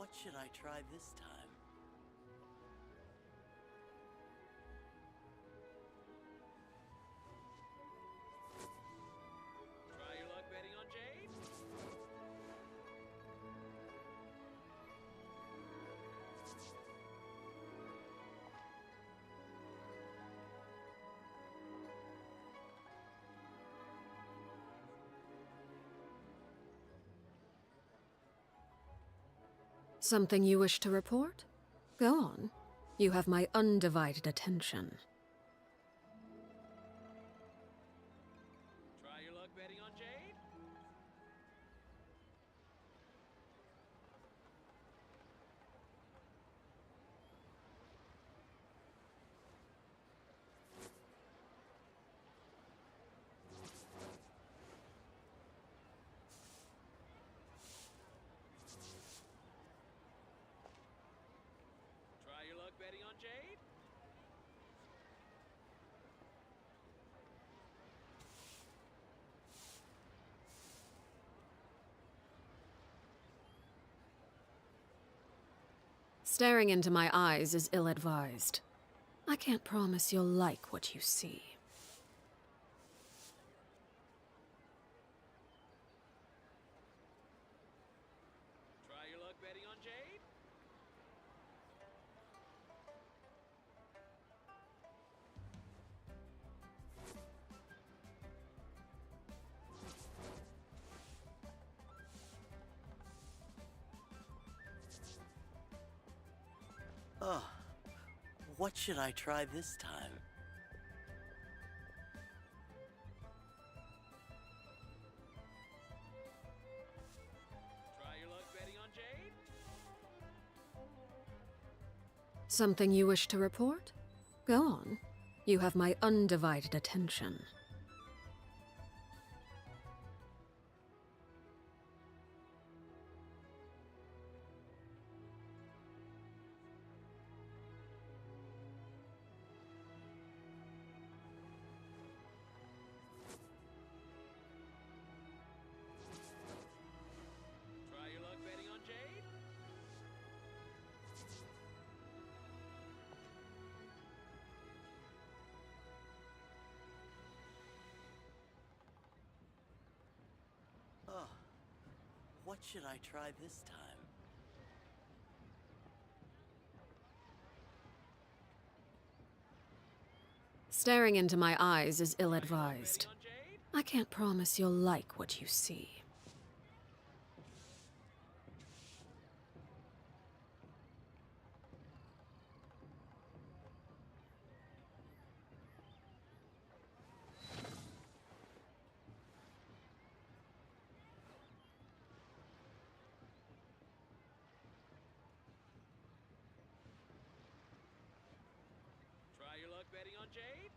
What should I try this time? Try your luck betting on Jade? Something you wish to report? Go on. You have my undivided attention. Try your luck betting on Jade? Try your luck betting on Jade? Staring into my eyes is ill-advised. I can't promise you'll like what you see. Try your luck betting on Jade? Oh, what should I try this time? Try your luck betting on Jade? Something you wish to report? Go on. You have my undivided attention. Try your luck betting on Jade? Oh, what should I try this time? Staring into my eyes is ill-advised. Betting on Jade? I can't promise you'll like what you see. Try your luck betting on Jade?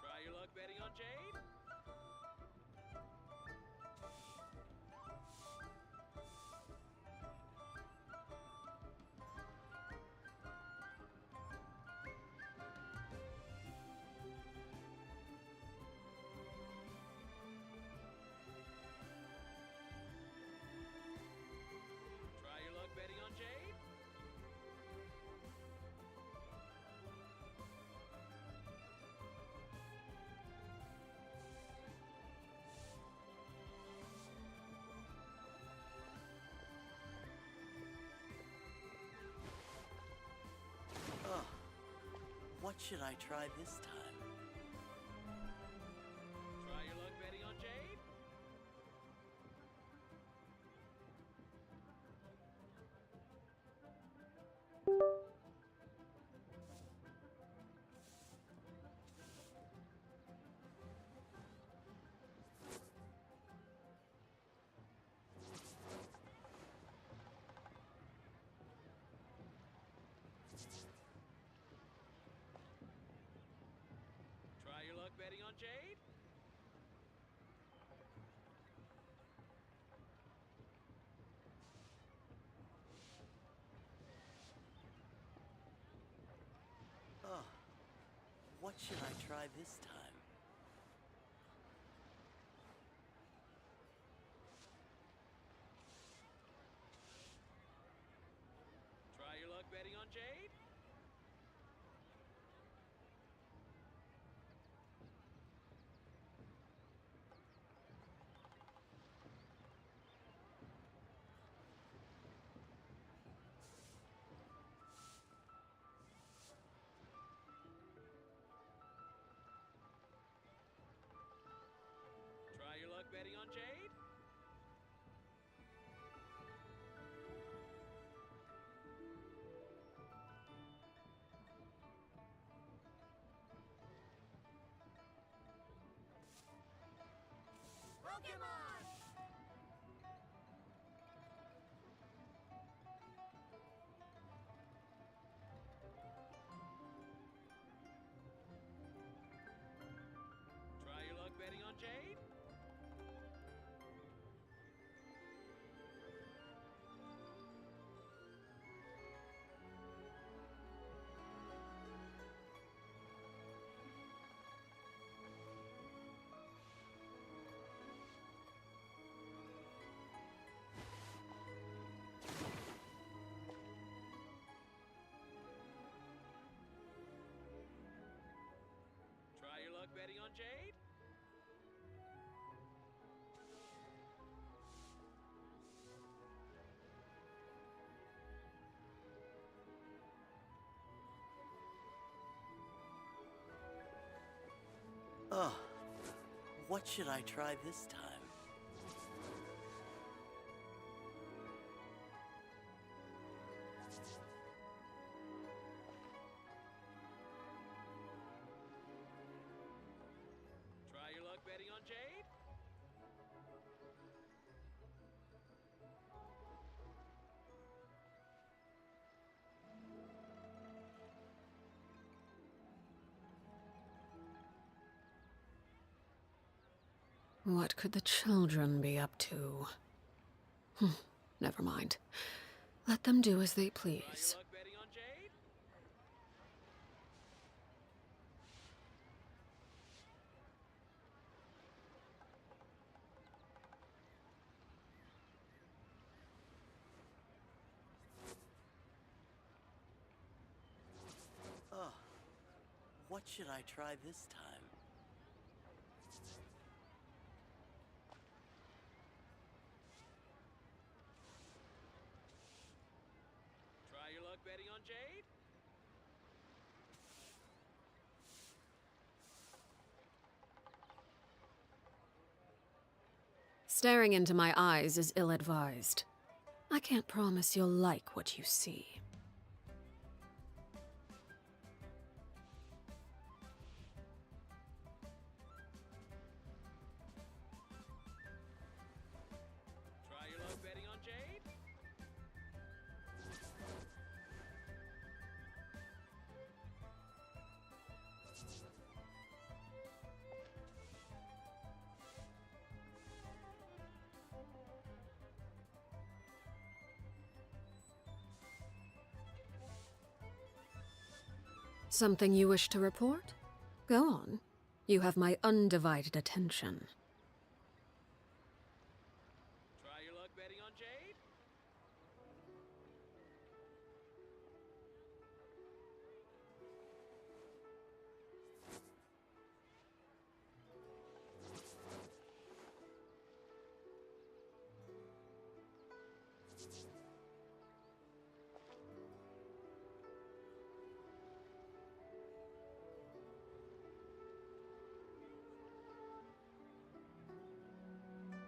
Try your luck betting on Jade? Try your luck betting on Jade? Oh, what should I try this time? Try your luck betting on Jade? Jade? Oh, what should I try this time? Try your luck betting on Jade? Try your luck betting on Jade? Try your luck betting on Jade? Try your luck betting on Jade? Oh, what should I try this time? Try your luck betting on Jade? What could the children be up to? Never mind. Let them do as they Try your please. luck betting on Jade? Oh, what should I try this time? Try your luck betting on Jade? Staring into my eyes is ill-advised. I can't promise you'll like what you see. Try your luck betting on Jade? Something you wish to report? Go on. You have my undivided attention. Try your luck betting on Jade?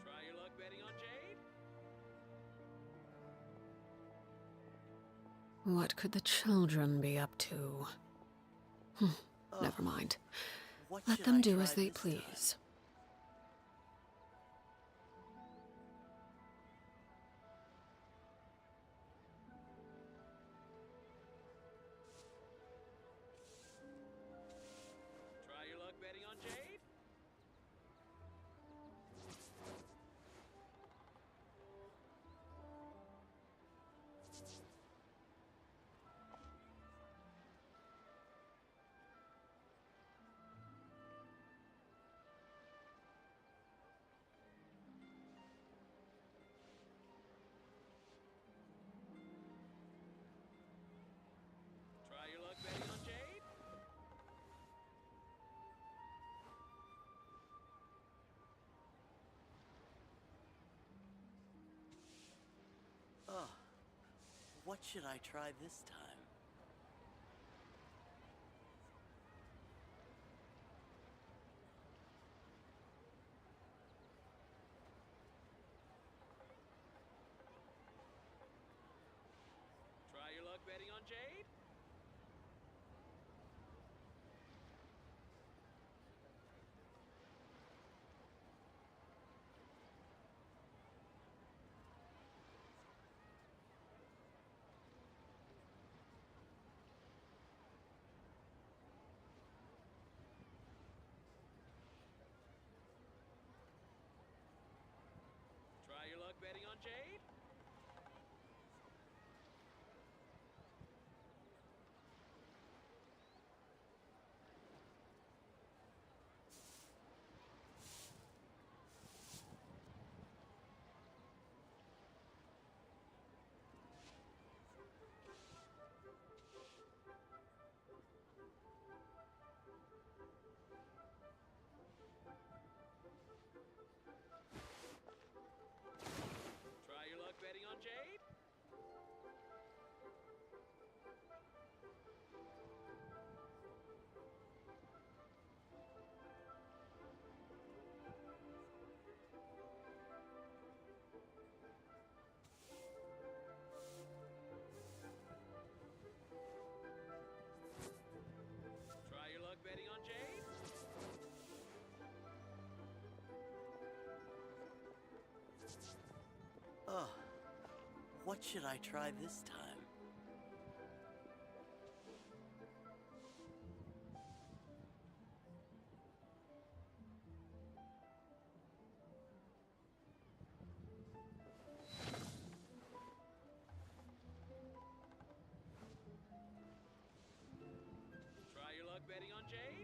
Try your luck betting on Jade? What could the children be up to? Never mind. What Let should them I do try as they this time? please. Try your luck betting on Jade? What should I try this time? Try your luck betting on Jade? Try your luck betting on Jade? Try your luck betting on Jade? Try your luck betting on Jade? Ugh. What should I try this time? Try your luck betting on Jade?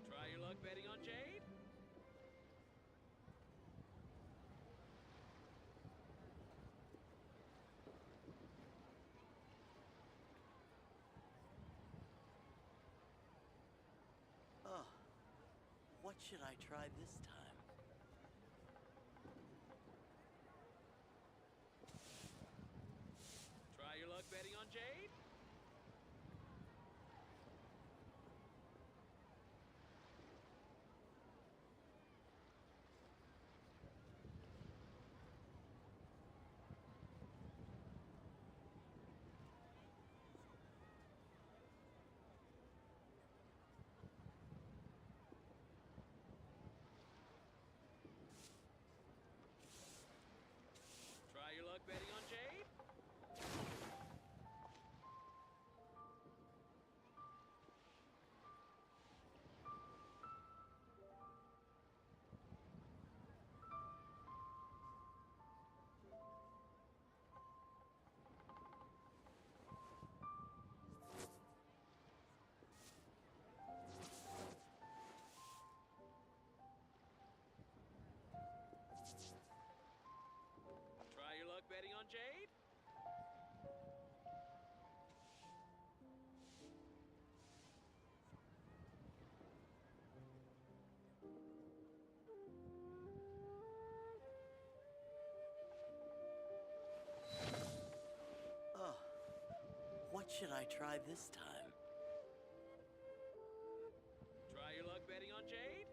Try your luck betting on Jade? Ugh. What should I try this time? Try your luck betting on Jade? Try your luck betting on Jade? Try your luck betting on Jade? Ugh. What should I try this time? Try your luck betting on Jade?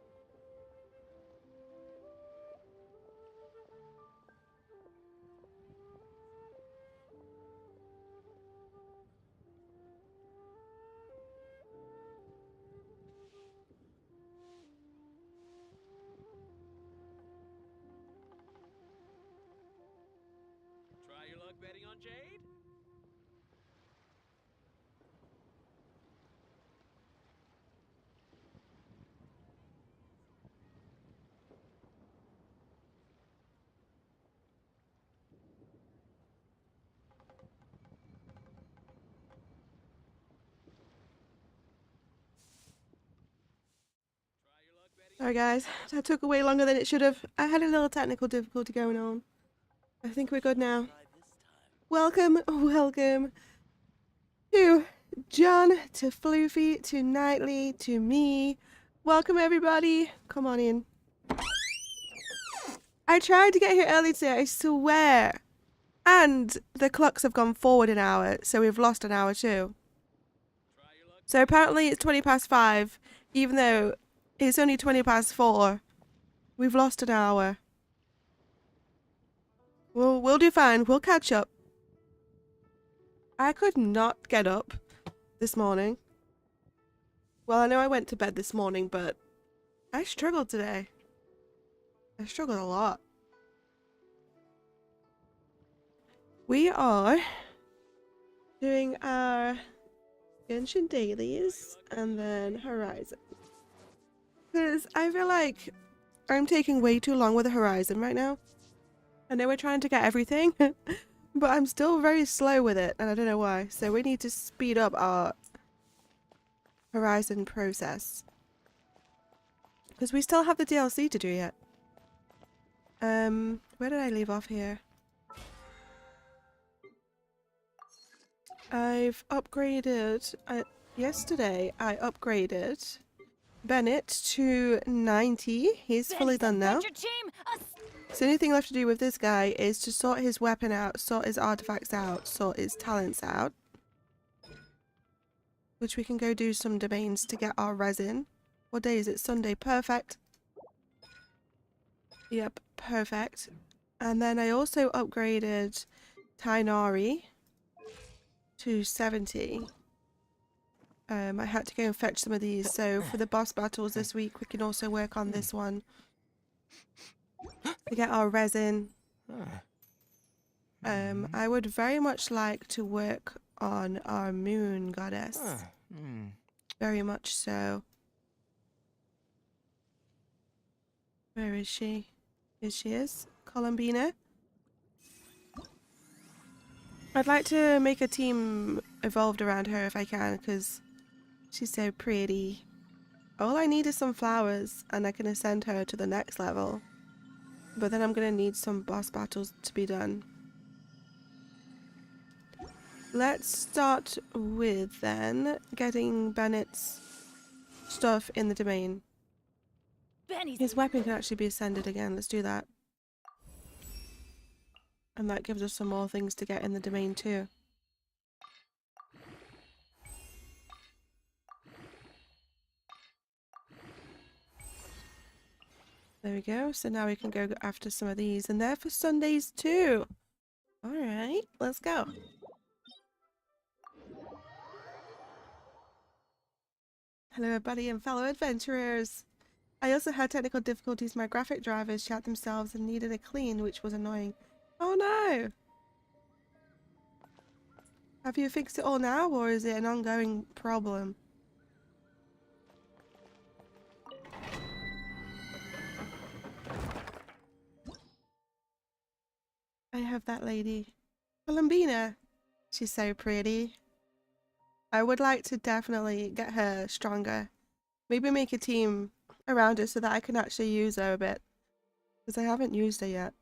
Try your luck betting on Jade? Try your luck betting Sorry guys, that took way longer than it should have. I had a little technical difficulty going on. I think we're good now. Welcome to John, to Floofy, to Knightley, to me. Welcome everybody. Come on in. I tried to get here early today, I swear. And the clocks have gone forward an hour, so we've lost an hour too. So apparently it's 5:20, even though it's only 4:20. We've lost an hour. We'll do fine. We'll catch up. I could not get up this morning. Well, I know I went to bed this morning, but I struggled today. I struggled a lot. We are doing our Genshin dailies and then Horizon. Because I feel like I'm taking way too long with the Horizon right now. I know we're trying to get everything, but I'm still very slow with it, and I don't know why. So we need to speed up our Horizon process. Because we still have the DLC to do yet. Where did I leave off here? I've upgraded, yesterday I upgraded Bennett to 90. He's fully done now. So the only thing left to do with this guy is to sort his weapon out, sort his artifacts out, sort his talents out. Which we can go do some domains to get our resin. What day is it? Sunday. Perfect. Yep, perfect. And then I also upgraded Tainari to 70. I had to go and fetch some of these, so for the boss battles this week we can also work on this one to get our resin. I would very much like to work on our moon goddess. Very much so. Where is she? Here she is. Columbina. I'd like to make a team evolved around her if I can, because she's so pretty. All I need is some flowers, and I can ascend her to the next level. But then I'm going to need some boss battles to be done. Let's start with, then, getting Bennett's stuff in the domain. His weapon can actually be ascended again. Let's do that. And that gives us some more things to get in the domain too. There we go. So now we can go after some of these. And they're for Sundays too. Alright, let's go. Hello everybody and fellow adventurers. I also had technical difficulties. My graphic drivers shut themselves and needed a clean, which was annoying. Oh no! Have you fixed it all now, or is it an ongoing problem? I have that lady. Columbina. She's so pretty. I would like to definitely get her stronger. Maybe make a team around her so that I can actually use her a bit. Because I haven't used her yet.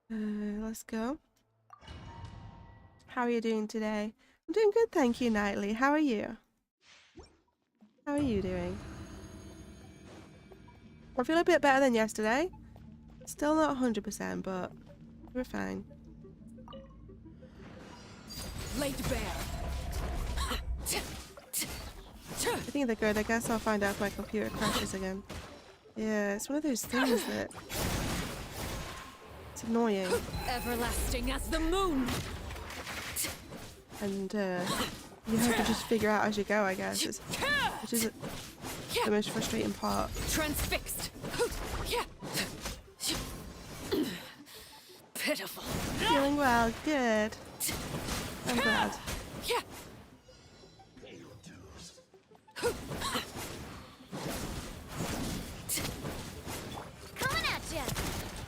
Let's go. How are you doing today? I'm doing good, thank you, Knightley. How are you? How are you doing? I feel a bit better than yesterday. Still not 100%, but we're fine. Laid bare. I think they're good. I guess I'll find out if my computer crashes again. Yeah, it's one of those things that... It's annoying. Everlasting as the moon. And you have to just figure out as you go, I guess. Which is the most frustrating part. Transfixed. Pitiful. Feeling well, good. I'm glad. Coming at ya!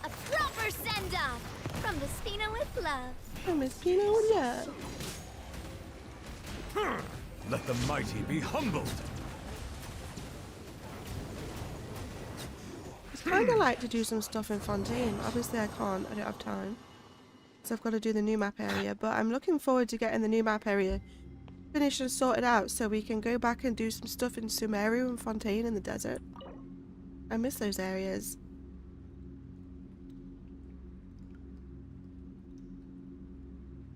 A proper send-off from the Spina with love. From Miss Pino with love. Let the mighty be humbled. kind of like to do some stuff in Fontaine. Obviously I can't, I don't have time. So I've got to do the new map area, but I'm looking forward to getting the new map area finished and sorted out so we can go back and do some stuff in Sumeru and Fontaine in the desert. I miss those areas.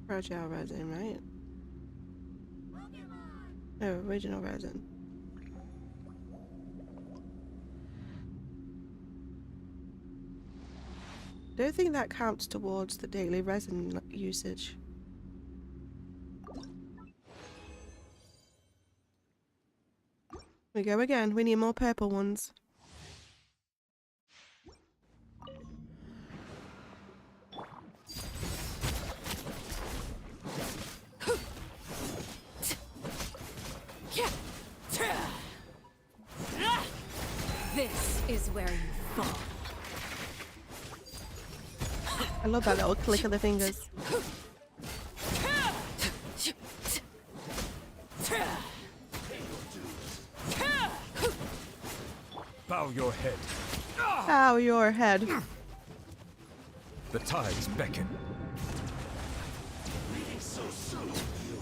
Fragile resin, right? No, original resin. Don't think that counts towards the daily resin usage. We go again. We need more purple ones. This is where you fall. I love that little click of the fingers. Bow your head. Bow your head. The tides beckon. Leaving so soon, you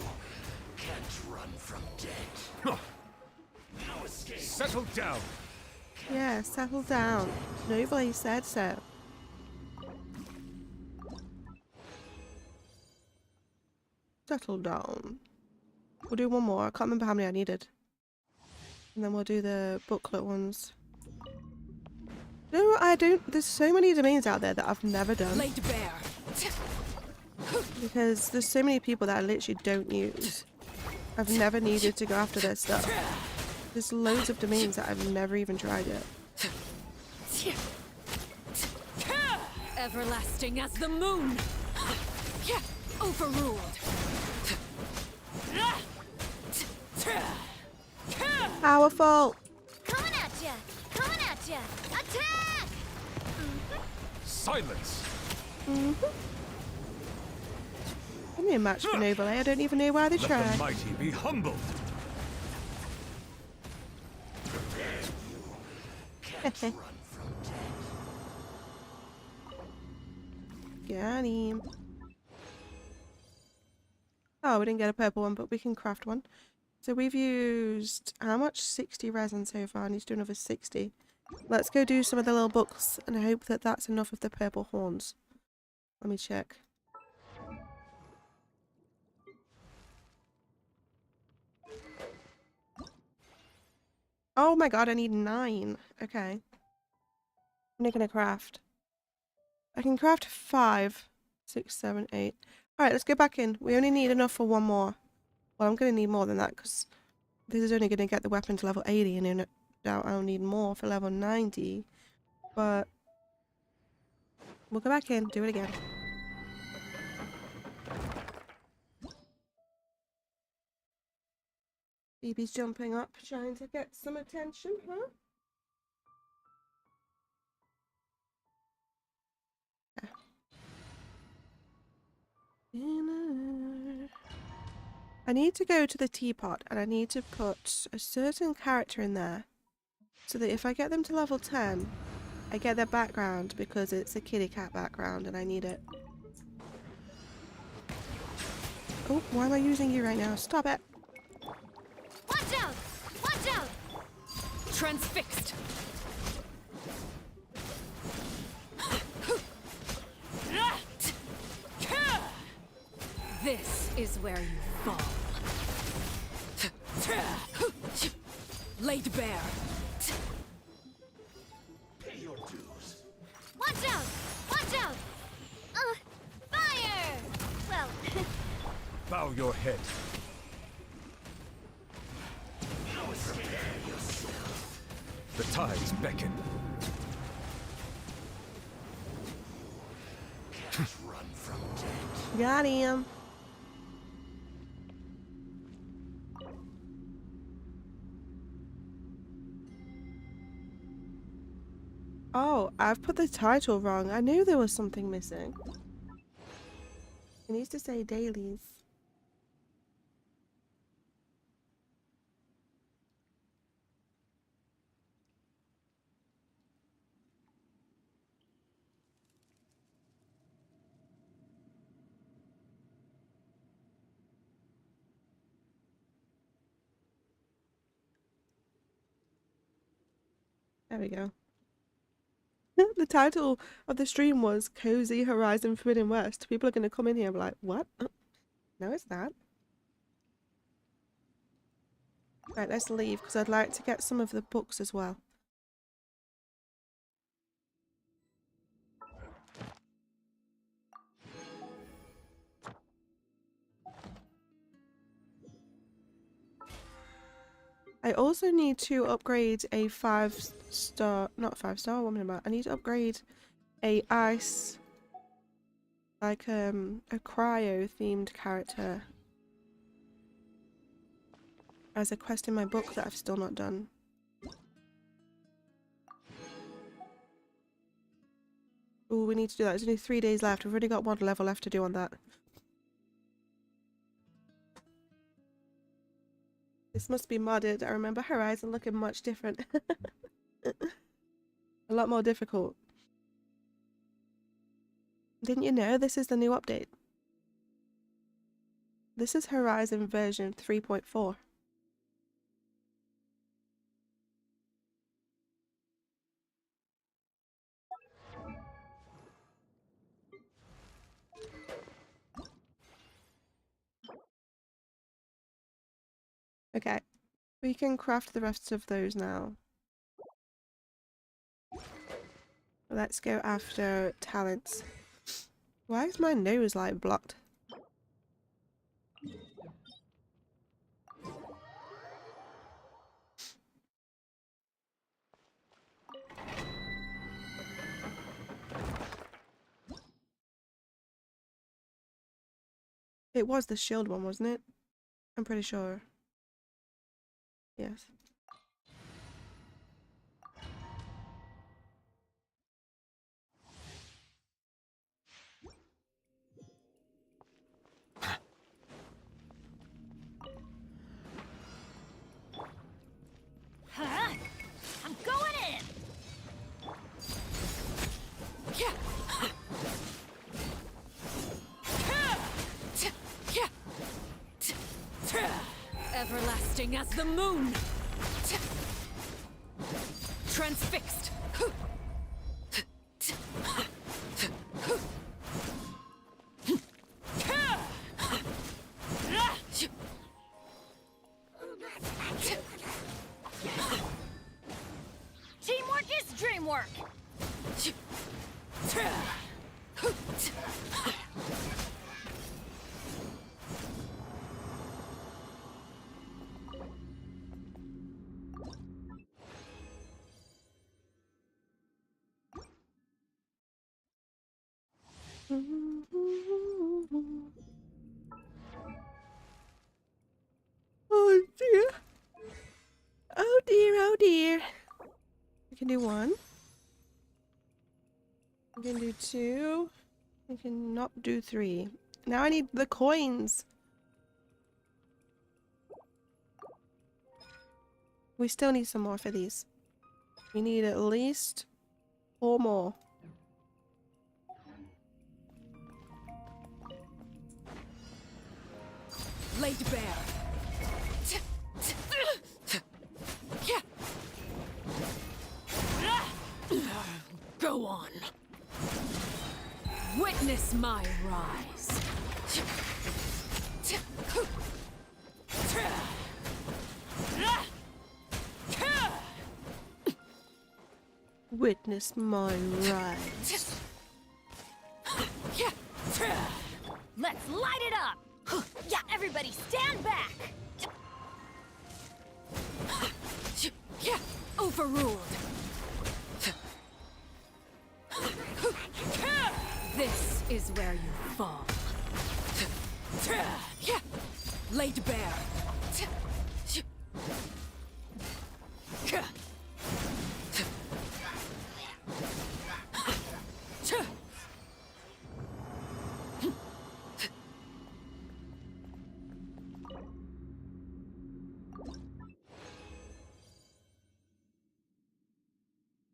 can't run from death. Huh. No escape. Settle down. Yeah, settle down. Nobody said so. Settle down. We'll do one more. I can't remember how many I needed. And then we'll do the booklet ones. No, I don't. There's so many domains out there that I've never done. Laid bare. Because there's so many people that I literally don't use. I've never needed to go after their stuff. There's loads of domains that I've never even tried yet. Everlasting as the moon. Overruled. Powerful! Coming at ya! Coming at ya! Attack! Silence. Give me a match for Noble. I don't even know why they Let the try. mighty be humbled. Got him. Oh, we didn't get a purple one, but we can craft one. So we've used, how much? 60 resin so far. I need to do another 60. Let's go do some of the little books and I hope that that's enough of the purple horns. Let me check. Oh my god, I need 9. Okay. I'm not gonna craft. I can craft 5, 6, 7, 8. Alright, let's go back in. We only need enough for one more. Well, I'm going to need more than that because this is only going to get the weapon to level 80 and no doubt I'll need more for level 90. But we'll go back in, do it again. Phoebe's jumping up, trying to get some attention, huh? I need to go to the teapot and I need to put a certain character in there so that if I get them to level 10, I get their background because it's a kitty cat background and I need it. Oh, why am I using you right now? Stop it! Watch out! Watch out! Transfixed. This is where you fall. Laid bare. Pay your dues. Watch out! Watch out! Fire! Well, Bow your head. No escape. Prepare yourself. The tides beckon. Can't run from death. Got him! Oh, I've put the title wrong. I knew there was something missing. It needs to say dailies. There we go. The title of the stream was Cozy Horizon Forbidden West. People are going to come in here and be like, what? No, it's not. Right, let's leave because I'd like to get some of the books as well. I also need to upgrade a 5-star, not 5-star, what am I about? I need to upgrade a ice, like a cryo themed character as a quest in my book that I've still not done. Oh, we need to do that. There's only 3 days left. We've already got 1 level left to do on that. This must be modded. I remember Horizon looking much different. A lot more difficult. Didn't you know this is the new update? This is Horizon version 3.4. Okay, we can craft the rest of those now. Let's go after talents. Why is my nose like blocked? It was the shield one, wasn't it? I'm pretty sure. Yes. Huh? I'm going in! Everlasting as the moon. Transfixed. Teamwork is dreamwork! Oh dear. Oh dear, oh dear. We can do 1. We can do 2. We can not do 3. Now I need the coins. We still need some more for these. We need at least 4 more. Laid bare. Go on. Witness my rise. Witness my rise. Let's light it up! Yeah, everybody stand back! Overruled. This is where you fall. Laid bare.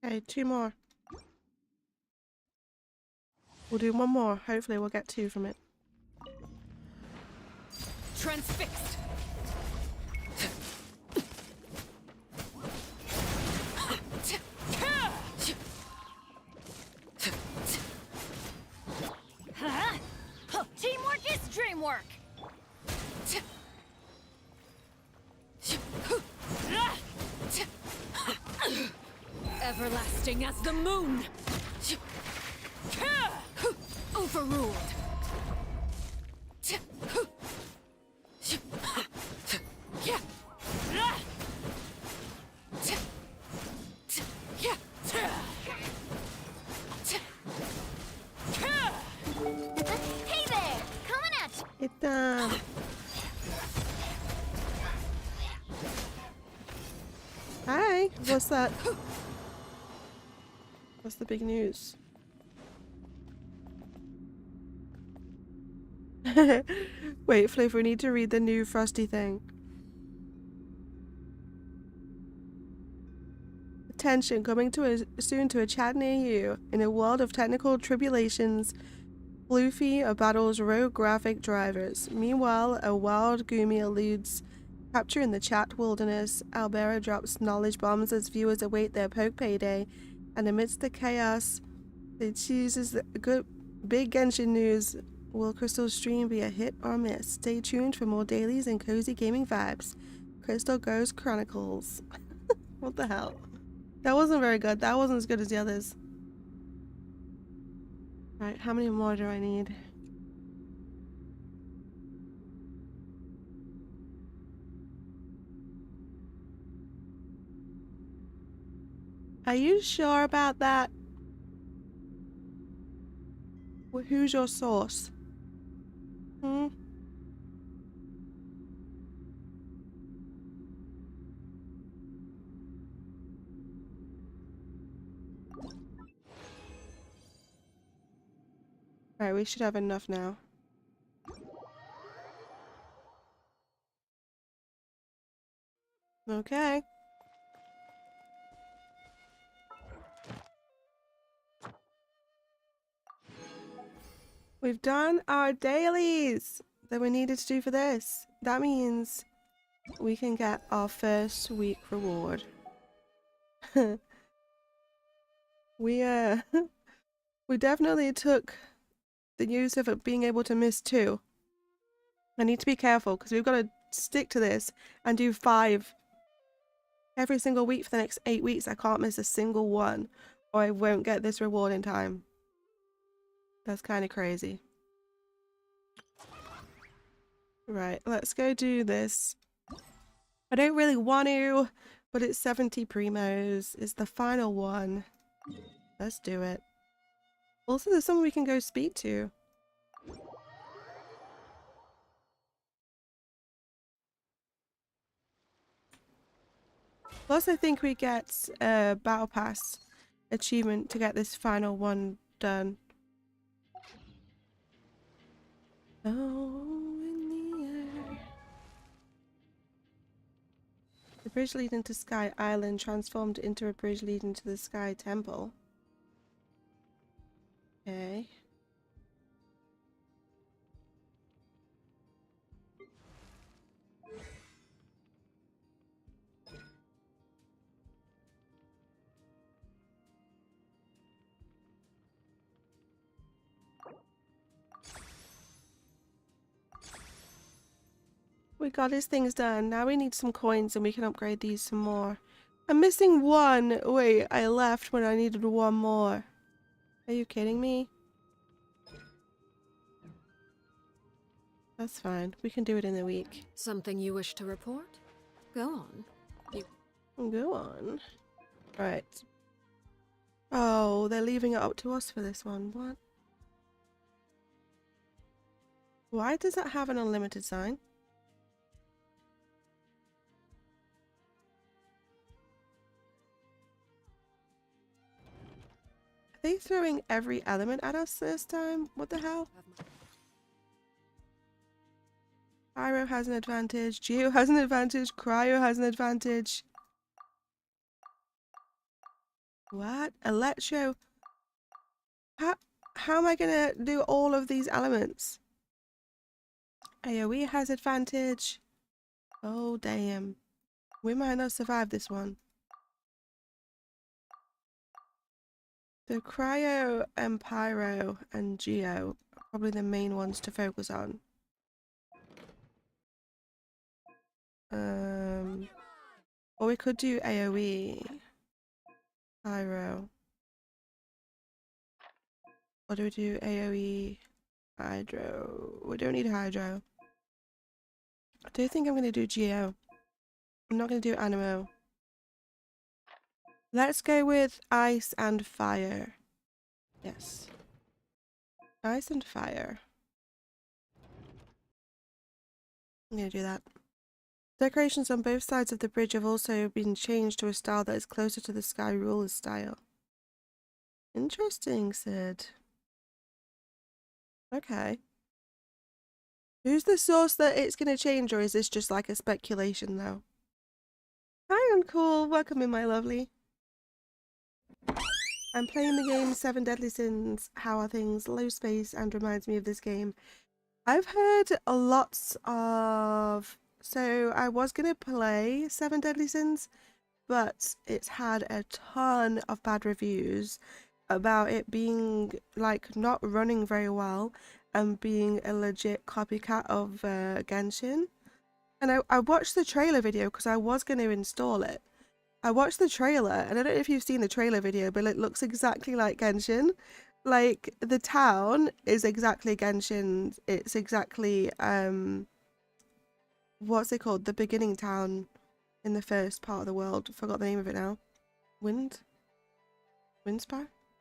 Okay, 2 more. We'll do 1 more. Hopefully we'll get 2 from it. Transfixed. everlasting as the moon. Overruled. Hey there! Coming at you! Hit them. Hi. What's that? What's the big news? Wait, Fliv, we need to read the new Frosty thing. Attention, coming soon to a chat near you. In a world of technical tribulations, Floofy battles rogue graphic drivers. Meanwhile, a wild Goomy eludes capture in the chat wilderness. Albera drops knowledge bombs as viewers await their poke payday. And amidst the chaos, they chooses the good big Genshin news. Will Crystal's stream be a hit or miss? Stay tuned for more dailies and cozy gaming vibes. Crystal Goes Chronicles. What the hell? That wasn't very good. That wasn't as good as the others. Right, how many more do I need? Are you sure about that? Who's your source? Hmm? Alright, we should have enough now. Okay. We've done our dailies that we needed to do for this. That means we can get our first week reward. we we definitely took the news of it being able to miss 2. I need to be careful because we've got to stick to this and do 5 every single week for the next 8 weeks. I can't miss a single one or I won't get this reward in time. That's kind of crazy. Right, let's go do this. I don't really want to, but it's 70 primos. It's the final one. Let's do it. Also, there's someone we can go speak to. Plus, I think we get a Battle Pass achievement to get this final one done. Oh, in the air. The bridge leading to Sky Island transformed into a bridge leading to the Sky Temple. Okay. We got his things done. Now we need some coins and we can upgrade these some more. I'm missing 1. Wait, I left when I needed 1 more. Are you kidding me? That's fine. We can do it in a week. Something you wish to report? Go on. Go on. Right. Oh, they're leaving it up to us for this one. What? Why does that have an unlimited sign? Are they throwing every element at us this time? What the hell? Pyro has an advantage. Geo has an advantage. Cryo has an advantage. What? Electro? How am I gonna do all of these elements? AoE has advantage. Oh, damn. We might not survive this one. The Cryo and Pyro and Geo are probably the main ones to focus on. Or we could do AoE. Pyro. What do we do? AoE, Hydro. We don't need Hydro. I do think I'm going to do Geo. I'm not going to do Animo. Let's go with Ice and Fire. Yes. Ice and Fire. I'm going to do that. Decorations on both sides of the bridge have also been changed to a style that is closer to the Sky Ruler's style. Interesting, Sid. Okay. Who's the source that it's going to change, or is this just like a speculation, though? Hi, Uncool. Welcome in, my lovely. I'm playing the game 7 Deadly Sins. How are things? Low space and reminds me of this game. I've heard lots of... So I was going to play 7 Deadly Sins, but it's had a ton of bad reviews about it being like not running very well and being a legit copycat of Genshin. And I watched the trailer video because I was going to install it. I watched the trailer, and I don't know if you've seen the trailer video, but it looks exactly like Genshin. Like, the town is exactly Genshin. It's exactly, what's it called? The beginning town in the first part of the world. Forgot the name of it now. Windspire?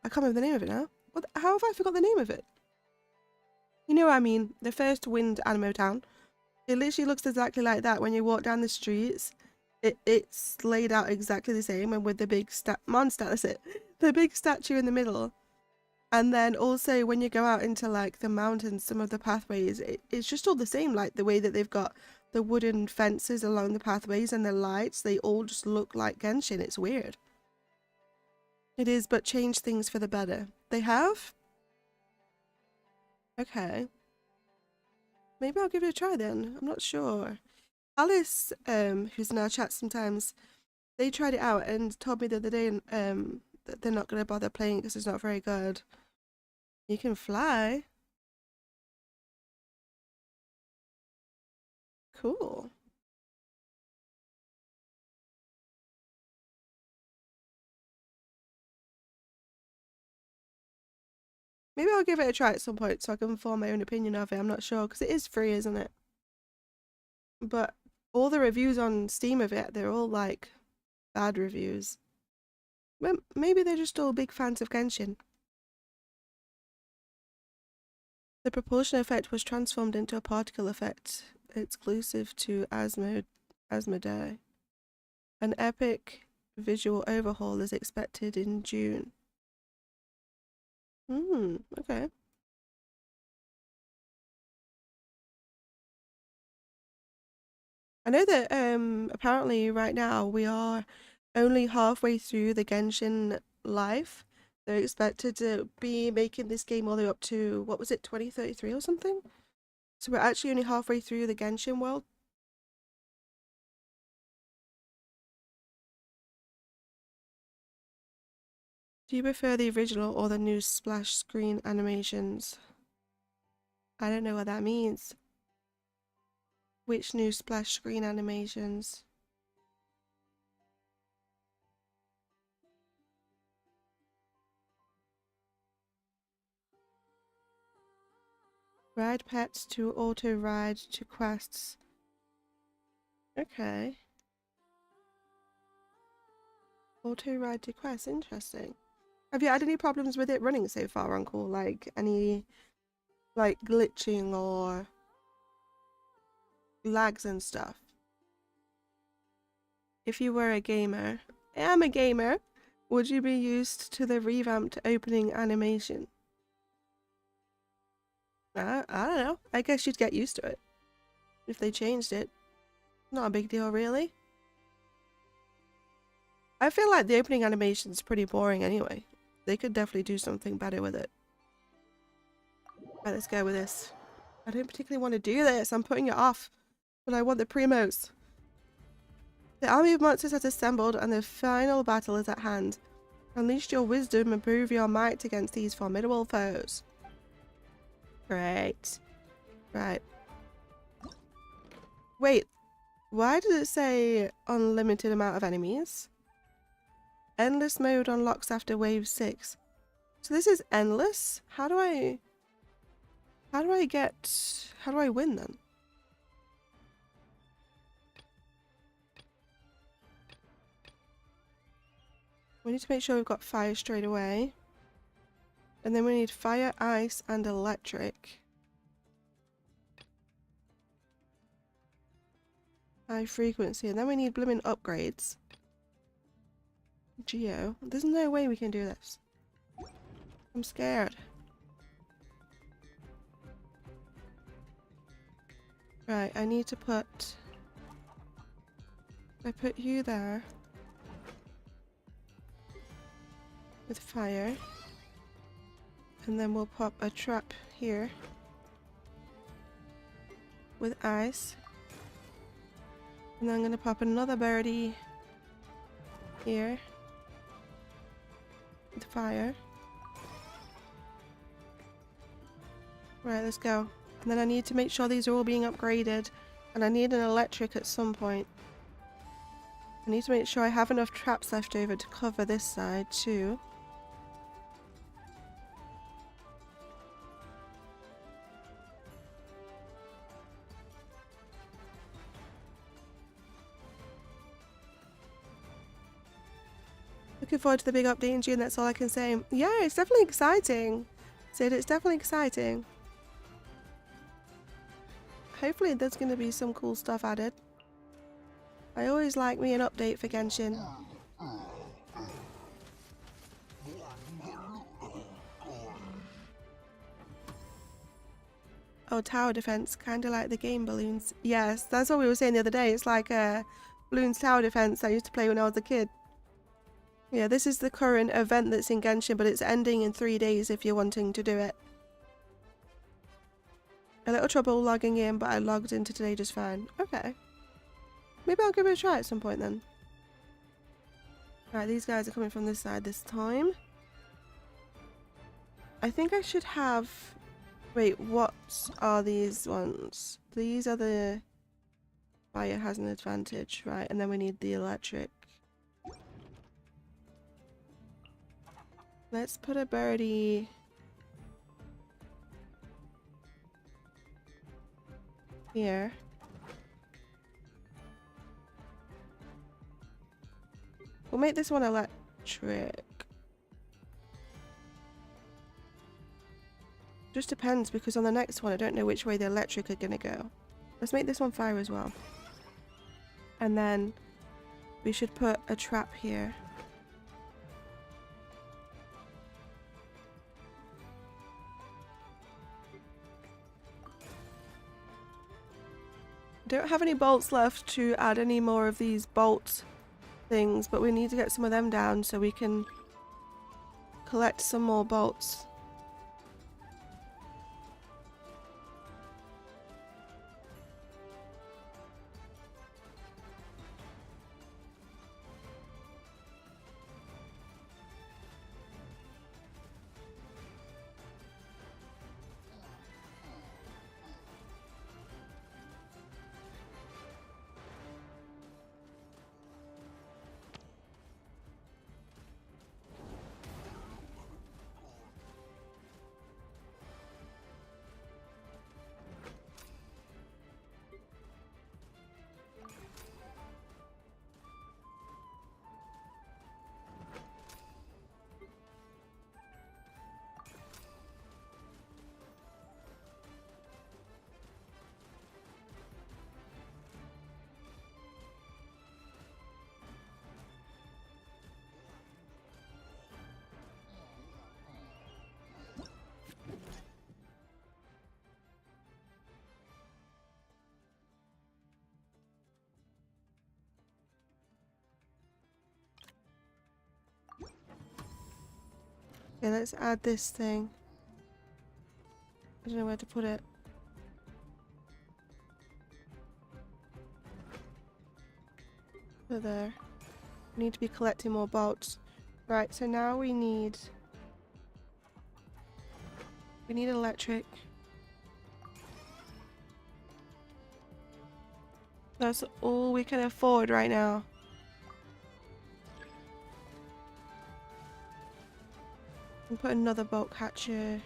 I can't remember the name of it now. How have I forgot the name of it? You know what I mean. The first Wind Animo town. It literally looks exactly like that when you walk down the streets. It's laid out exactly the same, and with the big monster, that's it. The big statue in the middle. And then also when you go out into like the mountains, some of the pathways, it's just all the same. Like the way that they've got the wooden fences along the pathways and the lights, they all just look like Genshin. It's weird. It is, but change things for the better. They have? Okay. Maybe I'll give it a try then. I'm not sure. Alice, who's in our chat sometimes, they tried it out and told me the other day that they're not going to bother playing it because it's not very good. You can fly. Cool. Maybe I'll give it a try at some point so I can form my own opinion of it. I'm not sure because it is free, isn't it? But all the reviews on Steam of it, they're all like bad reviews. Well, maybe they're just all big fans of Genshin. The propulsion effect was transformed into a particle effect exclusive to Asmodee. An epic visual overhaul is expected in June. Okay. I know that apparently right now we are only halfway through the Genshin life. They're expected to be making this game all the way up to, what was it, 2033 or something? So we're actually only halfway through the Genshin world. Do you prefer the original or the new splash screen animations? I don't know what that means. Which new splash screen animations? Ride pets to auto ride to quests. Okay. Auto ride to quests, interesting. Have you had any problems with it running so far, Uncle? Like any like glitching or lags and stuff? If you were a gamer, I am a gamer, would you be used to the revamped opening animation? I don't know. I guess you'd get used to it. If they changed it. Not a big deal, really. I feel like the opening animation's pretty boring anyway. They could definitely do something better with it. Right, let's go with this. I don't particularly want to do this. I'm putting it off. But I want the primos. The army of monsters has assembled and the final battle is at hand. Unleash your wisdom and prove your might against these formidable foes. Great. Right. Wait. Why did it say unlimited amount of enemies? Endless mode unlocks after wave 6. So this is endless. How do I win then? We need to make sure we've got fire straight away. And then we need fire, ice, and electric. High frequency. And then we need blooming upgrades. Geo. There's no way we can do this. I'm scared. Right, I need to put... I put you there. With fire. And then we'll pop a trap here. With ice. And then I'm gonna pop another birdie here. With fire. Right, let's go. And then I need to make sure these are all being upgraded. And I need an electric at some point. I need to make sure I have enough traps left over to cover this side too. Looking forward to the big update in June, that's all I can say. Yeah, it's definitely exciting. Sid, it's definitely exciting. Hopefully there's going to be some cool stuff added. I always like me an update for Genshin. Oh, tower defense, kind of like the game Balloons. Yes, that's what we were saying the other day. It's like Balloons tower defense I used to play when I was a kid. Yeah, this is the current event that's in Genshin, but it's ending in 3 days if you're wanting to do it. A little trouble logging in, but I logged into today just fine. Okay. Maybe I'll give it a try at some point then. Right, these guys are coming from this side this time. I think I should have... Wait, what are these ones? These are the... Fire has an advantage, right? And then we need the electric. Let's put a birdie... here. We'll make this one electric. Just depends, because on the next one I don't know which way the electric are gonna go. Let's make this one fire as well. And then we should put a trap here. Don't have any bolts left to add any more of these bolt things, but we need to get some of them down so we can collect some more bolts. Okay, let's add this thing. I don't know where to put it. Put it there. We need to be collecting more bolts. Right, so now we need electric. That's all we can afford right now. And put another bolt catcher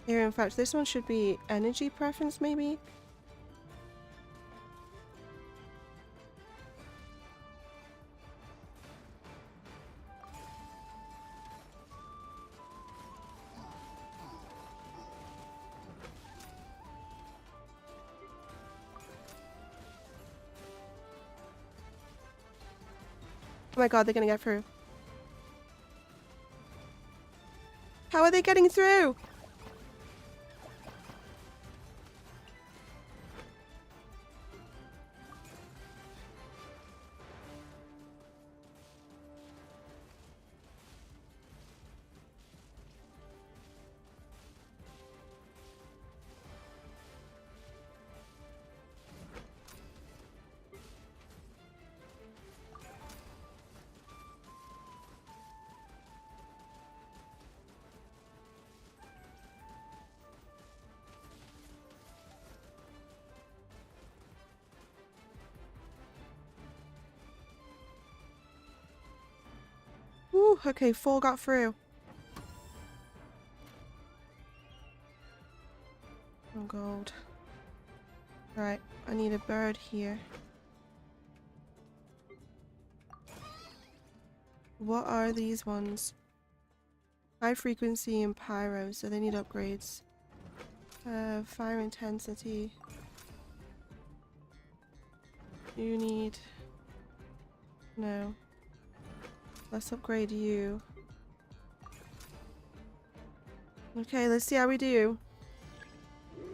here. In fact, this one should be energy preference, maybe? Oh my god, they're gonna get through. How are they getting through? Ooh, okay, 4 got through. Oh god. Right, I need a bird here. What are these ones? High frequency and pyro, so they need upgrades. Fire intensity. You need... No. Let's upgrade you. Okay, let's see how we do.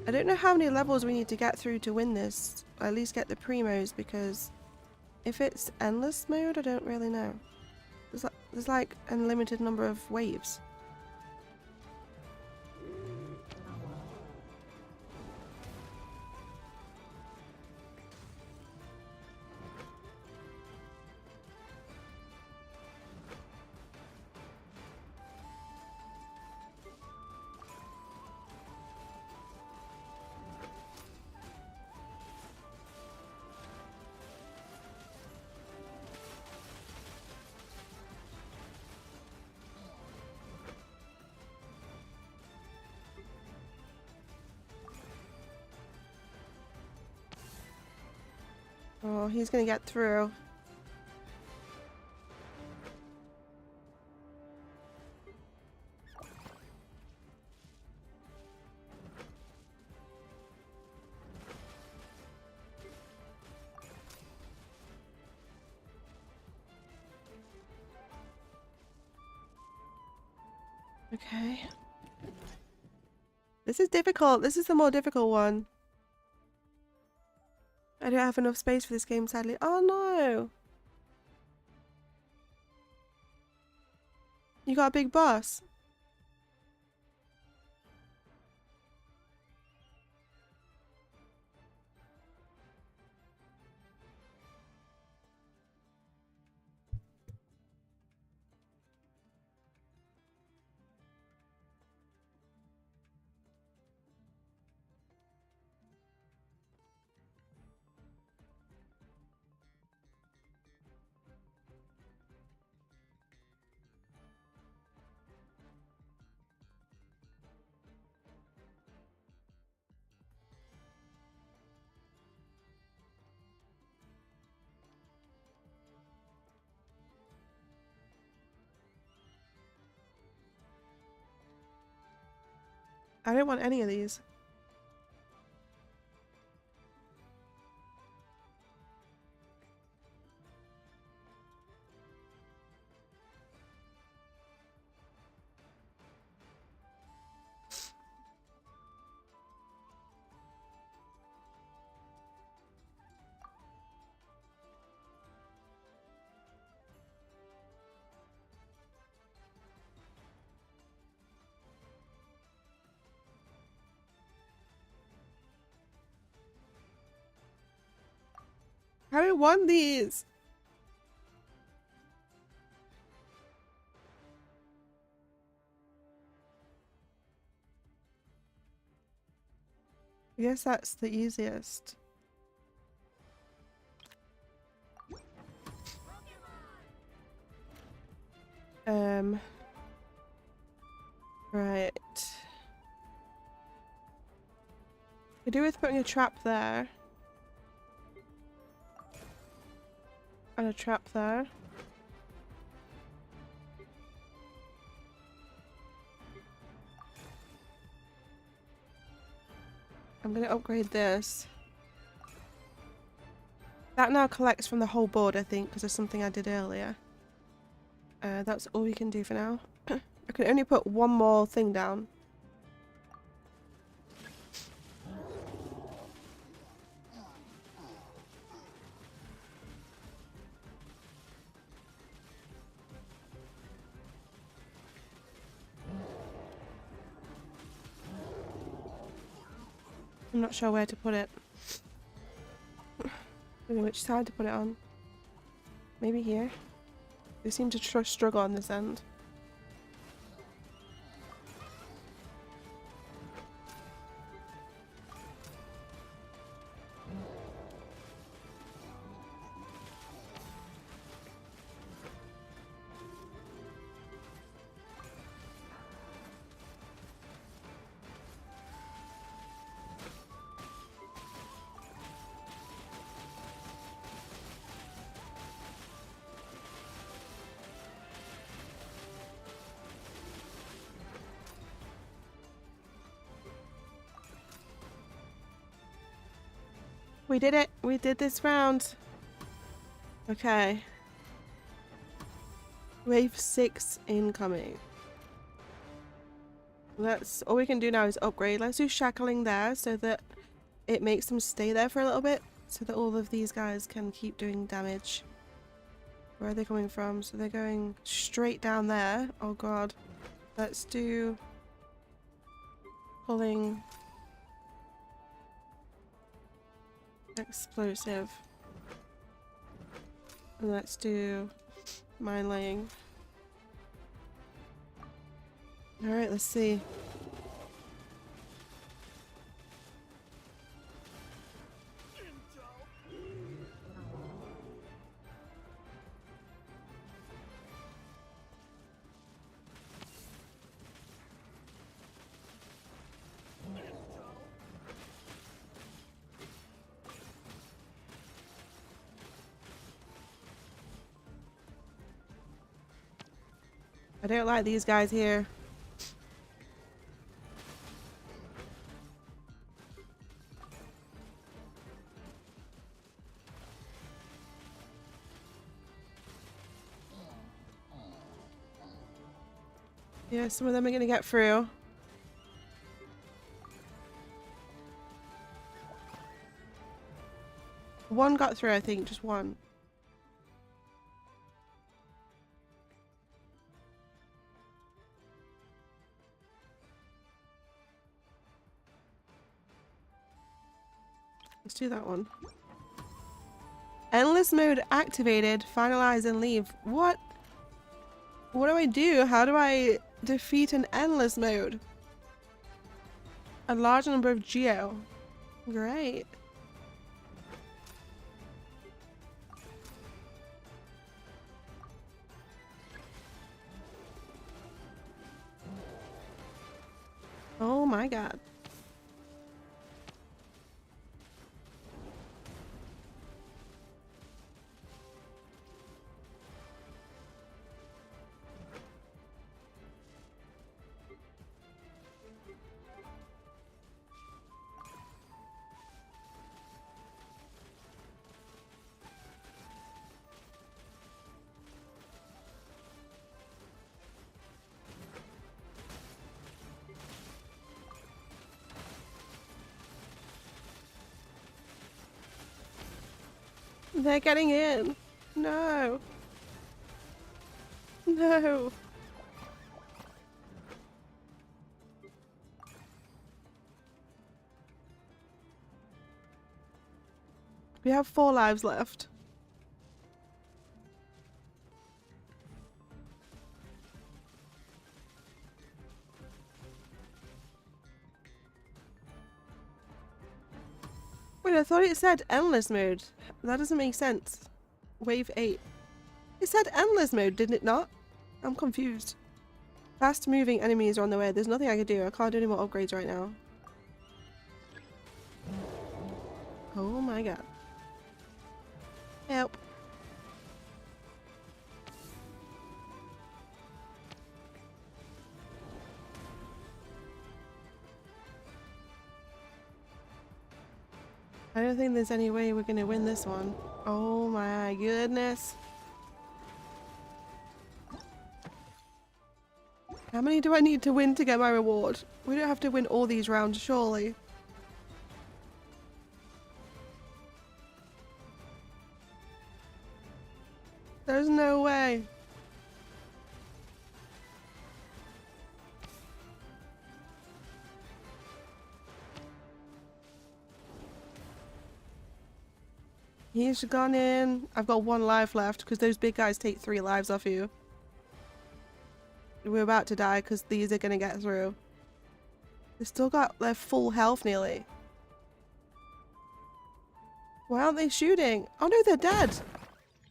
I don't know how many levels we need to get through to win this. Or at least get the primos, because if it's endless mode, I don't really know. There's like an unlimited number of waves. Oh, he's gonna get through. Okay. This is difficult. This is the more difficult one. I don't have enough space for this game, sadly. Oh no! You got a big boss. I don't want any of these. I don't want these. I guess that's the easiest. Right. We do with putting a trap there. And a trap there. I'm gonna upgrade this. That now collects from the whole board, I think, because of something I did earlier. That's all we can do for now. I can only put one more thing down. I'm not sure where to put it. I don't know which side to put it on. Maybe here. They seem to struggle on this end. We did it! We did this round! Okay. Wave 6 incoming. That's all we can do now is upgrade. Let's do shackling there so that it makes them stay there for a little bit. So that all of these guys can keep doing damage. Where are they coming from? So they're going straight down there. Oh god. Let's do pulling explosive. And let's do mine laying. Alright, let's see. I don't like these guys here. Yeah, some of them are gonna get through. One got through, I think, just one. Let's do that one. Endless mode activated. Finalize and leave. What? What do I do? How do I defeat an endless mode? A large number of geo. Great. Oh my god. They're getting in. No. No. We have 4 lives left. Wait, I thought it said endless mode. That doesn't make sense. Wave 8. It said endless mode, didn't it not? I'm confused. Fast moving enemies are on the way. There's nothing I can do. I can't do any more upgrades right now. Oh my god. Help. I don't think there's any way we're gonna win this one. Oh my goodness. How many do I need to win to get my reward? We don't have to win all these rounds, surely. There's no way. He's gone in. I've got 1 life left because those big guys take 3 lives off you. We're about to die because these are going to get through. They've still got their full health nearly. Why aren't they shooting? Oh no, they're dead.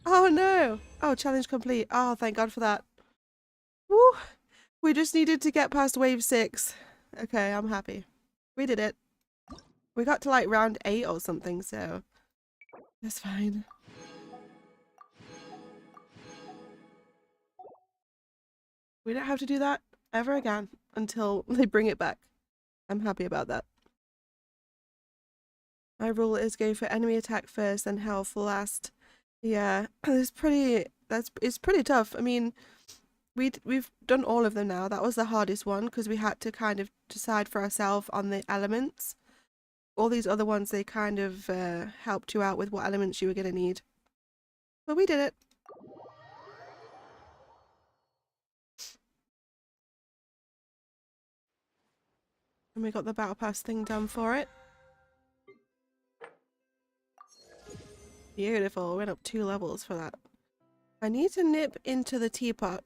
Oh no. Oh, challenge complete. Oh, thank God for that. Woo. We just needed to get past wave 6. Okay, I'm happy. We did it. We got to like round 8 or something, so that's fine. We don't have to do that ever again until they bring it back. I'm happy about that. My rule is go for enemy attack first, then health last. Yeah, it's pretty tough. I mean, we've done all of them now. That was the hardest one because we had to kind of decide for ourselves on the elements. All these other ones, they kind of helped you out with what elements you were going to need. But we did it. And we got the battle pass thing done for it. Beautiful. Went up 2 levels for that. I need to nip into the teapot.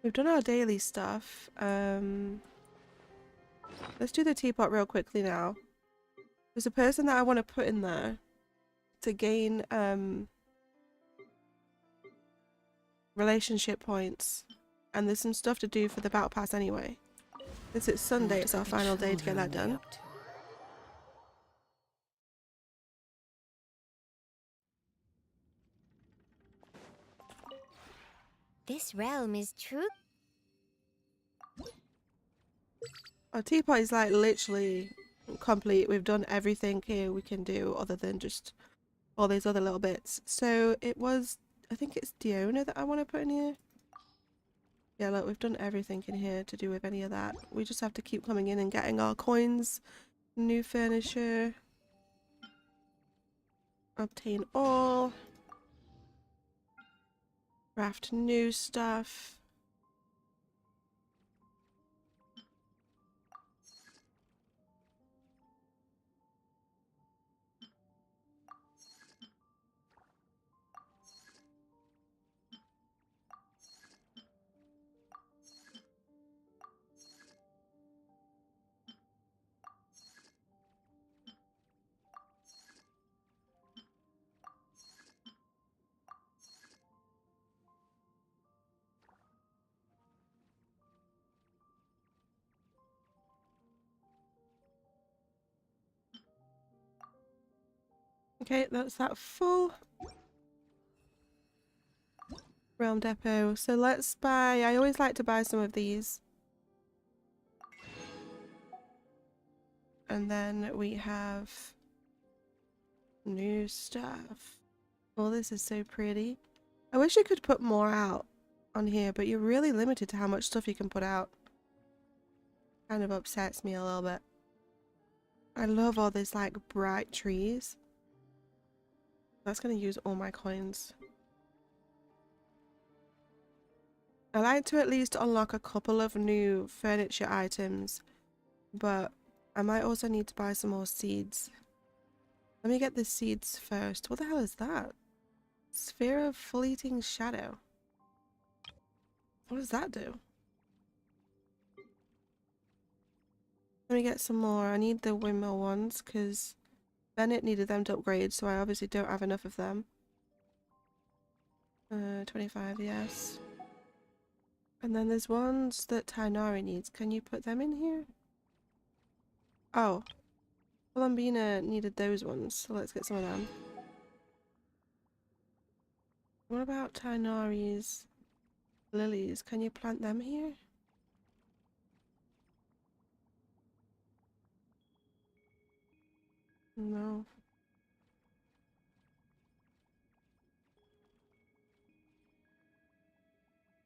We've done our daily stuff. Let's do the teapot real quickly now. There's a person that I want to put in there to gain relationship points, and there's some stuff to do for the battle pass anyway. Since it's Sunday, it's our final day to get that done. This realm is true. Our teapot is like literally complete. We've done everything here we can do other than just all these other little bits. So it was, I think it's Diona that I want to put in here. Yeah, look, we've done everything in here to do with any of that. We just have to keep coming in and getting our coins, new furniture, obtain all, craft new stuff. Okay, that's that full. Realm Depot. So let's buy, I always like to buy some of these. And then we have new stuff. Oh, this is so pretty. I wish you could put more out on here, but you're really limited to how much stuff you can put out. Kind of upsets me a little bit. I love all these like bright trees. That's gonna use all my coins. I like to at least unlock a couple of new furniture items, but I might also need to buy some more seeds. Let me get the seeds first. What the hell is that? Sphere of Fleeting Shadow. What does that do? Let me get some more. I need the windmill ones because Bennett needed them to upgrade, so I obviously don't have enough of them. 25, yes. And then there's ones that Tainari needs. Can you put them in here? Oh. Columbina needed those ones, so let's get some of them. What about Tainari's lilies? Can you plant them here? No.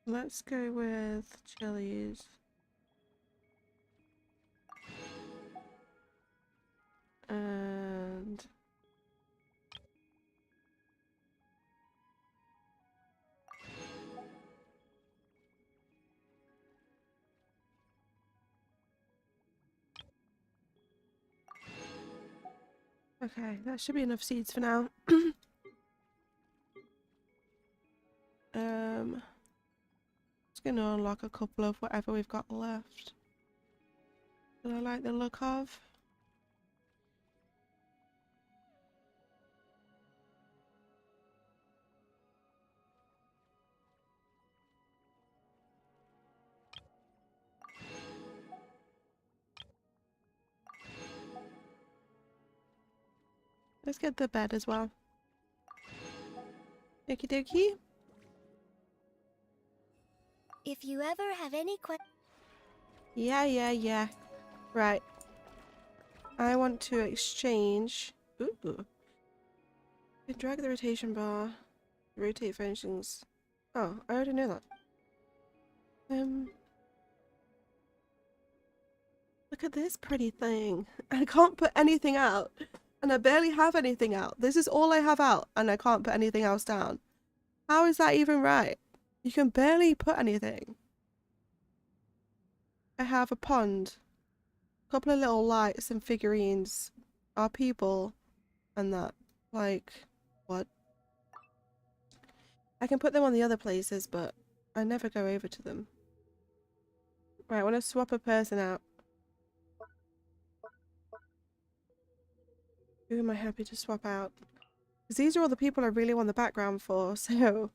Let's go with chilies. And okay, that should be enough seeds for now. Just gonna unlock a couple of whatever we've got left that I like the look of. Let's get the bed as well. Okie dokie. If you ever have any questions. Yeah. Right. I want to exchange. Ooh. You can drag the rotation bar. Rotate furnishings. Oh, I already know that. Look at this pretty thing. I can't put anything out. And I barely have anything out. This is all I have out, and I can't put anything else down. How is that even right? You can barely put anything. I have a pond, a couple of little lights and figurines, our people, and that. Like, what? I can put them on the other places, but I never go over to them. Right, I want to swap a person out. Who am I happy to swap out? Because these are all the people I really want the background for, so...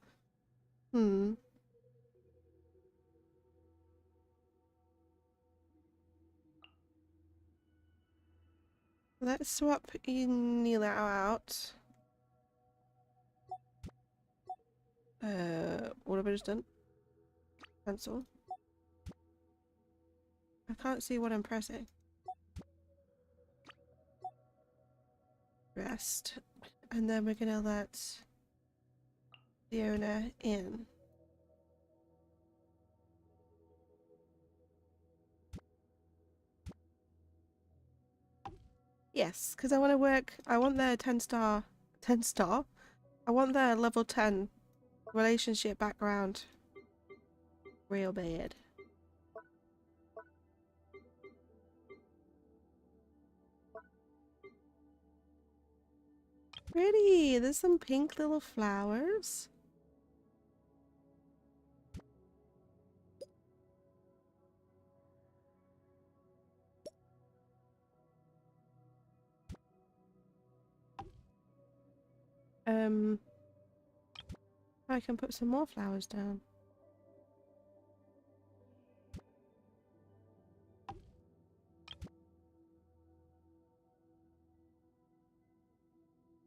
Let's swap Nila out. What have I just done? Cancel. I can't see what I'm pressing. Rest. And then we're gonna let the owner in. Yes, because I want to work. I want their 10-star. 10-star? I want their level 10 relationship background. Real bad. Pretty! There's some pink little flowers. I can put some more flowers down.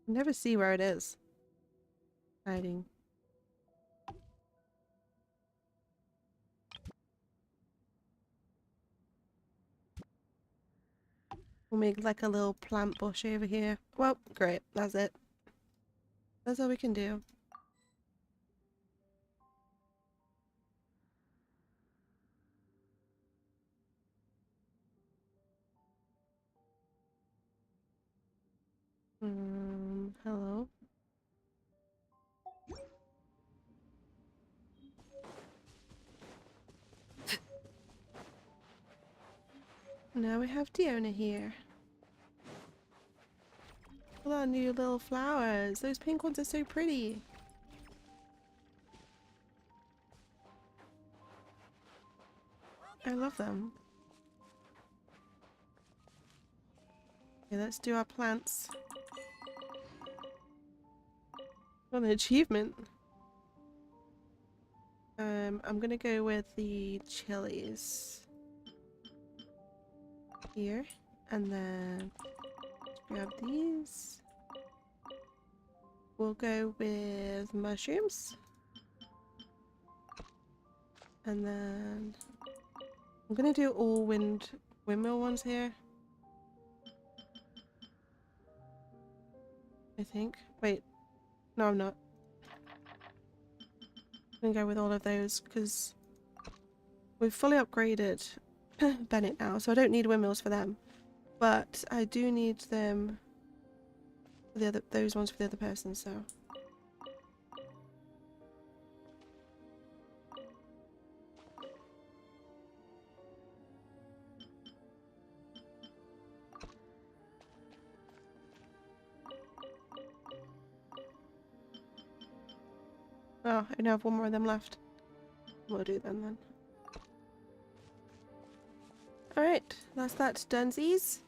I never see where it is. Hiding. We'll make like a little plant bush over here. Well, great. That's it. That's all we can do. Hello? Now we have Diona here. Look at our new little flowers. Those pink ones are so pretty. I love them. Okay, let's do our plants. What an achievement. I'm gonna go with the chilies here, and then grab these. We'll go with mushrooms, and then I'm gonna do all windmill ones here. I think. Wait, no, I'm not. I'm gonna go with all of those because we've fully upgraded Bennett now, so I don't need windmills for them. But I do need them for those ones for the other person, so. Oh, I only have one more of them left. We'll do them then. Alright, that's that dunsies.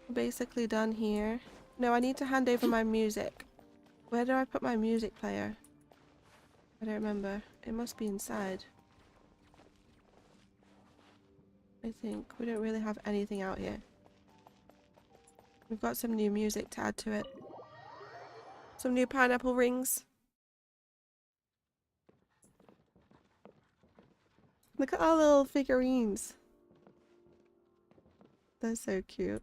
We're basically done here. No, I need to hand over my music. Where do I put my music player? I don't remember. It must be inside. I think. We don't really have anything out here. We've got some new music to add to it. Some new pineapple rings. Look at our little figurines. They're so cute.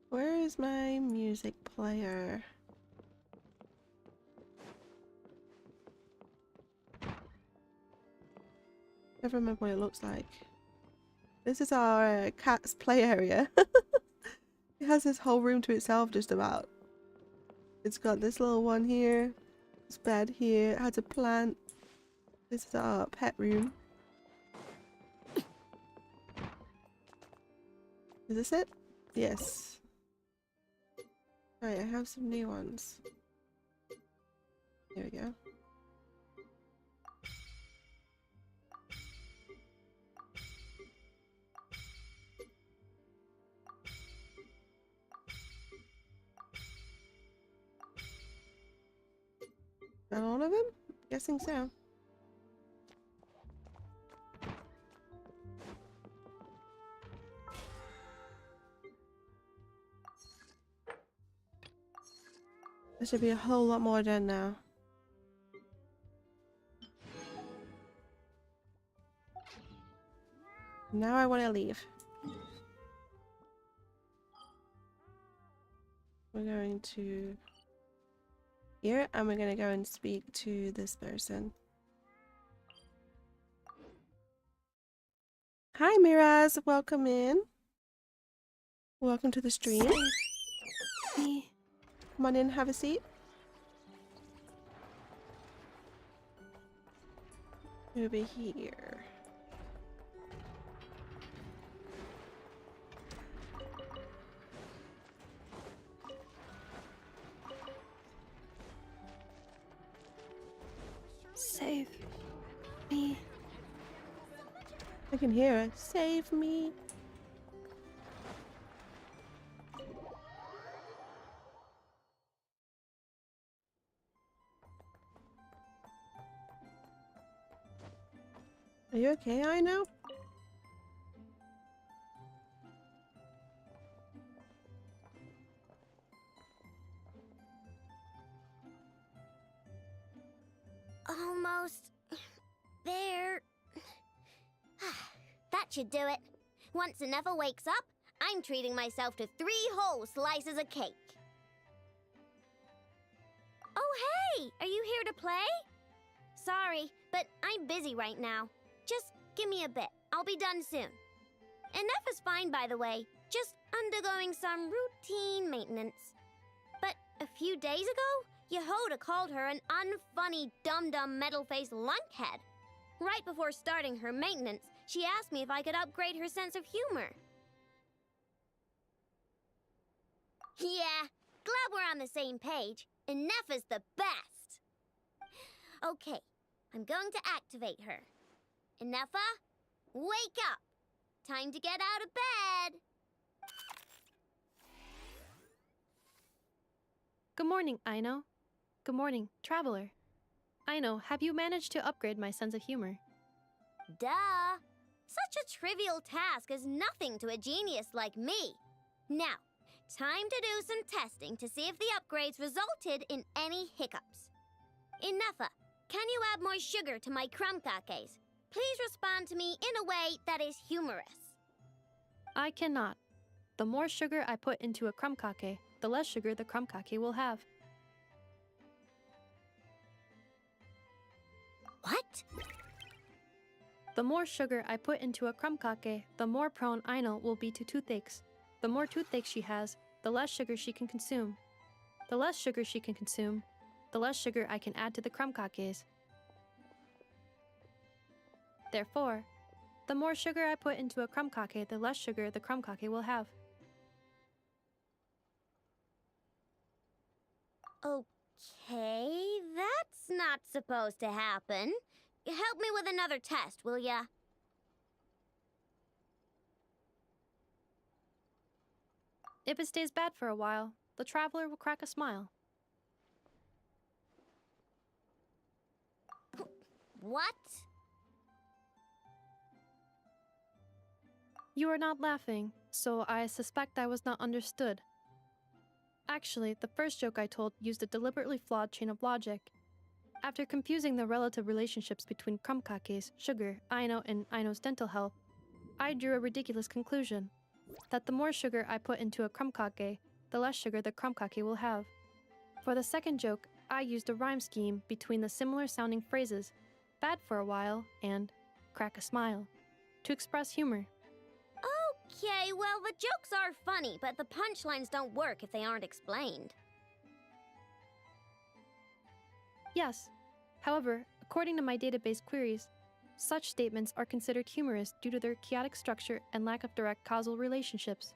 Where is my music player? Never remember what it looks like. This is our cat's play area. It has this whole room to itself just about. It's got this little one here. This bed here. It has a plant. This is our pet room. Is this it? Yes. Right, I have some new ones. There we go. Got all of them? Guessing so. There should be a whole lot more done now. Now I want to leave. We're going to here, and we're going to go and speak to this person. Hi Miraz, welcome in. Welcome to the stream. Come on in, have a seat. Over here. Save me. I can hear her. Save me. Are you okay, I know? Almost there. That should do it. Once Anefa wakes up, I'm treating myself to 3 whole slices of cake. Oh, hey! Are you here to play? Sorry, but I'm busy right now. Just give me a bit. I'll be done soon. Anefa's fine, by the way. Just undergoing some routine maintenance. But a few days ago, Yehoda called her an unfunny, dum-dum, metal-faced lunkhead. Right before starting her maintenance, she asked me if I could upgrade her sense of humor. Yeah, glad we're on the same page. Anefa's the best. Okay, I'm going to activate her. Anefa, wake up. time to get out of bed. Good morning, Aino. Good morning, traveler. Aino, have you managed to upgrade my sense of humor? Duh. Such a trivial task is nothing to a genius like me. Now, time to do some testing to see if the upgrades resulted in any hiccups. Ineffa, can you add more sugar to my crumb cakes? Please respond to me in a way that is humorous. I cannot. The more sugar I put into a crumb cake, the less sugar the crumb cake will have. What? The more sugar I put into a crumb cake, the more prone Aino will be to toothaches. The more toothaches she has, the less sugar she can consume. The less sugar she can consume, the less sugar I can add to the crumb cakes. Therefore, the more sugar I put into a crumb cake, the less sugar the crumb cake will have. Okay, that's not supposed to happen. Help me with another test, will ya? If it stays bad for a while, the traveler will crack a smile. What? You are not laughing, so I suspect I was not understood. Actually, the first joke I told used a deliberately flawed chain of logic. After confusing the relative relationships between crumb cakes, sugar, Aino, and Aino's dental health, I drew a ridiculous conclusion. That the more sugar I put into a crumb cake, the less sugar the crumb cake will have. For the second joke, I used a rhyme scheme between the similar sounding phrases, bad for a while and crack a smile, to express humor. Okay, well, the jokes are funny, but the punchlines don't work if they aren't explained. Yes. However, according to my database queries, such statements are considered humorous due to their chaotic structure and lack of direct causal relationships.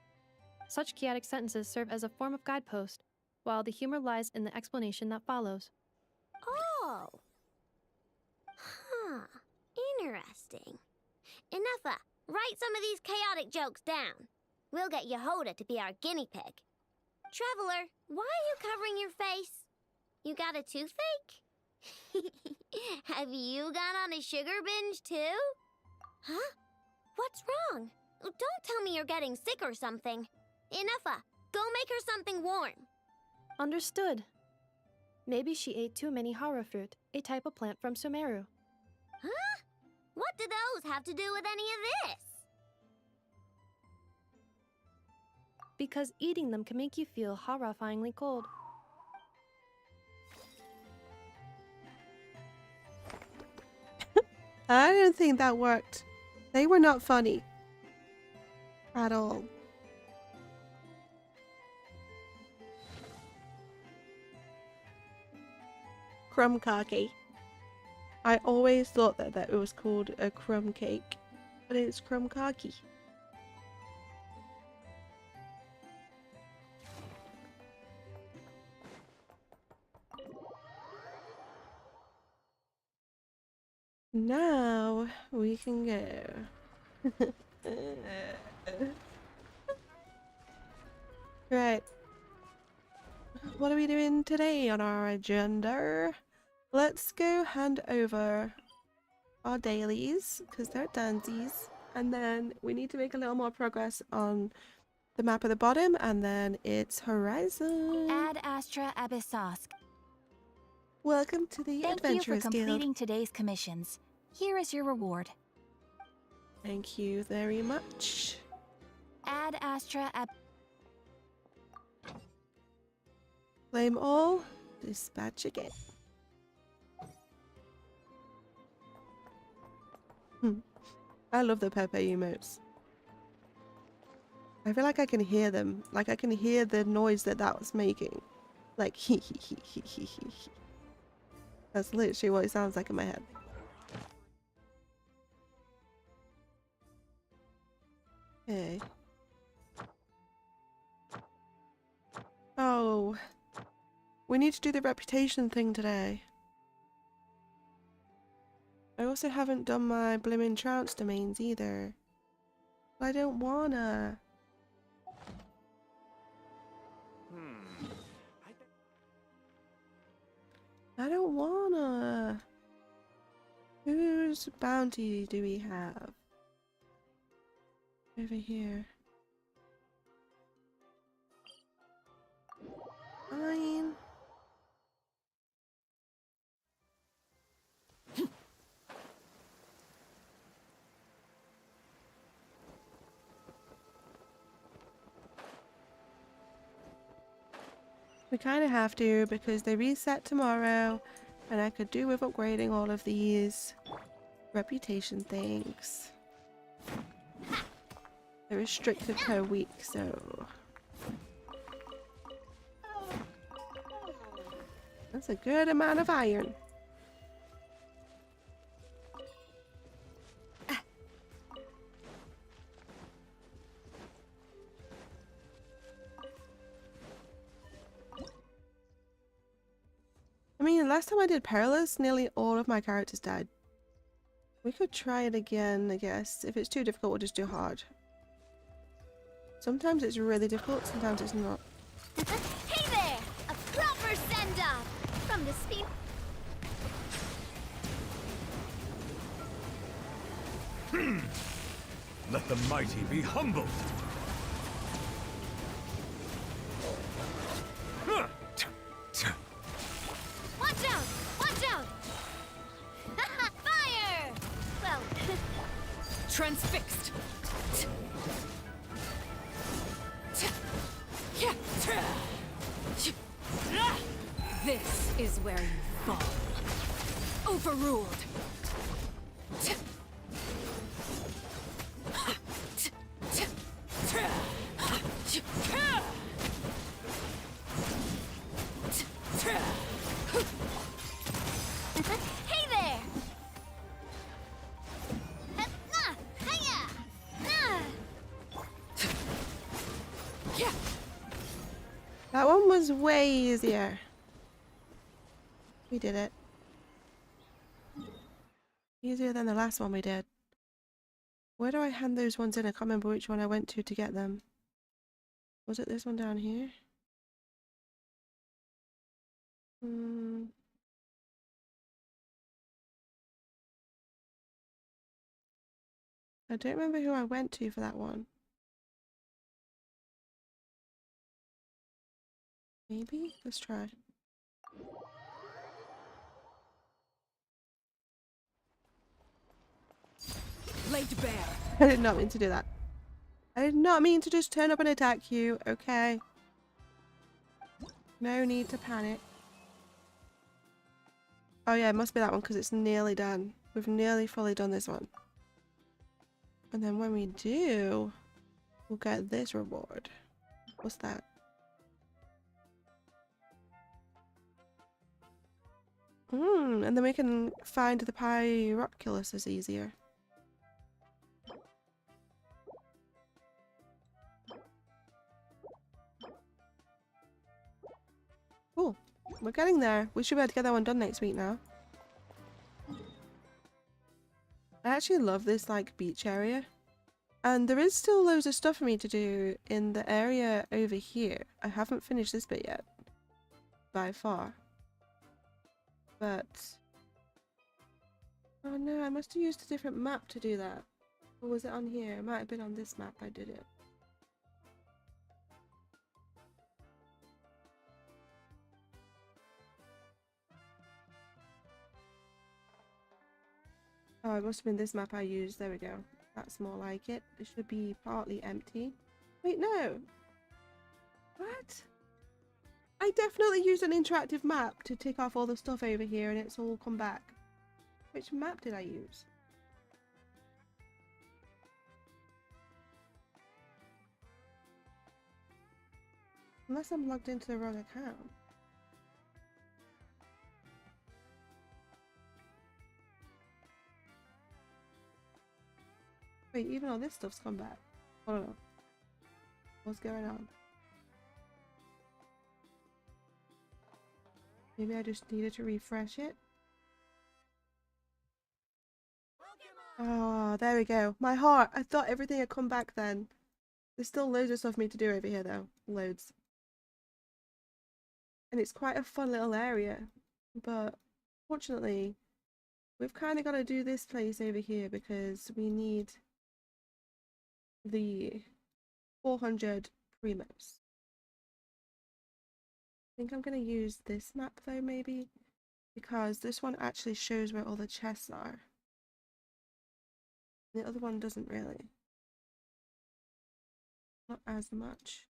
Such chaotic sentences serve as a form of guidepost, while the humor lies in the explanation that follows. Oh. Huh. Interesting. Ineffa, write some of these chaotic jokes down. We'll get Yehoda to be our guinea pig. Traveler, why are you covering your face? You got a toothache? Have you gone on a sugar binge too? Huh? What's wrong? Don't tell me you're getting sick or something. Ineffa, go make her something warm. Understood. Maybe she ate too many hara fruit, a type of plant from Sumeru. Huh? What do those have to do with any of this? Because eating them can make you feel horrifyingly cold. I don't think that worked. They were not funny. At all. Crumb cake. I always thought that it was called a crumb cake, but it's crumb cake. Now we can go. Right. What are we doing today on our agenda? Let's go hand over our dailies, because they're dandies. And then we need to make a little more progress on the map at the bottom, and then it's Horizon. Ad Astra Abyssosk. Welcome to the Thank you for Adventurers completing Guild. today's commissions. Here is your reward. Thank you very much. Ad Astra Ab... Claim all, dispatch again. I love the Pepe emotes. I feel like I can hear them. Like I can hear the noise that was making. Like hee hee hee hee hee hee hee. That's literally what it sounds like in my head. Okay. Oh. We need to do the reputation thing today. I also haven't done my blimmin' trounce domains either. I don't wanna. I don't wanna. Whose bounty do we have? Over here. Fine. We kind of have to because they reset tomorrow and I could do with upgrading all of these reputation things. They're restricted per week, so that's a good amount of iron. I mean, last time I did Perilous, nearly all of my characters died. We could try it again, I guess. If it's too difficult, we'll just do hard. Sometimes it's really difficult, sometimes it's not. Hey there! A proper send-off from the speed. Let the mighty be humbled. Watch out! Watch out! Fire! Well, Transfixed. This is where you fall. Overruled. hey there! Hiya! That one was way easier. We did it. Easier than the last one we did. Where do I hand those ones in? I can't remember which one I went to get them. Was it this one down here? I don't remember who I went to for that one. Maybe? Let's try. Laid bare. I did not mean to do that. I did not mean to just turn up and attack you, okay? No need to panic. Oh yeah, it must be that one because it's nearly done. We've nearly fully done this one. And then when we do, we'll get this reward. What's that? And then we can find the Pyroculus easier. Cool. We're getting there. We should be able to get that one done next week now. I actually love this like beach area. And there is still loads of stuff for me to do in the area over here. I haven't finished this bit yet. By far. But... oh no, I must have used a different map to do that. Or was it on here? It might have been on this map I did it. Oh, it must have been this map I used. There we go. That's more like it. It should be partly empty. Wait, no. What? I definitely used an interactive map to tick off all the stuff over here and it's all come back. Which map did I use? Unless I'm logged into the wrong account. Wait, even all this stuff's come back. Hold on. What's going on? Maybe I just needed to refresh it. Oh, there we go. My heart. I thought everything had come back then. There's still loads of stuff for me to do over here though. Loads. And it's quite a fun little area. But fortunately, we've kind of got to do this place over here because we need the 400 primos. I think I'm going to use this map though, maybe, because this one actually shows where all the chests are. The other one doesn't really. Not as much.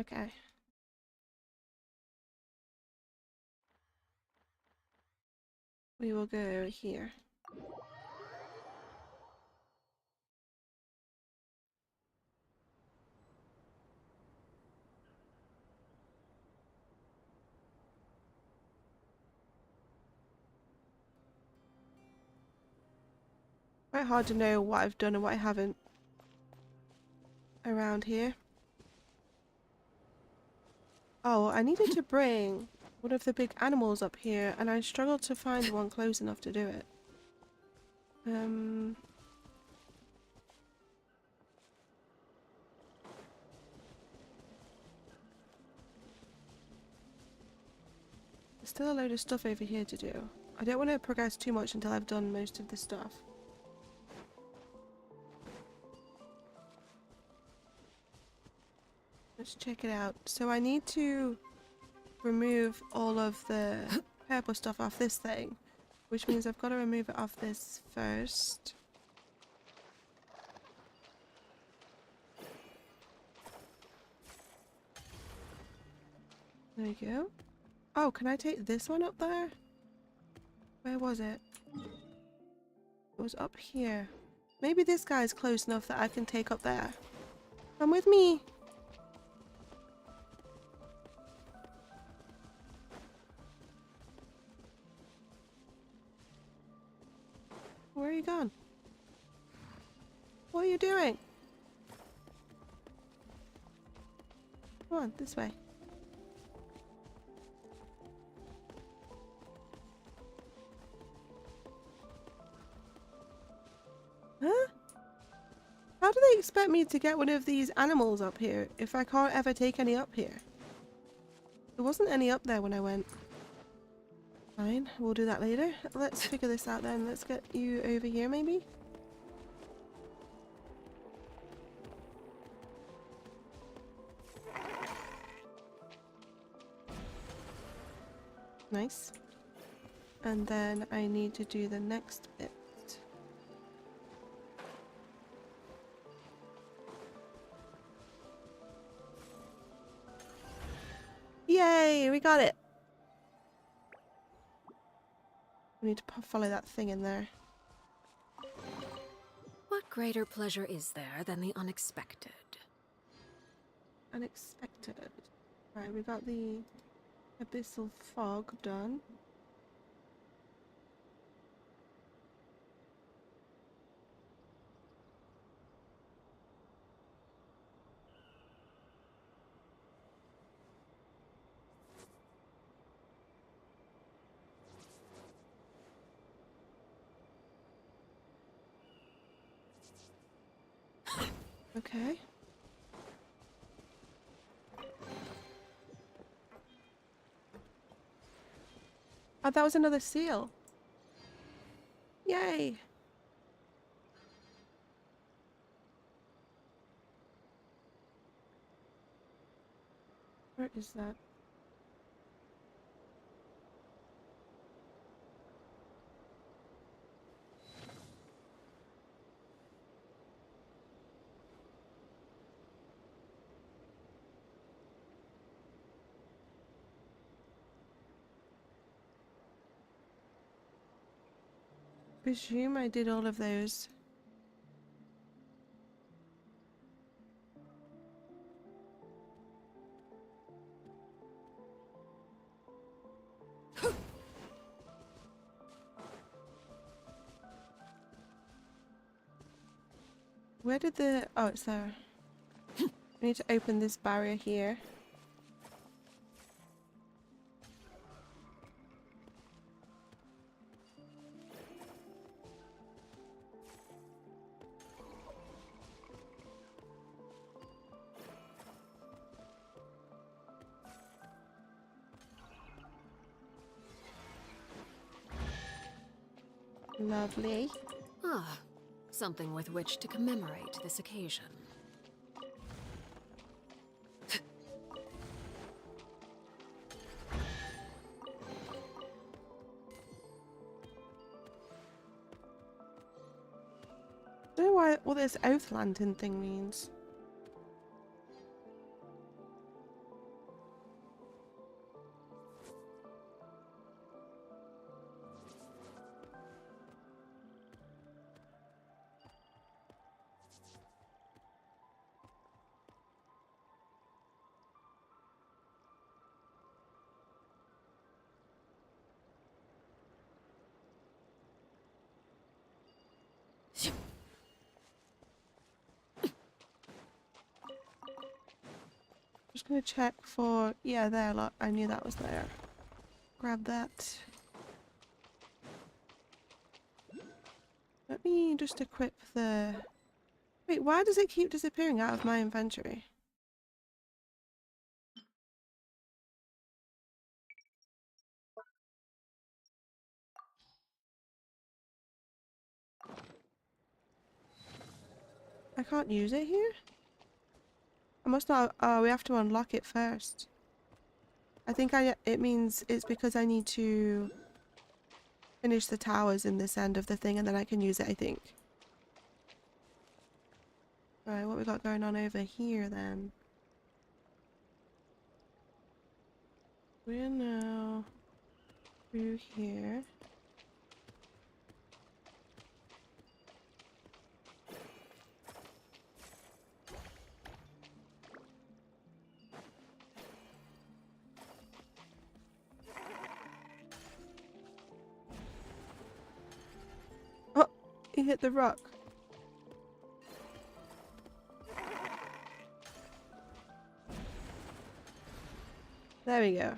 Okay. We will go here. Quite hard to know what I've done and what I haven't around here. Oh, I needed to bring one of the big animals up here and I struggled to find one close enough to do it. There's still a load of stuff over here to do. I don't want to progress too much until I've done most of the stuff. Let's check it out. So I need to remove all of the purple stuff off this thing, which means I've got to remove it off this first. There you go. Oh, can I take this one up there? Where was it? It was up here. Maybe this guy's close enough that I can take up there. Come with me! Where are you gone? What are you doing? Come on, this way. Huh? How do they expect me to get one of these animals up here if I can't ever take any up here? There wasn't any up there when I went. Fine, we'll do that later. Let's figure this out then. Let's get you over here maybe? Nice. And then I need to do the next bit. Yay, we got it! We need to follow that thing in there. What greater pleasure is there than the unexpected? Unexpected. Right, we got the abyssal fog done. Okay. Oh, that was another seal. Yay! Where is that? Presume I did all of those. Where did the... Oh, it's there. We need to open this barrier here. Lovely. Ah, something with which to commemorate this occasion. I don't know what this oath lantern thing means. Just gonna check for... Yeah, there, look. I knew that was there. Grab that. Let me just equip the... Wait, why does it keep disappearing out of my inventory? I can't use it here? I must not... Oh, we have to unlock it first. I think it means it's because I need to finish the towers in this end of the thing and then I can use it, I think. Right, what we got going on over here then? We're now through here. Oh, he hit the rock. There we go.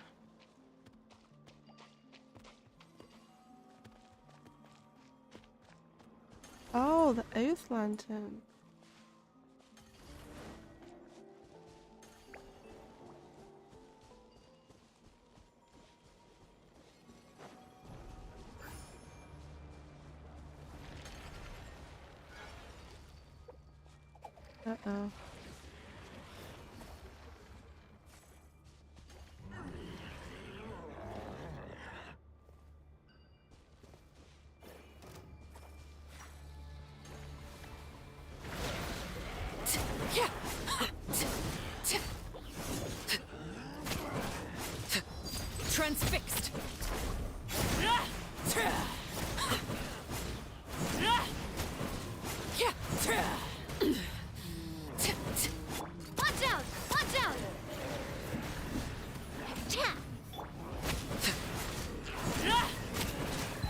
Oh, the oath lantern. Uh-oh. Transfixed. Watch out! Watch out!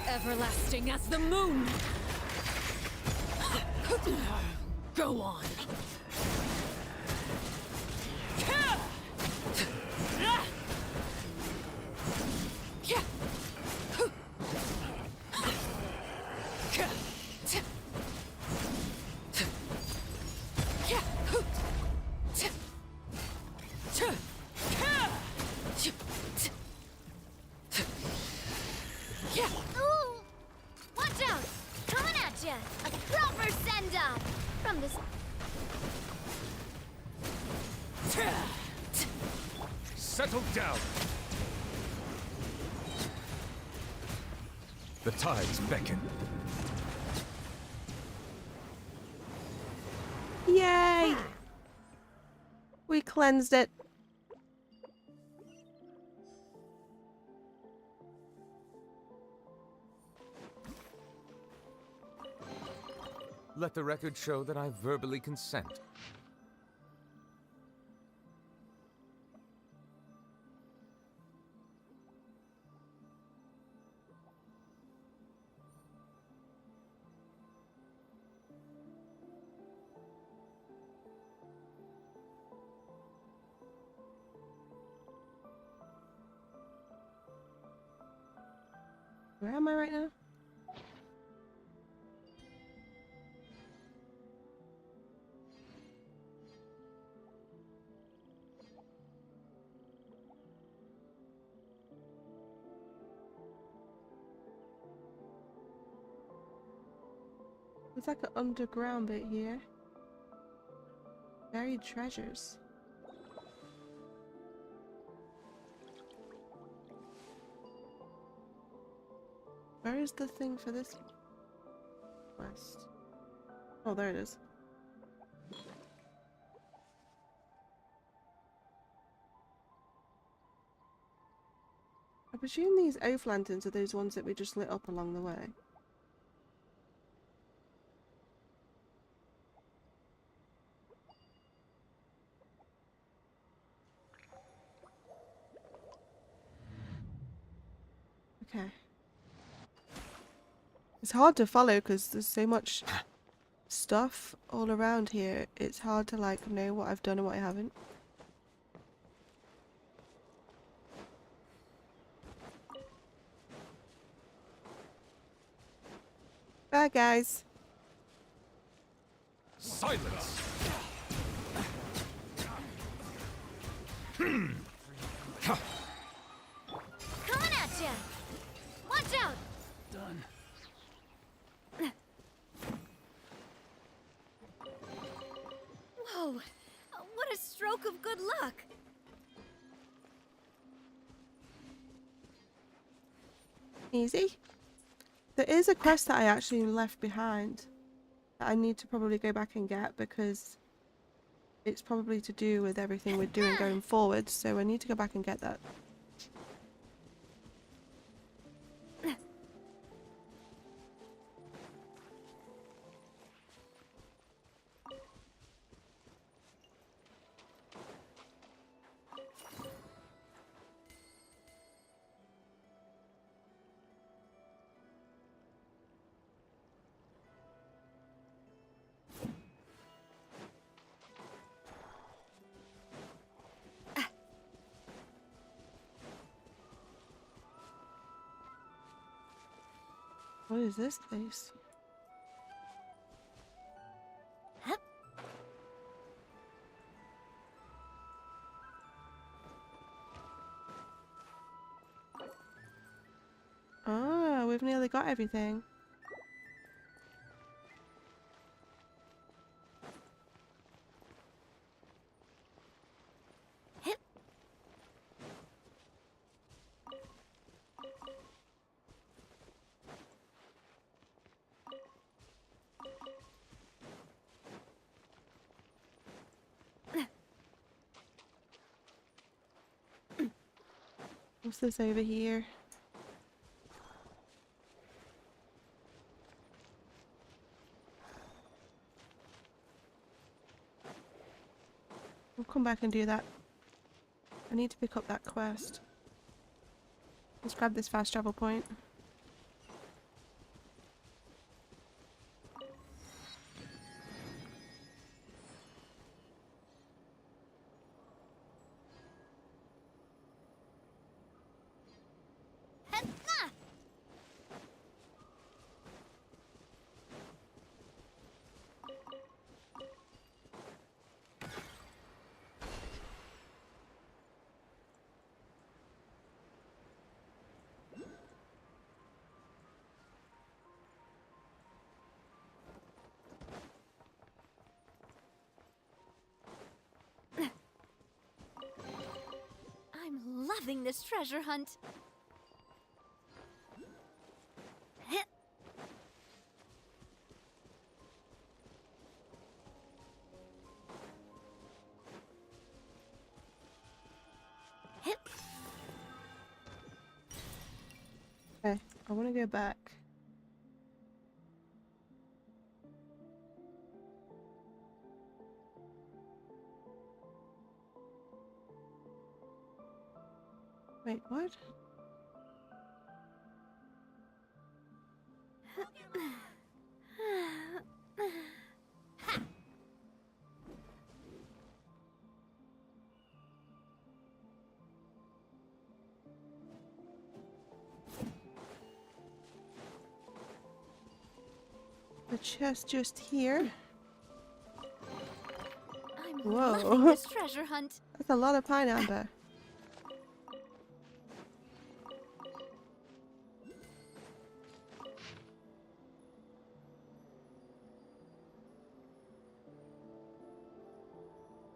Everlasting as the moon. Go on. Ooh! Watch out! Coming at ya! A proper send-off! From this... Settle down. The tides beckon. Yay! We cleansed it. Let the record show that I verbally consent. Where am I right now? It's like an underground bit here. Buried treasures. Where is the thing for this quest? Oh, there it is. I presume these oath lanterns are those ones that we just lit up along the way. Okay. It's hard to follow because there's so much stuff all around here. It's hard to like know what I've done and what I haven't. Bye guys. Silence! Coming at ya! Watch out! Done. Whoa! What a stroke of good luck! Easy. There is a quest that I actually left behind that I need to probably go back and get because it's probably to do with everything we're doing going forward, so I need to go back and get that. What is this place? Ah, we've nearly got everything. What's this over here? We'll come back and do that. I need to pick up that quest. Let's grab this fast travel point. I'm loving this treasure hunt. Okay, I want to go back. Wait, what? The chest just here. I'm Whoa. loving this treasure hunt. That's a lot of pine amber.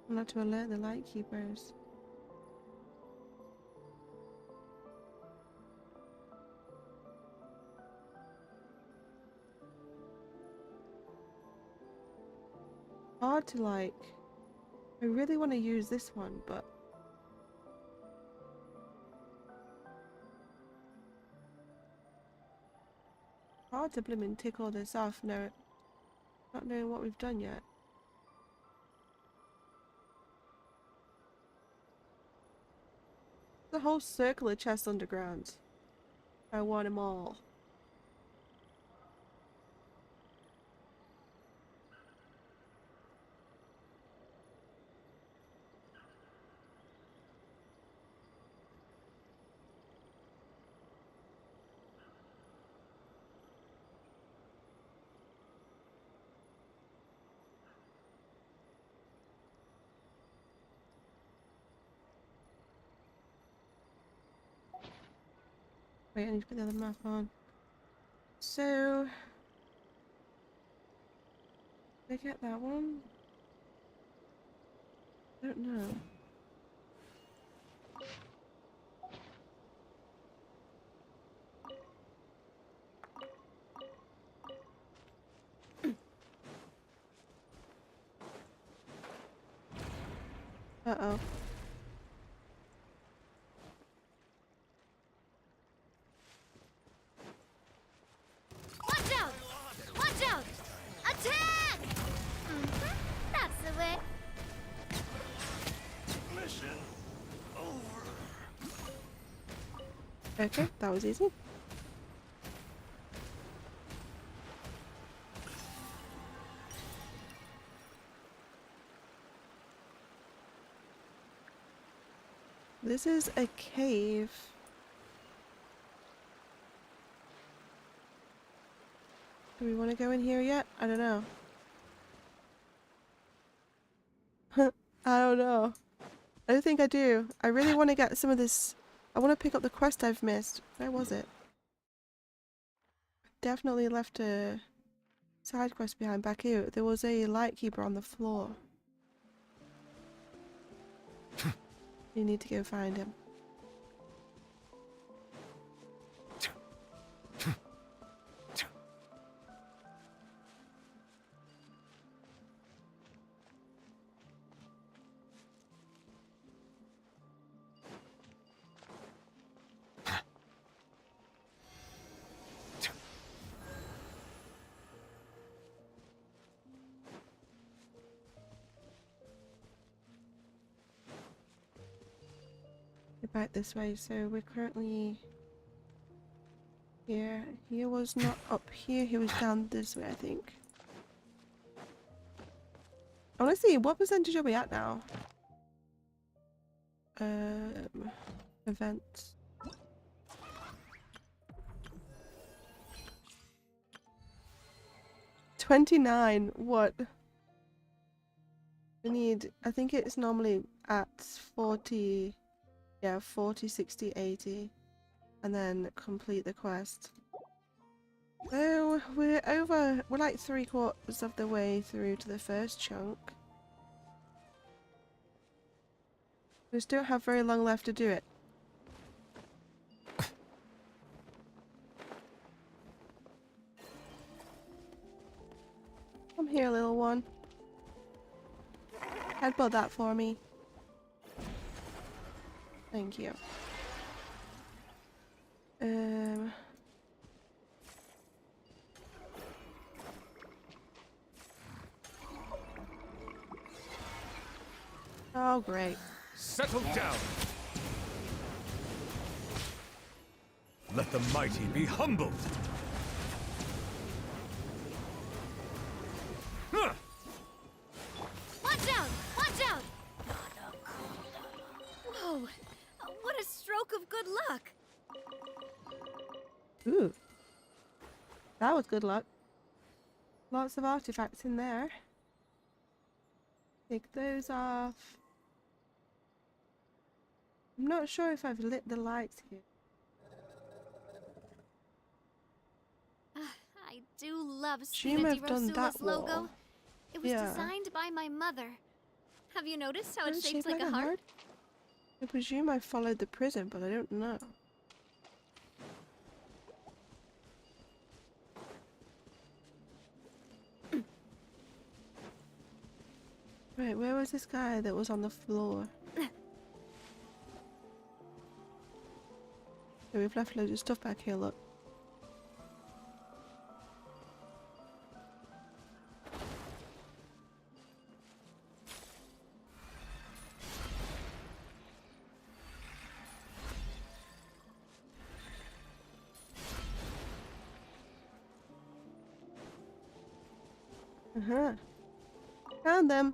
Not to alert the lightkeepers. Hard to like. I really want to use this one, but hard to blimmin' tick all this off. No, not knowing what we've done yet. The whole circle of chests underground. I want them all. Wait, I need to put the other map on. So, did I get that one? I don't know. Uh-oh. Watch out! Watch out! Attack! That's the way. Mission over. Okay, that was easy. This is a cave. Do we want to go in here yet? I don't know. I don't know. I don't think I do. I really want to get some of this. I want to pick up the quest I've missed. Where was it? Definitely left a side quest behind back here. There was a lightkeeper on the floor. You need to go find him. Back this way, so we're currently here. He was not up here, he was down this way, I think. I want to see, what percentage are we at now? Events. $29, what? We need, I think it's normally at 40... Yeah, 40, 60, 80. And then complete the quest. So, we're like 3/4 of the way through to the first chunk. We just don't have very long left to do it. Come here, little one. Headbutt that for me. Thank you. Oh, great. Settle down. Let the mighty be humbled. Huh. Watch out! Watch out! Whoa! What a stroke of good luck! Ooh. That was good luck. Lots of artifacts in there. Take those off. I'm not sure if I've lit the lights here. I do love Assume Spina di I've done that Rosula's logo. wall. It was Yeah. designed by my mother. Have you noticed how Does it's it shaped shape like a heart? I presume I followed the prison, but I don't know. Right, where was this guy that was on the floor? So we've left loads of stuff back here, look. Uh-huh. Found them.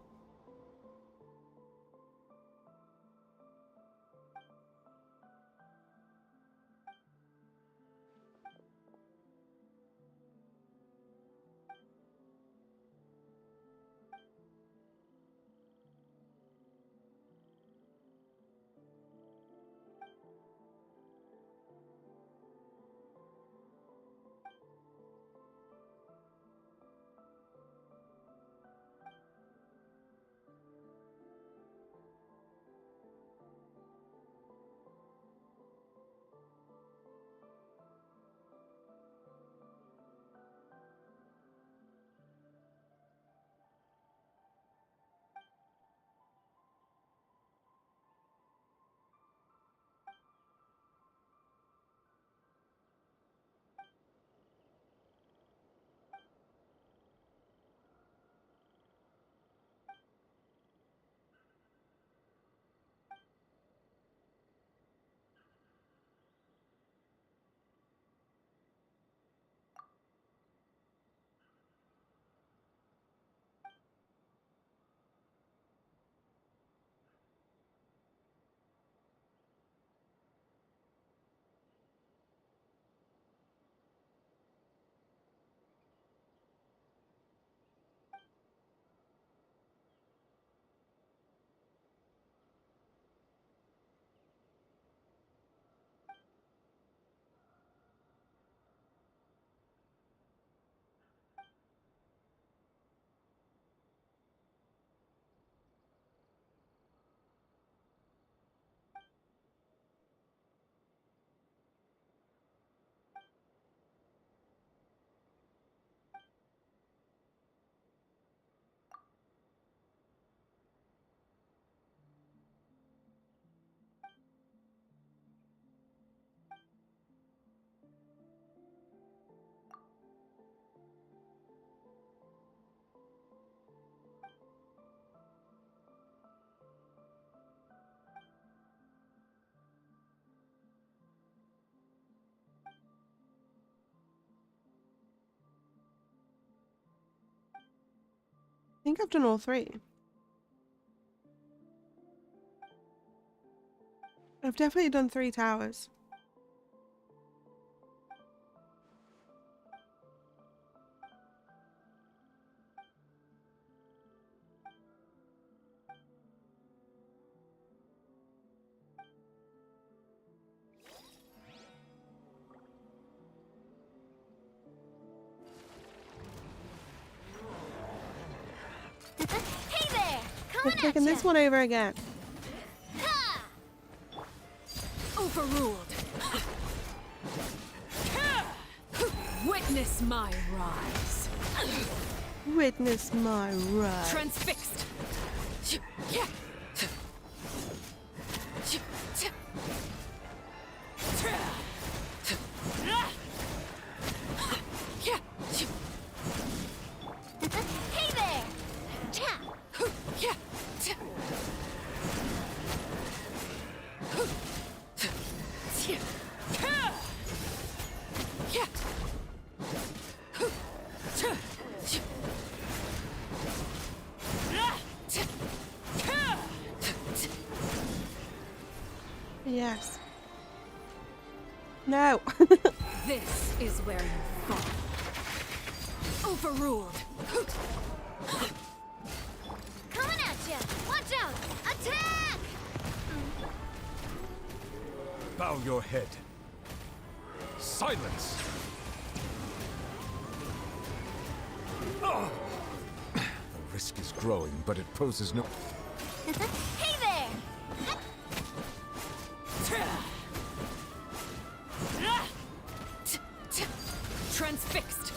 I think I've done all three. I've definitely done 3 towers. Hey there! We're Coming at taking this ya! one over again. Ha! Overruled. Witness my rise. Witness my rise. Transfixed. Hey there! Cha! Yes. No. This is where you fall. Overruled. Coming at ya! Watch out! Attack! Bow your head. Silence! The risk is growing, but it poses no... Hey there! Transfixed.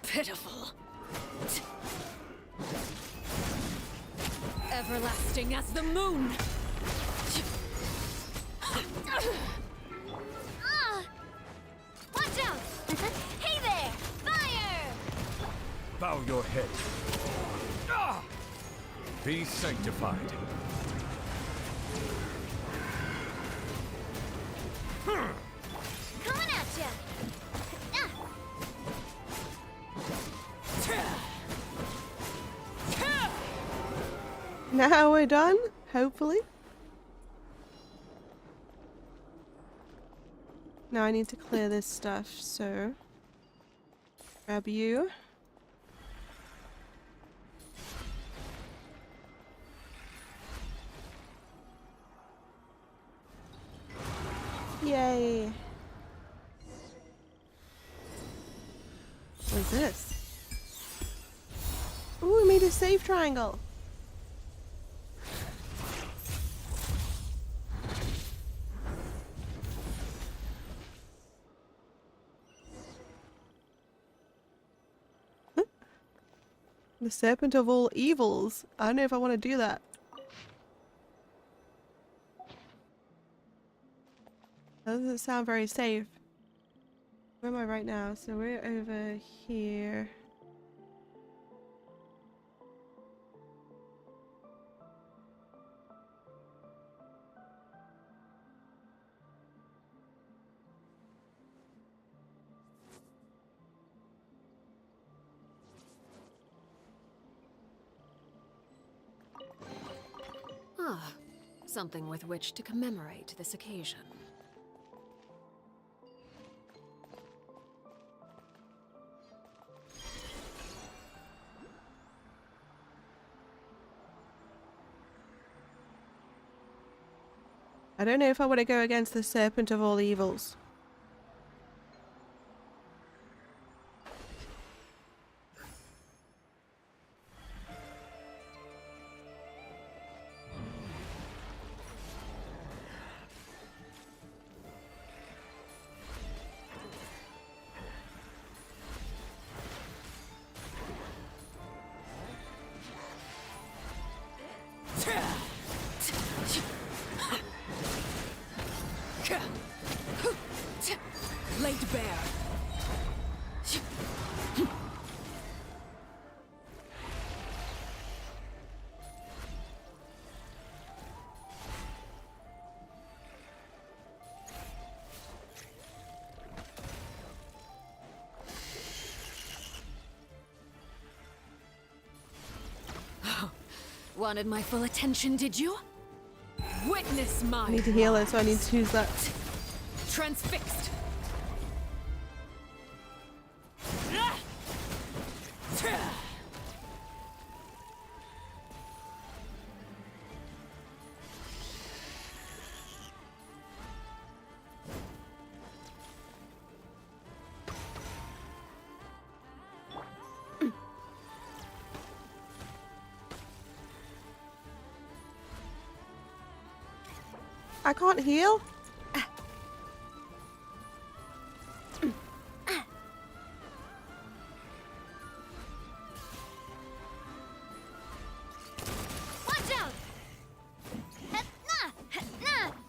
Pitiful. Everlasting as the moon. Watch out! Hey there! Fire! Bow your head. Be sanctified. Coming at ya! Now we're done, hopefully. Now I need to clear this stuff, so grab you. Yay. What is this? Ooh, we made a save triangle. The serpent of all evils. I don't know if I want to do that. That doesn't sound very safe. Where am I right now? So we're over here. Ah, something with which to commemorate this occasion. I don't know if I want to go against the serpent of all evils. Laid bare. Wanted my full attention, did you? Witness my I need to heal it, so I need to use that. Transfixed. I can't heal? Watch out!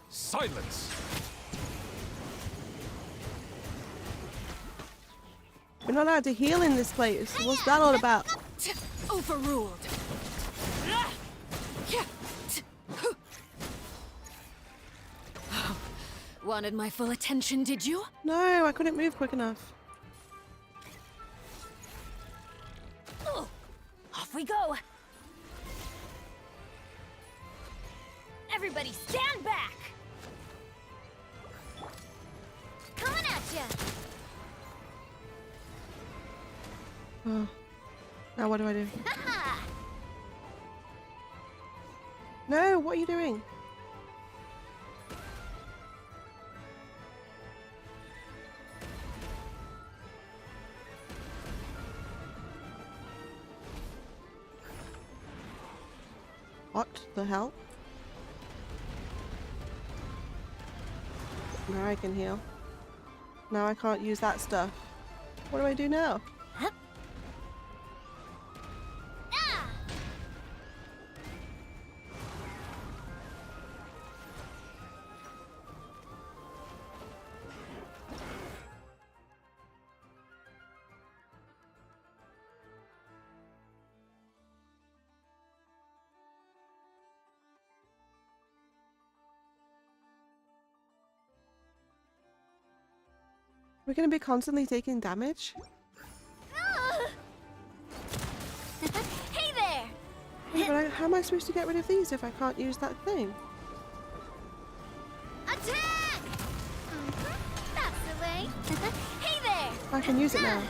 Silence! We're not allowed to heal in this place. What's that all about? Overruled. Wanted my full attention, did you? No, I couldn't move quick enough. we go! Everybody stand back! Coming at ya! Oh. Now what do I do? No, what are you doing? What the hell? Now I can heal. Now I can't use that stuff. What do I do now? We're gonna be constantly taking damage? Hey there! Yeah, but how am I supposed to get rid of these if I can't use that thing? Attack! That's the way. Hey there! I can use it now.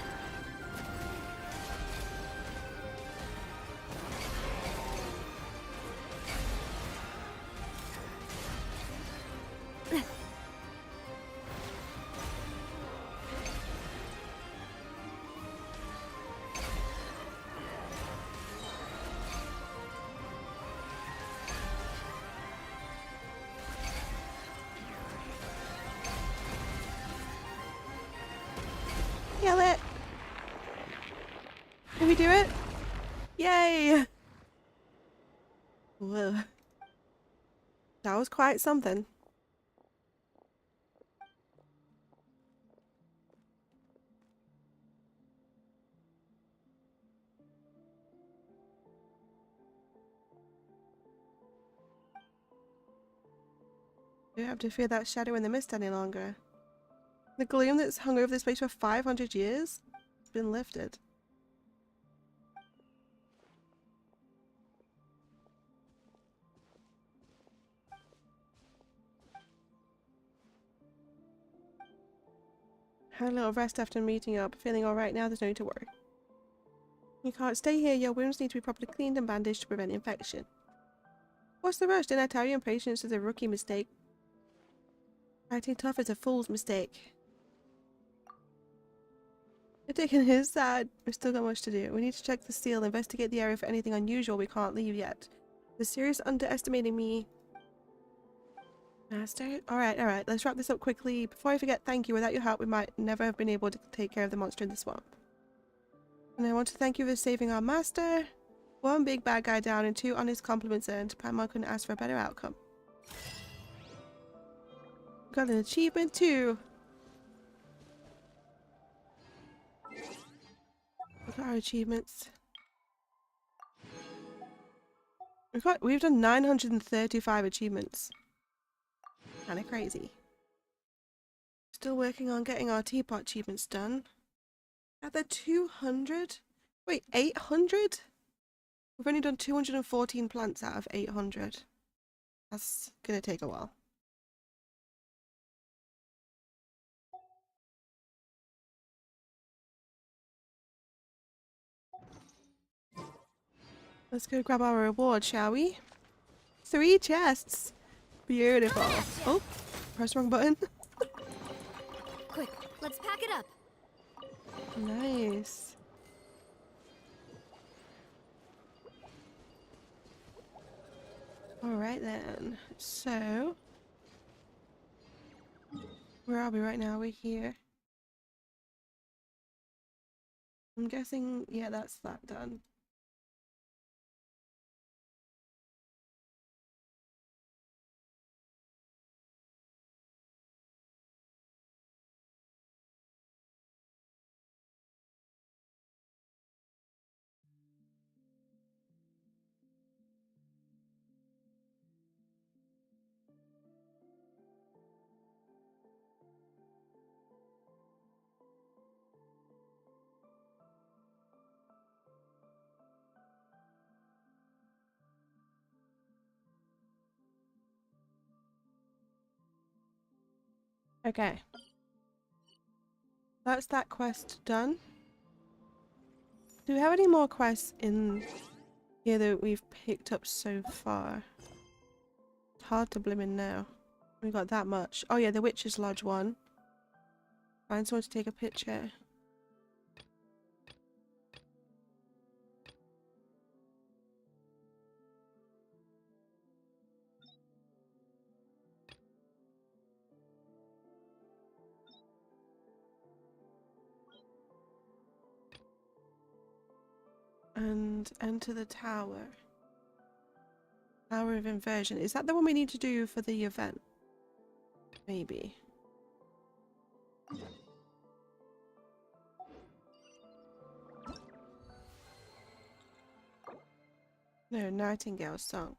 Kill it! Can we do it? Yay! Whoa. That was quite something. You don't have to fear that shadow in the mist any longer. The gloom that's hung over this place for 500 years has been lifted. Had a little rest after meeting up. Feeling alright now, there's no need to worry. You can't stay here. Your wounds need to be properly cleaned and bandaged to prevent infection. What's the rush? Didn't I tell you impatience is a rookie mistake? Acting tough is a fool's mistake. You're taking his side. We've still got much to do. We need to check the seal, investigate the area for anything unusual. We can't leave yet. The serious underestimating me. Master? Alright. Let's wrap this up quickly. Before I forget, thank you. Without your help, we might never have been able to take care of the monster in the swamp. And I want to thank you for saving our master. One big bad guy down and 2 honest compliments earned. Paimon couldn't ask for a better outcome. Got an achievement too. Look at our achievements. We've done 935 achievements. Kinda crazy. Still working on getting our teapot achievements done. At the 200? Wait, 800? We've only done 214 plants out of 800. That's gonna take a while. Let's go grab our reward, shall we? 3 chests! Beautiful. Oh, press wrong button. Quick, let's pack it up. Nice. Alright then. So, where are we right now? We're here. I'm guessing, yeah, that's that done. Okay. That's that quest done. Do we have any more quests in here that we've picked up so far? It's hard to blimmin' know. We got that much. Oh yeah, the Witch's Lodge one. Find someone to take a picture. And enter the tower. Tower of Inversion. Is that the one we need to do for the event? Maybe. No, Nightingale's song.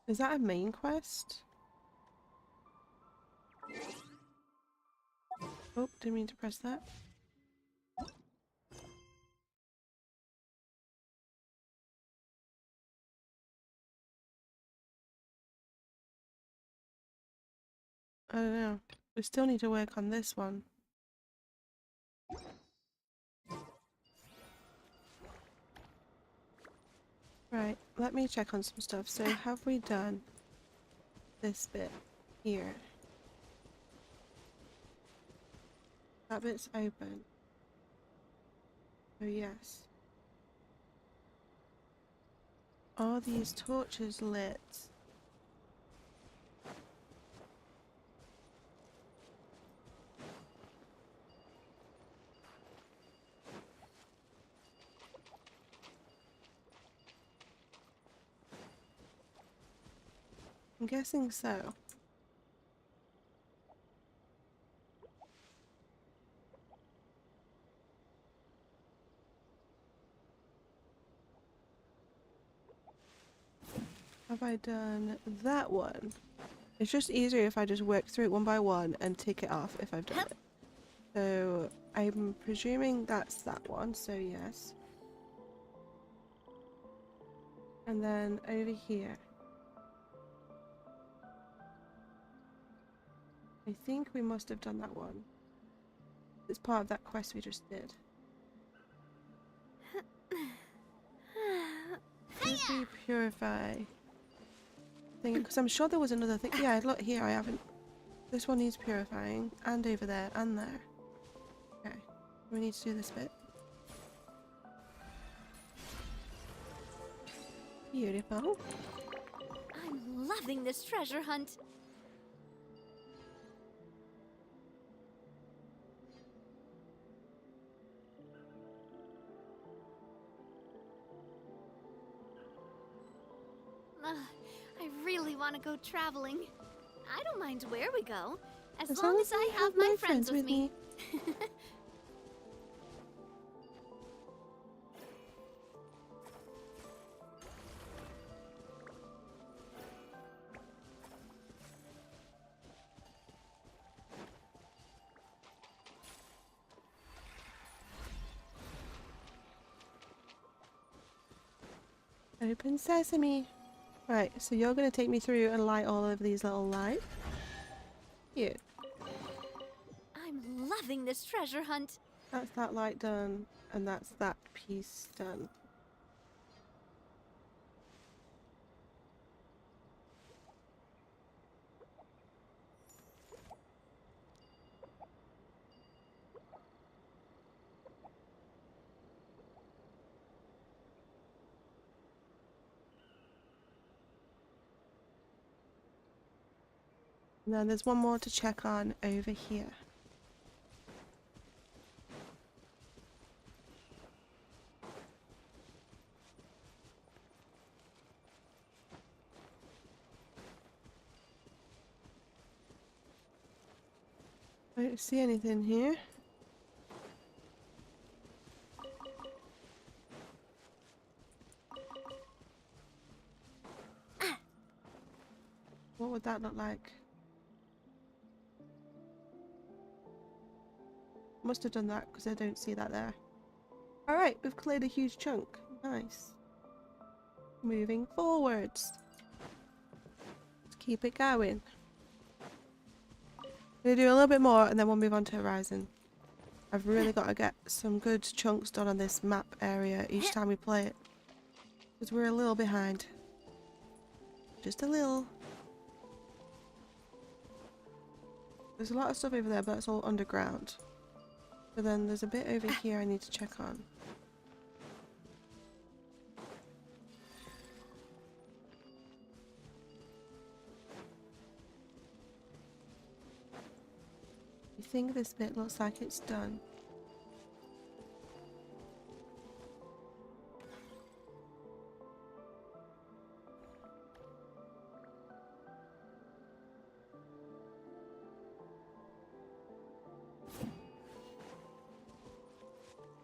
Is that a main quest? Oh, didn't mean to press that. I don't know. We still need to work on this one. Right, let me check on some stuff. So have we done this bit here? That bit's open. Oh yes. Are these torches lit? I'm guessing so. Have I done that one? It's just easier if I just work through it one by one and tick it off if I've done it. So I'm presuming that's that one, so yes. And then over here. I think we must have done that one. It's part of that quest we just did. Maybe purify. Because I'm sure there was another thing. Yeah, look here, I haven't. This one needs purifying, and over there, and there. Okay, we need to do this bit. Beautiful. I'm loving this treasure hunt. I really want to go traveling. I don't mind where we go, as long as I have my friends with me. Open sesame. Right, so you're going to take me through and light all of these little lights. Cute. I'm loving this treasure hunt. That's that light done, and that's that piece done. And then there's one more to check on over here. I don't see anything here. What would that look like? Must have done that because I don't see that there. Alright, we've cleared a huge chunk. Nice. Moving forwards. Let's keep it going. We'll do a little bit more and then we'll move on to Horizon. I've really got to get some good chunks done on this map area each time we play it. Because we're a little behind. Just a little. There's a lot of stuff over there, but it's all underground. But then there's a bit over here I need to check on. I think this bit looks like it's done.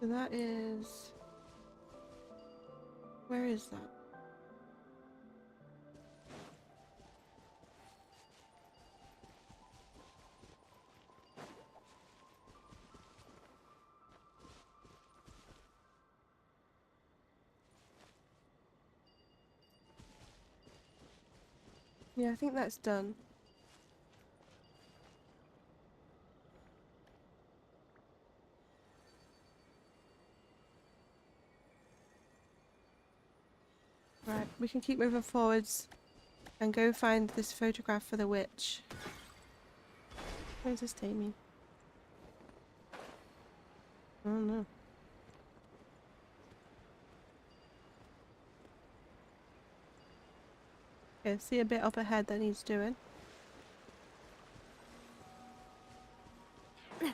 So that is... Where is that? Yeah, I think that's done. Right, we can keep moving forwards and go find this photograph for the witch. Where does this take me? I don't know. Okay, see a bit up ahead that needs doing. Hey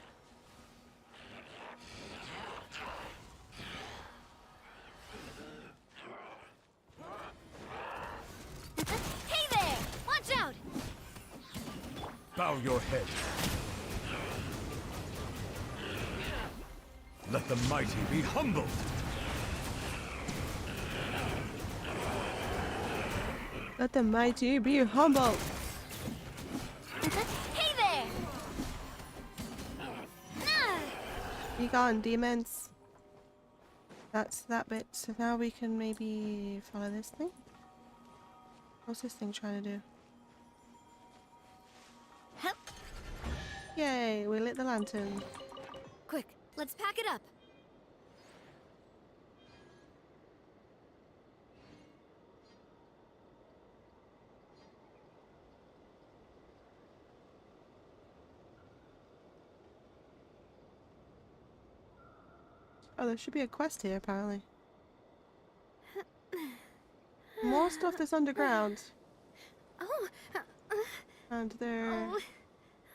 there! Watch out! Bow your head. Let the mighty be humbled. Let the mighty be humble. Hey there! Ah! Be gone, demons. That's that bit. So now we can maybe follow this thing. What's this thing trying to do? Hup. Yay, we lit the lantern. Quick, let's pack it up. Oh, there should be a quest here, apparently. More stuff that's underground. Oh, And there...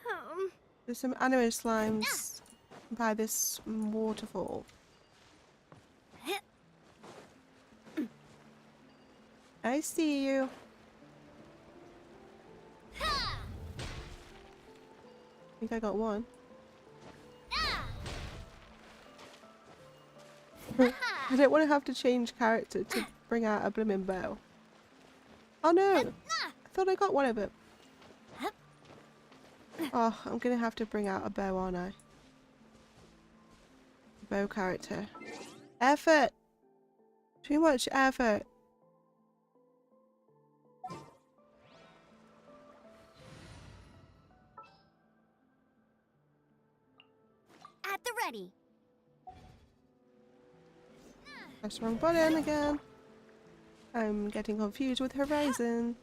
oh, There's some anime slimes by this waterfall. I see you. ha! I think I got one. Ah! I don't want to have to change character to bring out a blooming bow. Oh no! I thought I got one of it. Oh, I'm gonna have to bring out a bow, aren't I? Bow character. Effort! Too much effort. At the ready. Press the wrong button again. I'm getting confused with Horizon.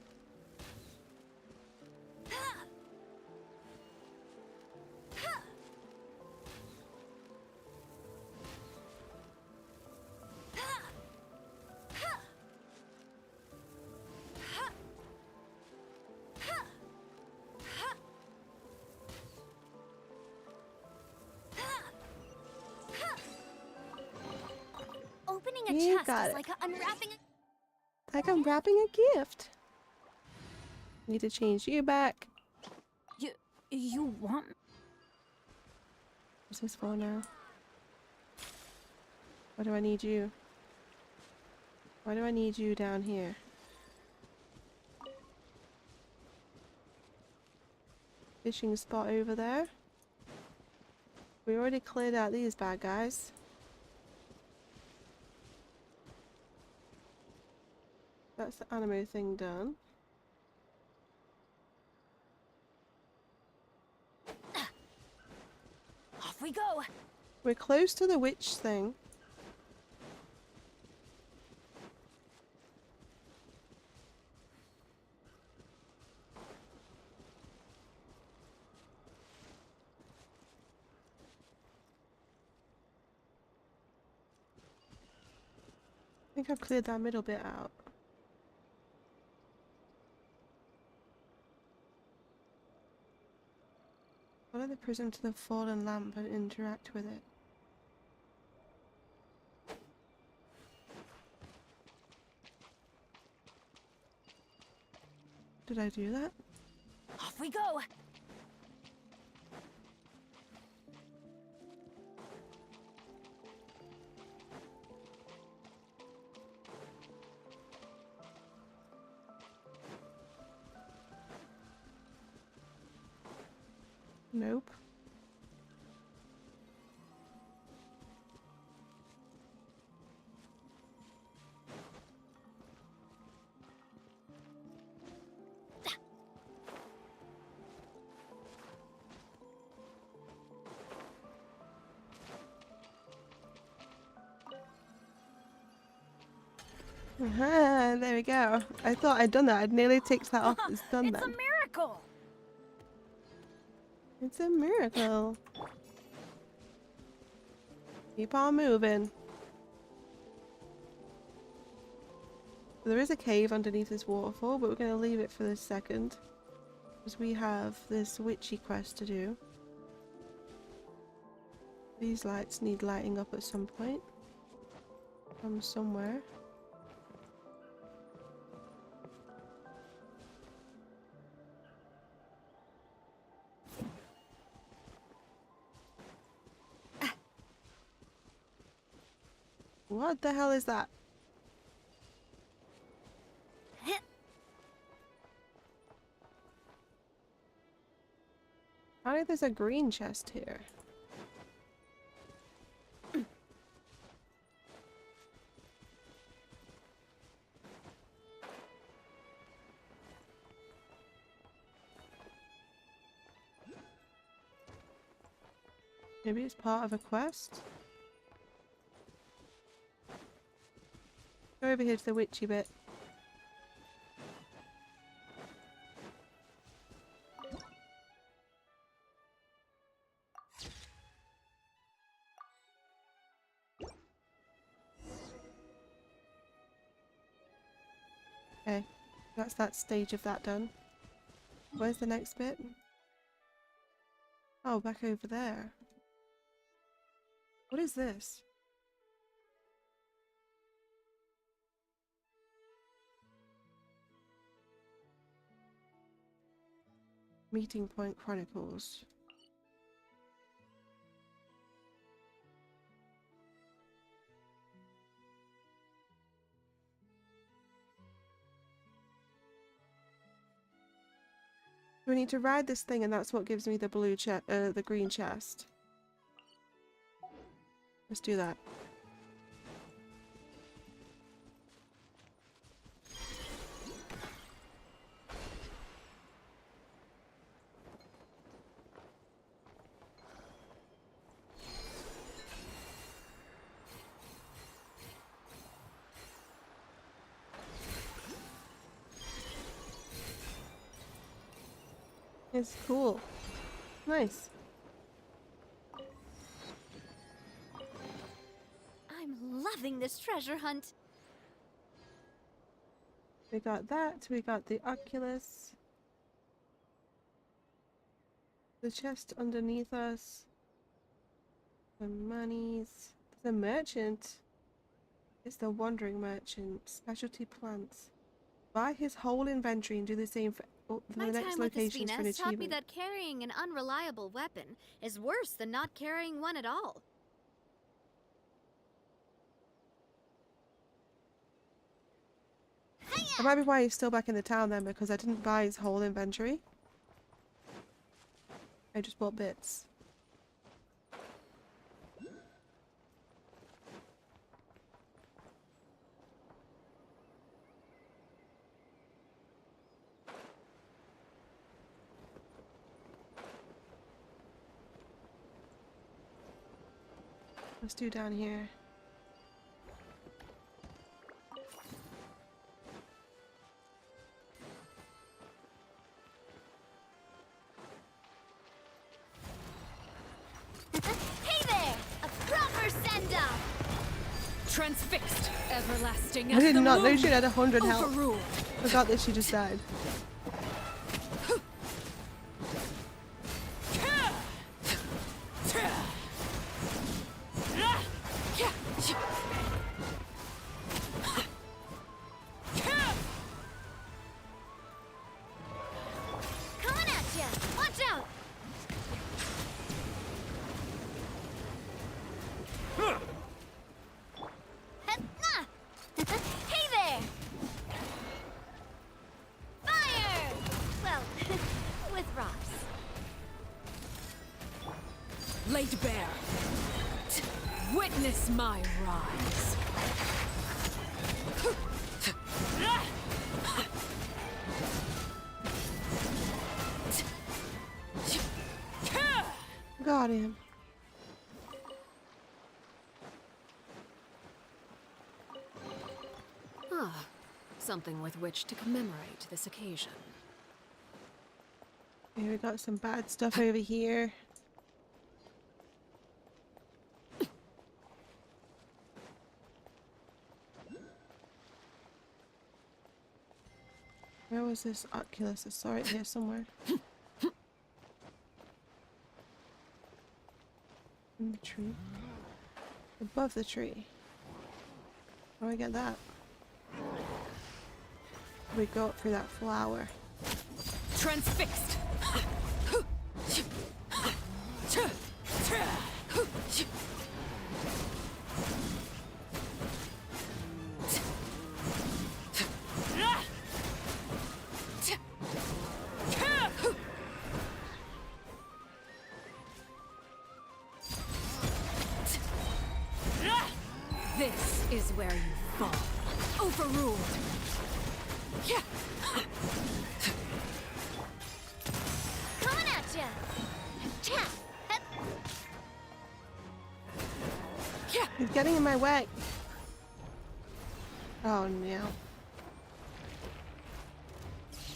Opening a You chest got is it. like unwrapping a... Like I'm wrapping a gift. Need to change you back. You want... What's this for now? Why do I need you? Why do I need you down here? Fishing spot over there. We already cleared out these bad guys. That's the anime thing done. we go. We're close to the witch thing. I think I've cleared that middle bit out. Follow the prism to the fallen lamp and interact with it. Did I do that? Off we go. Nope. There we go. I thought I'd done that. I'd nearly ticked that off. It's done It's then. a miracle. It's a miracle. Keep on moving. There is a cave underneath this waterfall, but we're going to leave it for this second. Because we have this witchy quest to do. These lights need lighting up at some point. From somewhere. What the hell is that? I think there's a green chest here. Maybe it's part of a quest? Go over here to the witchy bit. Okay, that's that stage of that done. Where's the next bit? Oh, back over there. What is this? Meeting Point Chronicles. We need to ride this thing, and that's what gives me the blue chest, the green chest. Let's do that. It's cool. Nice. I'm loving this treasure hunt. We got that. We got the Oculus. The chest underneath us. The monies. The merchant. It's the wandering merchant. Specialty plants. Buy his whole inventory and do the same for the My next time with the locations for an Sphinx taught me achievement. that carrying an unreliable weapon is worse than not carrying one at all. That might be why he's still back in the town then, because I didn't buy his whole inventory. I just bought bits. Let's do down here. Hey there! A proper send-off! Transfixed, everlasting I as did the not know moon. she had 100 health. Overruled. Forgot that she just died. Coming at ya! Watch out! Hey there! Fire! Well, with rocks. Laid bare. Witness my rise. Got him. Ah, something with which to commemorate this occasion. Okay, we got some bad stuff over here. Where was this Oculus? I saw it here somewhere. In the tree. Above the tree. How do I get that? We go up through that flower. Transfixed. This is where you fall. Overruled. Coming at ya! He's getting in my way. Oh no.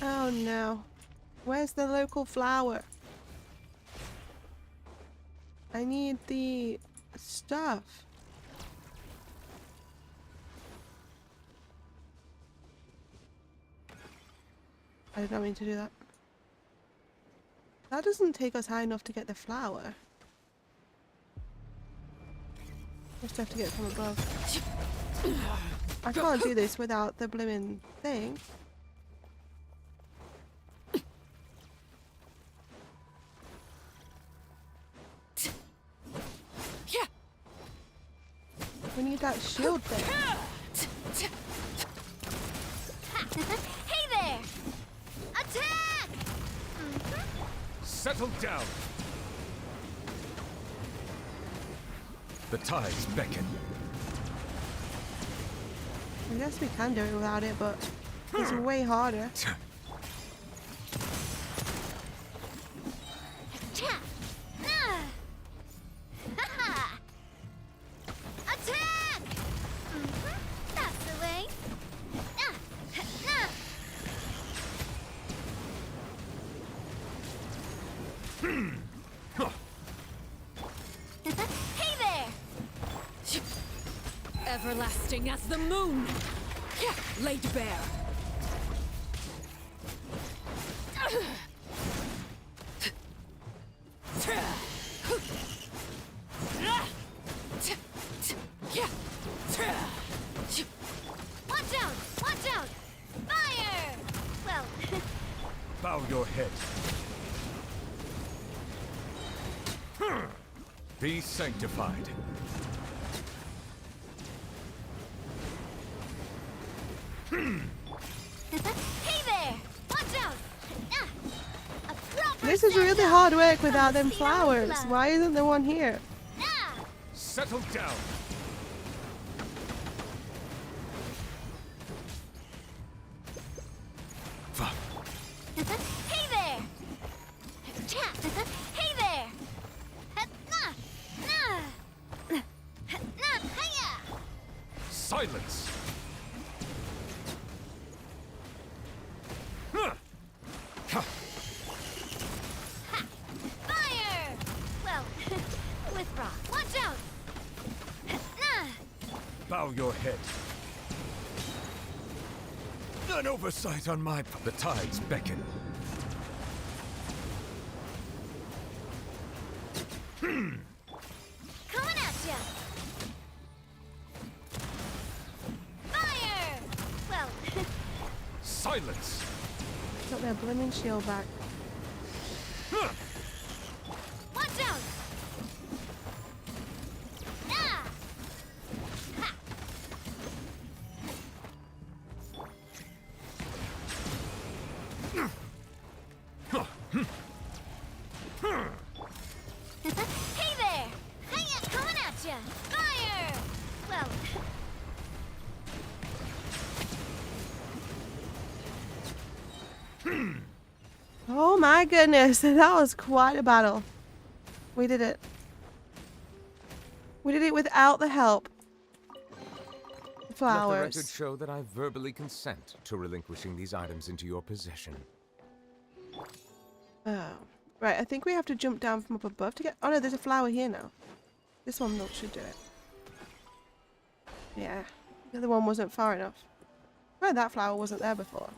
Oh no. Where's the local flower? I need the stuff. I did not mean to do that. That doesn't take us high enough to get the flower. Just have to get it from above. I can't do this without the blooming thing. We need that shield thing. Hey there! Attack! Settle down. The tides beckon. I guess we can do it without it, but it's way harder. Attack! That's the way. Hey there! Everlasting as the moon. Laid bare. Watch out! Watch out! Fire! Well, Bow your head. Be sanctified. hey there! Watch out! A proper This is really send-off. hard work without them Come see how we flowers. flow. Why isn't there one here? Settle down. Fuck. Hey there! Hey there! Silence! Huh. Ha. Fire! Well, with rock. Watch out! Bow your head. An oversight on my part. The tides beckon. Coming at ya! Fire! Well, Silence! Got their blooming shield back. Huh. watch out! Ah! Ha! Hey there! Hiya! Coming at ya! Fire! Well, Oh my goodness, that was quite a battle. We did it. We did it without the help. Let the Flowers. record show that I verbally consent to relinquishing these items into your possession. Oh. Right, I think we have to jump down from up above to get... Oh no, there's a flower here now. This one should do it. Yeah. The other one wasn't far enough. Right, that flower wasn't there before.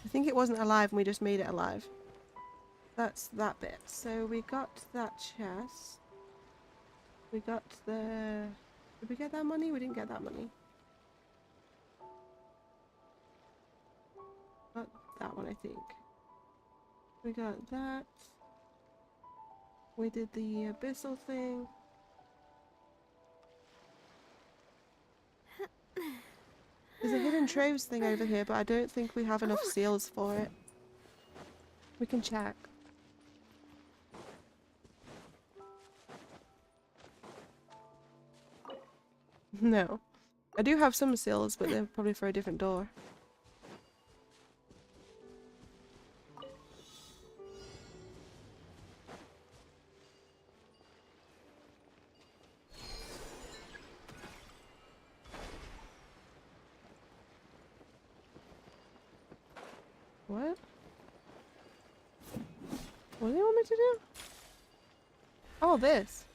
I think it wasn't alive and we just made it alive. That's that bit. So we got that chest. We got the... Did we get that money? We didn't get that money. Got that one, I think. We got that. We did the abyssal thing. There's a hidden traves thing over here, but I don't think we have enough seals for it. We can check. No. I do have some seals, but they're probably for a different door. What? What do they want me to do? Oh, this.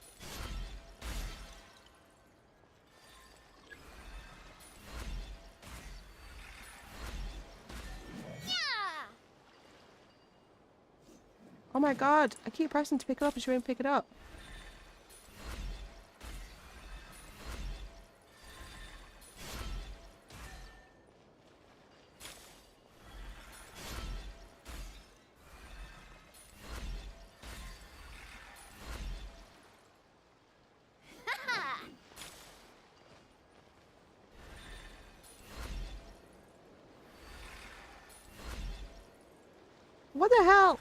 yeah! Oh my god, I keep pressing to pick it up and she won't pick it up. What the hell?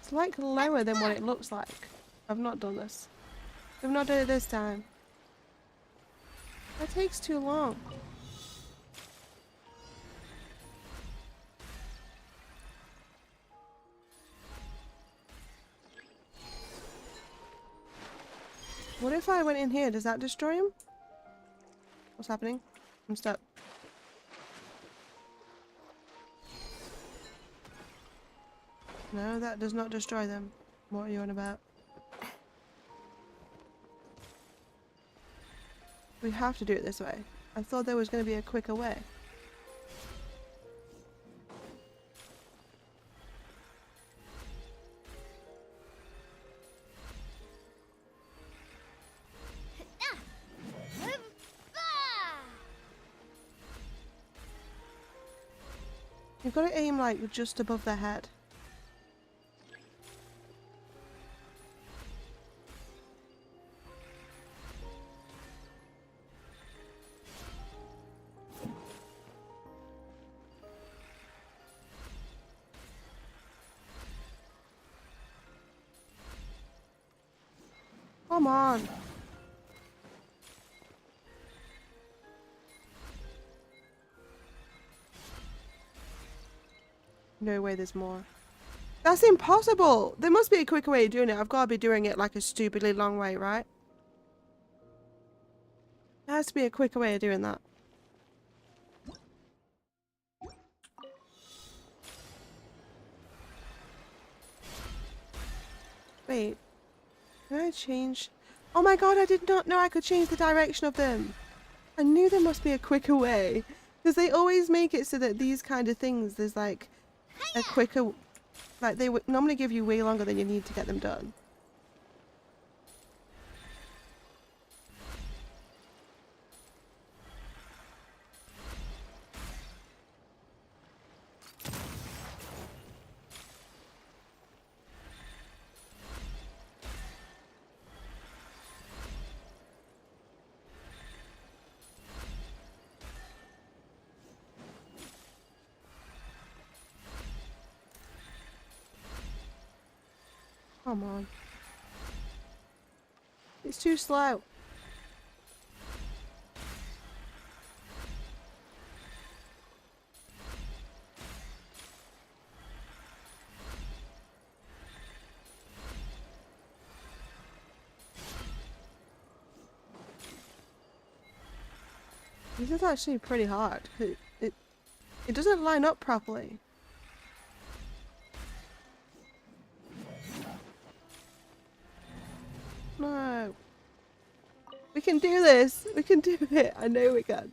It's like lower than what it looks like. I've not done this. I've not done it this time. That takes too long. What if I went in here? Does that destroy him? What's happening? I'm stuck. No, that does not destroy them. What are you on about? We have to do it this way. I thought there was going to be a quicker way. You've got to aim like just above their head. Come on. No way there's more. That's impossible! There must be a quicker way of doing it. I've got to be doing it like a stupidly long way, right? There has to be a quicker way of doing that. Wait. Can I change? Oh my god, I did not know I could change the direction of them. I knew there must be a quicker way. Because they always make it so that these kind of things, there's like a quicker... Like they would normally give you way longer than you need to get them done. Come on. It's too slow. This is actually pretty hard. It doesn't line up properly. No. We can do this. We can do it. I know we can.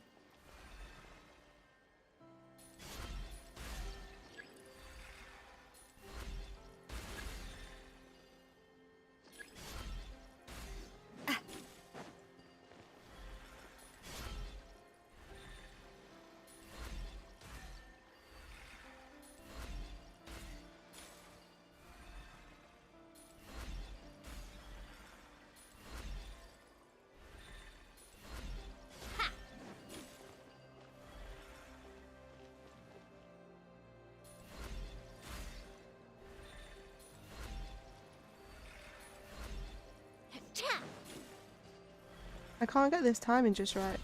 I can't get this timing just right.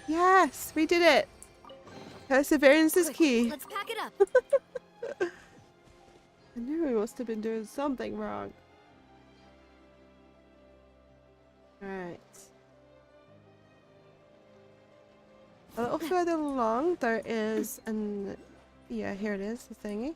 Yes, we did it. Perseverance is key. Let's pack it up. I knew we must have been doing something wrong. Alright. A little further along, there is an... Yeah, here it is, the thingy.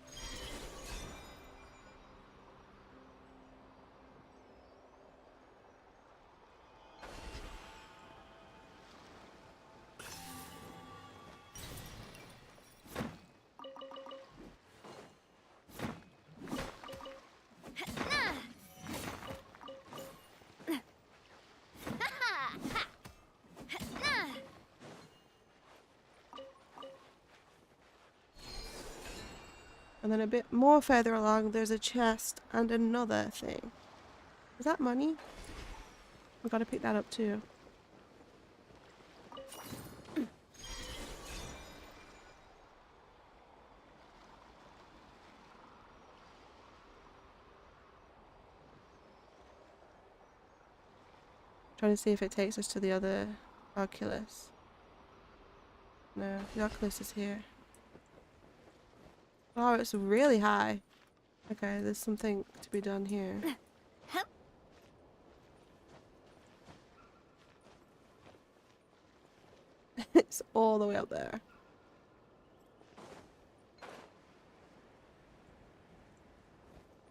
And then a bit more further along, there's a chest and another thing. Is that money? We've got to pick that up too. Trying to see if it takes us to the other Oculus. No, the Oculus is here. Oh, it's really high. Okay, there's something to be done here. It's all the way up there.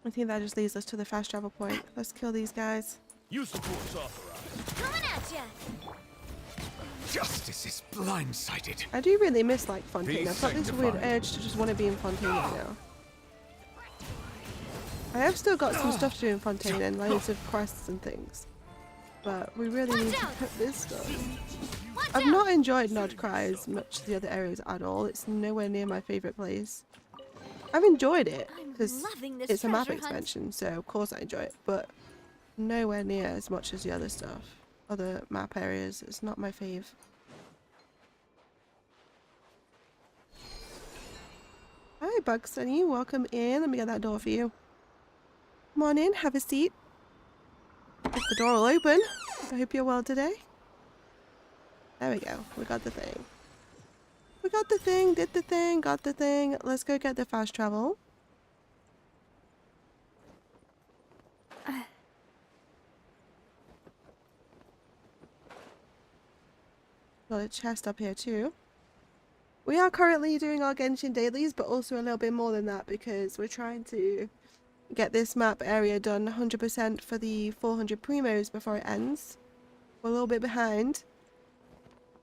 I think that just leads us to the fast travel point. Let's kill these guys. Use the force authorized. Coming at ya. Justice is blindsided. I do really miss like Fontaine. Be I've got this weird sanctified. urge to just want to be in Fontaine right now. I have still got some stuff to do in Fontaine and loads of quests and things. But we really need to get this done. I've not enjoyed Nod Cry as much as the other areas at all. It's nowhere near my favourite place. I've enjoyed it because it's a map expansion, so of course I enjoy it, but nowhere near as much as the other stuff. Other map areas, it's not my fave. Hi, Bugsy. Welcome in. Let me get that door for you. Come on in. Have a seat. If the door will open. I hope you're well today. There we go. We got the thing. We got the thing. Did the thing. Got the thing. Let's go get the fast travel. Got a chest up here too. We are currently doing our Genshin dailies, but also a little bit more than that because we're trying to get this map area done 100% for the 400 primos before it ends. We're a little bit behind.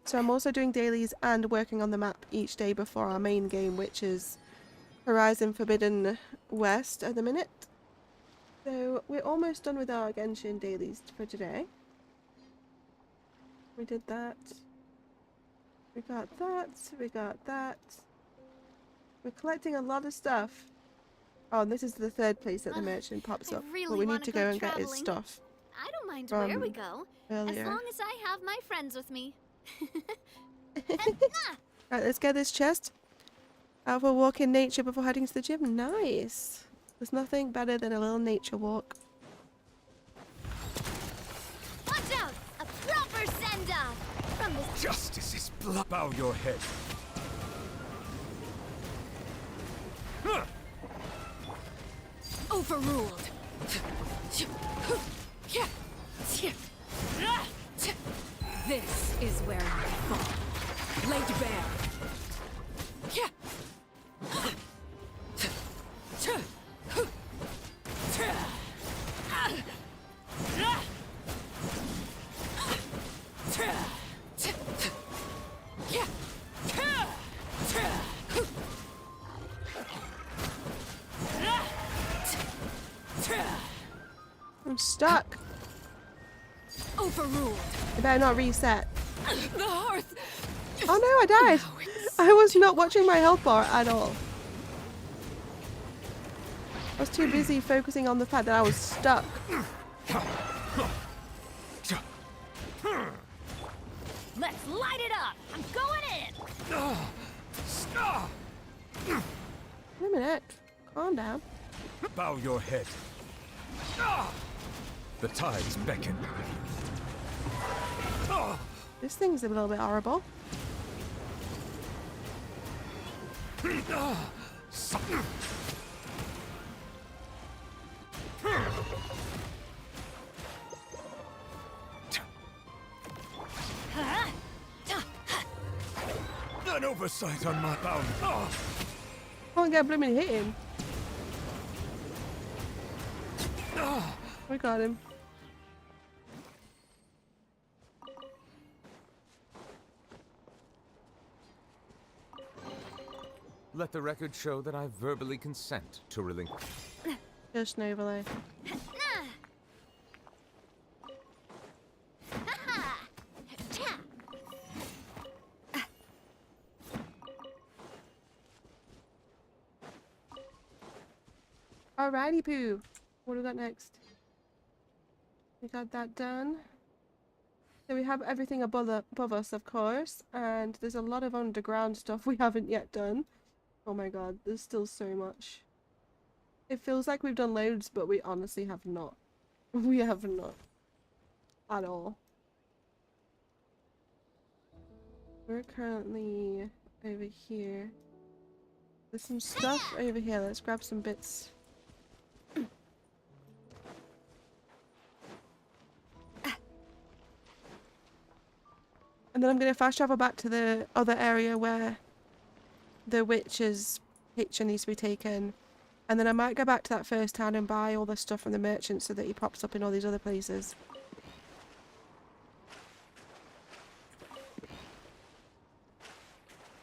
So I'm also doing dailies and working on the map each day before our main game, which is Horizon Forbidden West at the minute. So we're almost done with our Genshin dailies for today. We did that. We got that. We got that. We're collecting a lot of stuff. Oh, and this is the third place that the merchant pops up. Really but we need wanna to go go and get traveling. his stuff. I don't mind where we go, Earlier. as long as I have my friends with me. Right, let's get this chest. Out for a walk in nature before heading to the gym. Nice. There's nothing better than a little nature walk. Watch out! A proper send-off from this. Justice is blood. Bow your head. Overruled. This is where you fall. Laid bare. I'm stuck. Overruled. I better not reset. The hearth. Oh no, I died. I was not watching my health bar at all. I was too busy focusing on the fact that I was stuck. Let's light it up. I'm going in. Wait a minute. Calm down. Bow your head. The tides beckon. This thing's a little bit horrible. An oversight on my bound. Can't get blooming hit him. We got him. Let the record show that I verbally consent to relinquish. Just an overlay. Alrighty, poo. What do we got next? We got that done. So we have everything above us, of course, and there's a lot of underground stuff we haven't yet done. Oh my god, there's still so much. It feels like we've done loads, but we honestly have not. We have not. At all. We're currently over here. There's some stuff over here. Let's grab some bits. And then I'm going to fast travel back to the other area where the witch's picture needs to be taken. And then I might go back to that first town and buy all the stuff from the merchant so that he pops up in all these other places.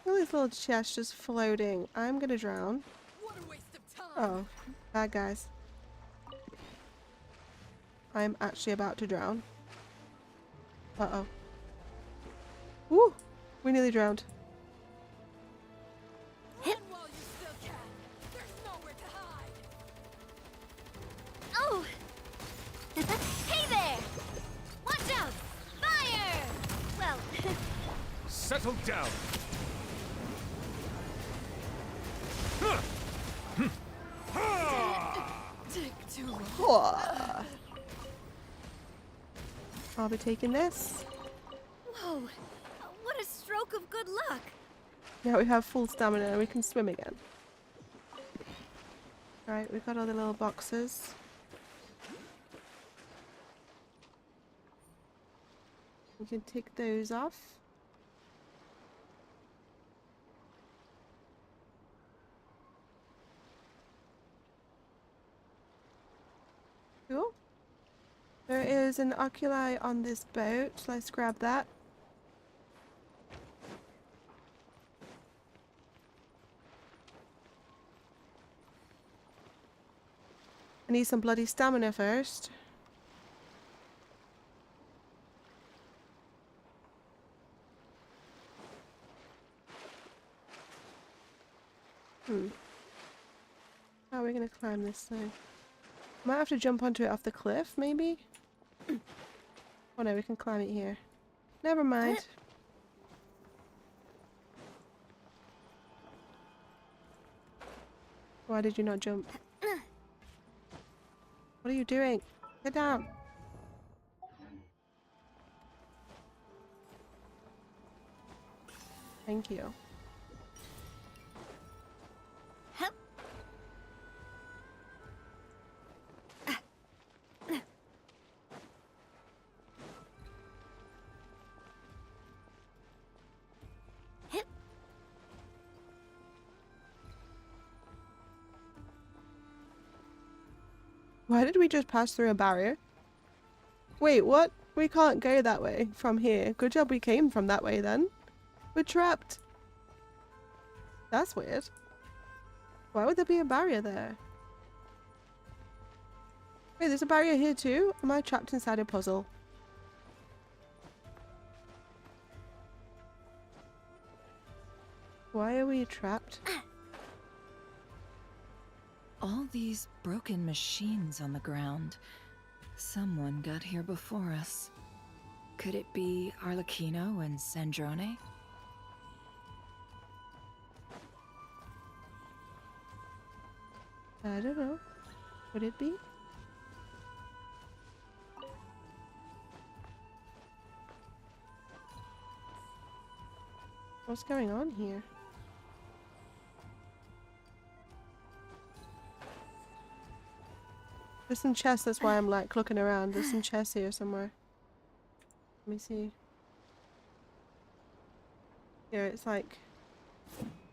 Look at this little chest just floating. I'm going to drown. What a waste of time. Oh, bad guys. I'm actually about to drown. Uh-oh. Woo! We nearly drowned. Run while you still can. There's nowhere to hide. Oh! Hey there! Watch out! Fire! Well, Settle down. Take too long. Whoa. I'll be taking this. Whoa, what a stroke of good luck. Now we have full stamina and we can swim again. Right, we've got all the little boxes. We can take those off. Cool. There is an oculi on this boat. Let's grab that. I need some bloody stamina first. How are we gonna climb this thing? Might have to jump onto it off the cliff, maybe? Oh no, we can climb it here. Never mind. Why did you not jump? What are you doing? Get down. Thank you. Why did we just pass through a barrier? Wait, what? We can't go that way from here. Good job we came from that way then. We're trapped. That's weird. Why would there be a barrier there? Wait, there's a barrier here too? Am I trapped inside a puzzle? Why are we trapped? All these broken machines on the ground. Someone got here before us. Could it be Arlecchino and Sandrone? I don't know. Would it be? What's going on here? There's some chests, that's why I'm like looking around. There's some chests here somewhere. Let me see. Yeah, it's like...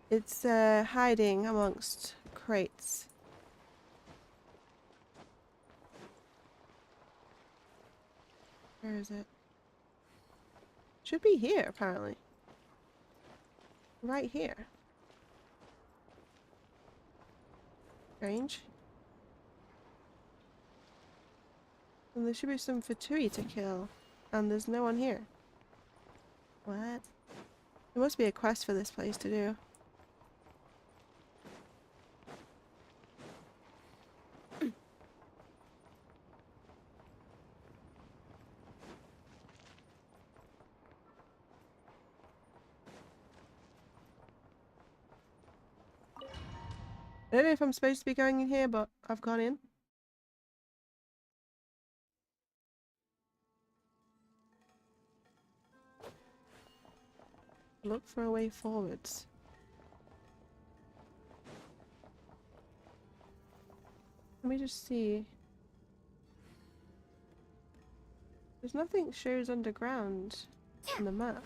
It's hiding amongst crates. Where is it? Should be here, apparently. Right here. Strange. And there should be some Fatui to kill. And there's no one here. What? There must be a quest for this place to do. I don't know if I'm supposed to be going in here, but I've gone in. Look for a way forwards. Let me just see. There's nothing shows underground on the map.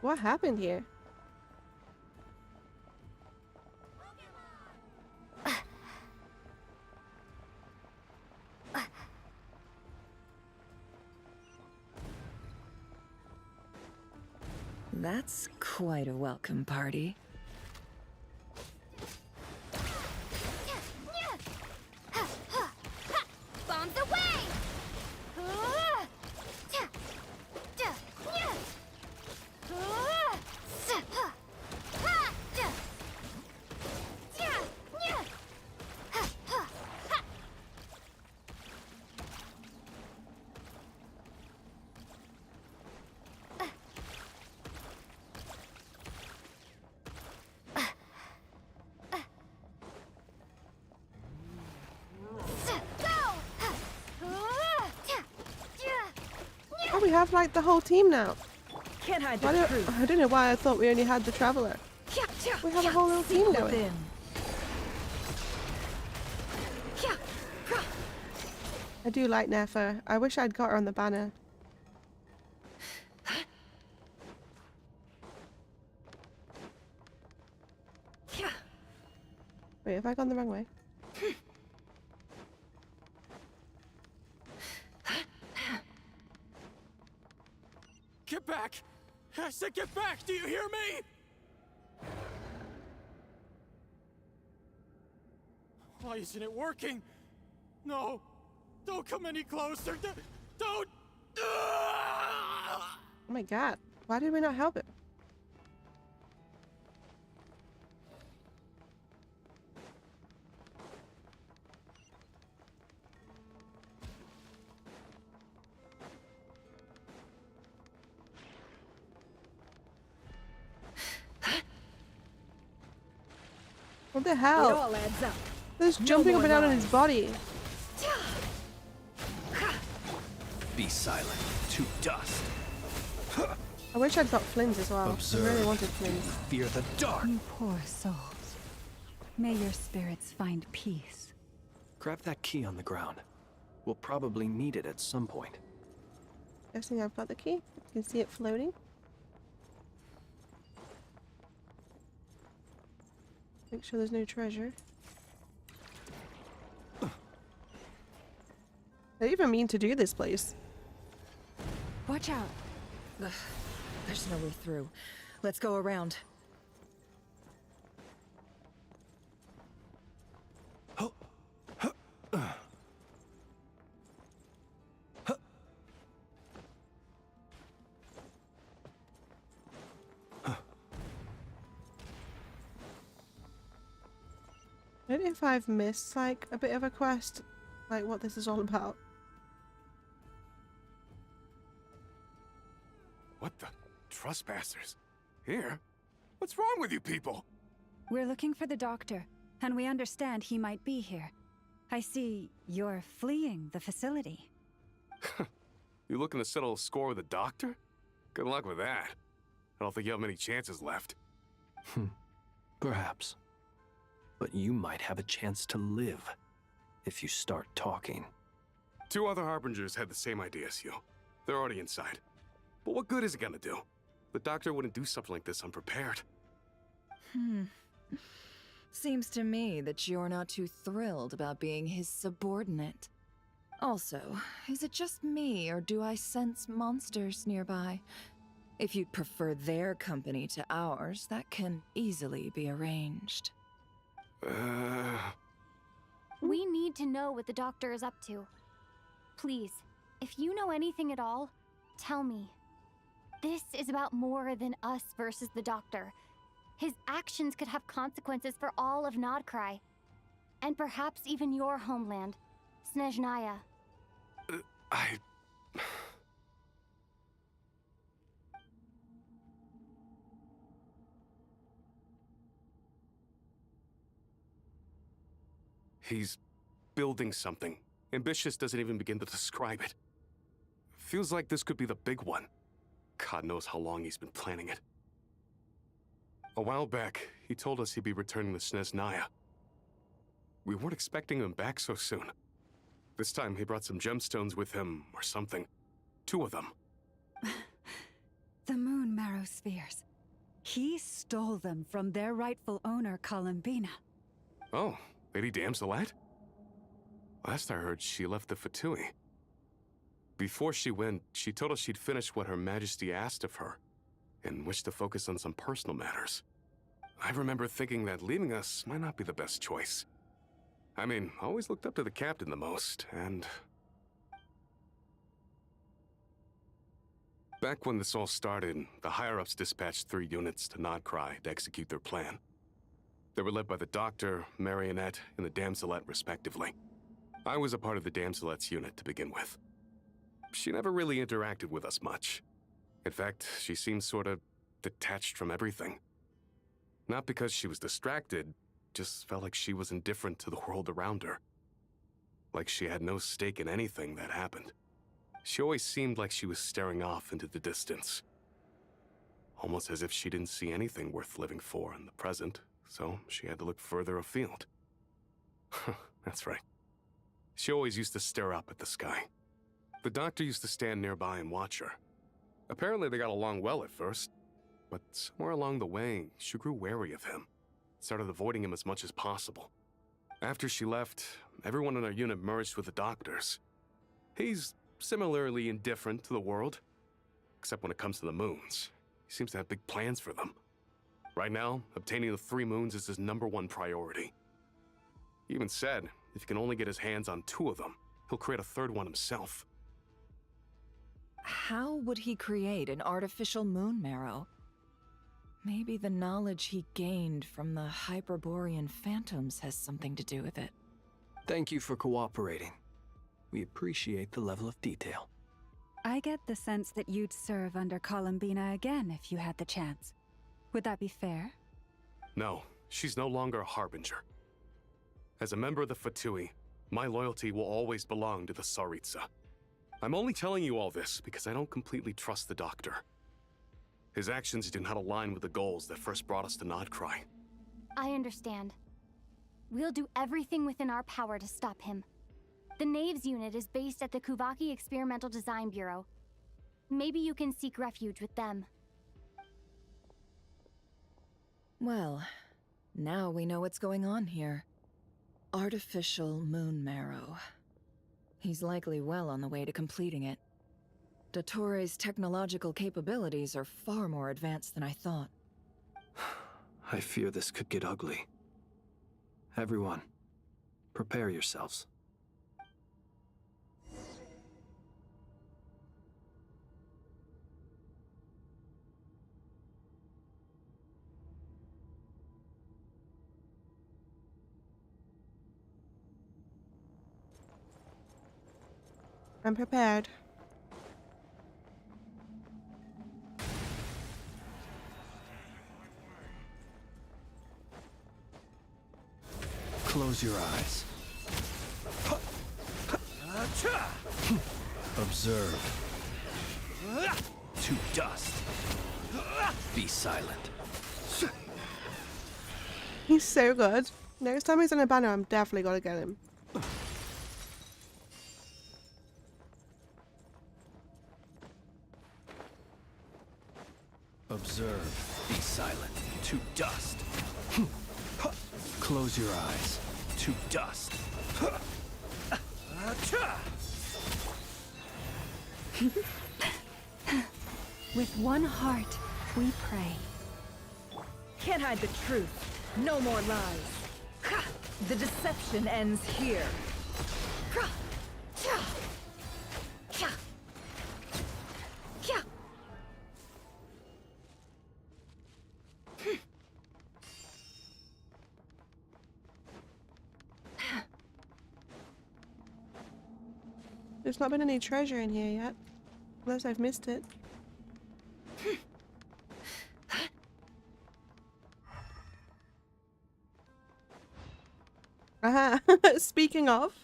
What happened here? That's quite a welcome party. Bombs away! have like the whole team now? Can't hide I don't know why I thought we only had the traveler. We have a whole little team going. I do like Nefer. I wish I'd got her on the banner. Wait, have I gone the wrong way? Get back! I said get back! Do you hear me? Why isn't it working? No! Don't come any closer! Don't! Oh my god. Why did we not help him? What the hell? It all adds up. There's jumping up and down on his body. Be silent. To dust. I wish I'd got Flynn's as well. Observe. I really wanted Flynn's. Fear the dark. You poor souls. May your spirits find peace. Grab that key on the ground. We'll probably need it at some point. Guessing I've got the key. You can see it floating. Make sure there's no treasure. I didn't even mean to do this place. Watch out. Ugh, there's no way through. Let's go around. I don't know if I've missed like a bit of a quest, like what this is all about. What the? Trespassers? Here? What's wrong with you people? We're looking for the doctor, and we understand he might be here. I see you're fleeing the facility. You looking to settle a score with the doctor? Good luck with that. I don't think you have many chances left. Perhaps. But you might have a chance to live if you start talking. 2 other Harbingers had the same idea as you. They're already inside. But what good is it gonna do? The doctor wouldn't do something like this unprepared. Seems to me that you're not too thrilled about being his subordinate. Also, is it just me, or do I sense monsters nearby? If you'd prefer their company to ours, that can easily be arranged. We need to know what the doctor is up to. Please, if you know anything at all, tell me. This is about more than us versus the doctor. His actions could have consequences for all of Nodcry. And perhaps even your homeland, Snezhnaya. He's building something. Ambitious doesn't even begin to describe it. Feels like this could be the big one. God knows how long he's been planning it. A while back, he told us he'd be returning to Snezhnaya. We weren't expecting him back so soon. This time he brought some gemstones with him, or something. 2 of them. The moon marrow spheres. He stole them from their rightful owner, Columbina. Oh, Lady Damselat? Last I heard, she left the Fatui. Before she went, she told us she'd finished what Her Majesty asked of her, and wished to focus on some personal matters. I remember thinking that leaving us might not be the best choice. I mean, I always looked up to the captain the most, and... Back when this all started, the higher-ups dispatched 3 units to Nodcry to execute their plan. They were led by the Doctor, Marionette, and the Damselet, respectively. I was a part of the Damselet's unit to begin with. She never really interacted with us much. In fact, she seemed sort of detached from everything. Not because she was distracted, just felt like she was indifferent to the world around her. Like she had no stake in anything that happened. She always seemed like she was staring off into the distance. Almost as if she didn't see anything worth living for in the present, so she had to look further afield. That's right. She always used to stare up at the sky. The doctor used to stand nearby and watch her. Apparently they got along well at first, but somewhere along the way, she grew wary of him. Started avoiding him as much as possible. After she left, everyone in our unit merged with the doctors. He's similarly indifferent to the world, except when it comes to the moons. He seems to have big plans for them. Right now, obtaining the 3 moons is his #1 priority. He even said if he can only get his hands on 2 of them, he'll create a 3rd one himself. How would he create an artificial moon marrow? Maybe the knowledge he gained from the Hyperborean phantoms has something to do with it. Thank you for cooperating. We appreciate the level of detail. I get the sense that you'd serve under Columbina again if you had the chance. Would that be fair? No, she's no longer a harbinger. As a member of the Fatui, my loyalty will always belong to the Tsaritsa. I'm only telling you all this because I don't completely trust the doctor. His actions do not align with the goals that first brought us to Nodcry. I understand. We'll do everything within our power to stop him. The Knaves unit is based at the Kuvaki Experimental Design Bureau. Maybe you can seek refuge with them. Well, now we know what's going on here. Artificial moon marrow. He's likely well on the way to completing it. Dottore's technological capabilities are far more advanced than I thought. I fear this could get ugly. Everyone, prepare yourselves. I'm prepared. Close your eyes. Observe. To dust. Be silent. He's so good. Next time he's on a banner, I'm definitely gonna get him. Observe. Be silent. To dust. Close your eyes. To dust. With one heart, we pray. Can't hide the truth. No more lies. The deception ends here. There's not been any treasure in here yet. Unless I've missed it. Aha! Speaking of,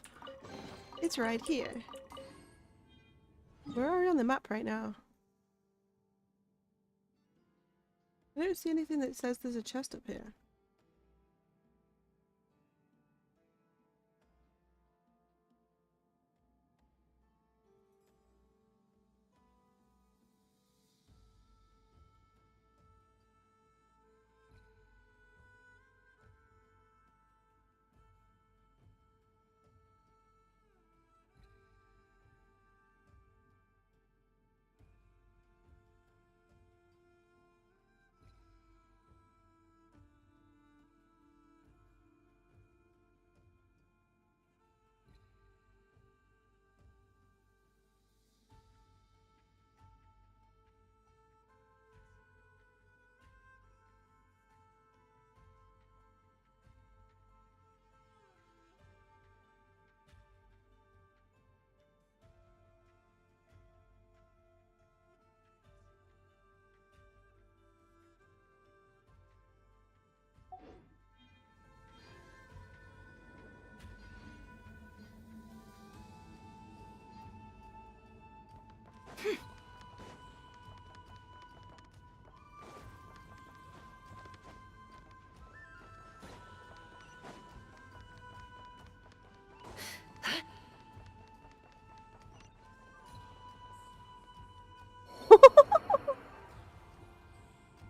it's right here. Where are we on the map right now? I don't see anything that says there's a chest up here.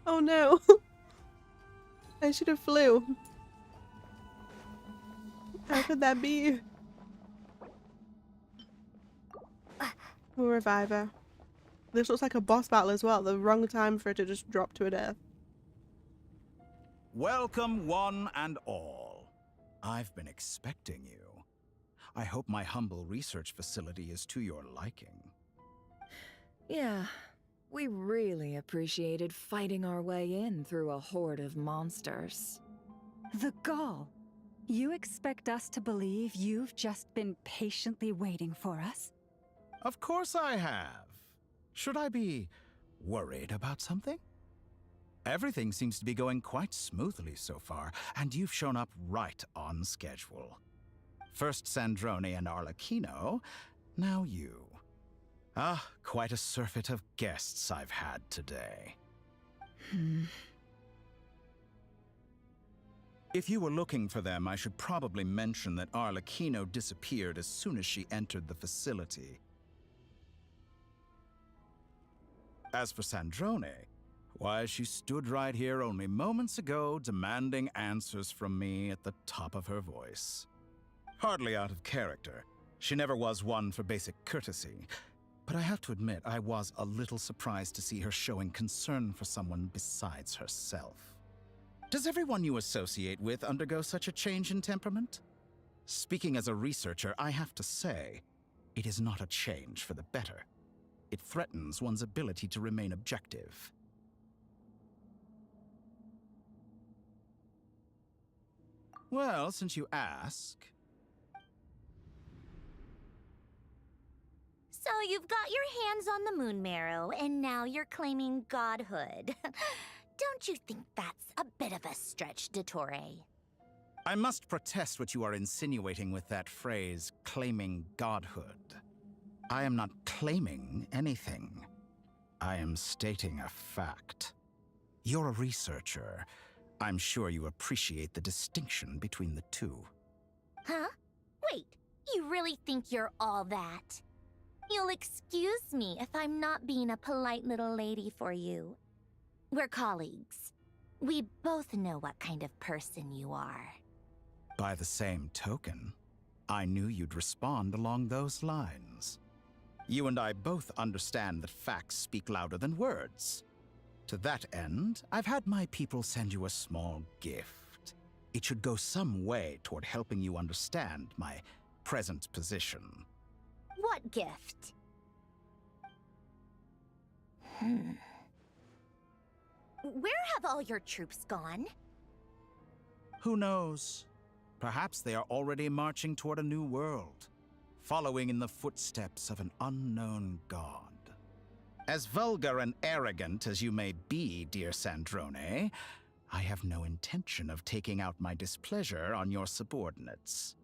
Oh no. I should have flew. How could that be? We'll revive her. This looks like a boss battle as well. The wrong time for it to just drop to a death. Welcome, one and all. I've been expecting you. I hope my humble research facility is to your liking. Yeah, we really appreciated fighting our way in through a horde of monsters. The gall. You expect us to believe you've just been patiently waiting for us? Of course I have. Should I be worried about something? Everything seems to be going quite smoothly so far, and you've shown up right on schedule. First Sandrone and Arlecchino, now you. Ah, quite a surfeit of guests I've had today. If you were looking for them, I should probably mention that Arlecchino disappeared as soon as she entered the facility. As for Sandrone, why, she stood right here only moments ago demanding answers from me at the top of her voice. Hardly out of character. She never was one for basic courtesy. But I have to admit, I was a little surprised to see her showing concern for someone besides herself. Does everyone you associate with undergo such a change in temperament? Speaking as a researcher, I have to say, it is not a change for the better. It threatens one's ability to remain objective. Well, since you ask... So you've got your hands on the moon marrow, and now you're claiming godhood. Don't you think that's a bit of a stretch, Dottore? I must protest what you are insinuating with that phrase, claiming godhood. I am not claiming anything. I am stating a fact. You're a researcher. I'm sure you appreciate the distinction between the two. Huh? Wait, you really think you're all that? You'll excuse me if I'm not being a polite little lady for you. We're colleagues. We both know what kind of person you are. By the same token, I knew you'd respond along those lines. You and I both understand that facts speak louder than words. To that end, I've had my people send you a small gift. It should go some way toward helping you understand my present position. What gift? Where have all your troops gone? Who knows? Perhaps they are already marching toward a new world, following in the footsteps of an unknown god. As vulgar and arrogant as you may be, dear Sandrone, I have no intention of taking out my displeasure on your subordinates.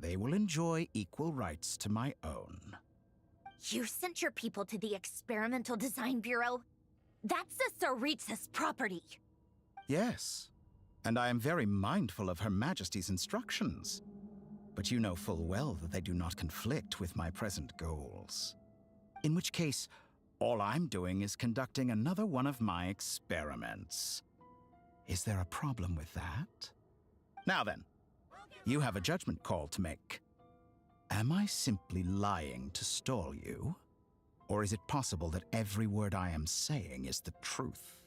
They will enjoy equal rights to my own. You sent your people to the Experimental Design Bureau? That's a Saritsa's property. Yes, and I am very mindful of Her Majesty's instructions. But you know full well that they do not conflict with my present goals. In which case, all I'm doing is conducting another one of my experiments. Is there a problem with that? Now then, you have a judgment call to make. Am I simply lying to stall you? Or is it possible that every word I am saying is the truth?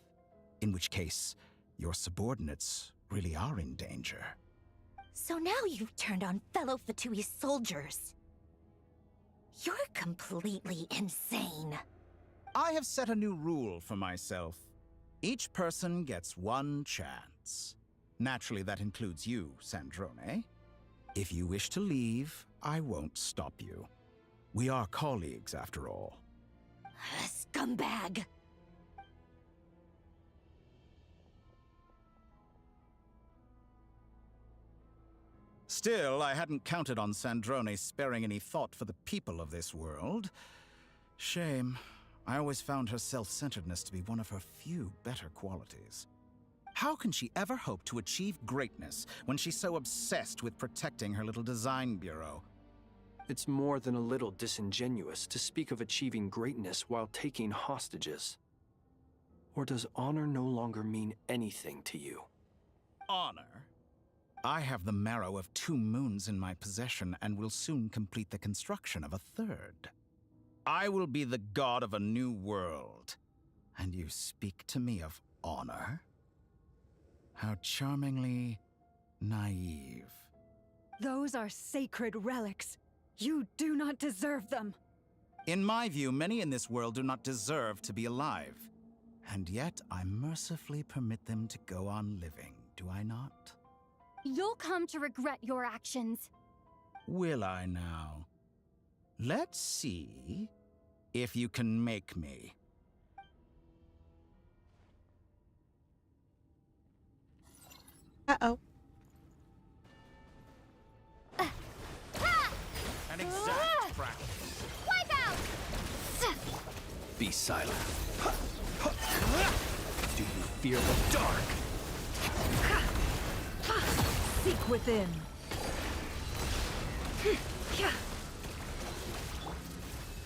In which case, your subordinates really are in danger. So now you've turned on fellow Fatui soldiers. You're completely insane. I have set a new rule for myself. Each person gets one chance. Naturally, that includes you, Sandrone. If you wish to leave, I won't stop you. We are colleagues, after all. Scumbag! Still, I hadn't counted on Sandrone sparing any thought for the people of this world. Shame. I always found her self-centeredness to be one of her few better qualities. How can she ever hope to achieve greatness when she's so obsessed with protecting her little design bureau? It's more than a little disingenuous to speak of achieving greatness while taking hostages. Or does honor no longer mean anything to you? Honor? I have the marrow of 2 moons in my possession and will soon complete the construction of a 3rd. I will be the god of a new world. And you speak to me of honor? How charmingly naive. Those are sacred relics. You do not deserve them. In my view, many in this world do not deserve to be alive. And yet, I mercifully permit them to go on living, do I not? You'll come to regret your actions. Will I now? Let's see if you can make me. Uh-oh. An exact practice. Wipe out! Be silent. Do you fear the dark? Seek within.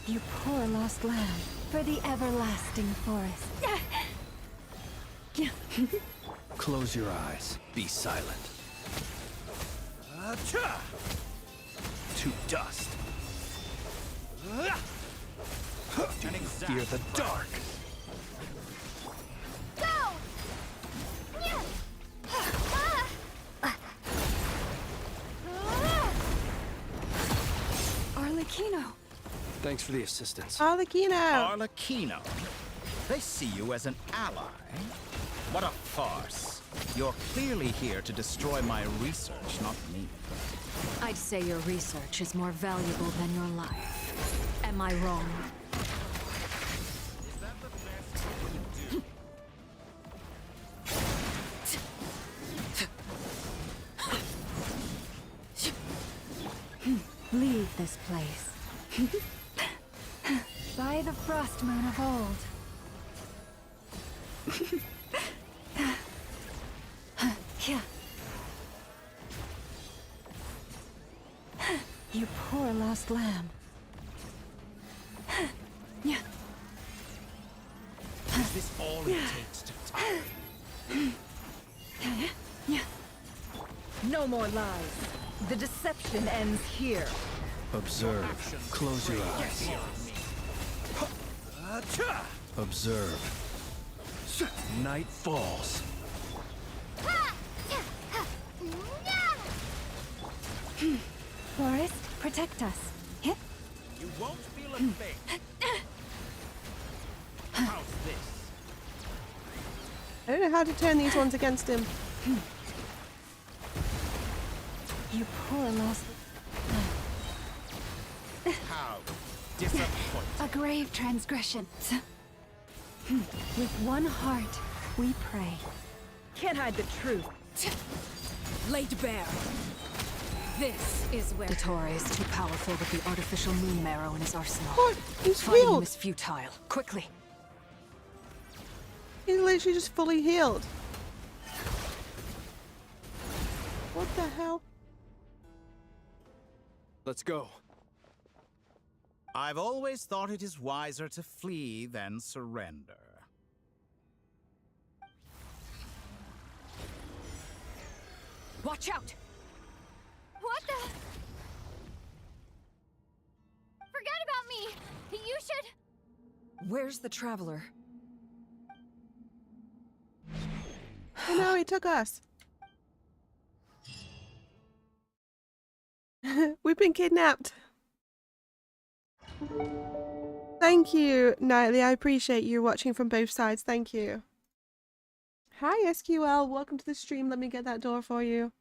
You poor lost lamb for the everlasting forest. Close your eyes. Be silent. To dust. Do you fear the dark? Go! Arlecchino. Thanks for the assistance. Arlecchino! Arlecchino? They see you as an ally? What a farce. You're clearly here to destroy my research, not me. I'd say your research is more valuable than your life. Am I wrong? Leave this place. By the frost moon of old. You poor lost lamb. Is this all it takes to tie? No more lies. The deception ends here. Observe. Close your eyes. Observe. Night falls. Forest, protect us. You won't feel a thing. How's this? I don't know how to turn these ones against him. You poor lost. How disappointing. A grave transgression. With one heart, we pray. Can't hide the truth. Laid bare. This is where Dottore is too powerful with the artificial moon marrow in his arsenal. What? He's Fighting him healed. is futile. Quickly. He's literally just fully healed. What the hell? Let's go. I've always thought it is wiser to flee than surrender. Watch out! What the? Forget about me! You should... Where's the traveler? Oh no, he took us. We've been kidnapped. Thank you, Nightly. I appreciate you watching from both sides. Thank you. Hi, SQL. Welcome to the stream. Let me get that door for you.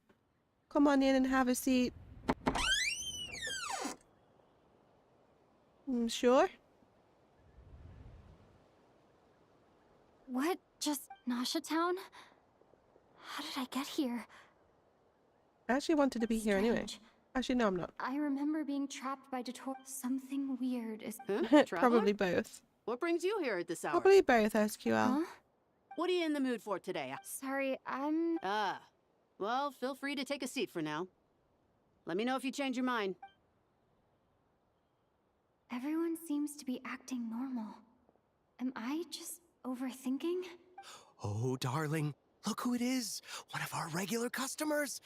Come on in and have a seat. Sure? What? Just Nasha Town? How did I get here? I actually wanted to be here anyway. Strange. Actually, no, I'm not. I remember being trapped by Dottore. Something weird is... Probably both. What brings you here at this hour? Probably both, SQL. Huh? What are you in the mood for today? Sorry, I'm... Ah. Well, feel free to take a seat for now. Let me know if you change your mind. Everyone seems to be acting normal. Am I just overthinking? Oh, darling, look who it is. One of our regular customers.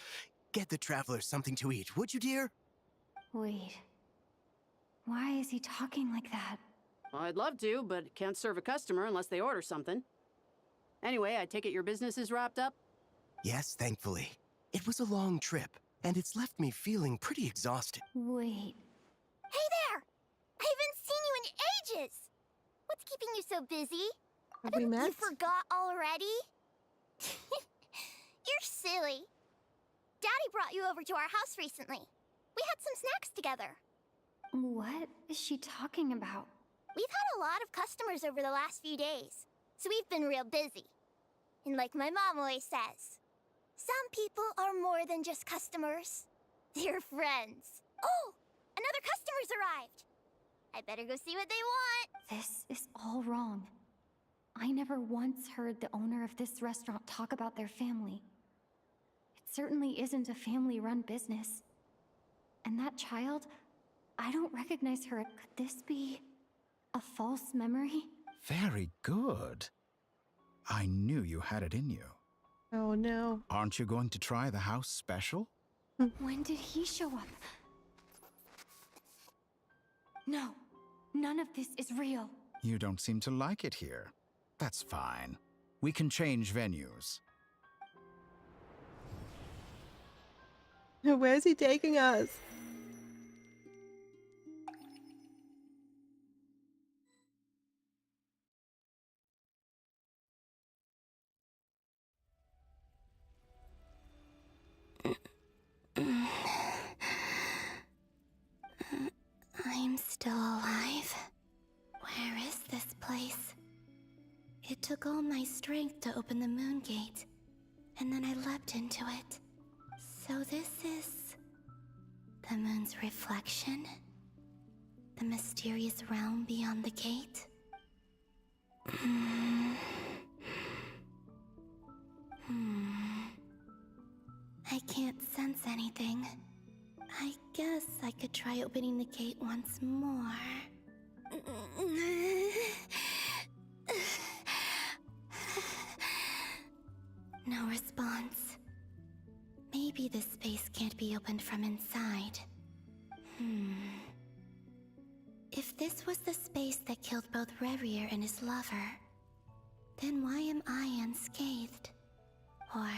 Get the travelers something to eat, would you, dear? Wait. Why is he talking like that? Well, I'd love to, but can't serve a customer unless they order something. Anyway, I take it your business is wrapped up? Yes, thankfully. It was a long trip, and it's left me feeling pretty exhausted. Wait. Hey there! I haven't seen you in ages! What's keeping you so busy? Have we met? You forgot already? You're silly. Daddy brought you over to our house recently. We had some snacks together. What is she talking about? We've had a lot of customers over the last few days, so we've been real busy. And like my mom always says, some people are more than just customers. They're friends. Oh, another customer's arrived. I better go see what they want. This is all wrong. I never once heard the owner of this restaurant talk about their family. It certainly isn't a family-run business. And that child, I don't recognize her. Could this be a false memory? Very good. I knew you had it in you. Oh no. Aren't you going to try the house special? When did he show up? No, none of this is real. You don't seem to like it here. That's fine. We can change venues. Where's he taking us? I'm still alive. Where is this place? It took all my strength to open the moon gate, and then I leapt into it. So this is the moon's reflection? The mysterious realm beyond the gate? I can't sense anything. I guess I could try opening the gate once more. No response. Maybe this space can't be opened from inside. If this was the space that killed both Revier and his lover, then why am I unscathed? Or...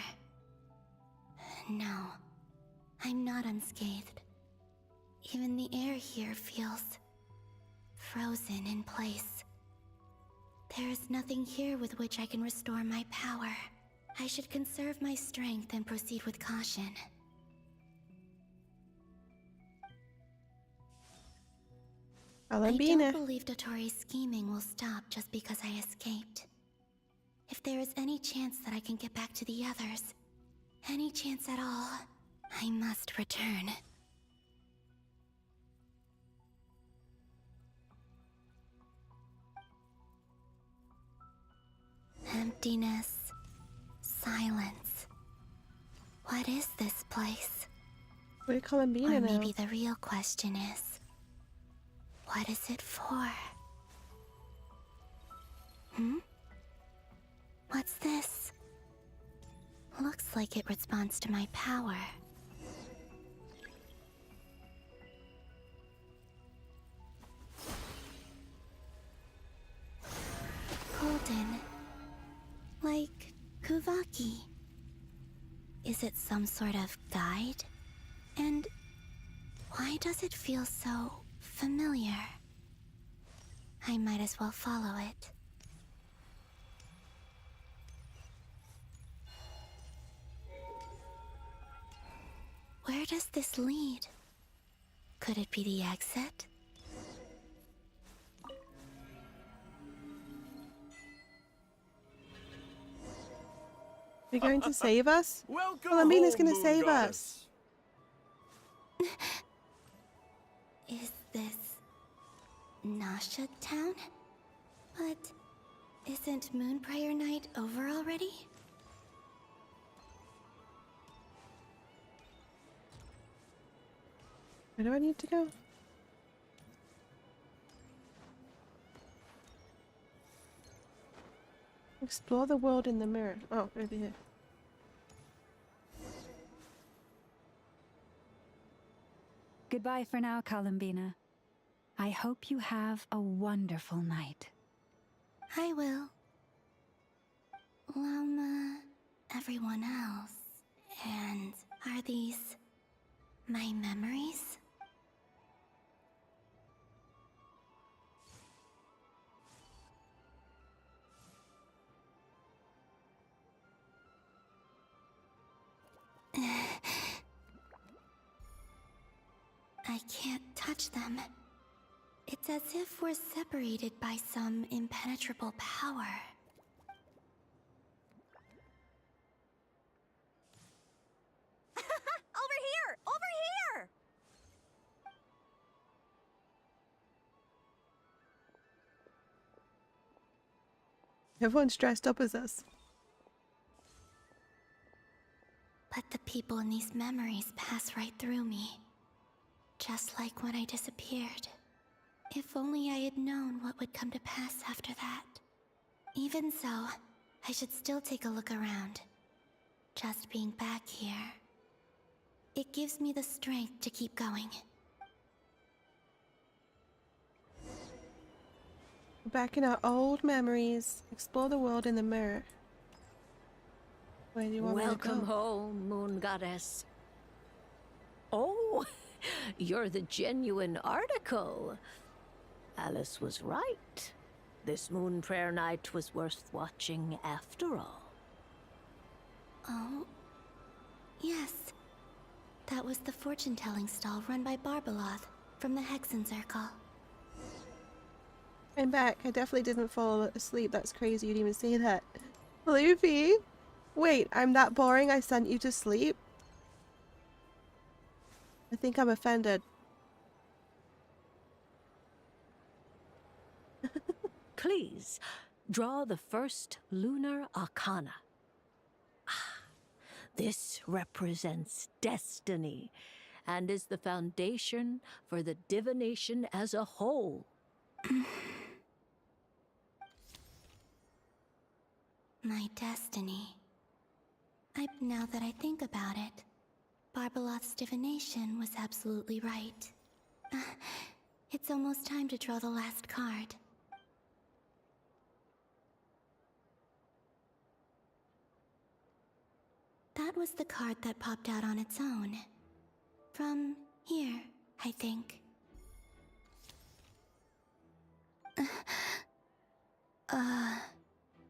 no, I'm not unscathed. Even the air here feels frozen in place. There is nothing here with which I can restore my power. I should conserve my strength and proceed with caution. I don't believe Dotori's scheming will stop just because I escaped. If there is any chance that I can get back to the others, any chance at all, I must return. Emptiness. Silence. What is this place? We're Columbina Or now. maybe the real question is, what is it for? What's this? Looks like it responds to my power. Golden. Like Kuvaki. Is it some sort of guide? And why does it feel so familiar? I might as well follow it. Where does this lead? Could it be the exit? They're going to save us? Welcome Columbina's home, gonna Moon save Goddess. us. Is this Nasha Town? But isn't Moonbriar Night over already? Where do I need to go? Explore the world in the mirror. Oh, over here. Goodbye for now, Columbina. I hope you have a wonderful night. I will. Everyone else. And are these my memories? I can't touch them. It's as if we're separated by some impenetrable power. Over here! Over here! Everyone's dressed up as us. But the people in these memories pass right through me. Just like when I disappeared. If only I had known what would come to pass after that. Even so, I should still take a look around. Just being back here. It gives me the strength to keep going. Back in our old memories. Explore the world in the mirror. Where do you want Welcome me to go? home, Moon Goddess. Oh, you're the genuine article. Alice was right. This moon prayer night was worth watching after all. Oh? Yes. That was the fortune-telling stall run by Barbeloth from the Hexen Circle. I'm back. I definitely didn't fall asleep. That's crazy you'd even say that. Luffy? Wait, I'm that boring I sent you to sleep? I think I'm offended. Please, draw the first lunar arcana. This represents destiny and is the foundation for the divination as a whole. My destiny. Now that I think about it, Barbeloth's divination was absolutely right. It's almost time to draw the last card. That was the card that popped out on its own. From here, I think.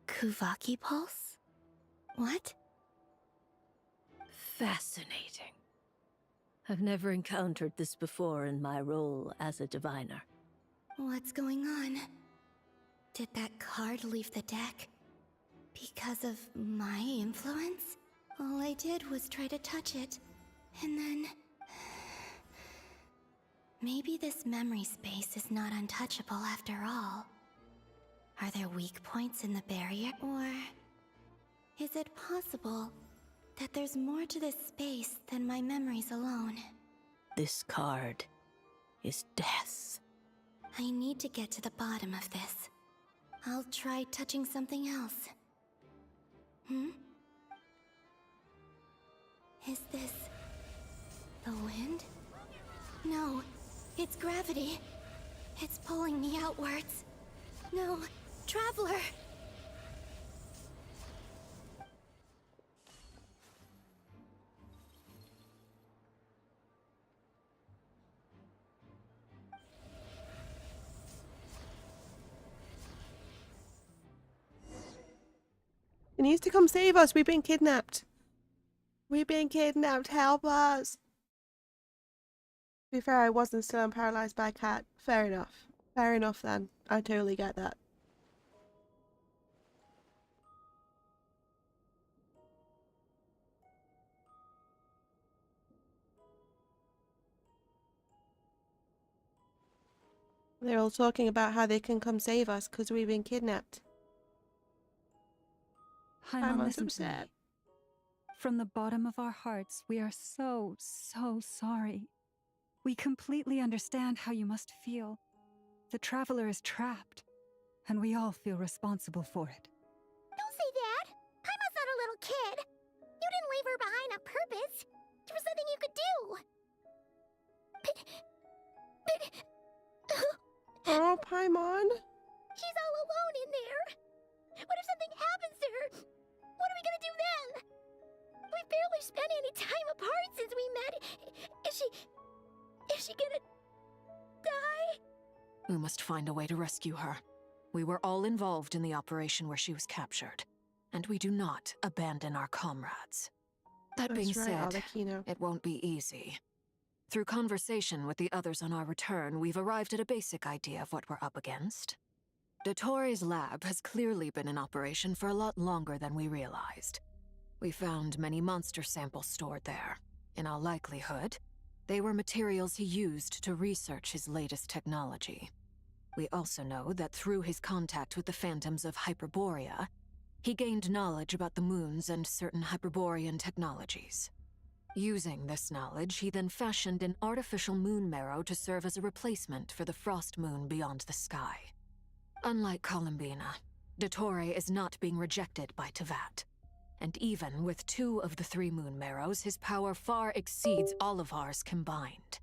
Kuvaki Pulse? What? Fascinating. I've never encountered this before in my role as a diviner. What's going on? Did that card leave the deck? Because of my influence? All I did was try to touch it, and then... Maybe this memory space is not untouchable after all. Are there weak points in the barrier, or... is it possible that there's more to this space than my memories alone? This card is death. I need to get to the bottom of this. I'll try touching something else. Is this... the wind? No, it's gravity. It's pulling me outwards. No, Traveler! He needs to come save us. We've been kidnapped. We've been kidnapped. Help us. To be fair, I wasn't still paralyzed by a cat. Fair enough. Fair enough then. I totally get that. They're all talking about how they can come save us because we've been kidnapped. Paimon, listen to me. From the bottom of our hearts, we are so sorry. We completely understand how you must feel. The Traveler is trapped, and we all feel responsible for it. Don't Paimon? She's all alone in there. What if something happens to her? What are we gonna do then? We've barely spent any time apart since we met. Is she gonna die? We must find a way to rescue her. We were all involved in the operation where she was captured, and we do not abandon our comrades. That being said, it won't be easy. Through conversation with the others on our return, we've arrived at a basic idea of what we're up against. Dottore's lab has clearly been in operation for a lot longer than we realized. We found many monster samples stored there. In all likelihood, they were materials he used to research his latest technology. We also know that through his contact with the phantoms of Hyperborea, he gained knowledge about the moons and certain Hyperborean technologies. Using this knowledge, he then fashioned an artificial moon marrow to serve as a replacement for the frost moon beyond the sky. Unlike Columbina, Dottore is not being rejected by Tevat. And even with 2 of the 3 moon marrows, his power far exceeds all of ours combined.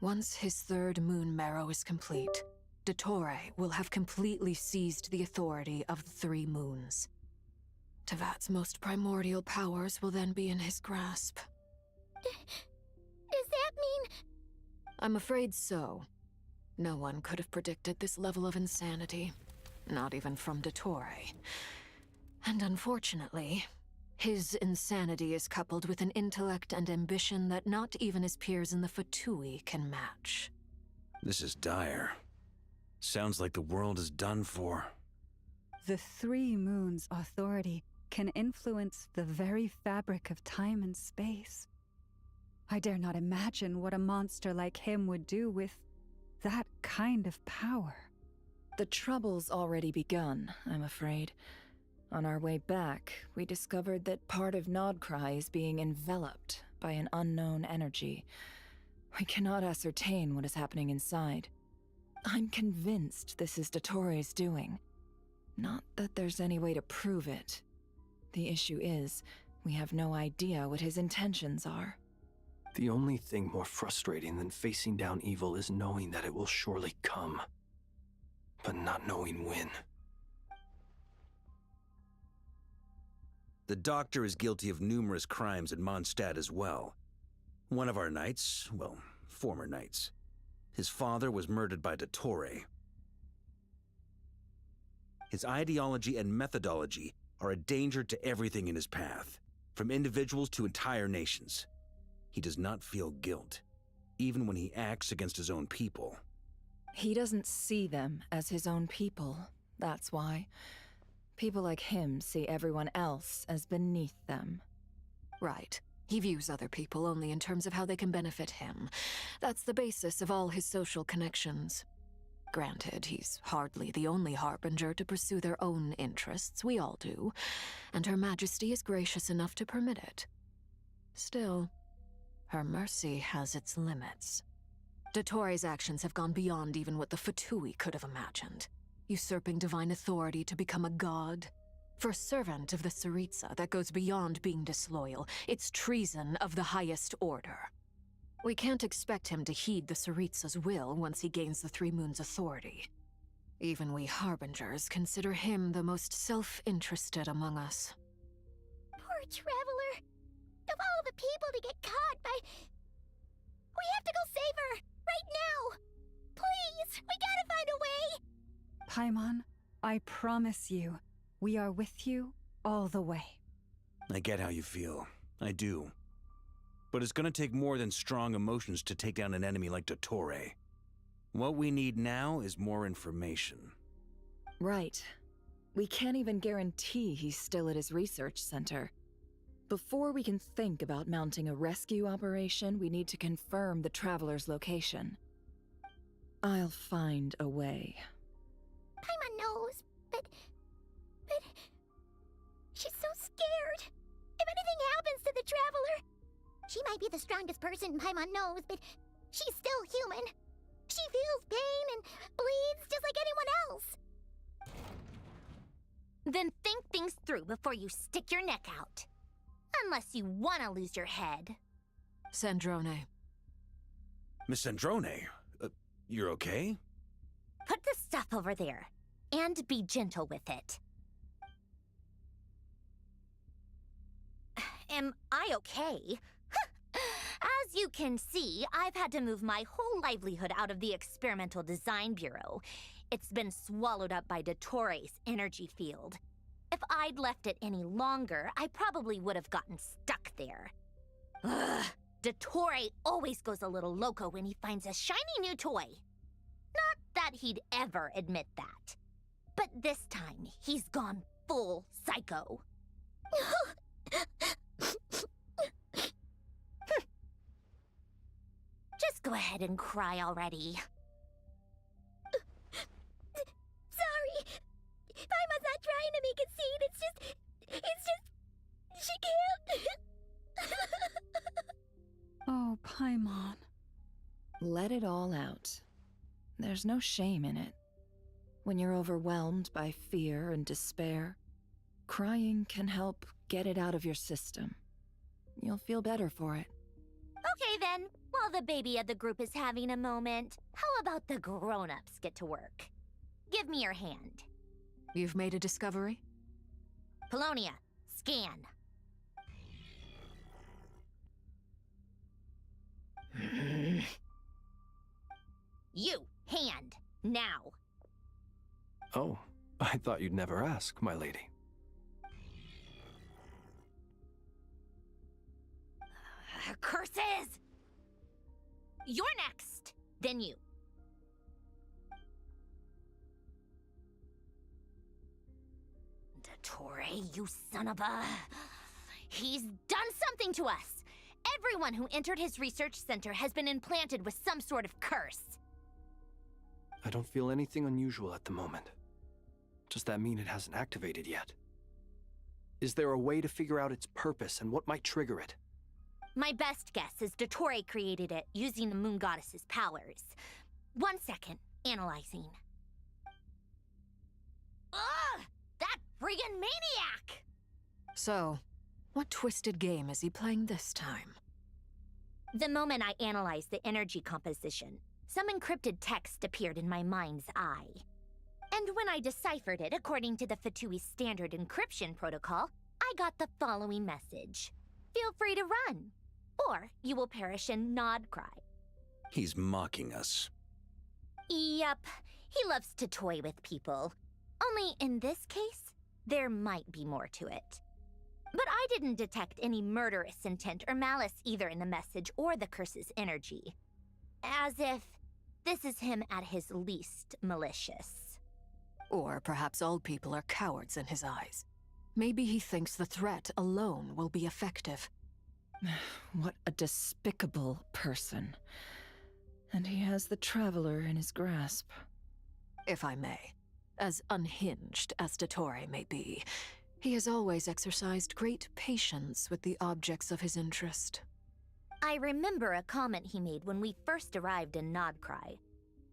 Once his 3rd moon marrow is complete, Dottore will have completely seized the authority of the 3 moons. Tevat's most primordial powers will then be in his grasp. Does that mean... I'm afraid so. No one could have predicted this level of insanity. Not even from Dottore. And unfortunately, his insanity is coupled with an intellect and ambition that not even his peers in the Fatui can match. This is dire. Sounds like the world is done for. The 3 moons' authority can influence the very fabric of time and space. I dare not imagine what a monster like him would do with that kind of power. The trouble's already begun, I'm afraid. On our way back, we discovered that part of Nodcry is being enveloped by an unknown energy. We cannot ascertain what is happening inside. I'm convinced this is Dottore's doing. Not that there's any way to prove it. The issue is, we have no idea what his intentions are. The only thing more frustrating than facing down evil is knowing that it will surely come, but not knowing when. The doctor is guilty of numerous crimes in Mondstadt as well. One of our knights, well, former knights, his father was murdered by Dottore. His ideology and methodology are a danger to everything in his path, from individuals to entire nations. He does not feel guilt, even when he acts against his own people. He doesn't see them as his own people, that's why. People like him see everyone else as beneath them. Right. He views other people only in terms of how they can benefit him. That's the basis of all his social connections. Granted, he's hardly the only harbinger to pursue their own interests. We all do. And Her Majesty is gracious enough to permit it. Still, her mercy has its limits. Dottore's actions have gone beyond even what the Fatui could have imagined. Usurping divine authority to become a god. For a servant of the Tsaritsa, that goes beyond being disloyal. It's treason of the highest order. We can't expect him to heed the Tsaritsa's will once he gains the 3 moons' authority. Even we harbingers consider him the most self-interested among us. Poor Traveler. Of all the people to get caught by... We have to go save her! Right now! Please! We gotta find a way! Paimon, I promise you, we are with you all the way. I get how you feel. I do. But it's gonna take more than strong emotions to take down an enemy like Dottore. What we need now is more information. Right. We can't even guarantee he's still at his research center. Before we can think about mounting a rescue operation, we need to confirm the Traveler's location. I'll find a way. Paimon knows, but... She's so scared. If anything happens to the Traveler... She might be the strongest person Paimon knows, but she's still human. She feels pain and bleeds just like anyone else. Then think things through before you stick your neck out. Unless you want to lose your head. Sandrone. Miss Sandrone, you're okay? Put the stuff over there, and be gentle with it. Am I okay? As you can see, I've had to move my whole livelihood out of the Experimental Design Bureau. It's been swallowed up by Dottores' energy field. If I'd left it any longer, I probably would have gotten stuck there. Ugh, Dottore always goes a little loco when he finds a shiny new toy. Not that he'd ever admit that. But this time, he's gone full psycho. Just go ahead and cry already. Sorry. Paimon's not trying to make a scene. It's just, she can't. Oh, Paimon. Let it all out. There's no shame in it. When you're overwhelmed by fear and despair, crying can help get it out of your system. You'll feel better for it. Okay then, while the baby of the group is having a moment, how about the grown-ups get to work? Give me your hand. You've made a discovery? Polonia, scan. You, hand, now. Oh, I thought you'd never ask, my lady. Curses! You're next, then you. Dottore, you son of a... He's done something to us! Everyone who entered his research center has been implanted with some sort of curse. I don't feel anything unusual at the moment. Does that mean it hasn't activated yet? Is there a way to figure out its purpose and what might trigger it? My best guess is Dottore created it using the Moon Goddess's powers. 1 second, analyzing. Ugh! That friggin' maniac! So, what twisted game is he playing this time? The moment I analyzed the energy composition, some encrypted text appeared in my mind's eye. And when I deciphered it according to the Fatui standard encryption protocol, I got the following message. Feel free to run, or you will perish in nod cry. He's mocking us. Yep, he loves to toy with people. Only in this case, there might be more to it. But I didn't detect any murderous intent or malice either in the message or the curse's energy. As if this is him at his least malicious. Or perhaps all people are cowards in his eyes. Maybe he thinks the threat alone will be effective. What a despicable person. And he has the Traveler in his grasp. If I may, as unhinged as Dottore may be, he has always exercised great patience with the objects of his interest. I remember a comment he made when we first arrived in Nodcry.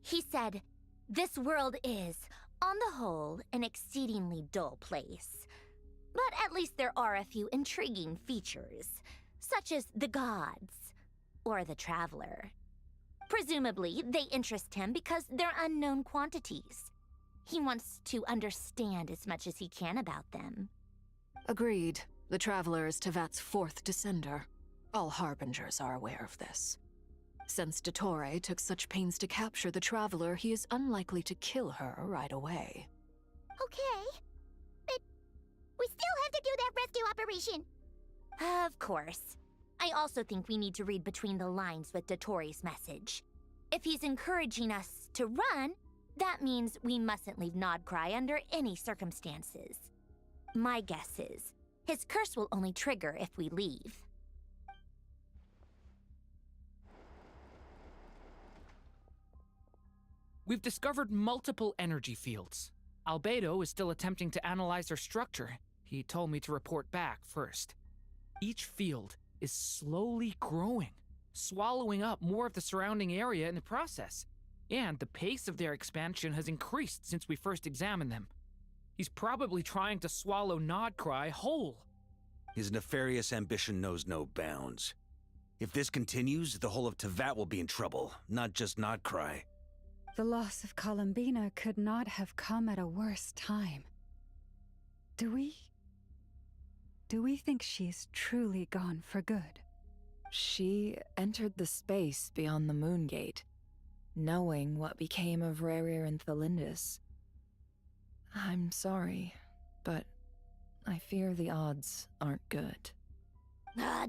He said, "This world is, on the whole, an exceedingly dull place. But at least there are a few intriguing features, such as the gods, or the Traveler. Presumably, they interest him because they're unknown quantities. He wants to understand as much as he can about them." Agreed. The Traveler is Tevat's fourth descender. All Harbingers are aware of this. Since Dottore took such pains to capture the Traveler, he is unlikely to kill her right away. Okay, but we still have to do that rescue operation. Of course. I also think we need to read between the lines with Dottore's message. If he's encouraging us to run, that means we mustn't leave Nodcry under any circumstances. My guess is, his curse will only trigger if we leave. We've discovered multiple energy fields. Albedo is still attempting to analyze their structure. He told me to report back first. Each field is slowly growing, swallowing up more of the surrounding area in the process. And the pace of their expansion has increased since we first examined them. He's probably trying to swallow Nodcry whole. His nefarious ambition knows no bounds. If this continues, the whole of Tevat will be in trouble, not just Nodcry. The loss of Columbina could not have come at a worse time. Do we think she's truly gone for good? She entered the space beyond the Moon Gate, knowing what became of Rerir and Thelindis. I'm sorry, but I fear the odds aren't good.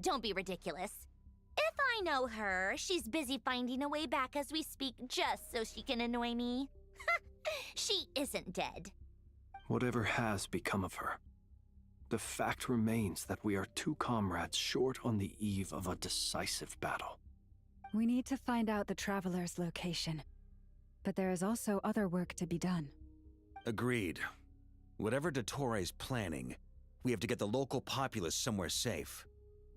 Don't be ridiculous. If I know her, she's busy finding a way back as we speak just so she can annoy me. She isn't dead. Whatever has become of her, the fact remains that we are two comrades short on the eve of a decisive battle. We need to find out the Traveler's location, but there is also other work to be done. Agreed. Whatever Dottore planning, we have to get the local populace somewhere safe.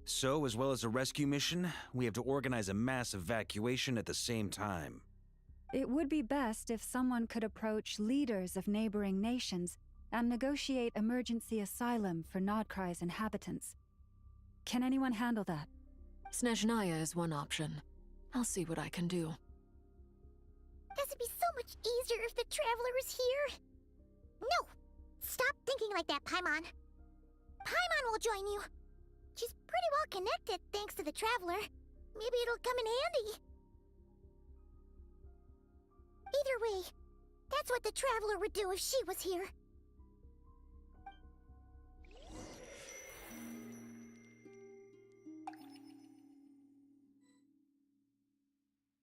So, as well as a rescue mission, we have to organize a mass evacuation at the same time. It would be best if someone could approach leaders of neighboring nations and negotiate emergency asylum for Nodcry's inhabitants. Can anyone handle that? Snezhnaya is one option. I'll see what I can do. This would be so much easier if the Traveler was here. No! Stop thinking like that, Paimon. Paimon will join you. She's pretty well connected thanks to the Traveler. Maybe it'll come in handy. Either way, that's what the Traveler would do if she was here.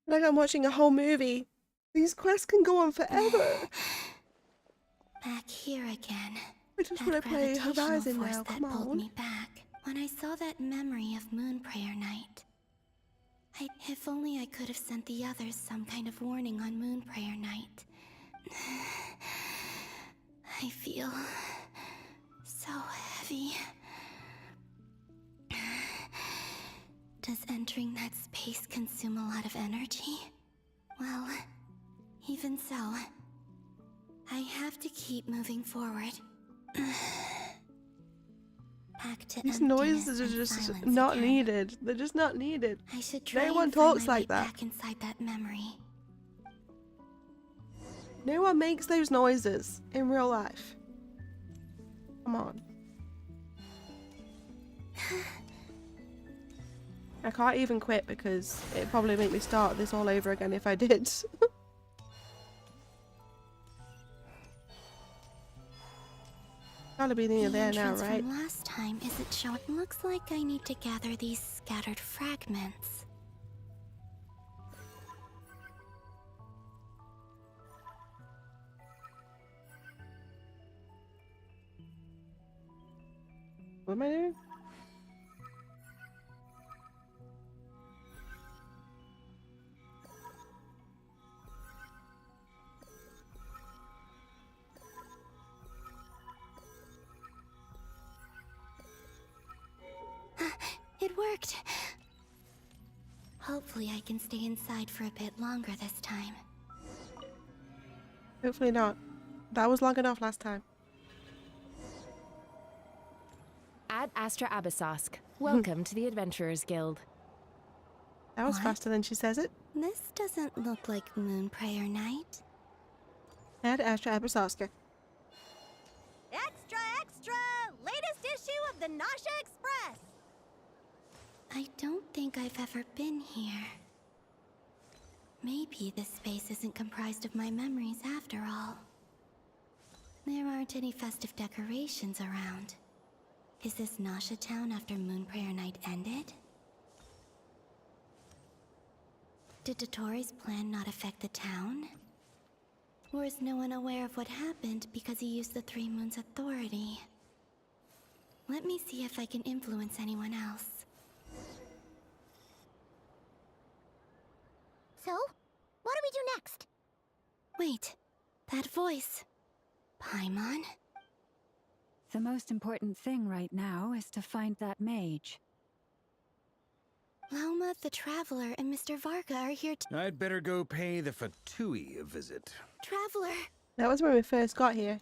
Like I'm watching a whole movie. These quests can go on forever. Back here again. I just want to play Horizon now, come on. Pulled me back when I saw that memory of Moon Prayer Night. If only I could have sent the others some kind of warning on Moon Prayer Night. I feel so heavy. Does entering that space consume a lot of energy? Well, even so, I have to keep moving forward. Back to These noises are just not needed. They're just not needed. No one talks like that. Back inside that memory. No one makes those noises in real life. Come on. I can't even quit because it'd probably make me start this all over again if I did. Gotta be near there now, right? From last time isn't showing. Looks like I need to gather these scattered fragments. What am I doing? It worked. Hopefully I can stay inside for a bit longer this time. Hopefully not. That was long enough last time. Ad Astra Abyssosque. Welcome to the Adventurers Guild. That was faster than she says it. This doesn't look like Moon Prayer Night. Ad Astra Abyssosque. Extra, extra! Latest issue of the Nasha Express! I don't think I've ever been here. Maybe this space isn't comprised of my memories after all. There aren't any festive decorations around. Is this Nasha Town after Moon Prayer Night ended? Did Dottore's plan not affect the town? Or is no one aware of what happened because he used the Three Moons' authority? Let me see if I can influence anyone else. So, what do we do next? Wait, that voice. Paimon? The most important thing right now is to find that mage. Lauma, the Traveler, and Mr. Varga are here to— I'd better go pay the Fatui a visit. Traveler! That was when we first got here.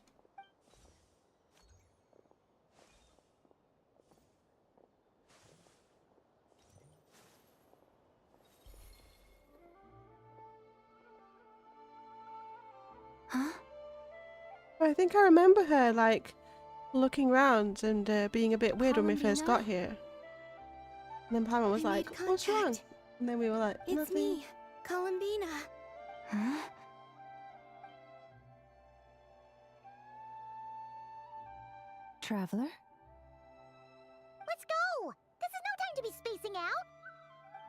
I think I remember her, like, looking round and being a bit weird when we first got here. And then Paimon was like, what's wrong? And then we were like, It's nothing. me, Columbina. Huh? Traveler? Let's go! This is no time to be spacing out!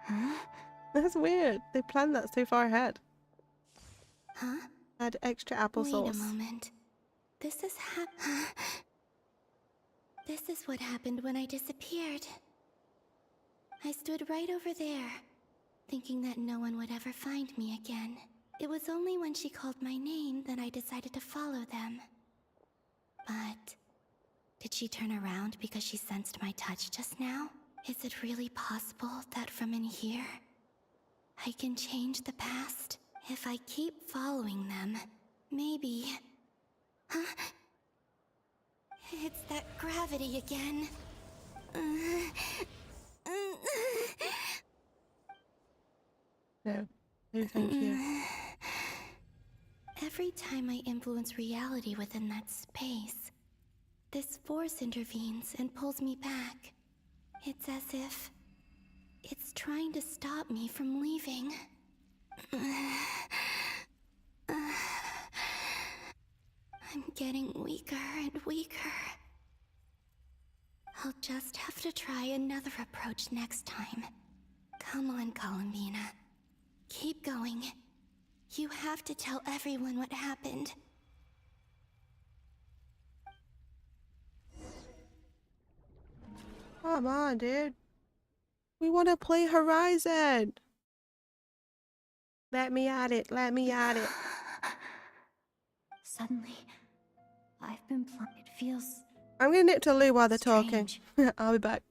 Huh? That's weird. They planned that so far ahead. Huh? Add extra applesauce. Wait a moment. This is This is what happened when I disappeared. I stood right over there, thinking that no one would ever find me again. It was only when she called my name that I decided to follow them. But did she turn around because she sensed my touch just now? Is it really possible that from in here, I can change the past? If I keep following them, maybe... Huh? It's that gravity again. No. No, thank you. Every time I influence reality within that space, this force intervenes and pulls me back. It's as if it's trying to stop me from leaving. I'm getting weaker and weaker. I'll just have to try another approach next time. Come on, Columbina. Keep going. You have to tell everyone what happened. Come on, dude. We want to play Horizon. Let me at it. Let me at it. Suddenly, I've been it feels I'm gonna nip to Lou while they're talking. I'll be back.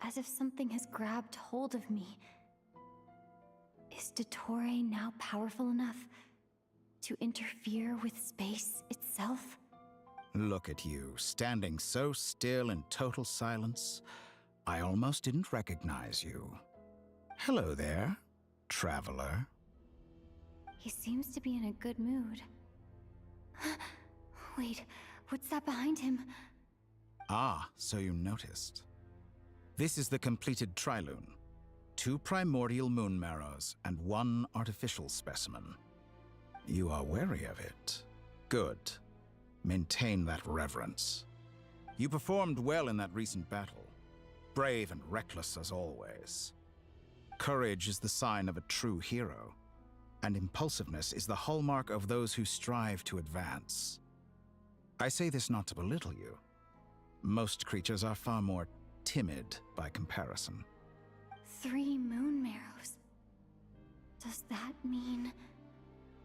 as if something has grabbed hold of me. Is Dottore now powerful enough to interfere with space itself? Look at you, standing so still in total silence. I almost didn't recognize you. Hello there, traveler. He seems to be in a good mood. Wait, what's that behind him? Ah, so you noticed. This is the completed trilune. 2 primordial moon marrows and 1 artificial specimen. You are wary of it. Good. Maintain that reverence. You performed well in that recent battle. Brave and reckless as always. Courage is the sign of a true hero, and impulsiveness is the hallmark of those who strive to advance. I say this not to belittle you. Most creatures are far more timid by comparison. 3 moon marrows. Does that mean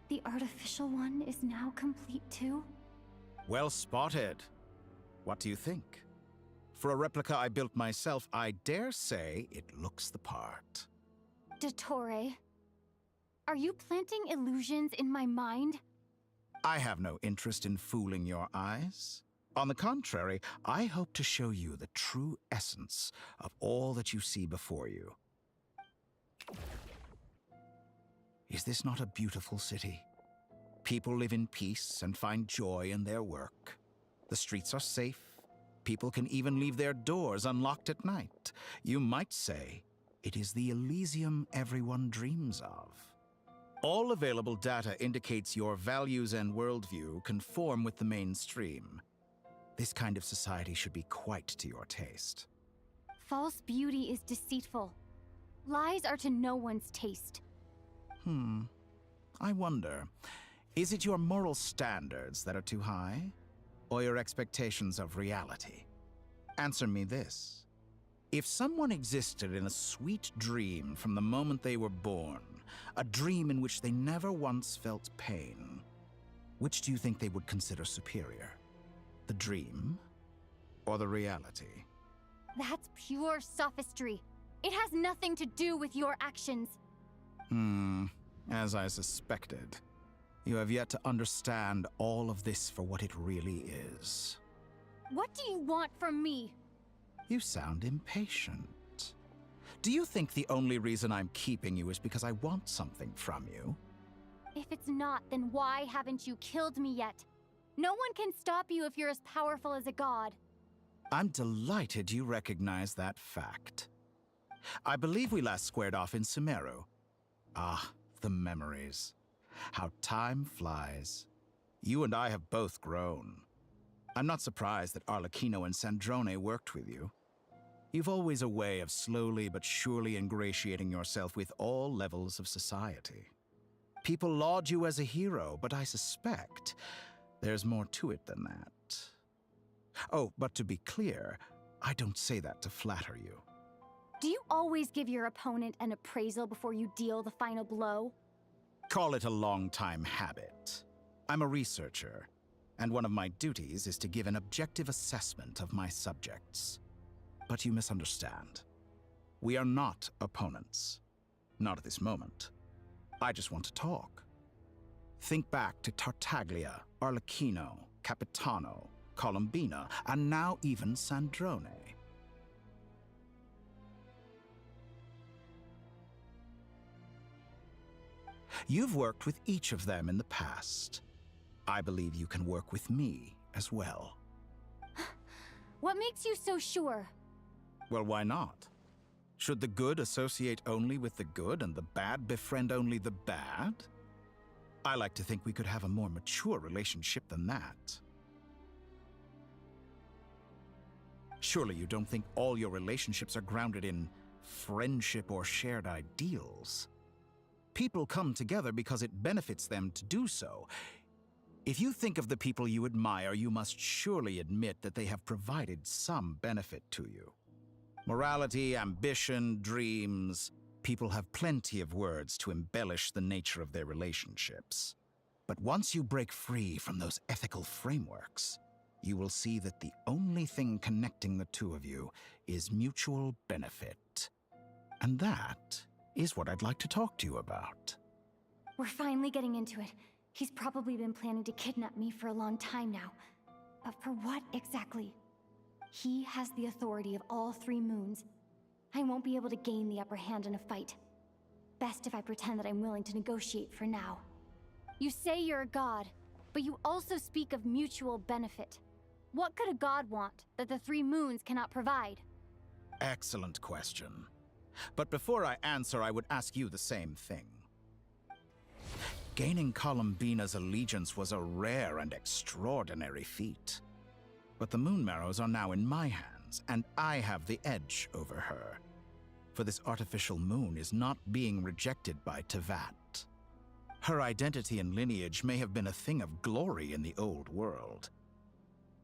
the artificial one is now complete too? Well spotted. What do you think? For a replica I built myself, I dare say it looks the part. Dottore, are you planting illusions in my mind? I have no interest in fooling your eyes. On the contrary, I hope to show you the true essence of all that you see before you. Is this not a beautiful city? People live in peace and find joy in their work. The streets are safe. People can even leave their doors unlocked at night. You might say it is the Elysium everyone dreams of. All available data indicates your values and worldview conform with the mainstream. This kind of society should be quite to your taste. False beauty is deceitful. Lies are to no one's taste. I wonder, is it your moral standards that are too high? Or your expectations of reality? Answer me this. If someone existed in a sweet dream from the moment they were born, a dream in which they never once felt pain, which do you think they would consider superior? The dream or the reality? That's pure sophistry. It has nothing to do with your actions. As I suspected. You have yet to understand all of this for what it really is. What do you want from me? You sound impatient. Do you think the only reason I'm keeping you is because I want something from you? If it's not, then why haven't you killed me yet? No one can stop you if you're as powerful as a god. I'm delighted you recognize that fact. I believe we last squared off in Sumeru. Ah, the memories. How time flies. You and I have both grown. I'm not surprised that Arlecchino and Sandrone worked with you. You've always a way of slowly but surely ingratiating yourself with all levels of society. People laud you as a hero, but I suspect there's more to it than that. Oh, but to be clear, I don't say that to flatter you. Do you always give your opponent an appraisal before you deal the final blow? Call it a long-time habit. I'm a researcher, and one of my duties is to give an objective assessment of my subjects. But you misunderstand. We are not opponents. Not at this moment. I just want to talk. Think back to Tartaglia, Arlecchino, Capitano, Colombina, and now even Sandrone. You've worked with each of them in the past. I believe you can work with me as well. What makes you so sure? Well, why not? Should the good associate only with the good and the bad befriend only the bad? I like to think we could have a more mature relationship than that. Surely you don't think all your relationships are grounded in friendship or shared ideals? People come together because it benefits them to do so. If you think of the people you admire, you must surely admit that they have provided some benefit to you. Morality, ambition, dreams. People have plenty of words to embellish the nature of their relationships. But once you break free from those ethical frameworks, you will see that the only thing connecting the two of you is mutual benefit. And that is what I'd like to talk to you about. We're finally getting into it. He's probably been planning to kidnap me for a long time now. But for what exactly? He has the authority of all 3 moons. I won't be able to gain the upper hand in a fight. Best if I pretend that I'm willing to negotiate for now. You say you're a god, but you also speak of mutual benefit. What could a god want that the 3 moons cannot provide? Excellent question. But before I answer, I would ask you the same thing. Gaining Colombina's allegiance was a rare and extraordinary feat. But the Moon Marrows are now in my hands, and I have the edge over her. For this artificial moon is not being rejected by Tevat. Her identity and lineage may have been a thing of glory in the old world,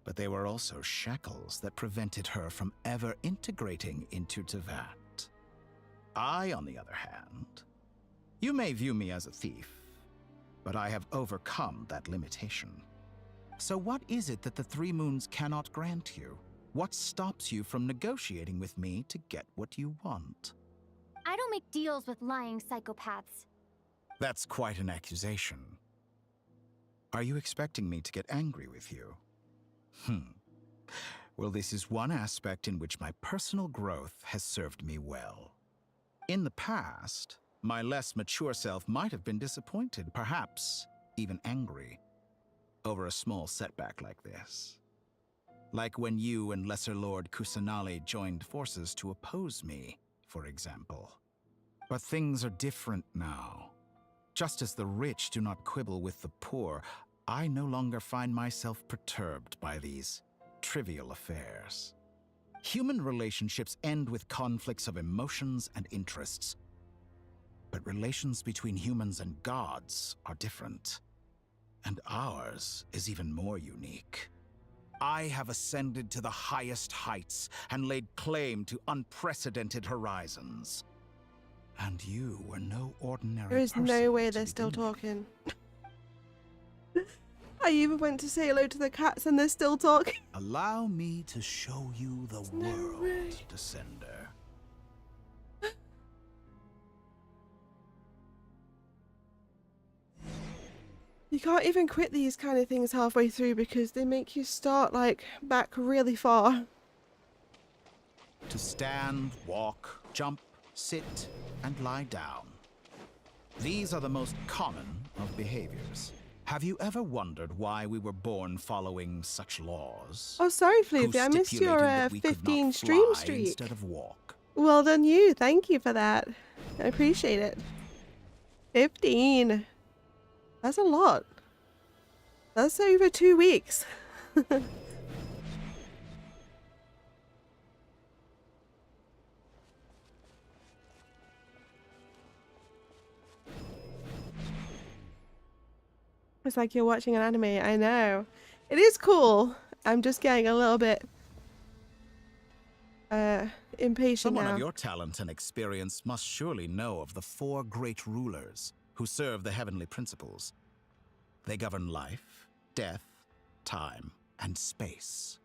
but they were also shackles that prevented her from ever integrating into Tevat. I, on the other hand, you may view me as a thief, but I have overcome that limitation. So what is it that the 3 moons cannot grant you? What stops you from negotiating with me to get what you want? I don't make deals with lying psychopaths. That's quite an accusation. Are you expecting me to get angry with you? Well, this is one aspect in which my personal growth has served me well. In the past, my less mature self might have been disappointed, perhaps even angry, over a small setback like this. Like when you and Lesser Lord Kusanali joined forces to oppose me, for example. But things are different now. Just as the rich do not quibble with the poor, I no longer find myself perturbed by these trivial affairs. Human relationships end with conflicts of emotions and interests. But relations between humans and gods are different. And ours is even more unique. I have ascended to the highest heights and laid claim to unprecedented horizons. And you were no ordinary There is person no way to they're still begin with. talking. I even went to say hello to the cats and they're still talking. Allow me to show you the world, Descender. You can't even quit these kind of things halfway through because they make you start like back really far. To stand, walk, jump, sit, and lie down. These are the most common of behaviors. Have you ever wondered why we were born following such laws? Oh, sorry, Who Floofy. I missed your stipulated that we could 15 not stream fly streak. instead of walk? Well done, you. Thank you for that. I appreciate it. 15. That's a lot. That's over 2 weeks. It's like you're watching an anime. I know. It is cool. I'm just getting a little bit impatient Someone now. of your talent and experience must surely know of the 4 great rulers who serve the heavenly principles. They govern life, death, time, and space.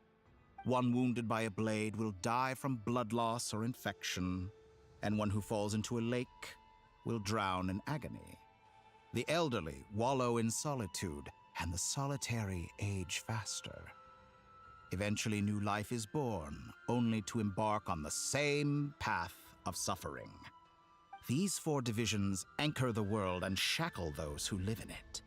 One wounded by a blade will die from blood loss or infection, and one who falls into a lake will drown in agony. The elderly wallow in solitude, and the solitary age faster. Eventually, new life is born, only to embark on the same path of suffering. These 4 divisions anchor the world and shackle those who live in it.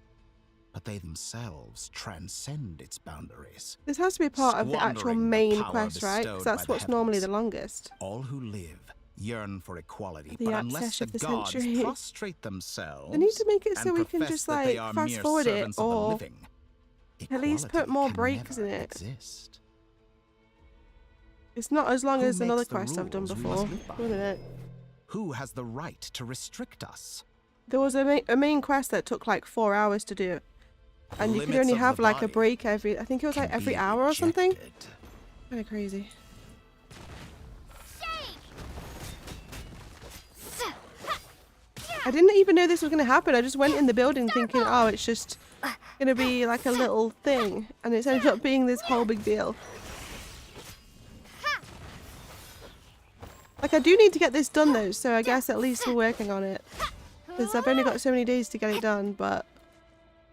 But they themselves transcend its boundaries. This has to be part of the actual Squandering the main power quest, right? bestowed Because that's by the what's normally heavens. the longest. All who live yearn for equality, The but access unless the of the gods century. prostrate themselves They need to make it so and we can profess just that they like are fast mere forward it, servants of the or living, at least put equality more can breaks never in it. exist. It's not as long Who as another makes the quest I've done rules we before. must live by? Wouldn't it? Who has the right to restrict us? There was a main quest that took like 4 hours to do, and you could Limits only of the have like a body break every. I think it was like every hour or something. Kind of crazy. I didn't even know this was going to happen. I just went in the building thinking, oh, it's just going to be like a little thing. And it's ended up being this whole big deal. Like, I do need to get this done though, so I guess at least we're working on it. Because I've only got so many days to get it done, but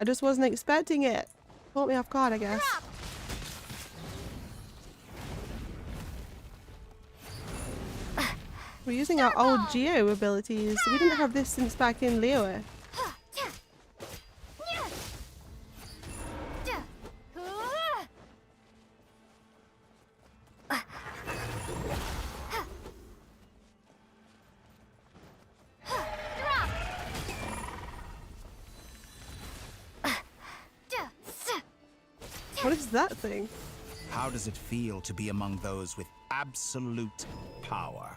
I just wasn't expecting it. Caught me off guard, I guess. We're using our old Geo abilities. We didn't have this since back in Liyue. What is that thing? How does it feel to be among those with absolute power?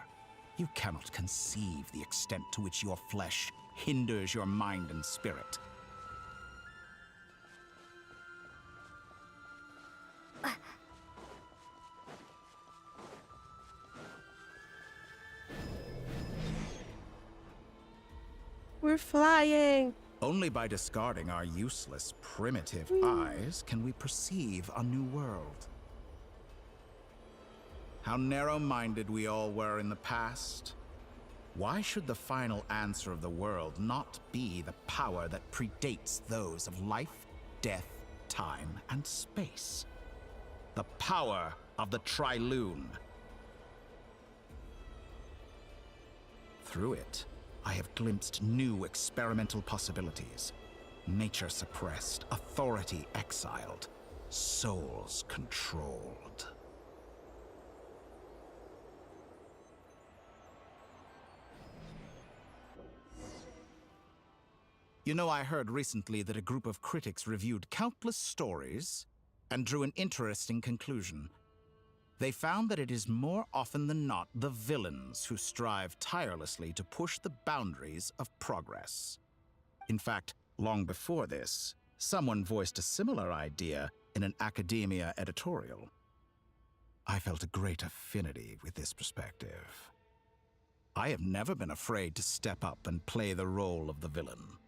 You cannot conceive the extent to which your flesh hinders your mind and spirit. We're flying. Only by discarding our useless, primitive eyes can we perceive a new world. How narrow-minded we all were in the past. Why should the final answer of the world not be the power that predates those of life, death, time, and space? The power of the Trilune. Through it, I have glimpsed new experimental possibilities. Nature suppressed, authority exiled, souls controlled. You know, I heard recently that a group of critics reviewed countless stories and drew an interesting conclusion. They found that it is more often than not the villains who strive tirelessly to push the boundaries of progress. In fact, long before this, someone voiced a similar idea in an academia editorial. I felt a great affinity with this perspective. I have never been afraid to step up and play the role of the villain.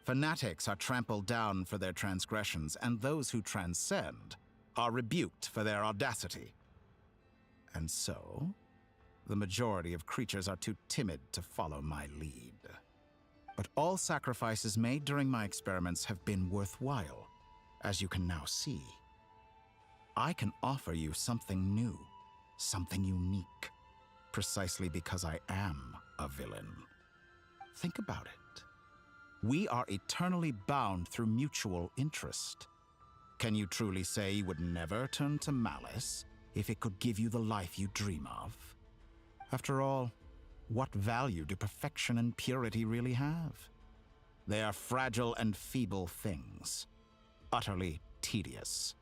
Fanatics are trampled down for their transgressions, and those who transcend are rebuked for their audacity. And so, the majority of creatures are too timid to follow my lead. But all sacrifices made during my experiments have been worthwhile, as you can now see. I can offer you something new, something unique, precisely because I am a villain. Think about it. We are eternally bound through mutual interest. Can you truly say you would never turn to malice if it could give you the life you dream of? After all, what value do perfection and purity really have? They are fragile and feeble things, utterly tedious.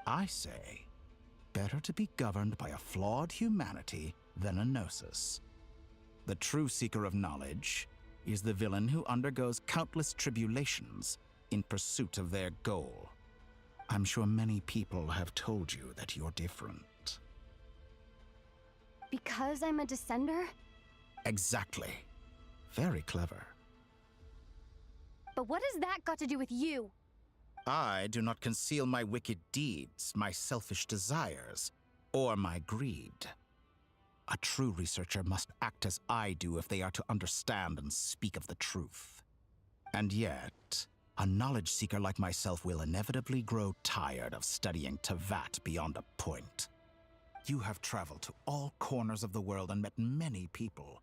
I say, better to be governed by a flawed humanity than a gnosis. The true seeker of knowledge is the villain who undergoes countless tribulations in pursuit of their goal. I'm sure many people have told you that you're different. Because I'm a descender? Exactly. Very clever. But what has that got to do with you? I do not conceal my wicked deeds, my selfish desires, or my greed. A true researcher must act as I do if they are to understand and speak of the truth. And yet, a knowledge seeker like myself will inevitably grow tired of studying Tevat beyond a point. You have traveled to all corners of the world and met many people.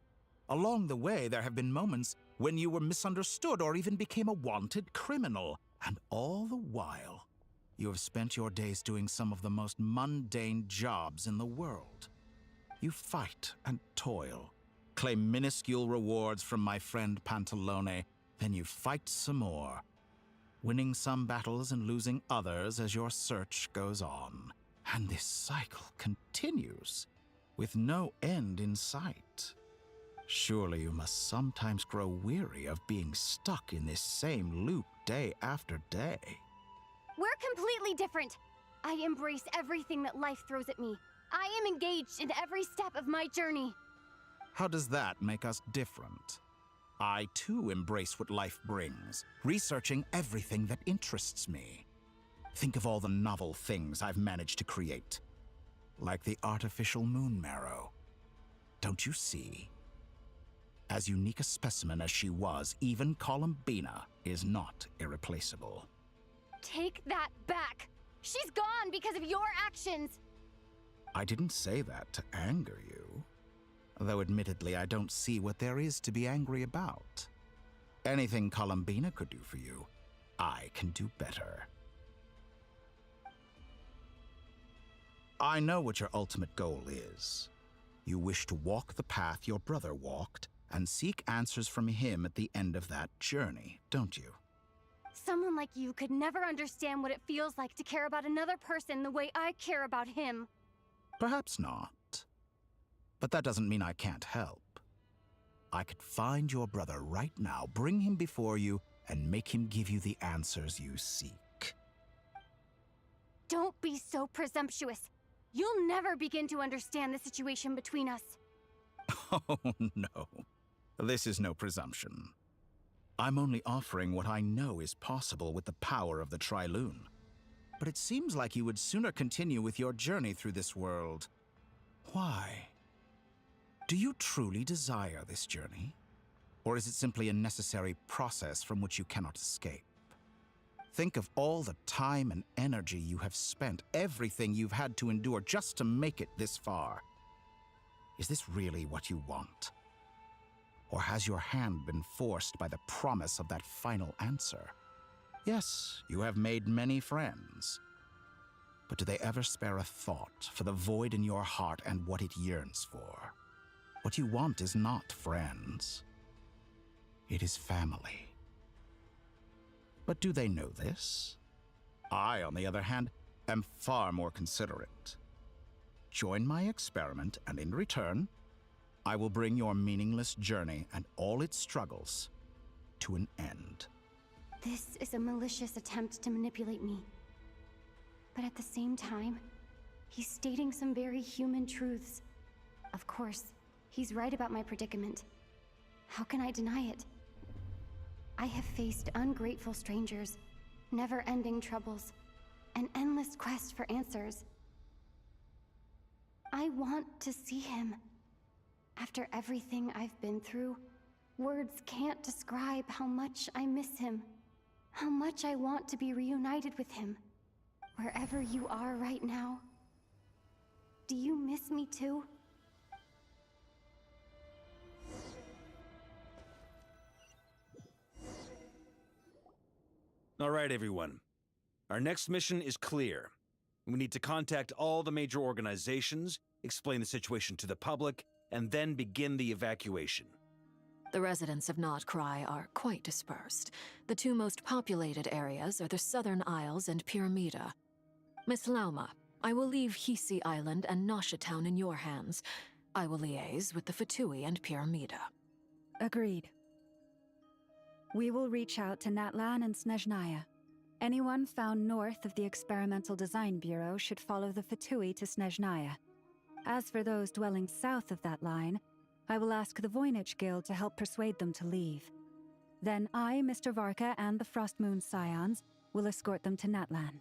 Along the way, there have been moments when you were misunderstood or even became a wanted criminal. And all the while, you have spent your days doing some of the most mundane jobs in the world. You fight and toil, claim minuscule rewards from my friend Pantalone, then you fight some more, winning some battles and losing others as your search goes on. And this cycle continues, with no end in sight. Surely you must sometimes grow weary of being stuck in this same loop day after day. We're completely different. I embrace everything that life throws at me. I am engaged in every step of my journey. How does that make us different? I too embrace what life brings, researching everything that interests me. Think of all the novel things I've managed to create, like the artificial moon marrow. Don't you see? As unique a specimen as she was, even Columbina is not irreplaceable. Take that back! She's gone because of your actions! I didn't say that to anger you. Though admittedly, I don't see what there is to be angry about. Anything Columbina could do for you, I can do better. I know what your ultimate goal is. You wish to walk the path your brother walked and seek answers from him at the end of that journey, don't you? Someone like you could never understand what it feels like to care about another person the way I care about him. Perhaps not. But that doesn't mean I can't help. I could find your brother right now, bring him before you, and make him give you the answers you seek. Don't be so presumptuous. You'll never begin to understand the situation between us. Oh, no. This is no presumption. I'm only offering what I know is possible with the power of the Trilune. But it seems like you would sooner continue with your journey through this world. Why? Do you truly desire this journey? Or is it simply a necessary process from which you cannot escape? Think of all the time and energy you have spent, everything you've had to endure just to make it this far. Is this really what you want? Or has your hand been forced by the promise of that final answer? Yes, you have made many friends. But do they ever spare a thought for the void in your heart and what it yearns for? What you want is not friends. It is family. But do they know this? I, on the other hand, am far more considerate. Join my experiment, and in return, I will bring your meaningless journey and all its struggles to an end. This is a malicious attempt to manipulate me. But at the same time, he's stating some very human truths. Of course, he's right about my predicament. How can I deny it? I have faced ungrateful strangers, never-ending troubles, an endless quest for answers. I want to see him. After everything I've been through, words can't describe how much I miss him, how much I want to be reunited with him. Wherever you are right now, do you miss me too? All right, everyone. Our next mission is clear. We need to contact all the major organizations, explain the situation to the public, and then begin the evacuation. The residents of Notcry are quite dispersed. The two most populated areas are the Southern Isles and Pyramida. Miss Lauma, I will leave Hisi Island and Nasha Town in your hands. I will liaise with the Fatui and Pyramida. Agreed. We will reach out to Natlan and Snezhnaya. Anyone found north of the Experimental Design Bureau should follow the Fatui to Snezhnaya. As for those dwelling south of that line, I will ask the Voynich Guild to help persuade them to leave. Then I, Mr. Varka, and the Frostmoon Scions will escort them to Natlan.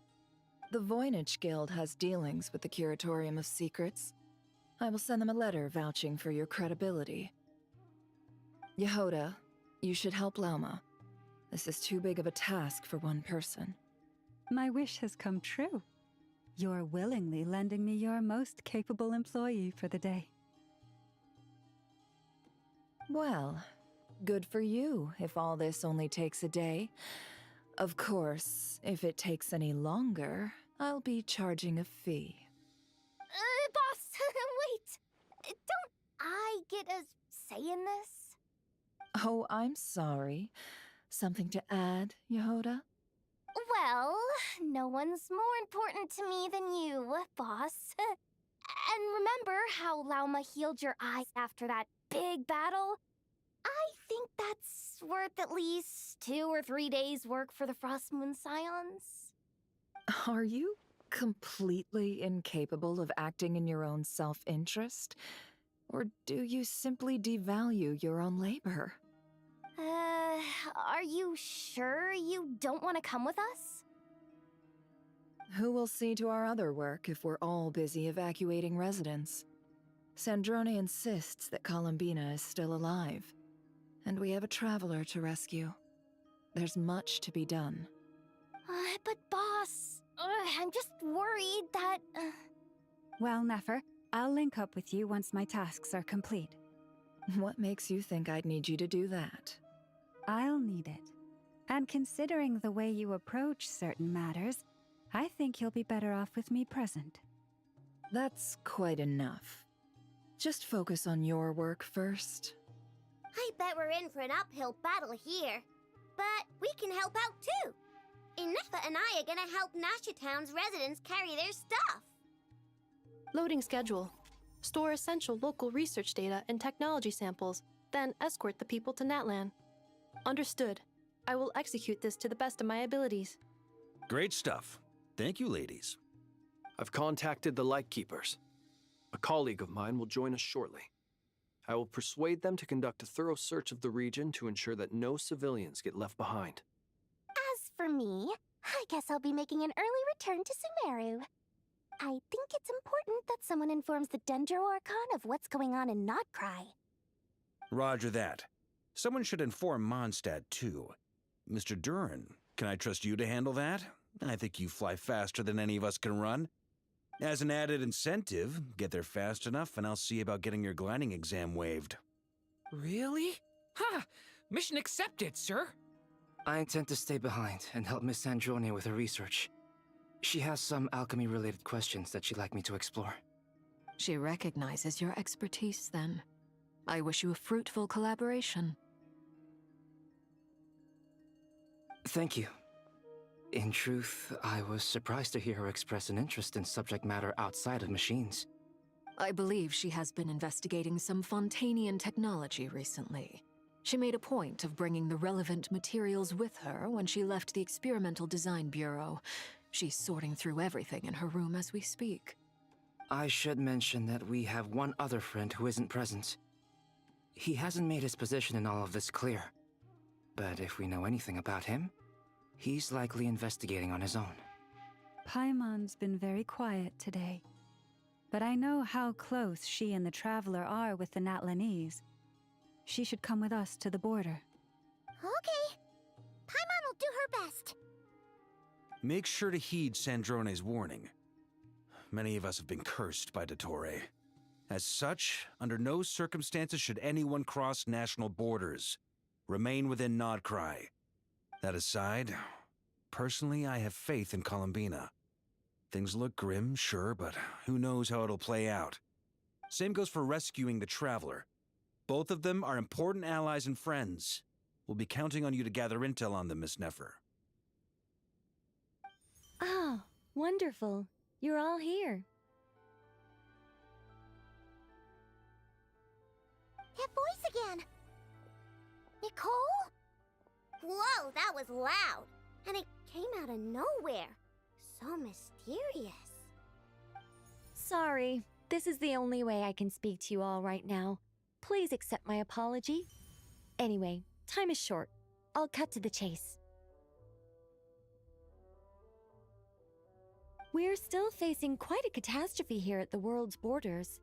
The Voynich Guild has dealings with the Curatorium of Secrets. I will send them a letter vouching for your credibility. Yehoda, you should help Lauma. This is too big of a task for one person. My wish has come true. You're willingly lending me your most capable employee for the day. Well, good for you if all this only takes a day. Of course, if it takes any longer, I'll be charging a fee. Boss, wait. Don't I get a say in this? Oh, I'm sorry. Something to add, Yehoda? Well, no one's more important to me than you, boss. And remember how Lauma healed your eyes after that big battle? I think that's worth at least 2 or 3 days' work for the Frostmoon Scions. Are you completely incapable of acting in your own self-interest? Or do you simply devalue your own labor? Are you sure you don't want to come with us? Who will see to our other work if we're all busy evacuating residents? Sandrone insists that Columbina is still alive, and we have a traveler to rescue. There's much to be done. But boss, I'm just worried that... Well, Nefer, I'll link up with you once my tasks are complete. What makes you think I'd need you to do that? I'll need it. And considering the way you approach certain matters, I think you'll be better off with me present. That's quite enough. Just focus on your work first. I bet we're in for an uphill battle here. But we can help out too. Inefa and I are gonna help Nasha Town's residents carry their stuff. Loading schedule. Store essential local research data and technology samples, then escort the people to Natlan. Understood. I will execute this to the best of my abilities. Great stuff. Thank you, ladies. I've contacted the Lightkeepers. A colleague of mine will join us shortly. I will persuade them to conduct a thorough search of the region to ensure that no civilians get left behind. As for me, I guess I'll be making an early return to Sumeru. I think it's important that someone informs the Dendro Archon of what's going on in Notcry. Roger that. Someone should inform Mondstadt, too. Mr. Duran, can I trust you to handle that? I think you fly faster than any of us can run. As an added incentive, get there fast enough and I'll see about getting your gliding exam waived. Really? Ha! Mission accepted, sir. I intend to stay behind and help Miss Sandrone with her research. She has some alchemy-related questions that she'd like me to explore. She recognizes your expertise, then. I wish you a fruitful collaboration. Thank you. In truth, I was surprised to hear her express an interest in subject matter outside of machines. I believe she has been investigating some Fontanian technology recently. She made a point of bringing the relevant materials with her when she left the Experimental Design Bureau. She's sorting through everything in her room as we speak. I should mention that we have one other friend who isn't present. He hasn't made his position in all of this clear. But if we know anything about him, he's likely investigating on his own. Paimon's been very quiet today. But I know how close she and the Traveler are with the Natlanese. She should come with us to the border. Okay. Paimon will do her best. Make sure to heed Sandrone's warning. Many of us have been cursed by Dottore. As such, under no circumstances should anyone cross national borders. Remain within Notcry. That aside, Personally, I have faith in Columbina. Things look grim, sure, but who knows how it'll play out. Same goes for rescuing the Traveler. Both of them are important allies and friends. We'll be counting on you to gather intel on them, Miss Nefer. Oh, wonderful. You're all here. That voice again! Nicole? Whoa, that was loud! And it came out of nowhere. So mysterious. Sorry, this is the only way I can speak to you all right now. Please accept my apology. Anyway, time is short. I'll cut to the chase. We're still facing quite a catastrophe here at the world's borders.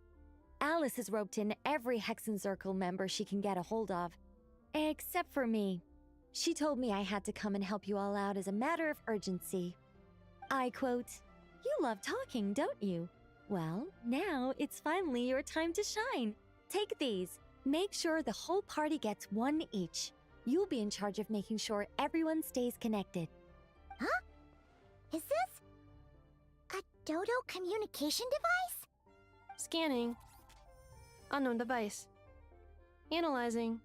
Alice has roped in every Hexencircle member she can get a hold of. Except for me. She told me I had to come and help you all out as a matter of urgency. I quote, "You love talking, don't you? Well, now it's finally your time to shine. Take these. Make sure the whole party gets one each. You'll be in charge of making sure everyone stays connected." Huh? Is this a Dodo communication device? Scanning. Unknown device. Analyzing.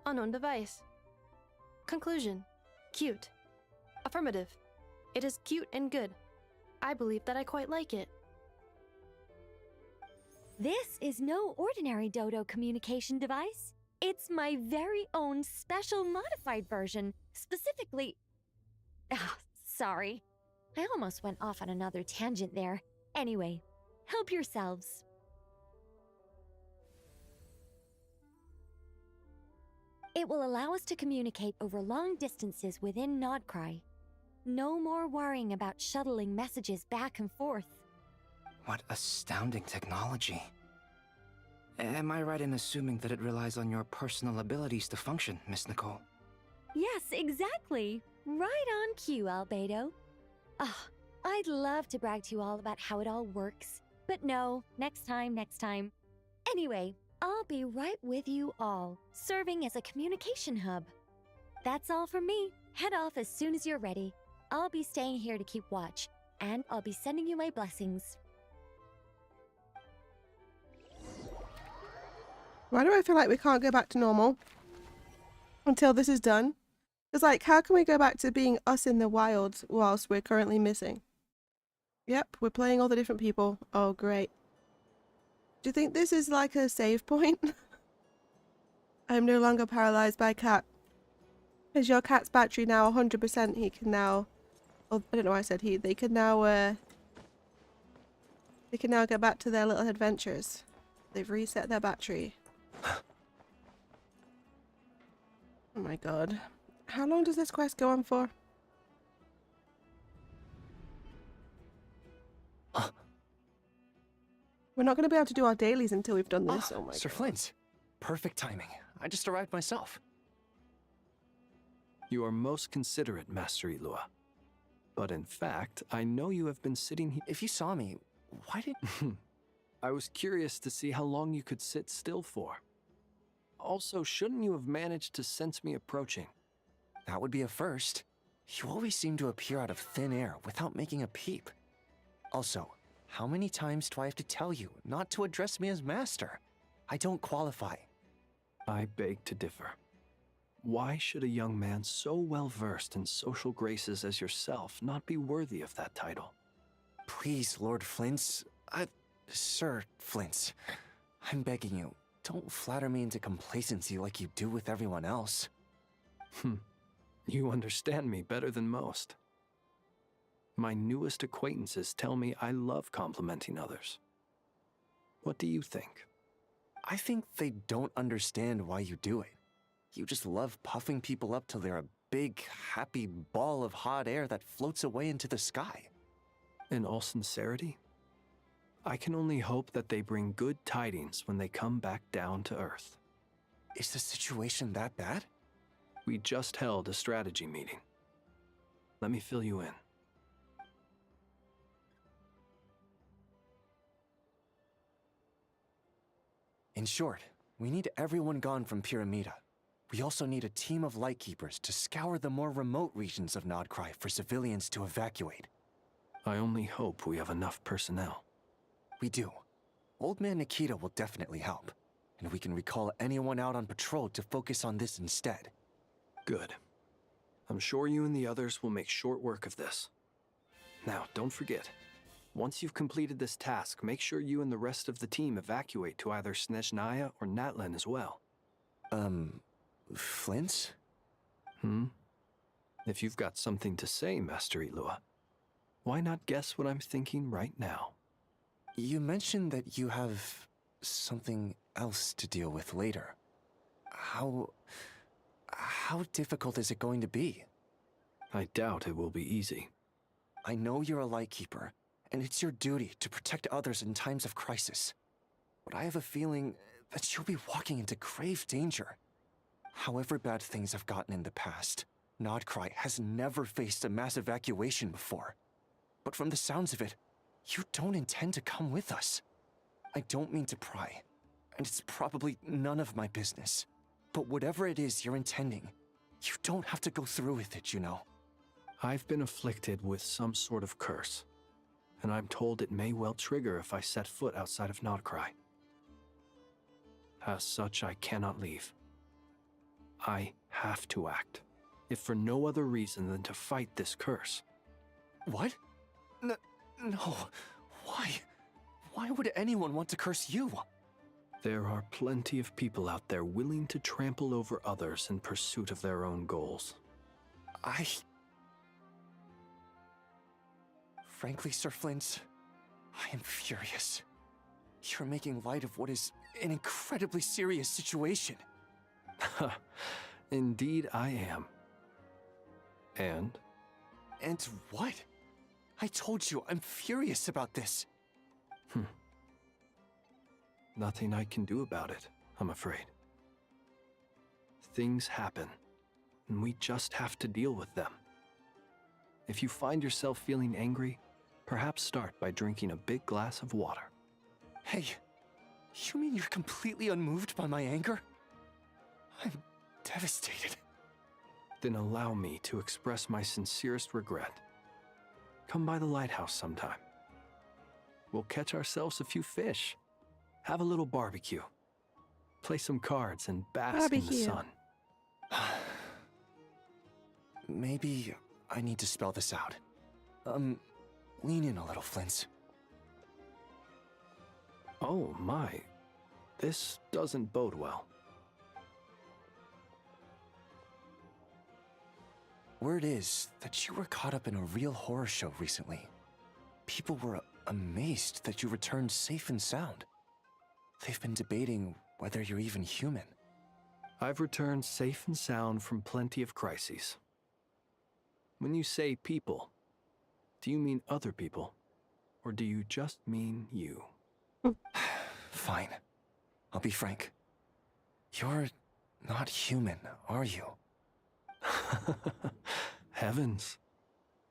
Unknown device. Conclusion. Cute. Affirmative. It is cute and good. I believe that I quite like it. This is no ordinary Dodo communication device. It's my very own special modified version, specifically... Ah, sorry. I almost went off on another tangent there. Anyway, help yourselves. It will allow us to communicate over long distances within Nodcry. No more worrying about shuttling messages back and forth. What astounding technology. Am I right in assuming that it relies on your personal abilities to function, Miss Nicole? Yes, exactly. Right on cue, Albedo. Ah, I'd love to brag to you all about how it all works. But no, next time. Anyway, I'll be right with you all, serving as a communication hub. That's all from me. Head off as soon as you're ready. I'll be staying here to keep watch, and I'll be sending you my blessings. Why do I feel like we can't go back to normal until this is done? It's like, how can we go back to being us in the wild whilst we're currently missing? Yep, we're playing all the different people. Oh, great. Do you think this is like a save point? I'm no longer paralyzed by cat. Is your cat's battery now 100%? He can now... Oh, I don't know why I said he. They can now get back to their little adventures. They've reset their battery. Oh my god. How long does this quest go on for? We're not going to be able to do our dailies until we've done this. Oh my Sir god. Flint. Perfect timing. I just arrived myself. You are most considerate, Master Ilua. But in fact, I know you have been sitting here. If you saw me, why did... I was curious to see how long you could sit still for. Also, shouldn't you have managed to sense me approaching? That would be a first. You always seem to appear out of thin air without making a peep. Also, how many times do I have to tell you not to address me as master? I don't qualify. I beg to differ. Why should a young man so well versed in social graces as yourself not be worthy of that title? Please, Lord Flint's... Sir Flint's. I'm begging you, don't flatter me into complacency like you do with everyone else. You understand me better than most. My newest acquaintances tell me I love complimenting others. What do you think? I think they don't understand why you do it. You just love puffing people up till they're a big, happy ball of hot air that floats away into the sky. In all sincerity, I can only hope that they bring good tidings when they come back down to Earth. Is the situation that bad? We just held a strategy meeting. Let me fill you in. In short, we need everyone gone from Pyramida. We also need a team of lightkeepers to scour the more remote regions of Nodcry for civilians to evacuate. I only hope we have enough personnel. We do. Old Man Nikita will definitely help, and we can recall anyone out on patrol to focus on this instead. Good. I'm sure you and the others will make short work of this. Now, don't forget, once you've completed this task, make sure you and the rest of the team evacuate to either Snezhnaya or Natlan as well. Flint? If you've got something to say, Master Ilua, why not guess what I'm thinking right now? You mentioned that you have something else to deal with later. How difficult is it going to be? I doubt it will be easy. I know you're a lightkeeper, and it's your duty to protect others in times of crisis. But I have a feeling that you'll be walking into grave danger. However bad things have gotten in the past, Nodcry has never faced a mass evacuation before. But from the sounds of it, you don't intend to come with us. I don't mean to pry, and it's probably none of my business. But whatever it is you're intending, you don't have to go through with it, you know. I've been afflicted with some sort of curse, and I'm told it may well trigger if I set foot outside of Nodcry. As such, I cannot leave. I have to act, if for no other reason than to fight this curse. What? No. Why? Why would anyone want to curse you? There are plenty of people out there willing to trample over others in pursuit of their own goals. Frankly, Sir Flint, I am furious. You're making light of what is an incredibly serious situation. Indeed I am. And? And what? I told you, I'm furious about this. Nothing I can do about it, I'm afraid. Things happen, and we just have to deal with them. If you find yourself feeling angry, perhaps start by drinking a big glass of water. Hey, you mean you're completely unmoved by my anger? I'm devastated. Then allow me to express my sincerest regret. Come by the lighthouse sometime. We'll catch ourselves a few fish, have a little barbecue, play some cards, and bask in the sun. Maybe I need to spell this out. Lean in a little, Flint. Oh my, this doesn't bode well. Word is that you were caught up in a real horror show recently. People were amazed that you returned safe and sound. They've been debating whether you're even human. I've returned safe and sound from plenty of crises. When you say people, do you mean other people? Or do you just mean you? Fine. I'll be frank. You're not human, are you? Heavens.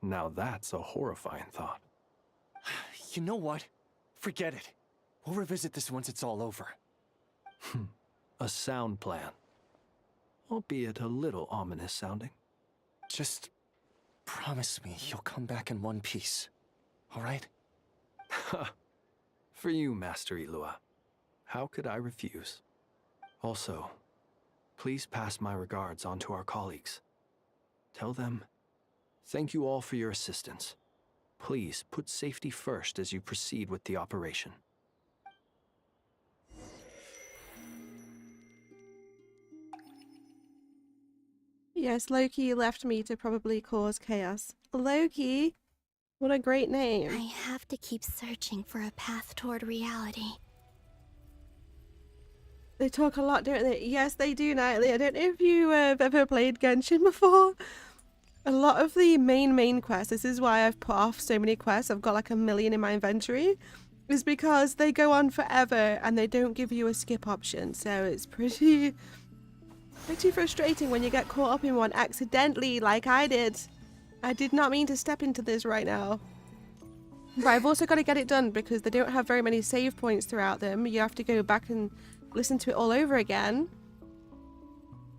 Now that's a horrifying thought. You know what? Forget it. We'll revisit this once it's all over. A sound plan. Albeit a little ominous sounding. Just promise me you'll come back in one piece, all right? For you, Master Ilua. How could I refuse? Also, please pass my regards on to our colleagues. Tell them, thank you all for your assistance. Please put safety first as you proceed with the operation. Yes, Loki left me to probably cause chaos. Loki? What a great name. I have to keep searching for a path toward reality. They talk a lot, don't they? Yes, they do, Nightly. I don't know if you have ever played Genshin before. A lot of the main quests, this is why I've put off so many quests, I've got like 1 million in my inventory, is because they go on forever and they don't give you a skip option. So it's pretty frustrating when you get caught up in one accidentally, like I did. I did not mean to step into this right now. But I've also got to get it done because they don't have very many save points throughout them. You have to go back and listen to it all over again.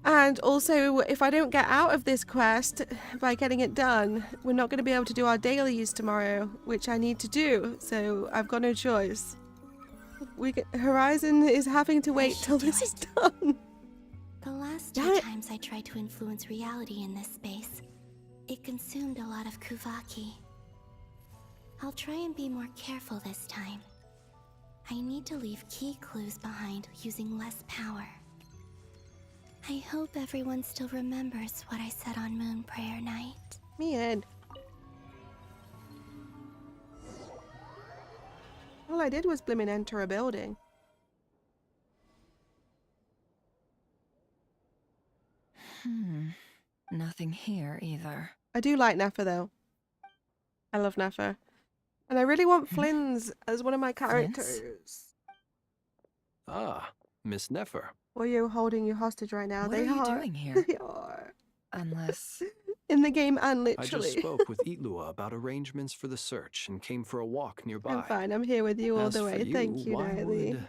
And also, if I don't get out of this quest by getting it done, we're not going to be able to do our dailies tomorrow, which I need to do. So I've got no choice. Horizon is having to wait till this is done. The last two times I tried to influence reality in this space, it consumed a lot of Kuvaki. I'll try and be more careful this time. I need to leave key clues behind using less power. I hope everyone still remembers what I said on Moon Prayer Night. Man. All I did was blimmin' enter a building. Nothing here either. I do like Nefer though. I love Nefer. And I really want Flynn's as one of my characters. Ah, Miss Nefer. Or you holding you hostage right now. What They are you are. doing here? They are. Unless... In the game and I literally. just spoke with Itlua about arrangements for the search and came for a walk nearby. I'm fine. I'm here with you all As the for way. you, Thank you, why Nightly. would-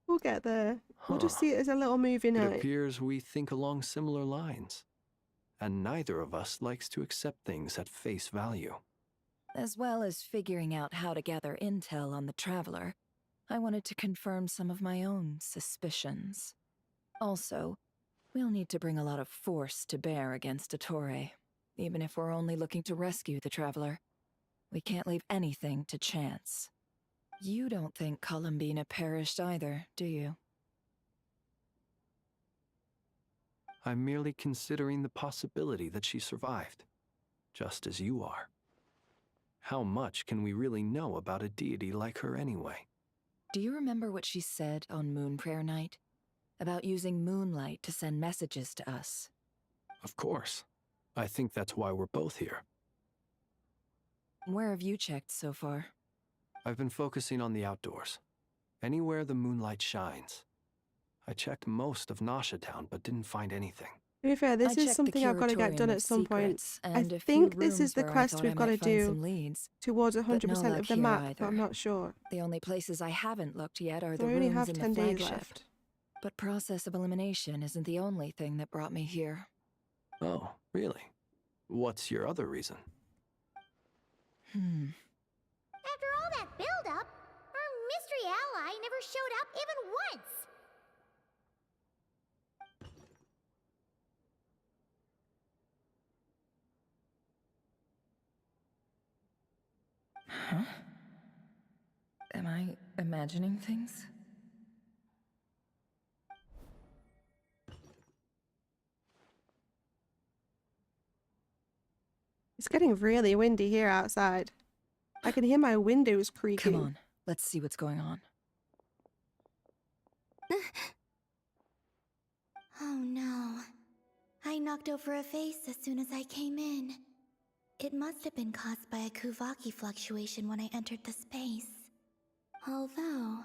We'll get there. We'll just Huh. see it as a little movie It night. appears we think along similar lines. And neither of us likes to accept things at face value. As well as figuring out how to gather intel on the Traveler, I wanted to confirm some of my own suspicions. Also, we'll need to bring a lot of force to bear against Dottore, even if we're only looking to rescue the Traveler. We can't leave anything to chance. You don't think Columbina perished either, do you? I'm merely considering the possibility that she survived, just as you are. How much can we really know about a deity like her anyway? Do you remember what she said on Moon Prayer Night? About using moonlight to send messages to us? Of course. I think that's why we're both here. Where have you checked so far? I've been focusing on the outdoors. Anywhere the moonlight shines. I checked most of Nasha Town, but didn't find anything. To be fair, this I is checked something the I've got to get Curatorium done of at some point. Secrets, I and a few think this is rooms the where I quest thought we've I got to might find do some leads, towards but 100% no luck of the here map, either. but I'm not sure. The only places I haven't looked yet are So the I only rooms have in 10 the days flagship. left. But process of elimination isn't the only thing that brought me here. Oh, really? What's your other reason? After all that build-up, our mystery ally never showed up even once. Huh? Am I imagining things? It's getting really windy here outside. I can hear my windows creaking. Come on, let's see what's going on. Oh no. I knocked over a vase as soon as I came in. It must have been caused by a Kuvaki fluctuation when I entered the space. Although,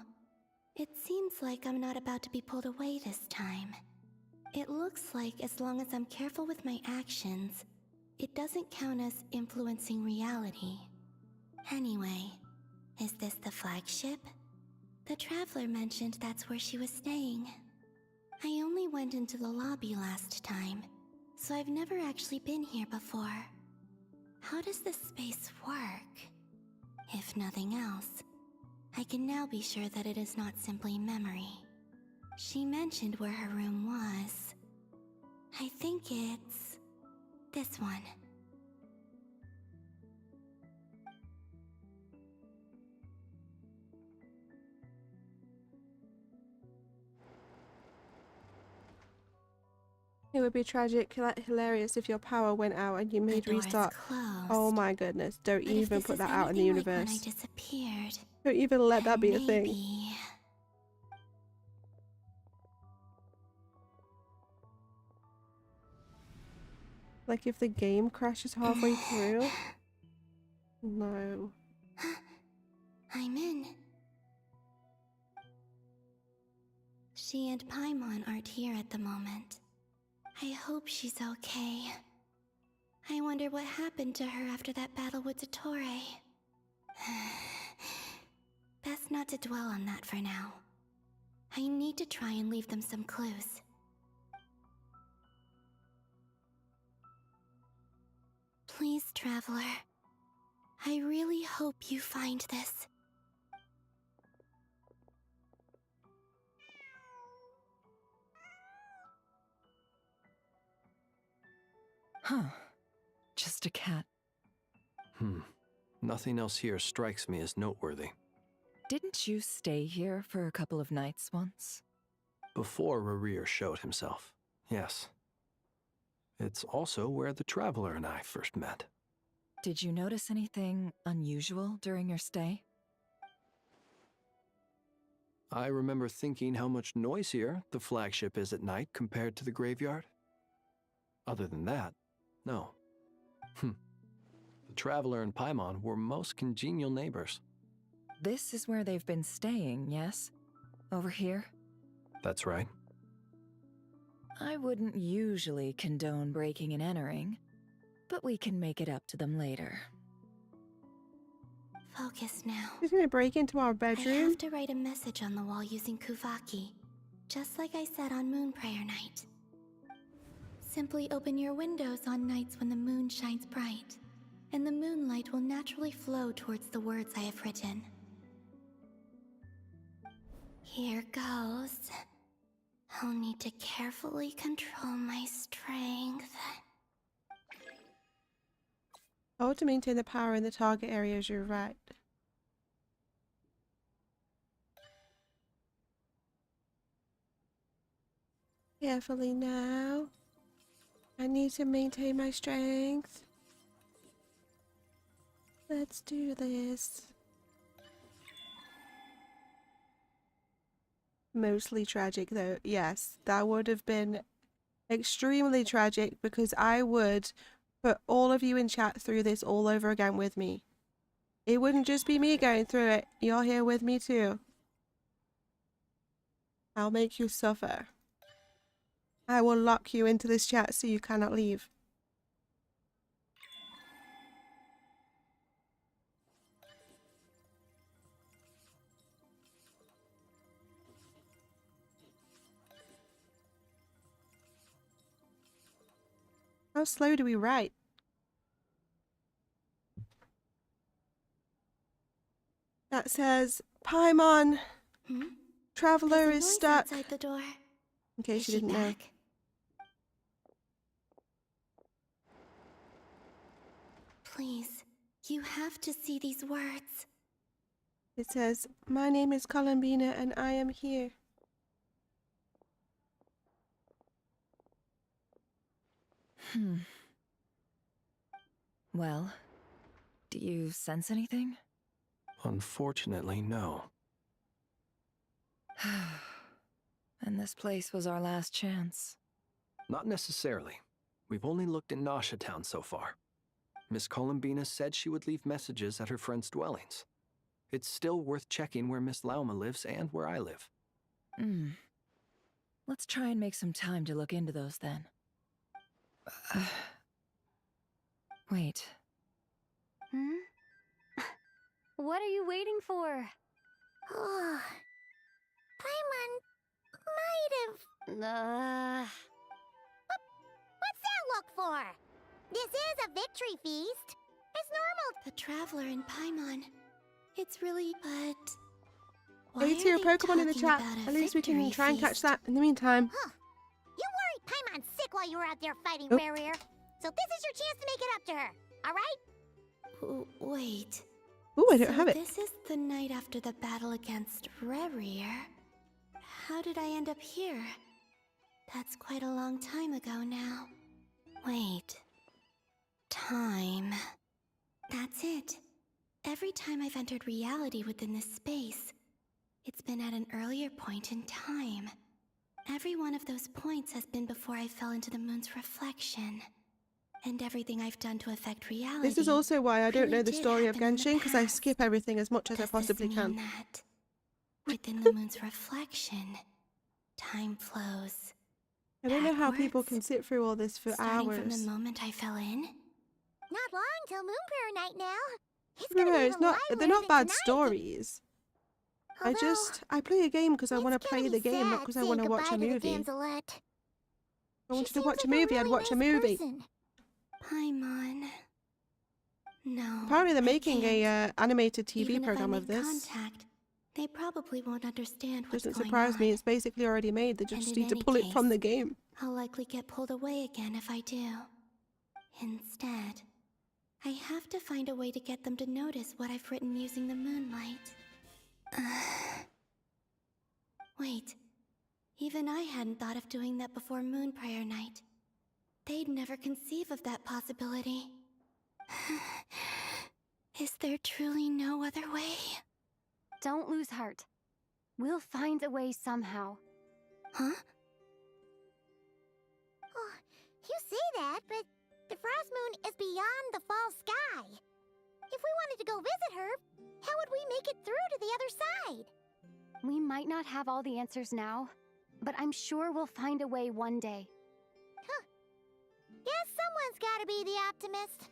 it seems like I'm not about to be pulled away this time. It looks like as long as I'm careful with my actions, it doesn't count as influencing reality. Anyway, is this the flagship? The Traveler mentioned that's where she was staying. I only went into the lobby last time, so I've never actually been here before. How does this space work? If nothing else, I can now be sure that it is not simply memory. She mentioned where her room was. I think it's this one. It would be tragic, hilarious if your power went out and you made door is restart. closed. Oh my goodness, don't But if even this put is that out in the anything like when universe. I disappeared, Don't even let that be a thing. maybe... Like if the game crashes halfway through? No. I'm in. She and Paimon aren't here at the moment. I hope she's okay. I wonder what happened to her after that battle with Dottore. Best not to dwell on that for now. I need to try and leave them some clues. Please, Traveler. I really hope you find this. Huh. Just a cat. Nothing else here strikes me as noteworthy. Didn't you stay here for a couple of nights once? Before Rerir showed himself, yes. It's also where the Traveler and I first met. Did you notice anything unusual during your stay? I remember thinking how much noisier the flagship is at night compared to the graveyard. Other than that, no. The Traveler and Paimon were most congenial neighbors. This is where they've been staying, yes? Over here? That's right. I wouldn't usually condone breaking and entering, but we can make it up to them later. Focus now. He's gonna break into our I bedroom. have to write a message on the wall using Kuvaki, just like I said on Moon Prayer Night. Simply open your windows on nights when the moon shines bright, and the moonlight will naturally flow towards the words I have written. Here goes. I'll need to carefully control my strength. Oh, to maintain the power in the target areas, you're right. Carefully now. I need to maintain my strength. Let's do this. Mostly tragic though. Yes, that would have been extremely tragic because I would put all of you in chat through this all over again with me. It wouldn't just be me going through it. You're here with me too. I'll make you suffer. I will lock you into this chat so you cannot leave. How slow do we write? That says, Paimon, Traveler is stuck. Outside the door. In case Is you she didn't know. back? Please, you have to see these words. It says, my name is Columbina and I am here. Well, do you sense anything? Unfortunately, no. And this place was our last chance. Not necessarily. We've only looked in Nasha Town so far. Miss Columbina said she would leave messages at her friends' dwellings. It's still worth checking where Miss Lauma lives and where I live. Let's try and make some time to look into those then. Wait. What are you waiting for? Paimon might have... What's that look for? This is a victory feast. It's normal. The Traveler and Paimon. It's really, but... Hey, to your Pokemon in the chat. At least we can try and catch that in the meantime. You worried Paimon sick while you were out there fighting Nope. Rerir. So this is your chance to make it up to her. All right? Wait. Ooh, I don't have it. This is the night after the battle against Rerir. How did I end up here? That's quite a long time ago now. Wait. Time. That's it. Every time I've entered reality within this space, it's been at an earlier point in time. Every one of those points has been before I fell into the moon's reflection. And everything I've done to affect reality. This is also why I don't know the did story of happen in the Genshin, because I past. skip everything as much as I possibly can. That within the moon's reflection, time flows. I don't know how people can sit through all this for Starting hours. from the moment I fell in. Not long till Moon Prayer Night now. It's No, gonna be it's even not. They're livelier not than bad tonight. stories. I play a game because I want to play the game, not because I want to watch a movie. If I wanted to watch a movie, I'd watch a movie. Paimon. No. Apparently they're I making a can't. animated TV Even program if I of make this. contact, they probably won't understand what's Doesn't going surprise on. me. It's basically already made. They And just in need to any pull it from case, the game. I'll likely get pulled away again if I do. Instead, I have to find a way to get them to notice what I've written using the moonlight. Wait, even I hadn't thought of doing that before Moon Prayer Night. They'd never conceive of that possibility. Is there truly no other way? Don't lose heart. We'll find a way somehow. Huh? Oh, you say that, but the Frost Moon is beyond the fall sky. If we wanted to go visit her, how would we make it through to the other side? We might not have all the answers now, but I'm sure we'll find a way one day. Huh. Guess someone's gotta be the optimist.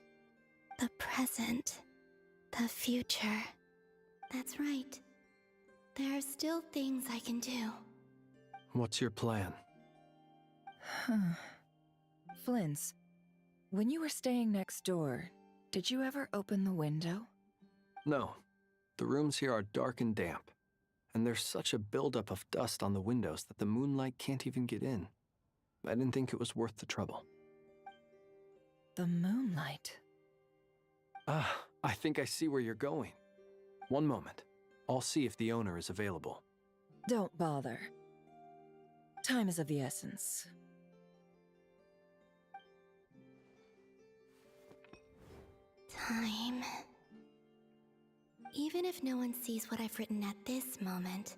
The present. The future. That's right. There are still things I can do. What's your plan? Flint's, when you were staying next door, did you ever open the window? No. The rooms here are dark and damp, and there's such a buildup of dust on the windows that the moonlight can't even get in. I didn't think it was worth the trouble. The moonlight? Ah, I think I see where you're going. One moment. I'll see if the owner is available. Don't bother. Time is of the essence. Time. Even if no one sees what I've written at this moment,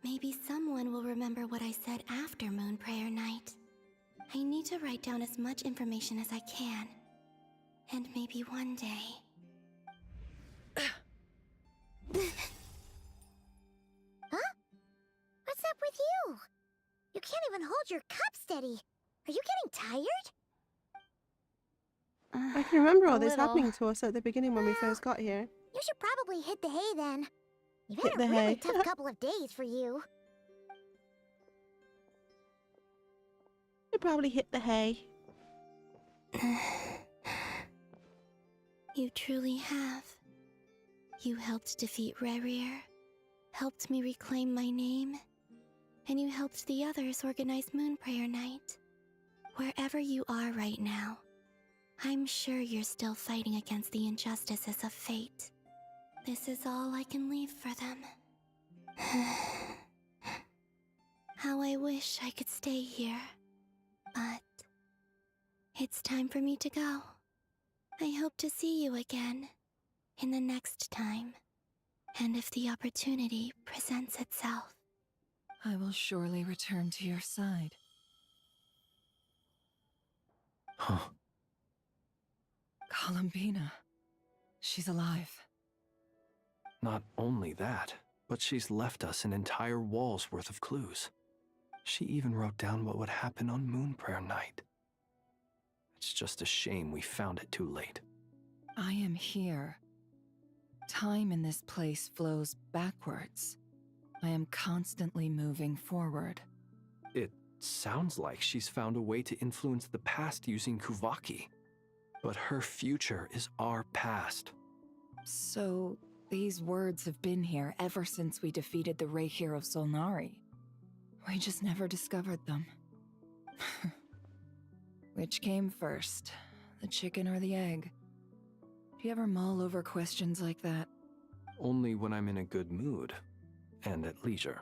maybe someone will remember what I said after Moon Prayer Night. I need to write down as much information as I can. And maybe one day... Huh? What's up with you? You can't even hold your cup steady. Are you getting tired? I can remember all this little. happening to us at the beginning when we first got here. You should probably hit the hay then. You've Hit had the a really hay. tough couple of days for you. You probably hit the hay. You truly have. You helped defeat Rerir, helped me reclaim my name, and you helped the others organize Moon Prayer Night. Wherever you are right now, I'm sure you're still fighting against the injustices of fate. This is all I can leave for them. How I wish I could stay here. But it's time for me to go. I hope to see you again in the next time. And if the opportunity presents itself. I will surely return to your side. Huh. Columbina. She's alive. Not only that, but she's left us an entire wall's worth of clues. She even wrote down what would happen on Moon Prayer Night. It's just a shame we found it too late. I am here. Time in this place flows backwards. I am constantly moving forward. It sounds like she's found a way to influence the past using Kuvaki. But her future is our past. So, these words have been here ever since we defeated the Ray hero Solnari. We just never discovered them. Which came first, the chicken or the egg? Do you ever mull over questions like that? Only when I'm in a good mood and at leisure.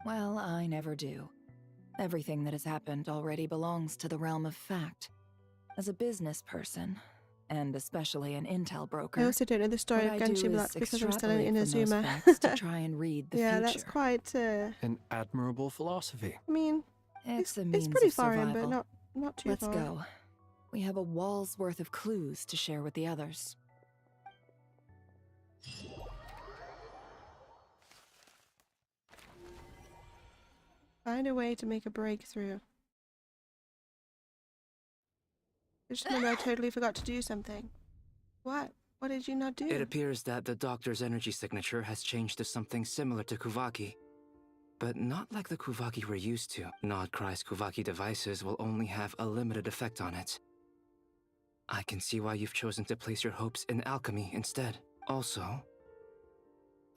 Well, I never do. Everything that has happened already belongs to the realm of fact. As a business person, and especially an intel broker, I also don't know the story of what I do Genshin, but is that's because I'm still in extrapolate from those Inazuma. facts to try and read the Yeah, future. that's quite. An admirable philosophy. I mean, It's a it's means pretty of far survival. in, but not too Let's far. go. We have a wall's worth of clues to share with the others. Find a way to make a breakthrough. I just remember I totally forgot to do something. What? What did you not do? It appears that the doctor's energy signature has changed to something similar to Kuvaki. But not like the Kuvaki we're used to. Nodcry's Kuvaki devices will only have a limited effect on it. I can see why you've chosen to place your hopes in alchemy instead. Also,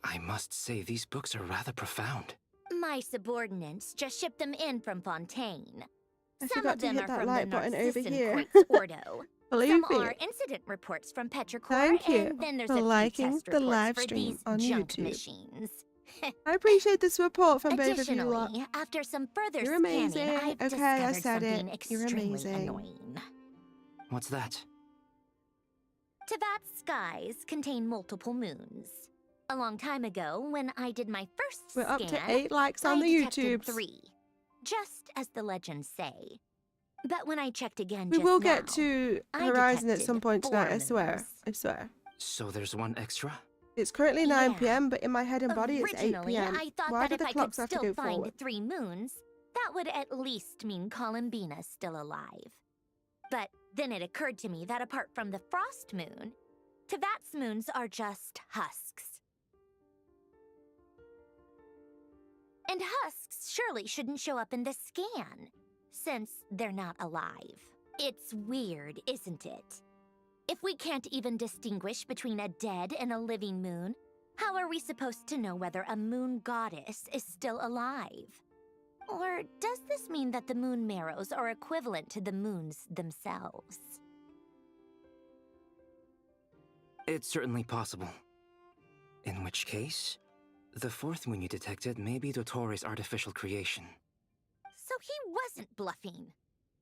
I must say these books are rather profound. My subordinates just shipped them in from Fontaine. I Some forgot of to them hit are that from like the button over Narcissan here. Quartz Ordo. Believe Some are it. incident reports from Petrichor, Thank you and then there's for a few liking test the reports live for stream these on junk YouTube. machines. I appreciate the support from both of you lot. Additionally, after some further You're scanning, amazing. I've Okay, I discovered said something it. You're extremely amazing. annoying. What's that? Tevat's skies contain multiple moons. A long time ago, when I did my first We're scan, up to 8 likes on I the detected YouTubes. 3, just as the legends say. But when I checked again We just will now, get to I Horizon at detected some point 4 tonight, I swear. moons. I swear. So there's one extra? It's currently 9 Yeah. p.m., but in my head and body it's 8 Originally, p.m. I thought Why that do if the I could clocks have to still go find forward? 3 moons, that would at least mean Columbina's still alive. But then it occurred to me that apart from the frost moon, Tevat's moons are just husks. And husks surely shouldn't show up in the scan, since they're not alive. It's weird, isn't it? If we can't even distinguish between a dead and a living moon, how are we supposed to know whether a moon goddess is still alive? Or does this mean that the moon marrows are equivalent to the moons themselves? It's certainly possible. In which case, the 4th moon you detected may be Dottores' artificial creation. So he wasn't bluffing.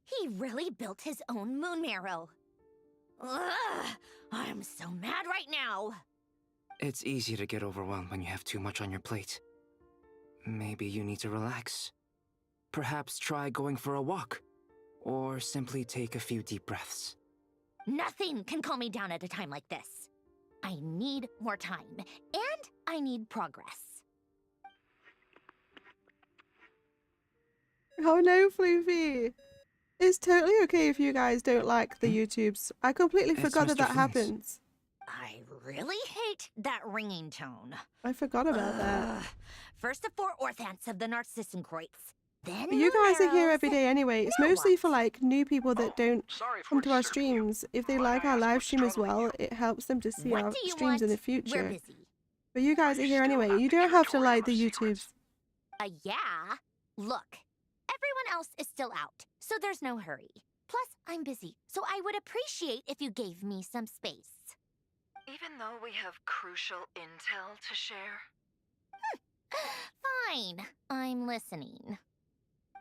He really built his own moon marrow. Ugh, I'm so mad right now. It's easy to get overwhelmed when you have too much on your plate. Maybe you need to relax. Perhaps try going for a walk, or simply take a few deep breaths. Nothing can calm me down at a time like this. I need more time, and I need progress. Oh no, Floofy! It's totally okay if you guys don't like the YouTubes. I completely It's forgot that Mr. that Flint. happens. I really hate that ringing tone. I forgot about that. Ugh. First the 4 orthants of the Narcissan Kreutz, then But you guys are here Moon every day anyway. It's Now mostly what? for like new people that don't come to our streams. If they like our live stream as well, it helps them to see What our do you streams in the want? future. We're busy. But you guys are here anyway. You don't have to like the YouTubes. Yeah? Look, everyone else is still out, so there's no hurry. Plus, I'm busy, so I would appreciate if you gave me some space. Even though we have crucial intel to share? Fine, I'm listening.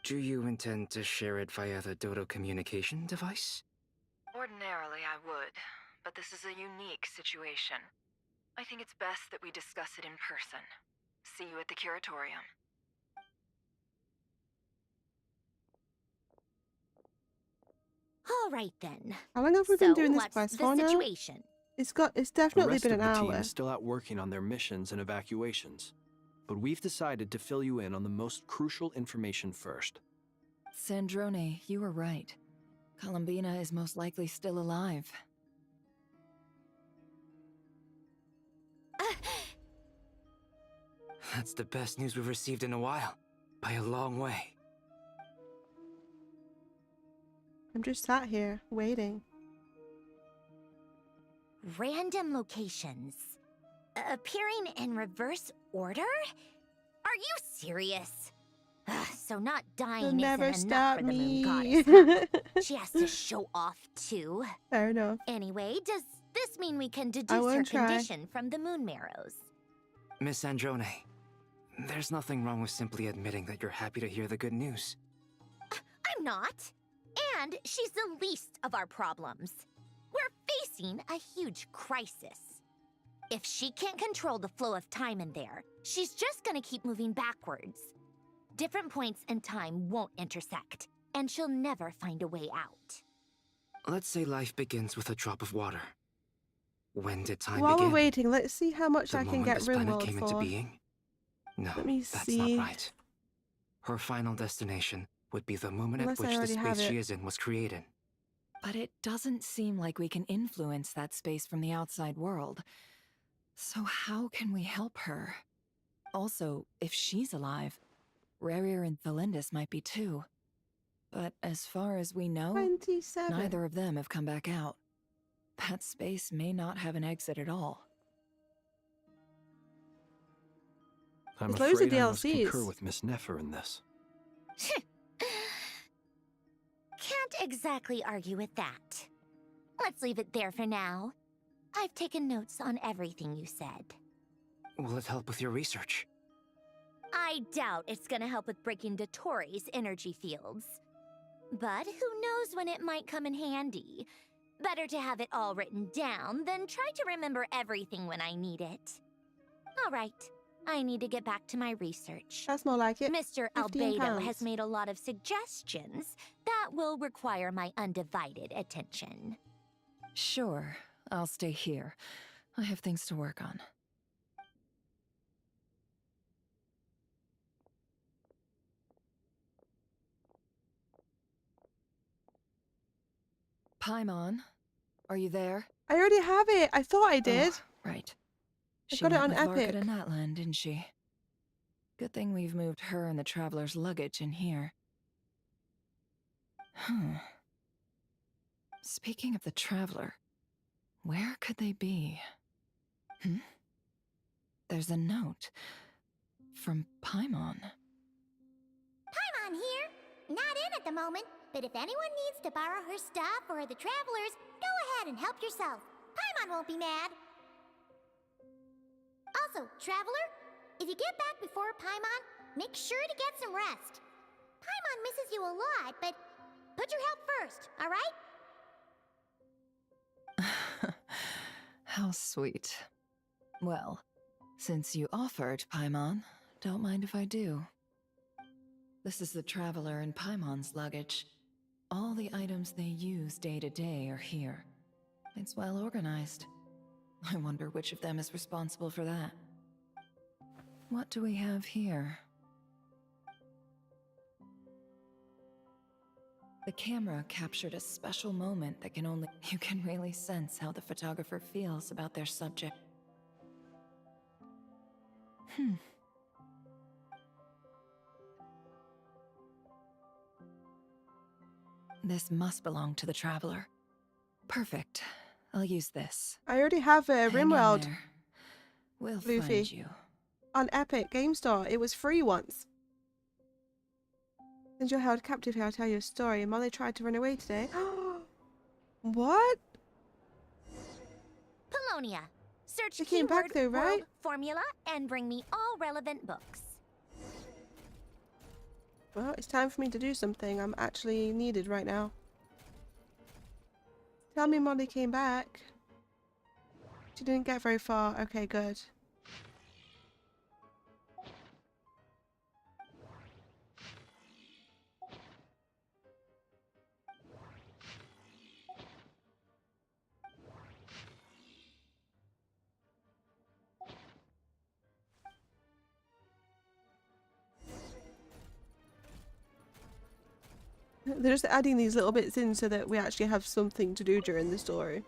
Do you intend to share it via the Dodo communication device? Ordinarily, I would, but this is a unique situation. I think it's best that we discuss it in person. See you at the curatorium. All right then. How long have we been doing this what's quest the for now? situation? It's The definitely rest been of an the team hour. is still out working on their missions and evacuations. But we've decided to fill you in on the most crucial information first. Sandrone, you were right. Columbina is most likely still alive. That's the best news we've received in a while. By a long way. I'm just sat here, waiting. Random locations. Appearing in reverse order? Are you serious? So not dying isn't never enough stop for the moon me. goddess, huh? She has to show off too. Fair enough. Anyway, does this mean we can deduce her won't try. condition from the moon marrows? Miss Androne, there's nothing wrong with simply admitting that you're happy to hear the good news. I'm not. And she's the least of our problems. We're facing a huge crisis. If she can't control the flow of time in there, she's just gonna keep moving backwards. Different points in time won't intersect, and she'll never find a way out. Let's say life begins with a drop of water. When did time While begin? we're waiting, let's see how much The I can moment get this planet Rimworld came into for. being? No, Let me that's see. not right. Her final destination would be the moment Unless at I which the already have space she it. is in was created. But it doesn't seem like we can influence that space from the outside world. So how can we help her? Also, if she's alive, Rarier and Thalindus might be too. But as far as we know, 27. neither of them have come back out. that space may not have an exit at all. I'm There's loads of afraid I must concur DLCs. with Miss Neffer in this. Can't exactly argue with that. Let's leave it there for now. I've taken notes on everything you said. Will it help with your research? I doubt it's gonna help with breaking Dotori's energy fields. But who knows when it might come in handy. Better to have it all written down than try to remember everything when I need it. All right, I need to get back to my research. That's more like it. Mr. 15 Albedo pounds. has made a lot of suggestions that will require my undivided attention. Sure, I'll stay here. I have things to work on. Paimon, are you there? I already have it. I thought I did. Oh, right. I She got it went on with Epic. Varka to Natlan, didn't she? Good thing we've moved her and the Traveler's luggage in here. Speaking of the Traveler, where could they be? There's a note from Paimon. Paimon here. Not in at the moment, but if anyone needs to borrow her stuff or the travelers, go ahead and help yourself. Paimon won't be mad. Also, traveler, if you get back before Paimon, make sure to get some rest. Paimon misses you a lot, but put your health first, all right? How sweet. Well, since you offered, Paimon, don't mind if I do. This is the Traveler and Paimon's luggage. All the items they use day to day are here. It's well organized. I wonder which of them is responsible for that. What do we have here? The camera captured a special moment that you can really sense how the photographer feels about their subject. This must belong to the Traveler. Perfect. I'll use this. I already have a Hang in RimWorld. there. We'll Luffy. find you. On Epic Game Store. It was free once. Since you're held captive here, I'll tell you a story. Molly tried to run away today. What? Paulownia, search She came keyword back though, right? world formula and bring me all relevant books. Well, it's time for me to do something. I'm actually needed right now. Tell me Molly came back. She didn't get very far. Okay, good. They're just adding these little bits in so that we actually have something to do during the story.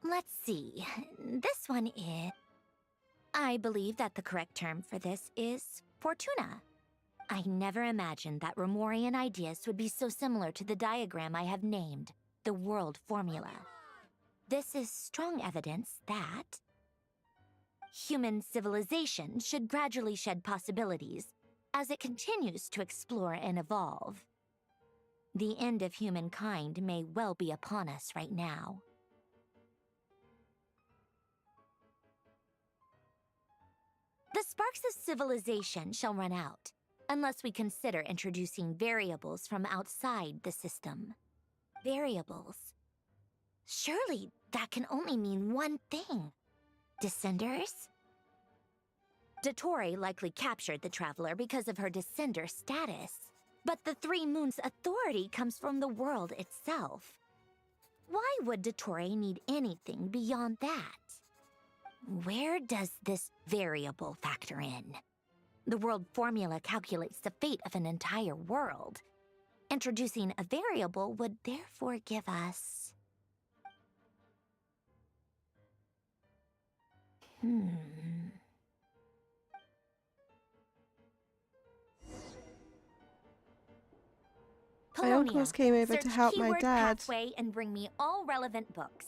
Let's see. This one is... I believe that the correct term for this is Fortuna. I never imagined that Remorian ideas would be so similar to the diagram I have named, the world formula. This is strong evidence that human civilization should gradually shed possibilities as it continues to explore and evolve. The end of humankind may well be upon us right now. The sparks of civilization shall run out, unless we consider introducing variables from outside the system. Variables? Surely that can only mean one thing. Descenders? Dotori likely captured the Traveler because of her descender status. But the Three Moons' authority comes from the world itself. Why would Dotori need anything beyond that? Where does this variable factor in? The world formula calculates the fate of an entire world. Introducing a variable would therefore give us... My uncles came over to help my dad. Pathway and bring me all relevant books.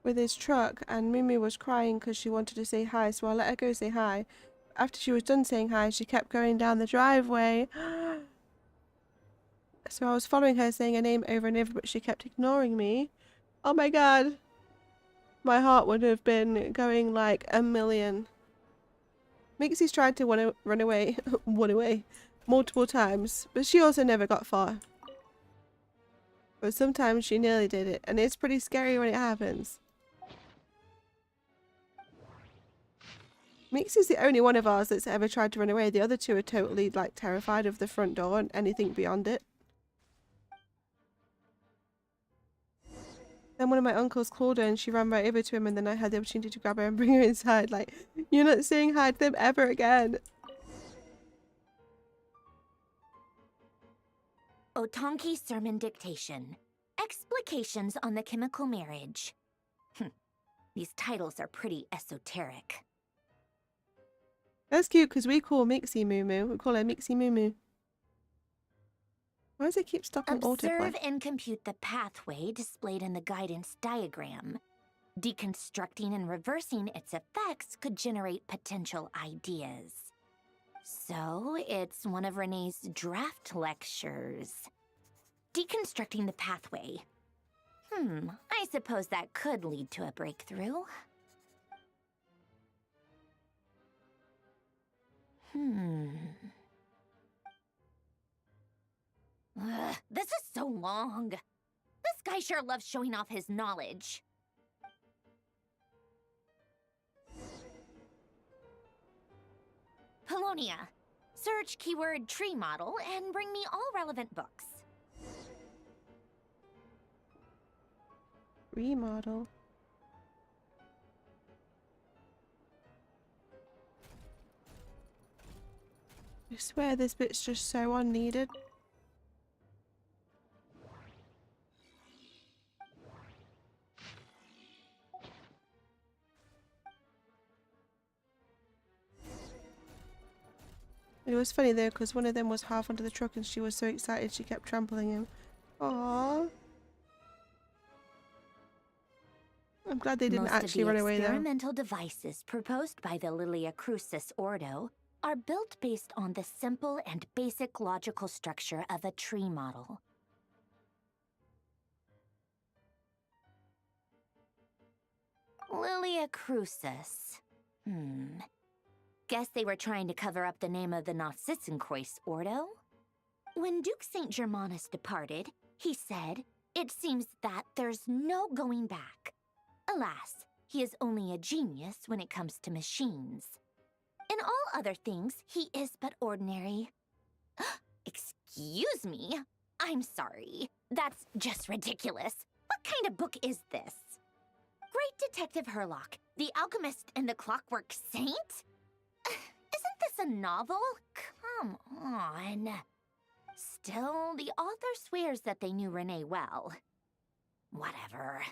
With his truck, and Mumu was crying because she wanted to say hi, so I let her go say hi. After she was done saying hi, she kept going down the driveway. So I was following her, saying her name over and over, but she kept ignoring me. Oh my god. My heart would have been going like a million. Mixie's tried to run away, multiple times, but she also never got far. But sometimes she nearly did it, and it's pretty scary when it happens. Mixie's the only one of ours that's ever tried to run away. The other two are totally like terrified of the front door and anything beyond it. Then one of my uncles called her and she ran right over to him, and then I had the opportunity to grab her and bring her inside. Like, you're not saying hi to them ever again. Otonki Sermon Dictation. Explications on the Chemical Marriage. These titles are pretty esoteric. That's cute because we call Mixie Mumu. We call her Mixie Mumu. Why does it keep stopping autoplay? Observe and compute the pathway displayed in the guidance diagram. Deconstructing and reversing its effects could generate potential ideas. So, it's one of Renee's draft lectures. Deconstructing the pathway. I suppose that could lead to a breakthrough. This is so long. This guy sure loves showing off his knowledge. Polonia. Search keyword tree model and bring me all relevant books. Remodel. I swear this bit's just so unneeded. It was funny though, because one of them was half under the truck and she was so excited she kept trampling him. Aww. I'm glad they didn't actually run away though. Most of the experimental devices proposed by the Lilia Crucis Ordo are built based on the simple and basic logical structure of a tree model. Lilia Crucis. Guess they were trying to cover up the name of the Nausitzenkois Ordo? When Duke St. Germanus departed, he said, "It seems that there's no going back." Alas, he is only a genius when it comes to machines. In all other things, he is but ordinary. Excuse me? I'm sorry. That's just ridiculous. What kind of book is this? Great Detective Herlock, the Alchemist and the Clockwork Saint? Isn't this a novel? Come on. Still, the author swears that they knew Renee well. Whatever.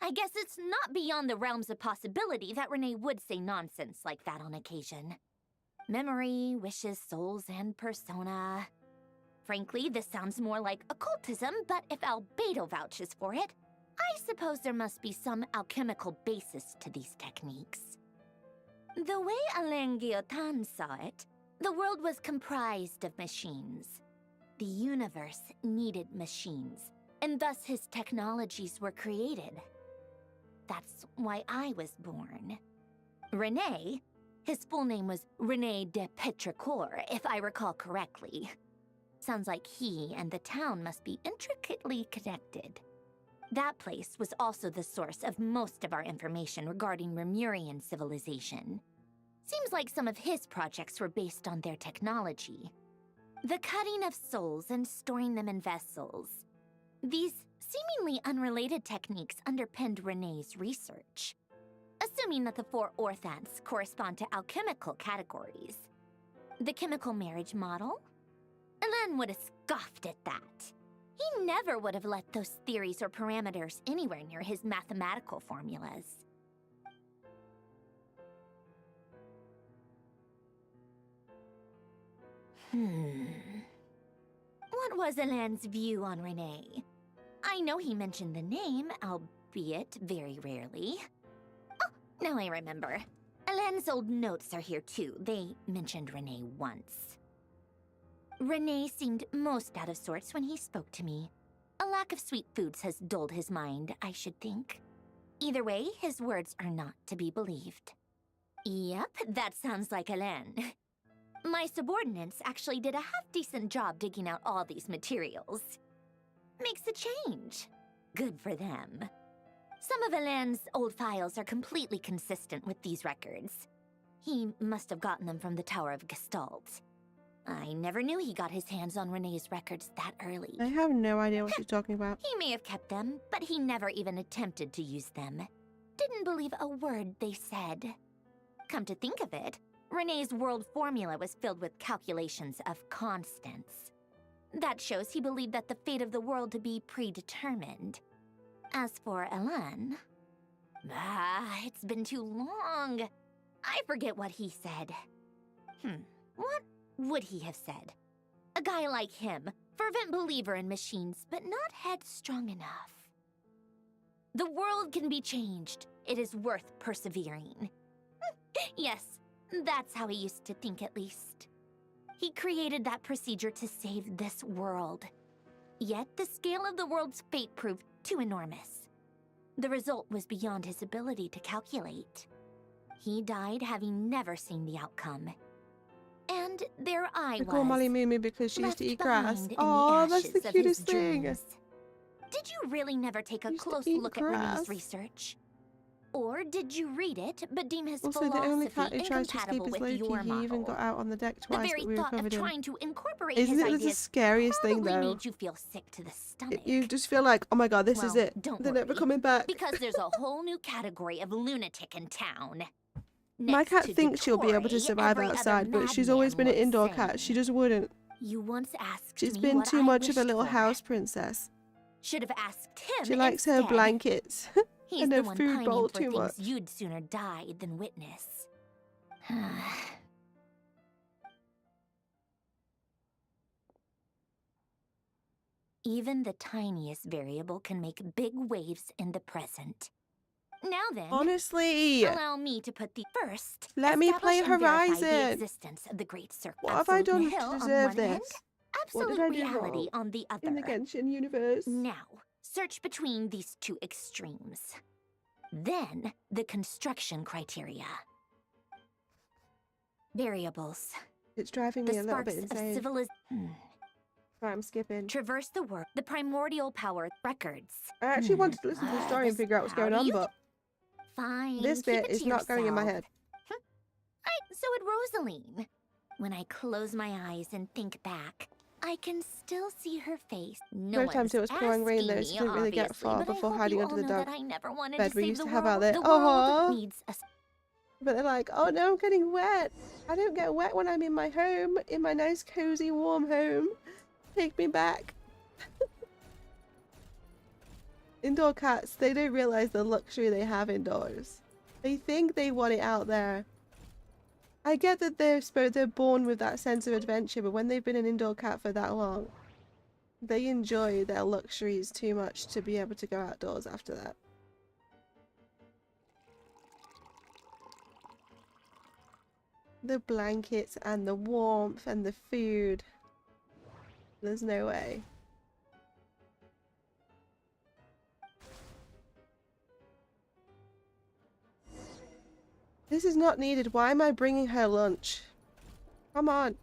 I guess it's not beyond the realms of possibility that Renee would say nonsense like that on occasion. Memory, wishes, souls, and persona. Frankly, this sounds more like occultism, but if Albedo vouches for it, I suppose there must be some alchemical basis to these techniques. The way Alain Guillotin saw it, the world was comprised of machines. The universe needed machines, and thus his technologies were created. That's why I was born. René, his full name was René de Petrichor, if I recall correctly. Sounds like he and the town must be intricately connected. That place was also the source of most of our information regarding Remurian civilization. Seems like some of his projects were based on their technology. The cutting of souls and storing them in vessels. These seemingly unrelated techniques underpinned René's research. Assuming that the 4 orthants correspond to alchemical categories. The chemical marriage model? Alain would have scoffed at that. He never would have let those theories or parameters anywhere near his mathematical formulas. was Alain's view on Renee? I know he mentioned the name, albeit very rarely. Oh, now I remember. Alain's old notes are here too. They mentioned Renee once. Renee seemed most out of sorts when he spoke to me. A lack of sweet foods has dulled his mind, I should think. Either way, his words are not to be believed. Yep, that sounds like Alain. My subordinates actually did a half-decent job digging out all these materials. Makes a change. Good for them. Some of Alain's old files are completely consistent with these records. He must have gotten them from the Tower of Gestalt. I never knew he got his hands on Renee's records that early. I have no idea what she's talking about. He may have kept them, but he never even attempted to use them. Didn't believe a word they said. Come to think of it, Renee's world formula was filled with calculations of constants. That shows he believed that the fate of the world to be predetermined. As for Alain... it's been too long. I forget what he said. What would he have said? A guy like him, fervent believer in machines, but not headstrong enough. The world can be changed. It is worth persevering. Yes, that's how he used to think at least. He created that procedure to save this world. Yet the scale of the world's fate proved too enormous. The result was beyond his ability to calculate. He died having never seen the outcome. And there I call was, Molly Moo because she used to eat grass. behind in Oh, the that's the ashes of cutest his thing. dreams. Did you really never take a Used to close eat look at grass. Renee's research? Or did you read it, but deem his Also, philosophy the only cat who tries to escape incompatible is with your Loki. He model? even got out on the deck The twice, very but we thought of recovered him. trying to incorporate Isn't his it ideas the scariest thing, probably though? made you feel sick to the stomach. You just feel like, oh my god, this is Well, it. don't They're never worry, coming back. because there's a whole new category of lunatic in town. My Next cat to thinks she'll be able to Dottore, survive every other outside, but she's always been an madman indoor looks cat. sane. She just wouldn't. You once asked She's me been what too I much of a wished little for. house princess. Should have asked him She likes her instead. blankets He's and the her one food pining bowl for too things much. you'd sooner die than witness. Even the tiniest variable can make big waves in the present. Now then, Honestly, allow me to put the first. let me play establish and verify the Horizon. existence of the Great Circle. What have I Absolute done nihil to on deserve one hand, this? absolute What did I do reality wrong on the other. in the Genshin universe? Now, search between these two extremes. Then, the construction criteria. Variables. It's driving me The a little bit sparks of insane. civilization. Right, I'm skipping. Traverse the work. The primordial power records. I actually wanted to listen to the story and figure out what's going on, but Fine. this keep bit it is to not going in my yourself. head. So would Rosaline. When I close my eyes and think back, I can still see her face. No Sometimes one's it was pouring rain though, asking so me, I didn't really get obviously, far but I before hope hiding you under all the know dark that I never wanted bed to we save used the to have world. out there. The world Aww. needs a But they're like, oh no, I'm getting wet. I don't get wet when I'm in my home, in my nice, cozy, warm home. Take me back. Indoor cats, they don't realize the luxury they have indoors. They think they want it out there. I get that they're born with that sense of adventure, but when they've been an indoor cat for that long, they enjoy their luxuries too much to be able to go outdoors after that. The blankets and the warmth and the food. There's no way. This is not needed. Why am I bringing her lunch? Come on.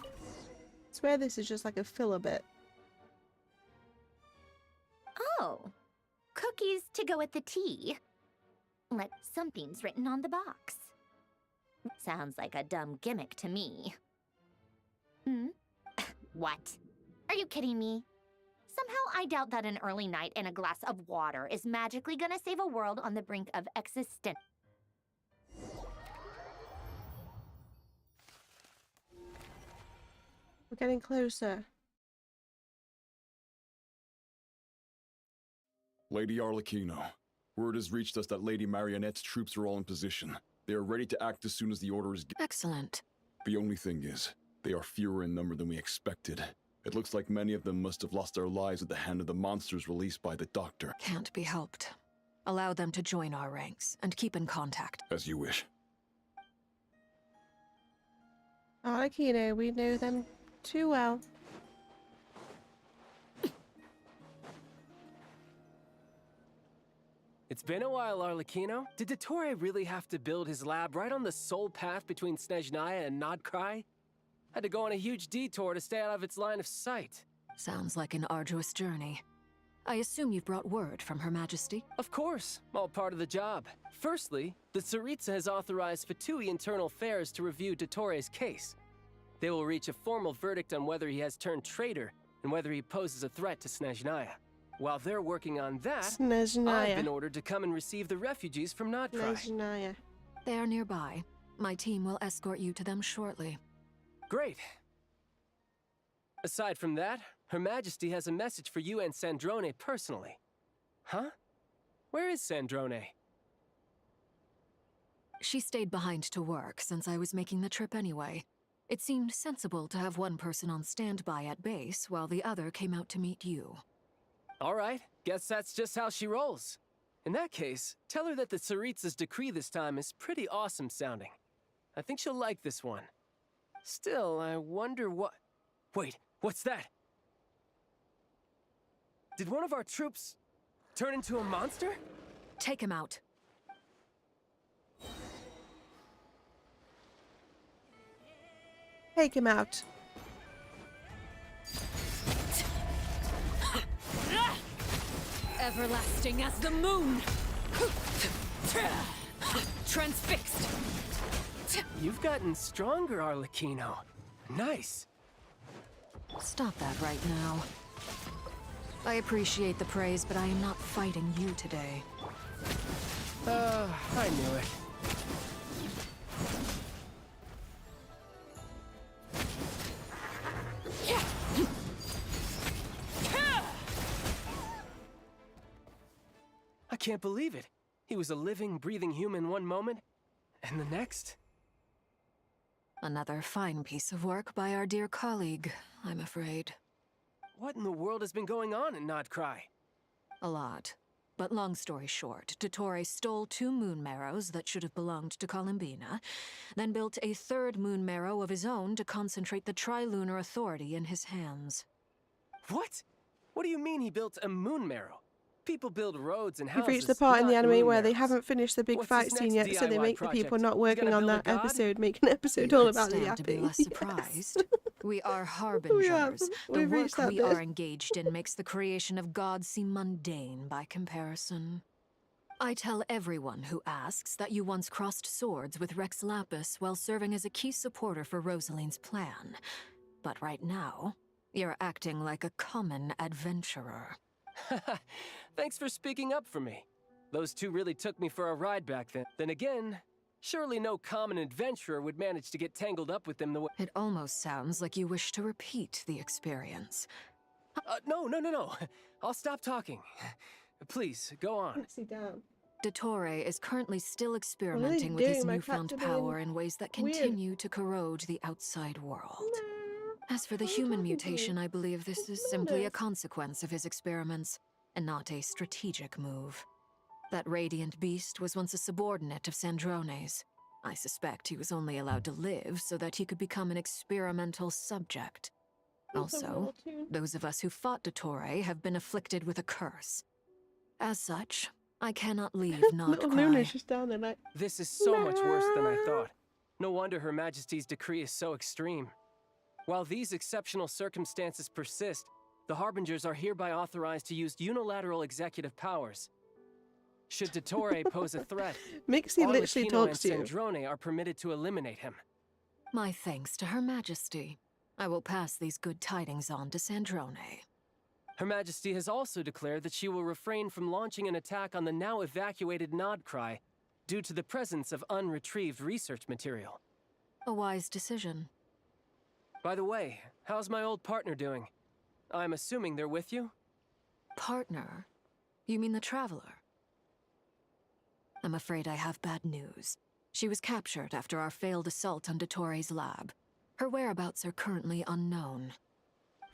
I swear this is just like a filler bit. Oh, cookies to go with the tea. Something's written on the box. Sounds like a dumb gimmick to me. What? Are you kidding me? Somehow I doubt that an early night and a glass of water is magically gonna save a world on the brink of existence. We're getting closer. Lady Arlecchino, word has reached us that Lady Marionette's troops are all in position. They are ready to act as soon as the order is given. Excellent. The only thing is, they are fewer in number than we expected. It looks like many of them must have lost their lives at the hand of the monsters released by the Doctor. Can't be helped. Allow them to join our ranks, and keep in contact. As you wish. Arlecchino, we know them too well. It's been a while, Arlecchino. Did Dottore really have to build his lab right on the sole path between Snezhnaya and Nodcry? Had to go on a huge detour to stay out of its line of sight. Sounds like an arduous journey. I assume you've brought word from Her Majesty? Of course, all part of the job. Firstly, the Tsaritsa has authorized Fatui Internal Affairs to review Dottore's case. They will reach a formal verdict on whether he has turned traitor and whether he poses a threat to Snezhnaya. While they're working on that, I've been ordered to come and receive the refugees from Nodcry. They are nearby. My team will escort you to them shortly. Great. Aside from that, Her Majesty has a message for you and Sandrone personally. Huh? Where is Sandrone? She stayed behind to work since I was making the trip anyway. It seemed sensible to have one person on standby at base while the other came out to meet you. All right, guess that's just how she rolls. In that case, tell her that the Tsaritsa's decree this time is pretty awesome sounding. I think she'll like this one. Still, I wonder what... Wait, what's that? Did one of our troops turn into a monster? Take him out. Take him out. Everlasting as the moon! Transfixed! You've gotten stronger, Arlecchino. Nice. Stop that right now. I appreciate the praise, but I am not fighting you today. I knew it. I can't believe it. He was a living, breathing human one moment, and the next... Another fine piece of work by our dear colleague, I'm afraid. What in the world has been going on in Nodcry? A lot. But long story short, Dottore stole 2 moon marrows that should have belonged to Columbina, then built a 3rd moon marrow of his own to concentrate the Trilunar Authority in his hands. What? What do you mean he built a moon marrow? People build roads and houses. We've reached the part in the not anime moon where they marrows. haven't finished the big What's fight his scene next yet, so they DIY make the people project? not You working gonna on build a that god? episode make an episode You all could about the stand to be yapping. less surprised. We are harbingers. The We've work reached that we bit. are engaged in makes the creation of gods seem mundane by comparison. I tell everyone who asks that you once crossed swords with Rex Lapis while serving as a key supporter for Rosaline's plan. But right now, you're acting like a common adventurer. Thanks for speaking up for me. Those 2 really took me for a ride back then. Then again, surely no common adventurer would manage to get tangled up with them the way... It almost sounds like you wish to repeat the experience. No. I'll stop talking. Please, go on. Sit down. Dottore is currently still experimenting with his newfound power in ways that continue to corrode the outside world. As for the human mutation, I believe this is simply a consequence of his experiments, and not a strategic move. That radiant beast was once a subordinate of Sandrone's. I suspect he was only allowed to live so that he could become an experimental subject. Also, those of us who fought Dottore have been afflicted with a curse. As such, I cannot leave Little Luna's Nodcry. just down there like... This is so much worse than I thought. No wonder Her Majesty's decree is so extreme. While these exceptional circumstances persist, the Harbingers are hereby authorized to use unilateral executive powers. Should Dottore pose a threat, Mixie literally Arlecchino talks and to you. Sandrone are permitted to eliminate him. My thanks to Her Majesty. I will pass these good tidings on to Sandrone. Her Majesty has also declared that she will refrain from launching an attack on the now evacuated Nodcry due to the presence of unretrieved research material. A wise decision. By the way, how's my old partner doing? I'm assuming they're with you? Partner? You mean the Traveler? I'm afraid I have bad news. She was captured after our failed assault on Dottores' lab. Her whereabouts are currently unknown.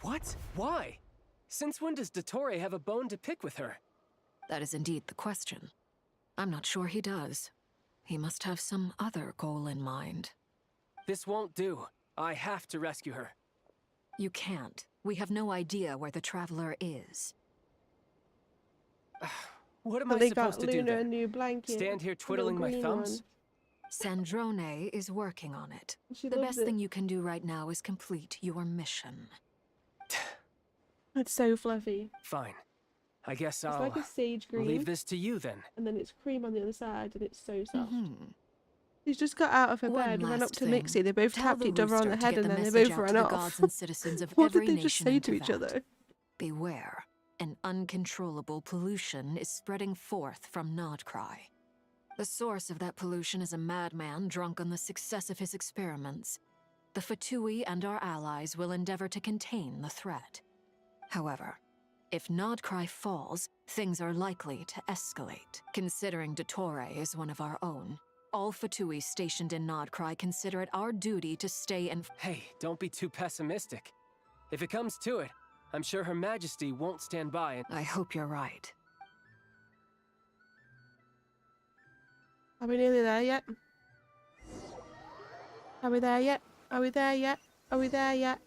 What? Why? Since when does Dottore have a bone to pick with her? That is indeed the question. I'm not sure he does. He must have some other goal in mind. This won't do. I have to rescue her. You can't. We have no idea where the Traveler is. What am I supposed to do Luna a then? new blanket. Stand here twiddling my thumbs? Sandrone is working on it. She The loves best it. thing you can do right now is complete your mission. It's so fluffy. Fine. I guess It's I'll like a sage green. leave this to you then. And then it's cream on the other side, and it's so soft. Mm-hmm. She's just got out of her One bed, ran up last to thing. Mixie. They both Tell tapped the each other on the rooster to head, get and the then they message both out ran to the off. gods and citizens of What every did they just nation say in to each Tevat. other? Beware. An uncontrollable pollution is spreading forth from Nodcry. The source of that pollution is a madman drunk on the success of his experiments. The Fatui and our allies will endeavor to contain the threat. However, if Nodcry falls, things are likely to escalate. Considering Dottore is one of our own, all Fatui stationed in Nodcry consider it our duty to stay and— Hey, don't be too pessimistic. If it comes to it, I'm sure Her Majesty won't stand by and— I hope you're right. Are we nearly there yet? Are we there yet? Are we there yet? Are we there yet?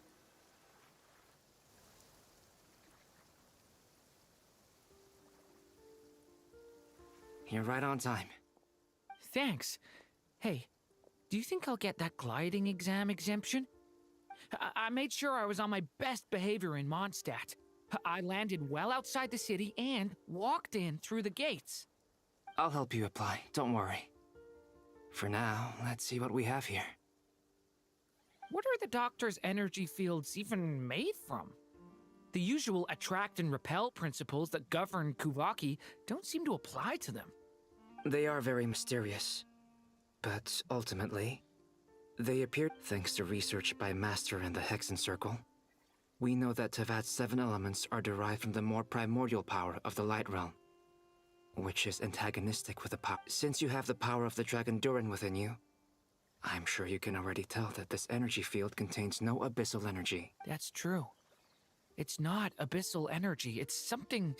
You're right on time. Thanks. Hey, do you think I'll get that gliding exam exemption? I made sure I was on my best behavior in Mondstadt. I landed well outside the city and walked in through the gates. I'll help you apply, don't worry. For now, let's see what we have here. What are the doctor's energy fields even made from? The usual attract and repel principles that govern Kuvaki don't seem to apply to them. They are very mysterious. But ultimately, they appear thanks to research by Master in the Hexen Circle. We know that Tevat's 7 elements are derived from the more primordial power of the Light Realm, which is antagonistic with the power. Since you have the power of the Dragon Durin within you, I'm sure you can already tell that this energy field contains no abyssal energy. That's true. It's not abyssal energy, it's something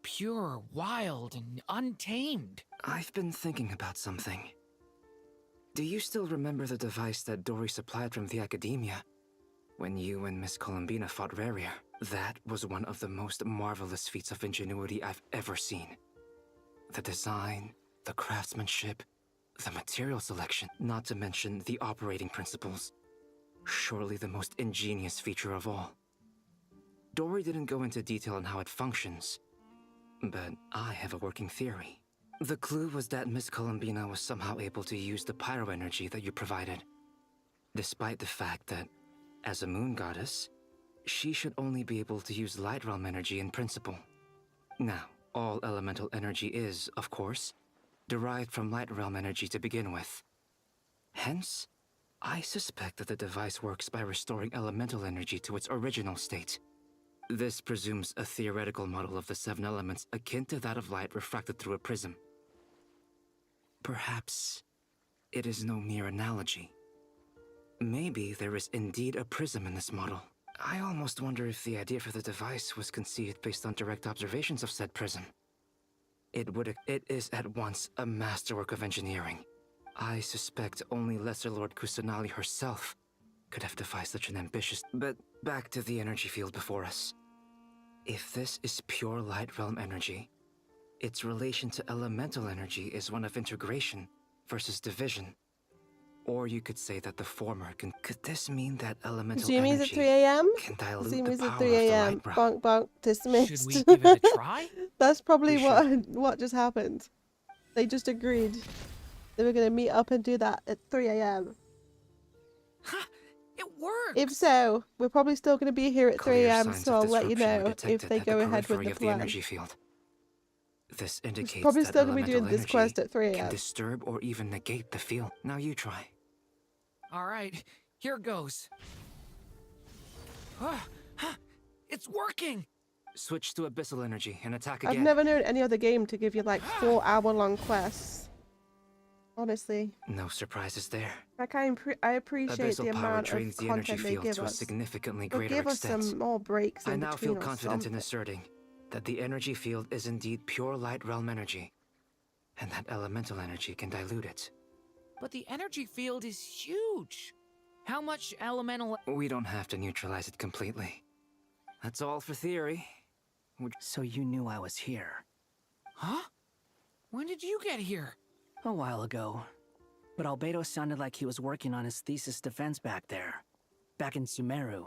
pure, wild, and untamed. I've been thinking about something. Do you still remember the device that Dory supplied from the Academia when you and Miss Columbina fought Rarier? That was one of the most marvelous feats of ingenuity I've ever seen. The design, the craftsmanship, the material selection, not to mention the operating principles. Surely the most ingenious feature of all. Dory didn't go into detail on how it functions, but I have a working theory. The clue was that Miss Columbina was somehow able to use the pyro energy that you provided, despite the fact that, as a moon goddess, she should only be able to use light realm energy in principle. Now, all elemental energy is, of course, derived from light realm energy to begin with. Hence, I suspect that the device works by restoring elemental energy to its original state. This presumes a theoretical model of the 7 elements akin to that of light refracted through a prism. Perhaps it is no mere analogy. Maybe there is indeed a prism in this model. I almost wonder if the idea for the device was conceived based on direct observations of said prism. It is at once a masterwork of engineering. I suspect only Lesser Lord Kusanali herself could have devised such an ambitious— But back to the energy field before us. If this is pure light realm energy, its relation to elemental energy is one of integration versus division. Or you could say that the former can— Could this mean that elemental Zoomies energy at 3 a.m. can dilute Zoomies the at power 3 of the a.m. light realm? Bonk bonk dismissed. Should we give it a try? That's probably We what just happened. They just agreed they were gonna meet up and do that at 3 a.m. It works! If so, we're probably still gonna be here at 3 Clear a.m. signs So of I'll let you disruption were know if detected they at go the ahead with periphery the of the plan. energy field. This indicates Probably that still gonna be elemental doing this energy quest at 3 can a.m. disturb or even negate the field. Now you try. All right, here goes. It's working! Switch to abyssal energy and attack again. I've never known any other game to give you like 4-hour-long quests. honestly. No surprises there. Like I appreciate Abyssal the power amount drains of the energy content they field give to a us. significantly But greater give us extent. some more breaks I in now between feel or confident in something. asserting that the energy field is indeed pure light realm energy, and that elemental energy can dilute it. But the energy field is huge. How much elemental... We don't have to neutralize it completely. That's all for theory. So you knew I was here? Huh? When did you get here? A while ago. But Albedo sounded like he was working on his thesis defense back there. Back in Sumeru.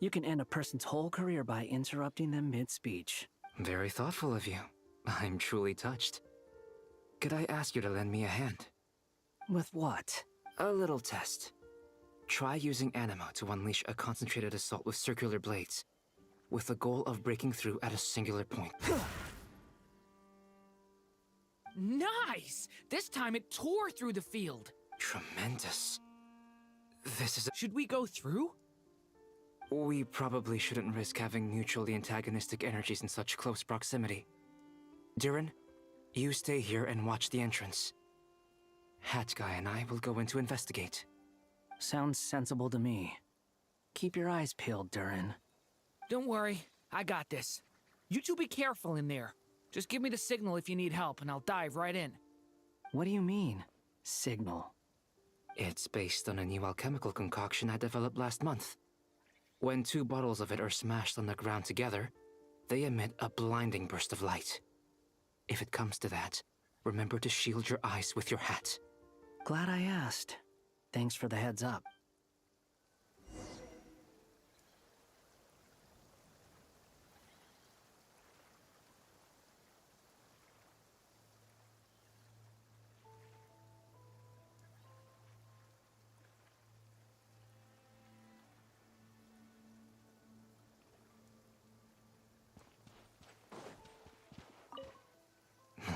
You can end a person's whole career by interrupting them mid-speech. Very thoughtful of you. I'm truly touched. Could I ask you to lend me a hand? With what? A little test. Try using Animo to unleash a concentrated assault with circular blades, with the goal of breaking through at a singular point. Nice! This time it tore through the field. Tremendous. This is... Should we go through? We probably shouldn't risk having mutually antagonistic energies in such close proximity. Durin, you stay here and watch the entrance. Hat Guy and I will go in to investigate. Sounds sensible to me. Keep your eyes peeled, Durin. Don't worry, I got this. You two be careful in there. Just give me the signal if you need help, and I'll dive right in. What do you mean, signal? It's based on a new alchemical concoction I developed last month. When 2 bottles of it are smashed on the ground together, they emit a blinding burst of light. If it comes to that, remember to shield your eyes with your hat. Glad I asked. Thanks for the heads up.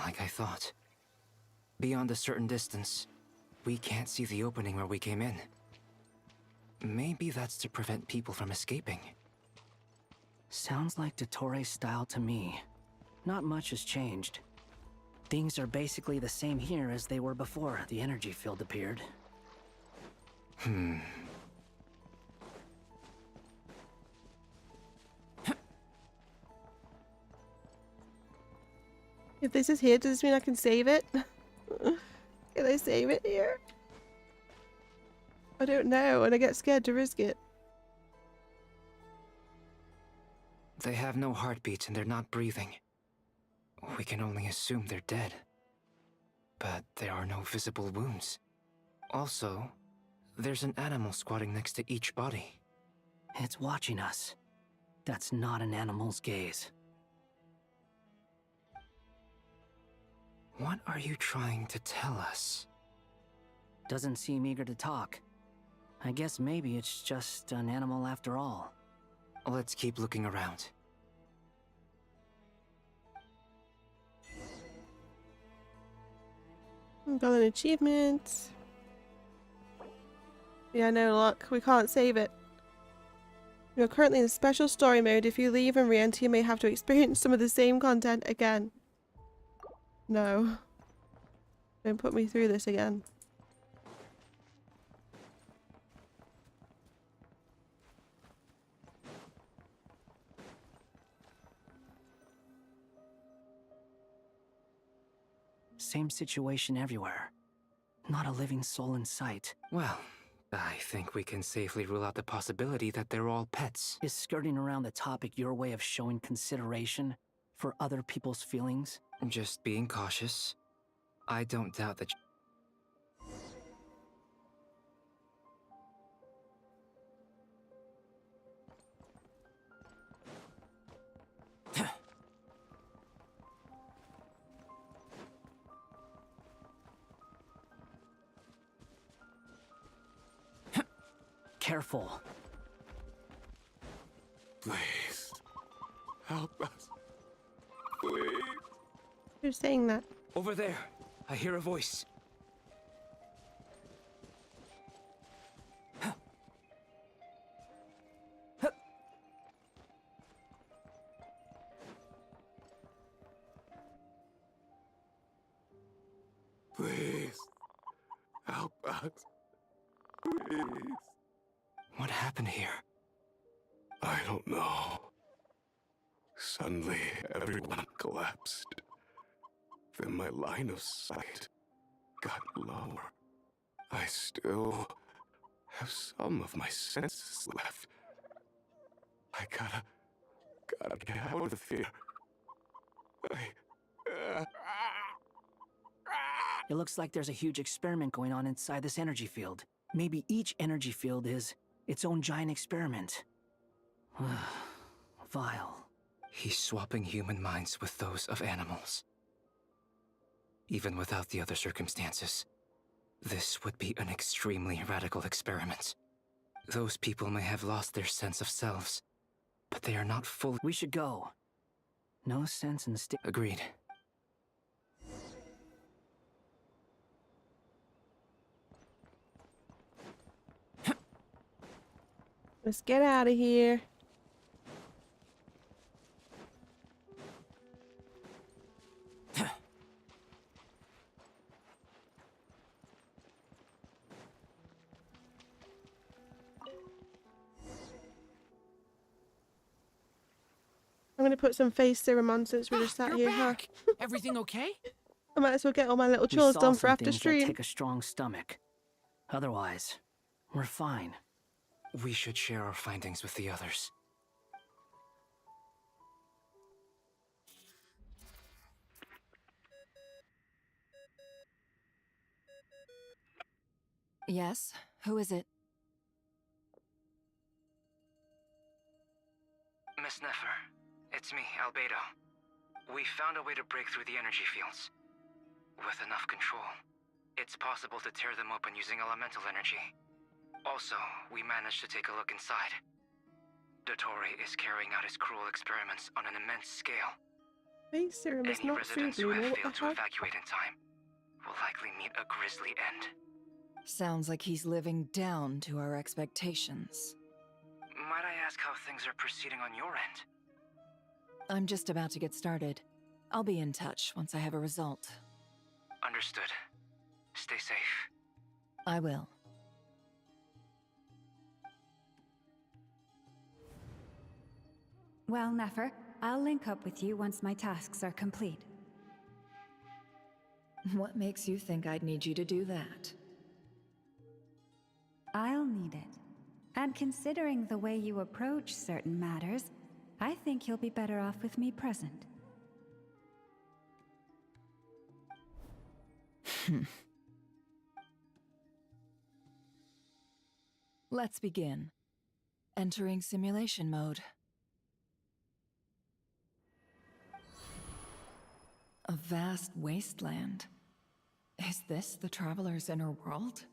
Like I thought. Beyond a certain distance, we can't see the opening where we came in. Maybe that's to prevent people from escaping. Sounds like Dottore style to me. Not much has changed. Things are basically the same here as they were before the energy field appeared. If this is here, does this mean I can save it? Can I save it here? I don't know, and I get scared to risk it. They have no heartbeats and they're not breathing. We can only assume they're dead. But there are no visible wounds. Also, there's an animal squatting next to each body. It's watching us. That's not an animal's gaze. What are you trying to tell us? Doesn't seem eager to talk. I guess maybe it's just an animal after all. Let's keep looking around. Got an achievement. Yeah, no luck. We can't save it. We are currently in special story mode. If you leave and re-enter, you may have to experience some of the same content again. No. Don't put me through this again. Same situation everywhere. Not a living soul in sight. Well, I think we can safely rule out the possibility that they're all pets. Is skirting around the topic your way of showing consideration for other people's feelings? Just being cautious. I don't doubt that. Careful. Please. Help us. Please. Who's saying that? Over there. I hear a voice. Please. Help us. Please. What happened here? I don't know. Suddenly, everyone collapsed. Then my line of sight got lower. I still have some of my senses left. I gotta get out of here. It looks like there's a huge experiment going on inside this energy field. Maybe each energy field is its own giant experiment. Vile. He's swapping human minds with those of animals. Even without the other circumstances, this would be an extremely radical experiment. Those people may have lost their sense of selves, but they are not fully— We should go. No sense in Agreed. Let's get out of here. I'm gonna put some face serum on since we just sat here. Back. Everything okay? I might as well get all my little chores done for after stream. Take a strong stomach. Otherwise, we're fine. We should share our findings with the others. Yes? Who is it? Miss Nefer, it's me, Albedo. We found a way to break through the energy fields. With enough control, it's possible to tear them open using elemental energy. Also, we managed to take a look inside. Dottore is carrying out his cruel experiments on an immense scale. Face serum is Any not residents food, who have what failed the to heck? evacuate in time will likely meet a grisly end. Sounds like he's living down to our expectations. Might I ask how things are proceeding on your end? I'm just about to get started. I'll be in touch once I have a result. Understood. Stay safe. I will. Well, Nefer, I'll link up with you once my tasks are complete. What makes you think I'd need you to do that? I'll need it. And considering the way you approach certain matters, I think you'll be better off with me present. Let's begin. Entering simulation mode. A vast wasteland. Is this the Traveler's inner world?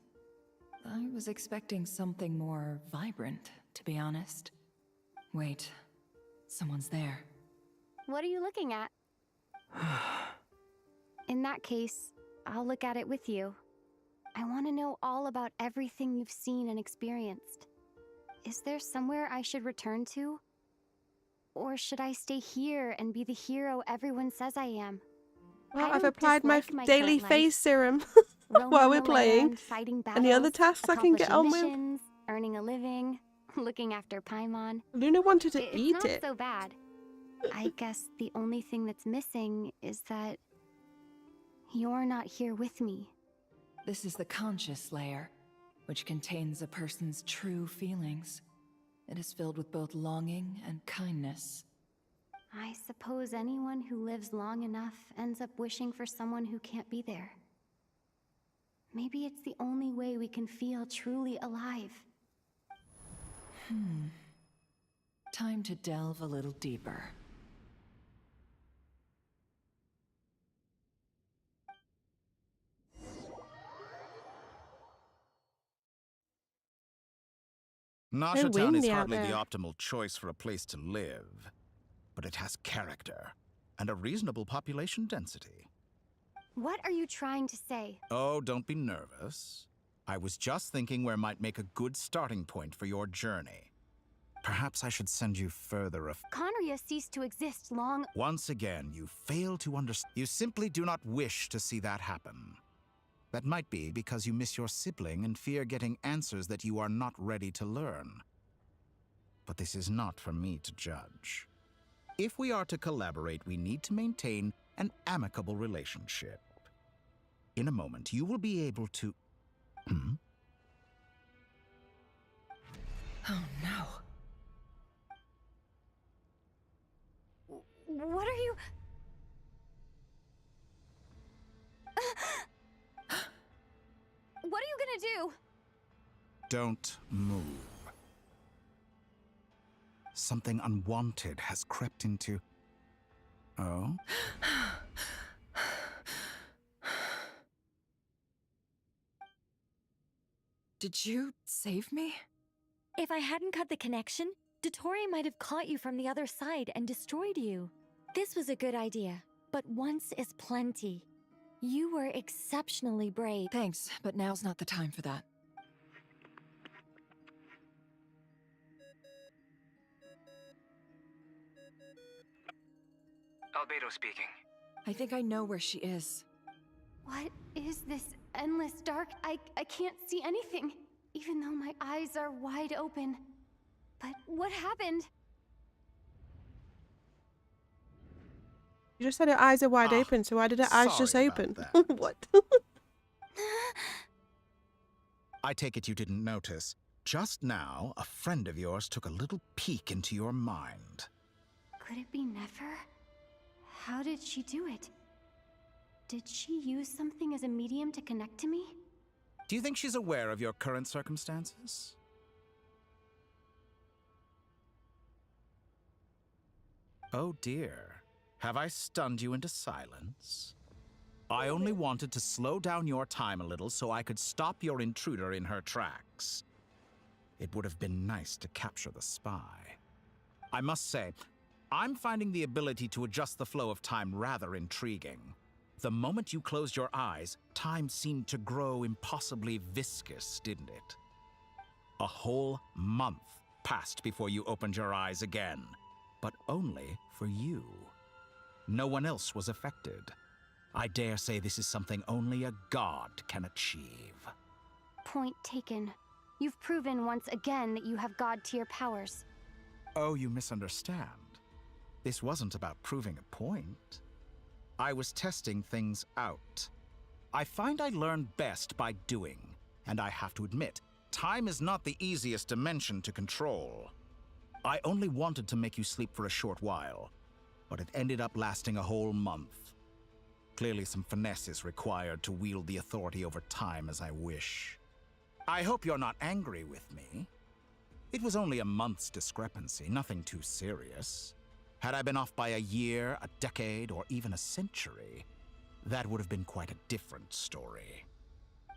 I was expecting something more vibrant, to be honest. Wait, someone's there. What are you looking at? In that case, I'll look at it with you. I want to know all about everything you've seen and experienced. Is there somewhere I should return to? Or should I stay here and be the hero everyone says I am? Well, I've applied my daily face serum while we're playing. And the other tasks I can get on with. Earning a living, looking after Paimon. Luna wanted to eat it. It's not so bad. I guess the only thing that's missing is that you're not here with me. This is the conscious layer, which contains a person's true feelings. It is filled with both longing and kindness. I suppose anyone who lives long enough ends up wishing for someone who can't be there. Maybe it's the only way we can feel truly alive. Time to delve a little deeper. Nasha Town is hardly the optimal choice for a place to live, but it has character and a reasonable population density. What are you trying to say? Oh, don't be nervous. I was just thinking where might make a good starting point for your journey. Perhaps I should send you further afield. Conria ceased to exist long— Once again, you fail to understand. You simply do not wish to see that happen. That might be because you miss your sibling and fear getting answers that you are not ready to learn. But this is not for me to judge. If we are to collaborate, we need to maintain an amicable relationship. In a moment, you will be able to... Oh no. What are you... What are you gonna do? Don't move. Something unwanted has crept into... Oh? Did you save me? If I hadn't cut the connection, Dottore might have caught you from the other side and destroyed you. This was a good idea, but once is plenty. You were exceptionally brave. Thanks, but now's not the time for that. Albedo speaking. I think I know where she is. What is this endless dark? I can't see anything, even though my eyes are wide open. But what happened? You just said her eyes are wide open, so why did her eyes just open? What? I take it you didn't notice. Just now, a friend of yours took a little peek into your mind. Could it be Nefer? How did she do it? Did she use something as a medium to connect to me? Do you think she's aware of your current circumstances? Oh dear. Have I stunned you into silence? I only wanted to slow down your time a little so I could stop your intruder in her tracks. It would have been nice to capture the spy. I must say, I'm finding the ability to adjust the flow of time rather intriguing. The moment you closed your eyes, time seemed to grow impossibly viscous, didn't it? A whole month passed before you opened your eyes again, but only for you. No one else was affected. I dare say this is something only a god can achieve. Point taken. You've proven once again that you have god-tier powers. Oh, you misunderstand. This wasn't about proving a point. I was testing things out. I find I learn best by doing, and I have to admit, time is not the easiest dimension to control. I only wanted to make you sleep for a short while, but it ended up lasting a whole month. Clearly some finesse is required to wield the authority over time as I wish. I hope you're not angry with me. It was only a month's discrepancy, nothing too serious. Had I been off by a year, a decade, or even a century, that would have been quite a different story.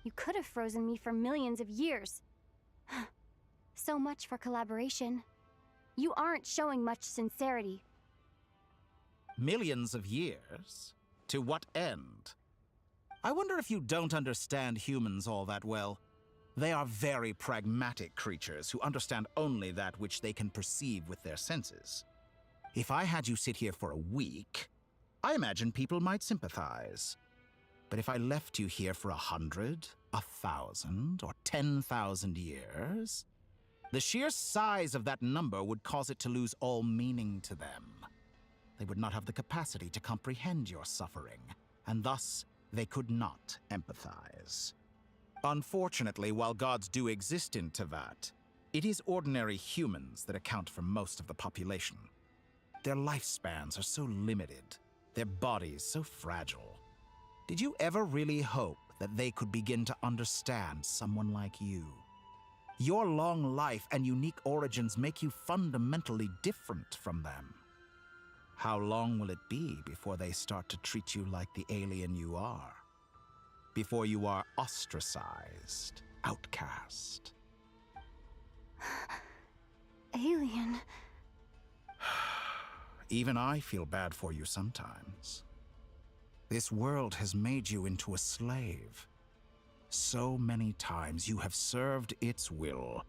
You could have frozen me for millions of years. So much for collaboration. You aren't showing much sincerity. Millions of years? To what end? I wonder if you don't understand humans all that well. They are very pragmatic creatures who understand only that which they can perceive with their senses. If I had you sit here for a week, I imagine people might sympathize. But if I left you here for 100, 1,000, or 10,000 years, the sheer size of that number would cause it to lose all meaning to them. They would not have the capacity to comprehend your suffering, and thus they could not empathize. Unfortunately, while gods do exist in Tevat, it is ordinary humans that account for most of the population. Their lifespans are so limited, their bodies so fragile. Did you ever really hope that they could begin to understand someone like you? Your long life and unique origins make you fundamentally different from them. How long will it be before they start to treat you like the alien you are? Before you are ostracized, outcast? Alien. Even I feel bad for you sometimes. This world has made you into a slave. So many times you have served its will,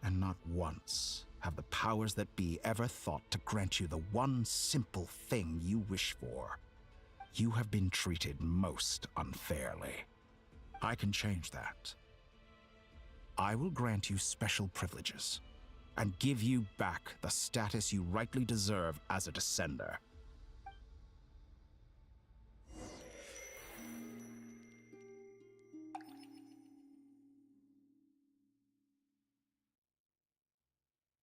and not once have the powers that be ever thought to grant you the one simple thing you wish for. You have been treated most unfairly. I can change that. I will grant you special privileges and give you back the status you rightly deserve as a Descender.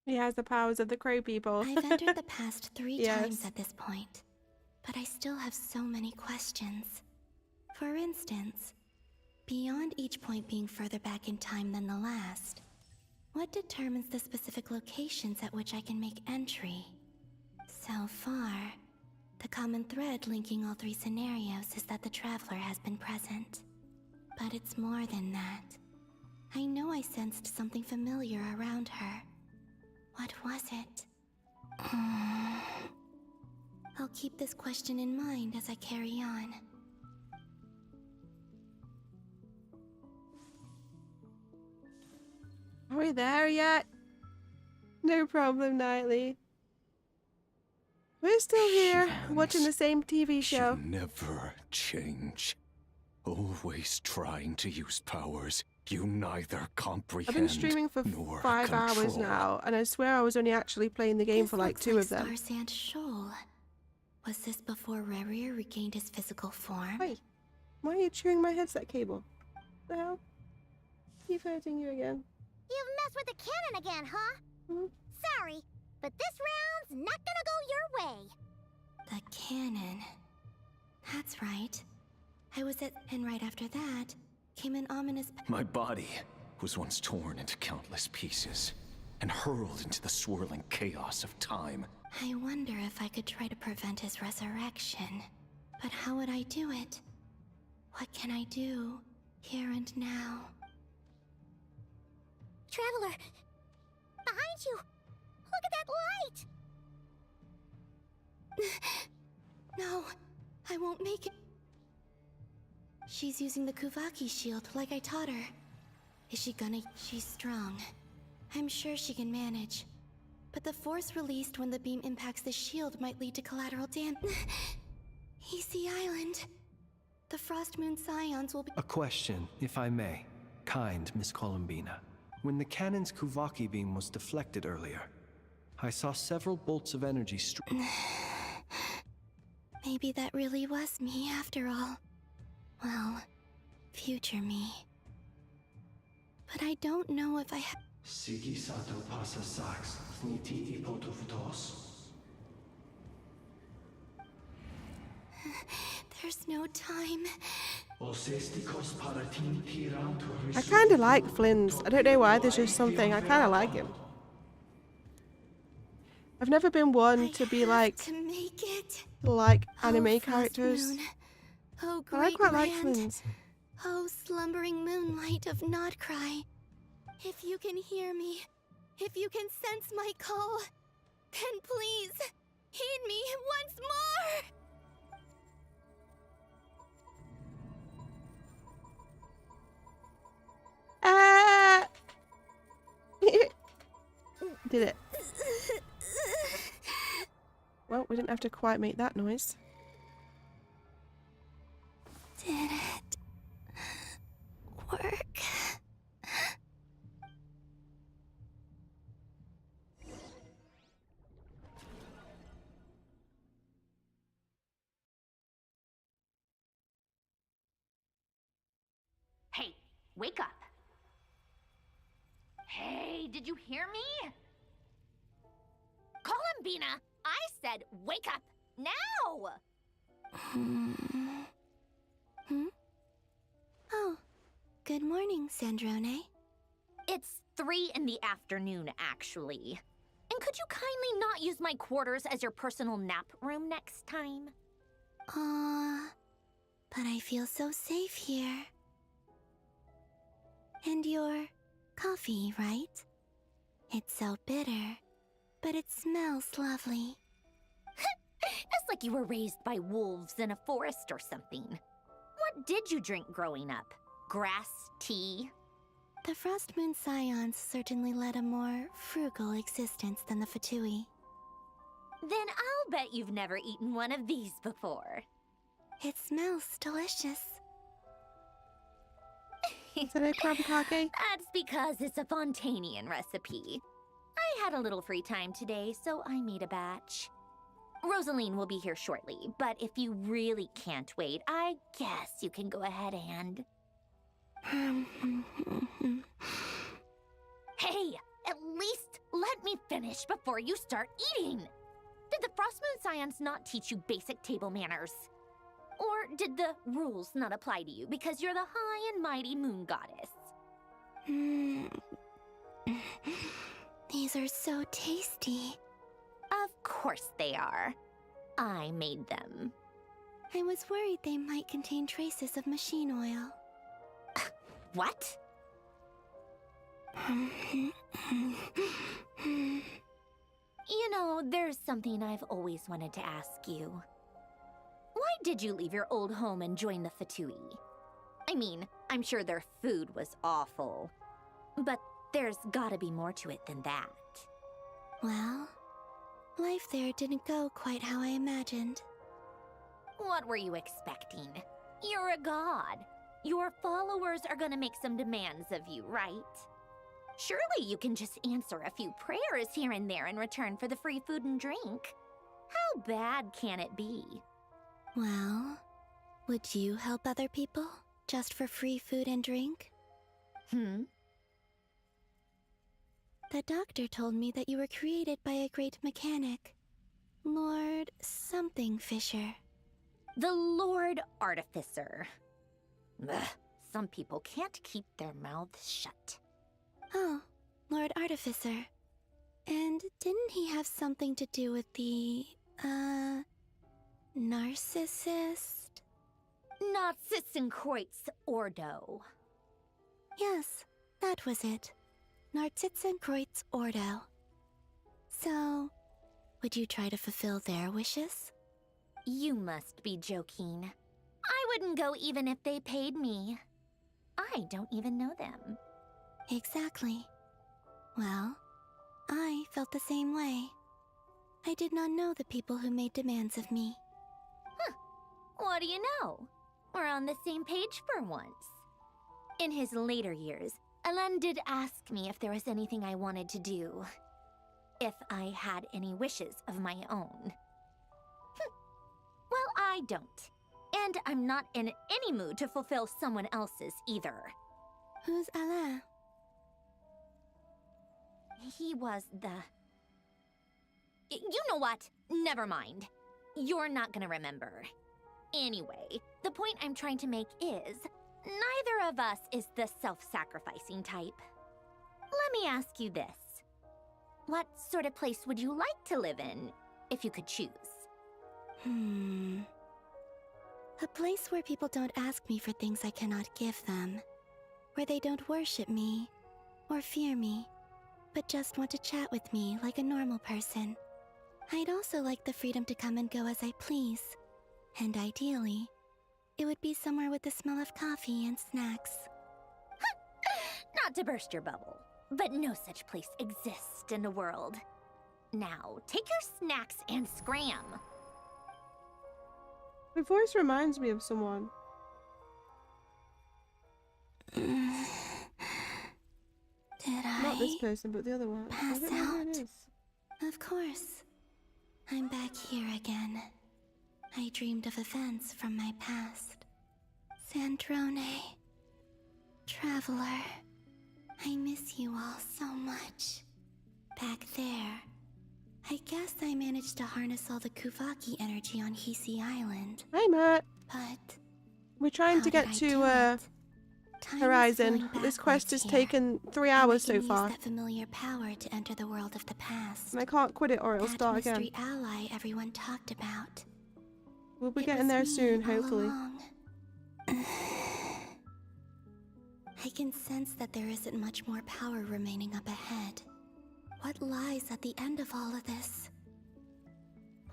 He has the powers of the crow people. I've entered the past 3 Yes. times at this point, but I still have so many questions. For instance, beyond each point being further back in time than the last, what determines the specific locations at which I can make entry? So far, the common thread linking all 3 scenarios is that the Traveler has been present. But it's more than that. I know I sensed something familiar around her. What was it? I'll keep this question in mind as I carry on. Are we there yet? No problem, Nightly. We're still here, watching the same TV show. You never change. Always trying to use powers you neither comprehend I've been streaming for nor 5 hours control. now, and I swear I was only actually playing the game This for like looks 2 of them. Starsand Shoal. Was this before Rarier regained his physical form? Wait, why are you chewing my headset cable? The hell? Keep hurting you again. You've messed with the cannon again, huh? Sorry, but this round's not gonna go your way. The cannon. That's right. I was at, and right after that, came an ominous. My body was once torn into countless pieces and hurled into the swirling chaos of time. I wonder if I could try to prevent his resurrection. But how would I do it? What can I do, here and now? Traveler, behind you! Look at that light! No, I won't make it. She's using the Kuvaki shield like I taught her. Is she gonna? She's strong. I'm sure she can manage. But the force released when the beam impacts the shield might lead to collateral damage. Easy Island. The Frost Moon Scions will be— A question, if I may. Kind Miss Columbina. When the cannon's Kuvaki beam was deflected earlier, I saw several bolts of energy Maybe that really was me after all. Well, future me. But I don't know if I have— Sigi sato pasa sax, sniti ipotofutos. There's no time. I kind of like Flynn's. I don't know why, there's just something. I kind of like him. I've never been one to be like anime characters. Oh, but I great quite like land. Flynn's. Oh, slumbering moonlight of Nodcry. If you can hear me, if you can sense my call, then please, heed me once more! Did it. Well, we didn't have to quite make that noise. Did it work? Hey, wake up. Hey, did you hear me? Columbina, I said wake up now! Oh, good morning, Sandrone. It's 3 in the afternoon, actually. And could you kindly not use my quarters as your personal nap room next time? But I feel so safe here. And your coffee, right? It's so bitter, but it smells lovely. It's like you were raised by wolves in a forest or something. What did you drink growing up? Grass tea? The Frost Moon Scions certainly led a more frugal existence than the Fatui. Then I'll bet you've never eaten one of these before. It smells delicious. Is that a crab kake? That's because it's a Fontanian recipe. I had a little free time today, so I made a batch. Rosaline will be here shortly, but if you really can't wait, I guess you can go ahead and... Hey, at least let me finish before you start eating! Did the Frost Moon Scions not teach you basic table manners? Or did the rules not apply to you because you're the high and mighty moon goddess? These are so tasty. Of course they are. I made them. I was worried they might contain traces of machine oil. What? You know, there's something I've always wanted to ask you. Why did you leave your old home and join the Fatui? I mean, I'm sure their food was awful. But there's gotta be more to it than that. Well, life there didn't go quite how I imagined. What were you expecting? You're a god. Your followers are gonna make some demands of you, right? Surely you can just answer a few prayers here and there in return for the free food and drink. How bad can it be? Well, would you help other people just for free food and drink? The doctor told me that you were created by a great mechanic, Lord something Fisher. The Lord Artificer. Ugh, some people can't keep their mouths shut. Oh, Lord Artificer. And didn't he have something to do with the, narcissist? Narcissenkreuz Ordo. Yes, that was it. Narcissenkreuz Ordo. So, would you try to fulfill their wishes? You must be joking. I wouldn't go even if they paid me. I don't even know them. Exactly. Well, I felt the same way. I did not know the people who made demands of me. Huh. What do you know? We're on the same page for once. In his later years, Elen did ask me if there was anything I wanted to do. If I had any wishes of my own. Well, I don't. And I'm not in any mood to fulfill someone else's either. Who's Alain? He was the... You know what? Never mind. You're not gonna remember. Anyway, the point I'm trying to make is, neither of us is the self-sacrificing type. Let me ask you this. What sort of place would you like to live in, if you could choose? A place where people don't ask me for things I cannot give them. Where they don't worship me, or fear me, but just want to chat with me like a normal person. I'd also like the freedom to come and go as I please. And ideally, it would be somewhere with the smell of coffee and snacks. Not to burst your bubble, but no such place exists in the world. Now, take your snacks and scram. My voice reminds me of someone. Did I? Not this person, but the other one. Pass I don't know who it out? is. Of course. I'm back here again. I dreamed of events from my past. Sandrone. Traveler. I miss you all so much. Back there. I guess I managed to harness all the Kuvaki energy on Hisi Island. Hey, Matt. But we're trying to get to Horizon. This quest has taken 3 hours so far. Use that familiar power to enter the world of the past. And I can't quit it or it'll start again. That mystery ally everyone talked about. We'll be getting there soon, hopefully. I can sense that there isn't much more power remaining up ahead. What lies at the end of all of this?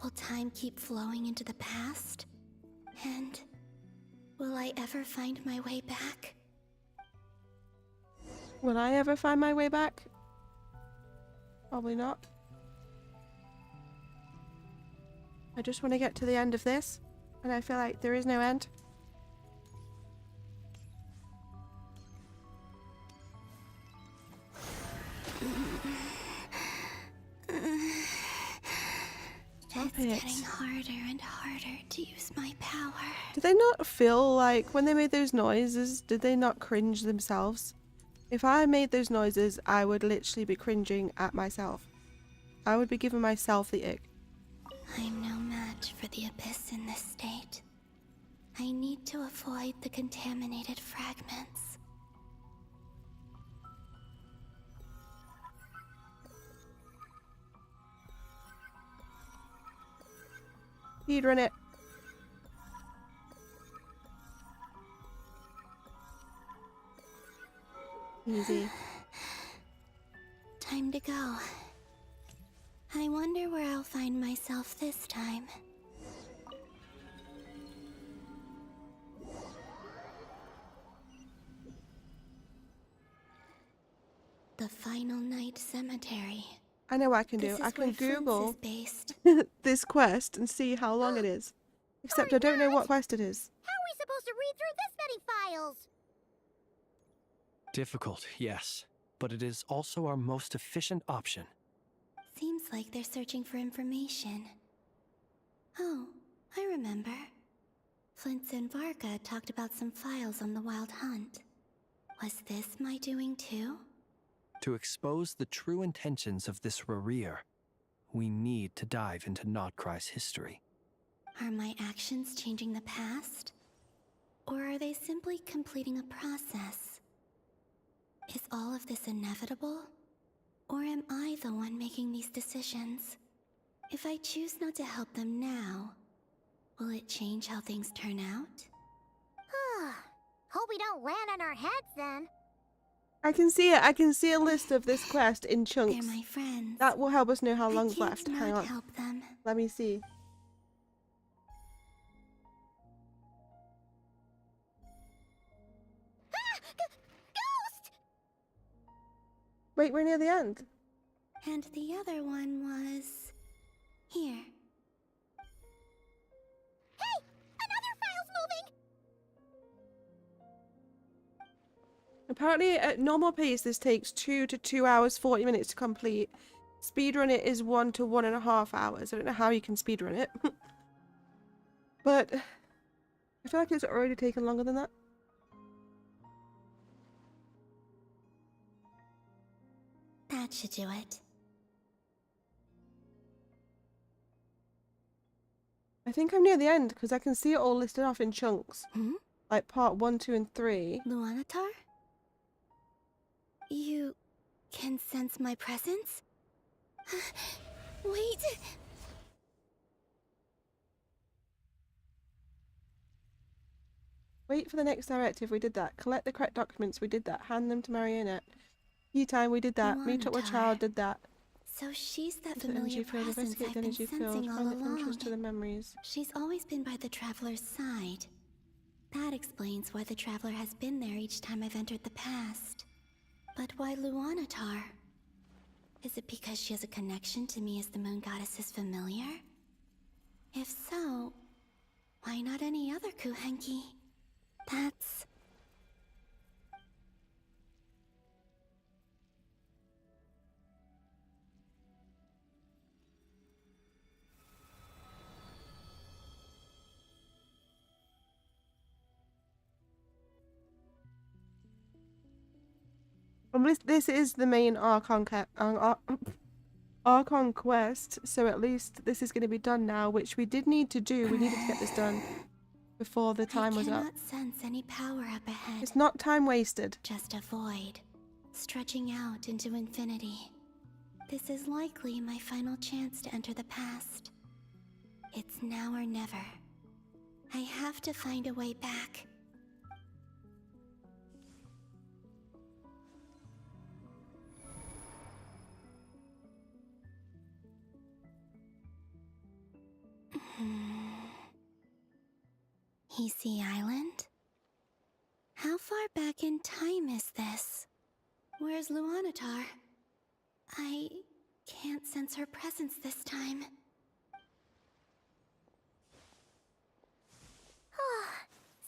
Will time keep flowing into the past? And will I ever find my way back? Will I ever find my way back? Probably not. I just want to get to the end of this, and I feel like there is no end. Stop it's it. getting harder and harder to use my power. Did they not feel like when they made those noises, did they not cringe themselves? If I made those noises, I would literally be cringing at myself. I would be giving myself the ick. I'm no match for the abyss in this state. I need to avoid the contaminated fragments. Speedrun it. Easy. Time to go. I wonder where I'll find myself this time. The Final Night Cemetery. I know what I can do. This I is can where Flint's Google is based. this quest and see how long it is. Except I don't know what quest it is. How are we supposed to read through this many files? Difficult, yes, but it is also our most efficient option. Seems like they're searching for information. Oh, I remember. Flint and Varga talked about some files on the Wild Hunt. Was this my doing too? To expose the true intentions of this Rerir, we need to dive into Notcry's history. Are my actions changing the past? Or are they simply completing a process? Is all of this inevitable? Or am I the one making these decisions? If I choose not to help them now, will it change how things turn out? Hope we don't land on our heads then. I can see it. I can see a list of this quest in chunks. They're my friends. That will help us know how I long's can't left. not Hang on. help them. Let me see. Ghost! Wait, we're near the end. And the other one was... here. Hey! Another file's moving! Apparently, at normal pace, this takes 2 to 2 hours 40 minutes to complete. Speedrun it is 1 to 1.5 hours. I don't know how you can speedrun it. But I feel like it's already taken longer than that. That should do it. I think I'm near the end because I can see it all listed off in chunks. Like part 1, 2, and 3. Luanatar? You can sense my presence? Wait! Wait for the next directive, we did that. Collect the correct documents, we did that. Hand them to Marionette. Tea time, we did that. Meet up with Child, did that. So she's that Into familiar energy field, presence investigate I've the been energy field, sensing all find the entrance along. to the memories. She's always been by the Traveler's side. That explains why the Traveler has been there each time I've entered the past. But why Luanatar? Is it because she has a connection to me as the Moon Goddess's familiar? If so, why not any other Kuhenki? That's... This is the main Archon Archon quest, so at least this is going to be done now, which we did need to do. We needed to get this done before the time was up. I cannot sense any power up ahead. It's not time wasted. Just a void, stretching out into infinity. This is likely my final chance to enter the past. It's now or never. I have to find a way back. Easy Island? How far back in time is this? Where's Luanatar? I can't sense her presence this time.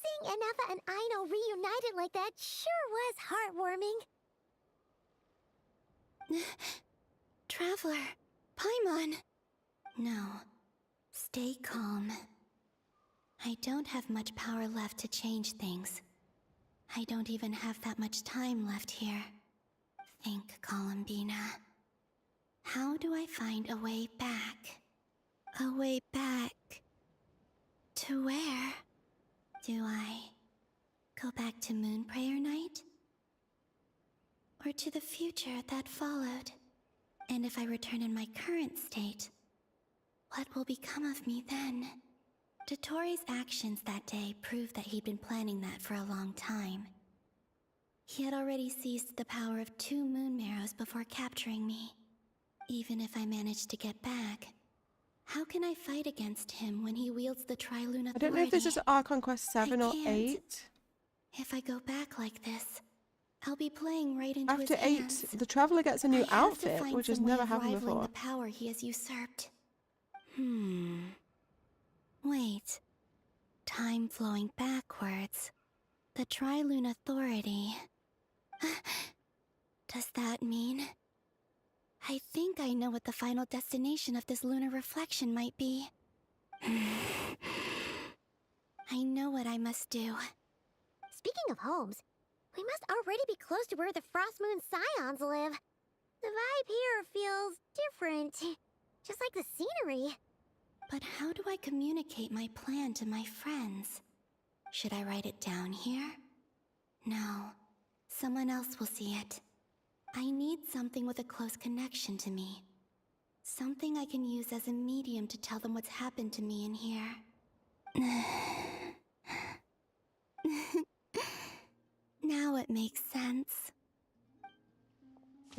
Seeing Anafa and Aino reunited like that sure was heartwarming. Traveler, Paimon. No, stay calm. I don't have much power left to change things. I don't even have that much time left here. Think, Columbina. How do I find a way back? A way back... to where? Do I go back to Moonprayer Night? Or to the future that followed? And if I return in my current state, what will become of me then? Dotori's actions that day proved that he'd been planning that for a long time. He had already seized the power of 2 moon marrows before capturing me. Even if I managed to get back, how can I fight against him when he wields the Tri-Lune Authority? I don't know if this is Archon Quest 7 or 8. If I go back like this, I'll be playing right into After his hands. 8, the Traveler gets a new I have to outfit, find which has some way never of happened rivaling before. the power he has usurped. Wait. Time flowing backwards. The Tri-Lune Authority. Does that mean... I think I know what the final destination of this lunar reflection might be. I know what I must do. Speaking of homes, we must already be close to where the Frost Moon Scions live. The vibe here feels different, just like the scenery. But how do I communicate my plan to my friends? Should I write it down here? No. Someone else will see it. I need something with a close connection to me. Something I can use as a medium to tell them what's happened to me in here. Now it makes sense.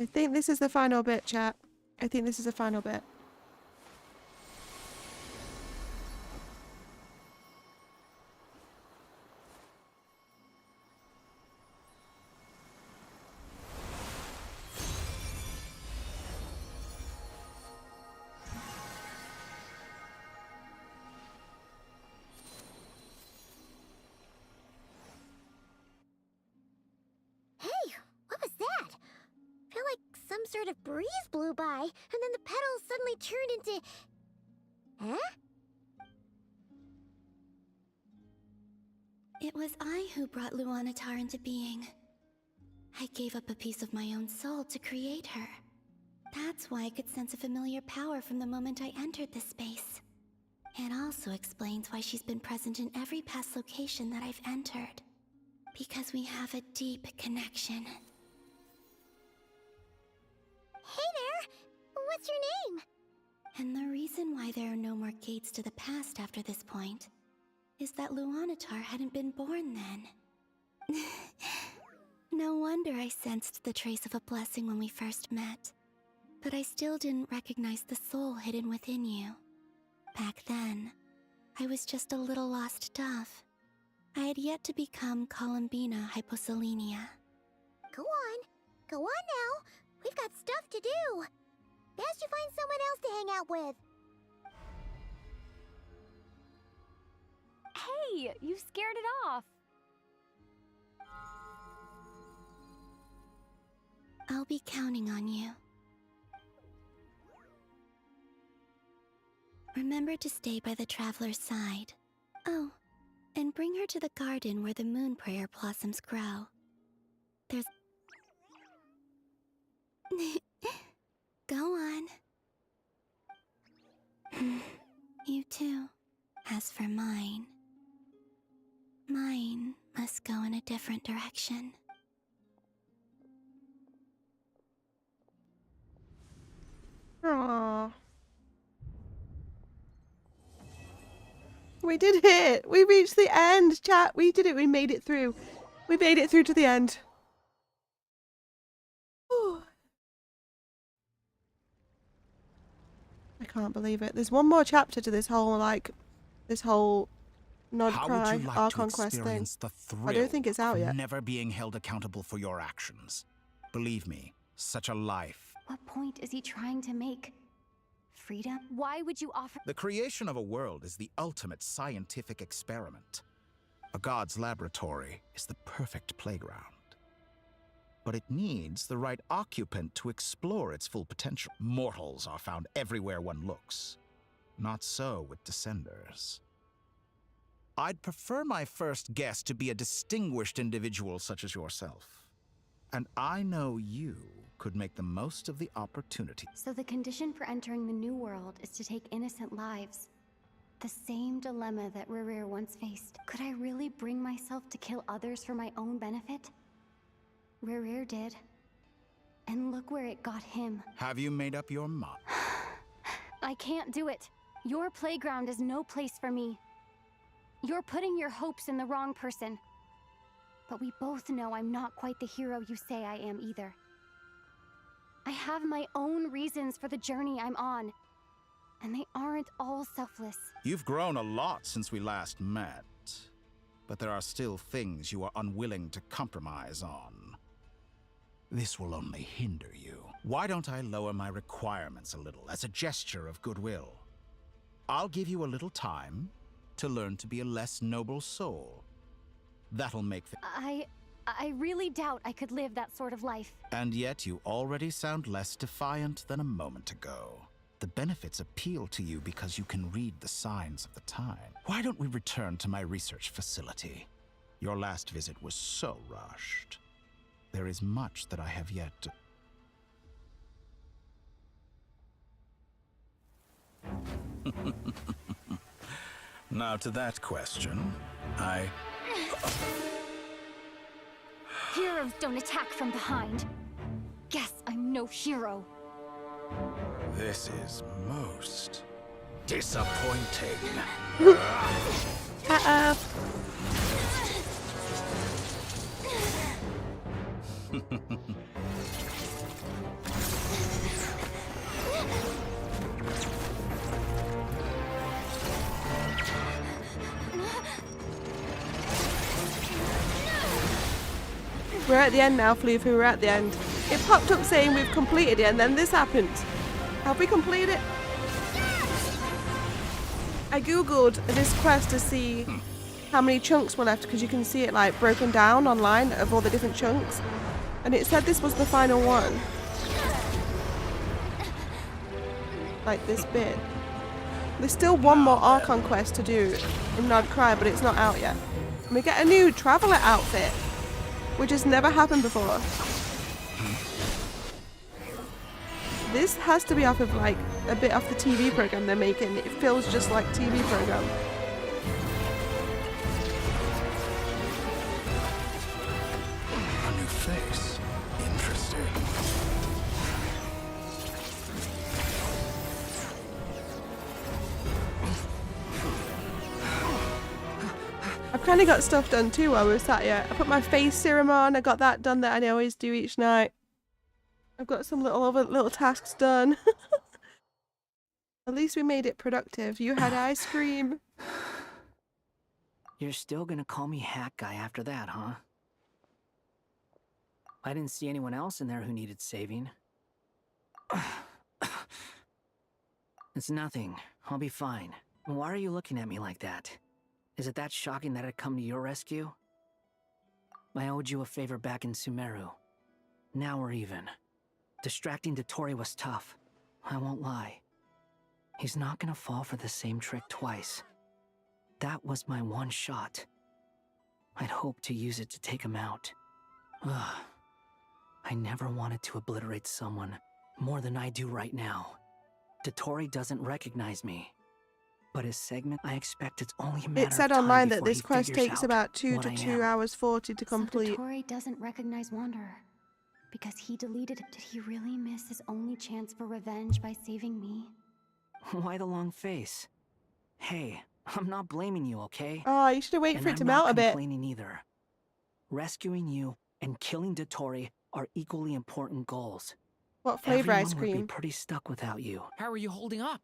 I think this is the final bit, chat. I think this is the final bit. Hey, what was that? I feel like some sort of breeze blew by, and then the petals suddenly turned into... Huh? It was I who brought Luanatar into being. I gave up a piece of my own soul to create her. That's why I could sense a familiar power from the moment I entered this space. It also explains why she's been present in every past location that I've entered. Because we have a deep connection. Hey there! What's your name? And the reason why there are no more gates to the past after this point is that Luanatar hadn't been born then. No wonder I sensed the trace of a blessing when we first met. But I still didn't recognize the soul hidden within you. Back then, I was just a little lost dove. I had yet to become Columbina Hyposelenia. Go on now. We've got stuff to do. Best you find someone else to hang out with. Hey, you scared it off. I'll be counting on you. Remember to stay by the Traveler's side. Oh, and bring her to the garden where the Moonprayer blossoms grow. There's... Go on. You too. As for mine must go in a different direction. Aww. We did it! We reached the end, chat! We did it! We made it through! We made it through to the end! Whew. I can't believe it. There's one more chapter to this whole, Nod Cry Archon Quest thing. I don't think it's out yet. Never being held accountable for your actions. Believe me, such a life. What point is he trying to make? Freedom? Why would you offer— The creation of a world is the ultimate scientific experiment. A god's laboratory is the perfect playground. but it needs the right occupant to explore its full potential. Mortals are found everywhere one looks. Not so with Descenders. I'd prefer my first guest to be a distinguished individual such as yourself. And I know you could make the most of the opportunity. So the condition for entering the new world is to take innocent lives. The same dilemma that Rerir once faced. Could I really bring myself to kill others for my own benefit? Rerir did. And look where it got him. Have you made up your mind? I can't do it. Your playground is no place for me. You're putting your hopes in the wrong person. But we both know I'm not quite the hero you say I am either. I have my own reasons for the journey I'm on. And they aren't all selfless. You've grown a lot since we last met. But there are still things you are unwilling to compromise on. This will only hinder you. Why don't I lower my requirements a little as a gesture of goodwill? I'll give you a little time to learn to be a less noble soul. That'll make I really doubt I could live that sort of life. And yet you already sound less defiant than a moment ago. The benefits appeal to you because you can read the signs of the time. Why don't we return to my research facility? Your last visit was so rushed. There is much that I have yet to... Now to that question, Heroes don't attack from behind. Guess I'm no hero. This is most disappointing. We're at the end now, Floofy. We're at the end. It popped up saying we've completed it, and then this happened. Have we completed it? I googled this quest to see how many chunks were left, because you can see it like broken down online of all the different chunks, and it said this was the final one. Like this bit. There's still one more Archon quest to do in Nod Cry, but it's not out yet. And we get a new Traveler outfit, which has never happened before. This has to be off of like a bit off the TV program they're making. It feels just like TV program. A new face. Interesting. I've kind of got stuff done too while we're sat here. I put my face serum on. I got that done that I always do each night. I've got some little tasks done. At least we made it productive. You had ice cream. You're still gonna call me Hat Guy after that, huh? I didn't see anyone else in there who needed saving. It's nothing. I'll be fine. Why are you looking at me like that? Is it that shocking that I'd come to your rescue? I owed you a favor back in Sumeru. Now we're even. Distracting Dotori was tough. I won't lie. He's not gonna fall for the same trick twice. That was my one shot. I'd hoped to use it to take him out. Ugh. I never wanted to obliterate someone more than I do right now. Dotori doesn't recognize me. But his segment, I expect it's only a matter It said of time online that before this he quest figures takes out about 2 what to I 2 am. hours 40 to complete. So Dotori doesn't recognize Wanderer. Because he deleted it. Did he really miss his only chance for revenge by saving me? Why the long face? Hey, I'm not blaming you, okay? Oh, you should have waited for it to melt a bit. I'm not complaining either. Rescuing you and killing Dotori are equally important goals. What flavor ice Everyone would cream? be pretty stuck without you. How are you holding up?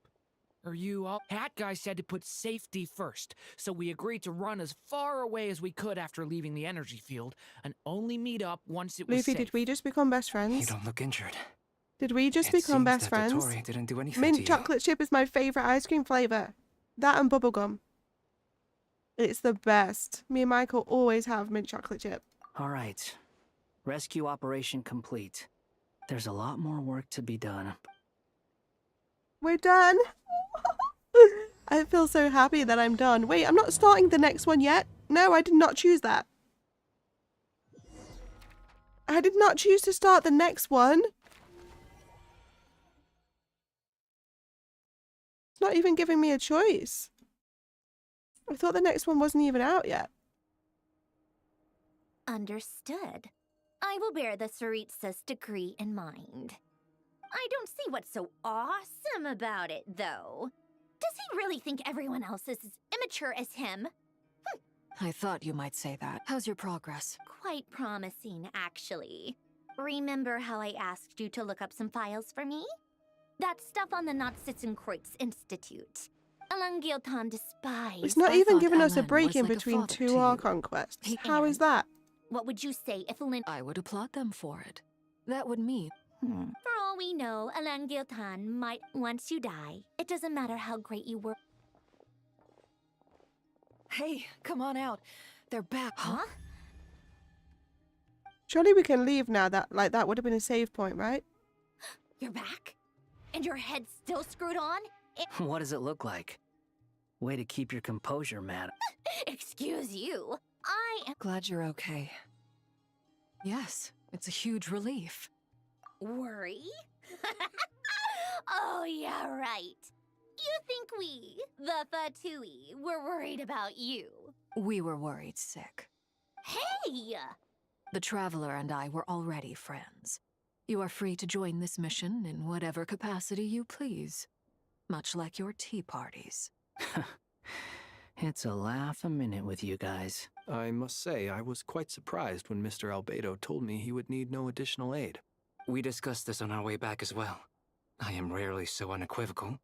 Are you all... Hat Guy said to put safety first, so we agreed to run as far away as we could after leaving the energy field, and only meet up once it was Luffy, safe. did we just become best friends? You don't look injured. Did we just It become seems best that friends? Dotori didn't do anything to Mint you. chocolate chip is my favorite ice cream flavor. That and bubblegum. It's the best. Me and Michael always have mint chocolate chip. All right. Rescue operation complete. There's a lot more work to be done. We're done. I feel so happy that I'm done. Wait, I'm not starting the next one yet. No, I did not choose that. I did not choose to start the next one. It's not even giving me a choice. I thought the next one wasn't even out yet. Understood. I will bear the Tsaritsa's decree in mind. I don't see what's so awesome about it, though. Does he really think everyone else is as immature as him? I thought you might say that. How's your progress? Quite promising, actually. Remember how I asked you to look up some files for me? That stuff on the Natsitsenkreuz Institute. Elangiltan despised. It's not even giving us a break in between two Archon quests. How is that? What would you say if Lin— I would applaud them for it. That would mean... For all we know, Elangiltan might, once you die, it doesn't matter how great you were. Hey, come on out. They're back. Huh? Surely we can leave now. That would have been a save point, right? You're back? And your head's still screwed on? What does it look like? Way to keep your composure, madam. Excuse you. I am— Glad you're okay. Yes, it's a huge relief. Worry? Oh, yeah, right. You think we, the Fatui, were worried about you? We were worried sick. Hey! The Traveler and I were already friends. You are free to join this mission in whatever capacity you please. Much like your tea parties. It's a laugh a minute with you guys. I must say, I was quite surprised when Mr. Albedo told me he would need no additional aid. We discussed this on our way back as well. I am rarely so unequivocal,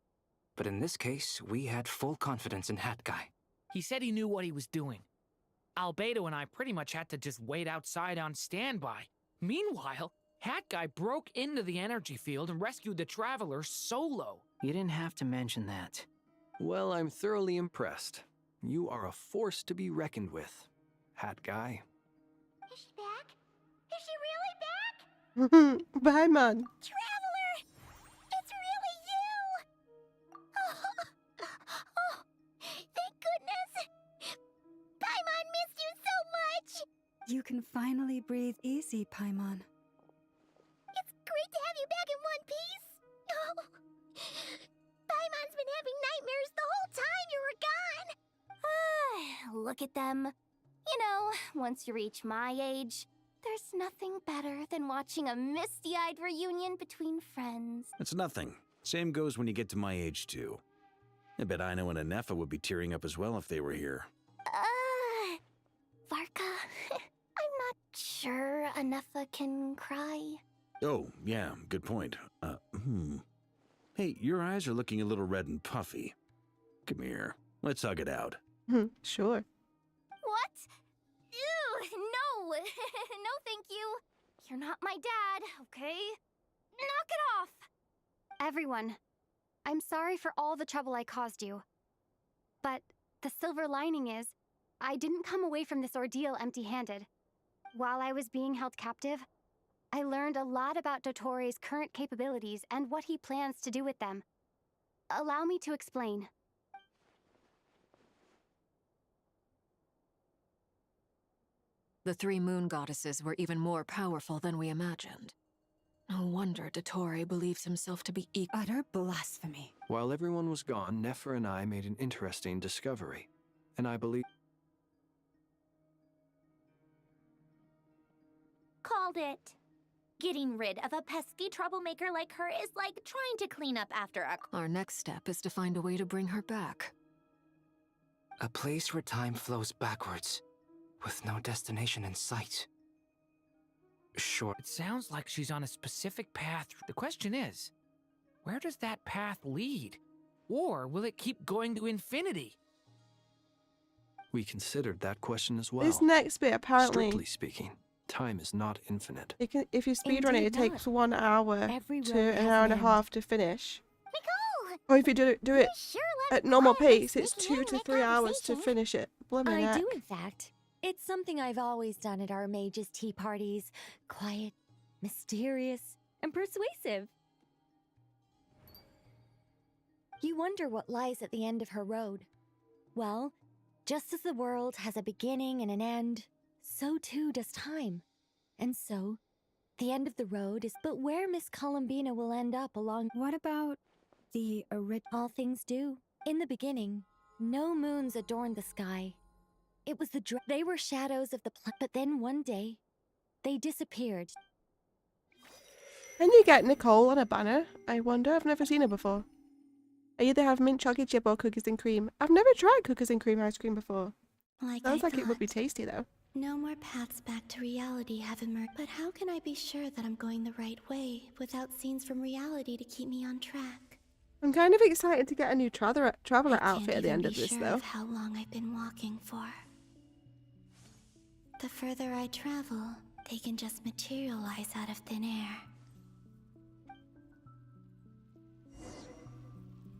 but in this case, we had full confidence in Hat Guy. He said he knew what he was doing. Albedo and I pretty much had to just wait outside on standby. Meanwhile, Hat Guy broke into the energy field and rescued the Traveler solo. You didn't have to mention that. Well, I'm thoroughly impressed. You are a force to be reckoned with, Hat Guy. Is she back? Is she really back? Bye, man. Traveler! It's really you! Oh, thank goodness! Paimon missed you so much! You can finally breathe easy, Paimon. It's great to have you back in one piece! Oh, Paimon's been having nightmares the whole time you were gone! Look at them. You know, once you reach my age, there's nothing better than watching a misty-eyed reunion between friends. It's nothing. Same goes when you get to my age, too. I bet Aino and Anefa would be tearing up as well if they were here. Varka, I'm not sure Anefa can cry. Oh, yeah, good point. Hey, your eyes are looking a little red and puffy. Come here, let's hug it out. Sure. What? Ew, no! No, thank you. You're not my dad, okay? Knock it off! Everyone, I'm sorry for all the trouble I caused you. But the silver lining is, I didn't come away from this ordeal empty-handed. While I was being held captive, I learned a lot about Dottoro's current capabilities and what he plans to do with them. Allow me to explain. The three moon goddesses were even more powerful than we imagined. No wonder Dottore believes himself to be utter blasphemy. While everyone was gone, Nefer and I made an interesting discovery. And I believe... Called it. Getting rid of a pesky troublemaker like her is like trying to clean up after a... Our next step is to find a way to bring her back. A place where time flows backwards, with no destination in sight. Sure. It sounds like she's on a specific path. The question is, where does that path lead? Or will it keep going to infinity? We considered that question as well. This next bit, apparently... Strictly speaking, time is not infinite. If you speedrun it, it takes 1 hour to an hour and a half to finish. Or if you do it at normal pace, it's 2 to 3 hours to finish it. I do, in fact. It's something I've always done at our mages' tea parties. Quiet, mysterious, and persuasive. You wonder what lies at the end of her road. Well, just as the world has a beginning and an end, so too does time. And so, the end of the road is but where Miss Columbina will end up along. What about the original? All things do. In the beginning, no moons adorned the sky. It was they were shadows of the but then one day, they disappeared. Can you get Nicole on a banner? I wonder. I've never seen her before. I either have mint chocolate chip or cookies and cream. I've never tried cookies and cream ice cream before. Sounds like it would be tasty though. No more paths back to reality have emerged. But how can I be sure that I'm going the right way without scenes from reality to keep me on track? I'm kind of excited to get a new traveler outfit at the end of this though. Of how long I've been walking for. The further I travel, they can just materialize out of thin air.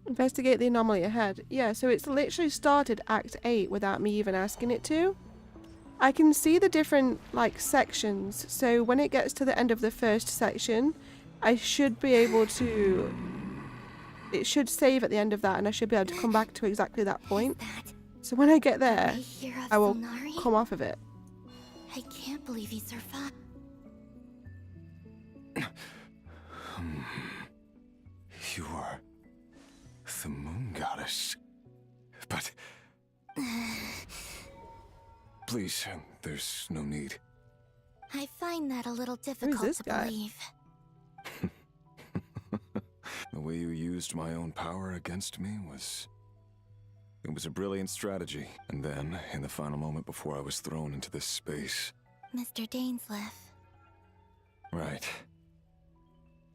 Investigate the anomaly ahead. Yeah, so it's literally started Act 8 without me even asking it to. I can see the different, like, sections. So when it gets to the end of the first section, I should be able to... It should save at the end of that, and I should be able to come back to exactly that point. So when I get there, I will come off of it. I can't believe he survived. You are the moon goddess. But... Please, there's no need. I find that a little difficult to believe. The way you used my own power against me was... It was a brilliant strategy. And then, in the final moment before I was thrown into this space... Mr. Dainsleif. Right.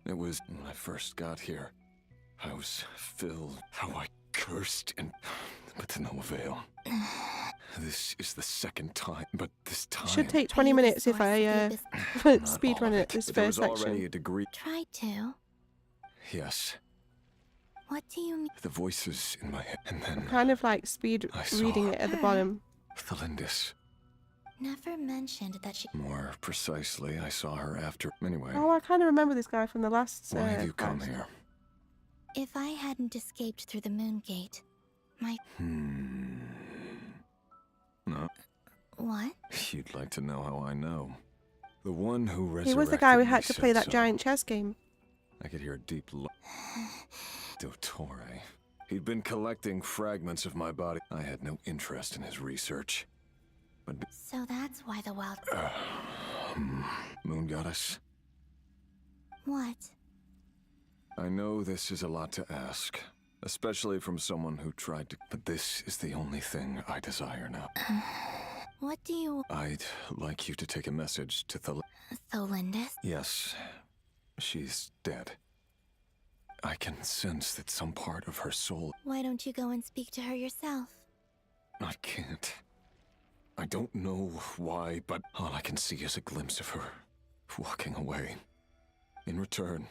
It was when I first got here. I was filled. How I cursed and... But to no avail. This is the second time, but this time... It should take 20 minutes if I speedrun it this first section. Already a degree. Try to. Yes. What do you mean? The voices in my head, and then... Kind of like speed reading it at the bottom. Thalindis. Never mentioned that she... More precisely, I saw her after... Anyway. Oh, I kind of remember this guy from the last... Why have you come here? If I hadn't escaped through the moon gate, my... No. What? You'd like to know how I know. The one who resurrected He was the guy we had me to play said that so. giant chess game. I could hear a deep Dottore. He'd been collecting fragments of my body. I had no interest in his research. But... So that's why the wild... Moon Goddess? What? I know this is a lot to ask. Especially from someone who tried to... But this is the only thing I desire now. What do you... I'd like you to take a message to Thalindis? Yes. She's dead. I can sense that some part of her soul... Why don't you go and speak to her yourself? I can't. I don't know why, but all I can see is a glimpse of her walking away. In return,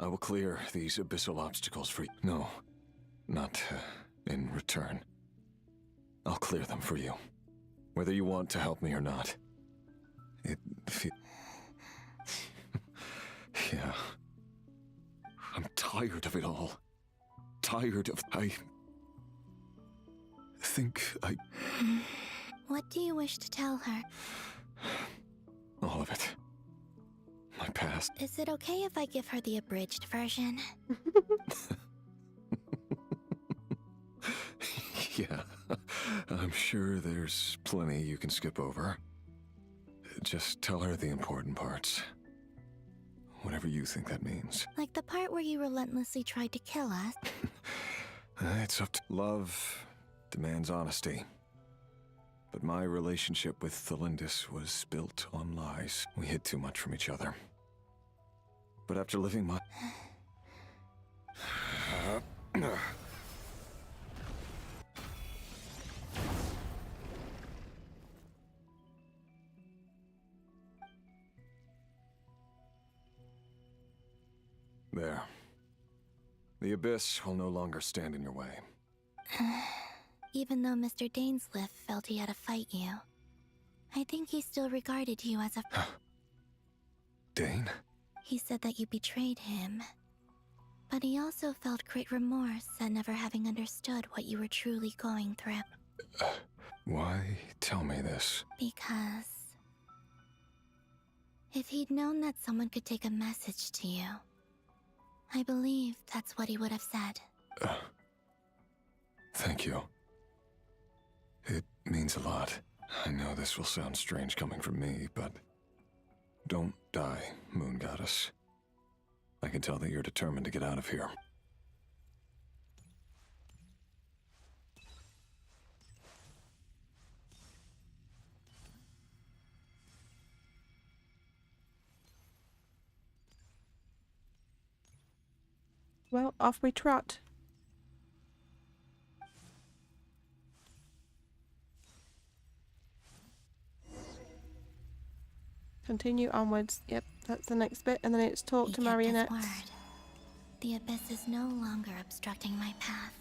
I will clear these abyssal obstacles for you. No, not in return. I'll clear them for you, whether you want to help me or not. Yeah. I'm tired of it all. Tired of... I think I... What do you wish to tell her? All of it. My past. Is it okay if I give her the abridged version? Yeah, I'm sure there's plenty you can skip over. Just tell her the important parts. Whatever you think that means. Like the part where you relentlessly tried to kill us? It's up to... Love demands honesty. But my relationship with Thalindis was built on lies. We hid too much from each other. But after living my... There. The Abyss will no longer stand in your way. Even though Mr. Dainsleif felt he had to fight you. I think he still regarded you as a... Dane? He said that you betrayed him. But he also felt great remorse at never having understood what you were truly going through. Why tell me this? Because... if he'd known that someone could take a message to you, I believe that's what he would have said. Thank you. It means a lot. I know this will sound strange coming from me, but don't die, Moon Goddess. I can tell that you're determined to get out of here. Well, off we trot. Continue onwards. Yep, that's the next bit, and then it's talk to Marionette. Word. The abyss is no longer obstructing my path.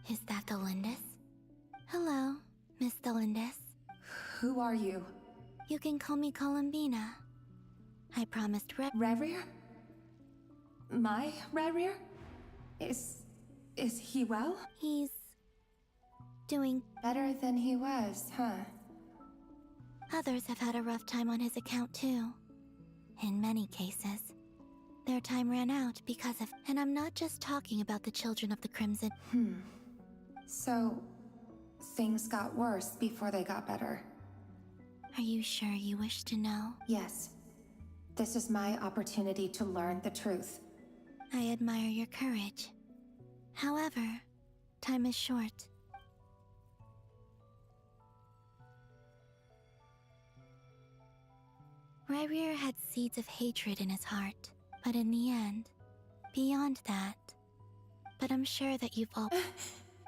Is that the Lindis? Hello, Miss Delindis. Who are you? You can call me Columbina. I promised Rerir? My Rerir? Is he well? He's... doing... better than he was, huh? Others have had a rough time on his account too. In many cases, their time ran out because of... and I'm not just talking about the children of the Crimson. So, things got worse before they got better. Are you sure you wish to know? Yes. This is my opportunity to learn the truth. I admire your courage. However, time is short. Rerir had seeds of hatred in his heart, but in the end, beyond that. But I'm sure that you've all...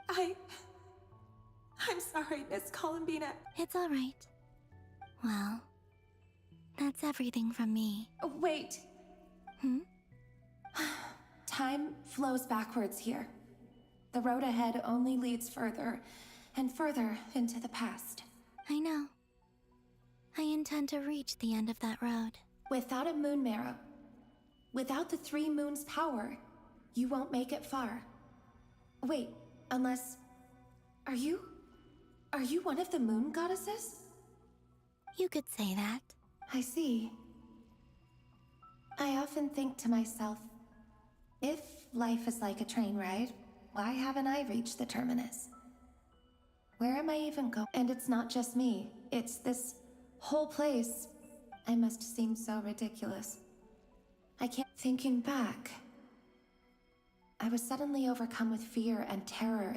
I'm sorry, Miss Columbina. It's all right. Well, that's everything from me. Wait. Time flows backwards here. The road ahead only leads further and further into the past. I know. I intend to reach the end of that road. Without a moon marrow, without the 3 moons' power, you won't make it far. Wait, unless... Are you one of the moon goddesses? You could say that. I see. I often think to myself, if life is like a train ride, why haven't I reached the terminus? Where am I even going? And it's not just me, it's this whole place. I must seem so ridiculous. I can't... Thinking back, I was suddenly overcome with fear and terror.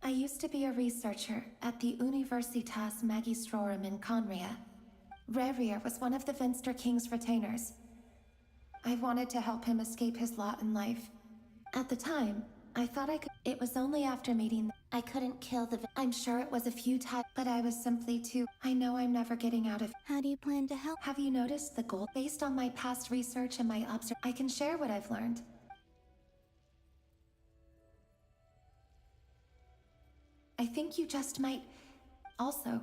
I used to be a researcher at the Universitas Magistrorum in Conria. Rerir was one of the Vinster King's retainers. I wanted to help him escape his lot in life. At the time, I thought I could. It was only after meeting I couldn't kill the... I'm sure it was a few times, but I was simply too... I know I'm never getting out of... How do you plan to help? Have you noticed the gold? Based on my past research and my I can share what I've learned. I think you just might... Also,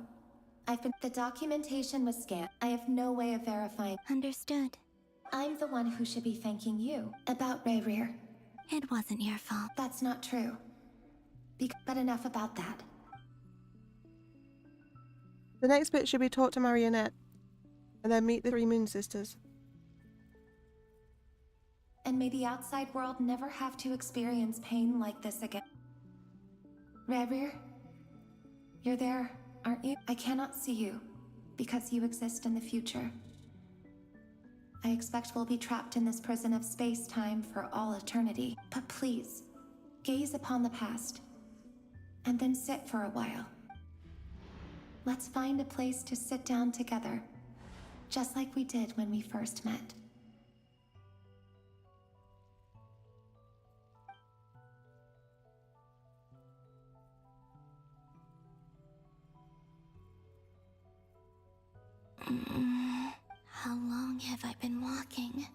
the documentation was scanned. I have no way of verifying. Understood. I'm the one who should be thanking you about Rerir. It wasn't your fault. That's not true. But enough about that. The next bit should be talk to Marionette, and then meet the 3 Moon Sisters. And may the outside world never have to experience pain like this again. Rerir, you're there, aren't you? I cannot see you, because you exist in the future. I expect we'll be trapped in this prison of space-time for all eternity. But please, gaze upon the past, and then sit for a while. Let's find a place to sit down together, just like we did when we first met. How long have I been walking?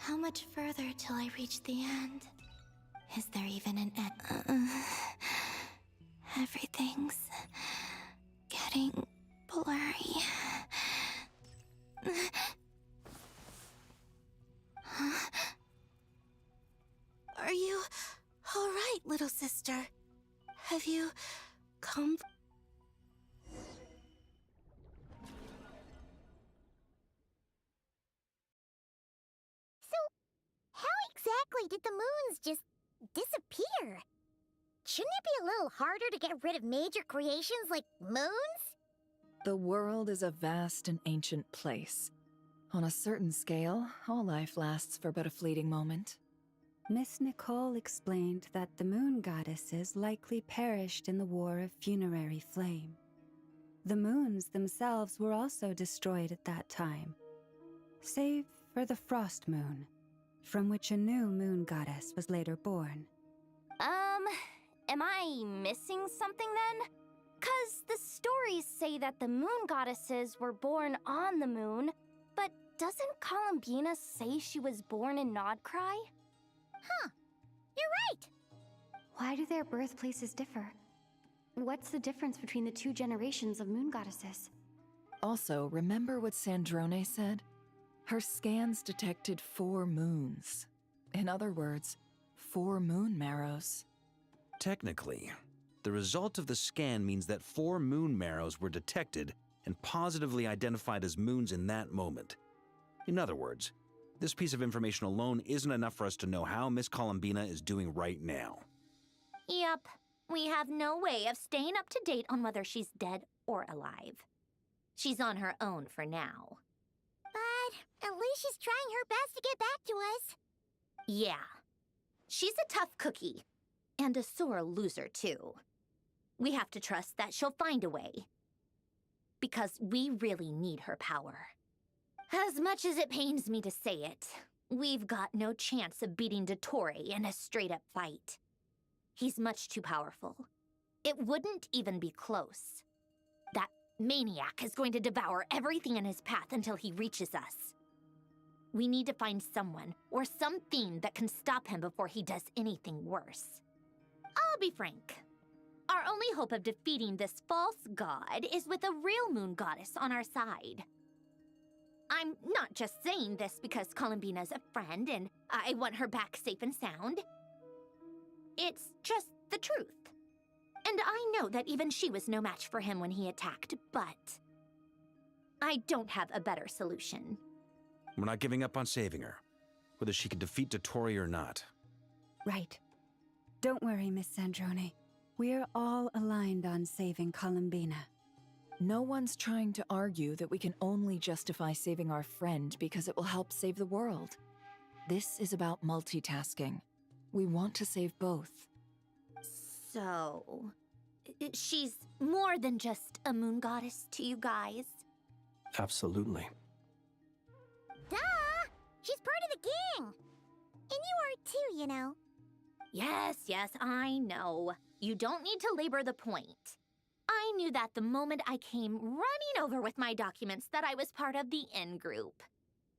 How much further till I reach the end? Is there even an end? Everything's getting blurry. Huh? Are you all right, little sister? Have you come? So, how exactly did the moons just disappear? Shouldn't it be a little harder to get rid of major creations like moons? The world is a vast and ancient place. On a certain scale, all life lasts for but a fleeting moment. Miss Nicole explained that the moon goddesses likely perished in the War of Funerary Flame. The moons themselves were also destroyed at that time, save for the Frost Moon, from which a new moon goddess was later born. Am I missing something then? 'Cause the stories say that the moon goddesses were born on the moon, but doesn't Columbina say she was born in Nodcry? Huh. You're right. Why do their birthplaces differ? What's the difference between the two generations of moon goddesses? Also, remember what Sandrone said? Her scans detected 4 moons. In other words, 4 moon marrows. Technically, the result of the scan means that 4 moon marrows were detected and positively identified as moons in that moment. In other words, this piece of information alone isn't enough for us to know how Miss Columbina is doing right now. Yep. We have no way of staying up to date on whether she's dead or alive. She's on her own for now. But at least she's trying her best to get back to us. Yeah. She's a tough cookie. And a sore loser, too. We have to trust that she'll find a way. Because we really need her power. As much as it pains me to say it, we've got no chance of beating Dottore in a straight-up fight. He's much too powerful. It wouldn't even be close. That maniac is going to devour everything in his path until he reaches us. We need to find someone or something that can stop him before he does anything worse. I'll be frank. Our only hope of defeating this false god is with a real moon goddess on our side. I'm not just saying this because Columbina's a friend and I want her back safe and sound. It's just the truth. And I know that even she was no match for him when he attacked, but I don't have a better solution. We're not giving up on saving her, whether she can defeat Dottore or not. Right. Don't worry, Miss Sandrone. We're all aligned on saving Columbina. No one's trying to argue that we can only justify saving our friend because it will help save the world. This is about multitasking. We want to save both. So, she's more than just a moon goddess to you guys? Absolutely. Duh! She's part of the gang! And you are too, you know. Yes, I know. You don't need to labor the point. I knew that the moment I came running over with my documents that I was part of the in-group.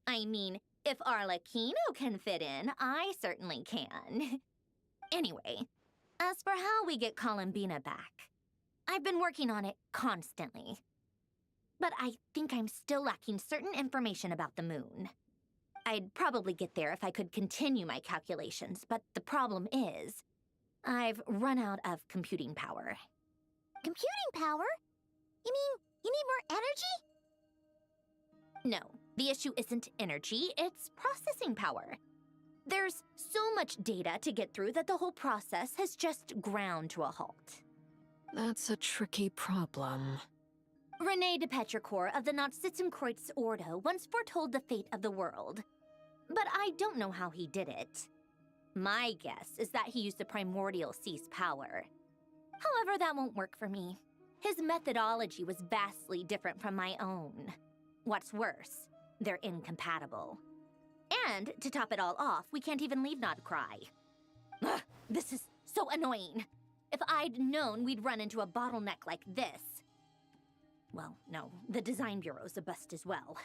I mean, if Arlecchino can fit in, I certainly can. Anyway, as for how we get Columbina back, I've been working on it constantly. But I think I'm still lacking certain information about the moon. I'd probably get there if I could continue my calculations, but the problem is, I've run out of computing power. Computing power? You mean you need more energy? No, the issue isn't energy, it's processing power. There's so much data to get through that the whole process has just ground to a halt. That's a tricky problem. René de Petrichor of the Nazissenkreuz Ordo once foretold the fate of the world. But I don't know how he did it. My guess is that he used the primordial sea's power. However, that won't work for me. His methodology was vastly different from my own. What's worse, they're incompatible. And, to top it all off, we can't even leave Nodcry. Ugh, this is so annoying. If I'd known we'd run into a bottleneck like this... Well, no, the design bureau's a bust as well.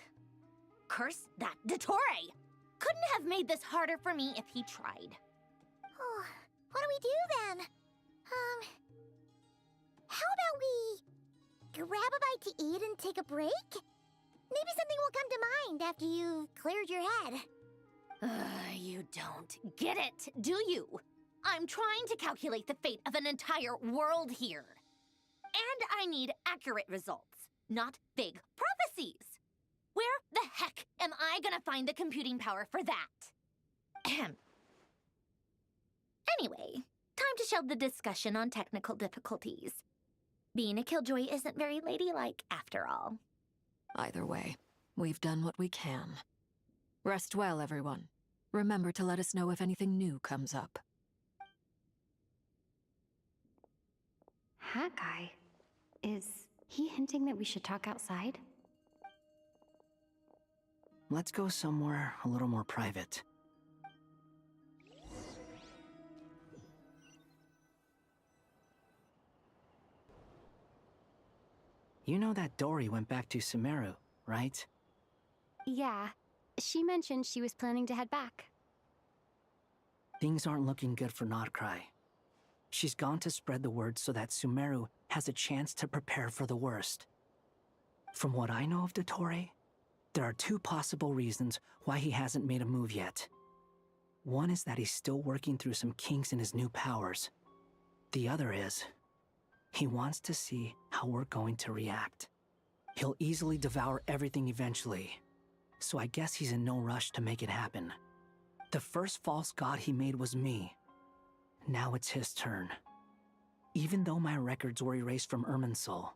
Curse that Dottore! couldn't have made this harder for me if he tried. Oh, what do we do then? How about we grab a bite to eat and take a break? Maybe something will come to mind after you've cleared your head. You don't get it, do you? I'm trying to calculate the fate of an entire world here. And I need accurate results, not big prophecies. Where the heck am I gonna find the computing power for that? Ahem. Anyway, time to shelve the discussion on technical difficulties. Being a killjoy isn't very ladylike, after all. Either way, we've done what we can. Rest well, everyone. Remember to let us know if anything new comes up. Hat guy? Is he hinting that we should talk outside? Let's go somewhere a little more private. You know that Dory went back to Sumeru, right? Yeah. She mentioned she was planning to head back. Things aren't looking good for Notcry. She's gone to spread the word so that Sumeru has a chance to prepare for the worst. From what I know of Dottore, there are two possible reasons why he hasn't made a move yet. One is that he's still working through some kinks in his new powers. The other is, he wants to see how we're going to react. He'll easily devour everything eventually, so I guess he's in no rush to make it happen. The first false god he made was me. Now it's his turn. Even though my records were erased from Irminsul,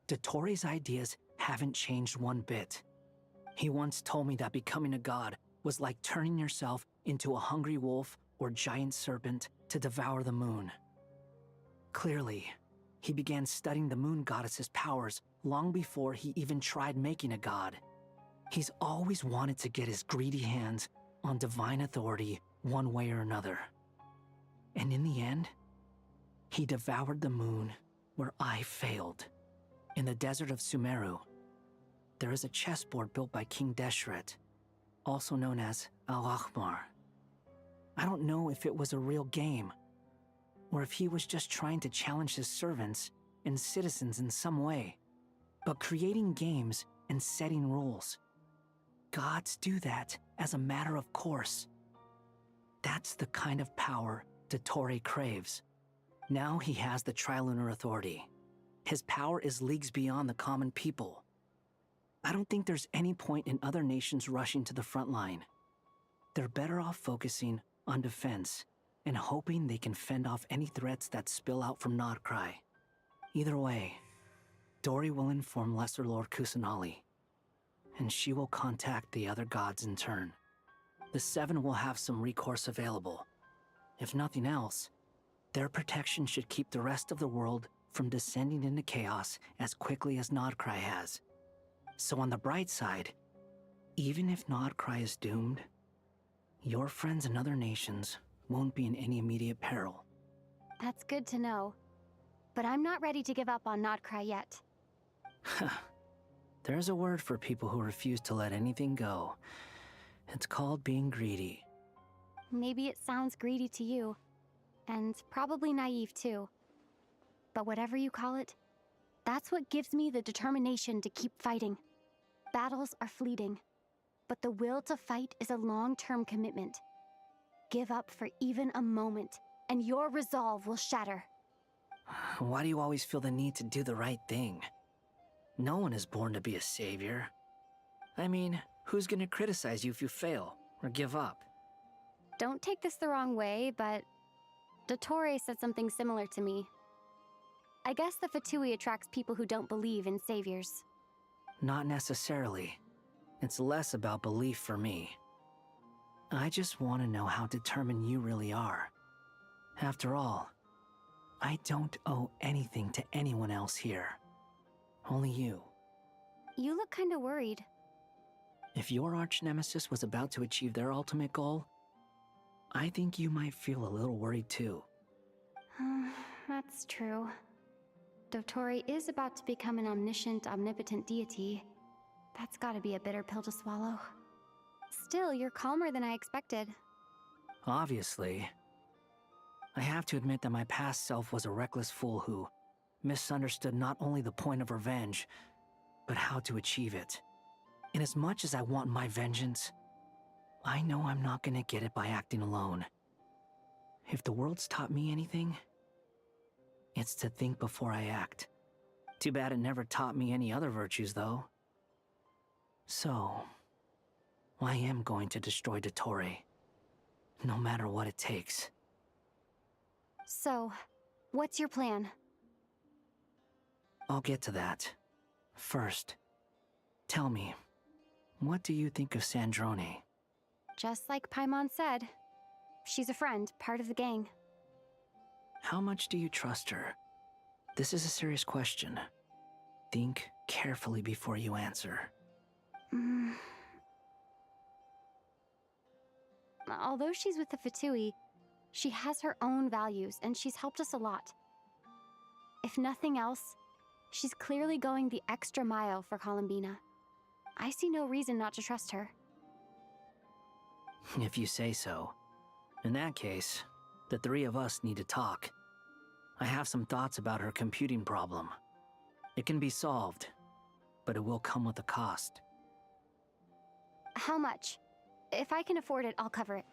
Dottore's ideas haven't changed one bit. He once told me that becoming a god was like turning yourself into a hungry wolf or giant serpent to devour the moon. Clearly, he began studying the moon goddess's powers long before he even tried making a god. He's always wanted to get his greedy hands on divine authority one way or another. And in the end, he devoured the moon where I failed. In the desert of Sumeru, there is a chessboard built by King Deshret, also known as Al-Ahmar. I don't know if it was a real game, or if he was just trying to challenge his servants and citizens in some way. But creating games and setting rules, gods do that as a matter of course. That's the kind of power Dottore craves. Now he has the Trilunar Authority. His power is leagues beyond the common people. I don't think there's any point in other nations rushing to the front line. They're better off focusing on defense and hoping they can fend off any threats that spill out from Notcry. Either way, Dory will inform Lesser Lord Kusanali, and she will contact the other gods in turn. The Seven will have some recourse available. If nothing else, their protection should keep the rest of the world from descending into chaos as quickly as Notcry has. So on the bright side, even if Notcry is doomed, your friends in other nations won't be in any immediate peril. That's good to know. But I'm not ready to give up on Notcry yet. There's a word for people who refuse to let anything go. It's called being greedy. Maybe it sounds greedy to you, and probably naive too. But whatever you call it, that's what gives me the determination to keep fighting. Battles are fleeting, but the will to fight is a long-term commitment. Give up for even a moment, and your resolve will shatter. Why do you always feel the need to do the right thing? No one is born to be a savior. I mean, who's gonna criticize you if you fail or give up? Don't take this the wrong way, but Dottore said something similar to me. I guess the Fatui attracts people who don't believe in saviors. Not necessarily. It's less about belief for me. I just want to know how determined you really are. After all, I don't owe anything to anyone else here. Only you. You look kinda worried. If your arch-nemesis was about to achieve their ultimate goal, I think you might feel a little worried too. That's true. Dottore is about to become an omniscient, omnipotent deity. That's gotta be a bitter pill to swallow. Still, you're calmer than I expected. Obviously. I have to admit that my past self was a reckless fool who misunderstood not only the point of revenge, but how to achieve it. And as much as I want my vengeance, I know I'm not gonna get it by acting alone. If the world's taught me anything, it's to think before I act. Too bad it never taught me any other virtues, though. So, I am going to destroy Dottore, no matter what it takes. So, what's your plan? I'll get to that. First, tell me, what do you think of Sandrone? Just like Paimon said, she's a friend, part of the gang. How much do you trust her? This is a serious question. Think carefully before you answer. Although she's with the Fatui, she has her own values, and she's helped us a lot. If nothing else, she's clearly going the extra mile for Columbina. I see no reason not to trust her. If you say so. In that case, the three of us need to talk. I have some thoughts about her computing problem. It can be solved, but it will come with a cost. How much? If I can afford it, I'll cover it.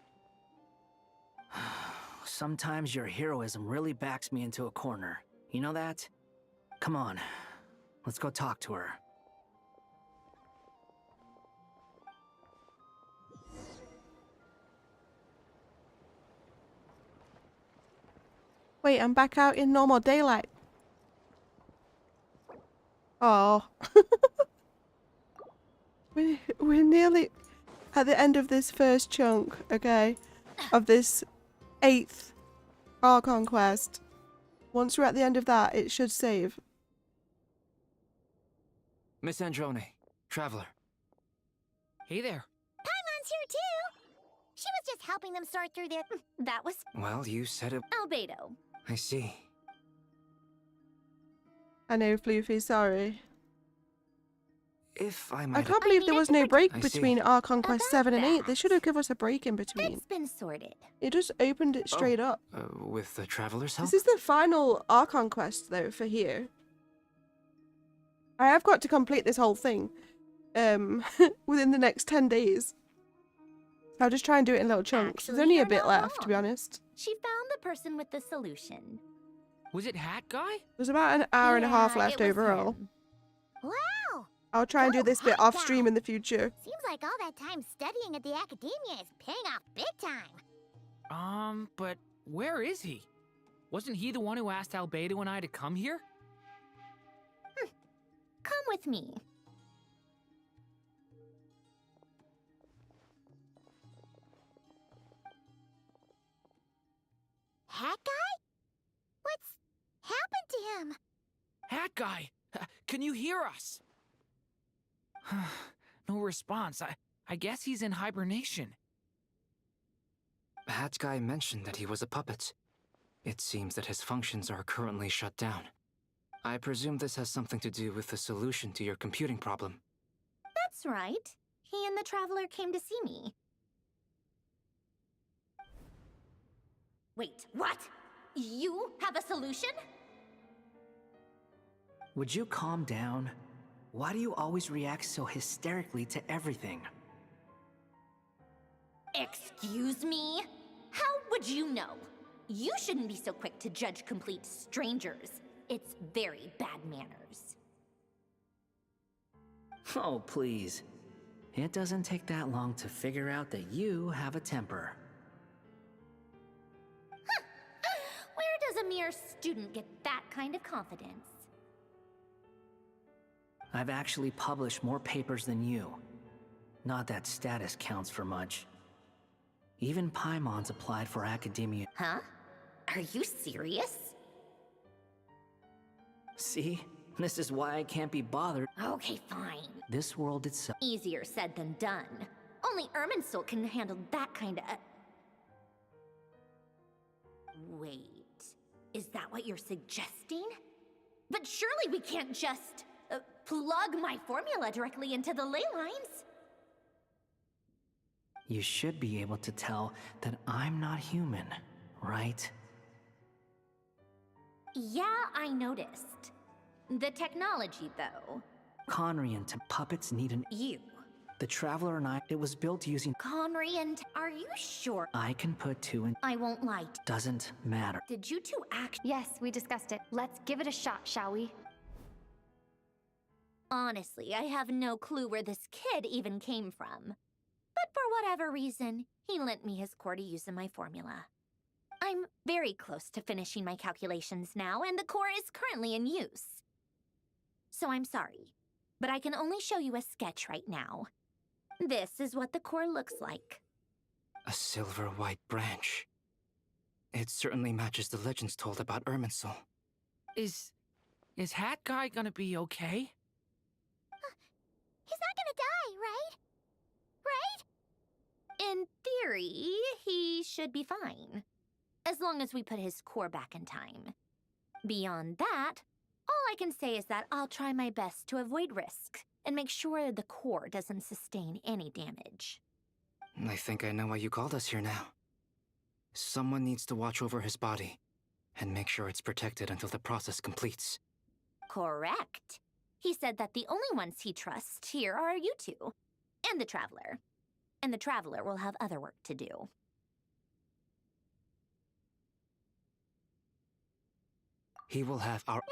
Sometimes your heroism really backs me into a corner. You know that? Come on, let's go talk to her. Wait, I'm back out in normal daylight. Oh. We're nearly at the end of this first chunk, okay? Of this 8th Archon quest. Once we're at the end of that, it should save. Miss Androne, Traveler. Hey there. Paimon's here too! She was just helping them sort through their... That was... Well, you said it... Albedo. I see. I know, Floofy, sorry. If I might... I can't believe there was no break between Archon Quest 7 and 8. They should have given us a break in between. It's been sorted. It just opened it straight up. With the Traveler's help? This is the final Archon quest, though, for here. I have got to complete this whole thing within the next 10 days. I'll just try and do it in little chunks. There's only a bit left, to be honest. She found the person with the solution. Was it Hat Guy? There's about an hour and a half left overall. Wow! I'll try and do this bit off stream in the future. Seems like all that time studying at the academia is paying off big time. But where is he? Wasn't he the one who asked Albedo and I to come here? Come with me. Hat Guy? What's happened to him? Hat Guy! Can you hear us? No response. I guess he's in hibernation. Hat Guy mentioned that he was a puppet. It seems that his functions are currently shut down. I presume this has something to do with the solution to your computing problem. That's right. He and the Traveler came to see me. Wait, what? You have a solution? Would you calm down? Why do you always react so hysterically to everything? Excuse me? How would you know? You shouldn't be so quick to judge complete strangers. It's very bad manners. Oh, please. It doesn't take that long to figure out that you have a temper. Where does a mere student get that kind of confidence? I've actually published more papers than you. Not that status counts for much. Even Paimon's applied for academia. Huh? Are you serious? See? This is why I can't be bothered. Okay, fine. This world itself. Easier said than done. Only Irminsul can handle that kind of... Wait, is that what you're suggesting? But surely we can't just plug my formula directly into the ley lines. You should be able to tell that I'm not human, right? Yeah, I noticed. The technology, though. Conry and puppets need an You. The Traveler and I, it was built using Conry and... Are you sure? I can put two in. I won't lie. Doesn't matter. Did you two act... Yes, we discussed it. Let's give it a shot, shall we? Honestly, I have no clue where this kid even came from. But for whatever reason, he lent me his core to use in my formula. I'm very close to finishing my calculations now, and the core is currently in use. So I'm sorry, but I can only show you a sketch right now. This is what the core looks like. A silver-white branch. It certainly matches the legends told about Irminsul. Is Hat Guy gonna be okay? He's not gonna die, right? Right? In theory, he should be fine. As long as we put his core back in time. Beyond that, all I can say is that I'll try my best to avoid risk and make sure the core doesn't sustain any damage. I think I know why you called us here now. Someone needs to watch over his body and make sure it's protected until the process completes. Correct. He said that the only ones he trusts here are you two, and the Traveler. And the Traveler will have other work to do. He will have our...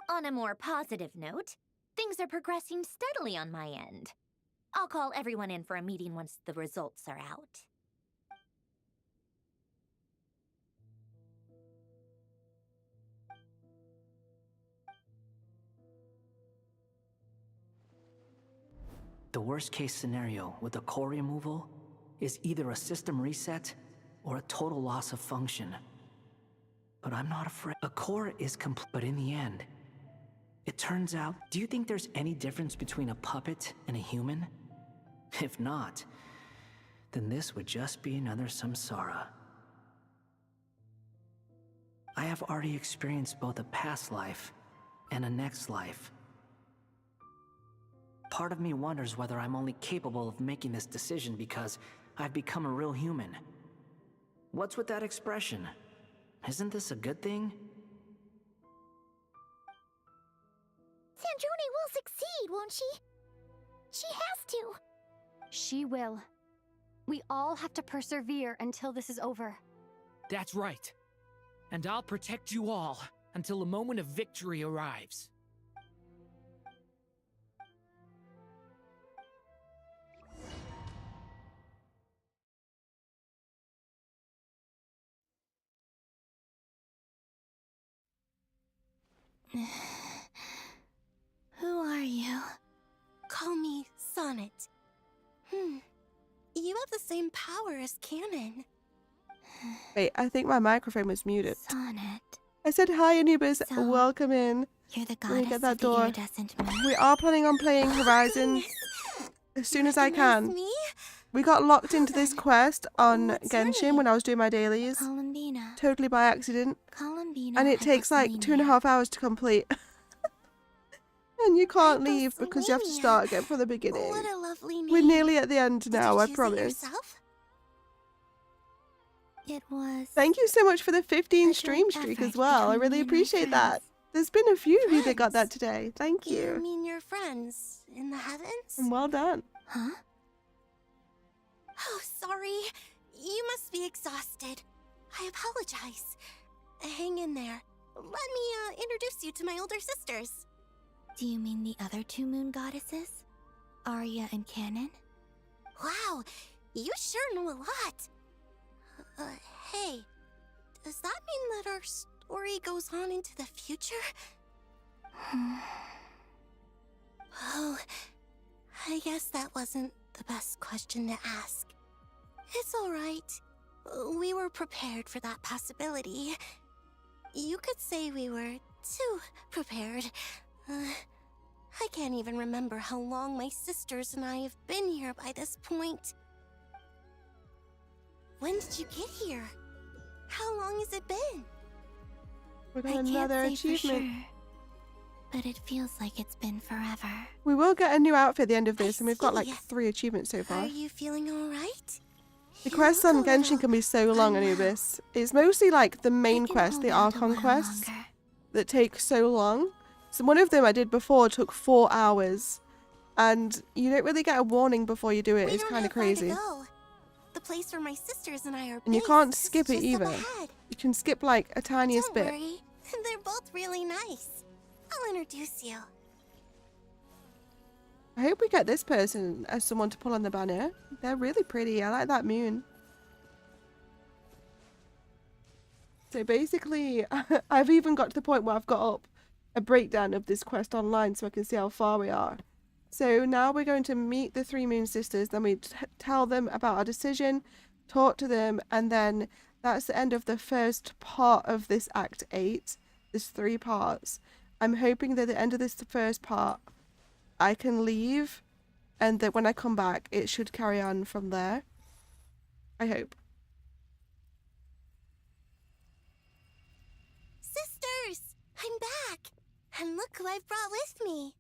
On a more positive note, things are progressing steadily on my end. I'll call everyone in for a meeting once the results are out. The worst-case scenario with the core removal is either a system reset or a total loss of function. But I'm not afraid. A core is complete, but in the end, it turns out, do you think there's any difference between a puppet and a human? If not, then this would just be another samsara. I have already experienced both a past life and a next life. Part of me wonders whether I'm only capable of making this decision because I've become a real human. What's with that expression? Isn't this a good thing? Sandrone will succeed, won't she? She has to. She will. We all have to persevere until this is over. That's right. And I'll protect you all until a moment of victory arrives. Who are you? Call me Sonnet. You have the same power as Canon. Wait, I think my microphone was muted. Sonnet. I said hi, Anubis. So, welcome in. You're the Let me goddess get that of the door. iridescent moon. We are planning on playing Horizon as soon as I can. We got locked into this quest on Genshin when I was doing my dailies. Columbina. Totally by accident. Columbina. And it takes like 2.5 hours to complete. And you can't leave because you have to start again from the beginning. What a lovely name. We're nearly at the end now, I Did you choose it promise. yourself? It was. Thank you so much for the 15 stream streak as well. I really appreciate that. There's been a few of you that got that today. Thank You you. mean your friends in the heavens? And well done. Huh? Oh, sorry. You must be exhausted. I apologize. Hang in there. Let me introduce you to my older sisters. Do you mean the other two moon goddesses? Arya and Canon? Wow, you sure know a lot. Hey, does that mean that our story goes on into the future? Oh, I guess that wasn't the best question to ask. It's alright. We were prepared for that possibility. You could say we were too prepared. I can't even remember how long my sisters and I have been here by this point. When did you get here? How long has it been? We I got can't another say for achievement. sure, but it feels like it's been forever. We will get a new outfit at the end of this, and we've got like see. 3 achievements so far. Are you feeling alright? The quests on Genshin can be so long, Anubis. It's mostly like the main quest, the Archon quests, that take so long. So one of them I did before took 4 hours, and you don't really get a warning before you do it. It's kind of crazy. The place where my sisters and I are And you based can't is skip it just either. up ahead. You can skip like a tiniest Don't bit. worry, they're both really nice. I'll introduce you. I hope we get this person as someone to pull on the banner. They're really pretty. I like that moon. So basically, I've even got to the point where I've got up a breakdown of this quest online so I can see how far we are. So now we're going to meet the 3 Moon Sisters, then we tell them about our decision, talk to them, and then that's the end of the first part of this Act 8. There's 3 parts. I'm hoping that at the end of this first part, I can leave, and that when I come back, it should carry on from there. I hope. Sisters, I'm back. And look who I've brought with me.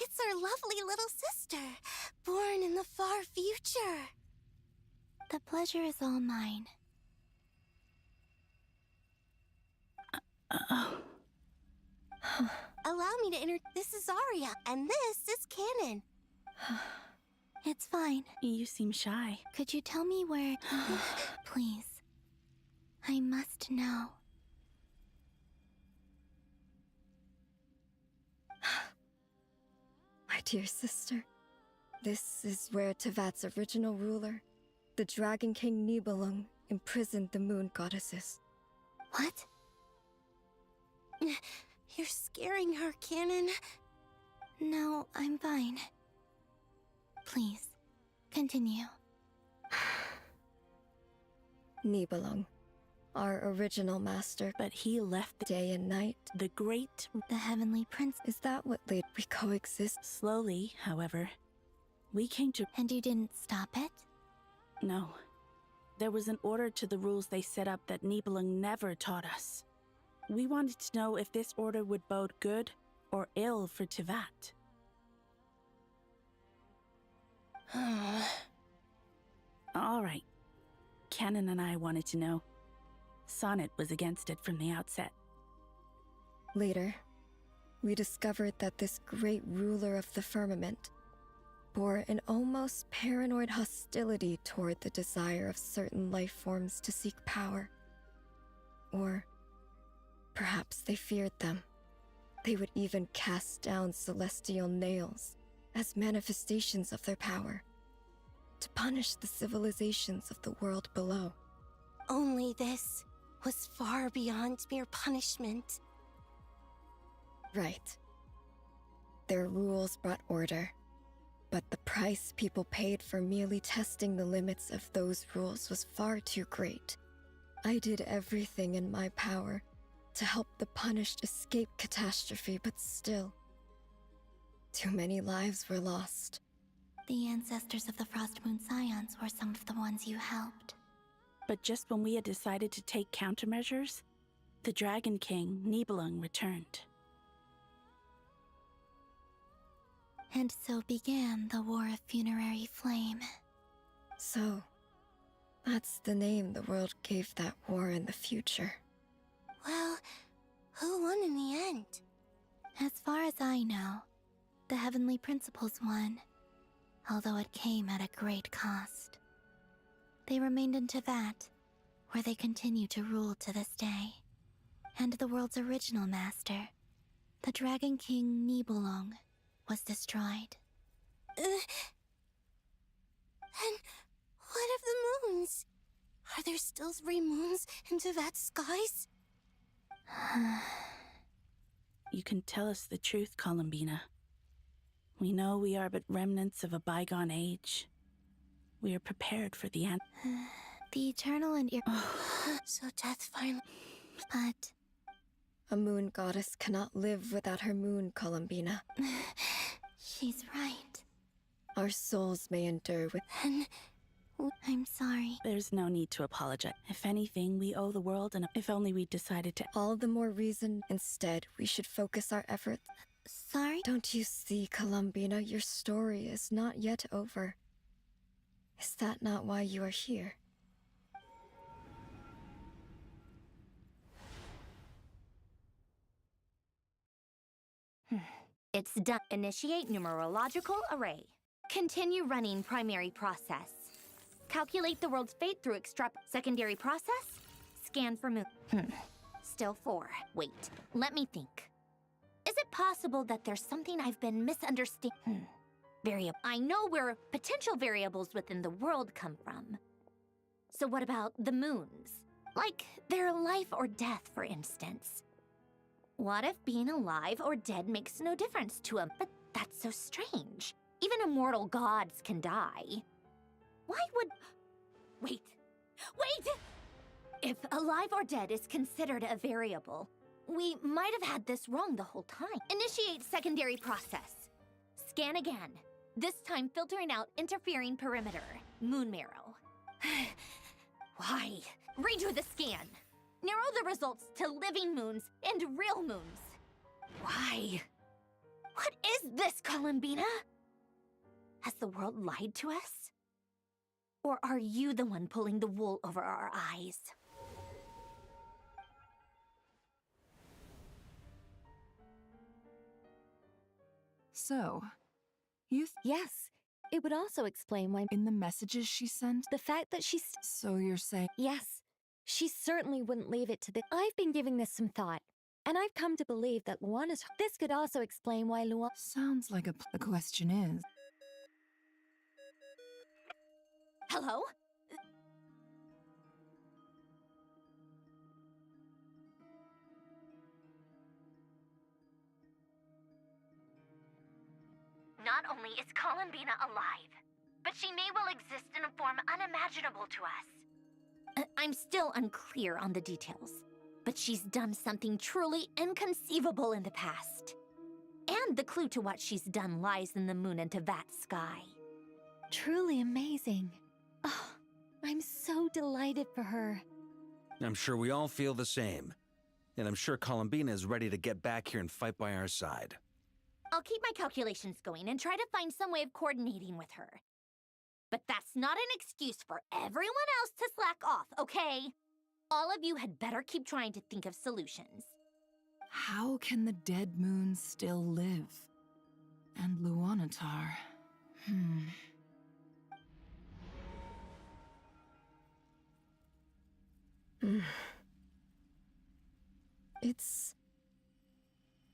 It's our lovely little sister, born in the far future. The pleasure is all mine. Allow me to This is Arya, and this is Canon. It's fine. You seem shy. Could you tell me where... Please. I must know. My dear sister, this is where Tevat's original ruler, the Dragon King Nibelung, imprisoned the moon goddesses. What? You're scaring her, Canon. No, I'm fine. Please, continue. Nibelung, our original master. But he left day and night. The great... The Heavenly Prince. Is that what led we coexist? Slowly, however. We came to... And you didn't stop it? No. There was an order to the rules they set up that Nibelung never taught us. We wanted to know if this order would bode good or ill for Tevat. All right. Canon and I wanted to know. Sonnet was against it from the outset. Later, we discovered that this great ruler of the firmament bore an almost paranoid hostility toward the desire of certain life forms to seek power. Or perhaps they feared them. They would even cast down celestial nails as manifestations of their power, to punish the civilizations of the world below. Only this was far beyond mere punishment. Right. Their rules brought order, but the price people paid for merely testing the limits of those rules was far too great. I did everything in my power to help the punished escape catastrophe, but still, too many lives were lost. The ancestors of the Frost Moon Scions were some of the ones you helped. But just when we had decided to take countermeasures, the Dragon King, Nibelung, returned. And so began the War of Funerary Flame. So, that's the name the world gave that war in the future. Well, who won in the end? As far as I know, the Heavenly Principles won, although it came at a great cost. They remained in Tevat, where they continue to rule to this day. And the world's original master, the Dragon King Nibelung, was destroyed. And what of the moons? Are there still 3 moons in Tevat's skies? You can tell us the truth, Columbina. We know we are but remnants of a bygone age. We are prepared for the end. The eternal and So death finally... But... A moon goddess cannot live without her moon, Columbina. She's right. Our souls may endure with... Then I'm sorry. There's no need to apologize. If anything, we owe the world and if only we decided to. All the more reason, instead, we should focus our efforts. Sorry? Don't you see, Columbina, your story is not yet over. Is that not why you are here? It's done. Initiate numerological array. Continue running primary process. Calculate the world's fate through extract. Secondary process. Scan for moon. Still 4. Wait, let me think. Is it possible that there's something I've been misunderstanding? Variable. I know where potential variables within the world come from. So what about the moons? Like their life or death, for instance. What if being alive or dead makes no difference to them? But that's so strange. Even immortal gods can die. Why would... Wait! If alive or dead is considered a variable, we might have had this wrong the whole time. Initiate secondary process. Scan again. This time filtering out interfering perimeter. Moon marrow. Why? Redo the scan. Narrow the results to living moons and real moons. Why? What is this, Columbina? Has the world lied to us? Or are you the one pulling the wool over our eyes? So, you yes, it would also explain why in the messages she sent? the fact that she's... So you're saying... Yes, she certainly wouldn't leave it to the... I've been giving this some thought, and I've come to believe that Luana's... This could also explain why Luana... Sounds like the question is... Hello? Not only is Columbina alive, but she may well exist in a form unimaginable to us. I'm still unclear on the details, but she's done something truly inconceivable in the past. And the clue to what she's done lies in the moon and Tevat sky. Truly amazing. Oh, I'm so delighted for her. I'm sure we all feel the same. And I'm sure Columbina is ready to get back here and fight by our side. I'll keep my calculations going and try to find some way of coordinating with her. But that's not an excuse for everyone else to slack off, okay? All of you had better keep trying to think of solutions. How can the dead moon still live? And Luanatar... It's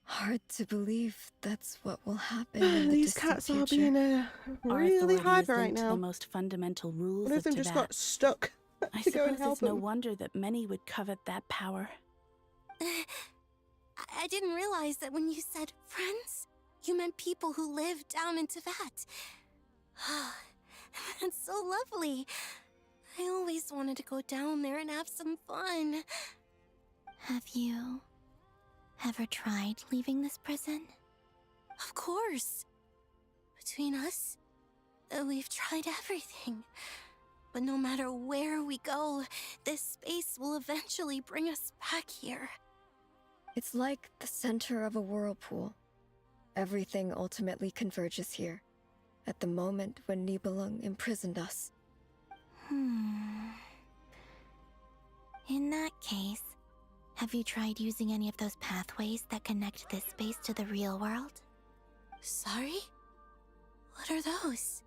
hard to believe that's what will happen in the These distant cats are future. being really hyper right now. The most fundamental rules One of them just got stuck I to go and suppose help it's no them. wonder that many would covet that power. I didn't realize that when you said friends, you meant people who live down in Tevat. That's so lovely. I always wanted to go down there and have some fun. Have you ever tried leaving this prison? Of course. Between us, we've tried everything. But no matter where we go, this space will eventually bring us back here. It's like the center of a whirlpool. Everything ultimately converges here, at the moment when Nibelung imprisoned us. In that case, have you tried using any of those pathways that connect this space to the real world? Sorry? What are those?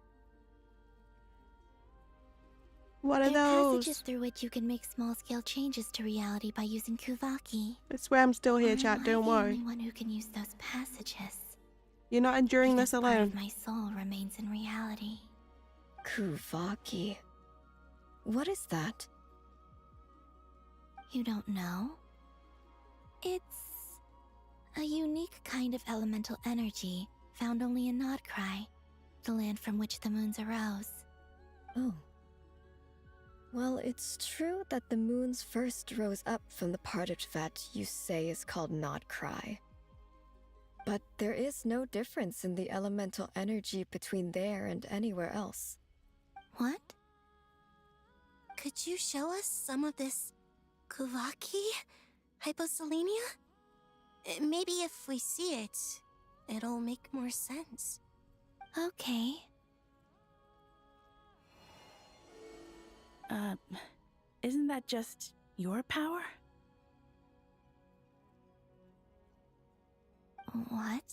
What are They're those? passages through which you can make small-scale changes to reality by using Kuvaki. I swear I'm still here, Or chat. am Don't I the worry. only one who can use those passages? You're not enduring this Part alone. of my soul remains in reality. Kuvaki. What is that? You don't know? It's a unique kind of elemental energy found only in Nodcry, the land from which the moons arose. Oh. Well, it's true that the moons first rose up from the part of Tvet you say is called Nodcry. But there is no difference in the elemental energy between there and anywhere else. What? Could you show us some of this Kuvaki hyposelenia? Maybe if we see it, it'll make more sense. Okay. Isn't that just your power? What?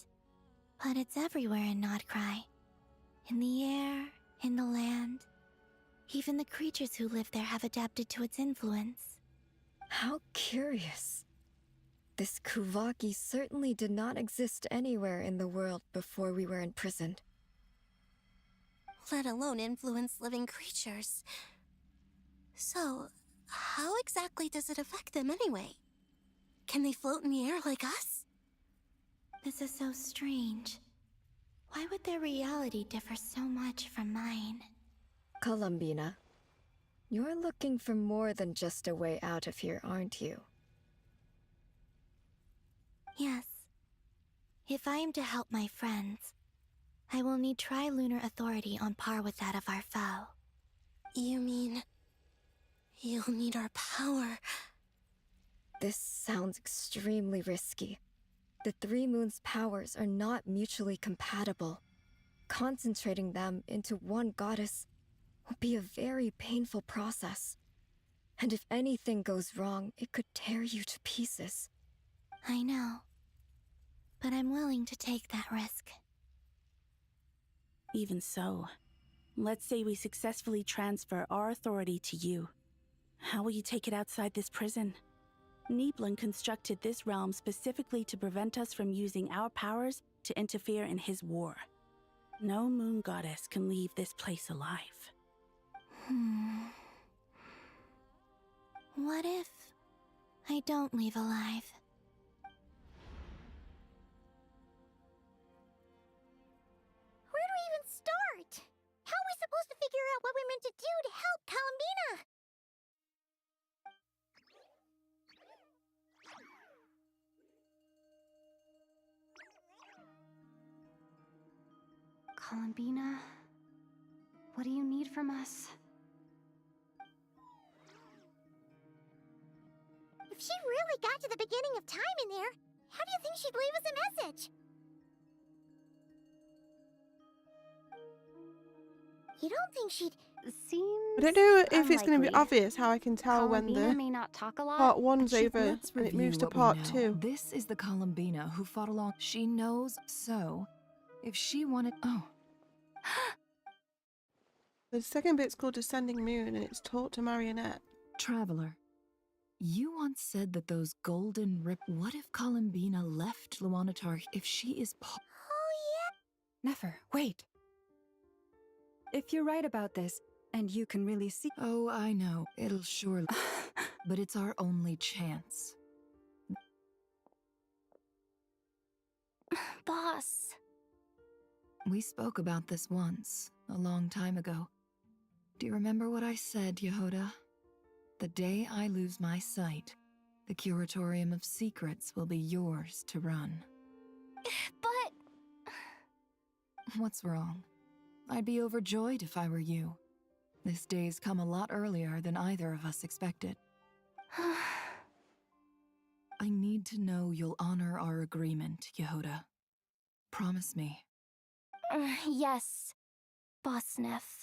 But it's everywhere in Nodcry. In the air, in the land. Even the creatures who live there have adapted to its influence. How curious. This Kuvaki certainly did not exist anywhere in the world before we were imprisoned. Let alone influence living creatures. So, how exactly does it affect them anyway? Can they float in the air like us? This is so strange. Why would their reality differ so much from mine? Columbina, you're looking for more than just a way out of here, aren't you? Yes. If I am to help my friends, I will need trilunar authority on par with that of our foe. You mean... you'll need our power? This sounds extremely risky. The Three Moons' powers are not mutually compatible. Concentrating them into one goddess will be a very painful process. And if anything goes wrong, it could tear you to pieces. I know. But I'm willing to take that risk. Even so, let's say we successfully transfer our authority to you. How will you take it outside this prison? Nibelung constructed this realm specifically to prevent us from using our powers to interfere in his war. No moon goddess can leave this place alive. What if I don't leave alive? Where do we even start? How are we supposed to figure out what we're meant to do to help Columbina? Columbina, what do you need from us? If she really got to the beginning of time in there, how do you think she'd leave us a message? You don't think she'd... Seems I don't know if it's going to be unlikely. obvious how I can tell when Columbina the may not talk a lot. part one's Actually, over let's and it review moves to what we part know. 2. This is the Columbina who fought along. She knows so. If she wanted... Oh. The second bit's called Descending Moon and it's taught to Marionette. Traveler, you once said that those golden rip... What if Columbina left Luanatar if she is... Oh, yeah? Nefer, wait. If you're right about this, and you can really see... Oh, I know. It'll surely... but it's our only chance. Boss. We spoke about this once, a long time ago. Do you remember what I said, Yehoda? The day I lose my sight, the Curatorium of Secrets will be yours to run. But... What's wrong? I'd be overjoyed if I were you. This day's come a lot earlier than either of us expected. I need to know you'll honor our agreement, Yehoda. Promise me. Yes, Boss Neff.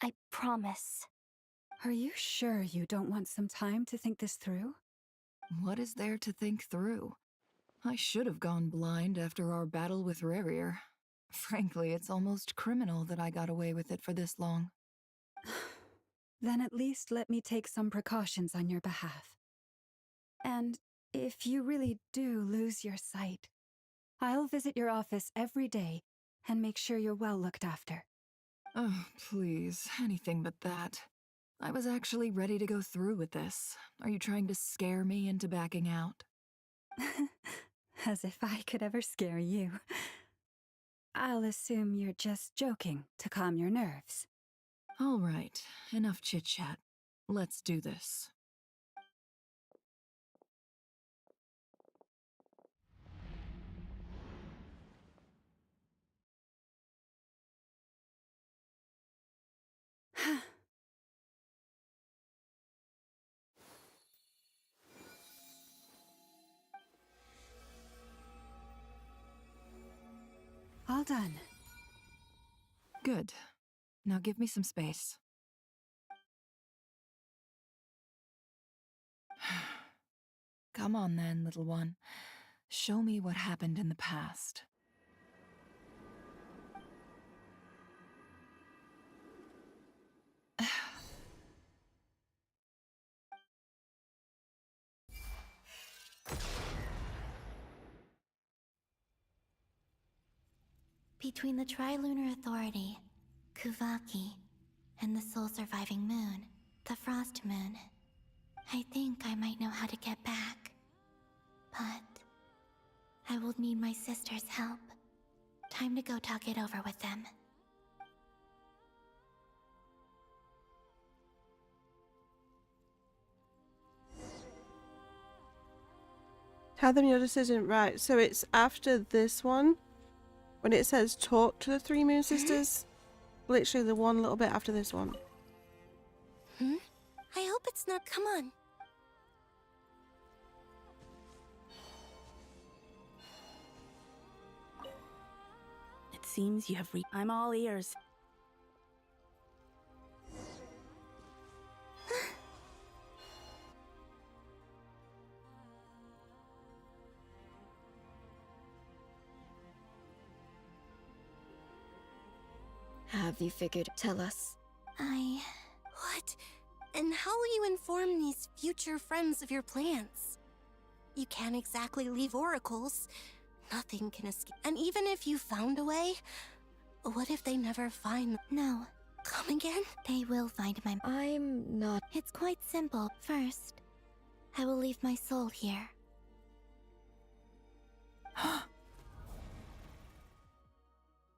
I promise. Are you sure you don't want some time to think this through? What is there to think through? I should have gone blind after our battle with Rerir. Frankly, it's almost criminal that I got away with it for this long. Then at least let me take some precautions on your behalf. And if you really do lose your sight, I'll visit your office every day and make sure you're well looked after. Oh, please, anything but that. I was actually ready to go through with this. Are you trying to scare me into backing out? As if I could ever scare you. I'll assume you're just joking to calm your nerves. All right, enough chit-chat. Let's do this. Well done. Good. Now give me some space. Come on then, little one. Show me what happened in the past. Between the Trilunar Authority, Kuvaki, and the sole surviving moon, the Frost Moon, I think I might know how to get back. But I will need my sister's help. Time to go talk it over with them. Tell them your decision. Right, so it's after this one. When it says talk to the three Moon Sisters. Literally the one little bit after this one. I hope it's not. Come on. It seems you have I'm all ears. Have you figured? Tell us. What? And how will you inform these future friends of your plans? You can't exactly leave oracles. Nothing can escape. And even if you found a way, what if they never find... No. Come again? They will find my... I'm not... It's quite simple. First, I will leave my soul here.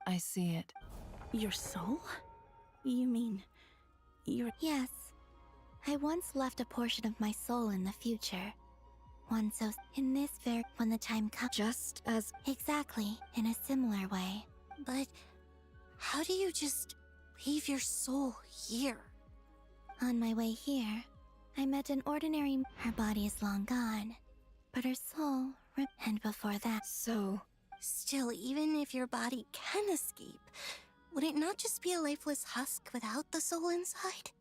I see it. Your soul? You mean... your... Yes. I once left a portion of my soul in the future. One so... In this when the time comes... Just as... Exactly. In a similar way. But... how do you just... leave your soul here? On my way here, I met an ordinary... Her body is long gone. But her soul... And before that... So... Still, even if your body can escape, would it not just be a lifeless husk without the soul inside?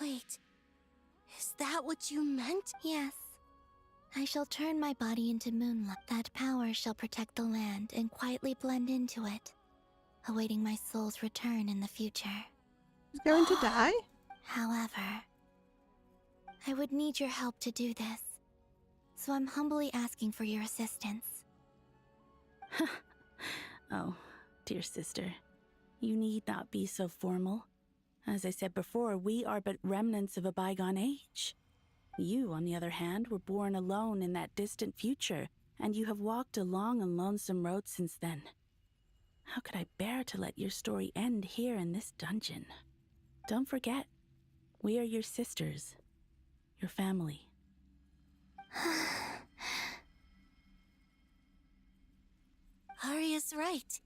Wait, is that what you meant? Yes. I shall turn my body into moonlight. That power shall protect the land and quietly blend into it, awaiting my soul's return in the future. He's going to die? However, I would need your help to do this, so I'm humbly asking for your assistance. Oh, dear sister. You need not be so formal. As I said before, we are but remnants of a bygone age. You, on the other hand, were born alone in that distant future, and you have walked a long and lonesome road since then. How could I bear to let your story end here in this dungeon? Don't forget, we are your sisters, your family. Arya's right.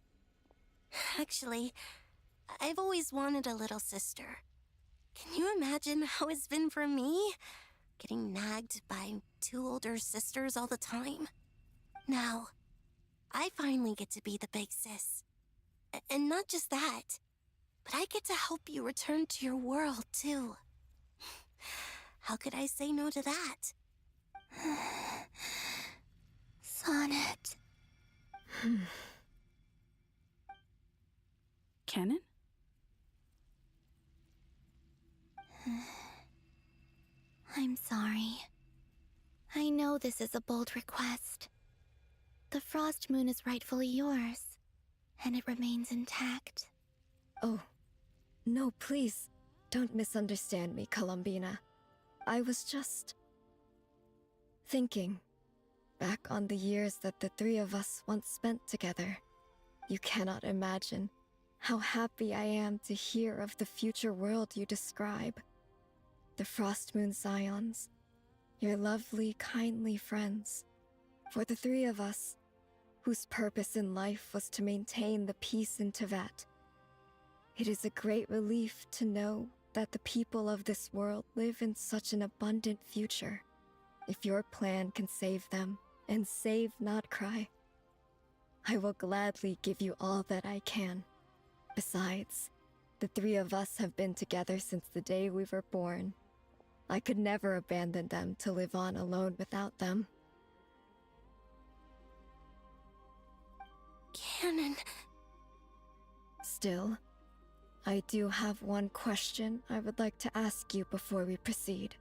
Actually, I've always wanted a little sister. Can you imagine how it's been for me? Getting nagged by two older sisters all the time. Now, I finally get to be the big sis. And not just that, but I get to help you return to your world, too. How could I say no to that? Sonnet. Canon? I'm sorry. I know this is a bold request. The Frost Moon is rightfully yours, and it remains intact. Oh, no, please. Don't misunderstand me, Columbina. I was just... thinking back on the years that the three of us once spent together. You cannot imagine how happy I am to hear of the future world you describe. The Frost Moon Scions, your lovely, kindly friends. For the three of us, whose purpose in life was to maintain the peace in Teyvat. It is a great relief to know that the people of this world live in such an abundant future. If your plan can save them, and save not cry, I will gladly give you all that I can. Besides, the three of us have been together since the day we were born. I could never abandon them to live on alone without them. Canon. Still, I do have one question I would like to ask you before we proceed.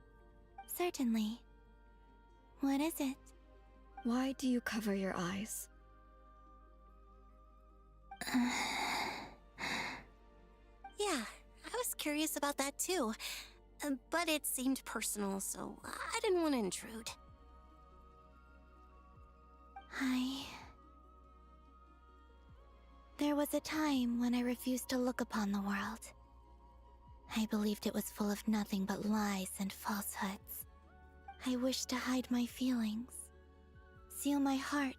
Certainly. What is it? Why do you cover your eyes? Yeah, I was curious about that too. But it seemed personal, so I didn't want to intrude. There was a time when I refused to look upon the world. I believed it was full of nothing but lies and falsehoods. I wished to hide my feelings, seal my heart,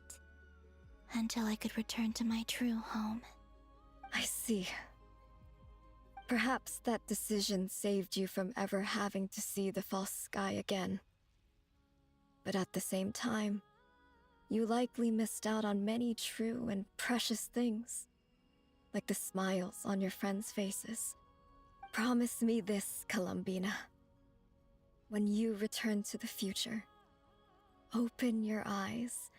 until I could return to my true home. I see. Perhaps that decision saved you from ever having to see the false sky again. But at the same time, you likely missed out on many true and precious things, like the smiles on your friends' faces. Promise me this, Columbina. When you return to the future, open your eyes,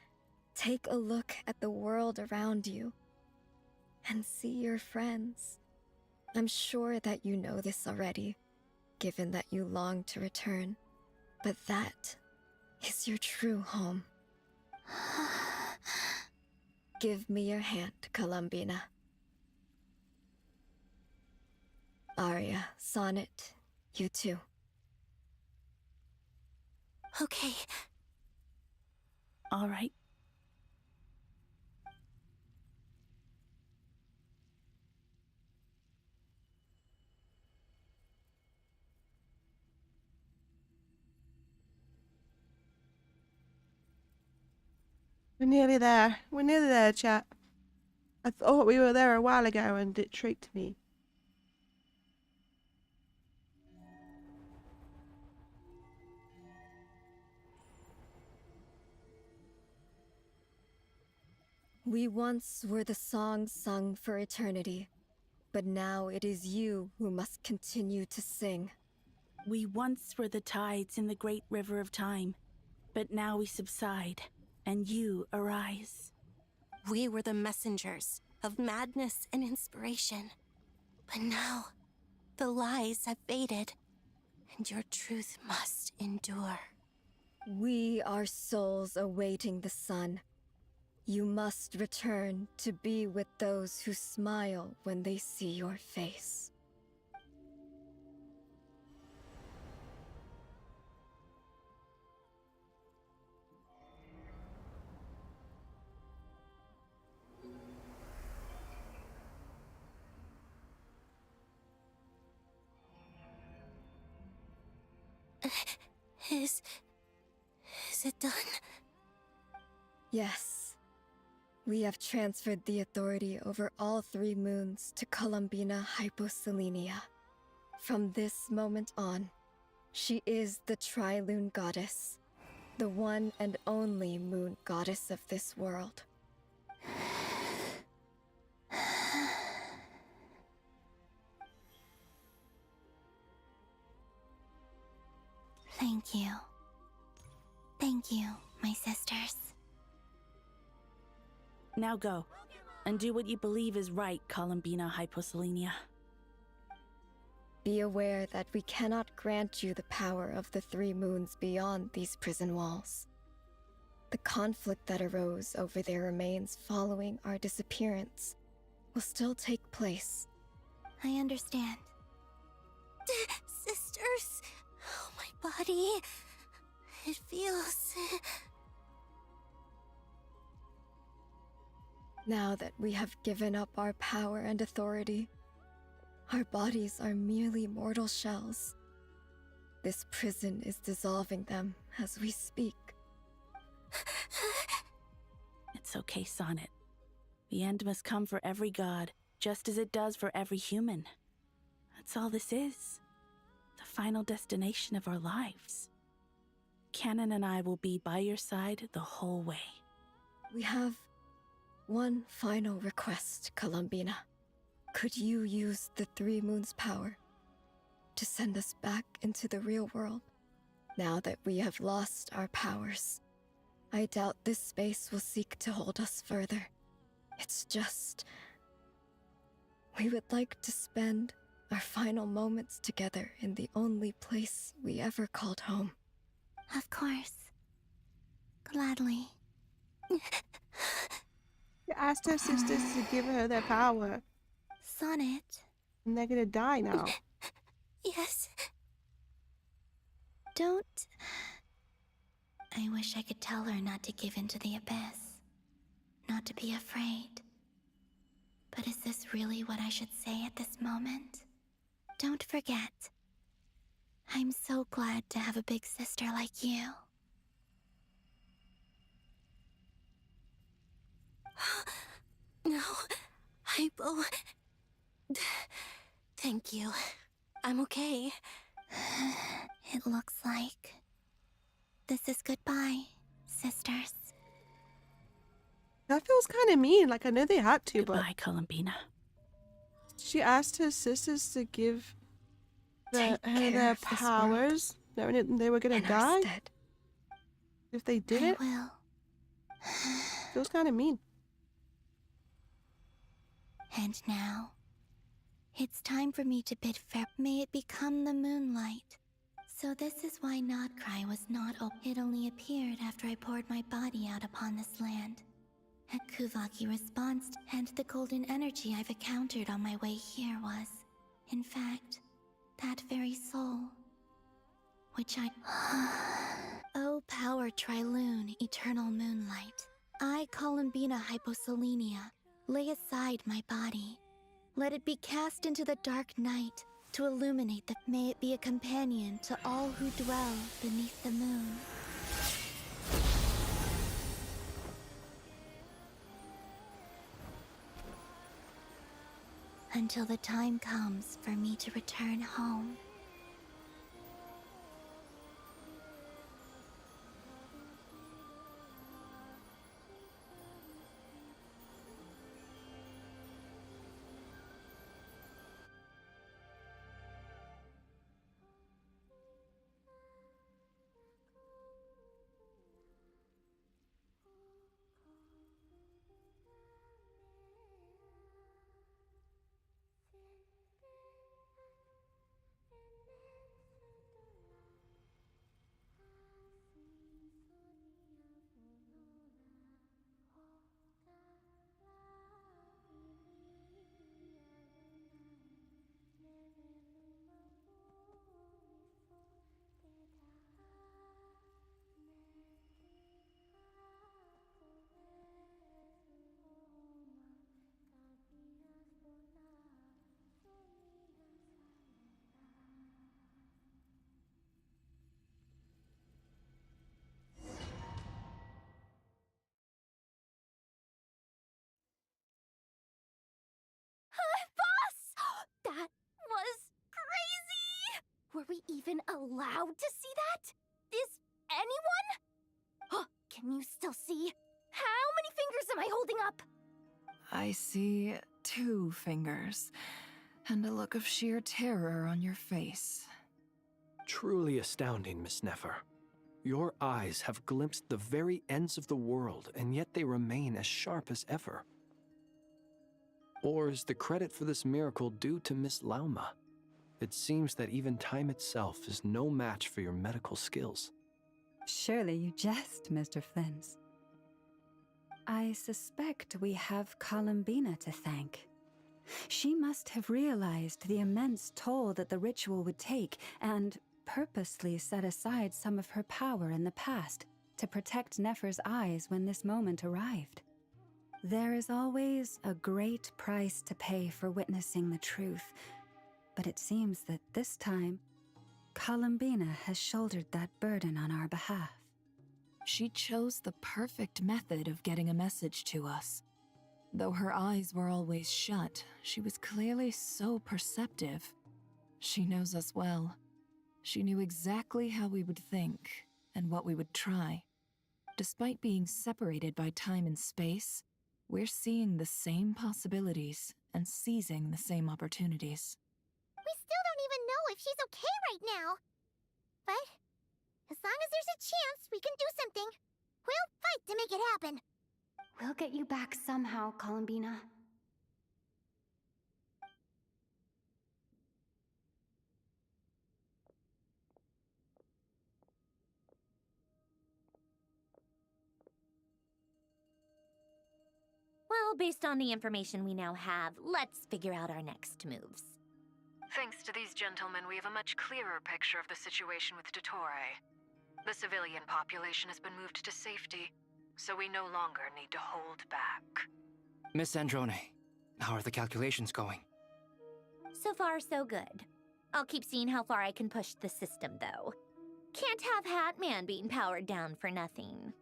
take a look at the world around you, and see your friends. I'm sure that you know this already, given that you long to return, but that is your true home. Give me your hand, Columbina. Arya, Sonnet, you too. Okay. All right. We're nearly there. We're nearly there, chat. I thought we were there a while ago and it tricked me. We once were the songs sung for eternity, but now it is you who must continue to sing. We once were the tides in the great river of time, but now we subside, and you arise. We were the messengers of madness and inspiration. But now, the lies have faded, and your truth must endure. We are souls awaiting the sun. You must return to be with those who smile when they see your face. Is it done? Yes. We have transferred the authority over all 3 moons to Columbina Hyposelenia. From this moment on, she is the Tri-Lune Goddess, the one and only moon goddess of this world. Thank you. Thank you, my sisters. Now go, and do what you believe is right, Columbina Hyposelenia. Be aware that we cannot grant you the power of the 3 moons beyond these prison walls. The conflict that arose over their remains following our disappearance will still take place. I understand. Sisters, oh, my body, it feels... Now that we have given up our power and authority, our bodies are merely mortal shells. This prison is dissolving them as we speak. It's okay, Sonnet. The end must come for every god, just as it does for every human. That's all this is. The final destination of our lives. Canon and I will be by your side the whole way. We have One final request, Columbina. Could you use the Three Moons' power to send us back into the real world? Now that we have lost our powers, I doubt this space will seek to hold us further. It's just... we would like to spend our final moments together in the only place we ever called home. Of course. Gladly. She asked her sisters to give her their power. Sonnet. And they're gonna die now. Yes. Don't... I wish I could tell her not to give in to the abyss. Not to be afraid. But is this really what I should say at this moment? Don't forget. I'm so glad to have a big sister like you. No, Hypo. Thank you. I'm okay. It looks like this is goodbye, sisters. That feels kind of mean. Like, I know they had to, Goodbye, Columbina. She asked her sisters to give her their powers, knowing they were gonna die. If they did it, feels kind of mean. And now, it's time for me to bid fair. May it become the moonlight. So this is why Notcry was not It only appeared after I poured my body out upon this land. A Kuvaki response, and the golden energy I've encountered on my way here was, in fact, that very soul. Which I... Oh, power Triloon, eternal moonlight. I, Columbina Hyposelenia, lay aside my body. Let it be cast into the dark night to illuminate the... May it be a companion to all who dwell beneath the moon. Until the time comes for me to return home. That was crazy! Were we even allowed to see that? Is anyone? Can you still see? How many fingers am I holding up? I see 2 fingers, and a look of sheer terror on your face. Truly astounding, Miss Nefer. Your eyes have glimpsed the very ends of the world, and yet they remain as sharp as ever. Or is the credit for this miracle due to Miss Lauma? It seems that even time itself is no match for your medical skills. Surely you jest, Mr. Flins. I suspect we have Columbina to thank. She must have realized the immense toll that the ritual would take and purposely set aside some of her power in the past to protect Nefer's eyes when this moment arrived. There is always a great price to pay for witnessing the truth, but it seems that this time, Columbina has shouldered that burden on our behalf. She chose the perfect method of getting a message to us. Though her eyes were always shut, she was clearly so perceptive. She knows us well. She knew exactly how we would think and what we would try. Despite being separated by time and space, We're seeing the same possibilities and seizing the same opportunities. We still don't even know if she's okay right now. But as long as there's a chance we can do something, we'll fight to make it happen. We'll get you back somehow, Columbina. Well, based on the information we now have, let's figure out our next moves. Thanks to these gentlemen, we have a much clearer picture of the situation with Dottore. The civilian population has been moved to safety, so we no longer need to hold back. Miss Androne, how are the calculations going? So far, so good. I'll keep seeing how far I can push the system, though. Can't have Hatman being powered down for nothing.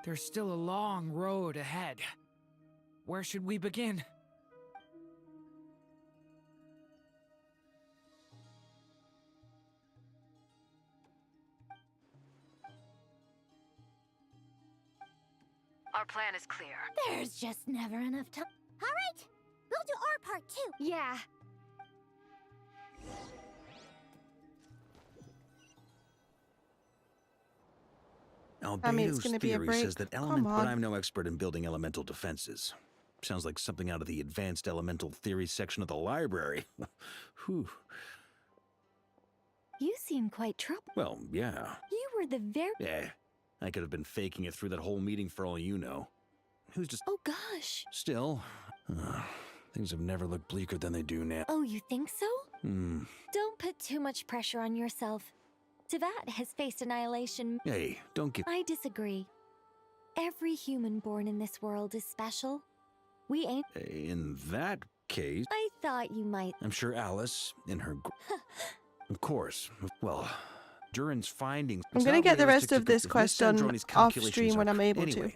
There's still a long road ahead. Where should we begin? Our plan is clear. There's just never enough time. All right, we'll do our part too. Yeah. Albedo's gonna be a theory break. says that Come element, but on. I'm no expert in building elemental defenses. Sounds like something out of the advanced elemental theory section of the library. Whew. You seem quite troubled. Well, yeah. You were the very... Yeah. I could have been faking it through that whole meeting for all you know. Who's just... Oh gosh. Still, things have never looked bleaker than they do now. Oh, you think so? Hmm. Don't put too much pressure on yourself. Tevat has faced annihilation. Hey, don't get... I disagree. Every human born in this world is special. We ain't... In that case... I thought you might... I'm sure Alice, in her... Of course. Well, Durin's findings... I'm gonna get the rest of this quest done off stream when I'm able to.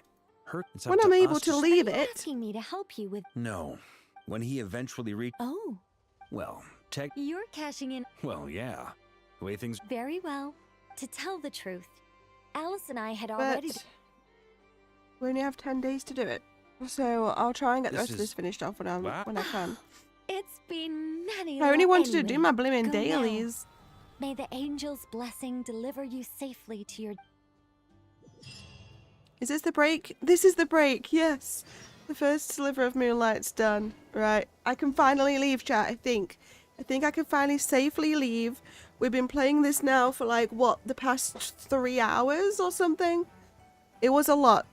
When I'm able to leave it. Asking me to help you with... No. When he eventually reached... Oh. Well, You're cashing in... Well, yeah. The way things... Very well. To tell the truth, Alice and I had already... But we only have 10 days to do it. So I'll try and get the rest of this finished off when I can. It's been many... I only wanted to anyway, do my blimmin' go dailies. now. May the angel's blessing deliver you safely to your... Is this the break? This is the break, yes. The first sliver of moonlight's done. Right, I can finally leave, chat, I think. I think I can finally safely leave. We've been playing this now for like, what, the past 3 hours or something? It was a lot.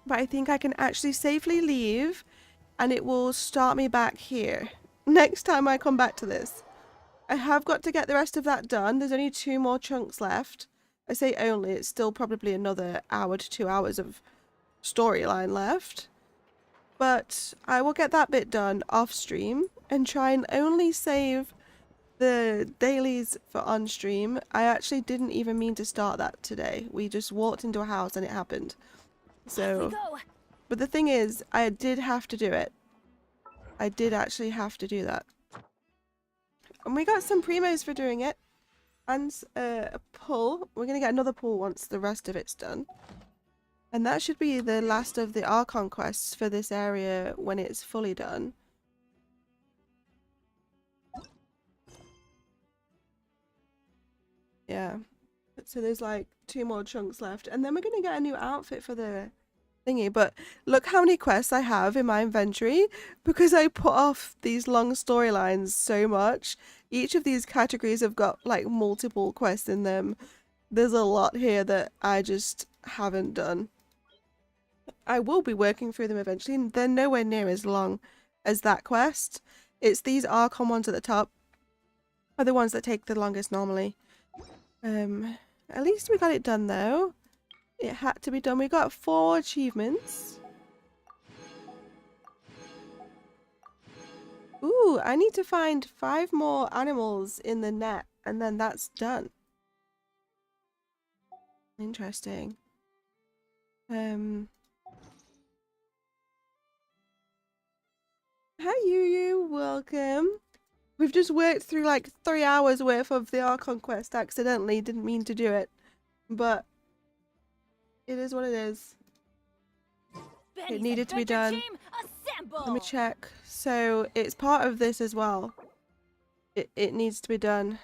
But I think I can actually safely leave and it will start me back here next time I come back to this. I have got to get the rest of that done. There's only 2 more chunks left. I say only, it's still probably another hour to 2 hours of storyline left. But I will get that bit done off stream and try and only save the dailies for on stream. I actually didn't even mean to start that today. We just walked into a house and it happened. So, but the thing is, I did have to do it. I did actually have to do that. And we got some primos for doing it. And a pull. We're going to get another pull once the rest of it's done. And that should be the last of the Archon quests for this area when it's fully done. Yeah. So there's like 2 more chunks left. And then we're going to get a new outfit for the thingy. But look how many quests I have in my inventory because I put off these long storylines so much. Each of these categories have got like multiple quests in them. There's a lot here that I just haven't done. I will be working through them eventually, and they're nowhere near as long as that quest. It's these Archon ones at the top are the ones that take the longest normally. At least we got it done though. It had to be done. We got 4 achievements. Ooh, I need to find 5 more animals in the net, and then that's done. Interesting. Hi Yu, welcome. We've just worked through like 3 hours worth of the Archon quest accidentally, didn't mean to do it. But it is what it is. It needed to be done. Let me check. So it's part of this as well. It needs to be done.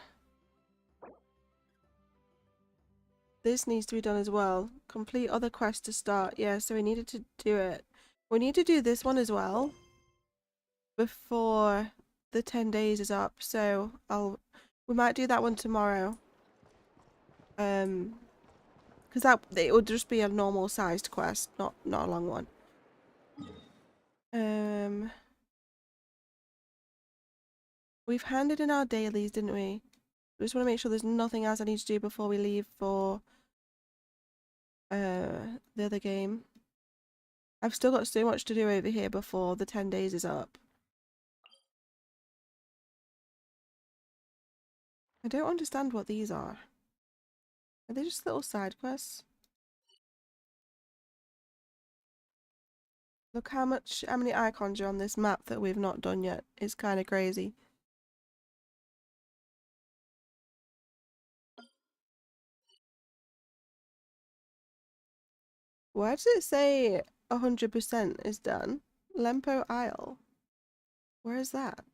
This needs to be done as well. Complete other quests to start. Yeah, so we needed to do it. We need to do this one as well before the 10 days is up. So we might do that one tomorrow. Because it would just be a normal sized quest, not a long one. We've handed in our dailies, didn't we? I just want to make sure there's nothing else I need to do before we leave for the other game. I've still got so much to do over here before the 10 days is up. I don't understand what these are. Are they just little side quests? Look how many icons are on this map that we've not done yet. It's kind of crazy. Why does it say 100% is done? Lempo Isle. Where is that?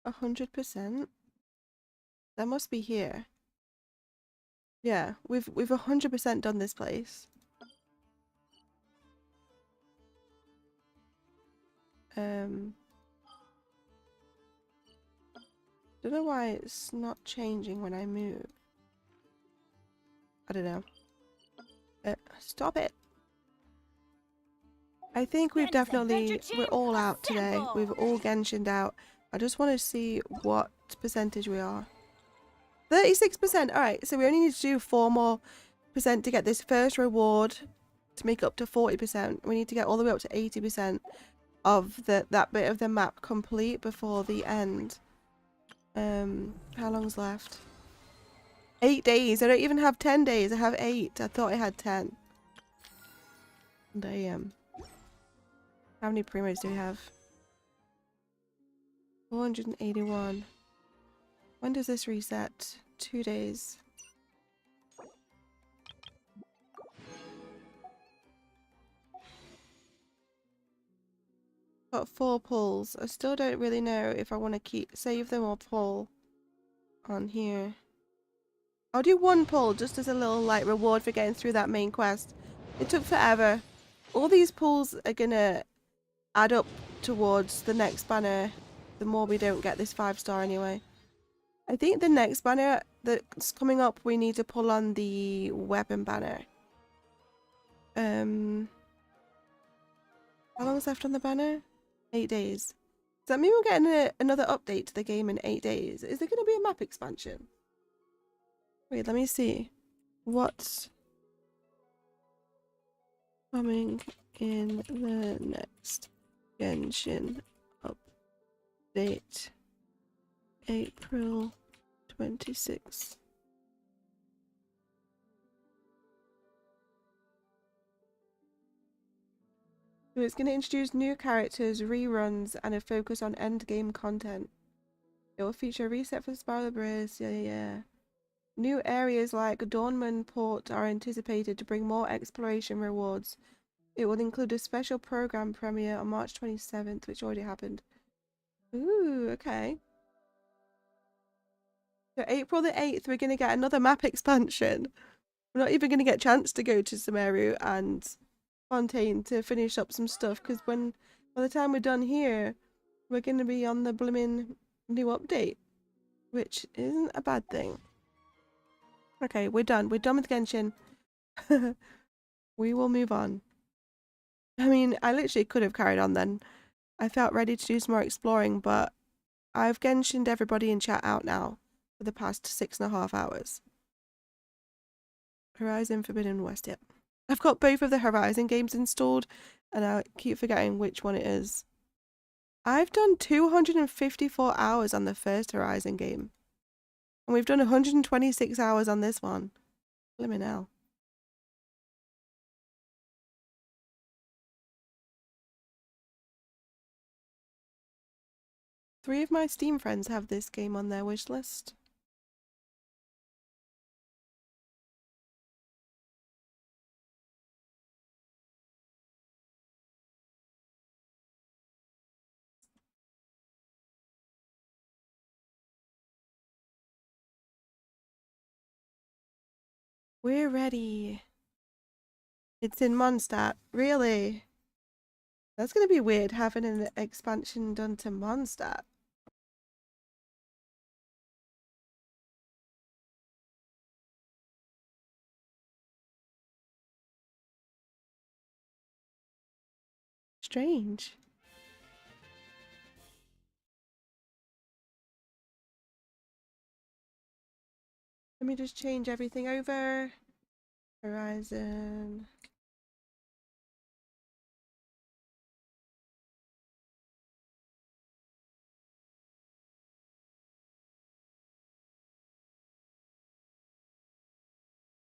100%? That must be here. Yeah, we've 100% done this place. Don't know why it's not changing when I move. I don't know. Stop it. I think we've definitely, we're all out today. We've all Genshined out. I just want to see what percentage we are. 36%. Alright, so we only need to do 4 more % to get this first reward to make up to 40%. We need to get all the way up to 80% of that bit of the map complete before the end. How long's left? 8 days. I don't even have 10 days. I have 8. I thought I had 10. Damn. How many primos do we have? 481. When does this reset? 2 days. Got 4 pulls. I still don't really know if I want to save them or pull on here. I'll do 1 pull just as a little like reward for getting through that main quest. It took forever. All these pulls are gonna add up towards the next banner the more we don't get this 5-star anyway. I think the next banner that's coming up we need to pull on the weapon banner. How long's left on the banner? 8 days. Does that mean we're getting another update to the game in 8 days? Is there going to be a map expansion? Wait, let me see. What's coming in the next Genshin update? April 26th. So it's going to introduce new characters, reruns, and a focus on endgame content. It will feature a reset for Spiral Brace. Yeah. New areas like Dawnman Port are anticipated to bring more exploration rewards. It will include a special program premiere on March 27th, which already happened. Ooh, okay. So April the 8th, we're going to get another map expansion. We're not even going to get a chance to go to Sumeru and Fontaine to finish up some stuff, because by the time we're done here, we're going to be on the blooming new update, which isn't a bad thing. Okay, we're done. We're done with Genshin. We will move on. I mean, I literally could have carried on then. I felt ready to do some more exploring, but I've Genshined everybody in chat out now for the past 6.5 hours. Horizon Forbidden West, yep. I've got both of the Horizon games installed, and I keep forgetting which one it is. I've done 254 hours on the first Horizon game. And we've done 126 hours on this one. Blimmin' hell. Three of my Steam friends have this game on their wish list. We're ready. It's in Mondstadt. Really? That's gonna be weird having an expansion done to Mondstadt. Strange. Let me just change everything over. Horizon.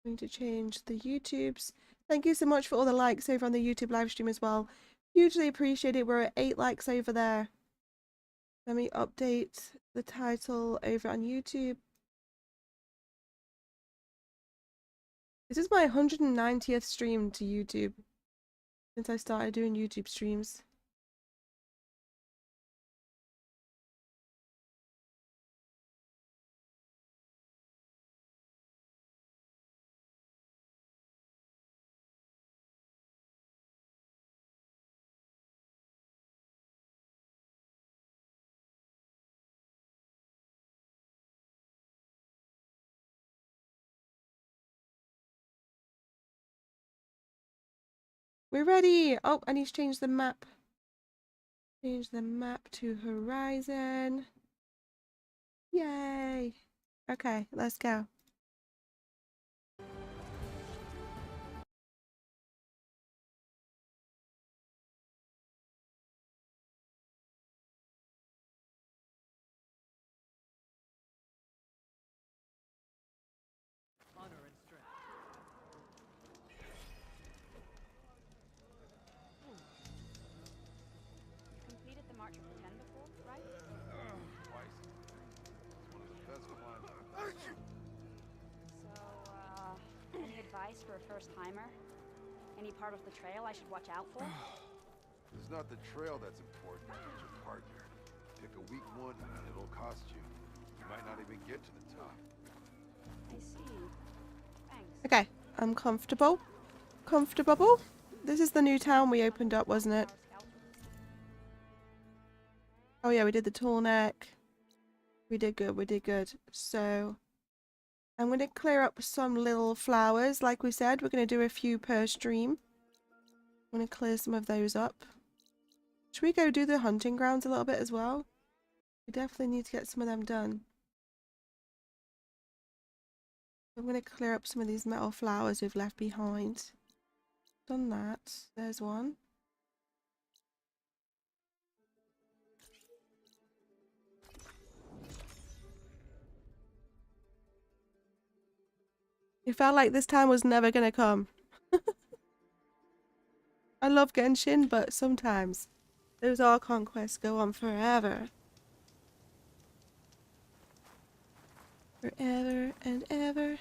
Going to change the YouTubes. Thank you so much for all the likes over on the YouTube live stream as well. Hugely appreciate it. We're at 8 likes over there. Let me update the title over on YouTube. This is my 190th stream to YouTube since I started doing YouTube streams. We're ready! Oh, I need to change the map. Change the map to Horizon. Yay! Okay, let's go. Completed the March of the Ten before, right? Twice. It's one of the best climbs. So, any advice for a first-timer? Any part of the trail I should watch out for? It's not the trail that's important, it's your partner. Pick a weak one and it'll cost you. You might not even get to the top. I see. Thanks. Okay, I'm comfortable. Comfortable. This is the new town we opened up, wasn't it? Oh yeah, we did the tall neck. We did good, we did good. So I'm going to clear up some little flowers. Like we said, we're going to do a few per stream. I'm going to clear some of those up. Should we go do the hunting grounds a little bit as well? We definitely need to get some of them done. I'm going to clear up some of these metal flowers we've left behind. Done that. There's one. It felt like this time was never gonna come. I love Genshin, but sometimes those art conquests go on forever. Forever and ever.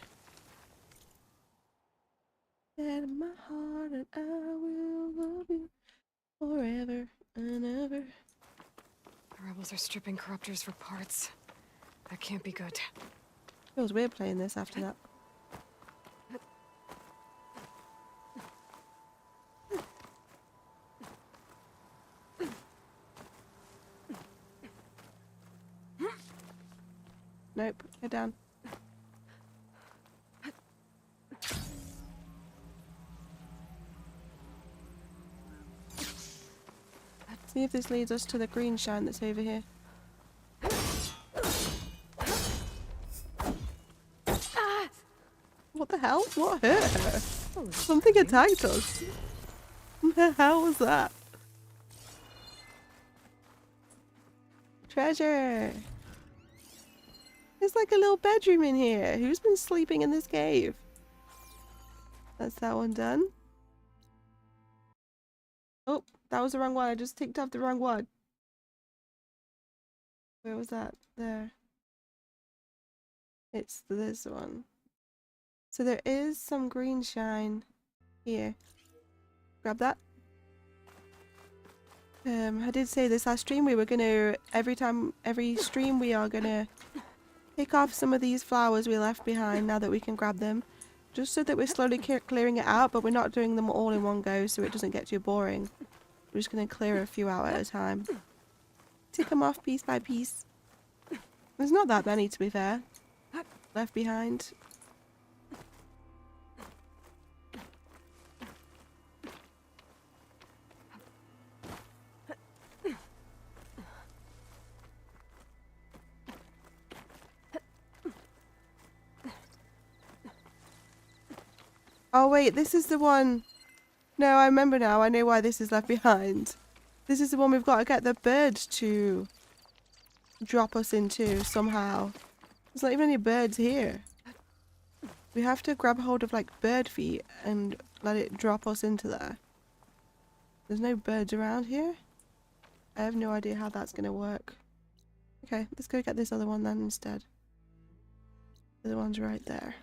Set in my heart and I will love you forever and ever. The rebels are stripping corruptors for parts. That can't be good. Feels weird playing this after that. Nope, get down. See if this leads us to the green shine that's over here. What the hell? What hurt her? Something attacked us. What the hell was that? Treasure! There's like a little bedroom in here. Who's been sleeping in this cave? That's that one done. Oh, that was the wrong one. I just ticked off the wrong one. Where was that? There. It's this one. So there is some green shine here. Grab that. I did say this last stream we were gonna, every stream we are gonna pick off some of these flowers we left behind now that we can grab them. Just so that we're slowly clearing it out, but we're not doing them all in one go so it doesn't get too boring. We're just going to clear a few out at a time. Tick them off piece by piece. There's not that many, to be fair, left behind. Oh wait, this is the one. No, I remember now. I know why this is left behind. This is the one we've got to get the birds to drop us into somehow. There's not even any birds here. We have to grab hold of like bird feet and let it drop us into there. There's no birds around here. I have no idea how that's gonna work. Okay, let's go get this other one then instead. The other one's right there.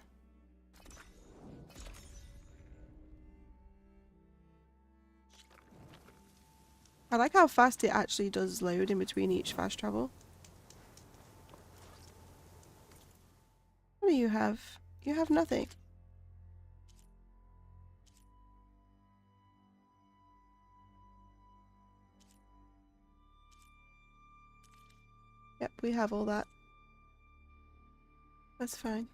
I like how fast it actually does load in between each fast travel. What do you have? You have nothing. Yep, we have all that. That's fine.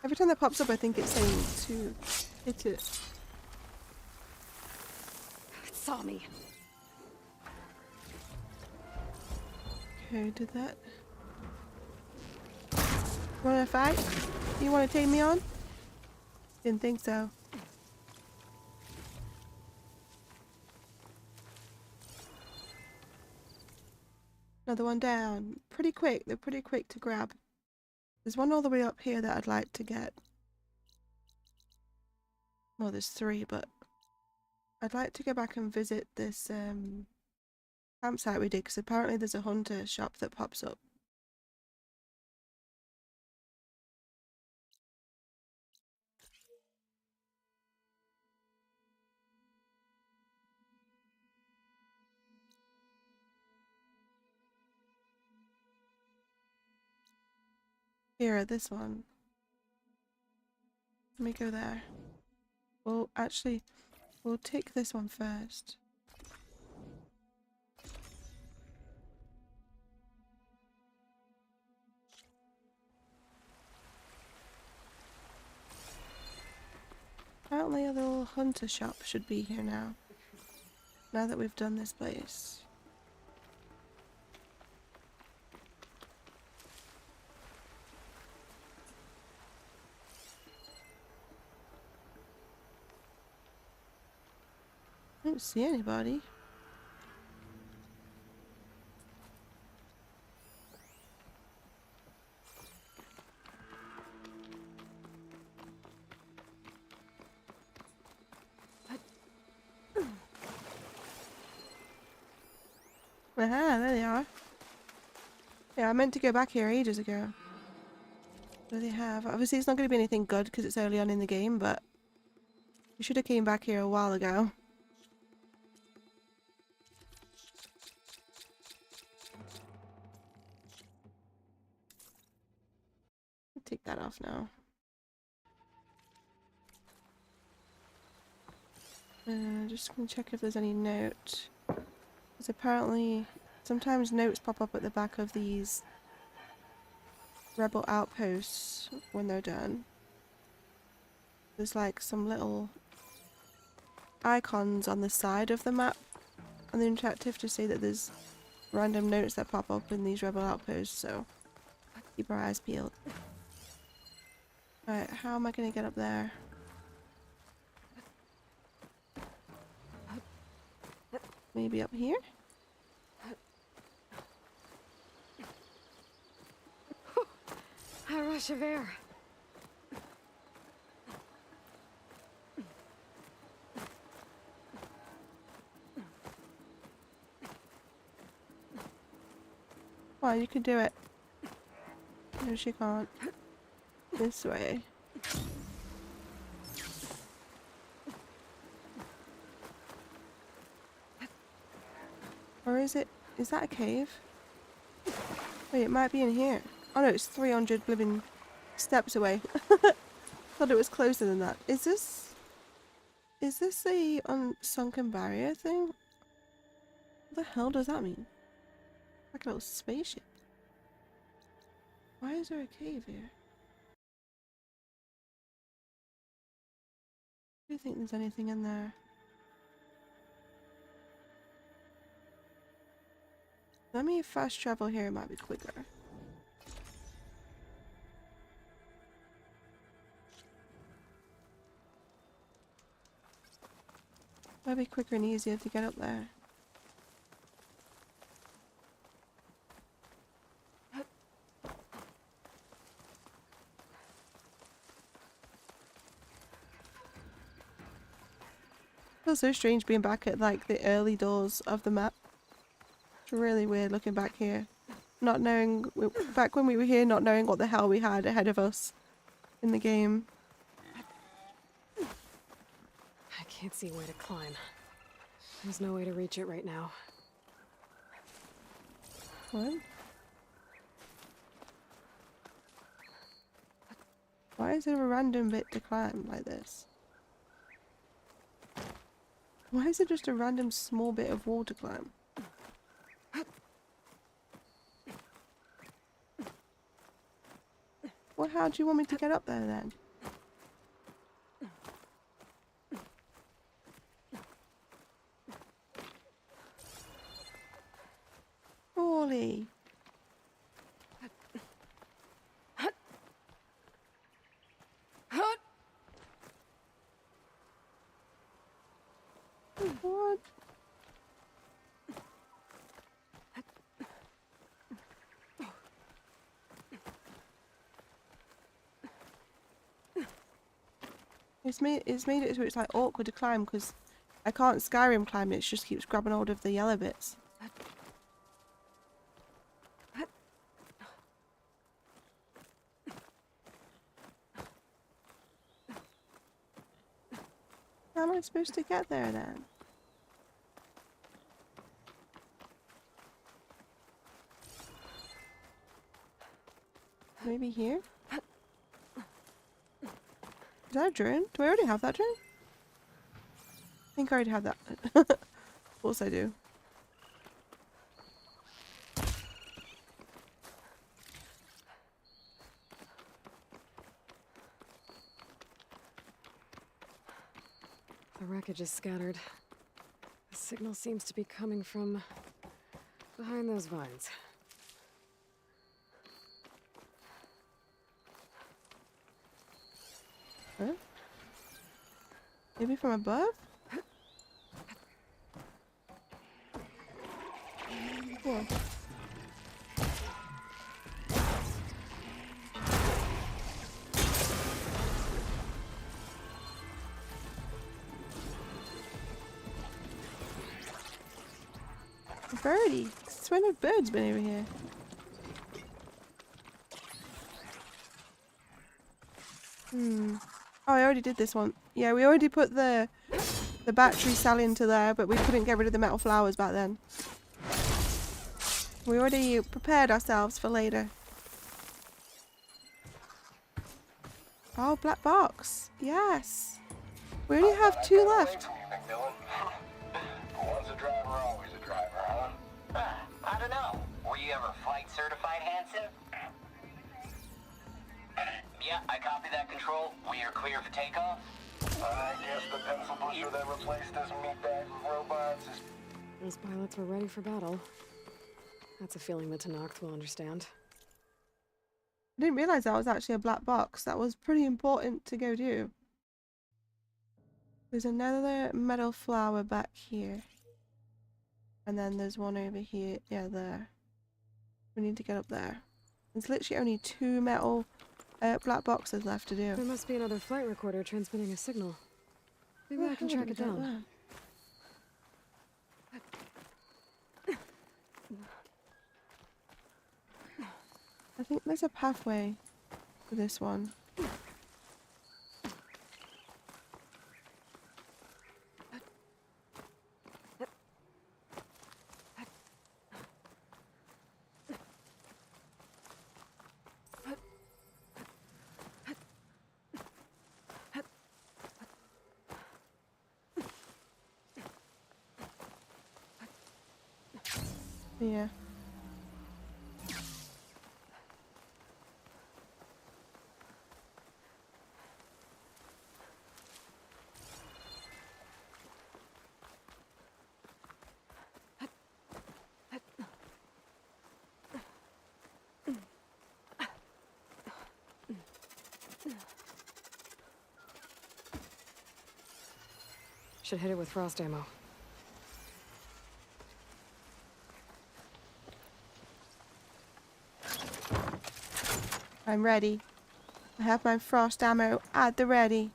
Every time that pops up, I think it's saying to hit it. It saw me. Okay, did that. Wanna fight? You wanna take me on? Didn't think so. Another one down. Pretty quick. They're pretty quick to grab. There's one all the way up here that I'd like to get. Well, there's three, but I'd like to go back and visit this campsite we did, because apparently there's a hunter shop that pops up. Here, this one. Let me go there. Well, actually, we'll take this one first. Apparently a little hunter shop should be here now. Now that we've done this place. I don't see anybody. Aha, there they are. Yeah, I meant to go back here ages ago. What do they have? Obviously it's not going to be anything good because it's early on in the game, but we should have came back here a while ago. Take that off now. Just gonna check if there's any note. Because apparently sometimes notes pop up at the back of these rebel outposts when they're done. There's like some little icons on the side of the map on the interactive to say that there's random notes that pop up in these rebel outposts, so keep our eyes peeled. Alright, how am I gonna get up there? Maybe up here? A rush of air. Well, you can do it. No, she can't. This way. Or is it... Is that a cave? Wait, it might be in here. Oh no, it's 300 blibbing steps away. Thought it was closer than that. Is this... Is this a sunken barrier thing? What the hell does that mean? Like a little spaceship. Why is there a cave here? I don't think there's anything in there. Let me fast travel here, it might be quicker. Might be quicker and easier to get up there. Feels so strange being back at like the early doors of the map. It's really weird looking back here. Not knowing, back when we were here, not knowing what the hell we had ahead of us in the game. I can't see where to climb. There's no way to reach it right now. What? Why is there a random bit to climb like this? Why is it just a random small bit of wall to climb? Well, how do you want me to get up there then? Holy. What? It's made it so it's like awkward to climb because I can't Skyrim climb, it just keeps grabbing hold of the yellow bits. How am I supposed to get there then? Maybe here? Is that a drone? Do I already have that drone? I think I already have that. Of course I do. The wreckage is scattered. The signal seems to be coming from behind those vines. Huh? Maybe from above? Cool. A birdie. I swear no bird's been over here. Oh, I already did this one. Yeah, we already put the battery cell into there, but we couldn't get rid of the metal flowers back then. We already prepared ourselves for later. Oh, black box. Yes. We only have 2 left. Once a driver, always a driver, huh? I don't know. Were you ever flight certified, Hanson? Yeah, I copy that, Control. We are clear for takeoff. I guess the pencil pusher that replaced us meatbag robots is... Those pilots were ready for battle. That's a feeling that Tanacht will understand. I didn't realize that was actually a black box. That was pretty important to go do. There's another metal flower back here. And then there's one over here. Yeah, there. We need to get up there. There's literally only 2 metal black boxes left to do. There must be another flight recorder transmitting a signal. Maybe I can track it down. I think there's a pathway for this one. Yeah. Should hit it with frost ammo. I'm ready. I have my frost ammo at the ready.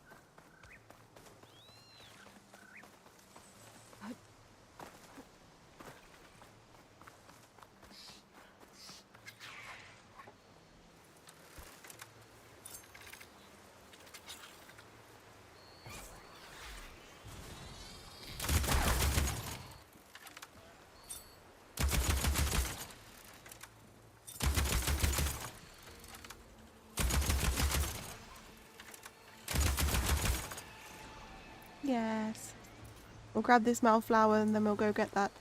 Yes. We'll grab this flower and then we'll go get that.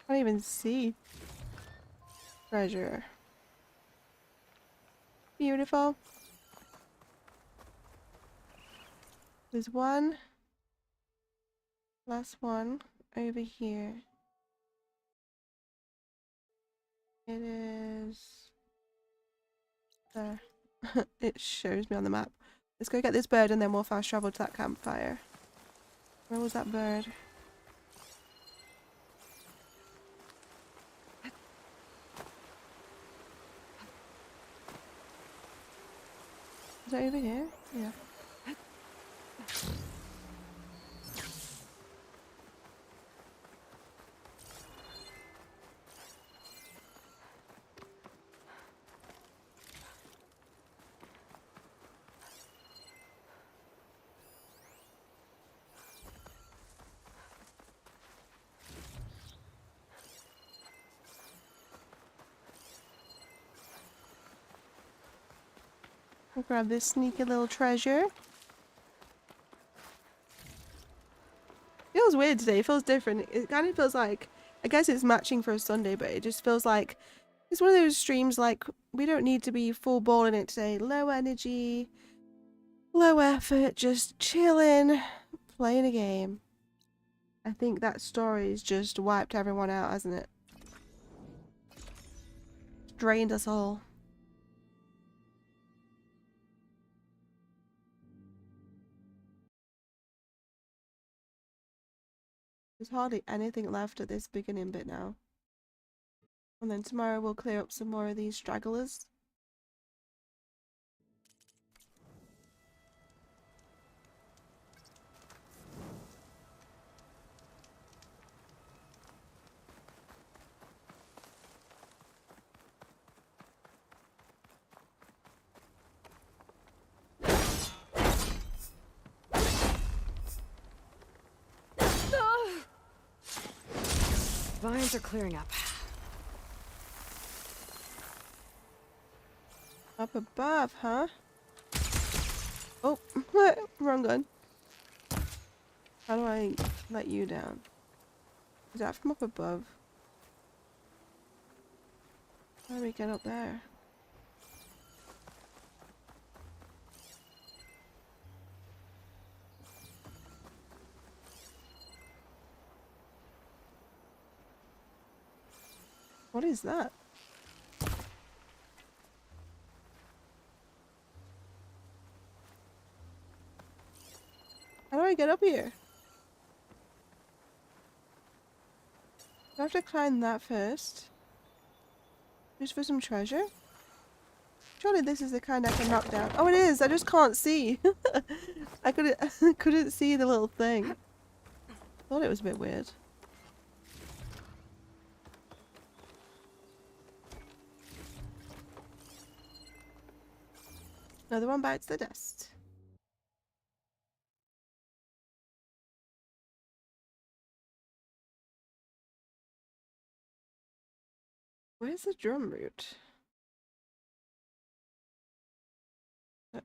I can't even see treasure. Beautiful. There's one. Last one over here. It is there. It shows me on the map. Let's go get this bird and then we'll fast travel to that campfire. Where was that bird? Is that over here? Yeah. I'll grab this sneaky little treasure. Feels weird today. It feels different. It kind of feels like, I guess it's matching for a Sunday, but it just feels like it's one of those streams like we don't need to be full ball in it today. Low energy, low effort, just chilling, playing a game. I think that story's just wiped everyone out, hasn't it? Drained us all. There's hardly anything left at this beginning bit now. And then tomorrow we'll clear up some more of these stragglers. Vines are clearing up. Up above, huh? Oh, wrong gun. How do I let you down? Is that from up above? How do we get up there? What is that? How do I get up here? Do I have to climb that first? Just for some treasure? Surely this is the kind I can knock down. Oh, it is! I just can't see! I couldn't see the little thing. Thought it was a bit weird. Another one bites the dust. Where's the drum route?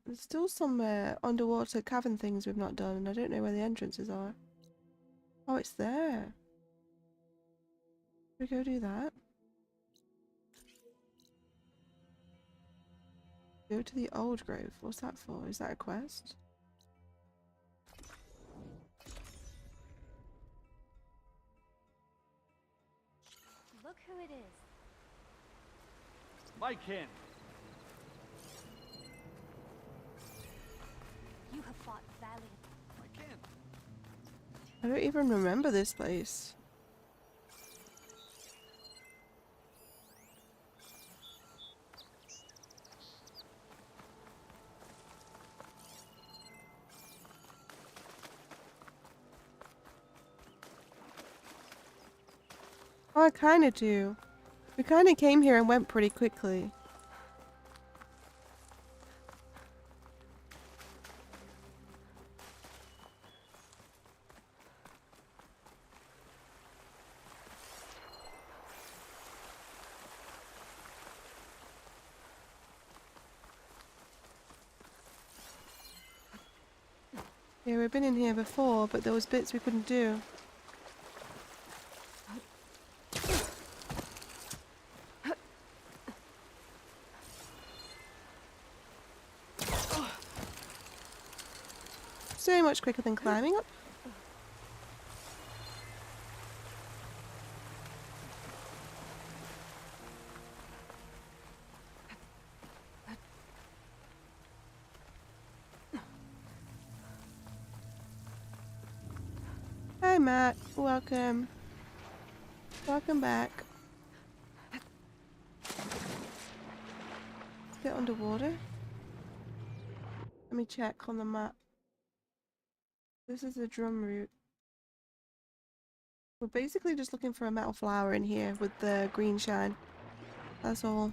There's still some underwater cavern things we've not done, and I don't know where the entrances are. Oh, it's there. Should we go do that? Go to the old grove. What's that for? Is that a quest? Look who it is. My kin. You have fought valiantly. My kin. I don't even remember this place. Oh, I kind of do. We kind of came here and went pretty quickly. Yeah, we've been in here before, but there was bits we couldn't do. So much quicker than climbing up. Hi Matt, welcome. Welcome back. Let's get underwater. Let me check on the map. This is the drum route. We're basically just looking for a metal flower in here with the green shine. That's all.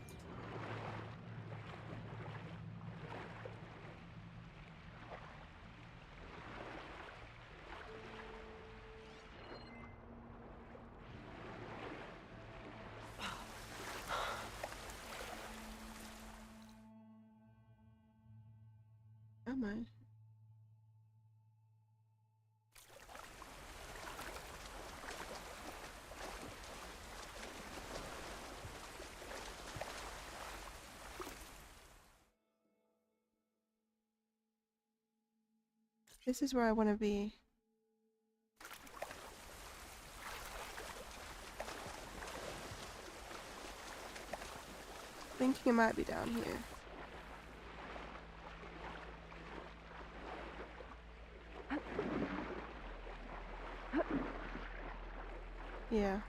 Am I? This is where I want to be. Thinking it might be down here. Yeah.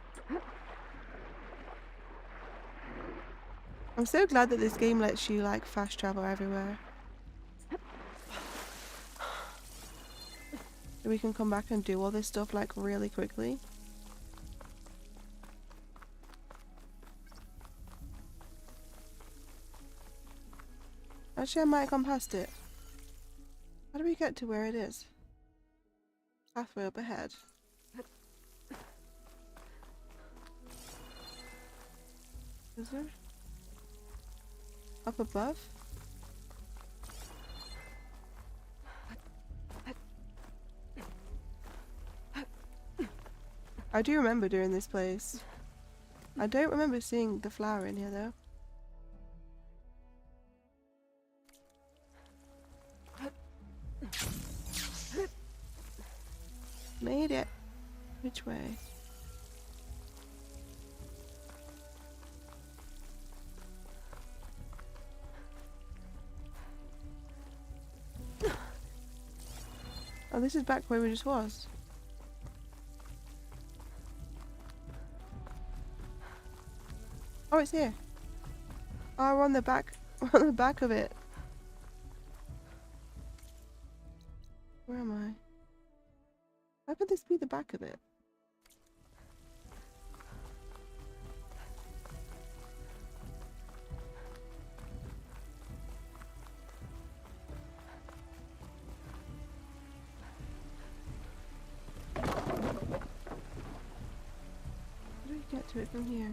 I'm so glad that this game lets you like fast travel everywhere. So we can come back and do all this stuff like really quickly. Actually, I might have gone past it. How do we get to where it is? Pathway up ahead. Is there? Up above? I do remember doing this place. I don't remember seeing the flower in here though. Made it. Which way? Oh, this is back where we just was. Oh, it's here. Oh, we're on the back. We're on the back of it. Where am I? How could this be the back of it? get to it from here?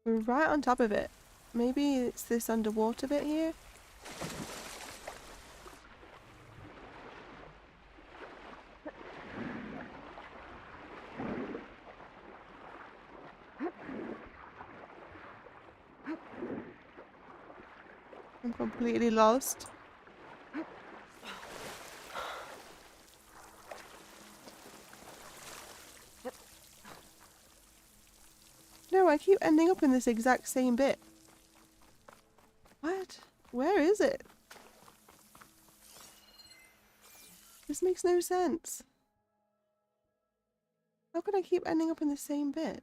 We're right on top of it. Maybe it's this underwater bit here? I'm completely lost. No, I keep ending up in this exact same bit. What? Where is it? This makes no sense. How could I keep ending up in the same bit?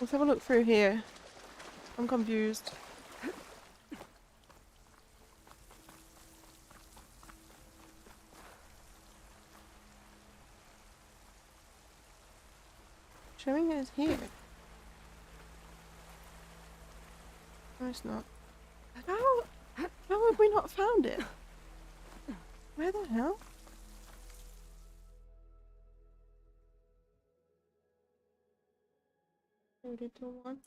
Let's have a look through here. I'm confused. Showing it is here. No, it's not. How have we not found it? Where the hell? Little one.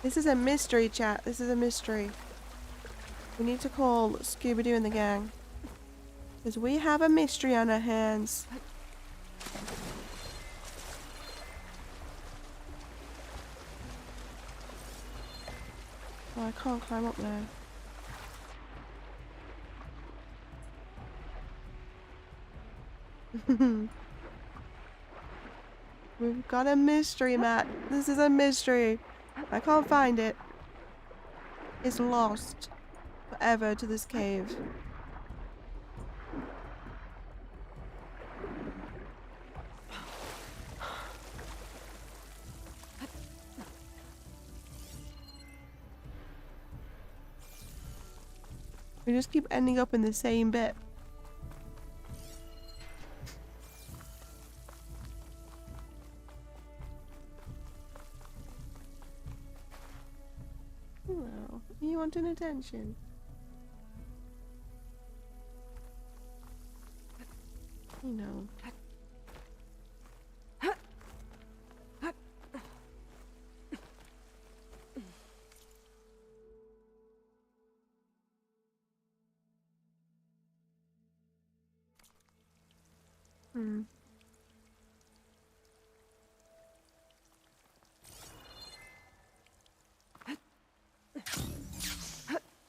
This is a mystery, chat. This is a mystery. We need to call Scooby-Doo and the gang. Because we have a mystery on our hands. Oh, I can't climb up there. We've got a mystery, Matt. This is a mystery. I can't find it. It's lost forever to this cave. We just keep ending up in the same bit. Hello. You wanting attention? You know.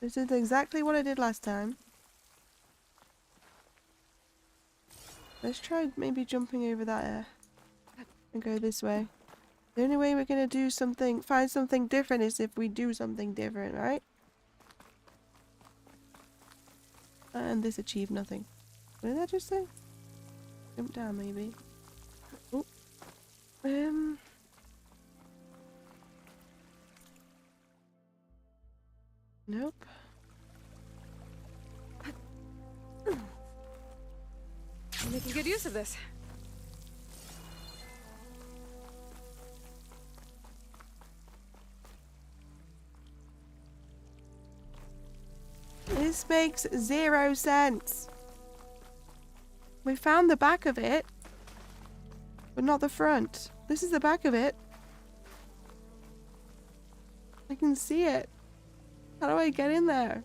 This is exactly what I did last time. Let's try maybe jumping over that and go this way. The only way we're gonna do something, find something different, is if we do something different, right? And this achieved nothing. What did I just say? Jump down, maybe. Oh. Nope. I'm making good use of this. This makes 0 sense. We found the back of it, but not the front. This is the back of it. I can see it. How do I get in there?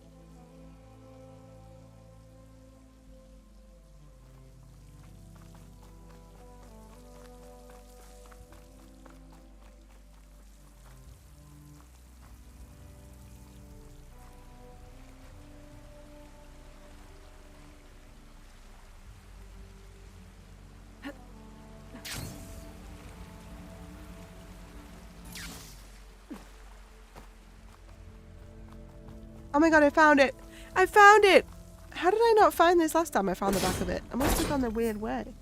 Oh my god, I found it! I found it! How did I not find this last time I found the back of it? I must have gone the weird way.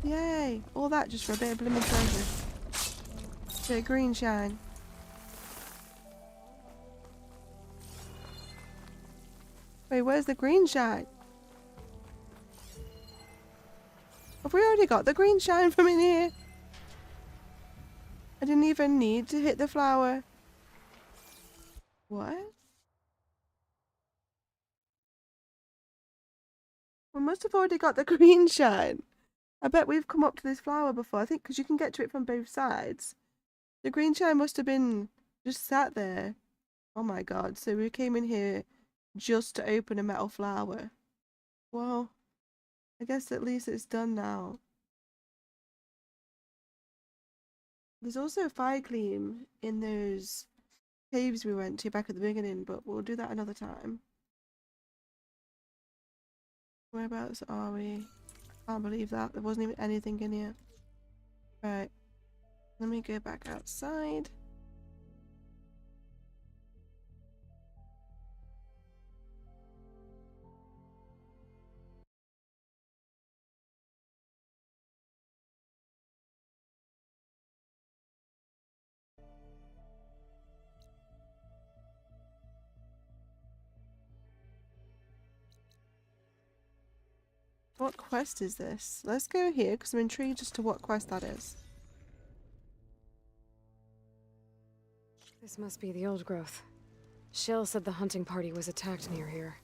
Yay! All that just for a bit of blooming treasure. Bit of green shine. Wait, where's the green shine? Have we already got the green shine from in here? I didn't even need to hit the flower. What? We must have already got the green shine. I bet we've come up to this flower before. I think because you can get to it from both sides. The green shine must have been just sat there. Oh my god. So we came in here just to open a metal flower. Well, I guess at least it's done now. There's also a fire gleam in those caves we went to back at the beginning, but we'll do that another time. Whereabouts are we? I can't believe that. There wasn't even anything in here. Right. Let me go back outside. What quest is this? Let's go here because I'm intrigued as to what quest that is. This must be the old growth. Shell said the hunting party was attacked near here.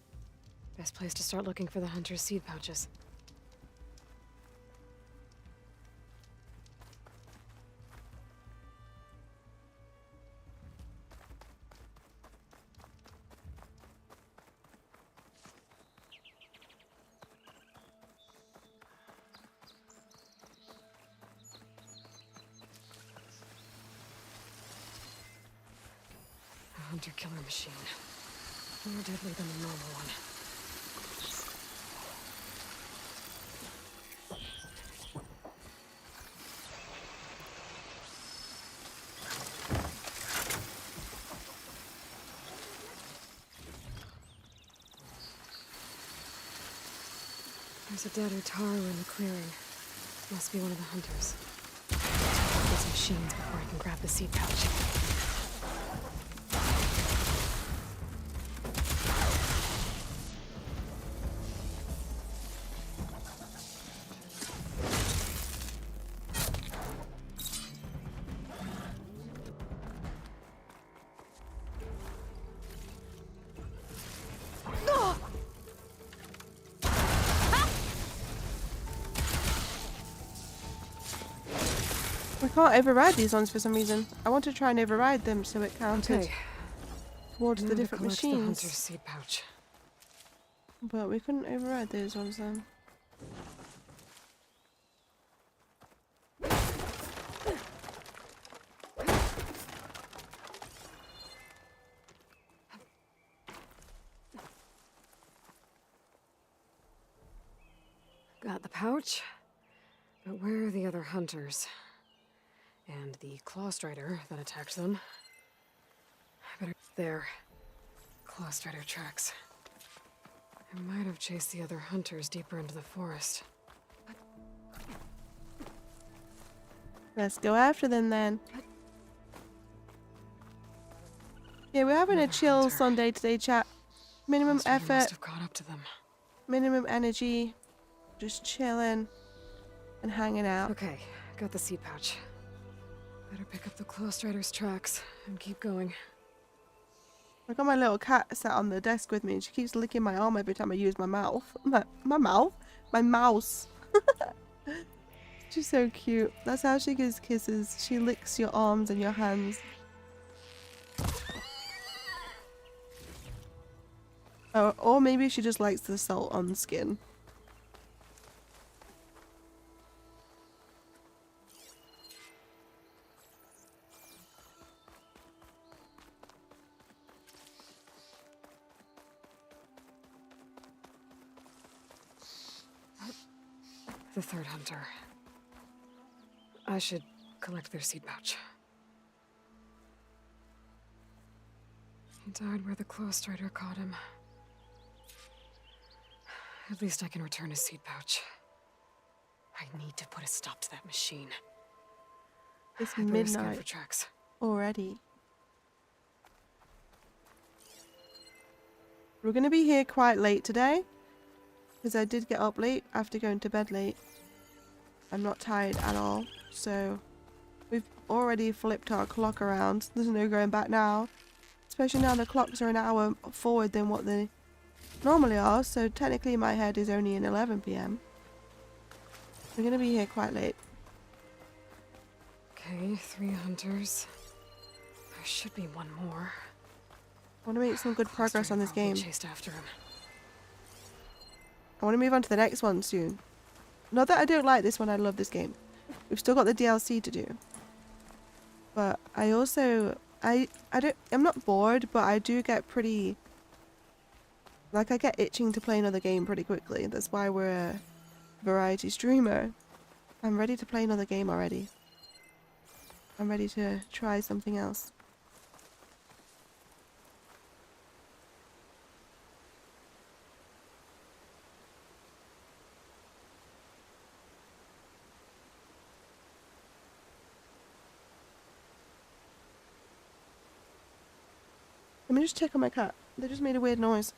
Best place to start looking for the hunter's seed pouches. Hunter-killer machine. More deadly than the normal one. There's a dead Utaru in the clearing. Must be one of the hunters. Take these machines before I can grab the seed pouch. We can't override these ones for some reason. I want to try and override them so it counted towards the different machines. The hunter's seed pouch. But we couldn't override those ones then. Got the pouch. But where are the other hunters? And the claw strider that attacked them? I better... There. Claw strider tracks. I might have chased the other hunters deeper into the forest. Let's go after them then. Yeah, we're having a chill Sunday today, chat. Minimum effort. Must have caught up to them. Minimum energy. Just chilling and hanging out. Okay, got the seed pouch. Better pick up the claw strider's tracks and keep going. I got my little cat sat on the desk with me and she keeps licking my arm every time I use my mouth. My mouth? My mouse. She's so cute. That's how she gives kisses. She licks your arms and your hands. Or maybe she just likes the salt on the skin. The third hunter. I should collect their seed pouch. He died where the claw strider caught him. At least I can return his seed pouch. I need to put a stop to that machine. It's I'd better scan midnight for tracks. already. We're gonna be here quite late today because I did get up late after going to bed late. I'm not tired at all, so we've already flipped our clock around. There's no going back now, especially now the clocks are an hour forward than what they normally are, so technically my head is only in 11 p.m. We're gonna be here quite late. Okay, 3 hunters. There should be one more. I want to make some good progress on this game. Chased after him. I want to move on to the next one soon. Not that I don't like this one, I love this game. We've still got the DLC to do. But I also, I'm not bored, but I do get pretty, like I get itching to play another game pretty quickly. That's why we're a variety streamer. I'm ready to play another game already. I'm ready to try something else. Let me just check on my cat. They just made a weird noise.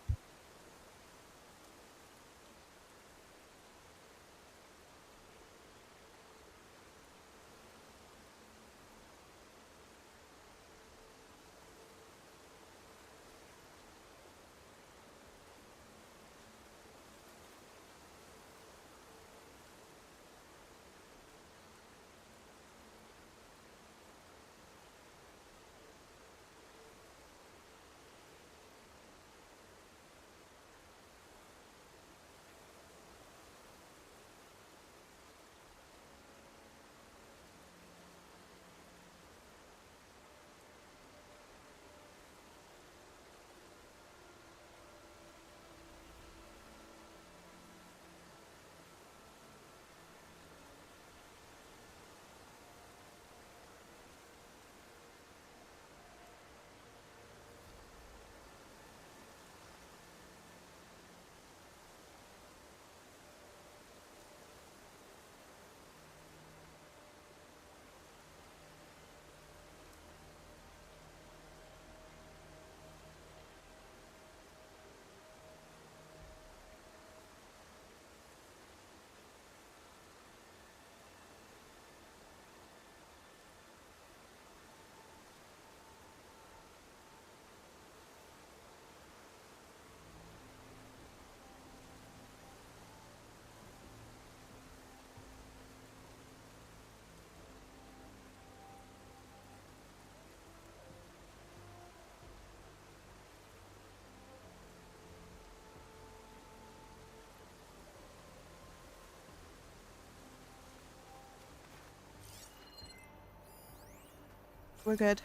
We're good.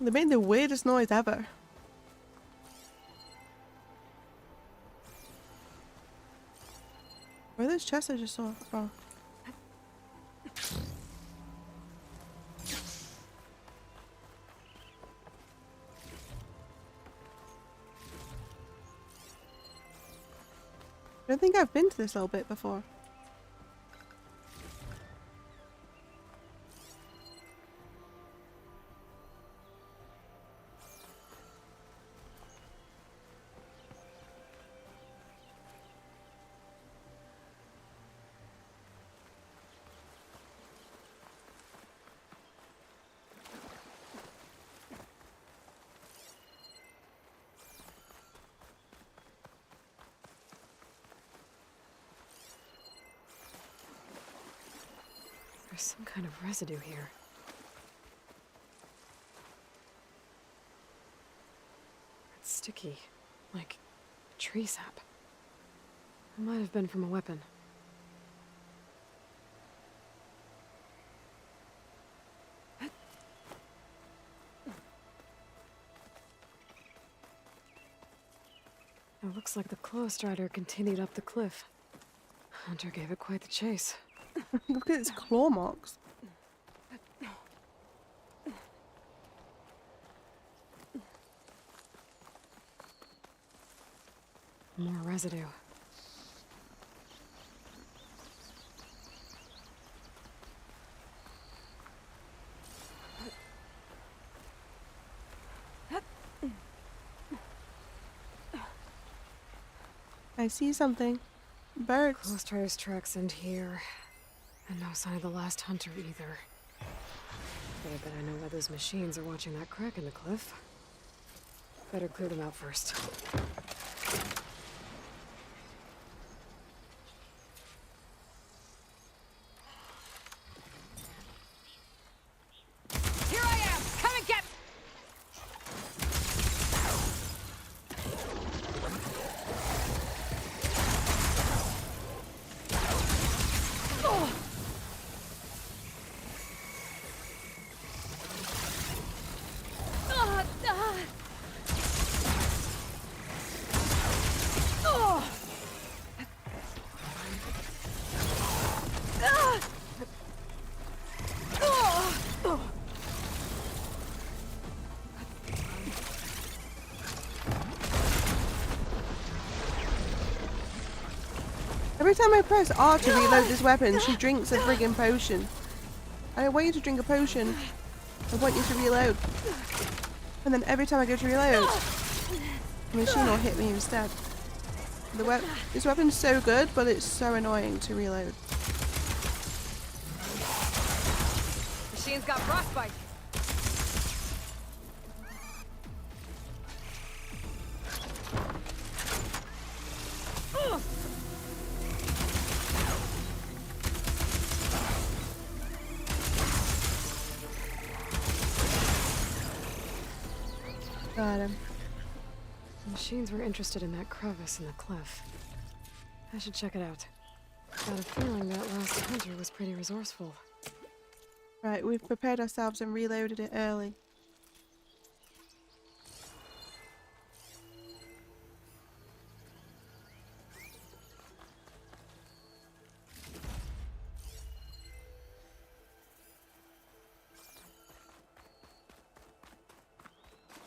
They made the weirdest noise ever. Where are those chests I just saw? Oh. I don't think I've been to this little bit before. There's some kind of residue here. It's sticky, like tree sap. It might have been from a weapon. It looks like the claw strider continued up the cliff. Hunter gave it quite the chase. Look at its claw marks. More residue. I see something. Birds. Claw strider's tracks end here. And no sign of the last hunter either. But I bet I know why those machines are watching that crack in the cliff. Better clear them out first. Here I am! Come and get... Every time I press R to reload this weapon, she drinks a friggin' potion. I don't want you to drink a potion. I want you to reload. And then every time I go to reload, the machine will hit me instead. This weapon's so good, but it's so annoying to reload. Machine's got frostbite. Got him. The machines were interested in that crevice in the cliff. I should check it out. Got a feeling that last hunter was pretty resourceful. Right, we've prepared ourselves and reloaded it early.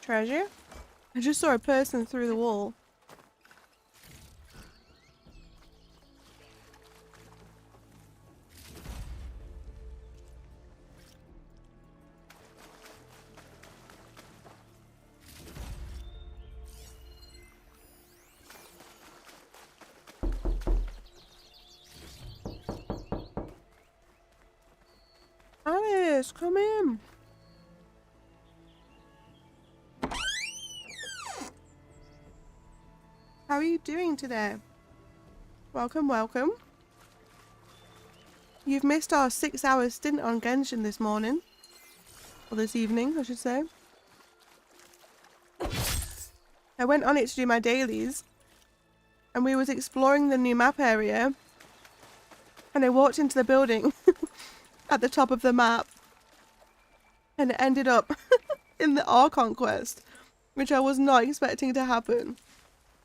Treasure? I just saw a person through the wall. Alice, come in. How are you doing today? Welcome, welcome. You've missed our 6-hour stint on Genshin this morning. Or this evening, I should say. I went on it to do my dailies. And we was exploring the new map area. And I walked into the building at the top of the map. And it ended up in the Archon quest. Which I was not expecting to happen.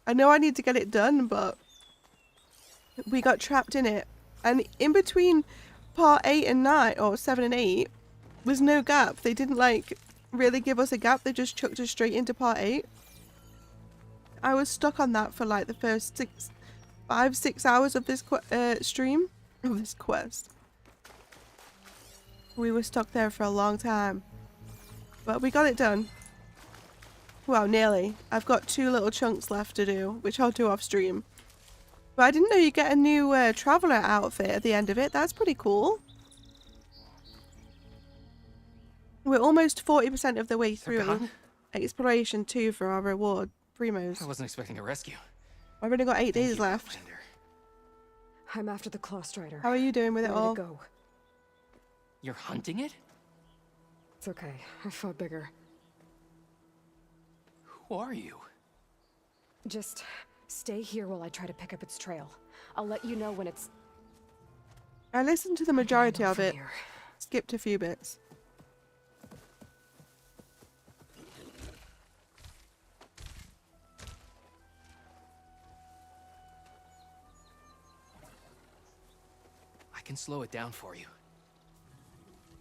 I know I need to get it done, but we got trapped in it. And in between part 8 and 9, or 7 and 8, there's no gap. They didn't like really give us a gap. They just chucked us straight into part 8. I was stuck on that for like the first 5-6 hours of this stream, of this quest. We were stuck there for a long time, but we got it done. Well, nearly. I've got 2 little chunks left to do, which I'll do off stream. But I didn't know you get a new traveler outfit at the end of it. That's pretty cool. We're almost 40% of the way through exploration 2 for our reward. Primos. I wasn't expecting a rescue. I've only got 8 days left. I'm after the Claw Strider. How are you doing with it all? Go. You're hunting it? It's okay. I fought bigger. Who are you? Just stay here while I try to pick up its trail. I'll let you know when it's... I listened to the majority of it. Skipped a few bits. I can slow it down for you.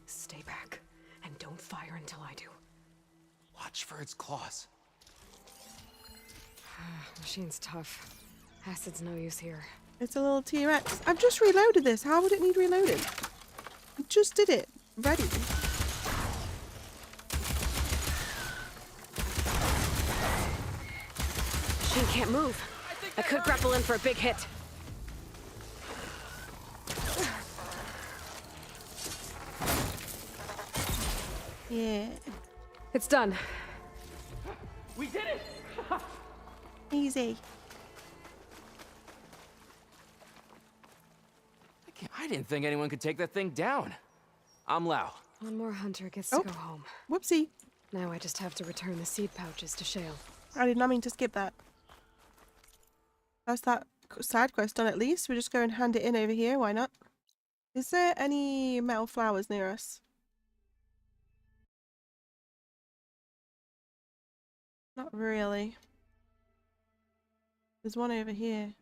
Stay back, and don't fire until I do. Watch for its claws. Machine's tough. Acid's no use here. It's a little T-Rex. I've just reloaded this. How would it need reloading? I just did it. Ready. Machine can't move. I could grapple in for a big hit. Yeah. It's done. We did it! Easy. I didn't think anyone could take that thing down. I'm Lau. One more hunter gets to go home. Whoopsie. Now I just have to return the seed pouches to Shale. I did not mean to skip that. That's that side quest done at least. We'll just go and hand it in over here. Why not? Is there any metal flowers near us? Not really. There's one over here.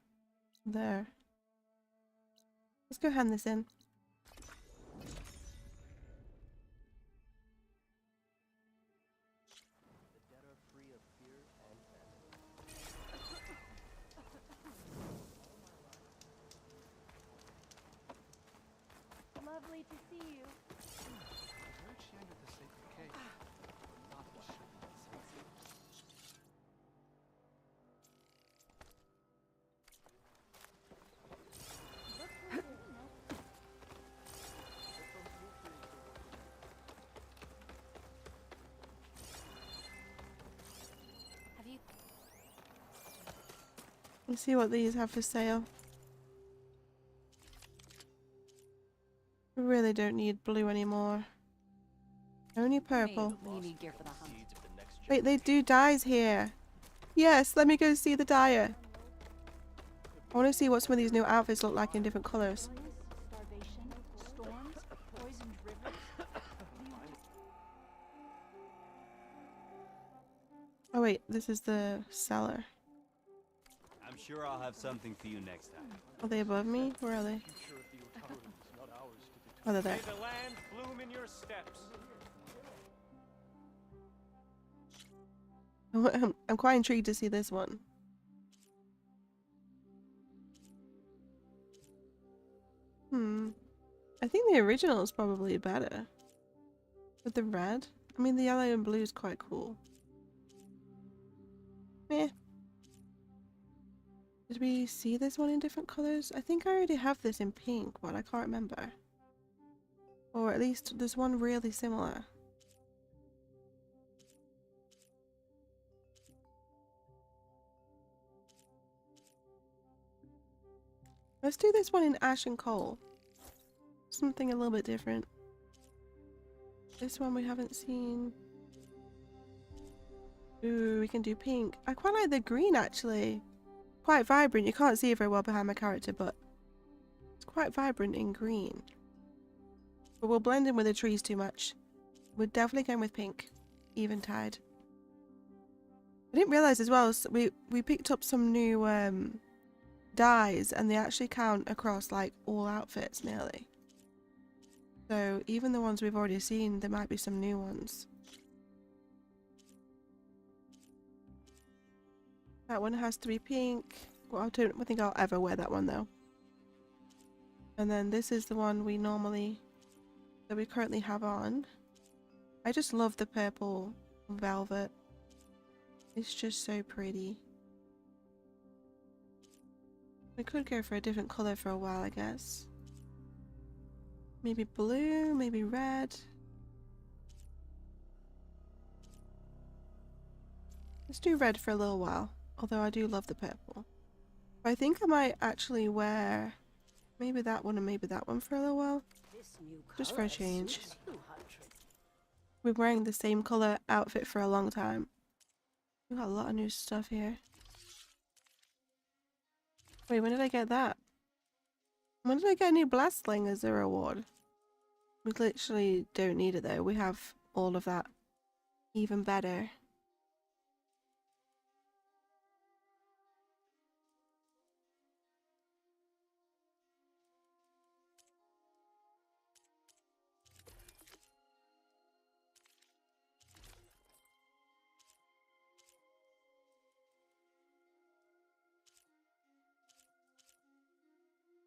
There. Let's go hand this in. Lovely to see you. Let's see what these have for sale. We really don't need blue anymore. Only purple. Wait, they do dyes here. Yes, let me go see the dyer. I want to see what some of these new outfits look like in different colors. Oh wait, this is the seller. I'm sure I'll have something for you next time. Are they above me? Where are they? Oh, they're there. May the land bloom in your steps. I'm quite intrigued to see this one. I think the original is probably better. With the red. I mean, the yellow and blue is quite cool. Meh. Did we see this one in different colors? I think I already have this in pink, but I can't remember. Or at least there's one really similar. Let's do this one in ash and coal. Something a little bit different. This one we haven't seen. Ooh, we can do pink. I quite like the green actually. Quite vibrant. You can't see it very well behind my character, but it's quite vibrant in green. But we'll blend in with the trees too much. We're definitely going with pink. Eventide. I didn't realise as well, so we picked up some new dyes, and they actually count across like all outfits nearly. So even the ones we've already seen, there might be some new ones. That one has to be pink. Well, I don't think I'll ever wear that one though. And then this is the one that we currently have on. I just love the purple velvet. It's just so pretty. We could go for a different color for a while, I guess. Maybe blue, maybe red. Let's do red for a little while, although I do love the purple. But I think I might actually wear maybe that one and maybe that one for a little while. Just for a change. We're wearing the same color outfit for a long time. We've got a lot of new stuff here. Wait, when did I get that? When did I get a new blast sling as a reward? We literally don't need it though. We have all of that. Even better.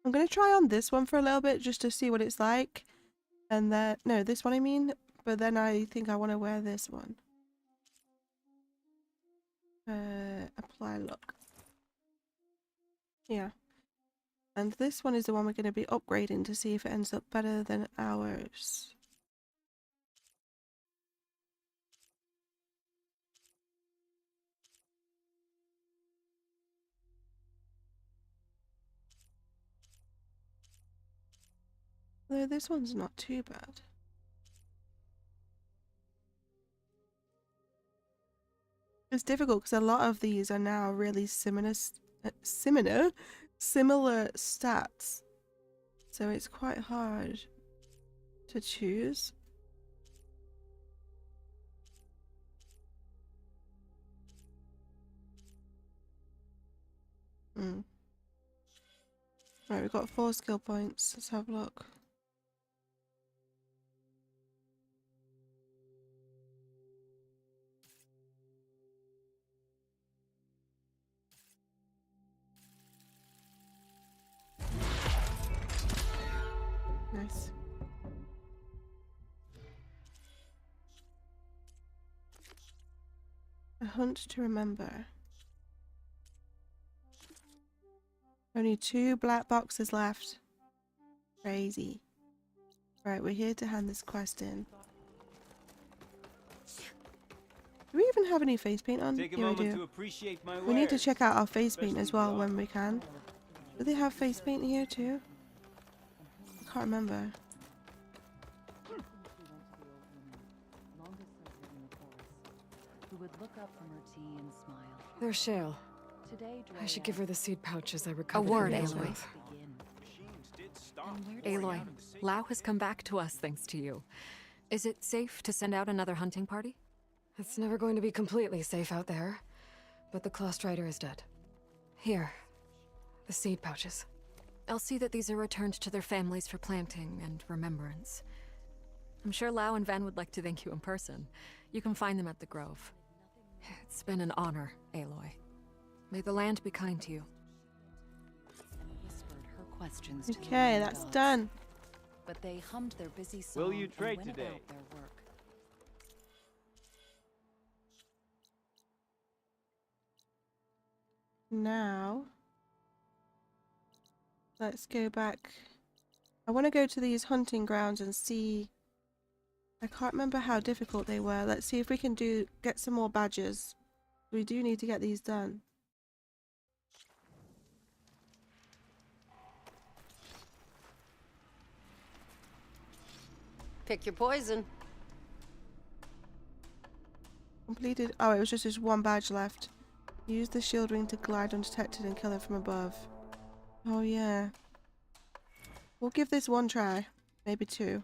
I'm gonna try on this one for a little bit just to see what it's like. And then, no, this one I mean, but then I think I want to wear this one. Apply look. Yeah. And this one is the one we're going to be upgrading to see if it ends up better than ours. Though this one's not too bad. It's difficult because a lot of these are now really similar stats. So it's quite hard to choose. Right, we've got 4 skill points. Let's have a look. Nice. A hunt to remember. Only 2 black boxes left. Crazy. Right, we're here to hand this quest in. Do we even have any face paint on? Take a Here we moment do. to appreciate my We need to wares, check out our face paint as well especially when we can. Do they have face paint here too? I can't remember. There's Shale. I should give her the seed pouches I recovered. A word, from Aloy. Elizabeth. Aloy, Lao has come back to us thanks to you. Is it safe to send out another hunting party? It's never going to be completely safe out there, but the Clawstrider is dead. Here, the seed pouches. I'll see that these are returned to their families for planting and remembrance. I'm sure Lao and Van would like to thank you in person. You can find them at the Grove. It's been an honor, Aloy. May the land be kind to you. Okay, that's done. But they hummed their busy song. Will you trade and went today? about their work. Now, let's go back. I want to go to these hunting grounds and see. I can't remember how difficult they were. Let's see if we can get some more badges. We do need to get these done. Pick your poison. Completed. Oh, it was just this one badge left. Use the shield ring to glide undetected and kill it from above. Oh yeah. We'll give this one try. Maybe 2.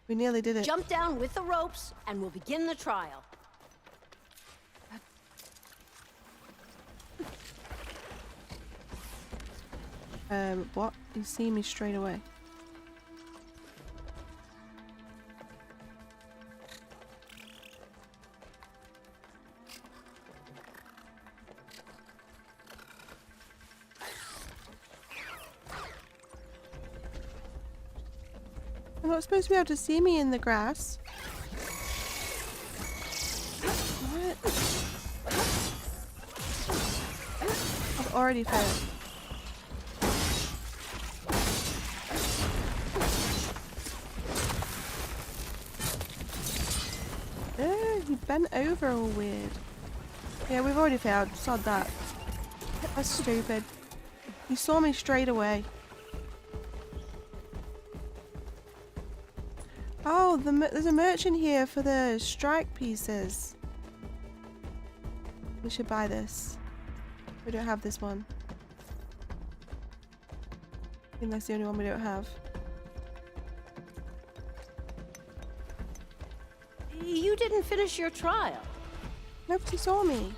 We nearly did it. Jump down with the ropes, and we'll begin the trial. What? You see me straight away. You're not supposed to be able to see me in the grass. What? I've already failed. He bent over all weird. Yeah, we've already failed. Sod that. That's stupid. He saw me straight away. Oh, there's a merchant here for the strike pieces. We should buy this. We don't have this one. I think that's the only one we don't have. You didn't finish your trial. Nobody saw me.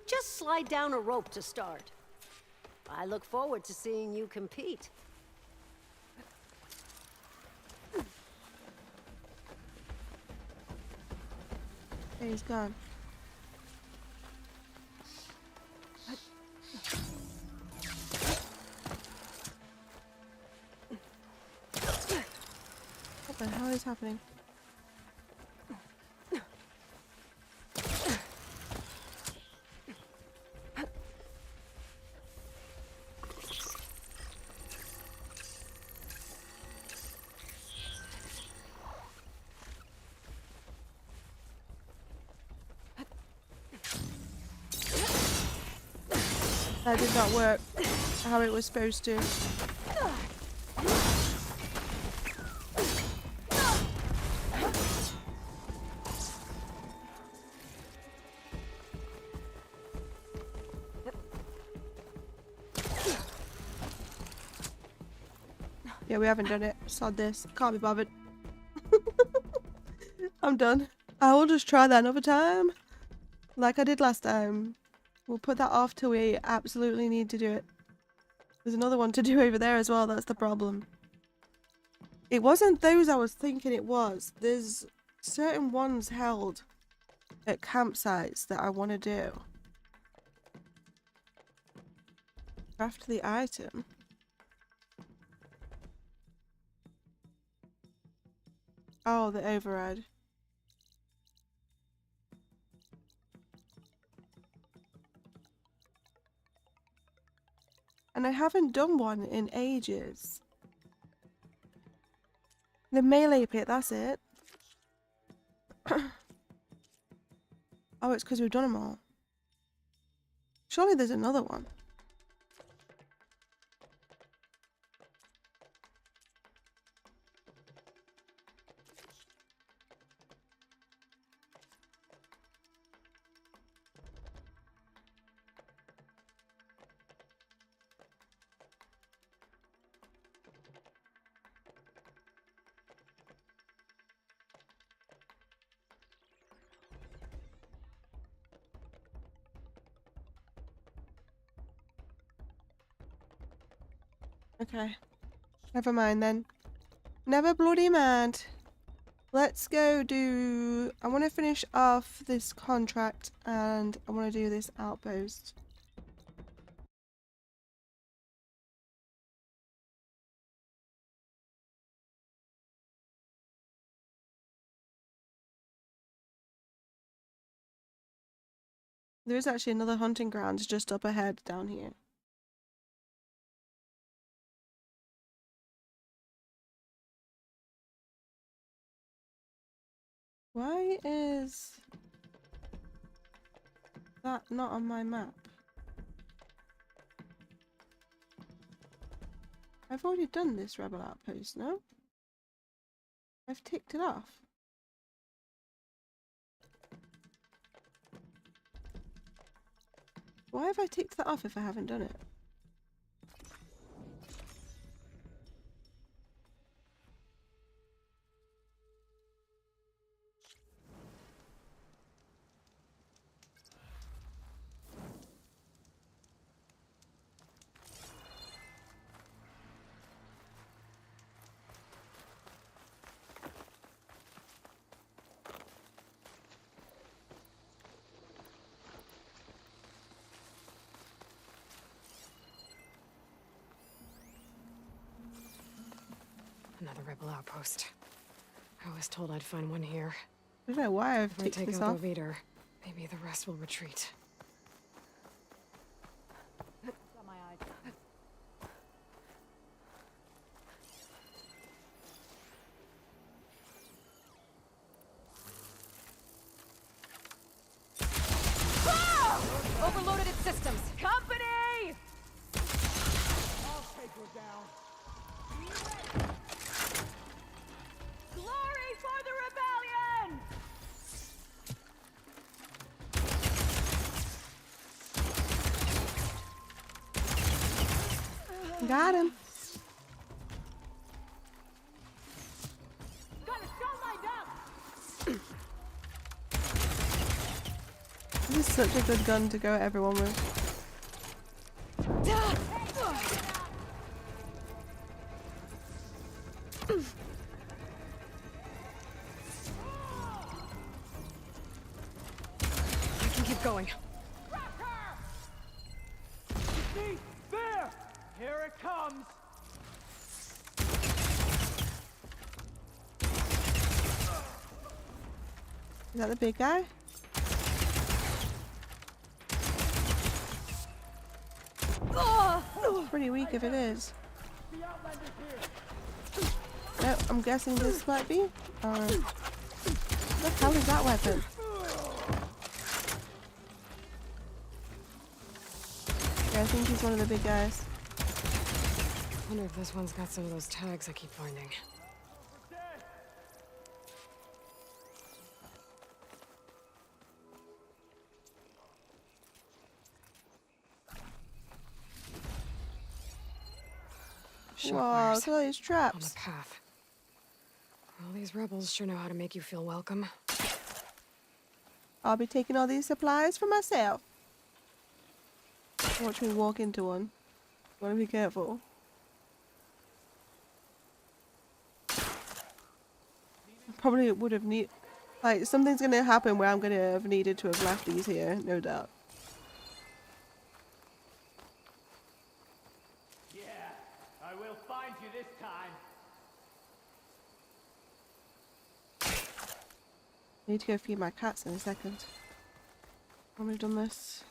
Just slide down a rope to start. I look forward to seeing you compete. Okay, he's gone. What the hell is happening? That did not work how it was supposed to. Yeah, we haven't done it. Sod this. Can't be bothered. I'm done. I will just try that another time. Like I did last time. We'll put that off till we absolutely need to do it. There's another one to do over there as well, that's the problem. It wasn't those I was thinking it was. There's certain ones held at campsites that I want to do. Craft the item. Oh, the override. And I haven't done one in ages. The melee pit, that's it. Oh, it's because we've done them all. Surely there's another one. Okay. Never mind then. Never bloody mind. Let's go do... I want to finish off this contract and I want to do this outpost. There is actually another hunting grounds just up ahead down here. Why is that not on my map? I've already done this rebel outpost, no? I've ticked it off. Why have I ticked that off if I haven't done it? Another rebel outpost. I was told I'd find one here. I don't know why I've If I ticked take this out off. the leader, maybe the rest will retreat. Got my eyes on him. Overloaded its systems. Company! I'll take her down. Glory for the rebellion! Got him. Got a shot lined up! This is such a good gun to go at everyone with. I can keep going. See? There! Here it comes! Is that the big guy? Pretty weak if it is. No, I'm guessing this might be. What the hell is that weapon? Yeah, I think he's one of the big guys. Wonder if this one's got some of those tags I keep finding. Wow, look at all these On traps. the path. Well, these rebels sure know how to make you feel welcome. I'll be taking all these supplies for myself. Watch me walk into one. Wanna be careful. Probably would have like something's gonna happen where I'm gonna have needed to have left these here, no doubt. Yeah, I will find you this time. I need to go feed my cats in a second. When we've done this.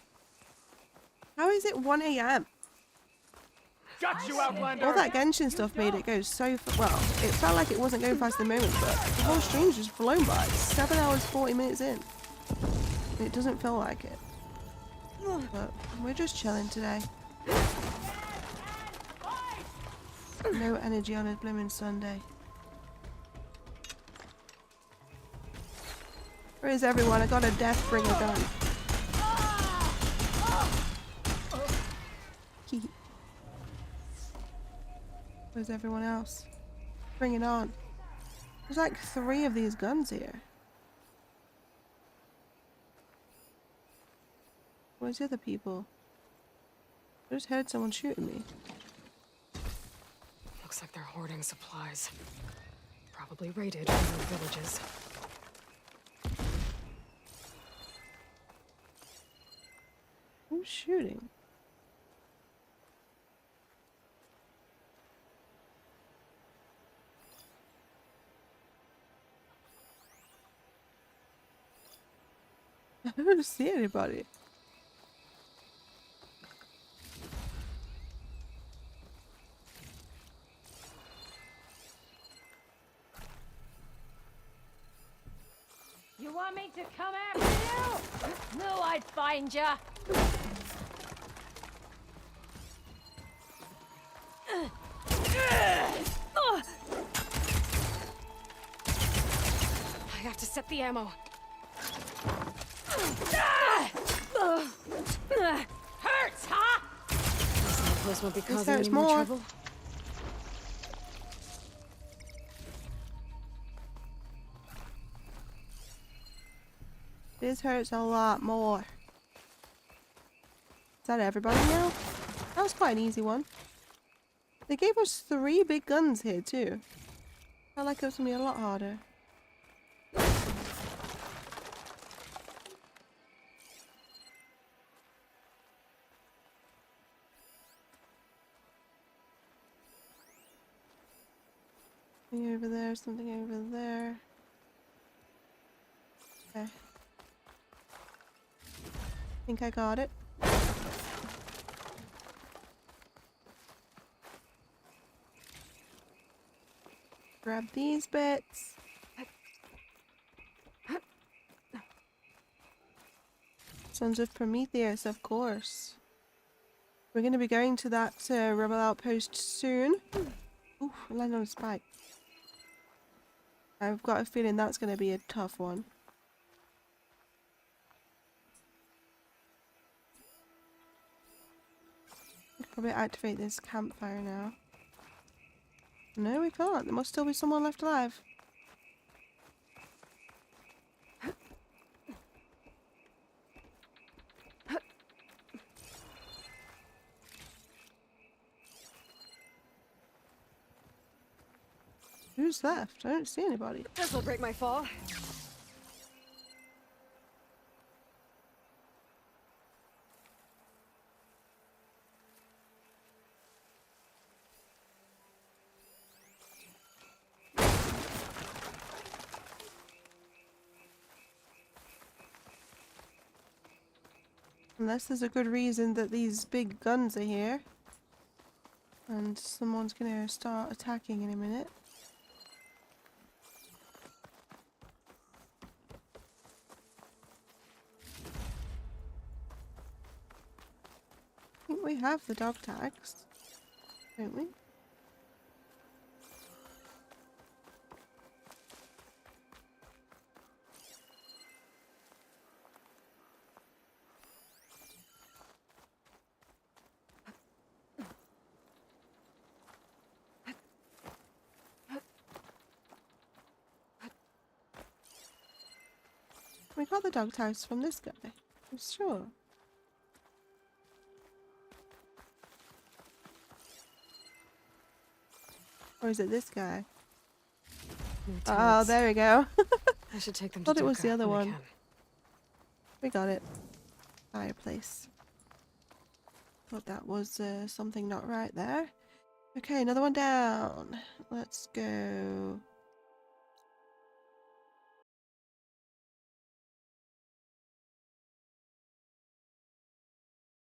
How is it 1 AM? Got you, Outlander! All that Genshin stuff made it go so well. It felt like it wasn't going fast at the moment, but the whole stream's just flown by. 7 hours, 40 minutes in. And it doesn't feel like it. But we're just chilling today. No energy on a blooming Sunday. Where is everyone? I got a Deathbringer gun. Where's everyone else? Bring it on. There's like 3 of these guns here. Where's the other people? I just heard someone shooting me. Looks like they're hoarding supplies. Probably raided from the villages. Who's shooting? I don't see anybody. You want me to come after you? Knew I'd find ya! I have to set the ammo. Hurts, huh? This outpost won't be This causing hurts any more more. trouble. This hurts a lot more. Is that everybody now? That was quite an easy one. They gave us 3 big guns here too. Felt like it was gonna be a lot harder. Something over there, something over there. Okay. Think I got it. Grab these bits. Sons of Prometheus, of course. We're going to be going to that rebel outpost soon. Ooh, I landed on a spike. I've got a feeling that's going to be a tough one. We could probably activate this campfire now. No, we can't. There must still be someone left alive. Who's left? I don't see anybody. This'll break my fall. Unless there's a good reason that these big guns are here. And someone's gonna start attacking in a minute. I think we have the dog tags, don't we? We got the dog tags from this guy, I'm sure. Or is it this guy? Oh, there we go. I should take them to Thought it was the Duca other when I one. can. We got it. Fireplace. Thought that was something not right there. Okay, another one down. Let's go.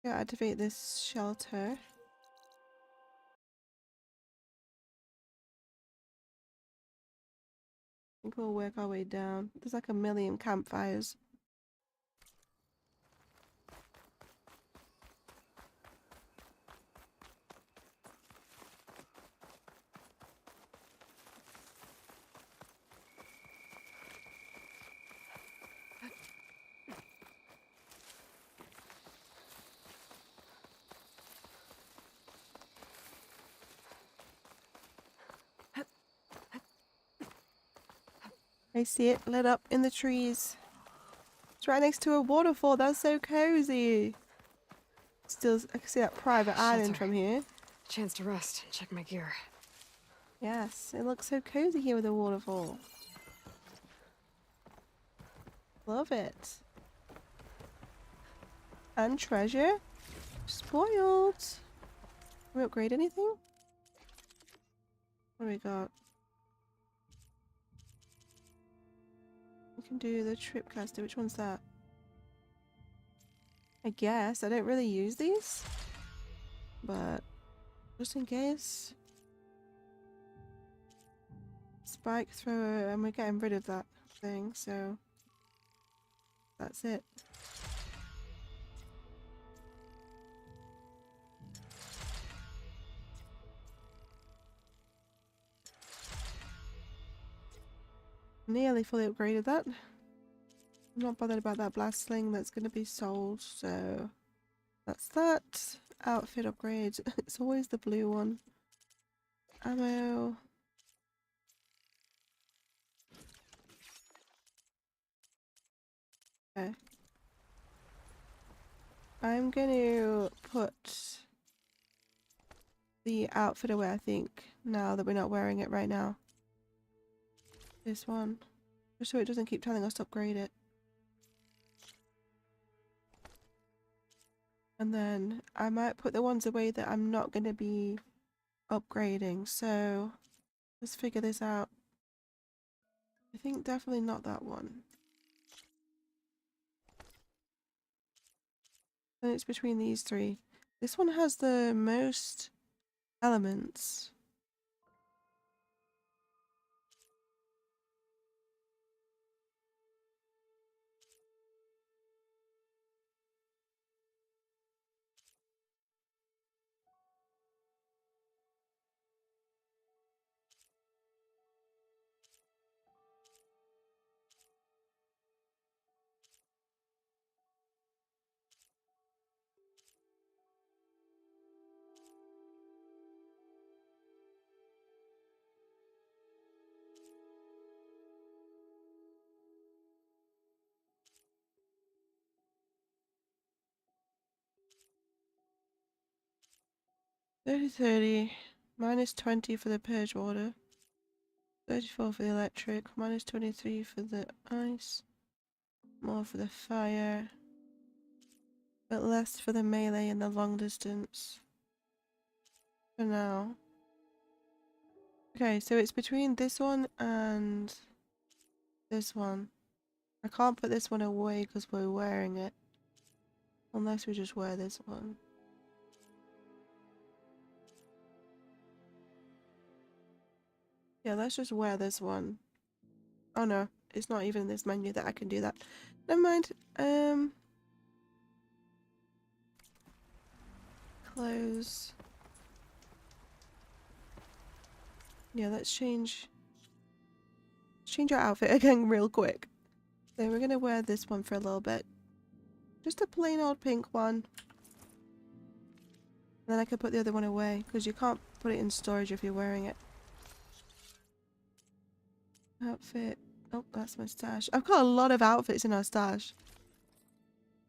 Yeah, activate this shelter. I think we'll work our way down. There's like a million campfires. I see it lit up in the trees. It's right next to a waterfall. That's so cozy. Still, I can see that private island from here. Chance to rest and check my gear. Yes, it looks so cozy here with a waterfall. Love it. And treasure. Spoiled. Can we upgrade anything? What do we got? We can do the tripcaster. Which one's that? I guess. I don't really use these. But just in case. Spike thrower, and we're getting rid of that thing, so that's it. Nearly fully upgraded that. I'm not bothered about that blast sling that's going to be sold, so that's that. Outfit upgrade. It's always the blue one. Ammo. Okay. I'm going to put the outfit away, I think, now that we're not wearing it right now. This one. Just so it doesn't keep telling us to upgrade it. And then I might put the ones away that I'm not going to be upgrading. So Let's figure this out. I think definitely not that one. And it's between these three. This one has the most elements. $30, -20 for the purge water, 34 for the electric, -23 for the ice, more for the fire, but less for the melee and the long distance. For now. Okay, so it's between this one and this one. I can't put this one away because we're wearing it. Unless we just wear this one. Yeah, let's just wear this one. Oh no, it's not even in this menu that I can do that. Never mind. Clothes. Yeah, let's change our outfit again real quick. So we're gonna wear this one for a little bit. Just a plain old pink one. And then I can put the other one away, because you can't put it in storage if you're wearing it. Outfit. Oh, that's my stash. I've got a lot of outfits in our stash.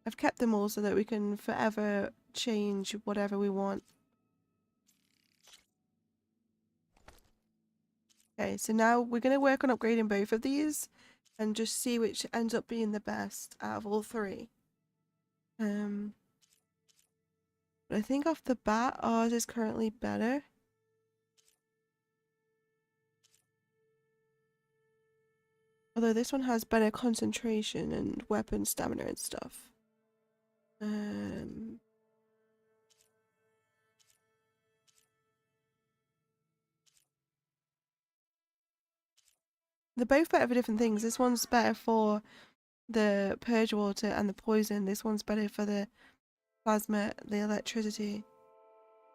I've kept them all so that we can forever change whatever we want. Okay, so now we're going to work on upgrading both of these and just see which ends up being the best out of all three. But I think off the bat, ours is currently better. Although this one has better concentration and weapon stamina and stuff. They're both better for different things. This one's better for the purge water and the poison. This one's better for the plasma, the electricity,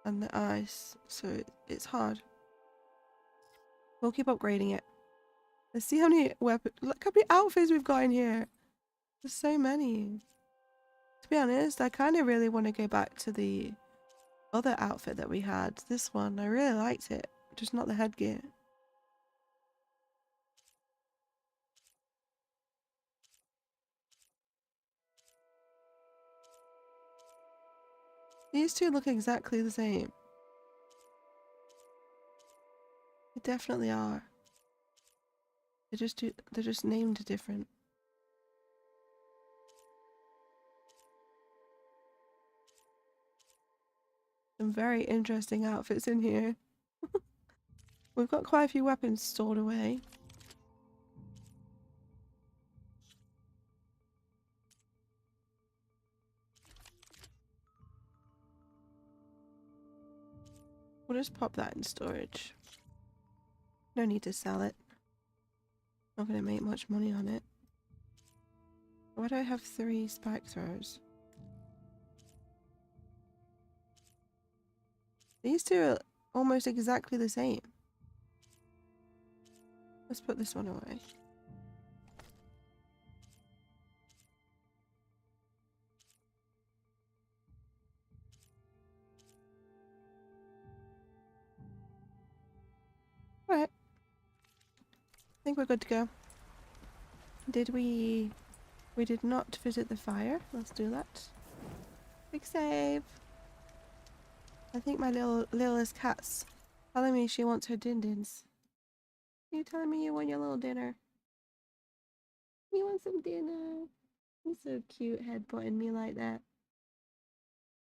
and the ice. So it's hard. We'll keep upgrading it. Let's see how many weapons. Look how many outfits we've got in here. There's so many. To be honest, I kind of really want to go back to the other outfit that we had. This one, I really liked it. Just not the headgear. These two look exactly the same. They definitely are. They're just named different. Some very interesting outfits in here. We've got quite a few weapons stored away. We'll just pop that in storage. No need to sell it. Not gonna make much money on it. Why do I have 3 spike throws? These two are almost exactly the same. Let's put this one away. Alright. I think we're good to go. We did not visit the fire. Let's do that. Quick save. I think my littlest cat's telling me she wants her din-dins. You telling me you want your little dinner? You want some dinner? You're so cute, headbutting me like that.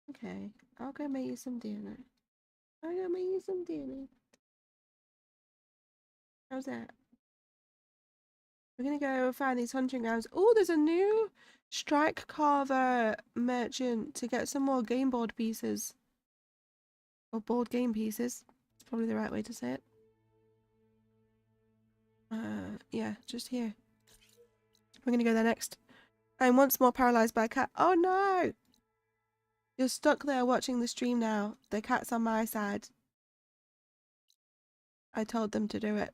Okay, I'll go make you some dinner. I'll go make you some dinner. How's that? We're gonna go find these hunting grounds. Oh, there's a new strike carver merchant to get some more game board pieces. Or board game pieces. It's probably the right way to say it. Yeah, just here. We're gonna go there next. I'm once more paralyzed by a cat. Oh no! You're stuck there watching the stream now. The cat's on my side. I told them to do it.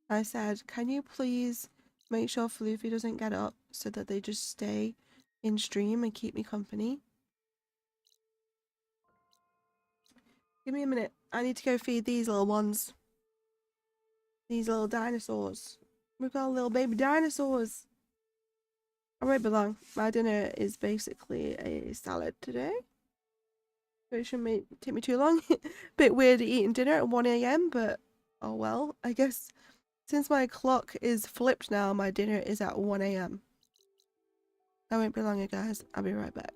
I said, can you please make sure Floofy doesn't get up so that they just stay in stream and keep me company? Give me a minute. I need to go feed these little ones. These little dinosaurs. We've got little baby dinosaurs. I won't be long. My dinner is basically a salad today. It shouldn't take me too long. Bit weird eating dinner at 1 a.m, but oh well. I guess since my clock is flipped now, my dinner is at 1 a.m. I won't be long, guys. I'll be right back.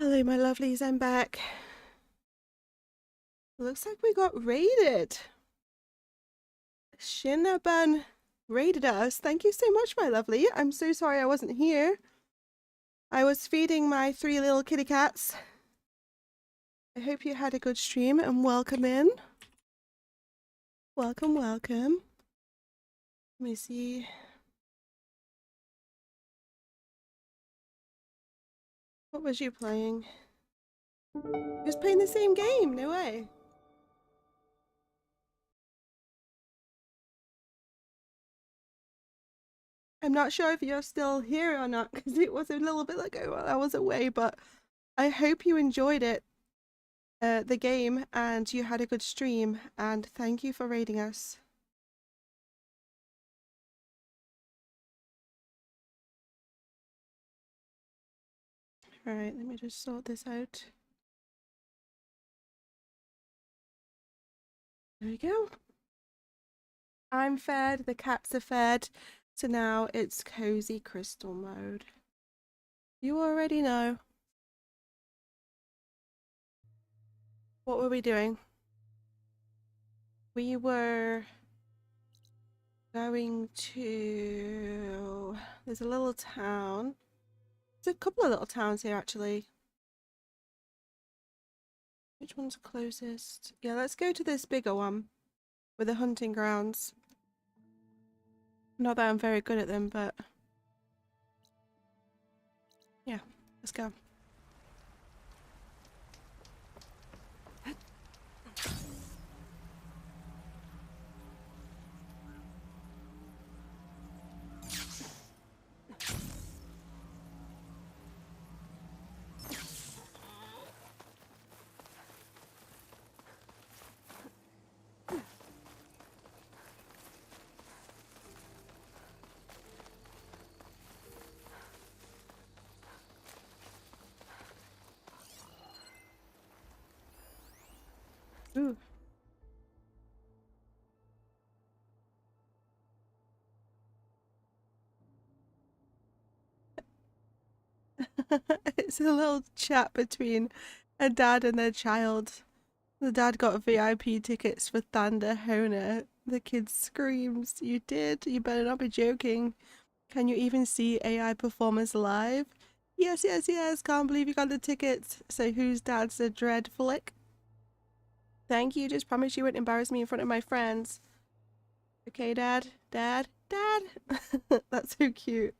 Hello, my lovelies, I'm back. Looks like we got raided. Shinaban raided us. Thank you so much, my lovely. I'm so sorry I wasn't here. I was feeding my 3 little kitty cats. I hope you had a good stream and welcome in. Welcome, welcome. Let me see. What was you playing? You was playing the same game, no way. I'm not sure if you're still here or not because it was a little bit ago while I was away, but I hope you enjoyed it, the game, and you had a good stream, and thank you for raiding us. Alright, let me just sort this out. There we go. I'm fed, the cats are fed, so now it's cozy crystal mode. You already know. What were we doing? We were going to... There's a little town. There's a couple of little towns here, actually. Which one's closest? Yeah, let's go to this bigger one with the hunting grounds. Not that I'm very good at them, but... Yeah, let's go. Ooh. It's a little chat between a dad and their child. The dad got VIP tickets for Thunder Hona. The kid screams, "You did? You better not be joking. Can you even see AI performers live?" Yes, yes, yes. Can't believe you got the tickets. So whose dad's a dread flick? Thank you. Just promise you won't embarrass me in front of my friends. Okay, Dad? Dad? Dad? That's so cute.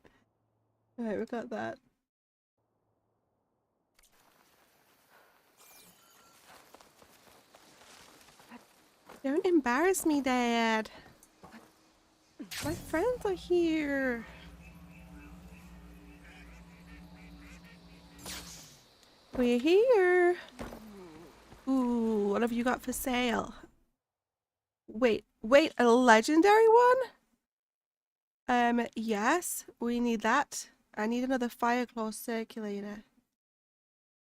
Alright, we got that. Don't embarrass me, Dad. My friends are here. We're here. Ooh, what have you got for sale? Wait, a legendary one? Yes, we need that. I need another Fireclaw circulator.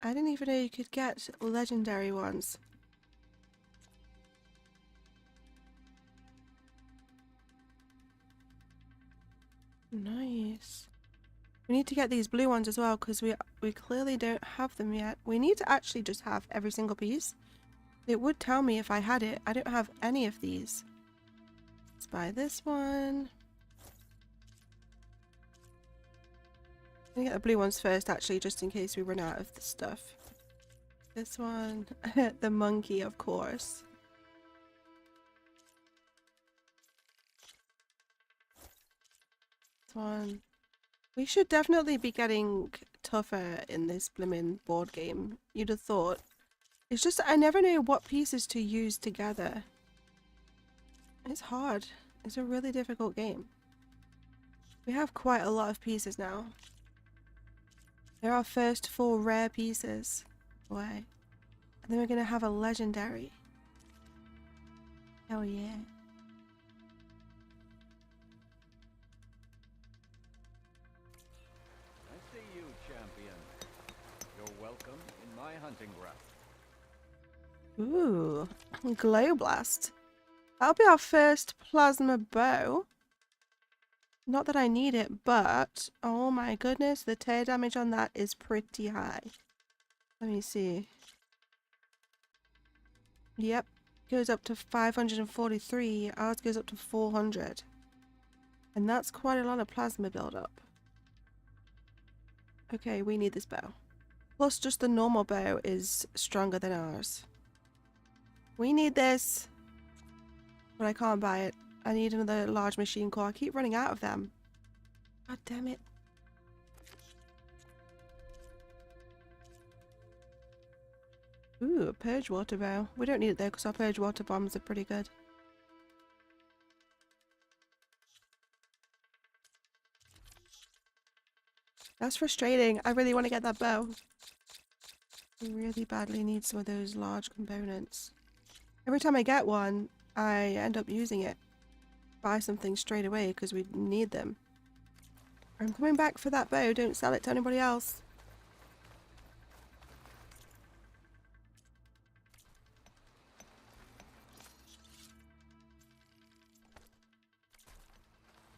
I didn't even know you could get legendary ones. Nice. We need to get these blue ones as well because we clearly don't have them yet. We need to actually just have every single piece. It would tell me if I had it. I don't have any of these. Let's buy this one. I'm gonna get the blue ones first actually, just in case we run out of the stuff. This one. The monkey, of course. This one. We should definitely be getting tougher in this blimmin' board game. You'd have thought. It's just I never know what pieces to use together. It's hard. It's a really difficult game. We have quite a lot of pieces now. They're our first 4 rare pieces away. And then we're gonna have a legendary. Hell yeah. I see you, champion. You're welcome in my hunting ground. Ooh, Glow Blast. That'll be our first plasma bow. Not that I need it, but oh my goodness, the tear damage on that is pretty high. Let me see. Yep, goes up to 543. Ours goes up to 400. And that's quite a lot of plasma buildup. Okay, we need this bow. Plus, just the normal bow is stronger than ours. We need this. But I can't buy it. I need another large machine core. I keep running out of them. God damn it. Ooh, a purge water bow. We don't need it though because our purge water bombs are pretty good. That's frustrating. I really want to get that bow. I really badly need some of those large components. Every time I get one, I end up using it. Buy something straight away because we need them. I'm coming back for that bow. Don't sell it to anybody else.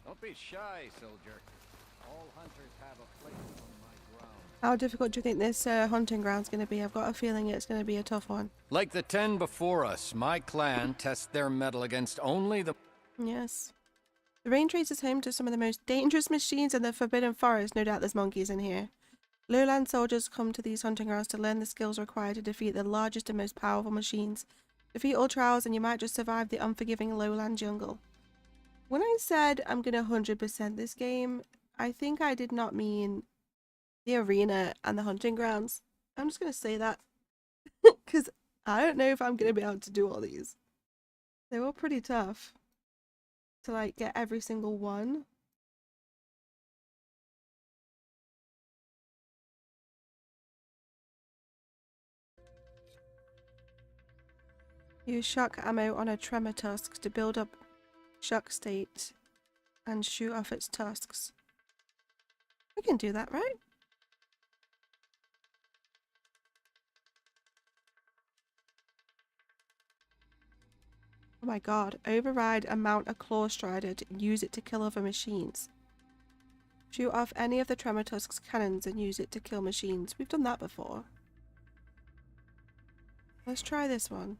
Don't be shy, soldier. All hunters have a place on my ground. How difficult do you think this hunting ground's going to be? I've got a feeling it's going to be a tough one. Like the 10 before us, my clan tests their mettle against only the... Yes. The rain trace is home to some of the most dangerous machines in the Forbidden Forest. No doubt there's monkeys in here. Lowland soldiers come to these hunting grounds to learn the skills required to defeat the largest and most powerful machines. Defeat all trials and you might just survive the unforgiving lowland jungle. When I said I'm going to 100% this game, I think I did not mean the arena and the hunting grounds. I'm just going to say that because I don't know if I'm going to be able to do all these. They're all pretty tough to like get every single one. Use shock ammo on a tremor tusk to build up shock state and shoot off its tusks. We can do that, right? Oh my god. Override and mount a claw strider to use it to kill other machines. Shoot off any of the tremor tusk's cannons and use it to kill machines. We've done that before. Let's try this one.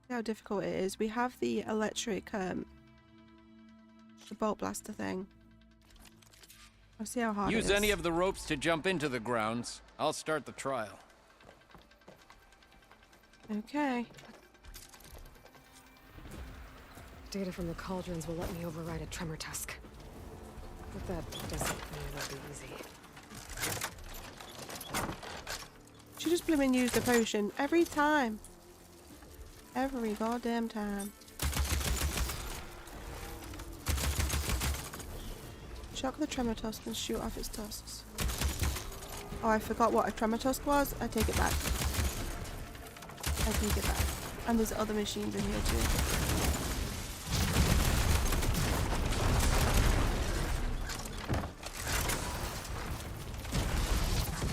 See how difficult it is. We have the electric the bolt blaster thing. I'll see how hard it is. Use any of the ropes to jump into the grounds. I'll start the trial. Okay. Data from the cauldrons will let me override a tremor tusk. But that doesn't mean it'll be easy. She just blew and used the potion every time. Every goddamn time. Shock the tremor tusk and shoot off its tusks. Oh, I forgot what a tremor tusk was. I take it back. I take it back. And there's other machines in here too.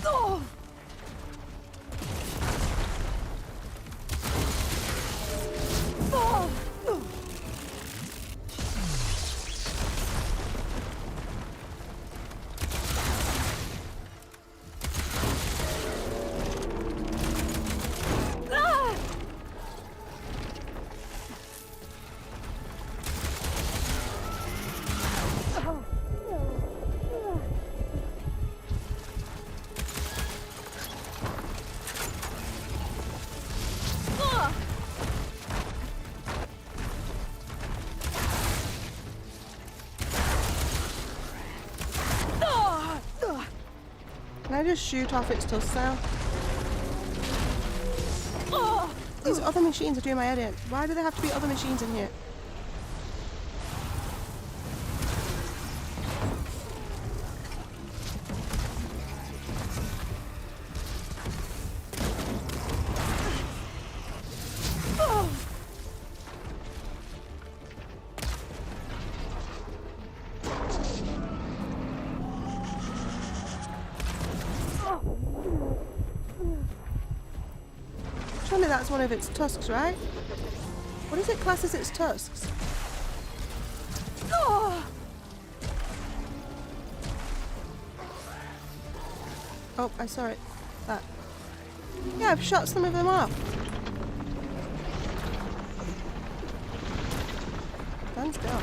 Oh! Oh! Can I just shoot off its tusk now? These other machines are doing my head in. Why do there have to be other machines in here? Surely that's one of its tusks, right? What does it class as its tusks? Oh, I saw it. That. Yeah, I've shot some of them off. Stand still.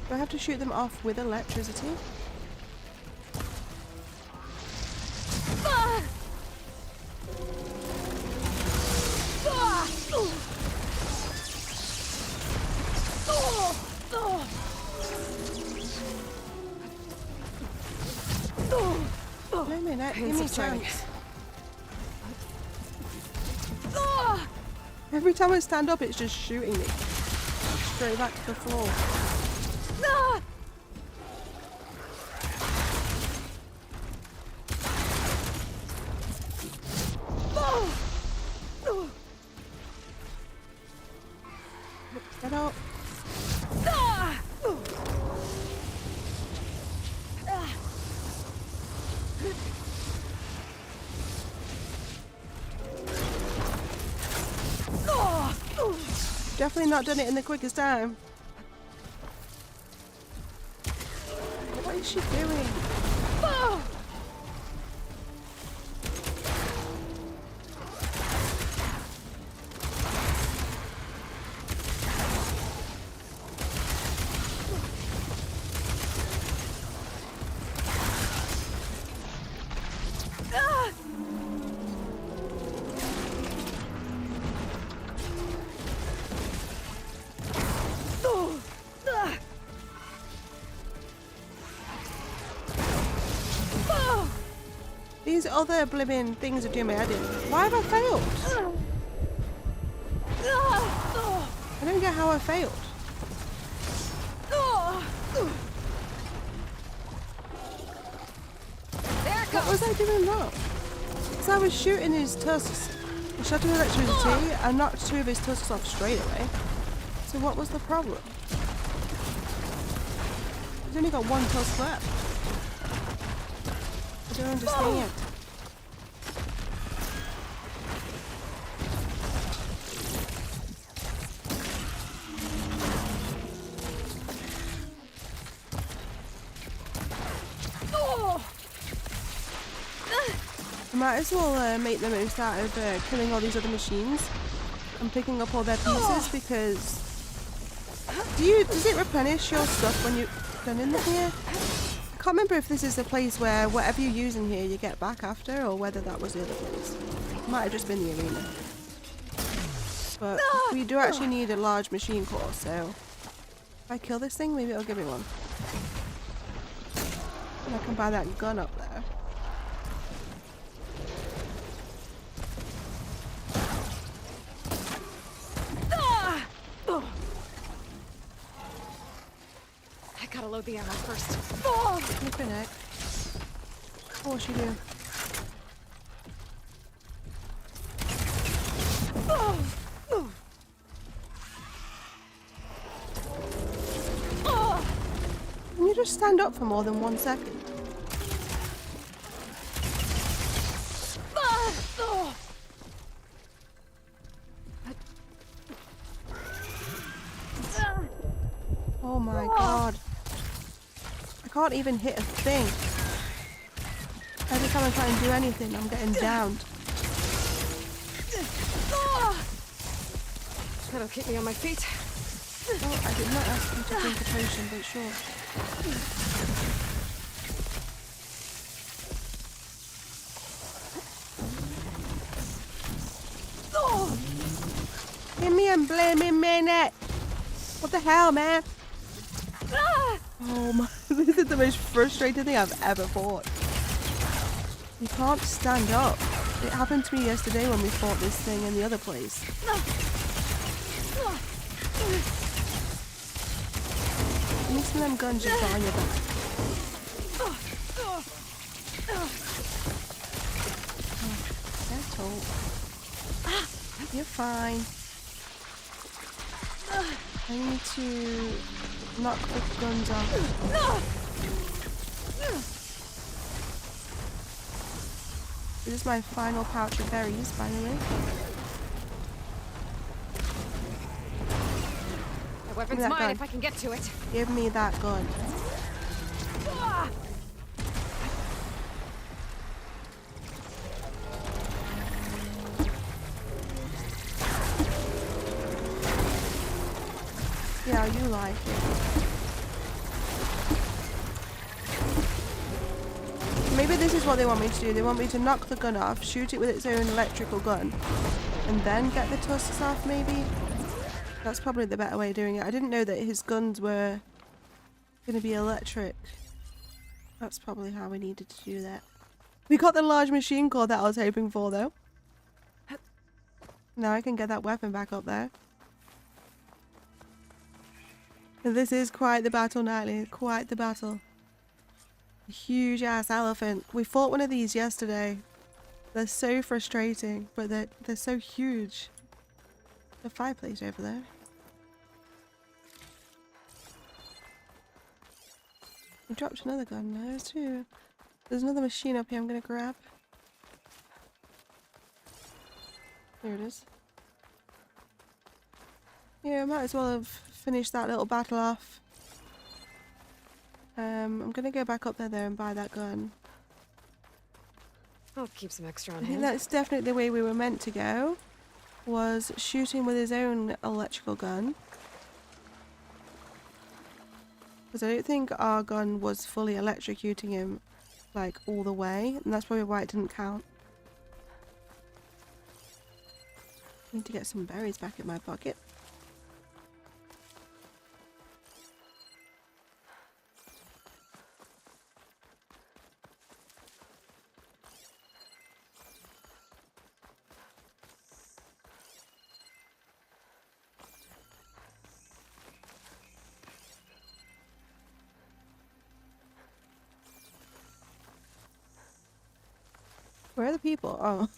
Do I have to shoot them off with electricity? Wait a minute, give me a chance. Every time I stand up, it's just shooting me. Straight back to the floor. Get up. Definitely not done it in the quickest time. What is she doing? These other blimmin' things are doing my head in. Why have I failed? I don't get how I failed. What was I doing wrong? Because I was shooting his tusks. I shot him with electricity and knocked two of his tusks off straight away. So what was the problem? He's only got one tusk left. I don't understand. I might as well make the most out of killing all these other machines and picking up all their pieces because does it replenish your stuff when you're done in here? I can't remember if this is the place where whatever you use in here you get back after or whether that was the other place. It might have just been the arena. But we do actually need a large machine core, so if I kill this thing maybe it'll give me one. And I can buy that gun up there. I gotta load the ammo first. Flippin' heck. Of course you do. Can you just stand up for more than 1 second? Oh my god. I can't even hit a thing. Every time I try and do anything, I'm getting downed. That'll keep me on my feet. Oh, I did not ask you to drink a potion, but sure. Give me a blaming minute! What the hell, man? Oh my, this is the most frustrating thing I've ever fought. You can't stand up. It happened to me yesterday when we fought this thing in the other place. Give me some of them guns you've got on your back. Settle. You're fine. I need to knock the guns off. This is my final pouch of berries, by the way. Weapon's mine if I can get to it. Give me that gun. Yeah, you like it. Maybe this is what they want me to do. They want me to knock the gun off, shoot it with its own electrical gun, and then get the tusks off, maybe? That's probably the better way of doing it. I didn't know that his guns were going to be electric. That's probably how we needed to do that. We got the large machine core that I was hoping for, though. Now I can get that weapon back up there. And this is quite the battle, Nightly. Quite the battle. A huge ass elephant. We fought one of these yesterday. They're so frustrating, but they're so huge. The fireplace over there. We dropped another gun. There's two. There's another machine up here I'm gonna grab. There it is. Yeah, I might as well have finished that little battle off. I'm gonna go back up there though and buy that gun. I'll keep some extra on I think hand. that's definitely the way we were meant to go. Was shooting with his own electrical gun. Because I don't think our gun was fully electrocuting him, like, all the way. And that's probably why it didn't count. Need to get some berries back in my pocket. Where are the people? Oh,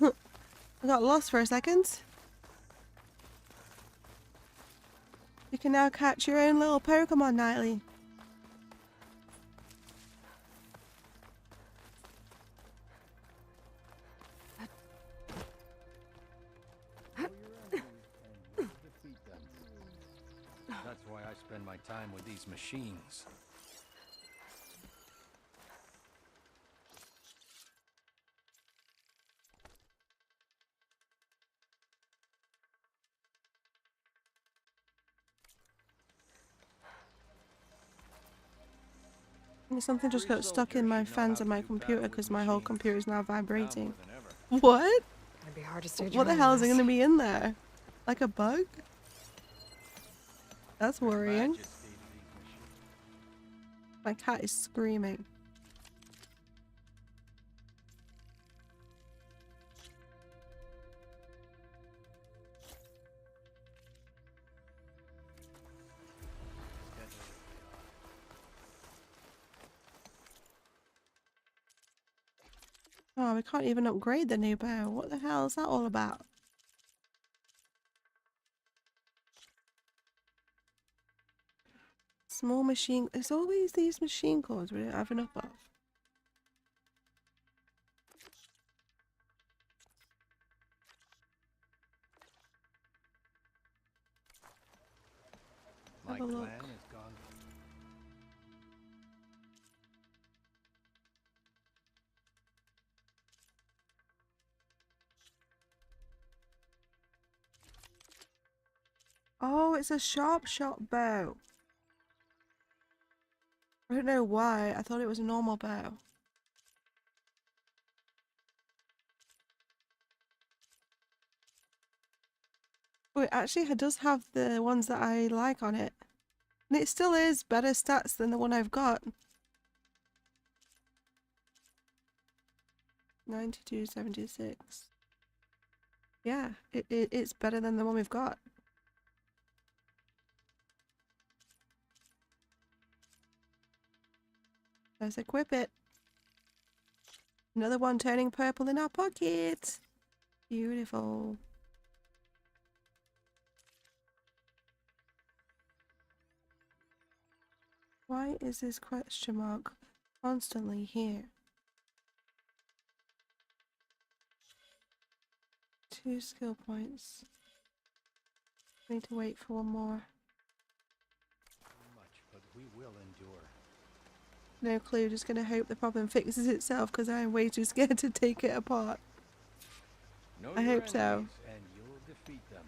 I got lost for a second. You can now catch your own little Pokemon, Nightly. That's why I spend my time with these machines. Something just got stuck in my fans of my computer because my whole computer is now vibrating. What? It'd be hard to stay What the hell is it going to be in there? Like a bug? That's worrying. My cat is screaming. Oh, we can't even upgrade the new bow. What the hell is that all about? Small machine. It's always these machine cores we don't have enough of. My Have a look. clan is gone. Oh, it's a sharp shot bow. I don't know why. I thought it was a normal bow. Oh, it actually does have the ones that I like on it. And it still is better stats than the one I've got. 92.76. Yeah, it's better than the one we've got. Let's equip it. Another one turning purple in our pocket. Beautiful. Why is this question mark constantly here? 2 skill points. Need to wait for one more. we will endure. No clue, just gonna hope the problem fixes itself because I am way too scared to take it apart. I hope so. And you'll defeat them.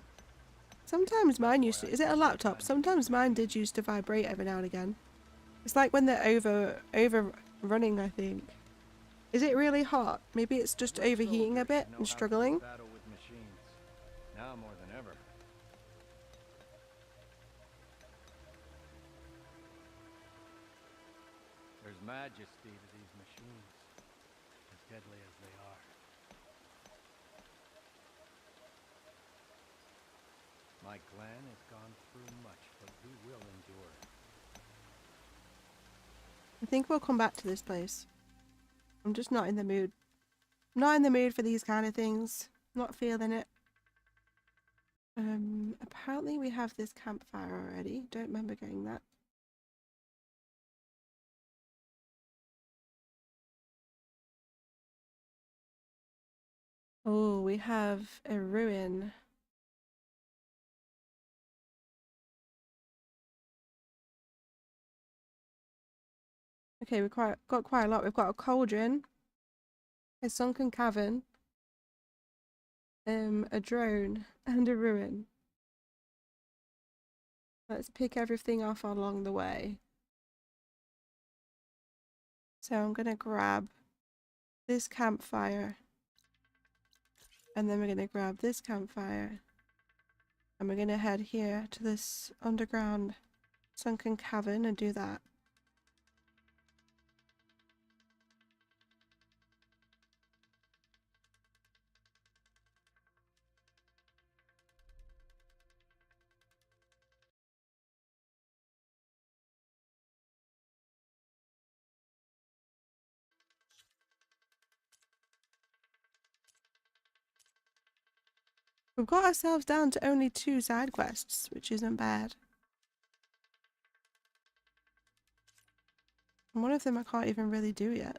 Sometimes mine used to, is it a laptop? Sometimes mine did used to vibrate every now and again. It's like when they're over running, I think. Is it really hot? Maybe it's just overheating a bit and struggling. Battle with machines. Now more than ever. There's majesty to these machines, as deadly as they are. My clan has gone through much, but we will endure. I think we'll come back to this place. I'm just not in the mood. I'm not in the mood for these kind of things. Not feeling it. Apparently we have this campfire already. Don't remember getting that. Oh, we have a ruin. Okay, we've got quite a lot. We've got a cauldron, a sunken cavern, a drone, and a ruin. Let's pick everything off along the way. So I'm gonna grab this campfire, and then we're gonna grab this campfire, and we're gonna head here to this underground sunken cavern and do that. We've got ourselves down to only 2 side quests, which isn't bad. And one of them I can't even really do yet.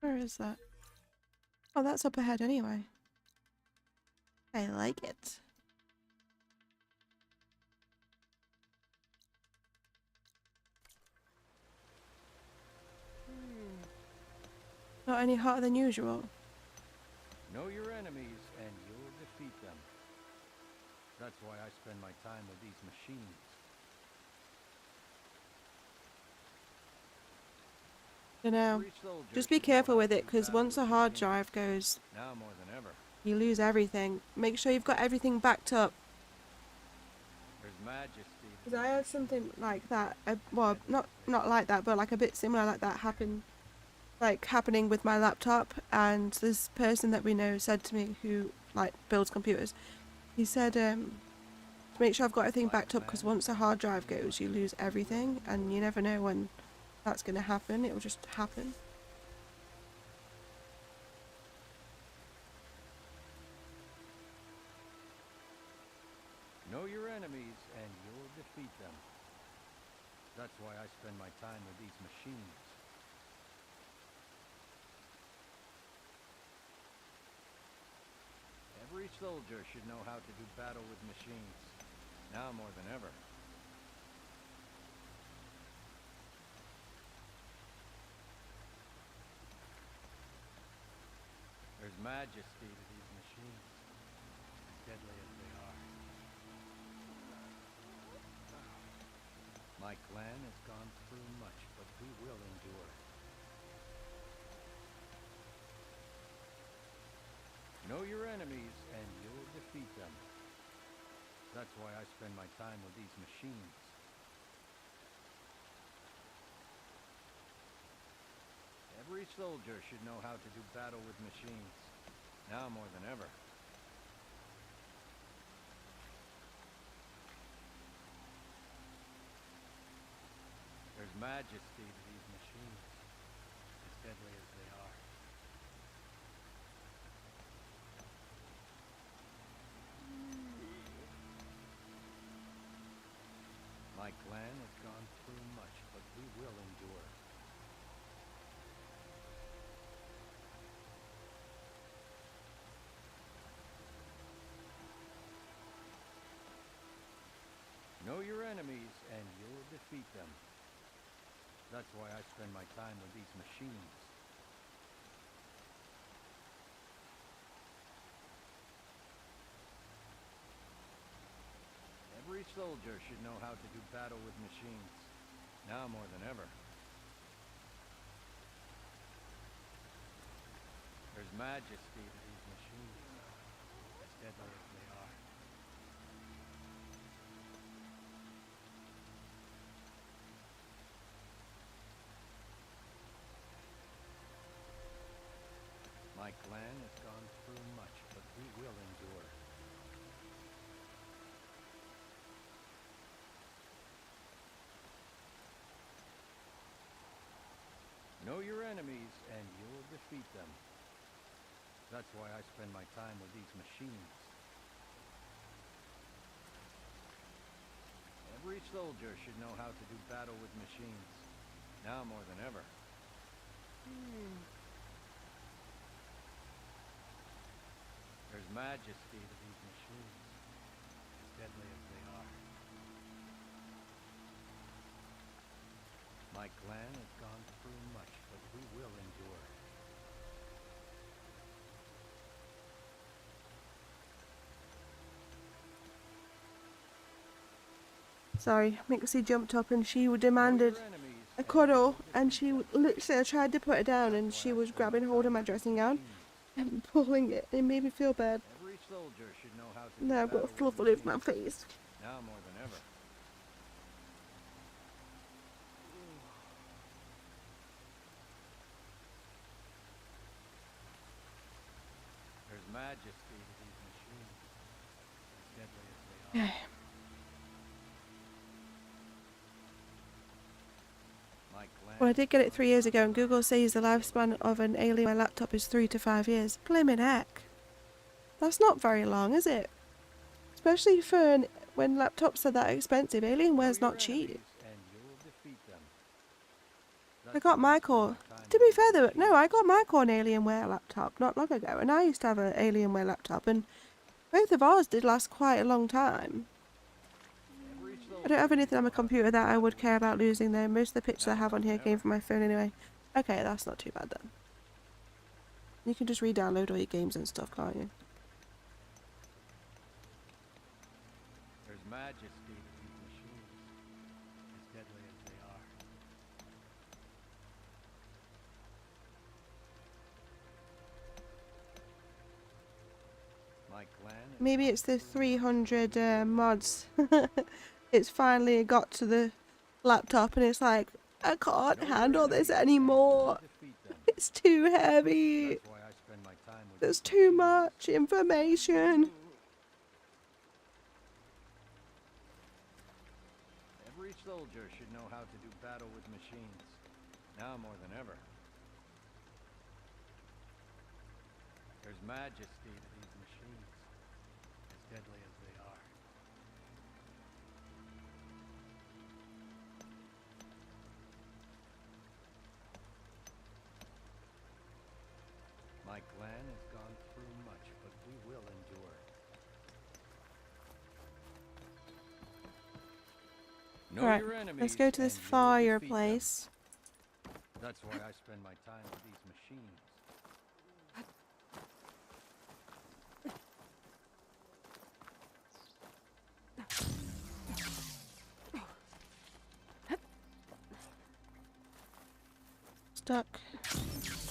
Where is that? Oh, that's up ahead anyway. I like it. Not any hotter than usual. Know your enemies and you'll defeat them. That's why I spend my time with these machines. You know, just be careful with it, because once a hard drive goes, now more than ever, you lose everything. Make sure you've got everything backed up. There's majesty. Because I had something like that, well, not like that, but like a bit similar like that happening with my laptop. And this person that we know said to me, who like builds computers, he said, make sure I've got everything backed up, because once a hard drive goes, you lose everything, and you never know when that's going to happen. It will just happen. Know your enemies and you'll defeat them. That's why I spend my time with these machines. Every soldier should know how to do battle with machines, now more than ever. There's majesty to these machines, as deadly as they are. My clan has gone through much, but we will endure. Know your enemies and you'll defeat them. That's why I spend my time with these machines. Every soldier should know how to do battle with machines, now more than ever. There's majesty to these machines, as deadly as they are. My clan has gone through much, but we will endure. them. That's why I spend my time with these machines. Every soldier should know how to do battle with machines. Now more than ever. There's majesty to these machines, as deadly as they are. My clan has gone through much, but we will endure. Know your enemies, and you'll defeat them. That's why I spend my time with these machines. Every soldier should know how to do battle with machines. Now more than ever. There's majesty to these machines, as deadly as they are. My clan has gone through much, but we will endure. Sorry, Mixie jumped up and she demanded a cuddle, and she literally, I tried to put her down and she was grabbing hold of my dressing gown and pulling it. It made me feel bad. Every soldier should know how to Now I've got fluff all over my face. Now more than ever. There's majesty to these machines, as deadly as they are. Well, I did get it 3 years ago, and Google says the lifespan of an Alienware laptop is 3 to 5 years. Blimmin' heck. That's not very long, is it? Especially for when laptops are that expensive. Alienware's not cheap. I got my core. To be fair though, no, I got my core an Alienware laptop not long ago, and I used to have an Alienware laptop, and both of ours did last quite a long time. I don't have anything on my computer that I would care about losing though. Most of the pictures I have on here came from my phone anyway. Okay, that's not too bad then. You can just re-download all your games and stuff, can't you? There's majesty to these machines, as deadly as they are. My clan. Maybe it's the 300 mods. It's finally got to the laptop and it's like, I can't handle this anymore. It's too heavy. There's too much information. Every soldier should know how to do battle with machines. Now more than ever. There's majesty to these machines, as deadly as they are. My clan has gone through much, but we will endure. Know Alright, your enemies, let's go to this and you'll fire defeat them. place. That's why I spend my time with these machines. Stuck. Buttes.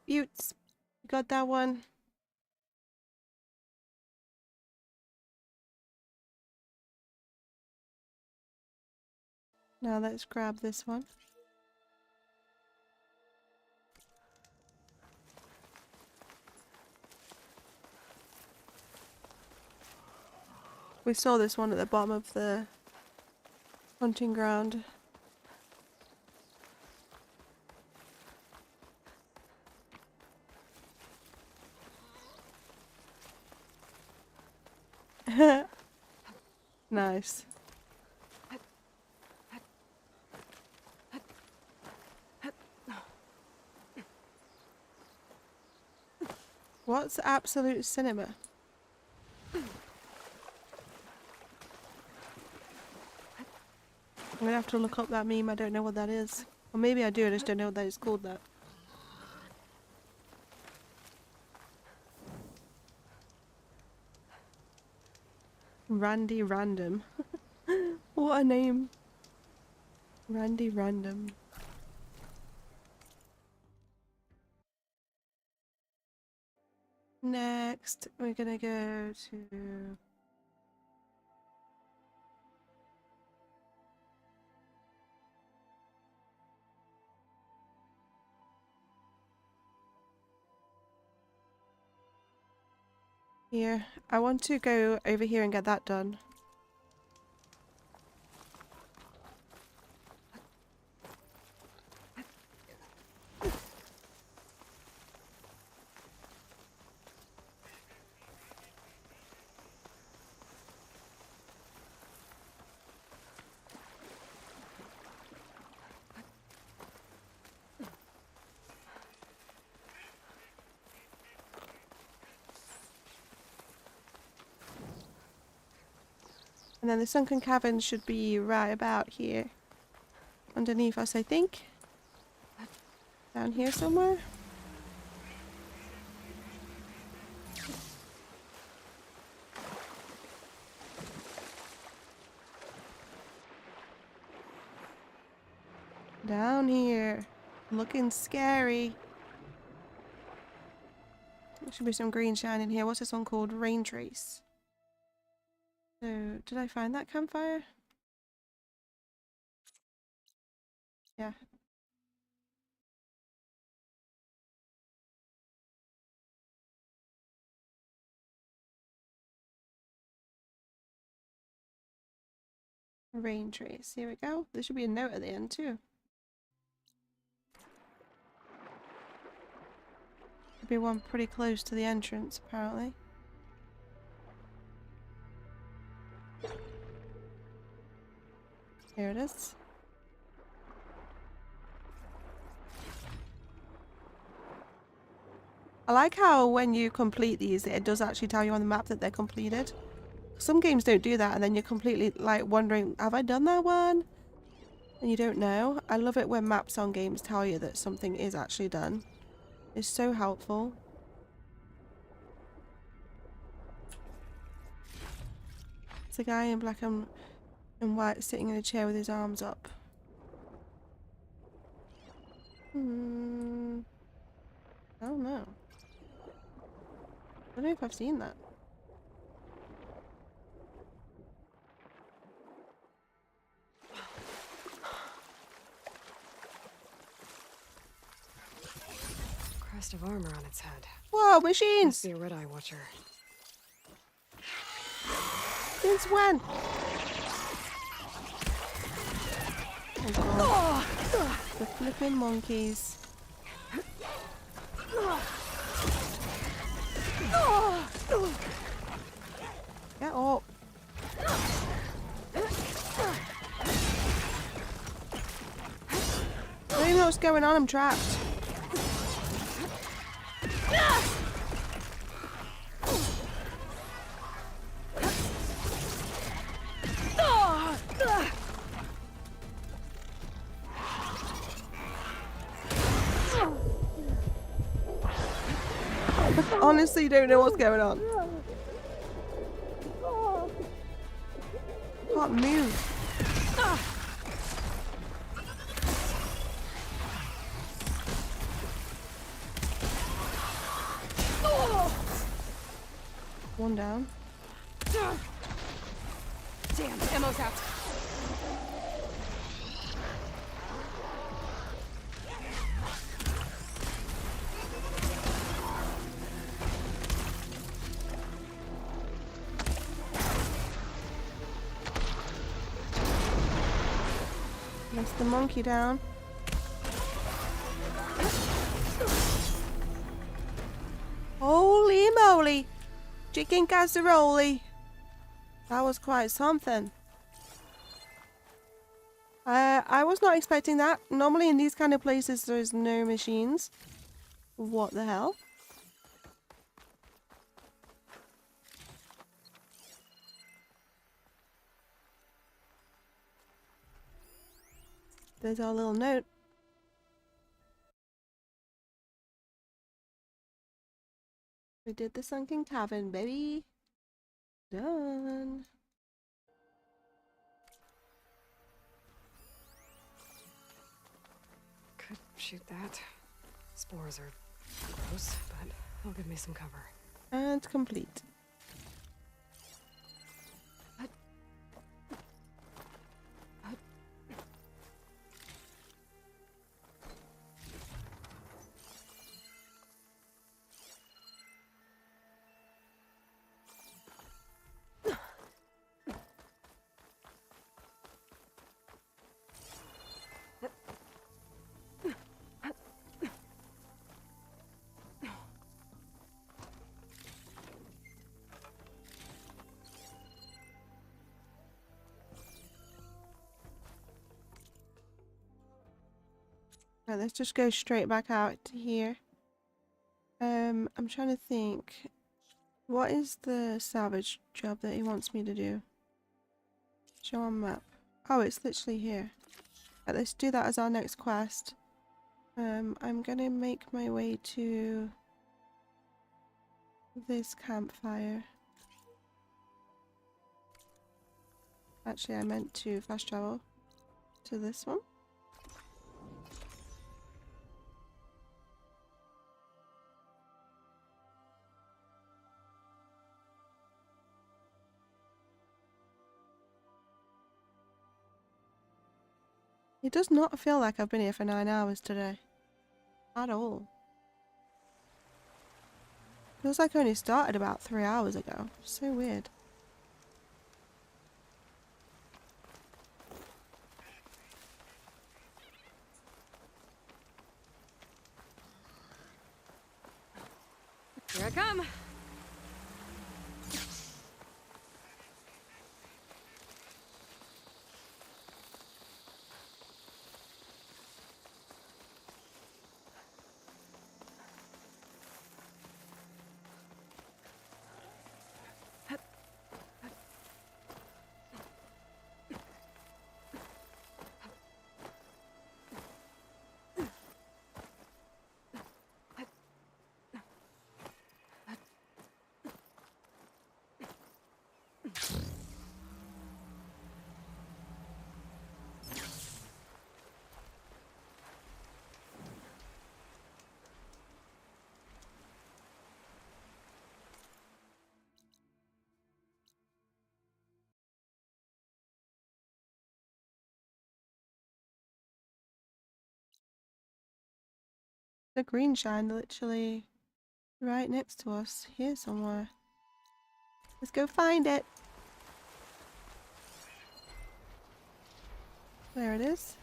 You got that one? Now let's grab this one. We saw this one at the bottom of the hunting ground. Nice. What's absolute cinema? I'm gonna have to look up that meme. I don't know what that is. Or maybe I do, I just don't know that it's called that. Randy Random. What a name. Randy Random. Next, we're gonna go to... Here. I want to go over here and get that done. And then the sunken cavern should be right about here. Underneath us, I think. Down here somewhere. Down here. Looking scary. There should be some green shine in here. What's this one called? Rain Trace. So, did I find that campfire? Yeah. Rain Trace. Here we go. There should be a note at the end too. Should be one pretty close to the entrance, apparently. Here it is. I like how when you complete these, it does actually tell you on the map that they're completed. Some games don't do that, and then you're completely like wondering, have I done that one? And you don't know. I love it when maps on games tell you that something is actually done. It's so helpful. It's a guy in black and white sitting in a chair with his arms up. I don't know. I don't know if I've seen that. Crest of armor on its head. Whoa, machines! Must be a red-eye watcher. Since when? Oh God. The flipping monkeys. Get up. I don't even know what's going on, I'm trapped. Honestly, don't know what's going on. Can't move. One down. Damn, ammo's out. That's the monkey down. Holy moly! Chicken casserole! That was quite something. I was not expecting that. Normally in these kind of places there's no machines. What the hell? There's our little note. We did the sunken cavern, baby. Done. Could shoot that. Spores are gross, but they'll give me some cover. And complete. Right, let's just go straight back out to here. I'm trying to think. What is the salvage job that he wants me to do? Show on map. Oh, it's literally here. Right, let's do that as our next quest. I'm gonna make my way to this campfire. Actually, I meant to fast travel to this one. It does not feel like I've been here for 9 hours today. At all. Feels like I only started about 3 hours ago. So weird. Here I come. The green shine literally right next to us here somewhere. Let's go find it. There it is.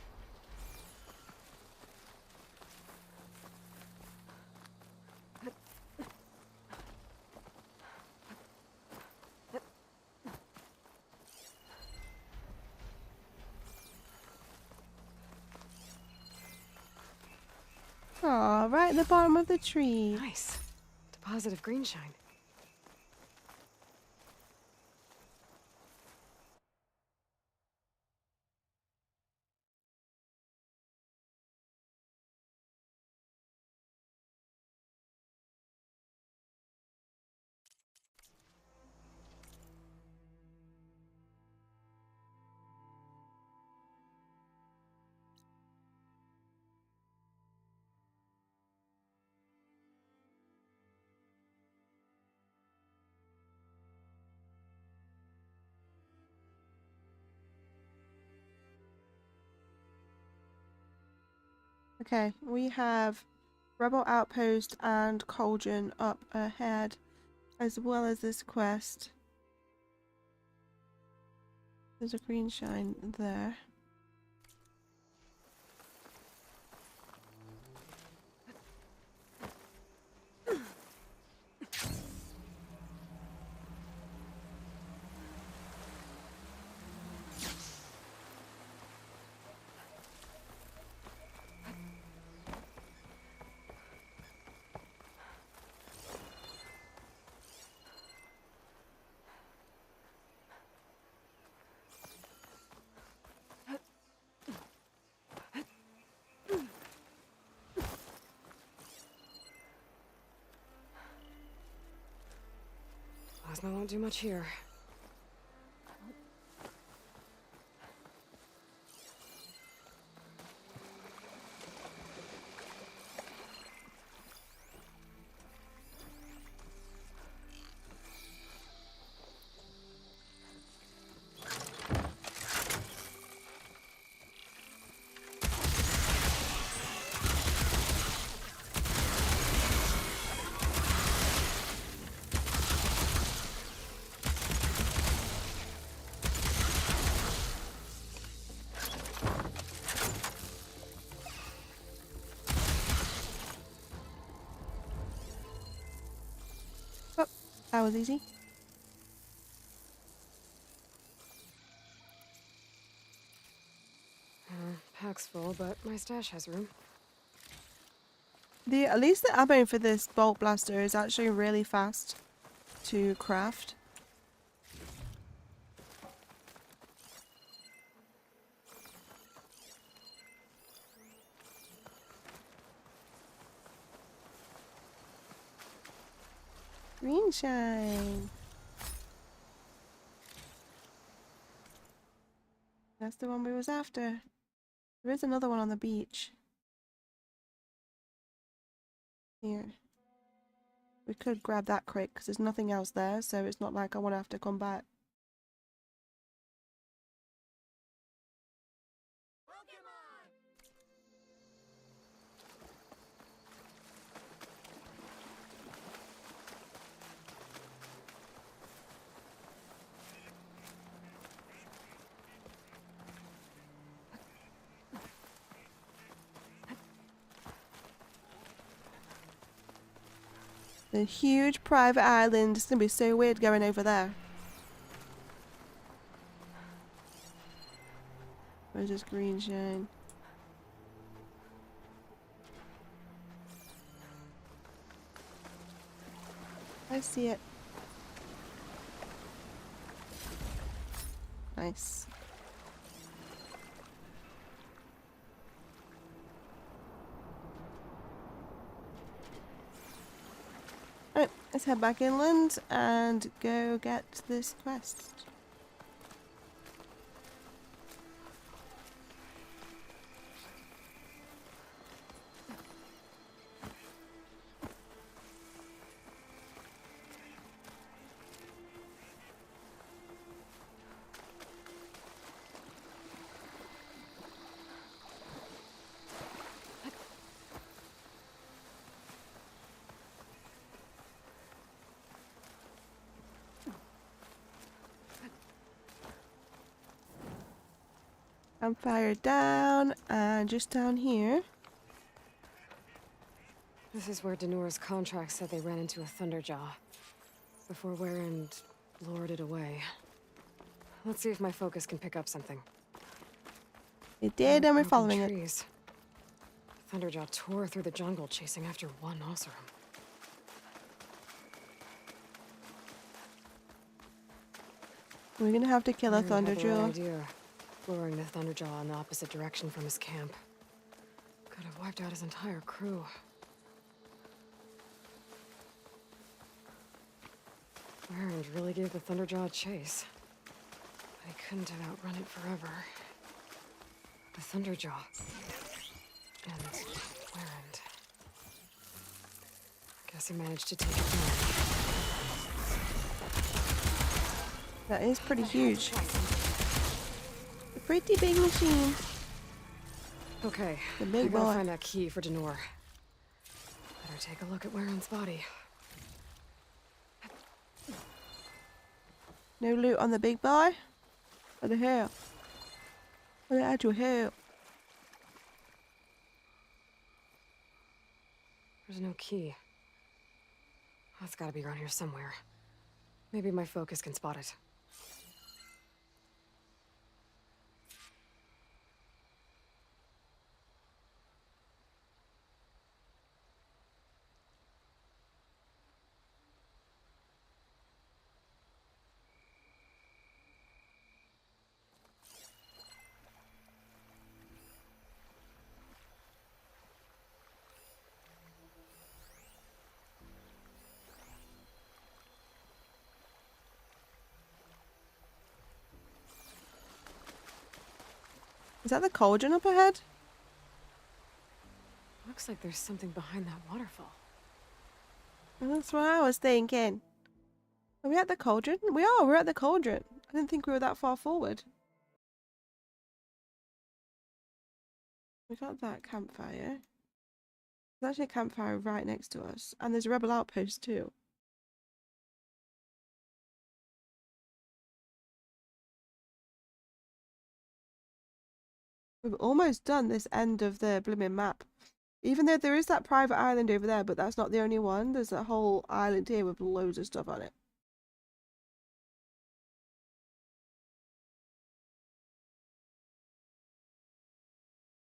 Aw, right at the bottom of the tree. Nice. Deposit of green shine. Okay, we have Rebel Outpost and Cauldron up ahead, as well as this quest. There's a green shine there. I won't do much here. Oh, that was easy. Pack's full, but my stash has room. At least the ammo for this bolt blaster is actually really fast to craft. Green shine. That's the one we was after. There is another one on the beach. Here. We could grab that crate because there's nothing else there, so it's not like I want to have to come back. The huge private island. It's gonna be so weird going over there. Where's this green shine? I see it. Nice. Alright, let's head back inland and go get this quest. Campfire down, and just down here. This is where Danor's contract said they ran into a Thunderjaw before Warren lured it away. Let's see if my focus can pick up something. It did, and we're following it. Trees. Thunderjaw tore through the jungle chasing after one Oseram. We're gonna have to kill a Warren had the right Thunderjaw. idea, luring the Thunderjaw in the opposite direction from his camp. Could have wiped out his entire crew. Warren really gave the Thunderjaw a chase. But he couldn't have outrun it forever. The Thunderjaw. And Warren. Guess he managed to take it down. That is pretty huge. A pretty big machine. Okay, The big I gotta boy. find that key for Danor. Better take a look at Warren's body. No loot on the big boy? What the hell? What the actual hell? There's no key. That's gotta be around here somewhere. Maybe my focus can spot it. Is that the cauldron up ahead? Looks like there's something behind that waterfall. That's what I was thinking. Are we at the cauldron? We are, we're at the cauldron. I didn't think we were that far forward. We got that campfire. There's actually a campfire right next to us. And there's a rebel outpost too. We've almost done this end of the blooming map. Even though there is that private island over there, but that's not the only one. There's a whole island here with loads of stuff on it.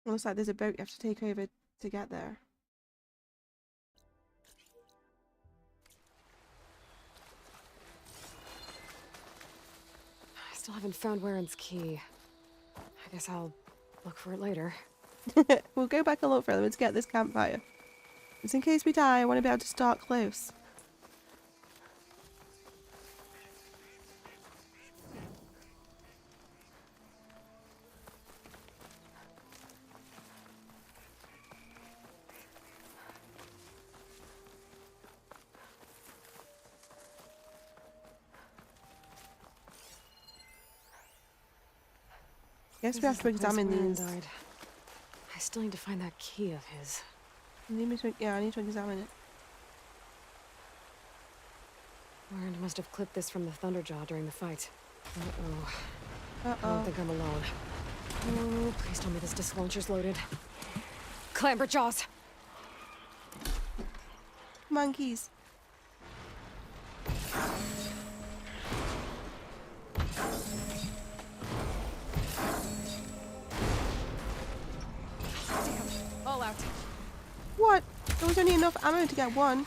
Looks like there's a boat you have to take over to get there. I still haven't found Warren's key. I guess I'll look for it later. We'll go back and look for them to get this campfire. Just in case we die, I want to be able to start close. Guess we have to examine these. I still need to find that key of his. I need to examine it. Warren must have clipped this from the Thunderjaw during the fight. Uh-oh. Uh-oh. I don't think I'm alone. Oh, please tell me this disc launcher's loaded. Clamber jaws! Monkeys. All out. What? There was only enough ammo to get one.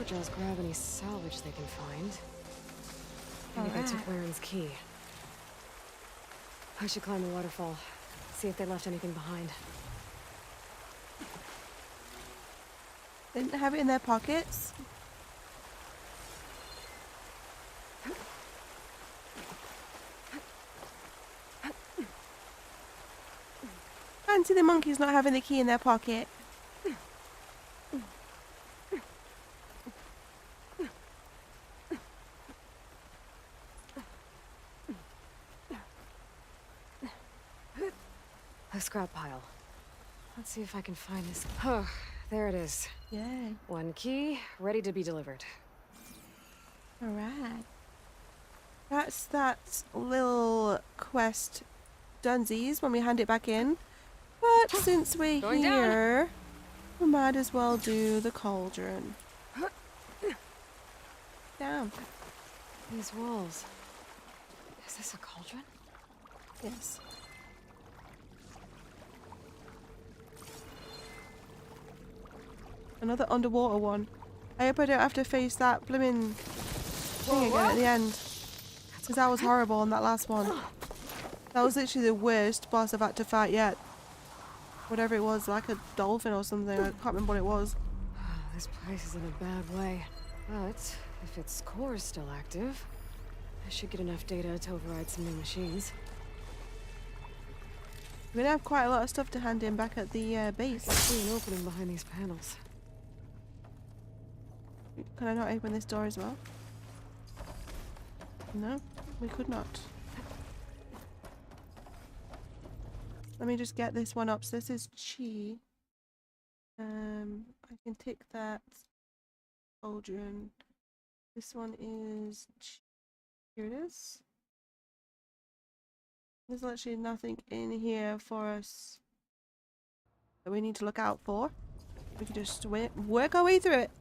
Just grab any salvage they can find. Maybe they took Warren's key. I should climb the waterfall, see if they left anything behind. They didn't have it in their pockets. Fancy the monkeys not having the key in their pocket. A scrap pile. Let's see if I can find this. Oh, there it is. Yeah. One key, ready to be delivered. Alright. That's that little quest dunsies when we hand it back in. But since we're here, we might as well do the cauldron. Down. These walls. Is this a cauldron? Yes. Another underwater one. I hope I don't have to face that blimmin' thing again at the end. Because that was horrible on that last one. That was literally the worst boss I've had to fight yet. Whatever it was, like a dolphin or something. I can't remember what it was. This place is in a bad way. But if its core is still active, I should get enough data to override some new machines. We're gonna have quite a lot of stuff to hand in back at the base. I see an opening behind these panels. Can I not open this door as well? No, we could not. Let me just get this one up. So this is chi. I can tick that. Cauldron. This one is chi. Here it is. There's literally nothing in here for us that we need to look out for. We can just work our way through it.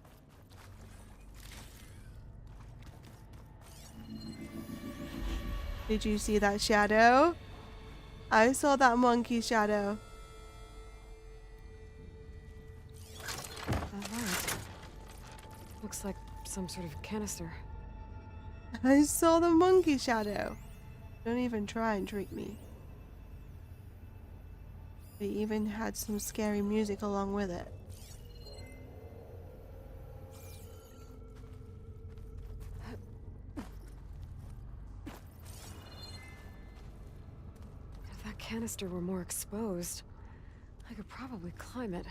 Did you see that shadow? I saw that monkey shadow. That light. Looks like some sort of canister. I saw the monkey shadow. Don't even try and trick me. They even had some scary music along with it. If that canister were more exposed, I could probably climb it.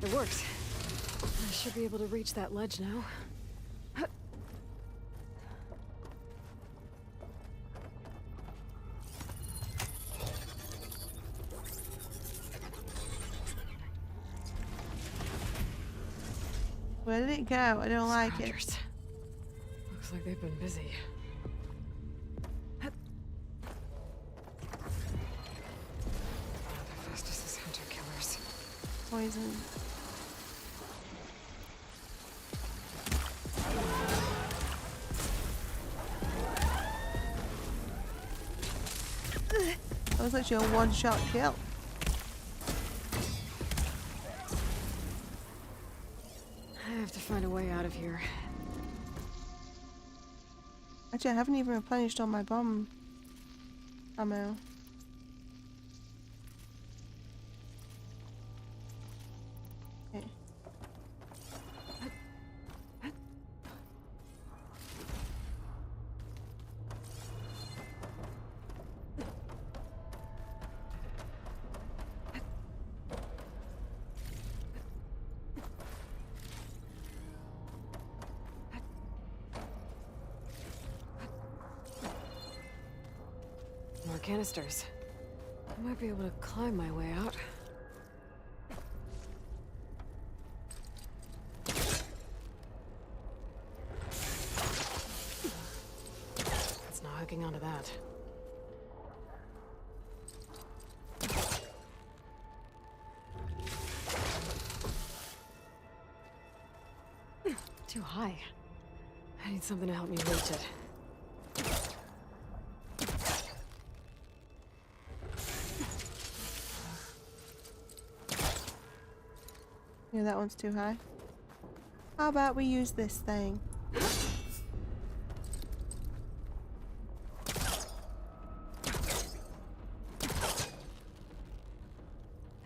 It worked. I should be able to reach that ledge now. Where did it go? I don't like it. Looks like they've been busy. The fastest is hunter killers. Poison. That was actually a one-shot kill. I have to find a way out of here. Actually, I haven't even replenished all my bomb ammo. Okay. More canisters. I might be able to climb my way out. It's not hooking onto that. Too high. I need something to help me reach it. Yeah, that one's too high. How about we use this thing? This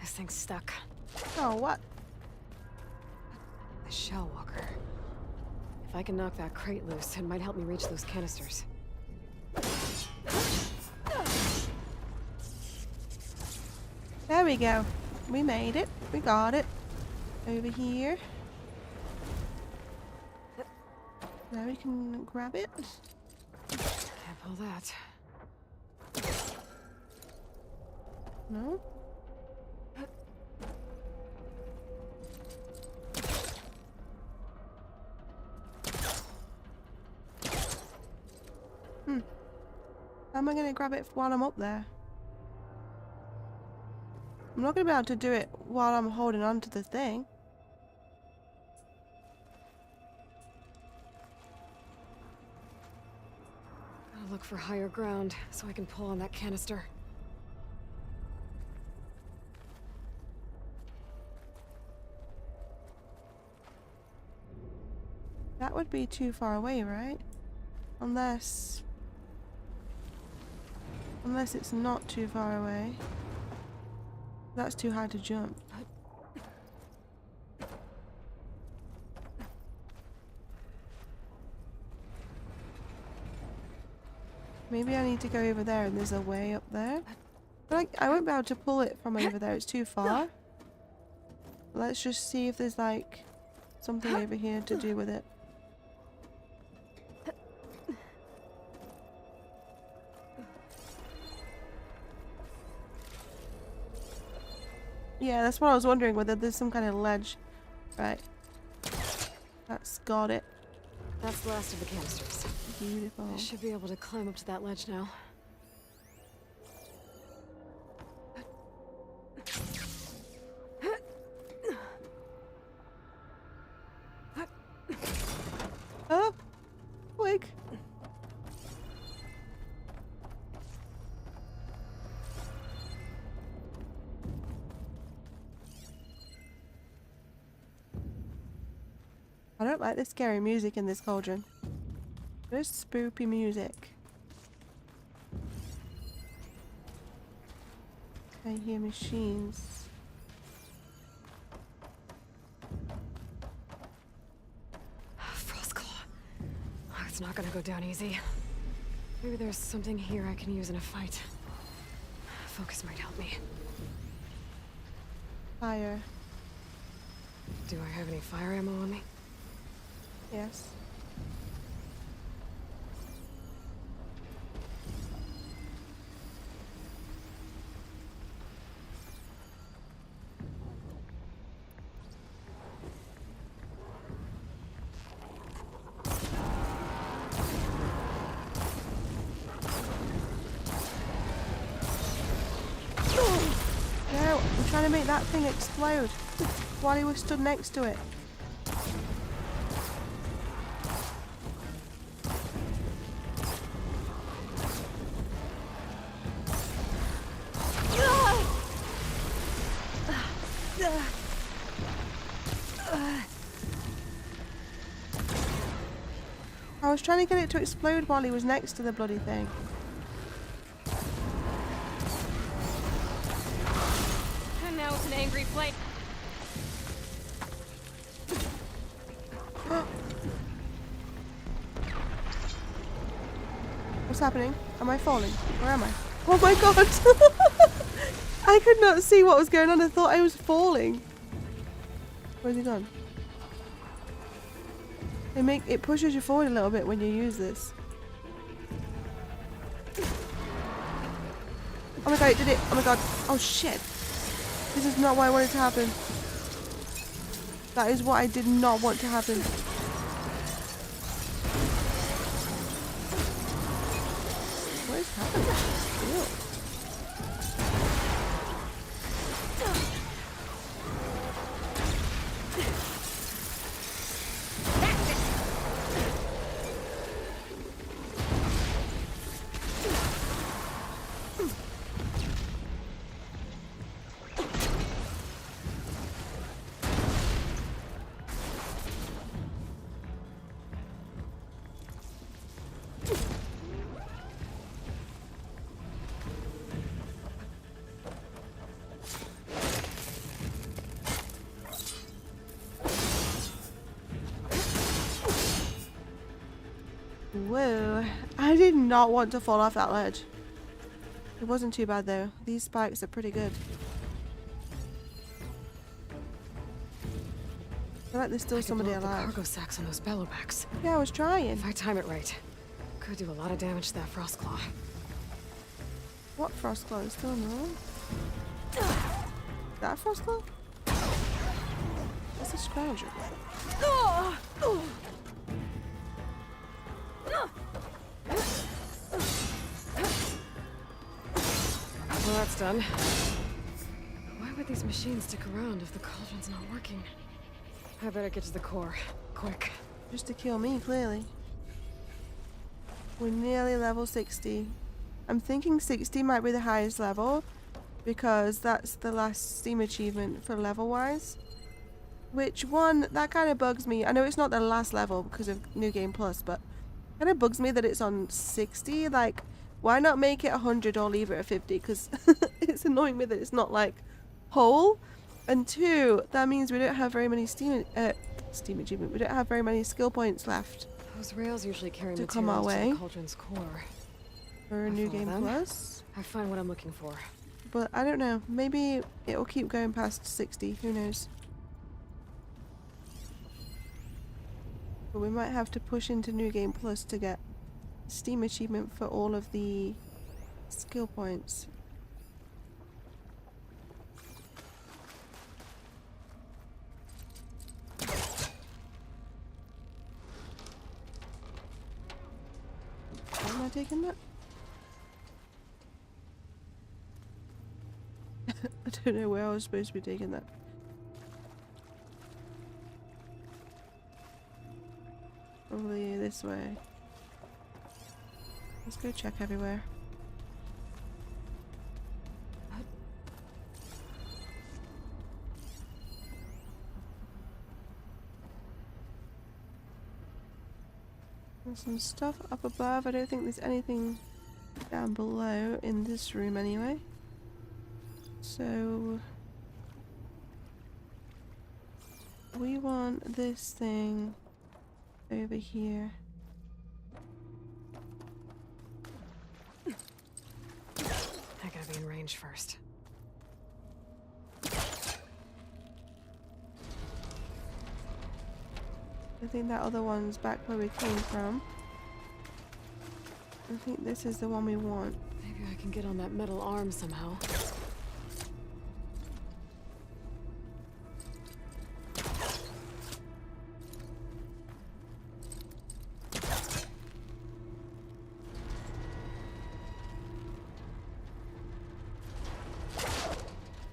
thing's stuck. Oh, what? The shell walker. If I can knock that crate loose, it might help me reach those canisters. There we go. We made it. We got it. Over here. Now we can grab it. Can't pull that. No? How am I going to grab it while I'm up there? I'm not going to be able to do it while I'm holding on to the thing. I'll look for higher ground so I can pull on that canister. That would be too far away, right? Unless it's not too far away. That's too high to jump. Maybe I need to go over there and there's a way up there. But I won't be able to pull it from over there, it's too far. Let's just see if there's like something over here to do with it. Yeah, that's what I was wondering, whether there's some kind of ledge. Right. That's got it. That's the last of the canisters. Beautiful. I should be able to climb up to that ledge now. Oh! I don't like the scary music in this cauldron. Just spoopy music. I hear machines. Frostclaw. Oh, it's not gonna go down easy. Maybe there's something here I can use in a fight. Focus might help me. Fire. Do I have any fire ammo on me? Yes. No, I'm trying to make that thing explode while he was stood next to it. I was trying to get it to explode while he was next to the bloody thing. And now it's an angry flame. What's happening? Am I falling? Where am I? Oh my god! I could not see what was going on. I thought I was falling. Where's he gone? It pushes you forward a little bit when you use this. Oh my god, it did it! Oh my god! Oh shit! This is not what I wanted to happen. That is what I did not want to happen. What is happening? Ew. Whoa, I did not want to fall off that ledge. It wasn't too bad though. These spikes are pretty good. I feel like there's still somebody alive. Cargo sacks on those bellowbacks. Yeah, I was trying. If I time it right, could do a lot of damage to that Frostclaw. What Frostclaw is still in the room? That Frostclaw? That's a Scrounger. Well, that's done. Why would these machines stick around if the cauldron's not working? I better get to the core. Quick. Just to kill me, clearly. We're nearly level 60. I'm thinking 60 might be the highest level, because that's the last Steam achievement for level-wise. Which one, that kind of bugs me. I know it's not the last level because of New Game Plus, but kind of bugs me that it's on 60. Like, why not make it 100 or leave it at 50? Because it's annoying me that it's not like whole. And two, that means we don't have very many Steam achievement. We don't have very many skill points left. Those rails usually carry to come our materials way to the cauldron's core. for New Game Plus. I find what I'm looking for. But I don't know. Maybe it will keep going past 60. Who knows? But we might have to push into New Game Plus to get Steam achievement for all of the skill points. Am I taking that? I don't know where I was supposed to be taking that. Probably this way. Let's go check everywhere. There's some stuff up above. I don't think there's anything down below in this room anyway. So we want this thing over here. I gotta be in range first. I think that other one's back where we came from. I think this is the one we want. Maybe I can get on that metal arm somehow.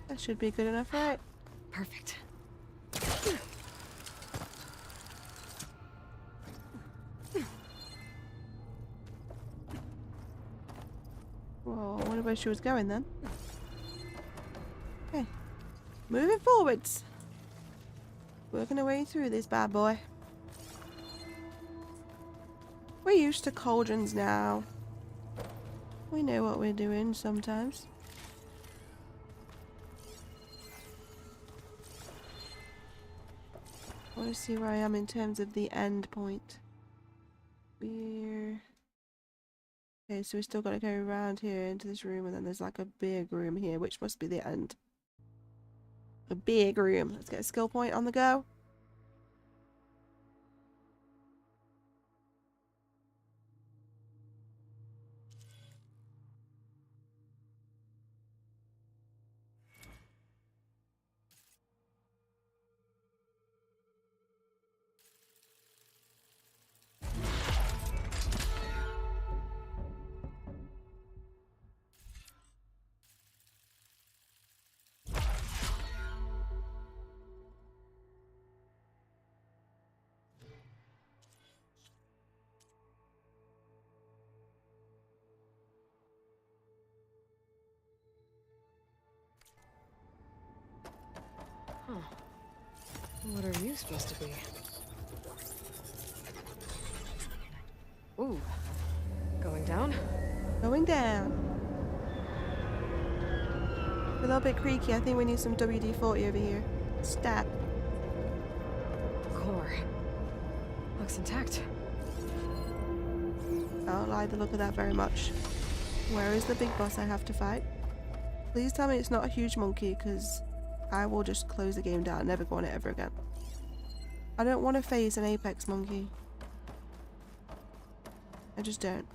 That should be good enough, right? Perfect. Whoa, I wonder where she was going then. Okay. Moving forwards. Working our way through this bad boy. We're used to cauldrons now. We know what we're doing sometimes. I want to see where I am in terms of the end point. We're... Okay, so we still got to go around here into this room, and then there's like a big room here, which must be the end. A big room. Let's get a skill point on the go. Huh. What are you supposed to be? Ooh. Going down? Going down. A little bit creaky. I think we need some WD-40 over here. Stat. Core. Looks intact. I don't like the look of that very much. Where is the big boss I have to fight? Please tell me it's not a huge monkey, because I will just close the game down, never go on it ever again. I don't want to face an apex monkey. I just don't.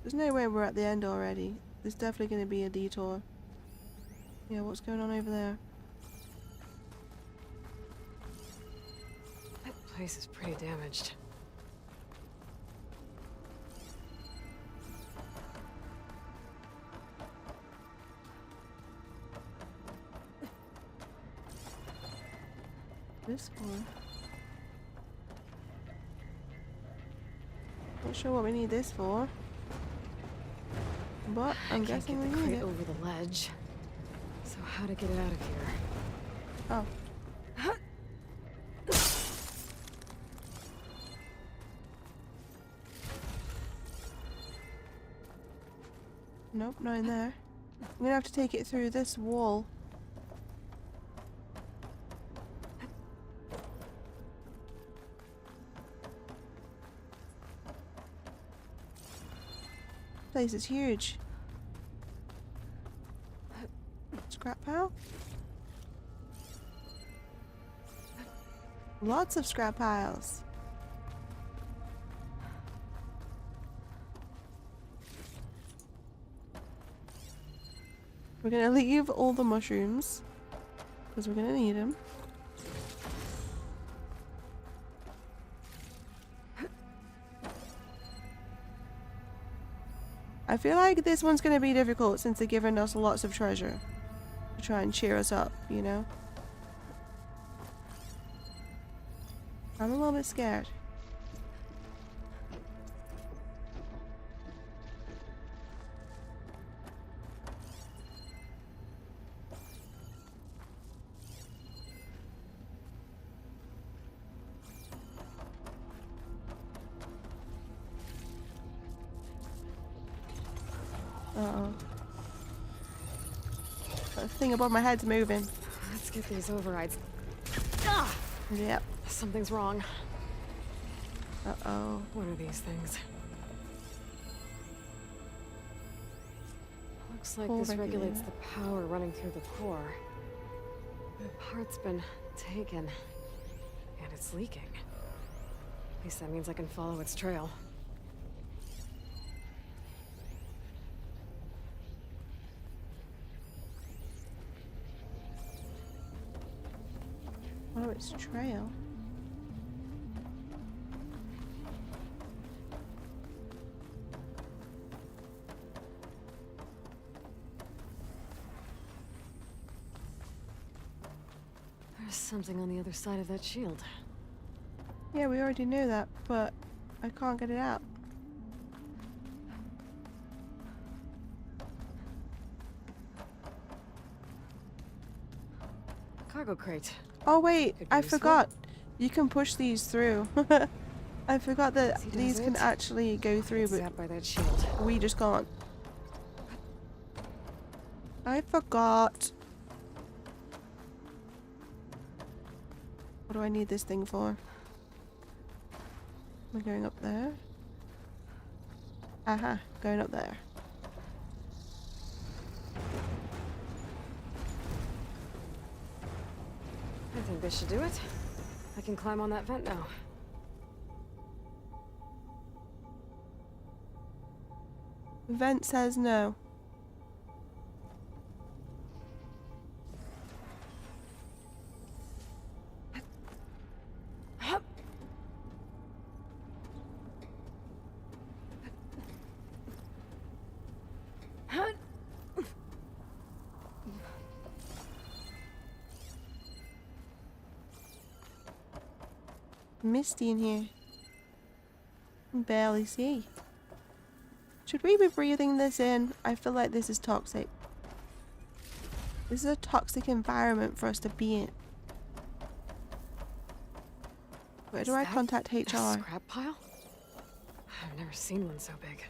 There's no way we're at the end already. There's definitely going to be a detour. Yeah, what's going on over there? That place is pretty damaged. This one. Not sure what we need this for, but I'm guessing we need it. Over the ledge. So how to get it out of here? Oh. Nope, not in there. I'm gonna have to take it through this wall. Place is huge. Scrap pile? Lots of scrap piles. We're gonna leave all the mushrooms because we're gonna need them. I feel like this one's gonna be difficult since they're giving us lots of treasure to try and cheer us up, you know? I'm a little bit scared. Uh-oh. That thing above my head's moving. Let's get these overrides. Yep. Something's wrong. Uh-oh. What are these things? Looks like this regulates the power running through the core. The part's been taken, and it's leaking. At least that means I can follow its trail. Oh, its trail. There's something on the other side of that shield. Yeah, we already knew that, but I can't get it out. Cargo crate. Oh wait, I forgot. You can push these through. I forgot that these can actually go through, but by that shield. We just can't. I forgot. What do I need this thing for? Am I going up there? Aha, going up there. I think this should do it. I can climb on that vent now. Vent says no. Misty in here. I can barely see. Should we be breathing this in? I feel like this is toxic. This is a toxic environment for us to be in. Where do I contact HR? A scrap pile? I've never seen one so big.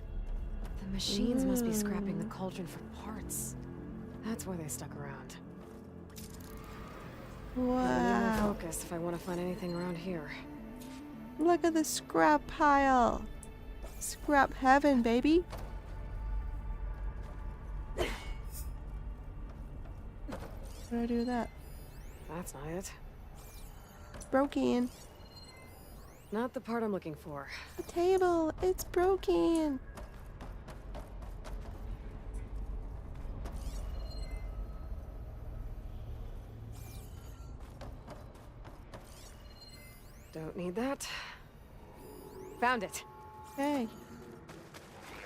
The machines must be scrapping the cauldron for parts. That's why they stuck around. Wow. I need more focus if I want to find anything around here. Look at the scrap pile. Scrap heaven, baby. What do I do with that? That's not it. It's broken. Not the part I'm looking for. The table. It's broken. Don't need that. Found it. Hey.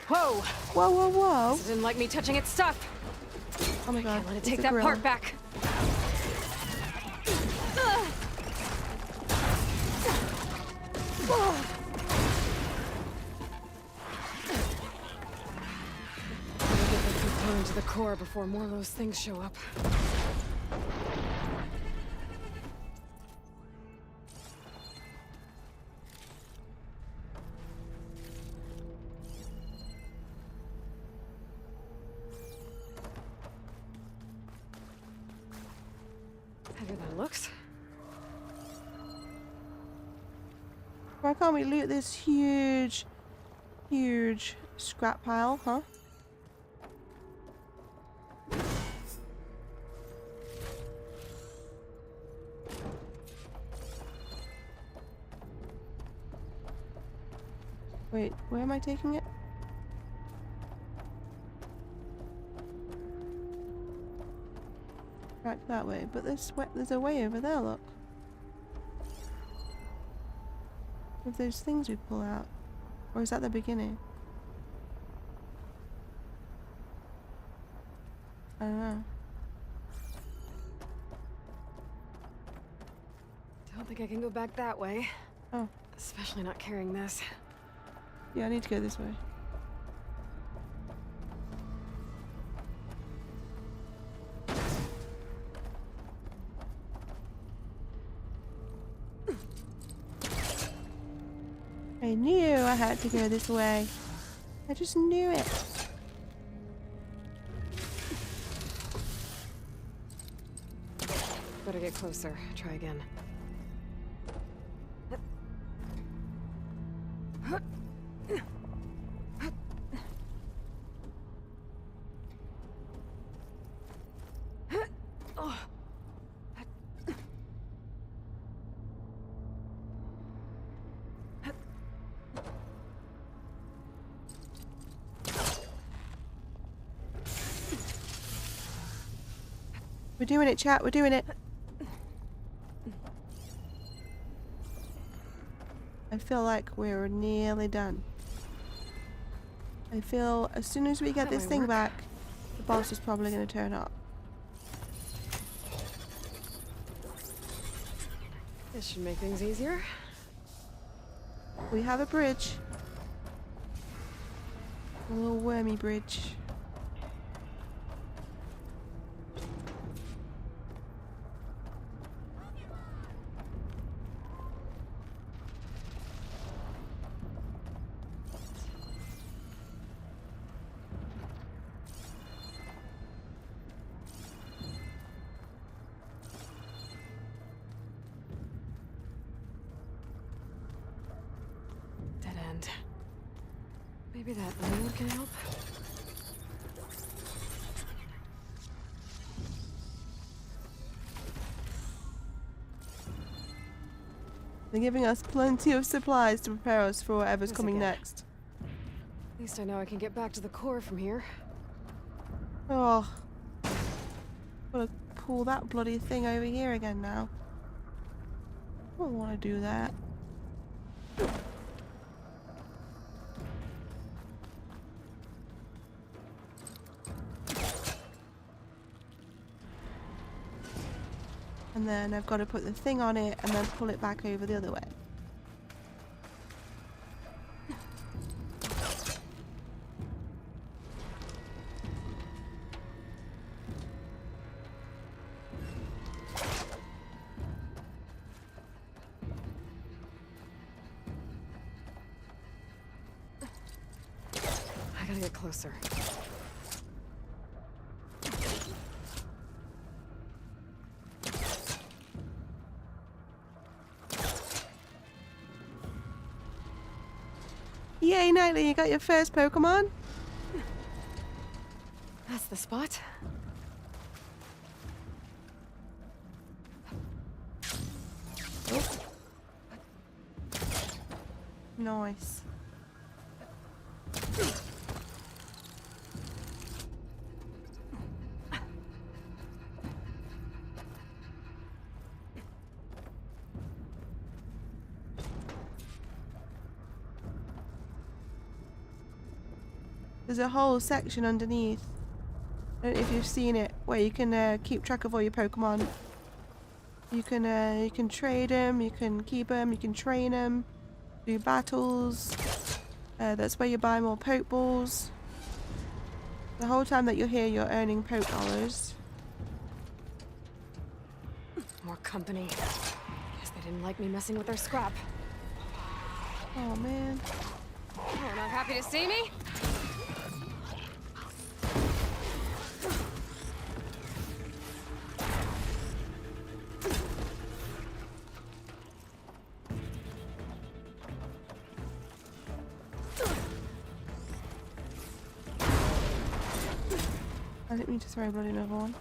Whoa! Whoa, whoa, whoa. This didn't like me touching its stuff. Oh my god. I want to take that part back. Get the component to the core before more of those things show up. Heavier than it looks. Why can't we loot this huge scrap pile, huh? Wait, where am I taking it? Back that way, but there's a way over there, look. With those things we pull out. Or is that the beginning? I don't know. Don't think I can go back that way. Oh. Especially not carrying this. Yeah, I need to go this way. I knew I had to go this way. I just knew it. Better get closer. Try again. We're doing it, chat. We're doing it. I feel like we're nearly done. I feel as soon as we get this thing back, the boss is probably going to turn up. This should make things easier. We have a bridge. A little wormy bridge. Dead end. Maybe that load can help? They're giving us plenty of supplies to prepare us for whatever's coming next. At least I know I can get back to the core from here. Oh. Gotta pull that bloody thing over here again now. I don't want to do that. And then I've got to put the thing on it and then pull it back over the other way. I gotta get closer. Yay, Nightly, you got your first Pokemon? That's the spot. Oh. Nice. There's a whole section underneath. I don't know if you've seen it, where you can keep track of all your Pokemon. You can trade them, you can keep them, you can train them, do battles. That's where you buy more Pokeballs. The whole time that you're here, you're earning Poke dollars. More company. Guess they didn't like me messing with their scrap. Oh man. Oh, not happy to see me? I didn't mean to throw bloody another one.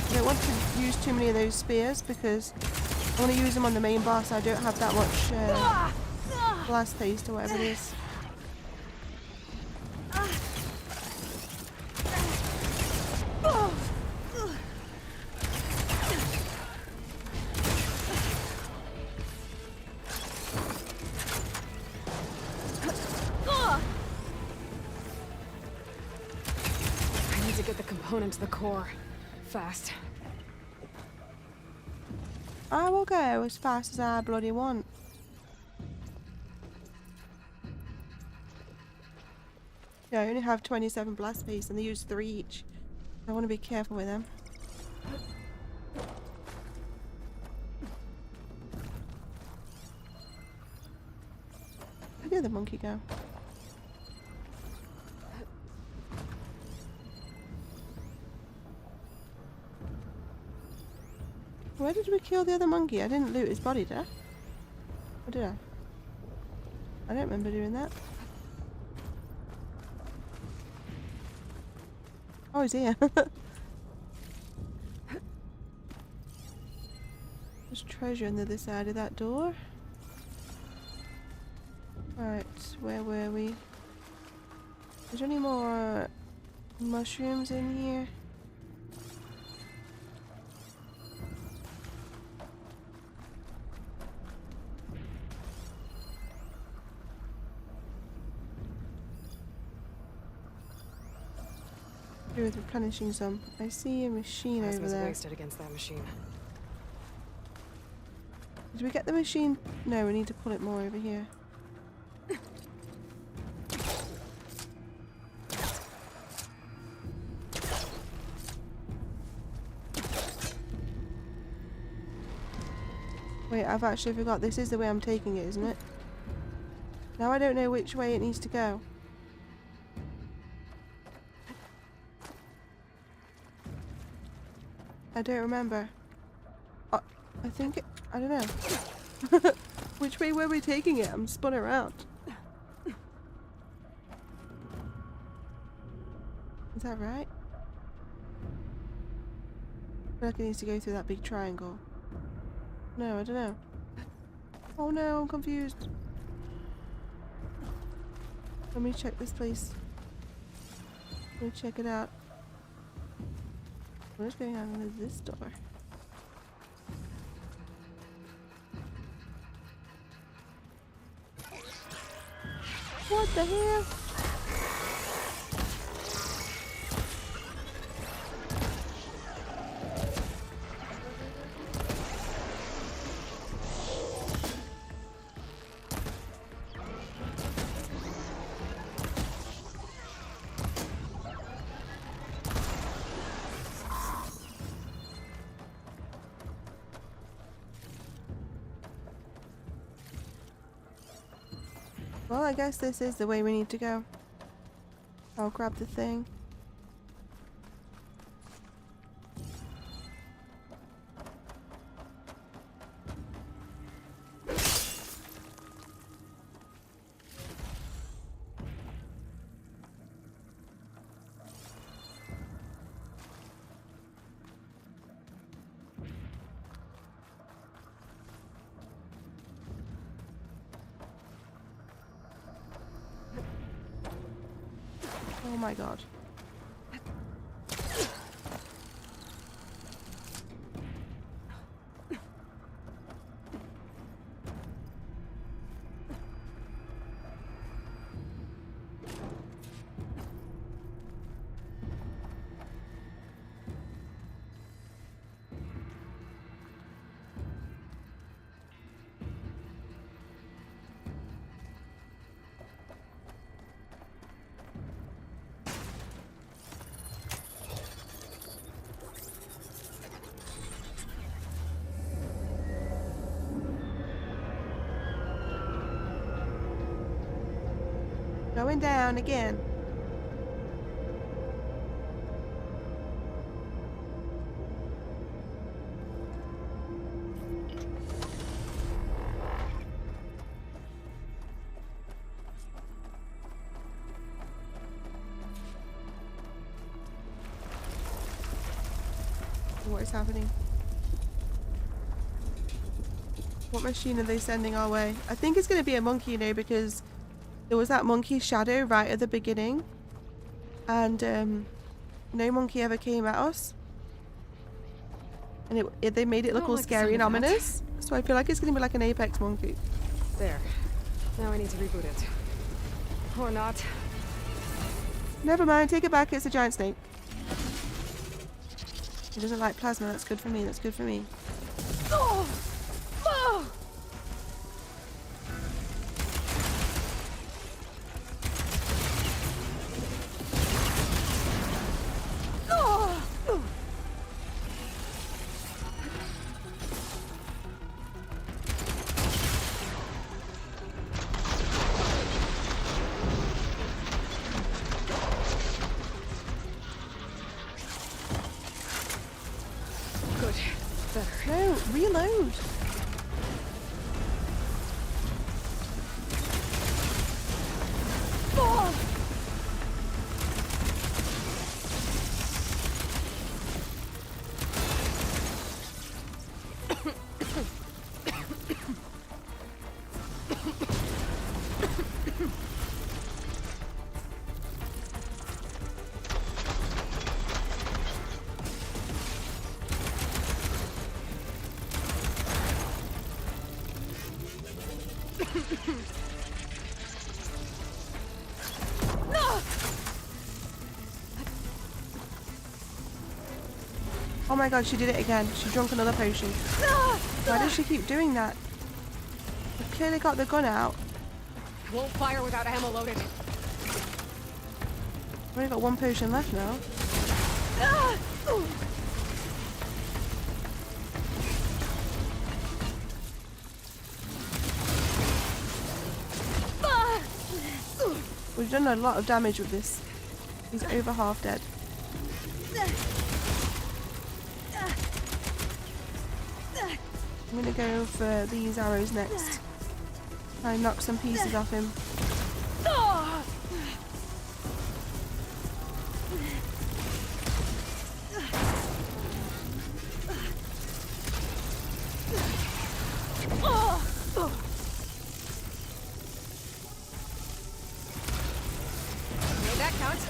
I don't want to use too many of those spears because I want to use them on the main boss. I don't have that much blast taste or whatever it is. I need to get the components. component to the core. Fast. I will go as fast as I bloody want. Yeah, I only have 27 blast paste and they use 3 each. I want to be careful with them. Where did the monkey go? Where did we kill the other monkey? I didn't loot his body, did I? Or did I? I don't remember doing that. Oh, he's here. There's treasure on the other side of that door. Right, where were we? Is there any more mushrooms in here? With replenishing some. I see a machine over there. Wasted against that machine. Did we get the machine? No, we need to pull it more over here. Wait, I've actually forgot. This is the way I'm taking it, isn't it? Now I don't know which way it needs to go. I don't remember. I think it, I don't know. Which way were we taking it? I'm spun around. Is that right? I feel like it needs to go through that big triangle. No, I don't know. Oh no, I'm confused. Let me check this place. Let me check it out. What is going on with this door? What the hell? Well, I guess this is the way we need to go. I'll grab the thing. Oh my god. Going down again. What is happening? What machine are they sending our way? I think it's going to be a monkey, you know, because there was that monkey shadow right at the beginning, and no monkey ever came at us, and they made it look all scary and ominous. So I feel like it's gonna be like an apex monkey. There. Now I need to reboot it. Or not. Never mind. Take it back. It's a giant snake. He doesn't like plasma. That's good for me. That's good for me. Oh! Oh! Good. Better. No, reload. Oh! Oh my god, she did it again. She drank another potion. Why does she keep doing that? I've clearly got the gun out. I won't fire without ammo loaded. I've only got one potion left now. We've done a lot of damage with this. He's over half dead. I'm gonna go for these arrows next. Try and knock some pieces off him. Okay, that counts.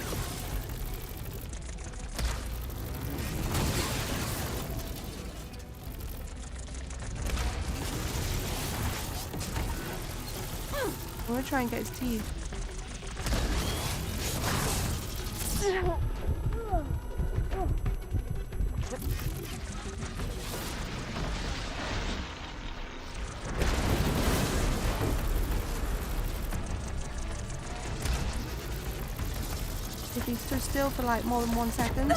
I'm gonna try and get his teeth. If he stood still for like more than 1 second.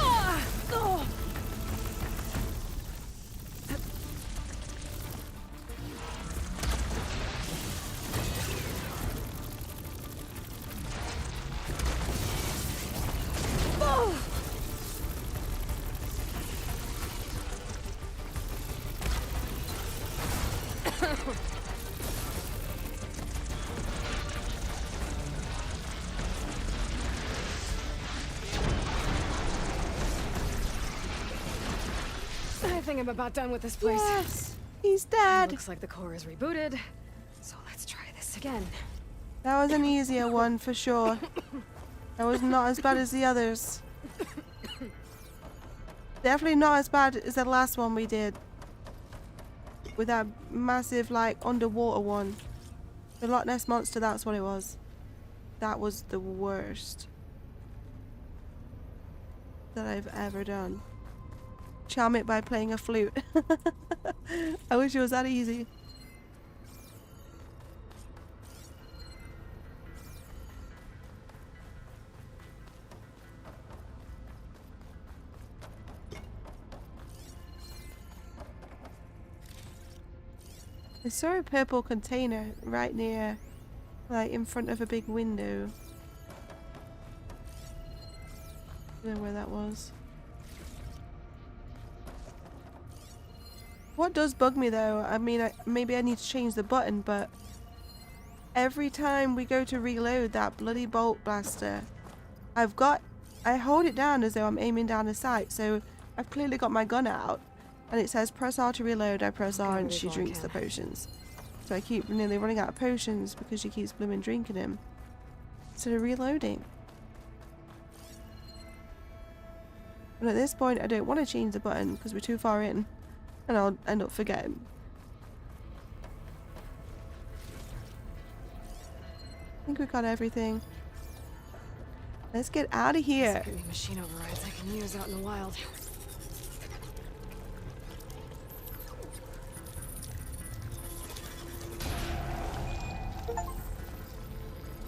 I think I'm about done with this place. Yes, he's dead. Looks like the core is rebooted. So let's try this again. That was an easier one for sure. That was not as bad as the others. Definitely not as bad as the last one we did. With that massive, like, underwater one. The Loch Ness Monster, that's what it was. That was the worst that I've ever done. Charm it by playing a flute. I wish it was that easy. I saw a purple container right near, like in front of a big window. I don't know where that was. What does bug me though, I mean, maybe I need to change the button, but every time we go to reload that bloody bolt blaster, I hold it down as though I'm aiming down a sight, so I've clearly got my gun out, and it says press R to reload, I press R and she drinks the potions. So I keep nearly running out of potions because she keeps blooming drinking them instead of reloading. And at this point I don't want to change the button because we're too far in. And I'll end up forgetting. I think we got everything. Let's get out of here. Any machine overrides I can use out in the wild.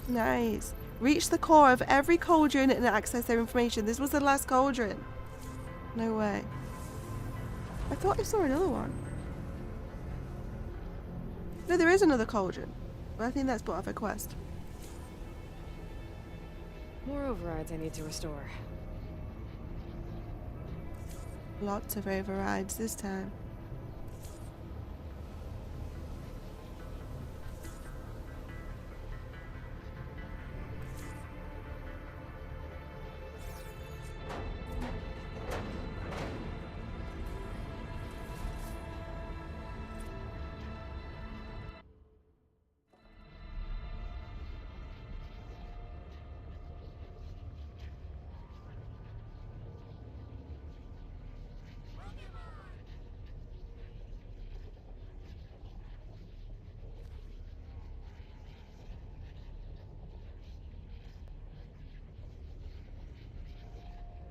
Nice. Reach the core of every cauldron and access their information. This was the last cauldron. No way. I thought I saw another one. No, there is another cauldron. But I think that's part of a quest. More overrides I need to restore. Lots of overrides this time.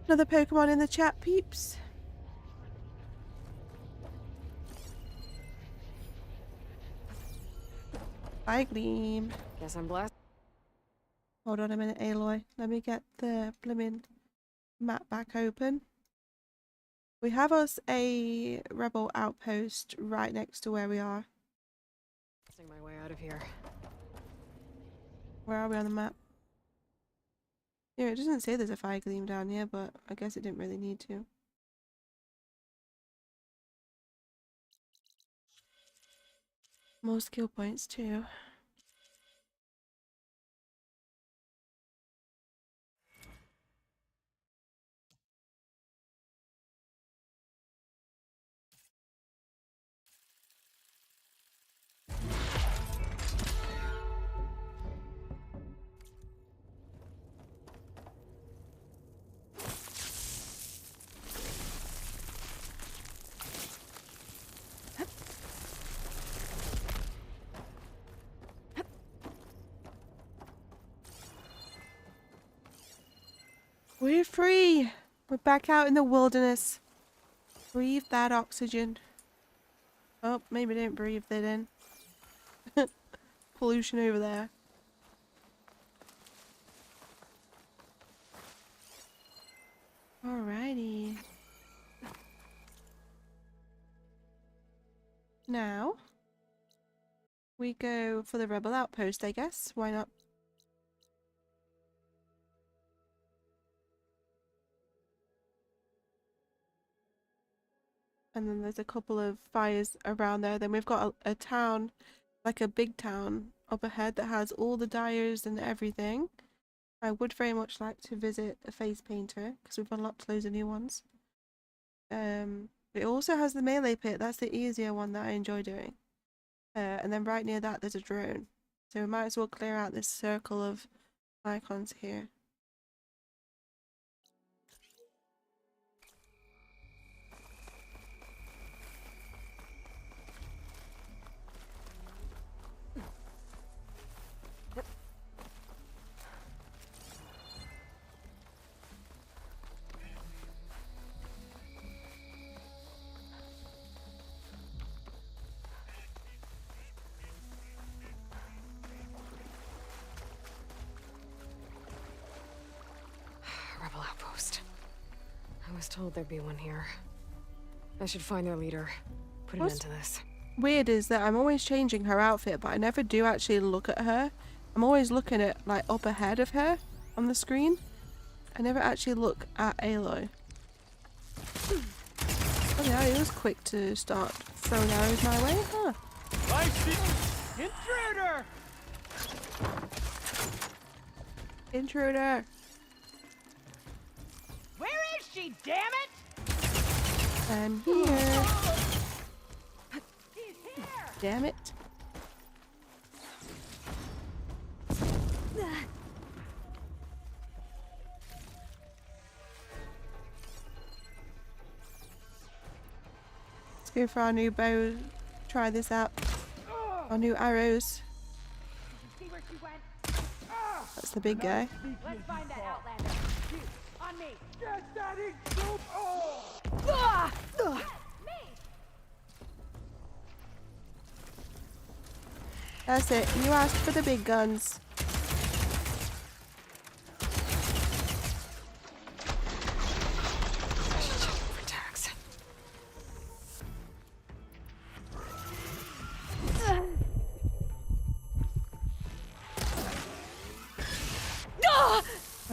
Another Pokemon in the chat, peeps. Fire Gleam. Guess I'm blessed. Hold on a minute, Aloy. Let me get the blimmin' map back open. We have us a rebel outpost right next to where we are. Passing my way out of here. Where are we on the map? Yeah, it doesn't say there's a fire gleam down here, but I guess it didn't really need to. More skill points too. We're free! We're back out in the wilderness. Breathe that oxygen. Oh, maybe don't breathe that in. Pollution over there. Alrighty. Now, we go for the rebel outpost, I guess. Why not? And then there's a couple of fires around there. Then we've got a town, like a big town up ahead that has all the dyers and everything. I would very much like to visit a face painter because we've unlocked loads of new ones. It also has the melee pit. That's the easier one that I enjoy doing. And then right near that there's a drone. So we might as well clear out this circle of icons here. Rebel outpost. I was told there'd be one here. I should find their leader. Put an end to this. Weird is that I'm always changing her outfit, but I never do actually look at her. I'm always looking at like up ahead of her on the screen. I never actually look at Aloy. Oh yeah, he was quick to start throwing arrows my way, huh? I see intruder! Intruder! Where is she, damn it? I'm here. He's here! Damn it. Let's go for our new bow. Try this out. Our new arrows. See where she went? That's the big guy. Let's find that outlander. You, on me. Get that ink soup! That's it. You asked for the big guns.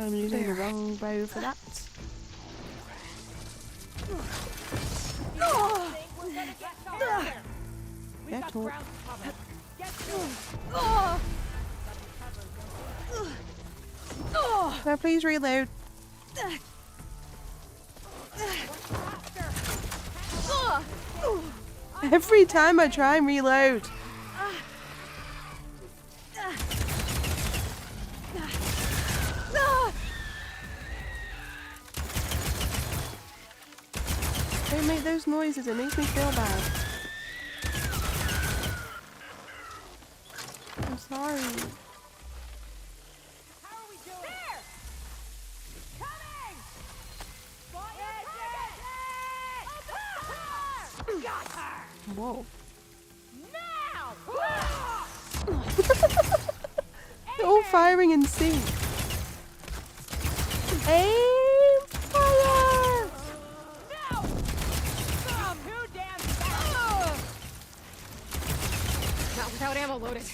I'm using the wrong bow for that. Get up. Now please reload. Every time I try and reload. Don't make those noises, it makes me feel bad. I'm sorry. How are we doing? There! Coming! Got her! Whoa. Now! They're all firing in sync. Aim fire! No! Too damn fast! Not without ammo loaded.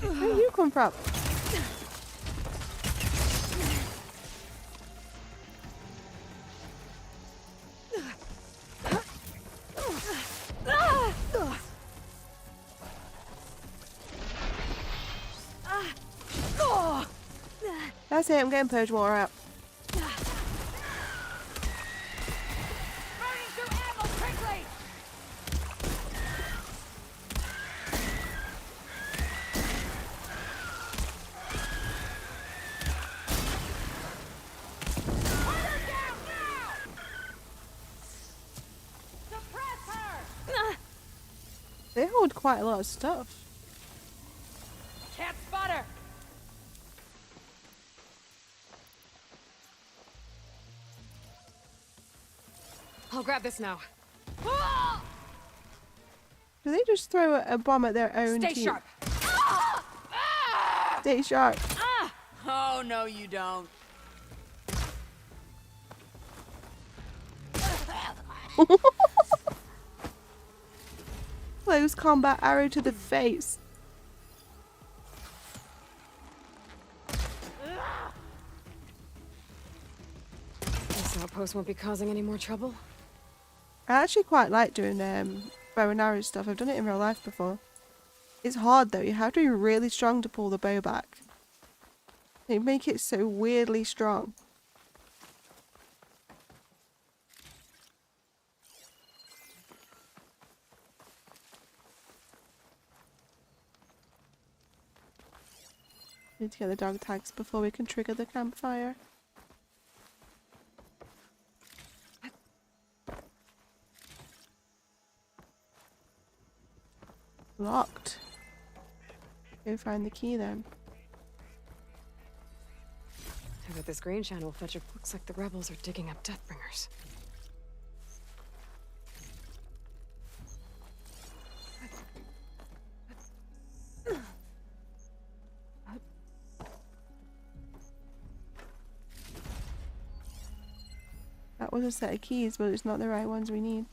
Where you come from? That's it, I'm getting purge water out. Burning through ammo quickly! Put her down now! Suppress her! They hold quite a lot of stuff. Can't spot her! I'll grab this now. Do they just throw a bomb at their own Stay team? sharp. Stay sharp. Oh, no, you don't. Close combat arrow to the face. This outpost won't be causing any more trouble. I actually quite like doing bow and arrow stuff. I've done it in real life before. It's hard though. You have to be really strong to pull the bow back. They make it so weirdly strong. Need to get the dog tags before we can trigger the campfire. Locked. Go find the key then. I bet this green channel fetcher looks like the rebels are digging up Deathbringers. That was a set of keys, but it's not the right ones we need.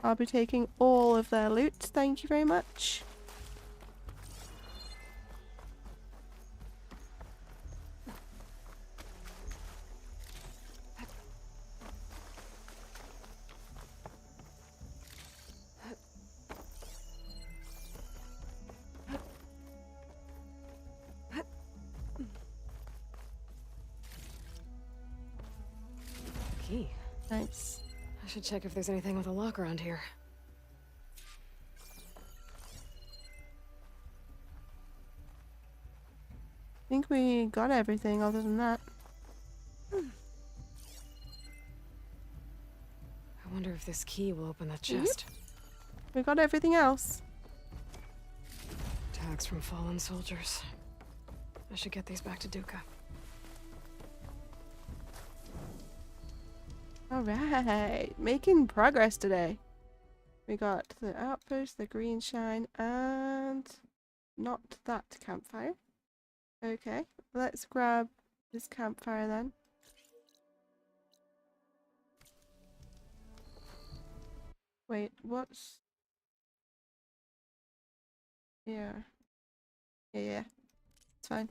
I'll be taking all of their loot, thank you very much. Key. Nice. I should check if there's anything with a lock around here. I think we got everything other than that. I wonder if this key will open that chest. We got everything else. Tags from fallen soldiers. I should get these back to Duca. Alright, making progress today. We got the outpost, the green shine, and not that campfire. Okay, let's grab this campfire then. Wait, what's... Yeah. Yeah, it's fine.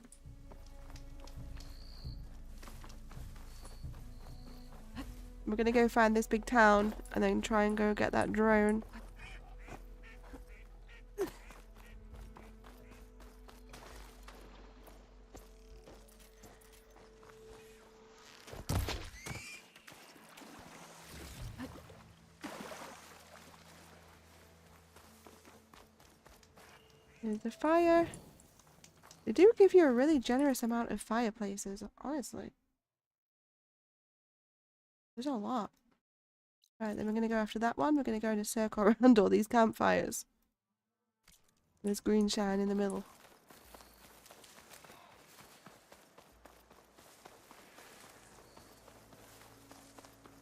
We're gonna go find this big town and then try and go get that drone. There's the fire. They do give you a really generous amount of fireplaces, honestly. There's a lot. Right, then we're going to go after that one. We're going to go in a circle around all these campfires. There's green shine in the middle.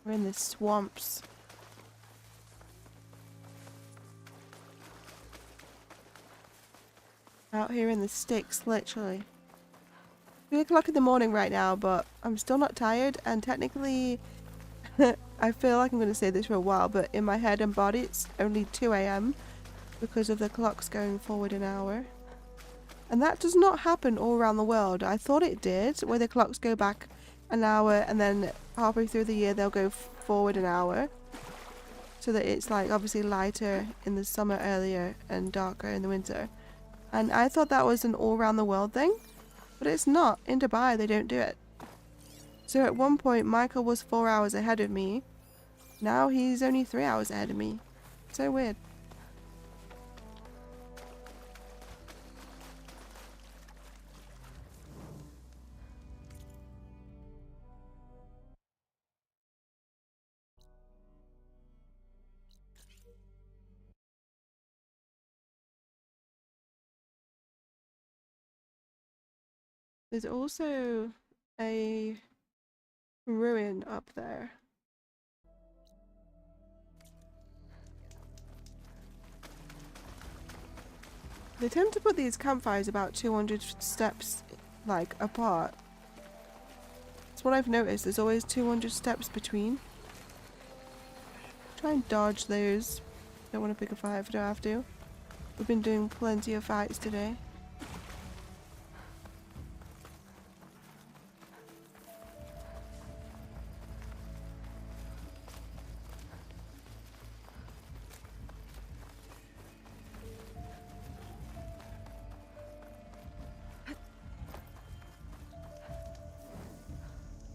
We're in the swamps. Out here in the sticks, literally. 3 o'clock in the morning right now, but I'm still not tired, and technically I feel like I'm going to say this for a while, but in my head and body it's only 2 AM because of the clocks going forward an hour. And that does not happen all around the world. I thought it did, where the clocks go back an hour and then halfway through the year they'll go forward an hour. So that it's like obviously lighter in the summer earlier and darker in the winter. And I thought that was an all around the world thing, but it's not. In Dubai they don't do it. So at one point Michael was 4 hours ahead of me. Now he's only 3 hours ahead of me. So weird. There's also a ruin up there. They tend to put these campfires about 200 steps, like, apart. That's what I've noticed. There's always 200 steps between. Try and dodge those. Don't want to pick a fight if I don't have to. We've been doing plenty of fights today.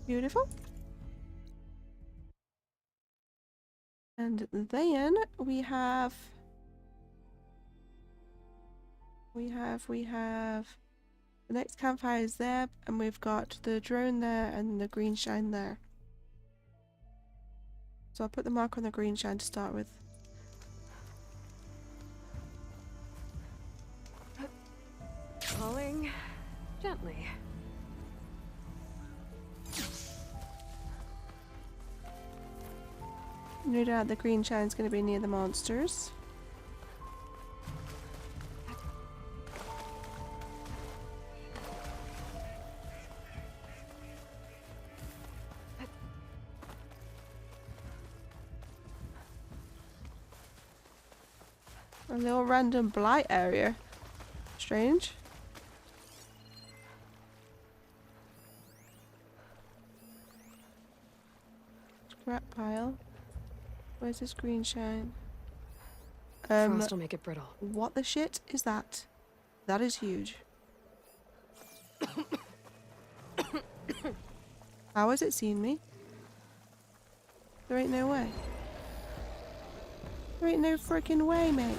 Beautiful. And then we have the next campfire is there, and we've got the drone there and the green shine there. So I'll put the mark on the green shine to start with. Falling gently. No doubt the green shine's going to be near the monsters. A little random blight area. Strange. Scrap pile. Where's this green shine? Frost will make it brittle. What the shit is that? That is huge. How has it seen me? There ain't no way. There ain't no freaking way, mate.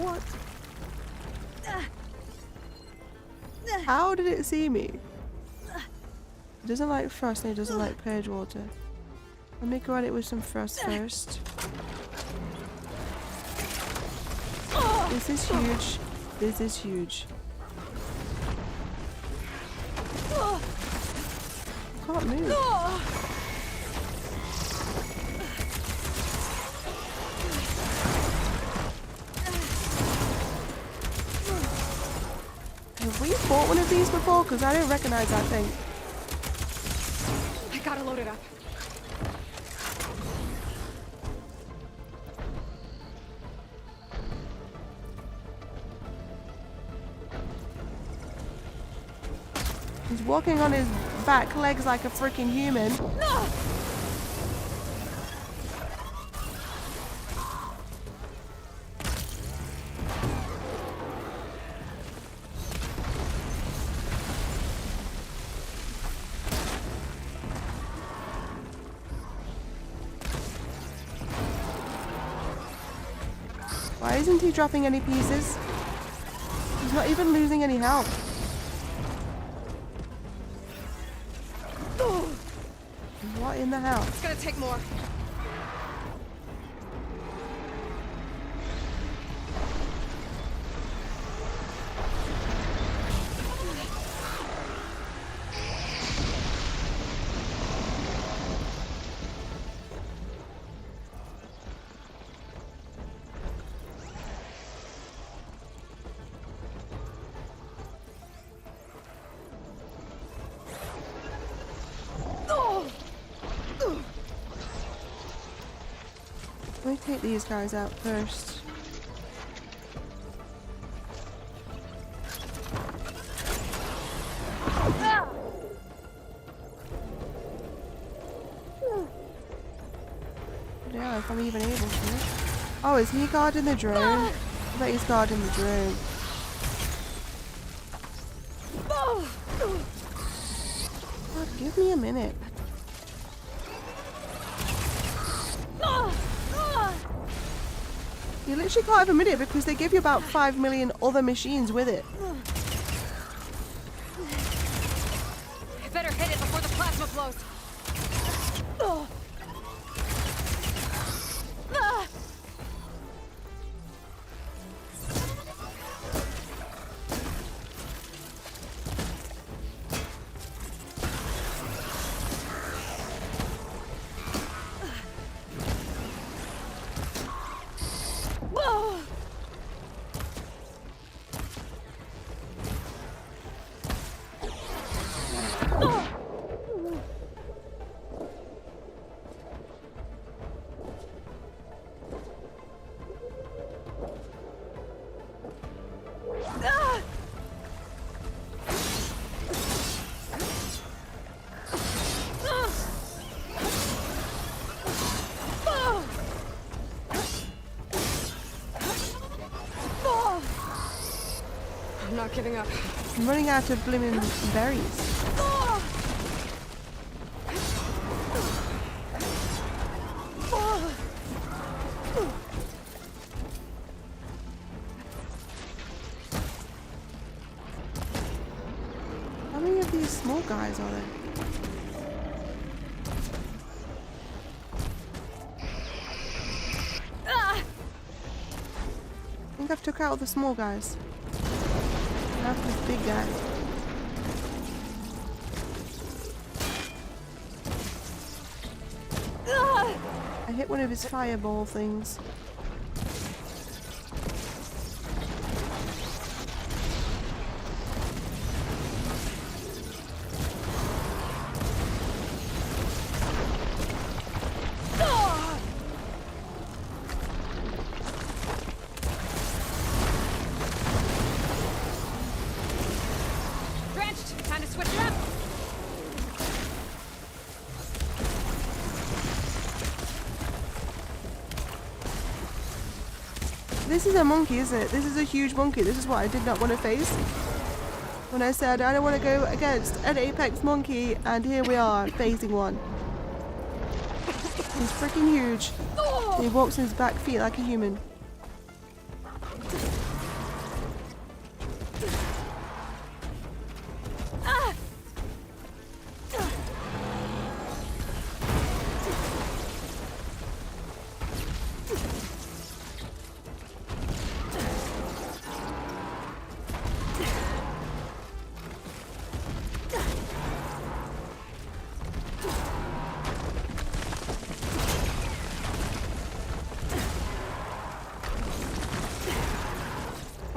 What? How did it see me? It doesn't like frost and it doesn't like purge water. Let me go at it with some frost first. This is huge. This is huge. can't move. Have we fought one of these before? Because I don't recognize that thing. I gotta load it up. He's walking on his back legs like a freaking human. Why isn't he dropping any pieces? He's not even losing any health. What in the hell? It's gonna take more. Let me take these guys out first. Yeah, if I'm even able to. Oh, is he guarding the drone? I bet he's guarding the drone. God, give me a minute. You literally can't have a minute because they give you about 5 million other machines with it. I better hit it before the plasma blows. I'm not giving up. I'm running out of blimmin' berries. How many of these small guys are there? I think I've took out all the small guys. Now for this big guy. I hit one of his fireball things. Time to switch it up. This is a monkey, isn't it? This is a huge monkey. This is what I did not want to face. When I said I don't want to go against an apex monkey, and here we are, facing one. He's freaking huge. He walks on his back feet like a human.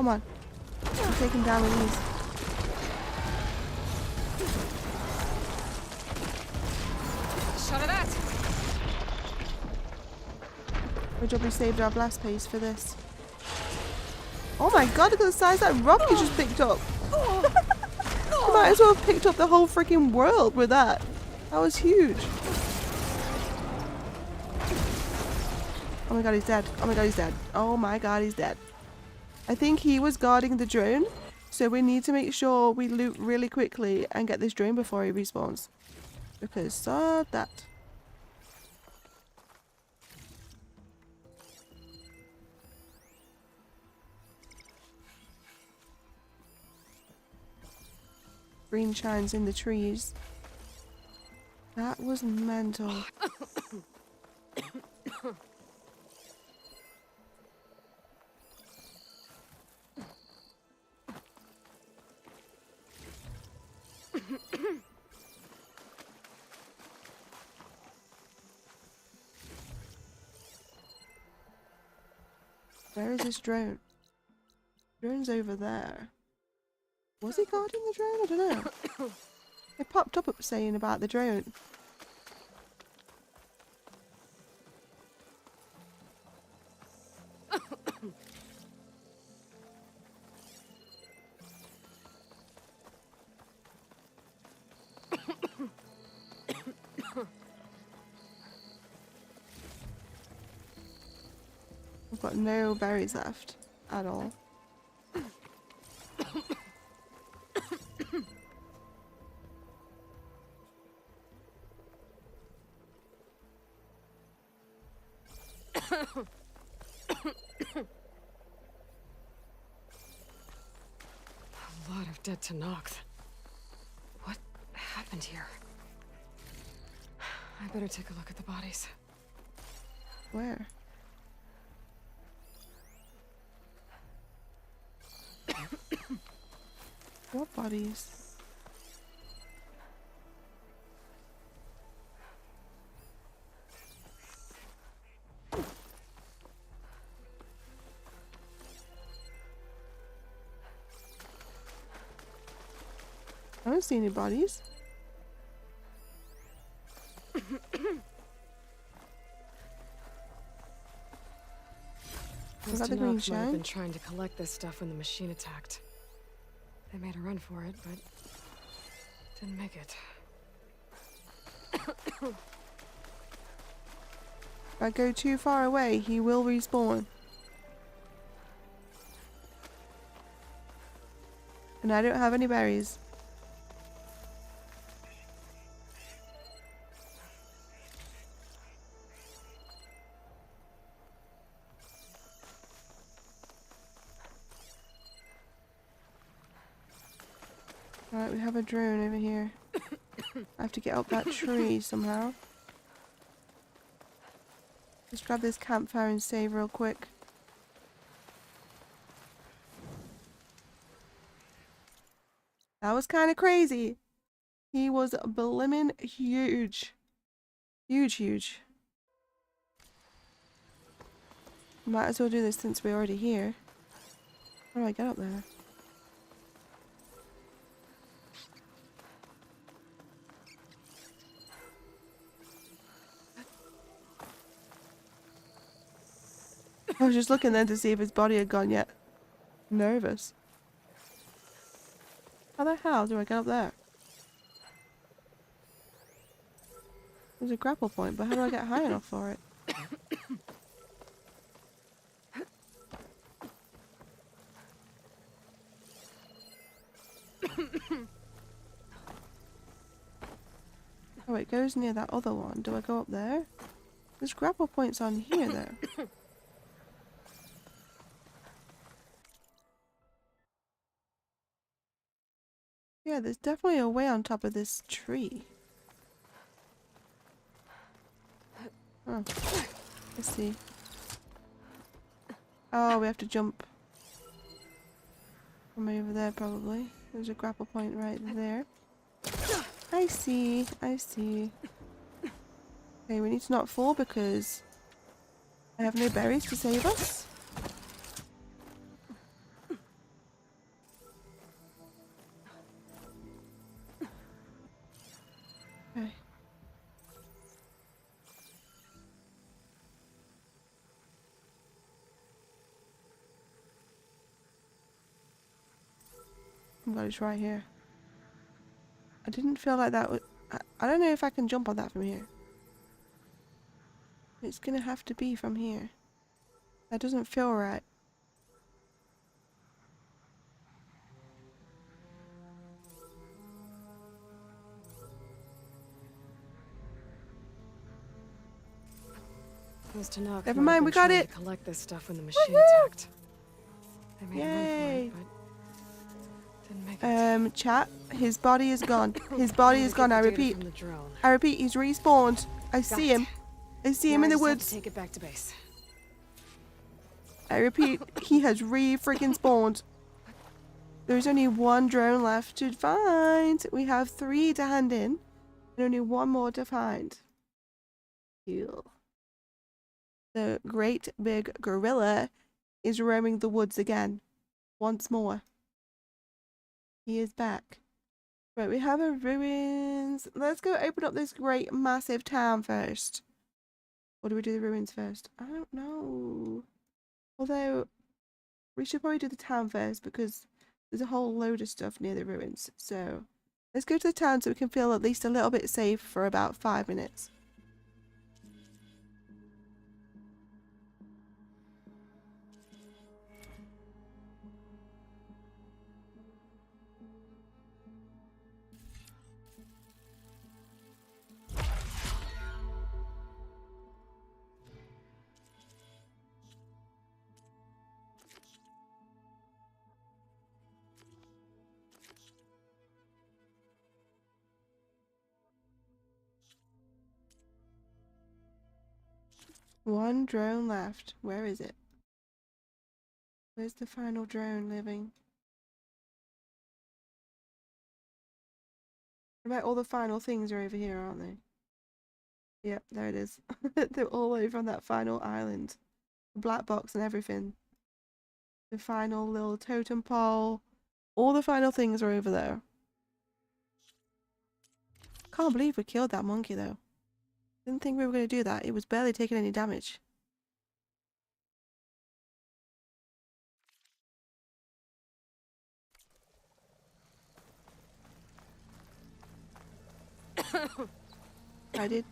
Come on. I'm taking down with these. Shot of that. Good job we saved our blast pace for this. Oh my god, look at the size of that rock you just picked up. You might as well have picked up the whole freaking world with that. That was huge. Oh my god, he's dead. Oh my god, he's dead. Oh my god, he's dead. I think he was guarding the drone, so we need to make sure we loot really quickly and get this drone before he respawns. Because that. Green shines in the trees. That was mental. Where is this drone? Drone's over there. Was he guarding the drone? I don't know. It popped up saying about the drone. I've got no berries left at all. A lot of dead Tanox. What happened here? I better take a look at the bodies. Where? What bodies? I don't see any bodies. Those Got the green Tanox might have shine. been trying to collect this stuff when the machine attacked. They made a run for it, but didn't make it. If I go too far away, he will respawn. And I don't have any berries. Alright, we have a drone over here. I have to get up that tree somehow. Let's grab this campfire and save real quick. That was kind of crazy. He was blimmin' huge. Huge. Might as well do this since we're already here. How do I get up there? I was just looking then to see if his body had gone yet. Nervous. How the hell do I get up there? There's a grapple point, but how do I get high enough for it? Oh, it goes near that other one. Do I go up there? There's grapple points on here, though. Yeah, there's definitely a way on top of this tree. Oh, let's see. Oh, we have to jump from over there, probably. There's a grapple point right there. I see. Okay, we need to not fall because I have no berries to save us. Oh god, it's right here. I didn't feel like that was... I don't know if I can jump on that from here. It's gonna have to be from here. That doesn't feel right. Never mind, we got it. Collect this stuff when the machine attacked. I made a run for it, but didn't make it. Chat. His body is gone. His body is gone. I repeat. I repeat. He's respawned. I see him. I see him in the woods. Take it back to base. I repeat. He has freaking spawned. There's only one drone left to find. We have 3 to hand in, and only 1 more to find. Cool. The great big gorilla is roaming the woods again. Once more. He is back. Right, we have a ruins. Let's go open up this great massive town first. Or do we do the ruins first? I don't know. Although, we should probably do the town first because there's a whole load of stuff near the ruins. So, let's go to the town so we can feel at least a little bit safe for about 5 minutes. One drone left. Where is it? Where's the final drone living? I bet all the final things are over here, aren't they? Yep, there it is. They're all over on that final island. The black box and everything. The final little totem pole. All the final things are over there. Can't believe we killed that monkey though. Didn't think we were going to do that. It was barely taking any damage. I did.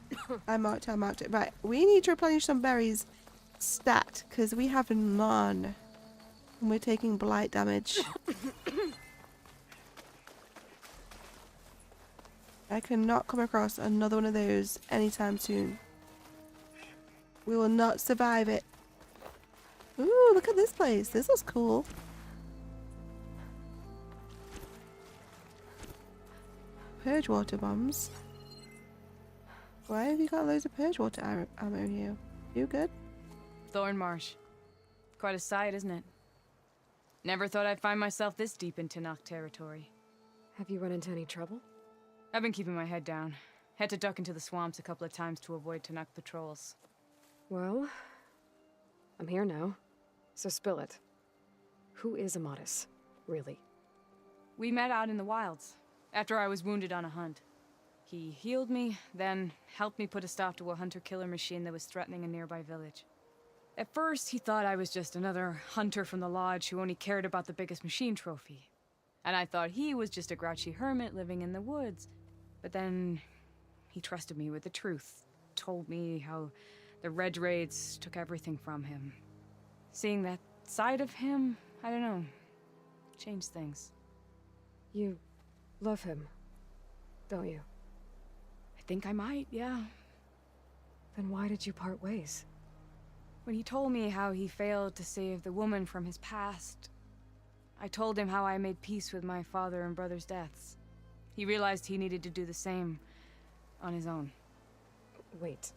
I marked it. Right, we need to replenish some berries stat, because we have none. And we're taking blight damage. I cannot come across another one of those anytime soon. We will not survive it. Ooh, look at this place. This looks cool. Purge water bombs. Why have you got loads of purge water ammo here? You good? Thorn Marsh. Quite a sight, isn't it? Never thought I'd find myself this deep in Tenakth territory. Have you run into any trouble? I've been keeping my head down. Had to duck into the swamps a couple of times to avoid Tenakth patrols. Well, I'm here now, so spill it. Who is Amatis, really? We met out in the wilds, after I was wounded on a hunt. He healed me, then helped me put a stop to a hunter-killer machine that was threatening a nearby village. At first, he thought I was just another hunter from the lodge who only cared about the biggest machine trophy. And I thought he was just a grouchy hermit living in the woods. But then he trusted me with the truth, told me how the Red Raids took everything from him. Seeing that side of him, I don't know, changed things. You love him, don't you? I think I might, yeah. Then why did you part ways? When he told me how he failed to save the woman from his past, I told him how I made peace with my father and brother's deaths. He realized he needed to do the same on his own. Wait.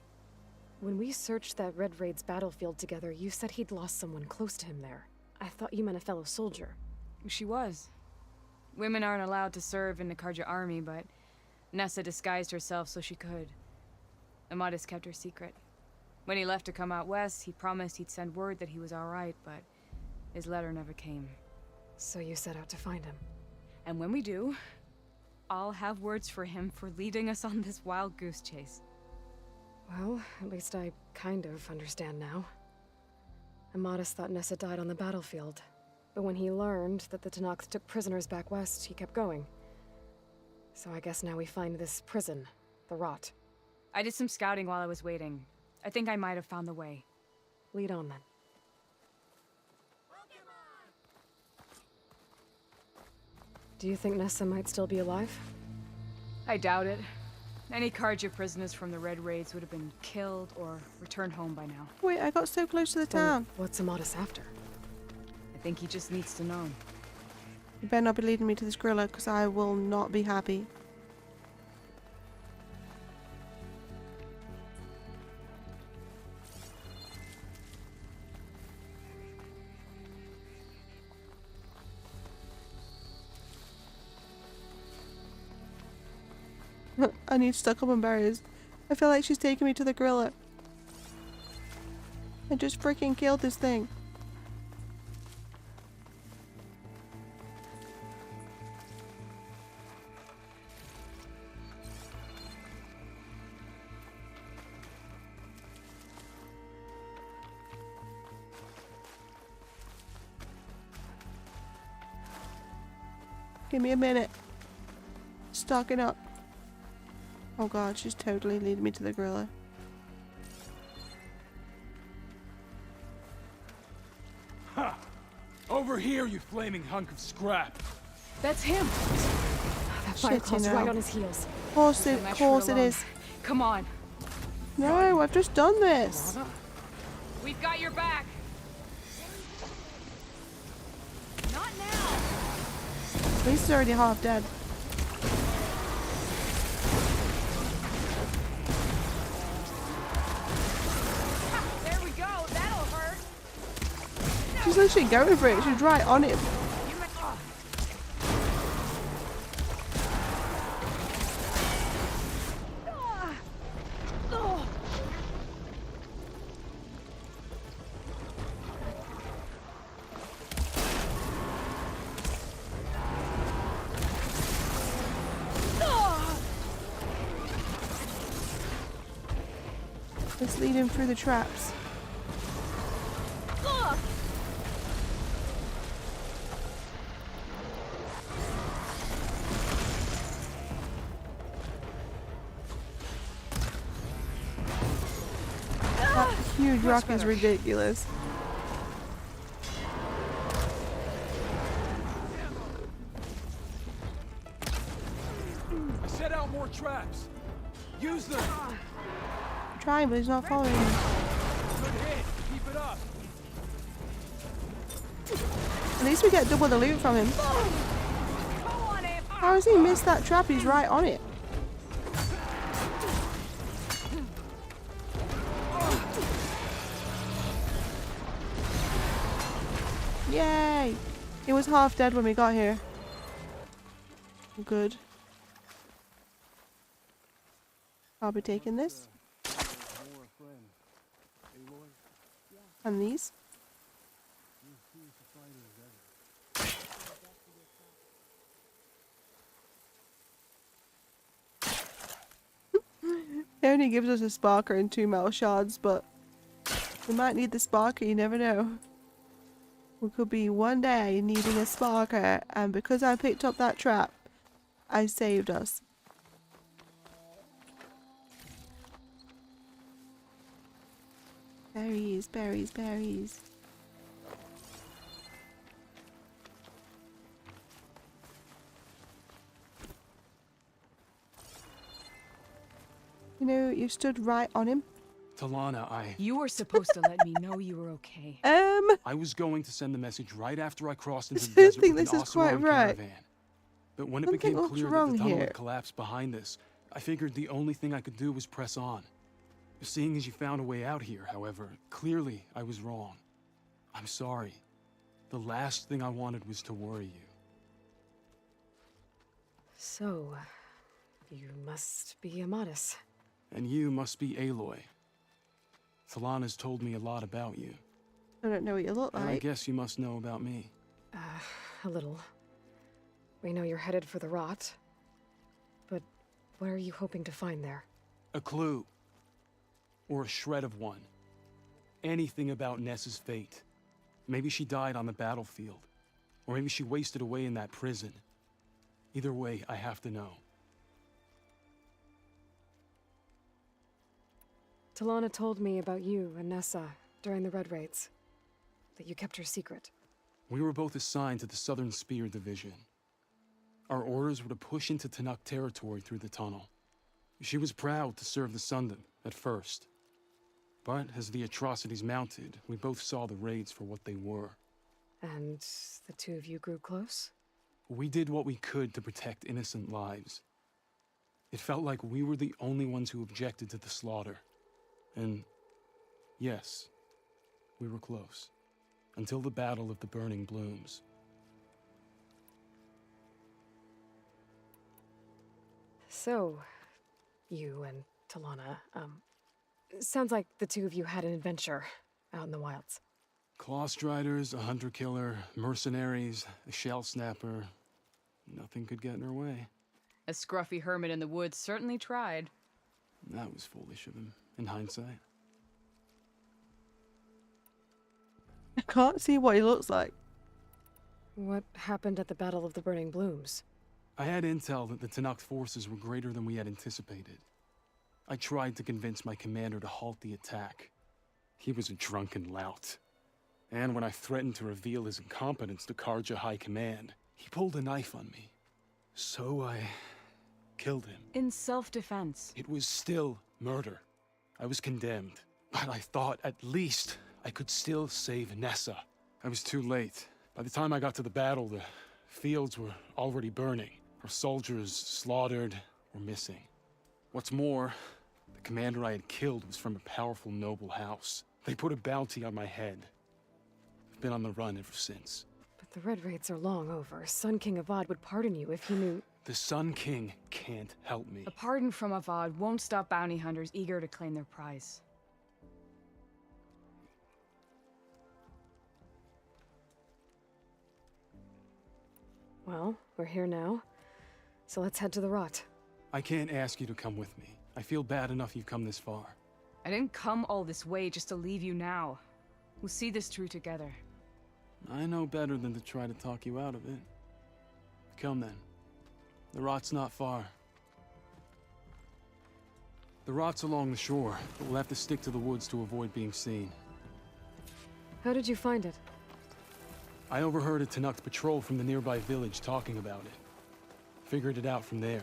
When we searched that Red Raid's battlefield together, you said he'd lost someone close to him there. I thought you meant a fellow soldier. She was. Women aren't allowed to serve in the Karja army, but Nessa disguised herself so she could. Amatis kept her secret. When he left to come out west, he promised he'd send word that he was alright, but his letter never came. So you set out to find him. And when we do, I'll have words for him for leading us on this wild goose chase. Well, at least I kind of understand now. Amatis thought Nessa died on the battlefield. But when he learned that the Tenaks took prisoners back west, he kept going. So I guess now we find this prison, the Rot. I did some scouting while I was waiting. I think I might have found the way. Lead on then. Do you think Nessa might still be alive? I doubt it. Any Carja prisoners from the Red Raids would have been killed or returned home by now. Wait, I got so close to the town. What's Amatis after? I think he just needs to know. You better not be leading me to this gorilla, because I will not be happy. I need to stock up on berries. I feel like she's taking me to the gorilla. I just freaking killed this thing. Give me a minute. Stocking up. Oh god, she's totally leading me to the gorilla. Ha! Over here, you flaming hunk of scrap! That's him! That fireclaw's right on his heels. Of course it is. Come on. No, I've just done this. We've got your back. Not now. At least he's already half dead. She's literally going for it. She's right on him. Let's lead him through the traps. That huge rock is ridiculous. I set out more traps. Use them. I'm trying, but he's not following me. Good hit. Keep it up. At least we get double the loot from him. How has he missed that trap? He's right on it. Yay! He was half dead when we got here. Good. I'll be taking this. And these. It only gives us a sparker and 2 metal shards, but we might need the sparker, you never know. We could be one day needing a sparker, and because I picked up that trap, I saved us. Berries, berries, berries. You know, you stood right on him. Talana, You were supposed to let me know you were okay. I was going to send the message right after I crossed into I the don't desert think with this an is quite Oseram right. caravan. But when it Something became looks clear that wrong the tunnel here. had collapsed behind us, I figured the only thing I could do was press on. Seeing as you found a way out here, however, clearly I was wrong. I'm sorry. The last thing I wanted was to worry you. So, you must be Amatis. And you must be Aloy. Talana's told me a lot about you. I don't know what you look And I like. guess you must know about me. A little. We know you're headed for the Rot. But what are you hoping to find there? A clue. Or a shred of one. Anything about Nessa's fate. Maybe she died on the battlefield. Or maybe she wasted away in that prison. Either way, I have to know. Talana told me about you and Nessa during the Red Raids. That you kept her secret. We were both assigned to the Southern Spear Division. Our orders were to push into Tanuk territory through the tunnel. She was proud to serve the Sundom at first. But as the atrocities mounted, we both saw the raids for what they were. And the two of you grew close? We did what we could to protect innocent lives. It felt like we were the only ones who objected to the slaughter. And yes, we were close. Until the Battle of the Burning Blooms. So, you and Talana, sounds like the two of you had an adventure out in the wilds. Claw Striders, a hunter-killer, mercenaries, a shell snapper. Nothing could get in her way. A scruffy hermit in the woods certainly tried. That was foolish of him, in hindsight. I can't see what he looks like. What happened at the Battle of the Burning Blooms? I had intel that the Tanuk forces were greater than we had anticipated. I tried to convince my commander to halt the attack. He was a drunken lout. And when I threatened to reveal his incompetence to Karja High Command, he pulled a knife on me. So I killed him. In self-defense. It was still murder. I was condemned. But I thought at least I could still save Nessa. I was too late. By the time I got to the battle, the fields were already burning. Our soldiers slaughtered or missing. What's more, the commander I had killed was from a powerful noble house. They put a bounty on my head. I've been on the run ever since. But the Red Raids are long over. Sun King Avad would pardon you if he knew... The Sun King can't help me. A pardon from Avad won't stop bounty hunters eager to claim their prize. Well, we're here now, so let's head to the Rot. I can't ask you to come with me. I feel bad enough you've come this far. I didn't come all this way just to leave you now. We'll see this through together. I know better than to try to talk you out of it. Come then. The Rot's not far. The Rot's along the shore, but we'll have to stick to the woods to avoid being seen. How did you find it? I overheard a Tanuk patrol from the nearby village talking about it. Figured it out from there.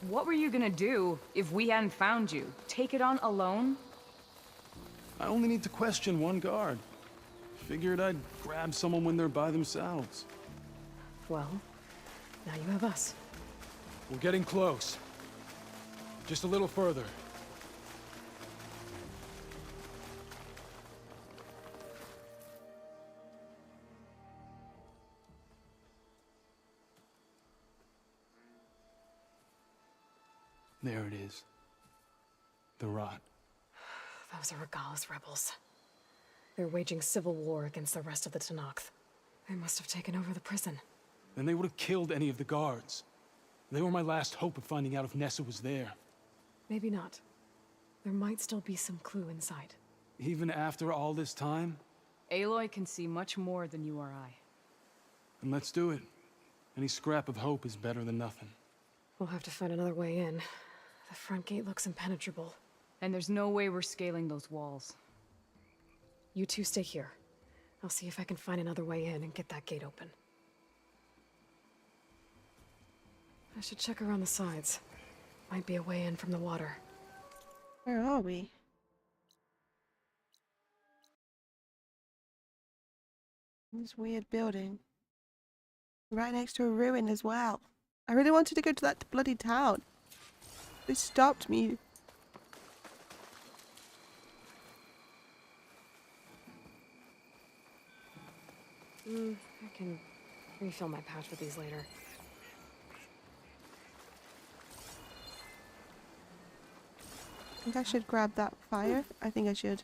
What were you gonna do if we hadn't found you? Take it on alone? I only need to question one guard. Figured I'd grab someone when they're by themselves. Well, now you have us. We're getting close. Just a little further. There it is. The Rot. Those are Regala's rebels. They're waging civil war against the rest of the Tanakh. They must have taken over the prison. Then they would have killed any of the guards. They were my last hope of finding out if Nessa was there. Maybe not. There might still be some clue inside. Even after all this time? Aloy can see much more than you or I. And let's do it. Any scrap of hope is better than nothing. We'll have to find another way in. The front gate looks impenetrable. And there's no way we're scaling those walls. You two stay here. I'll see if I can find another way in and get that gate open. I should check around the sides. Might be a way in from the water. Where are we? This weird building. Right next to a ruin as well. I really wanted to go to that bloody town. They stopped me. I can refill my pouch with these later. I think I should grab that fire. I think I should.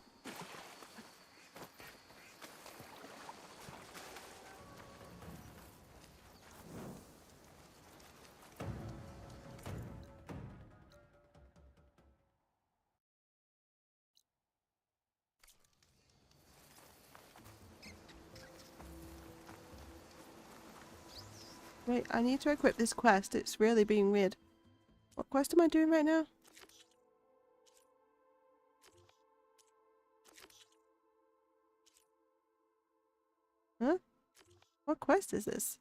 Wait, I need to equip this quest. It's really being weird. What quest am I doing right now? Huh? What quest is this?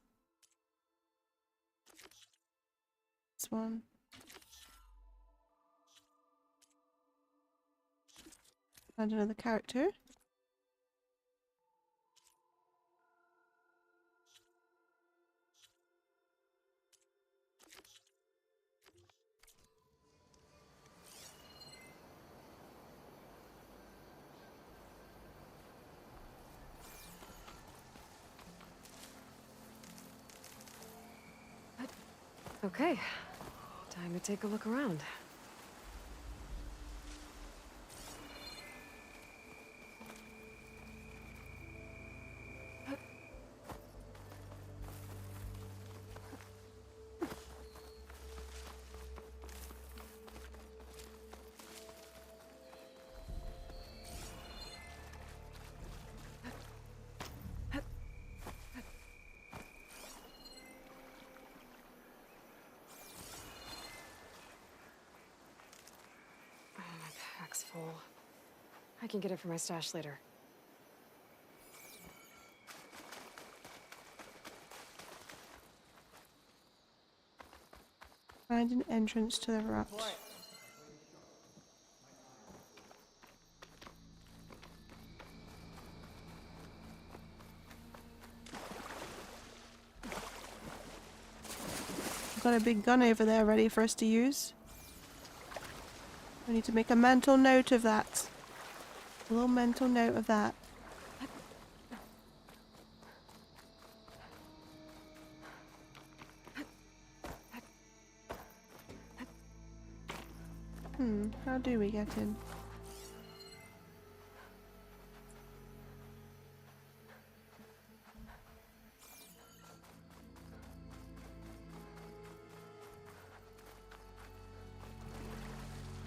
This one. Find another character. Okay, time to take a look around. Pack's full. I can get it from my stash later. Find an entrance to the route. I've got a big gun over there ready for us to use. I need to make a mental note of that. A little mental note of that. How do we get in?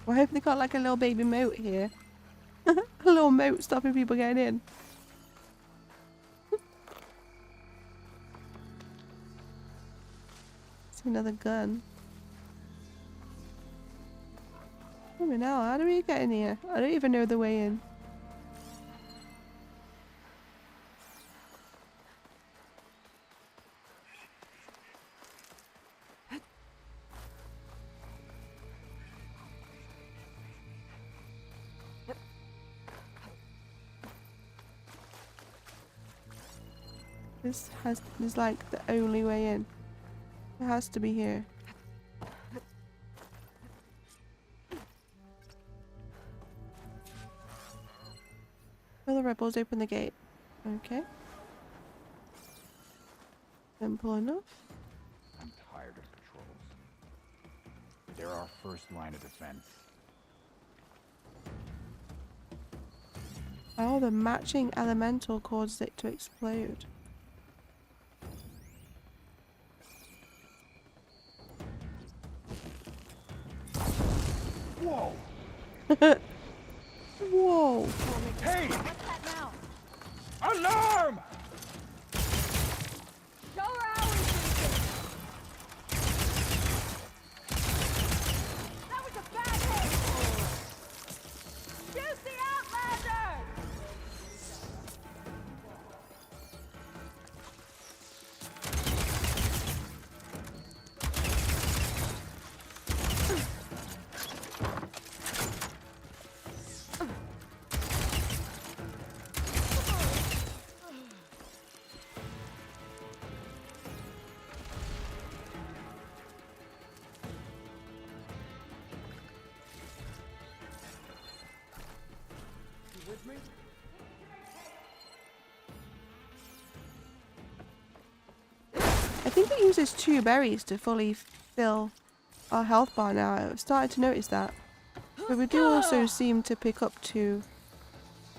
Why have they got like a little baby moat here? A little moat stopping people getting in. See another gun. Oh no, how do we get in here? I don't even know the way in. This is like the only way in. It has to be here. Will the rebels open the gate? Okay. Simple enough. I'm tired of patrols. They're our first line of defense. Oh, the matching elemental caused it to explode. Whoa! Whoa! Hey! What's that now? Alarm! Show her how we do this. That was a bad hit. Shoot the Outlander! I think it uses 2 berries to fully fill our health bar now. I've started to notice that. But we do also seem to pick up 2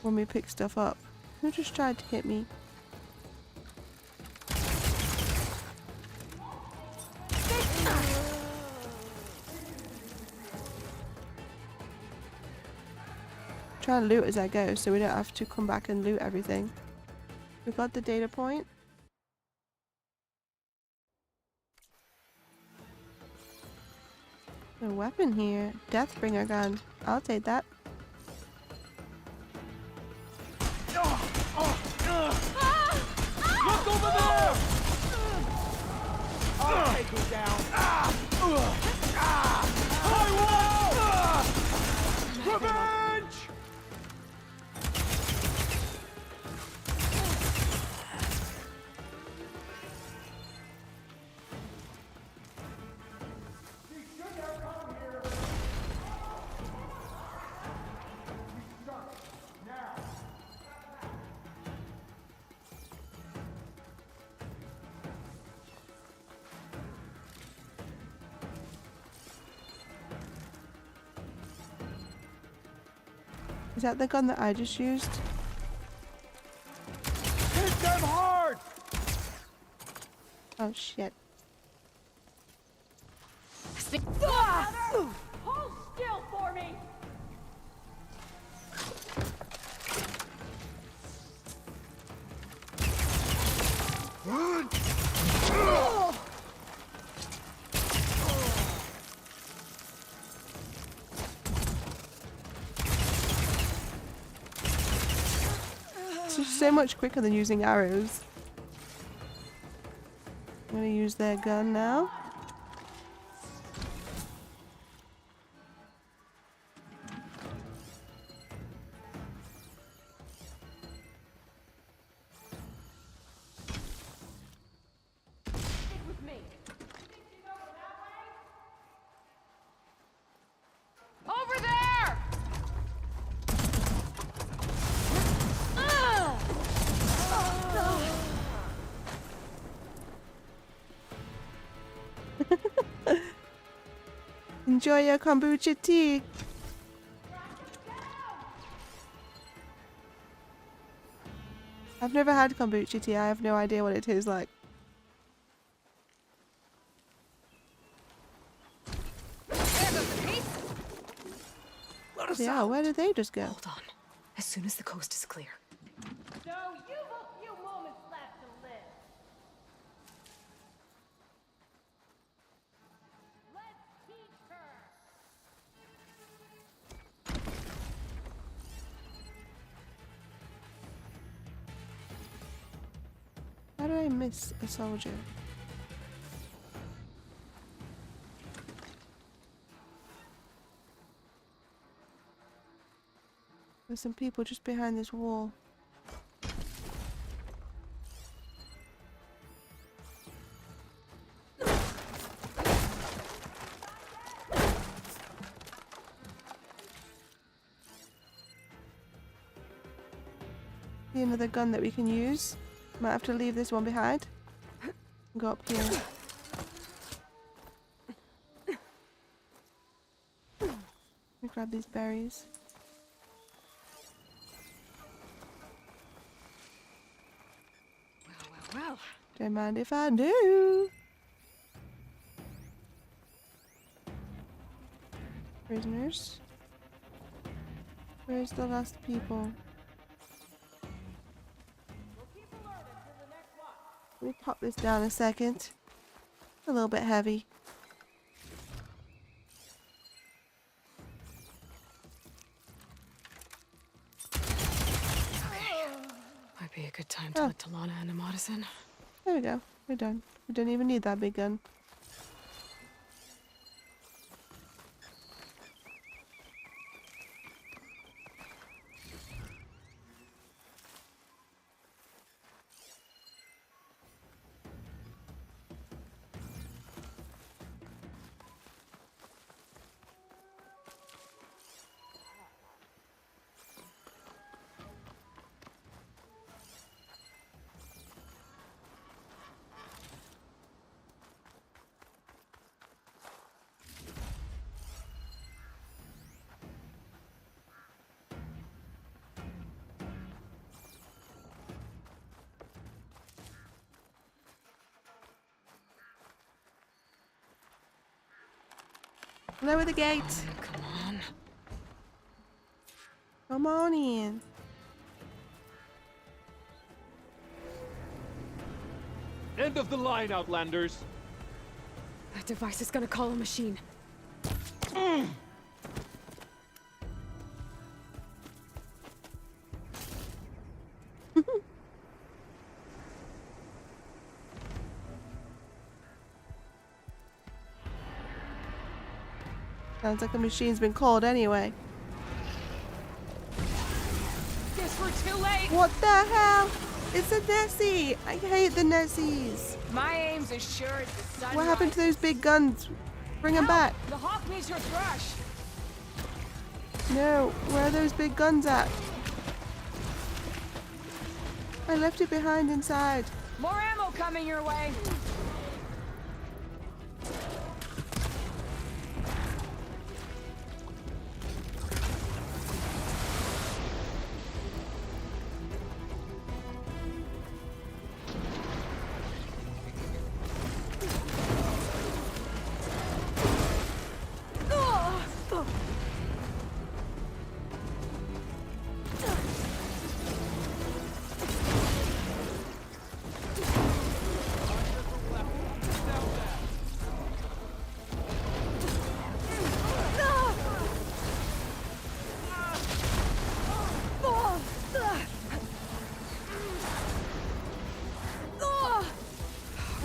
when we pick stuff up. Who just tried to hit me? Try and loot as I go so we don't have to come back and loot everything. We got the data point. A weapon here. Deathbringer gun. I'll take that. Look over there! I'll take you down. Revenge! Is that the gun that I just used? Hit them hard! Oh shit. Hold still for me! It's just so much quicker than using arrows. I'm gonna use their gun now. With me. Over there! Enjoy your kombucha tea. I've never had kombucha tea. I have no idea what it tastes like. Yeah, where did they just go? Hold on. As soon as the coast is clear. So you've a few moments left to live. Let's teach her. How do I miss a soldier? There's some people just behind this wall. See another gun that we can use. Might have to leave this one behind. Go up here. Let me grab these berries. Well. Don't mind if I do. Prisoners. Where's the last people? Let me pop this down a second. A little bit heavy. Might be a good time to let Talana and Amadison. There we go. We're done. We don't even need that big gun. Lower the gate. Come on. Come on in. End of the line, Outlanders. That device is gonna call a machine. Sounds like a machine's been called anyway. Guess we're too late. What the hell? It's a Nessie! I hate the Nessies. My aim's as sure as the sun. What happened to those big guns? Bring them back. The hawk needs your thrush. No, where are those big guns at? I left it behind inside. More ammo coming your way.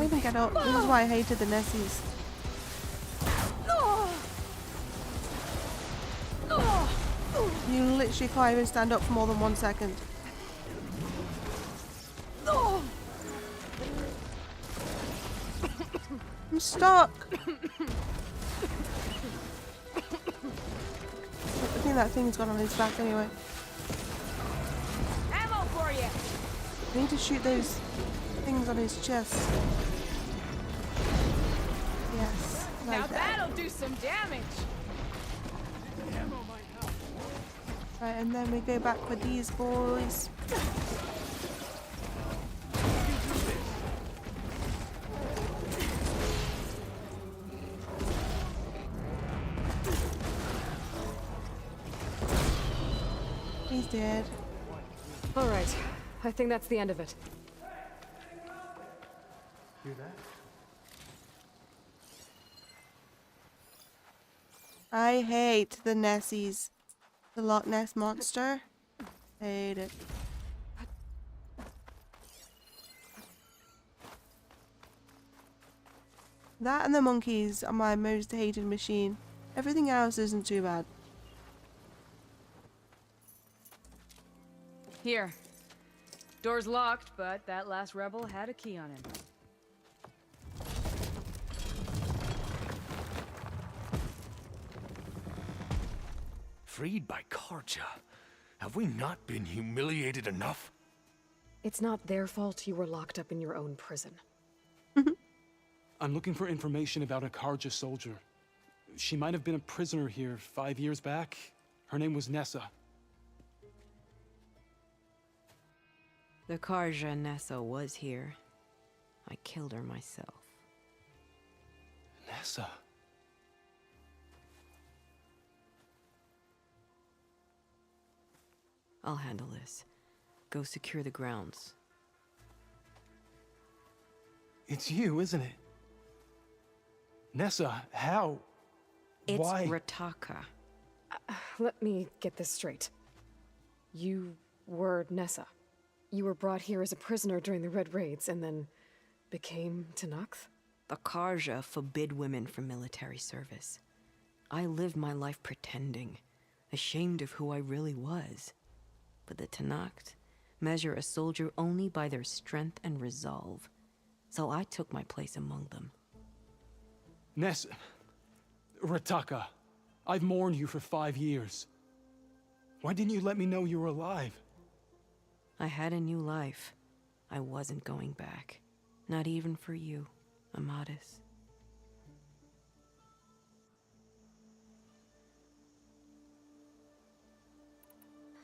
I think I don't. This is why I hated the Nessies. You literally can't even stand up for more than 1 second. I'm stuck. I think that thing's gone on his back anyway. Ammo for you. I need to shoot those things on his chest. Yes. Now Like that. that'll do some damage. Right, and then we go back with these boys. He's dead. All right. I think that's the end of it. Hear that? I hate the Nessies. The Loch Ness Monster. Hate it. That and the monkeys are my most hated machine. Everything else isn't too bad. Here. Door's locked, but that last rebel had a key on him. Freed by Karja. Have we not been humiliated enough? It's not their fault you were locked up in your own prison. I'm looking for information about a Karja soldier. She might have been a prisoner here 5 years back. Her name was Nessa. The Karja Nessa was here. I killed her myself. Nessa? I'll handle this. Go secure the grounds. It's you, isn't it? Nessa, how? It's Why? Rataka. Let me get this straight. You were Nessa. You were brought here as a prisoner during the Red Raids and then became Tenakth? The Karja forbid women from military service. I lived my life pretending, ashamed of who I really was. But the Tenakth measure a soldier only by their strength and resolve. So I took my place among them. Nessa... Rataka, I've mourned you for 5 years. Why didn't you let me know you were alive? I had a new life. I wasn't going back. Not even for you, Amadis.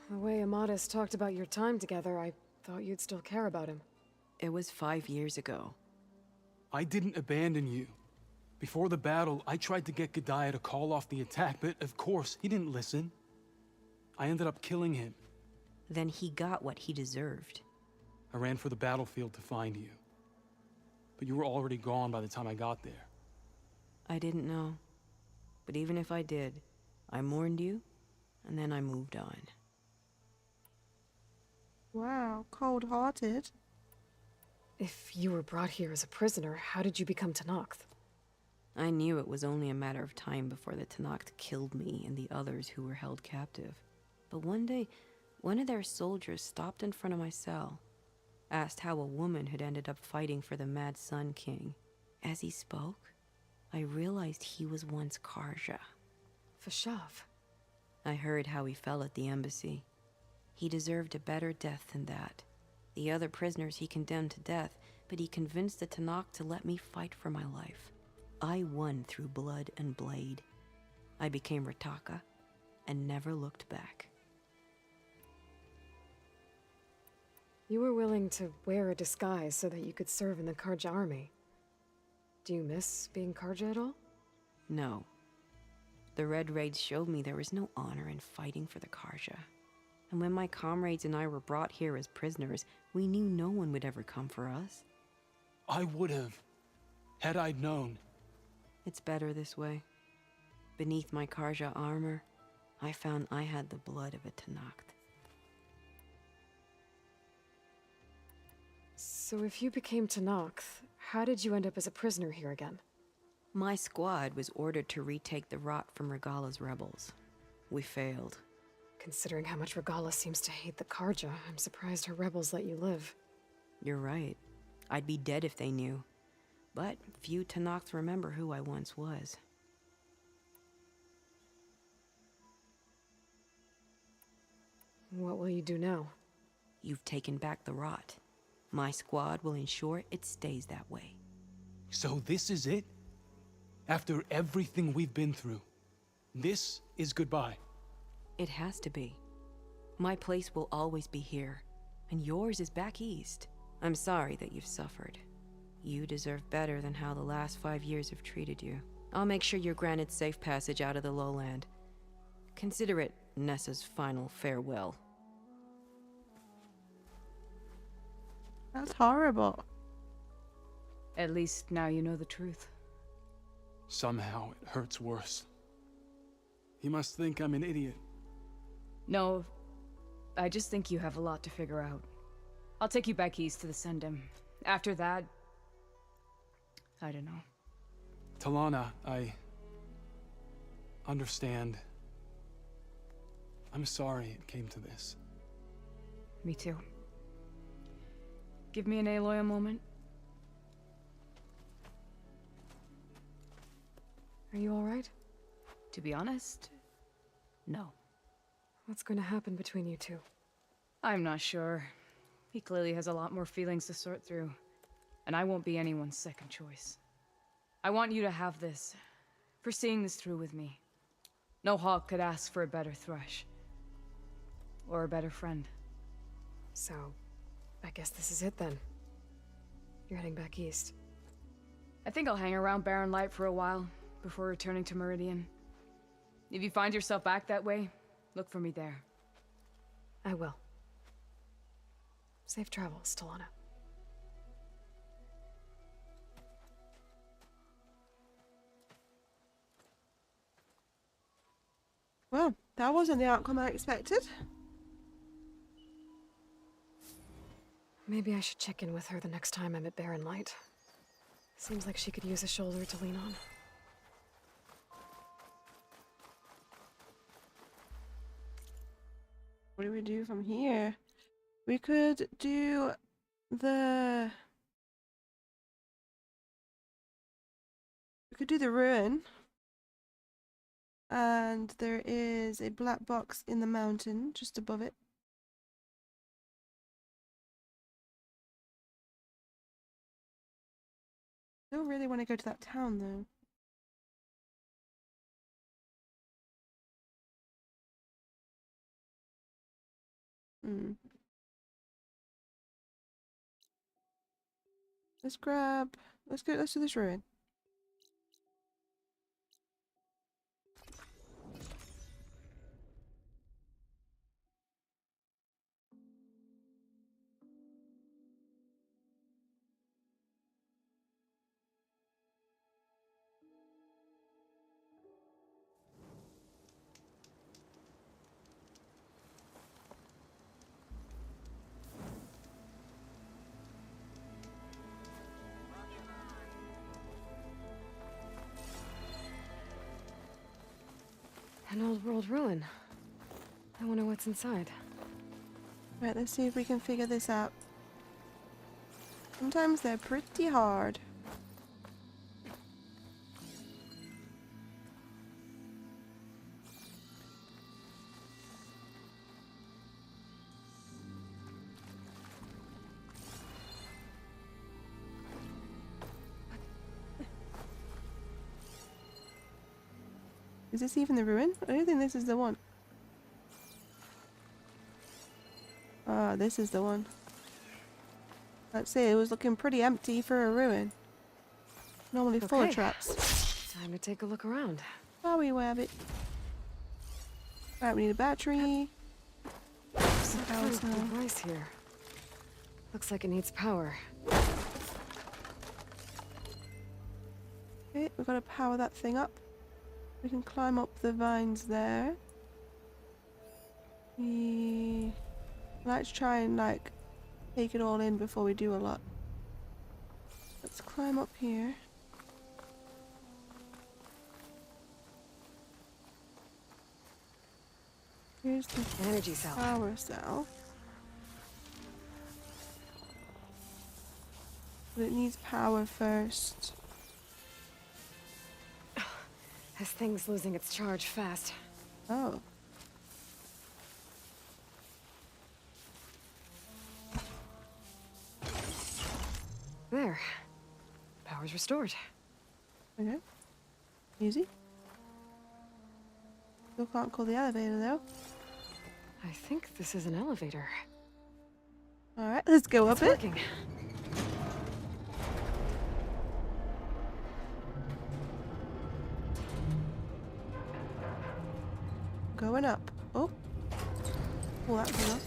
The way Amadis talked about your time together, I thought you'd still care about him. It was 5 years ago. I didn't abandon you. Before the battle, I tried to get G'daiah to call off the attack, but of course, he didn't listen. I ended up killing him. Then he got what he deserved. I ran for the battlefield to find you. But you were already gone by the time I got there. I didn't know. But even if I did, I mourned you, and then I moved on. Wow, cold-hearted. If you were brought here as a prisoner, how did you become Tenakth? I knew it was only a matter of time before the Tenakth killed me and the others who were held captive. But one day, one of their soldiers stopped in front of my cell, asked how a woman had ended up fighting for the Mad Sun King. As he spoke, I realized he was once Karja. Fashav. I heard how he fell at the embassy. He deserved a better death than that. The other prisoners he condemned to death, but he convinced the Tenakth to let me fight for my life. I won through blood and blade. I became Rataka and never looked back. You were willing to wear a disguise so that you could serve in the Karja army. Do you miss being Karja at all? No. The Red Raids showed me there was no honor in fighting for the Karja. And when my comrades and I were brought here as prisoners, we knew no one would ever come for us. I would have, had I known. It's better this way. Beneath my Karja armor, I found I had the blood of a Tenakth. So if you became Tenakth, how did you end up as a prisoner here again? My squad was ordered to retake the Rot from Regala's rebels. We failed. Considering how much Regala seems to hate the Karja, I'm surprised her rebels let you live. You're right. I'd be dead if they knew. But few Tenakths remember who I once was. What will you do now? You've taken back the Rot. My squad will ensure it stays that way. So this is it? After everything we've been through, this is goodbye. It has to be. My place will always be here, and yours is back east. I'm sorry that you've suffered. You deserve better than how the last 5 years have treated you. I'll make sure you're granted safe passage out of the lowland. Consider it Nessa's final farewell. That's horrible. At least now you know the truth. Somehow it hurts worse. He must think I'm an idiot. No, I just think you have a lot to figure out. I'll take you back east to the Sendem. After that, I don't know. Talana, I understand. I'm sorry it came to this. Me too. Give me an Aloy a moment. Are you alright? To be honest, no. What's going to happen between you two? I'm not sure. He clearly has a lot more feelings to sort through. And I won't be anyone's second choice. I want you to have this, for seeing this through with me. No hawk could ask for a better thrush. Or a better friend. So, I guess this is it then. You're heading back east. I think I'll hang around Barren Light for a while, before returning to Meridian. If you find yourself back that way, look for me there. I will. Safe travels, Talana. Well, that wasn't the outcome I expected. Maybe I should check in with her the next time I'm at Barren Light. Seems like she could use a shoulder to lean on. What do we do from here? We could do the... We could do the ruin. And there is a black box in the mountain just above it. I don't really want to go to that town though. Let's do this ruin. old world ruin. I wonder what's inside. Right, let's see if we can figure this out. Sometimes they're pretty hard. Is this even the ruin? I don't think this is the one. Ah, this is the one. Let's see, it was looking pretty empty for a ruin. Normally full of traps. Time to take a look around. Oh, we have it. Right, we need a battery. Some kind of device here. Looks like it needs power. Okay, we've got to power that thing up. We can climb up the vines there. Let's try and like take it all in before we do a lot. Let's climb up here. Here's the energy cell. Power cell. But it needs power first. This thing's losing its charge fast. Oh. There. Power's restored. Okay. Easy. Still can't call the elevator though. I think this is an elevator. Alright, let's go up it. Working. Going up. Oh. Pull that thing off.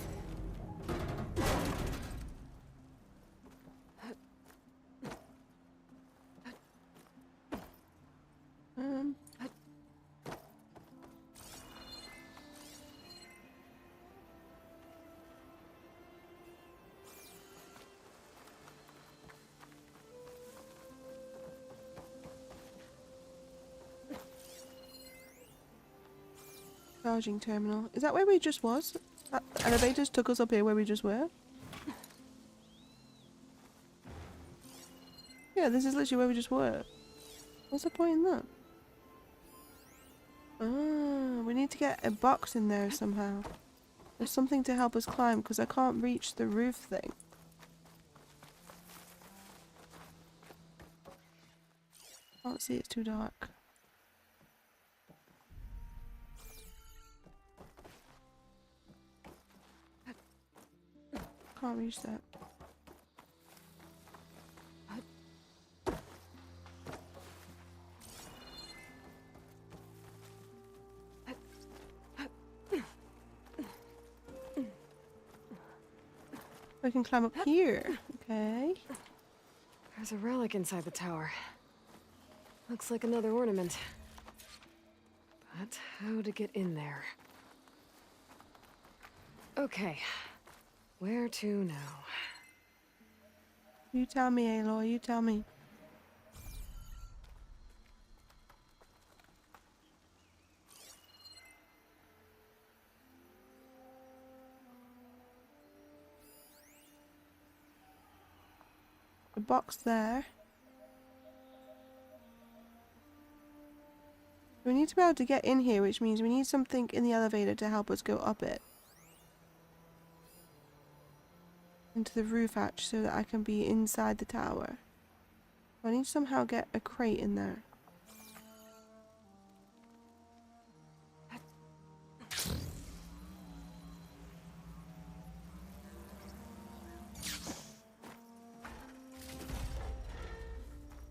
Charging terminal. Is that where we just was? That elevators took us up here where we just were? Yeah, this is literally where we just were. What's the point in that? Ah, we need to get a box in there somehow. There's something to help us climb because I can't reach the roof thing. Can't see, it's too dark. Can't reach that. I can climb up here. Okay. There's a relic inside the tower. Looks like another ornament. But how to get in there? Okay. Where to now? You tell me, Aloy, you tell me. The box there. We need to be able to get in here, which means we need something in the elevator to help us go up it. Into the roof hatch so that I can be inside the tower. I need to somehow get a crate in there.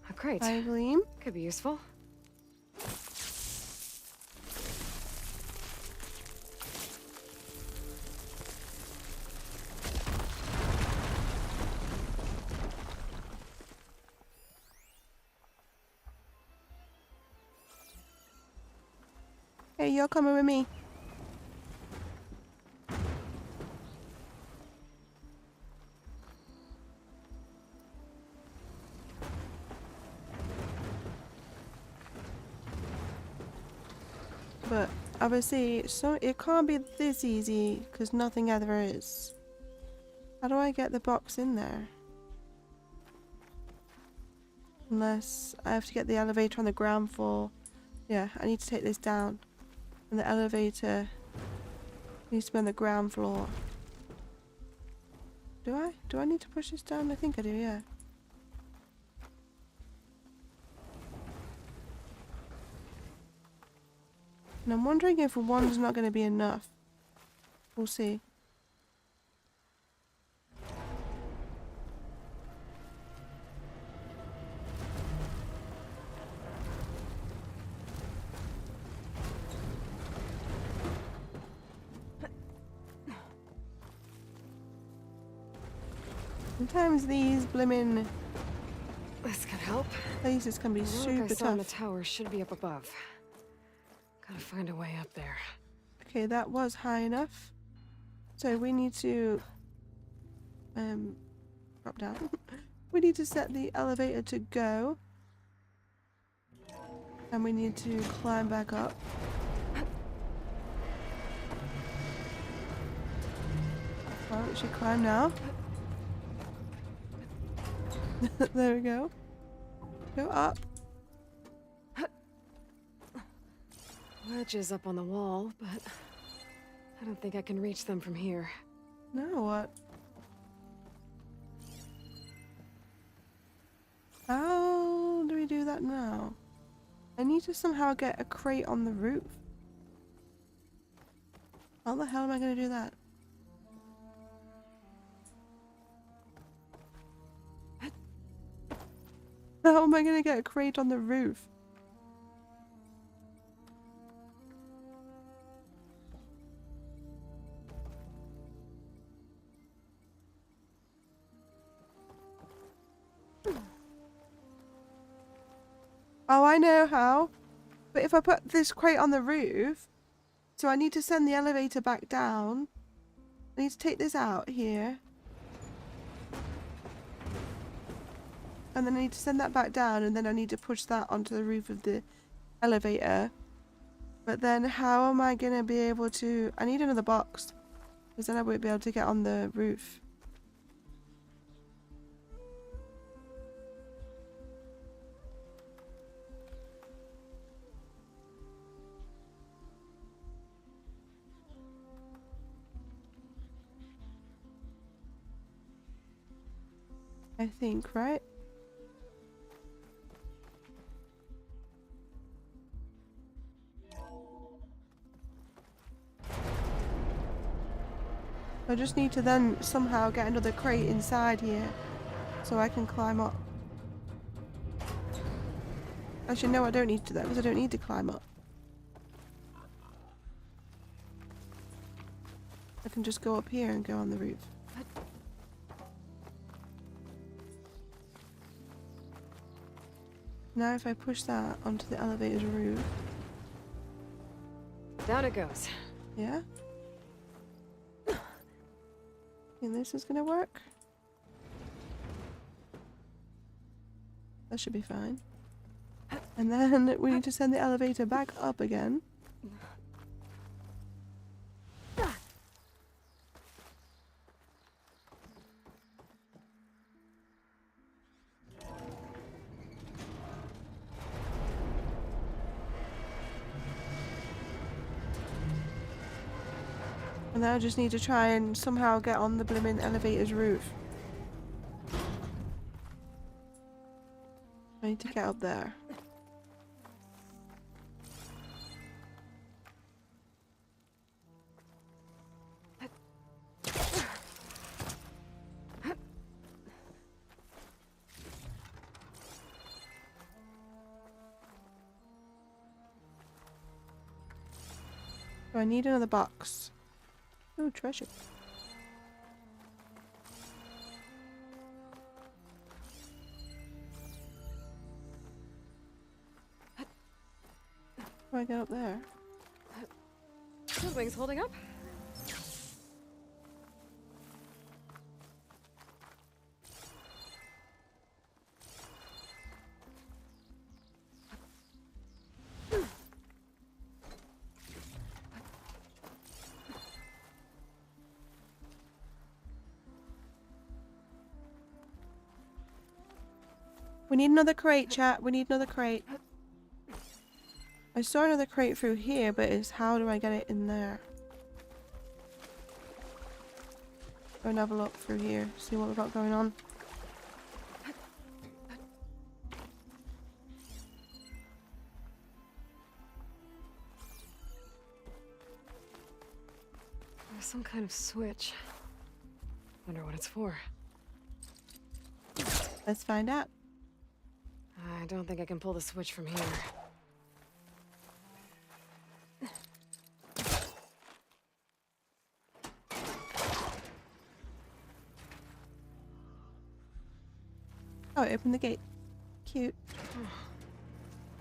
A crate. Hi, Gleam. Could be useful. Hey, you're coming with me. But obviously, so it can't be this easy because nothing ever is. How do I get the box in there? Unless I have to get the elevator on the ground floor. Yeah, I need to take this down. And the elevator needs to be on the ground floor. Do I? Do I need to push this down? I think I do, yeah. And I'm wondering if one's not going to be enough. We'll see. Sometimes these blimmin' This could help. places can be The relic I super saw in the tough. tower should be up above. Gotta find a way up there. Okay, that was high enough. So we need to drop down. We need to set the elevator to go. And we need to climb back up. Well, it should climb now. There we go. Go up. Ledge is up on the wall, but I don't think I can reach them from here. Now what? How do we do that now? I need to somehow get a crate on the roof. How the hell am I going to do that? How am I going to get a crate on the roof? Oh, I know how. But if I put this crate on the roof, so I need to send the elevator back down. I need to take this out here. And then I need to send that back down, and then I need to push that onto the roof of the elevator. But then how am I going to be able to... I need another box, because then I won't be able to get on the roof. I think, right? I just need to then somehow get another crate inside here so I can climb up. Actually, no, I don't need to that because I don't need to climb up. I can just go up here and go on the roof. Now if I push that onto the elevator's roof. Down it goes. Yeah? And this is gonna work. That should be fine. And then we need to send the elevator back up again. And then I just need to try and somehow get on the blimmin' elevator's roof. I need to get up there. So I need another box. Oh, treasure. How do I get up there? Those wings holding up? We need another crate, chat. We need another crate. I saw another crate through here, but it's how do I get it in there? Go and have a look through here, see what we've got going on. There's some kind of switch. Wonder what it's for. Let's find out. I don't think I can pull the switch from here. Oh, open the gate. Cute.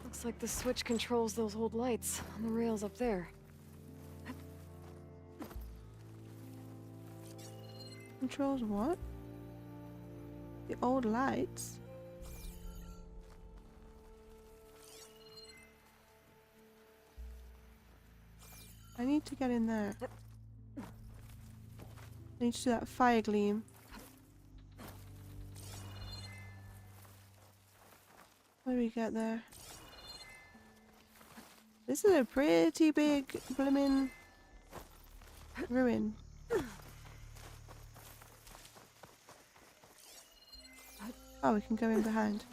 Looks like the switch controls those old lights on the rails up there. Controls what? The old lights? I need to get in there. I need to do that fire gleam. How do we get there? This is a pretty big blimmin' ruin. Oh, we can go in behind.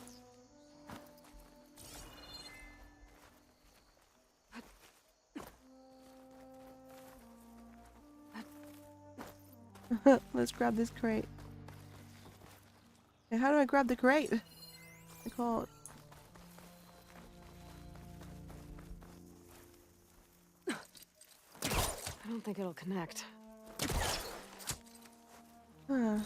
Let's grab this crate. Hey, how do I grab the crate? I can't. I don't think it'll connect. Huh.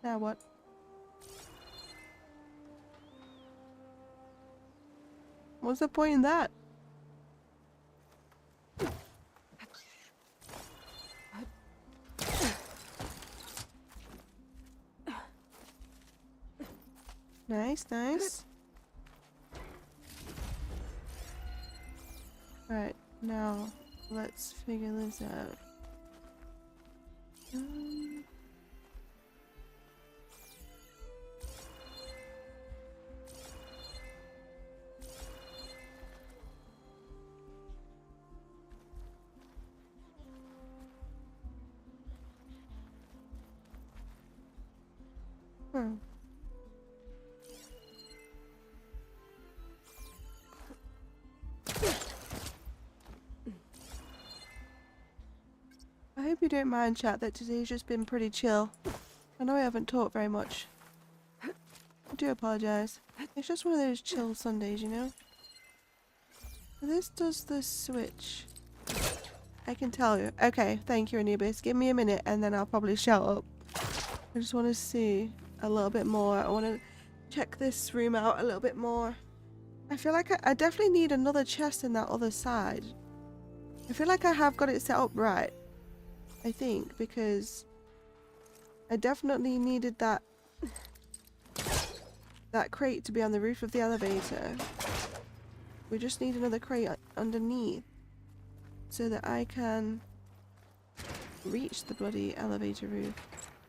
Now what? What's the point in that? Nice, nice. Right, now let's figure this out. I hope you don't mind, chat, that today's just been pretty chill. I know I haven't talked very much. I do apologise. It's just one of those chill Sundays, you know? This does the switch. I can tell you. Okay, thank you, Anubis. Give me a minute and then I'll probably shout up. I just want to see a little bit more. I want to check this room out a little bit more. I feel like I definitely need another chest in that other side. I feel like I have got it set up right. I think, because I definitely needed that crate to be on the roof of the elevator. We just need another crate underneath so that I can reach the bloody elevator roof.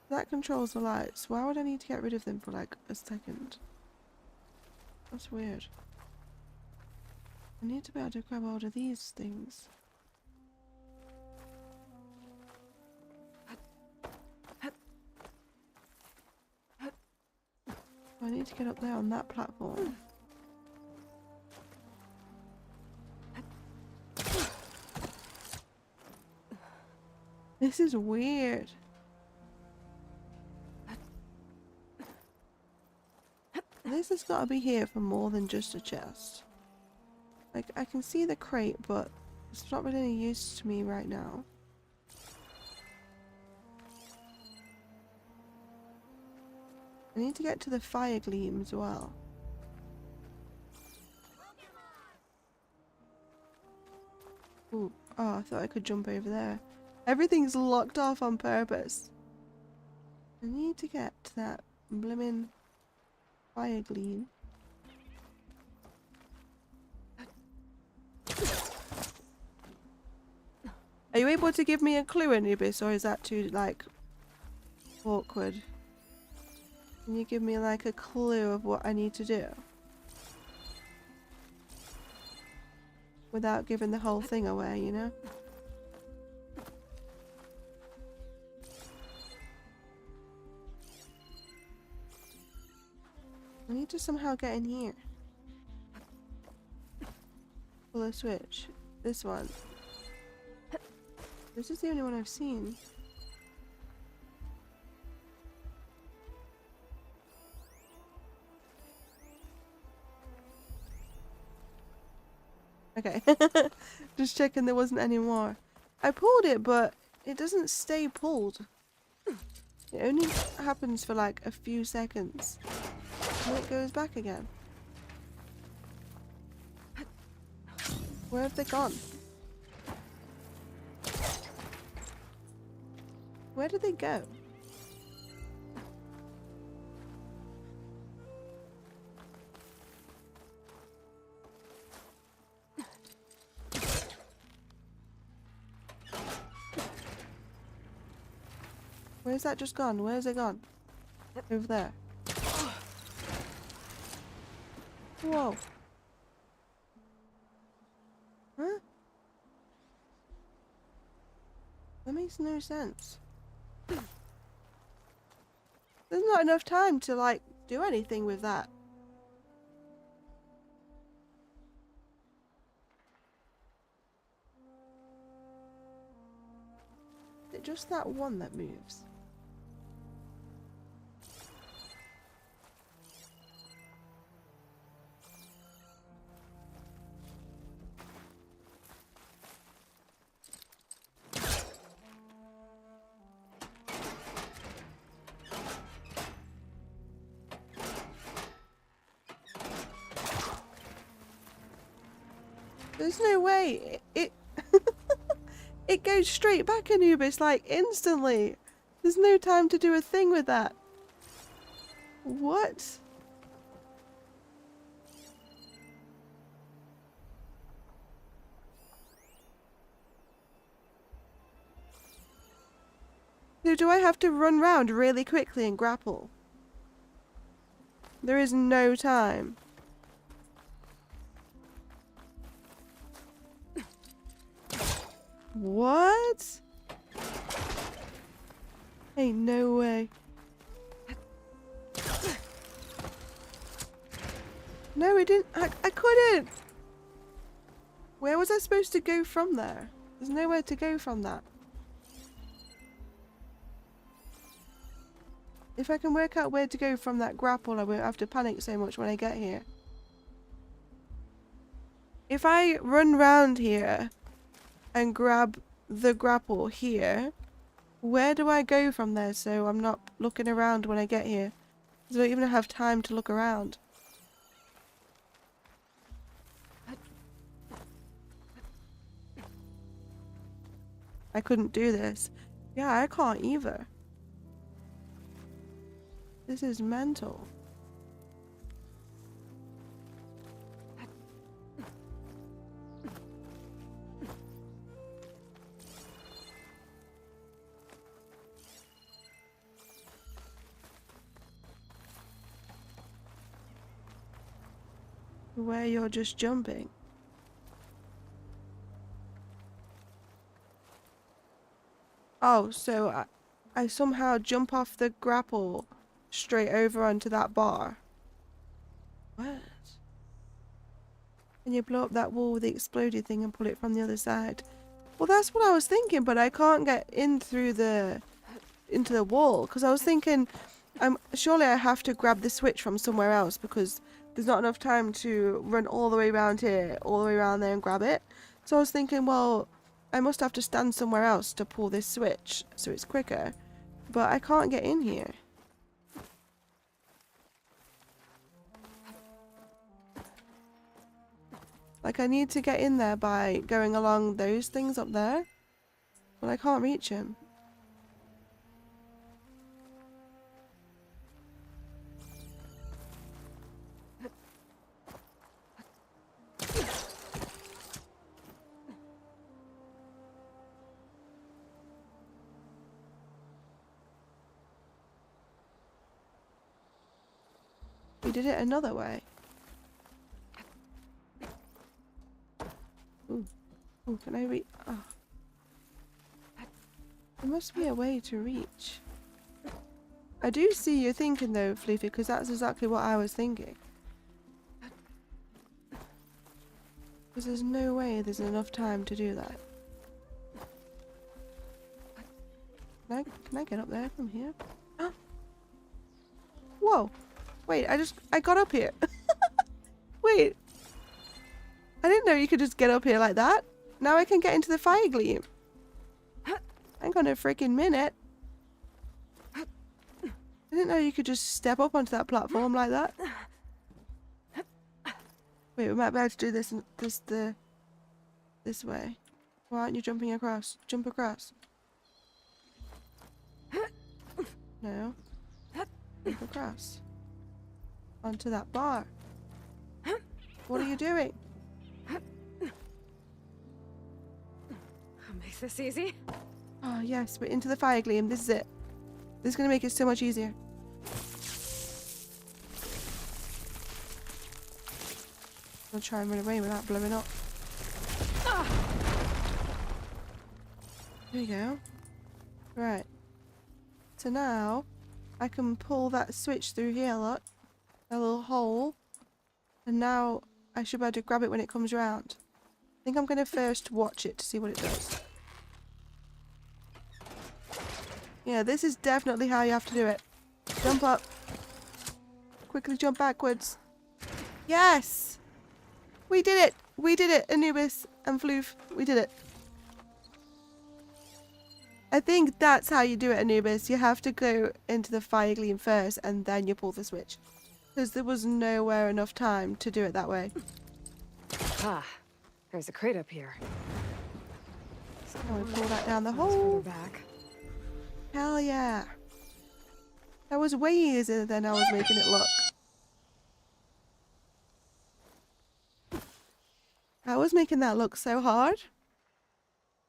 That controls the lights. Why would I need to get rid of them for like a second? That's weird. I need to be able to grab hold of these things. I need to get up there on that platform. This is weird. This has got to be here for more than just a chest. Like, I can see the crate, but it's not really any use to me right now. I need to get to the fire gleam as well. Ooh, oh, I thought I could jump over there. Everything's locked off on purpose. I need to get to that blimmin' fire gleam. Are you able to give me a clue, Anubis, or is that too, like, awkward? Can you give me, like, a clue of what I need to do? Without giving the whole thing away, you know? I need to somehow get in here. Pull a switch. This one. This is the only one I've seen. Okay. Just checking there wasn't any more. I pulled it, but it doesn't stay pulled. It only happens for like a few seconds. And it goes back again. Where have they gone? Where did they go? Where's that just gone? Where's it gone? Over there. Whoa. Huh? That makes no sense. There's not enough time to, like, do anything with that. Is it just that one that moves? There's no way it it goes straight back, Anubis, like instantly. There's no time to do a thing with that. What? So do I have to run round really quickly and grapple? There is no time. What? Ain't no way. No, it didn't. I couldn't. Where was I supposed to go from there? There's nowhere to go from that. If I can work out where to go from that grapple, I won't have to panic so much when I get here. If I run round here and grab the grapple here, where do I go from there so I'm not looking around when I get here? I don't even have time to look around. I couldn't do this. Yeah, I can't either. This is mental. Where you're just jumping. Oh, so I somehow jump off the grapple straight over onto that bar. What? And you blow up that wall with the exploded thing and pull it from the other side. Well, that's what I was thinking, but I can't get in through into the wall because I was thinking, surely I have to grab the switch from somewhere else because there's not enough time to run all the way around here, all the way around there and grab it. So I was thinking, well, I must have to stand somewhere else to pull this switch so it's quicker. But I can't get in here. Like, I need to get in there by going along those things up there. But I can't reach him. we did it another way. Ooh. Ooh, can I reach? Oh. There must be a way to reach. I do see you thinking though, Floofy, because that's exactly what I was thinking. Because there's no way there's enough time to do that. Can I get up there from here? Whoa! Wait, I got up here. Wait. I didn't know you could just get up here like that. Now I can get into the fire gleam. Hang on a freaking minute. I didn't know you could just step up onto that platform like that. Wait, we might be able to do this this way. Why aren't you jumping across? Jump across. No. Jump across. Onto that bar. What are you doing? I'll make this easy. Oh yes, we're into the fire gleam. This is it. This is going to make it so much easier. I'll try and run away without blowing up. There you go. Right. So now I can pull that switch through here, look. A little hole. And now I should be able to grab it when it comes around. I think I'm going to first watch it to see what it does. Yeah, this is definitely how you have to do it. Jump up. Quickly jump backwards. Yes! We did it! We did it, Anubis and Floof. We did it. I think that's how you do it, Anubis. You have to go into the fire gleam first and then you pull the switch. Because there was nowhere enough time to do it that way. Ah, there's a crate up here. So we pull that down the hole. Further back. Hell yeah. That was way easier than I was making it look. I was making that look so hard.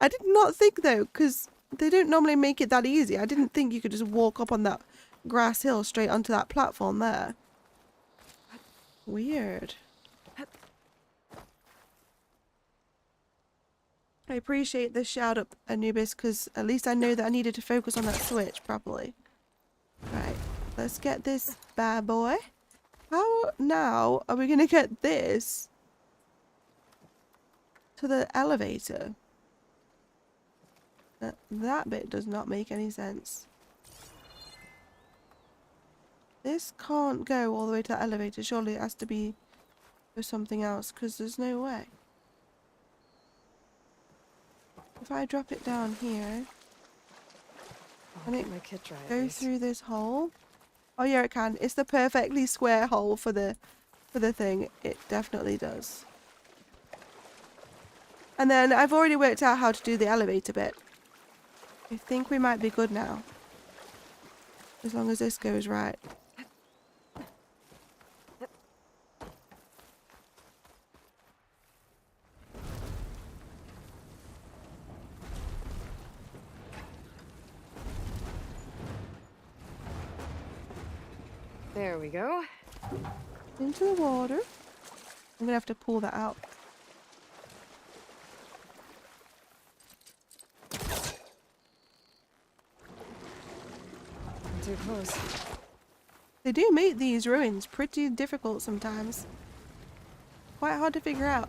I did not think though, because they don't normally make it that easy. I didn't think you could just walk up on that grass hill straight onto that platform there. Weird. I appreciate the shout up, Anubis, because at least I know that I needed to focus on that switch properly. Right, let's get this bad boy. How now are we going to get this to the elevator? That bit does not make any sense. This can't go all the way to the elevator. Surely it has to be for something else, because there's no way. If I drop it down here, can it go through this hole? Oh yeah, it can. It's the perfectly square hole for the thing. It definitely does. And then I've already worked out how to do the elevator bit. I think we might be good now. As long as this goes right. There we go. Into the water. I'm gonna have to pull that out. Too close. They do make these ruins pretty difficult sometimes. Quite hard to figure out.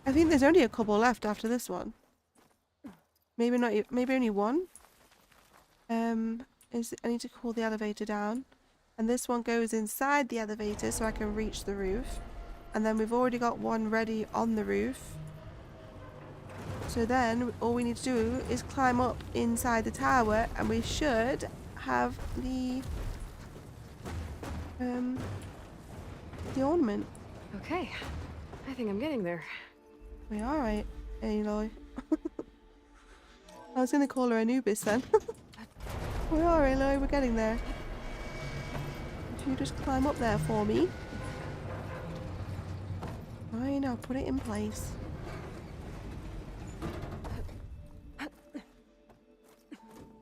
I think there's only a couple left after this one. Maybe not. Maybe only one. I need to call the elevator down, and this one goes inside the elevator so I can reach the roof. And then we've already got one ready on the roof. So then all we need to do is climb up inside the tower, and we should have the ornament. Okay, I think I'm getting there. We are right, Aloy. I was gonna call her Anubis then. We are, Aloy, we're getting there. If you just climb up there for me. Fine, I'll put it in place.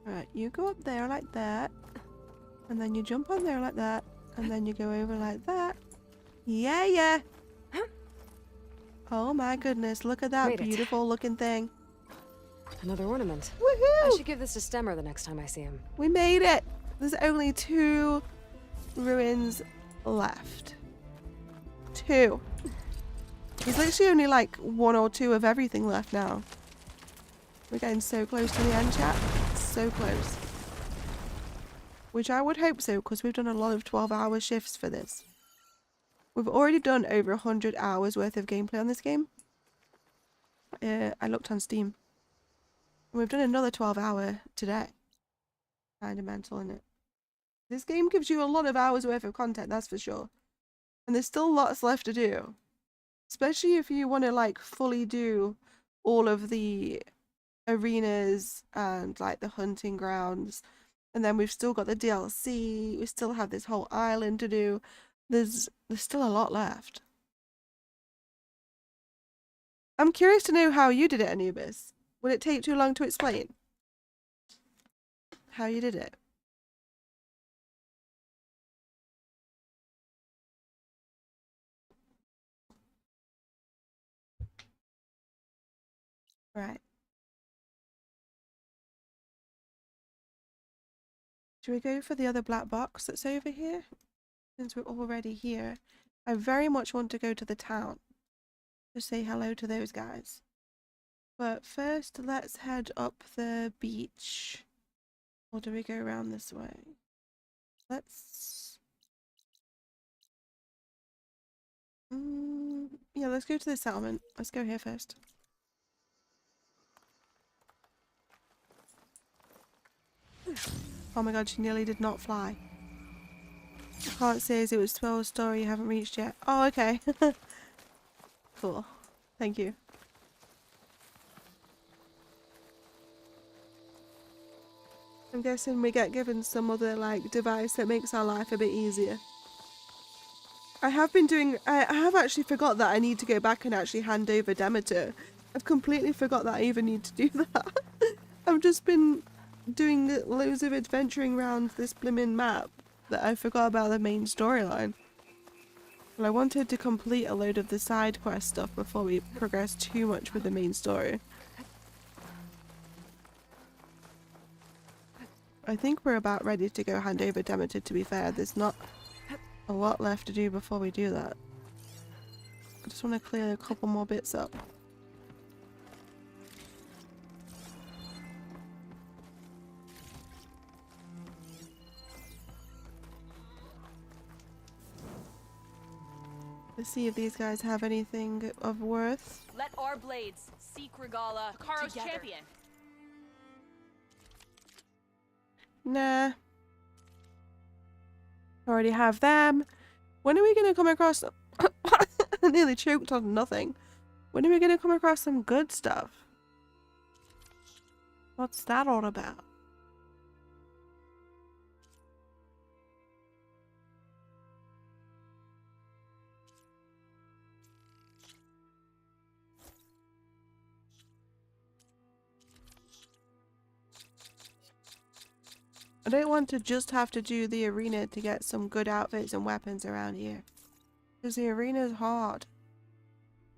Right, you go up there like that, and then you jump on there like that, and then you go over like that. Yeah, yeah. Oh my goodness, look at that Made it. beautiful looking thing. Another ornament. Woohoo! I should give this to Stemmer the next time I see him. We made it! There's only 2 ruins left. 2. There's literally only like 1 or 2 of everything left now. We're getting so close to the end, chat. So close. Which I would hope so, because we've done a lot of 12-hour shifts for this. We've already done over 100 hours worth of gameplay on this game. I looked on Steam. And we've done another 12-hour today. Kinda mental, innit? This game gives you a lot of hours worth of content, that's for sure. And there's still lots left to do. Especially if you want to like fully do all of the arenas and like the hunting grounds. And then we've still got the DLC. We still have this whole island to do. There's still a lot left. I'm curious to know how you did it, Anubis. Would it take too long to explain how you did it? Right. Should we go for the other black box that's over here? Since we're already here. I very much want to go to the town to say hello to those guys. But first, let's head up the beach. Or do we go around this way? Let's... yeah, let's go to the settlement. Let's go here first. Oh my god, she nearly did not fly. Can't say as it was 12 story you haven't reached yet. Oh, okay. Cool. Thank you. I'm guessing we get given some other like device that makes our life a bit easier. I have actually forgot that I need to go back and actually hand over Demeter. I've completely forgot that I even need to do that. I've just been doing loads of adventuring around this blimmin' map that I forgot about the main storyline. Well, I wanted to complete a load of the side quest stuff before we progress too much with the main story. I think we're about ready to go hand over Demeter, to be fair. There's not a lot left to do before we do that. I just want to clear a couple more bits up. Let's see if these guys have anything of worth. Let our blades seek Regala Karo's together. champion. Nah. Already have them. When are we going to come across them? I nearly choked on nothing. When are we going to come across some good stuff? What's that all about? I don't want to just have to do the arena to get some good outfits and weapons around here. Because the arena is hard.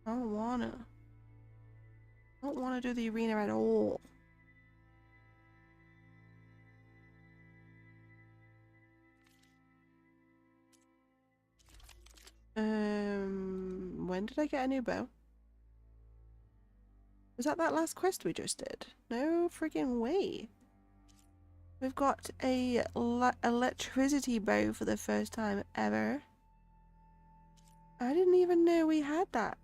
I don't wanna. I don't wanna do the arena at all. When did I get a new bow? Was that last quest we just did? No freaking way. We've got a electricity bow for the first time ever. I didn't even know we had that.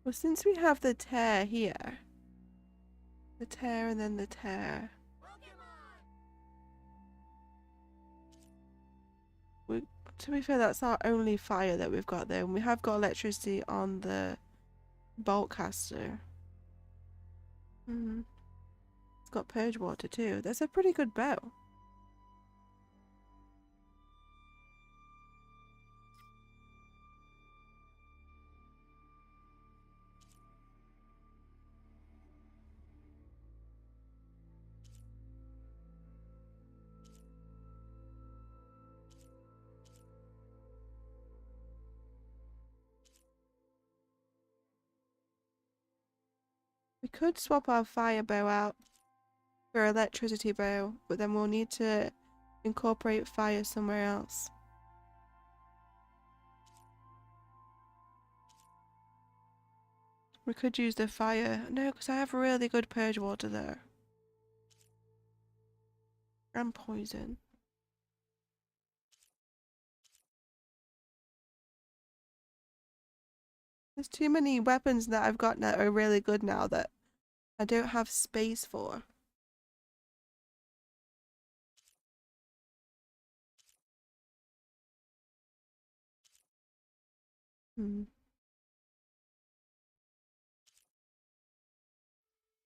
Well, since we have the tear here. The tear and then the tear. To be fair, that's our only fire that we've got there. And we have got electricity on the bolt caster. It's got purge water too. That's a pretty good bow. could swap our fire bow out for electricity bow, but then we'll need to incorporate fire somewhere else. We could use the fire. No, because I have really good purge water there. And poison. There's too many weapons that I've got that are really good now that I don't have space for.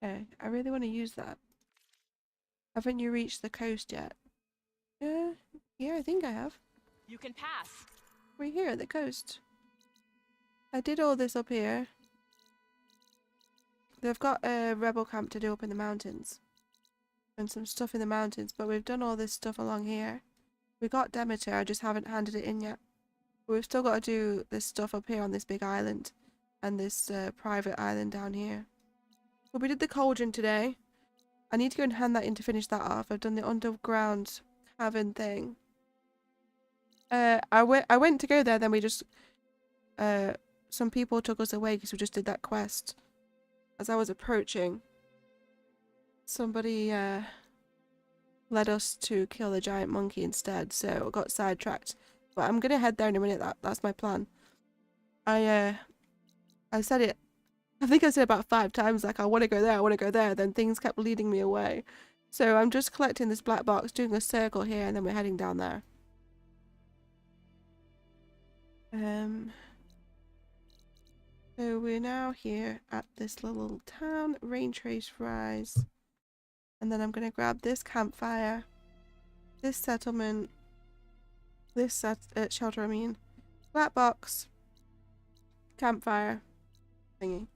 Okay, I really want to use that. Haven't you reached the coast yet? Yeah, I think I have. You can pass. We're here at the coast. I did all this up here. They've got a rebel camp to do up in the mountains. And some stuff in the mountains, but we've done all this stuff along here. We got Demeter, I just haven't handed it in yet. But we've still got to do this stuff up here on this big island. And this private island down here. But we did the cauldron today. I need to go and hand that in to finish that off. I've done the underground cavern thing. I went to go there, then we just... some people took us away because we just did that quest. As I was approaching, somebody led us to kill the giant monkey instead, so I got sidetracked. But I'm gonna head there in a minute. That's my plan. I said it. I think I said about 5 times, like, I want to go there, I want to go there. Then things kept leading me away. So I'm just collecting this black box, doing a circle here, and then we're heading down there. So we're now here at this little town, rain trace rise. And then I'm going to grab this campfire, this settlement, this shelter, I mean, black box, campfire, thingy.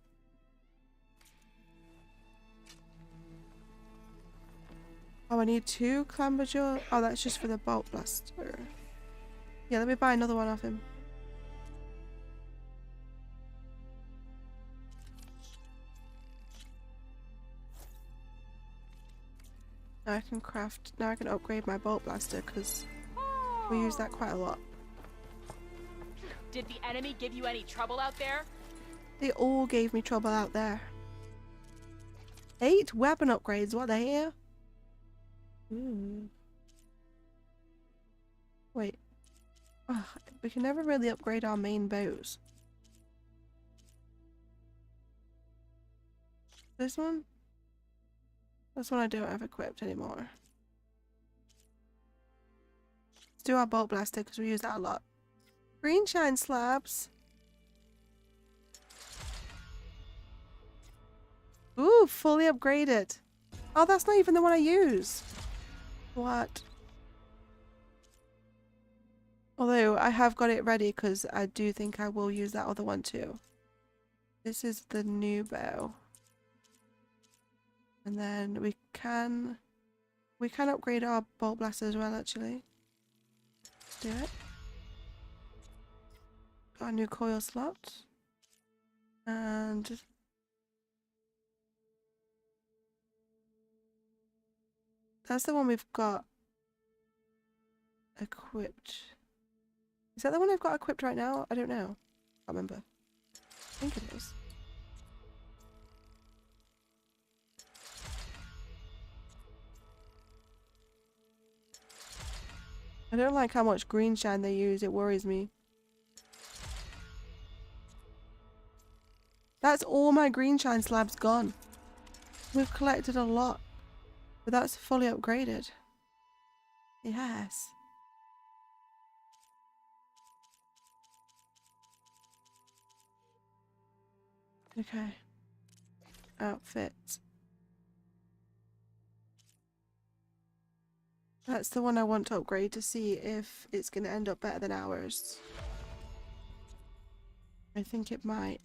Oh, I need 2 clamberjaw. Oh, that's just for the bolt blaster. Yeah, let me buy another one off him. Now I can craft. Now I can upgrade my bolt blaster because we use that quite a lot. Did the enemy give you any trouble out there? They all gave me trouble out there. 8 weapon upgrades. What the hell? Wait. Oh, we can never really upgrade our main bows. This one? This one I don't have equipped anymore. Let's do our bolt blaster because we use that a lot. Green shine slabs. Ooh, fully upgraded. Oh, that's not even the one I use. What? Although I have got it ready because I do think I will use that other one too. This is the new bow. And then we can upgrade our bolt blaster as well actually. Let's do it. Got a new coil slot. And that's the one we've got equipped. Is that the one I've got equipped right now? I don't know. I can't remember. I think it is. I don't like how much green shine they use. It worries me. That's all my green shine slabs gone. We've collected a lot. But that's fully upgraded. Yes. Okay. Outfit. That's the one I want to upgrade to see if it's going to end up better than ours. I think it might.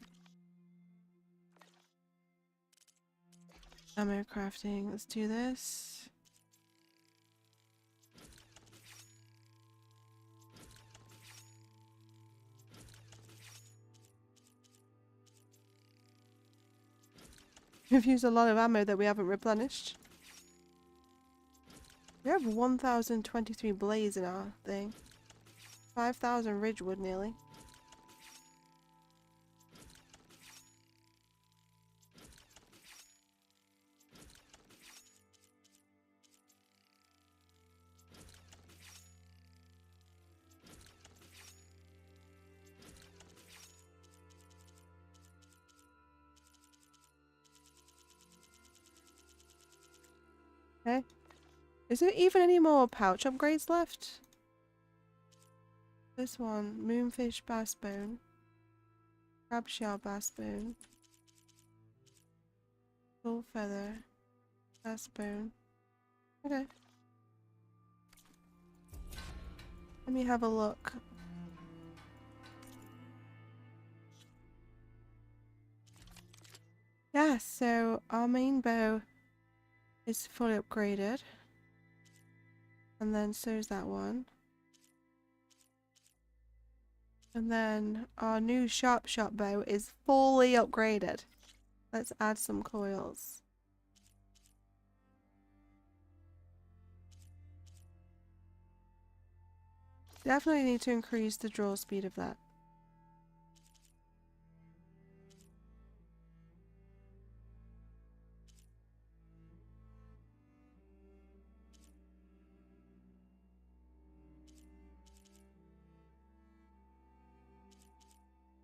Ammo crafting. Let's do this. We've used a lot of ammo that we haven't replenished. We have 1,023 blaze in our thing. 5,000 Ridgewood nearly. Okay. Is there even any more pouch upgrades left? This one, moonfish bassbone, crab shell bassbone, bull feather, bassbone. Okay. Let me have a look. Yeah, so our main bow is fully upgraded. And then so is that one. And then our new sharp shot bow is fully upgraded. Let's add some coils. Definitely need to increase the draw speed of that.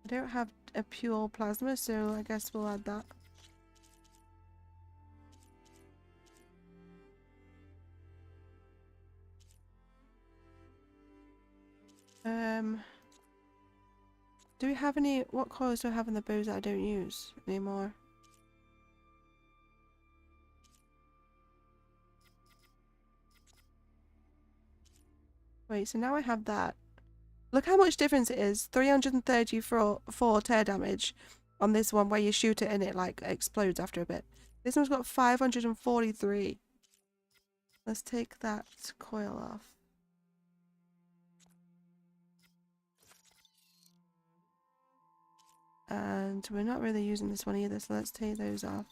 I don't have a pure plasma, so I guess we'll add that. Do we have any, what coils do I have in the bows that I don't use anymore? Wait, so now I have that. Look how much difference it is. 334 tear damage on this one where you shoot it and it like explodes after a bit. This one's got 543. Let's take that coil off. And we're not really using this one either, so let's take those off.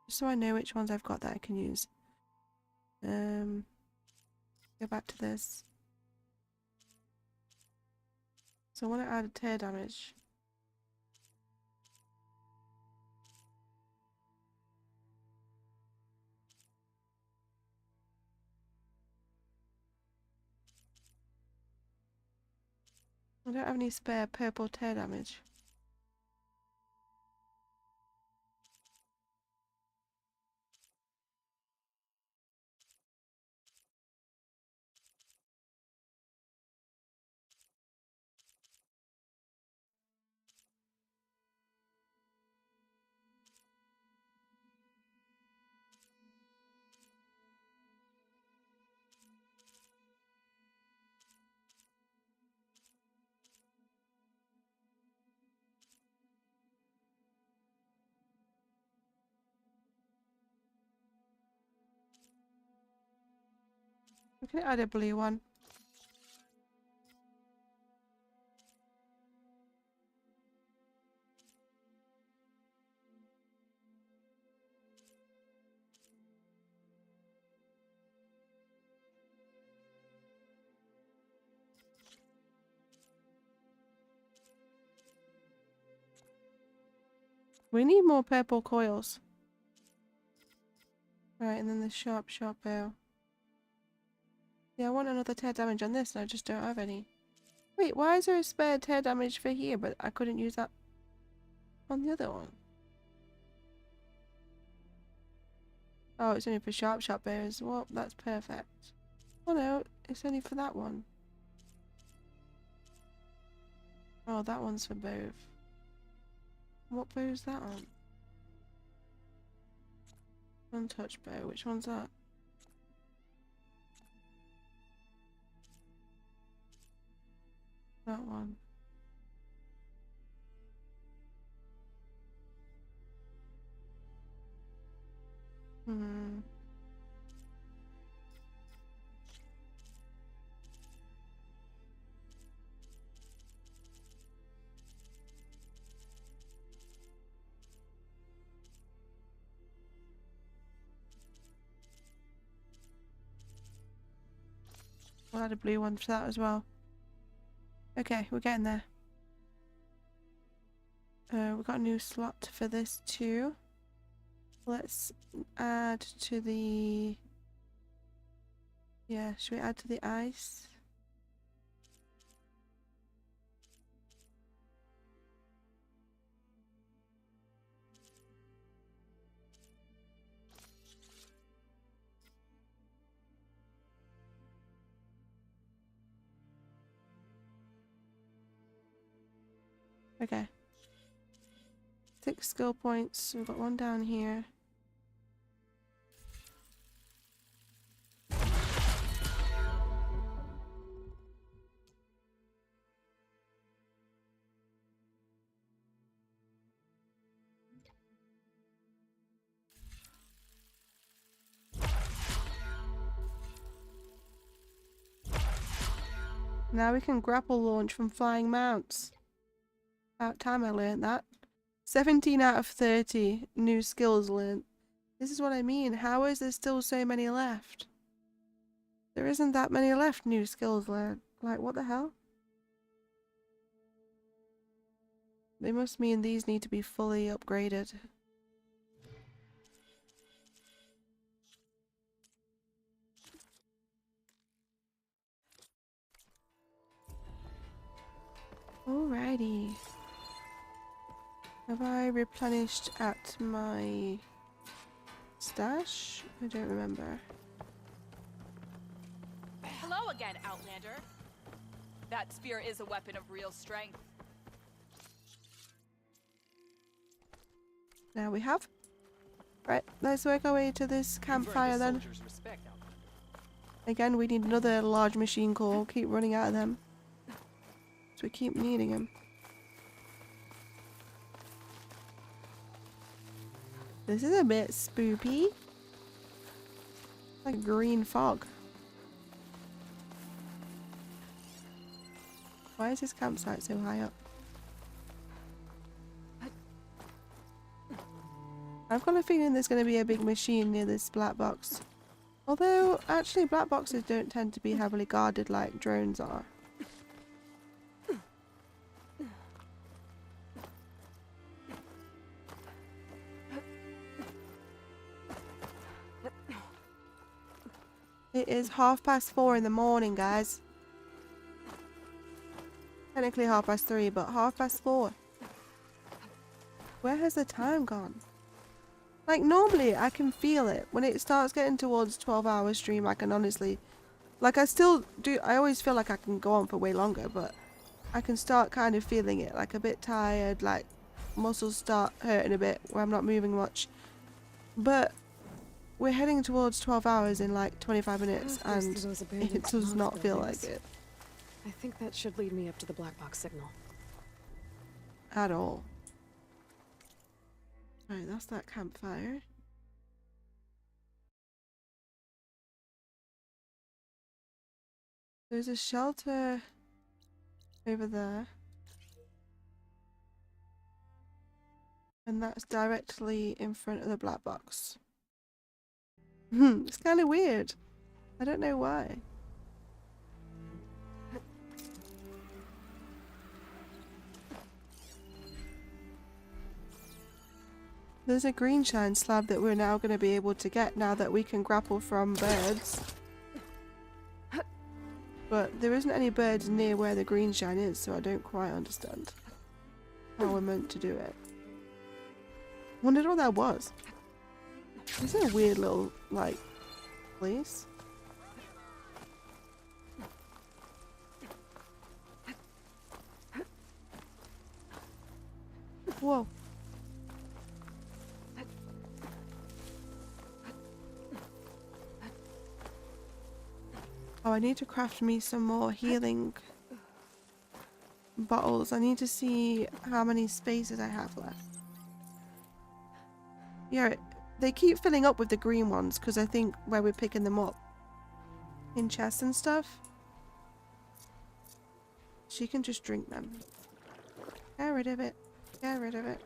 Just so I know which ones I've got that I can use. Go back to this. So I want to add tear damage. I don't have any spare purple tear damage. We can add a blue one. We need more purple coils. Right, and then the sharp bow. Yeah, I want another tear damage on this and I just don't have any. Wait, why is there a spare tear damage for here but I couldn't use that on the other one? Oh, it's only for sharp bows. Well, that's perfect. Oh no, it's only for that one. Oh, that one's for both. What bow is that on? Untouched bow. Which one's that? That one. Hmm. We'll add a blue one to that as well. Okay, we're getting there. We've got a new slot for this too. Let's add to the... Yeah, should we add to the ice? Okay. 6 skill points. We've got one down here. Now we can grapple launch from flying mounts. About time I learned that. 17 out of 30 new skills learned. This is what I mean. How is there still so many left? There isn't that many left new skills learned. Like, what the hell? They must mean these need to be fully upgraded. Alrighty. Have I replenished at my stash? I don't remember. Hello again, Outlander. That spear is a weapon of real strength. Now we have. Right, let's work our way to this campfire then. Again, we need another large machine core. Keep running out of them. So we keep needing them. This is a bit spoopy. Like green fog. Why is this campsite so high up? I've got a feeling there's going to be a big machine near this black box. Although, actually, black boxes don't tend to be heavily guarded like drones are. It is 4:30 in the morning, guys. Technically 3:30, but 4:30. Where has the time gone? Like, normally I can feel it. When it starts getting towards 12-hour stream, I can honestly... Like, I still do... I always feel like I can go on for way longer, but I can start kind of feeling it. Like, a bit tired, like, muscles start hurting a bit where I'm not moving much. But we're heading towards 12 hours in, like, 25 minutes, and it does not feel like it. I think that should lead me up to the black box signal. At all. Right, that's that campfire. There's a shelter over there. And that's directly in front of the black box. It's kind of weird. I don't know why. There's a green shine slab that we're now going to be able to get now that we can grapple from birds. But there isn't any birds near where the green shine is, so I don't quite understand how we're meant to do it. Wondered what that was. Is it a weird little, like, place? Whoa. Oh, I need to craft me some more healing bottles. I need to see how many spaces I have left. Yeah, they keep filling up with the green ones because I think where we're picking them up in chests and stuff. She can just drink them. Get rid of it. Get rid of it.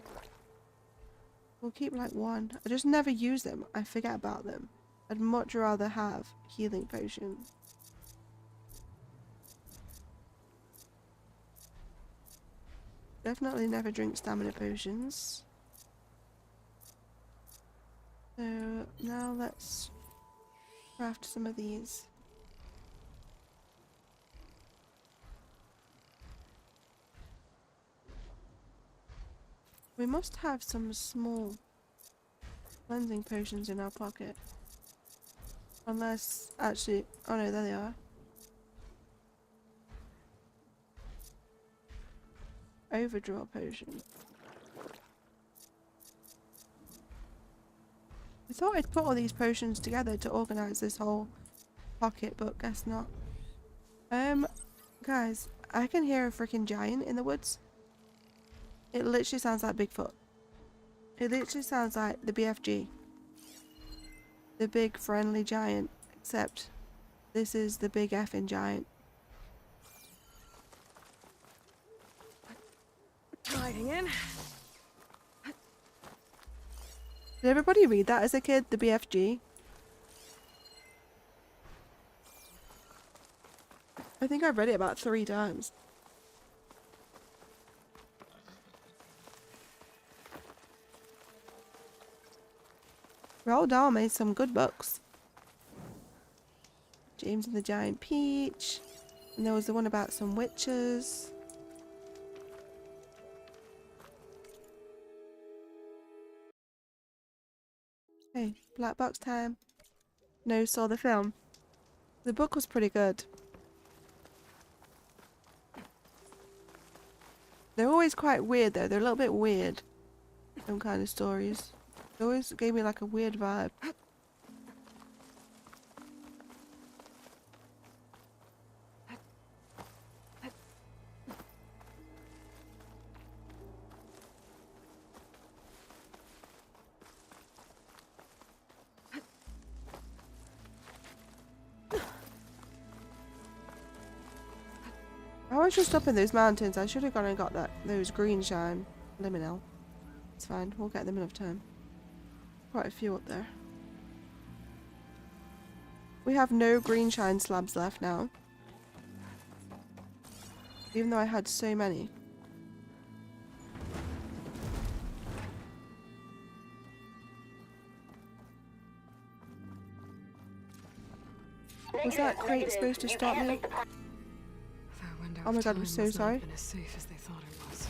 We'll keep like one. I just never use them. I forget about them. I'd much rather have healing potions. definitely never drink stamina potions. So now let's craft some of these. We must have some small cleansing potions in our pocket. Unless, actually, oh no, there they are. Overdraw potion. I thought I'd put all these potions together to organise this whole pocket, but guess not. Guys, I can hear a freaking giant in the woods. It literally sounds like Bigfoot. It literally sounds like the BFG. The big friendly giant, except this is the big effing giant. Gliding in. Did everybody read that as a kid? The BFG? I think I've read it about 3 times. Roald Dahl made some good books. James and the Giant Peach. And there was the one about some witches. Hey, black box time. No, saw the film. The book was pretty good. They're always quite weird though. They're a little bit weird. Some kind of stories. They always gave me like a weird vibe. I was just up in those mountains. I should have gone and got those green shine liminal. It's fine. We'll get them enough time. Quite a few up there. We have no green shine slabs left now. Even though I had so many. Was that crate supposed to stop me? Oh my god, I'm so sorry. As safe as they thought it was.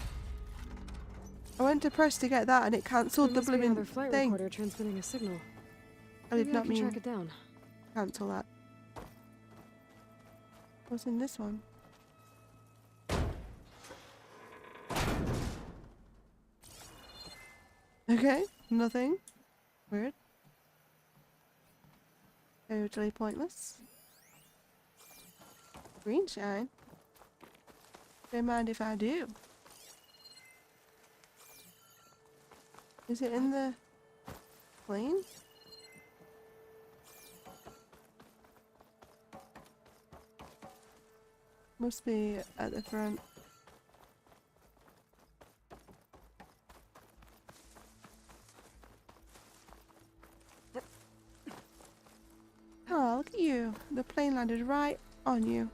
I went to press to get that and it cancelled the blooming flight thing. recorder transmitting a signal. I did not mean track it down. Cancel that. What's in this one? Okay, nothing. Weird. Totally pointless. Green shine. Don't mind if I do. Is it in the plane? Must be at the front. Oh, look at you. The plane landed right on you.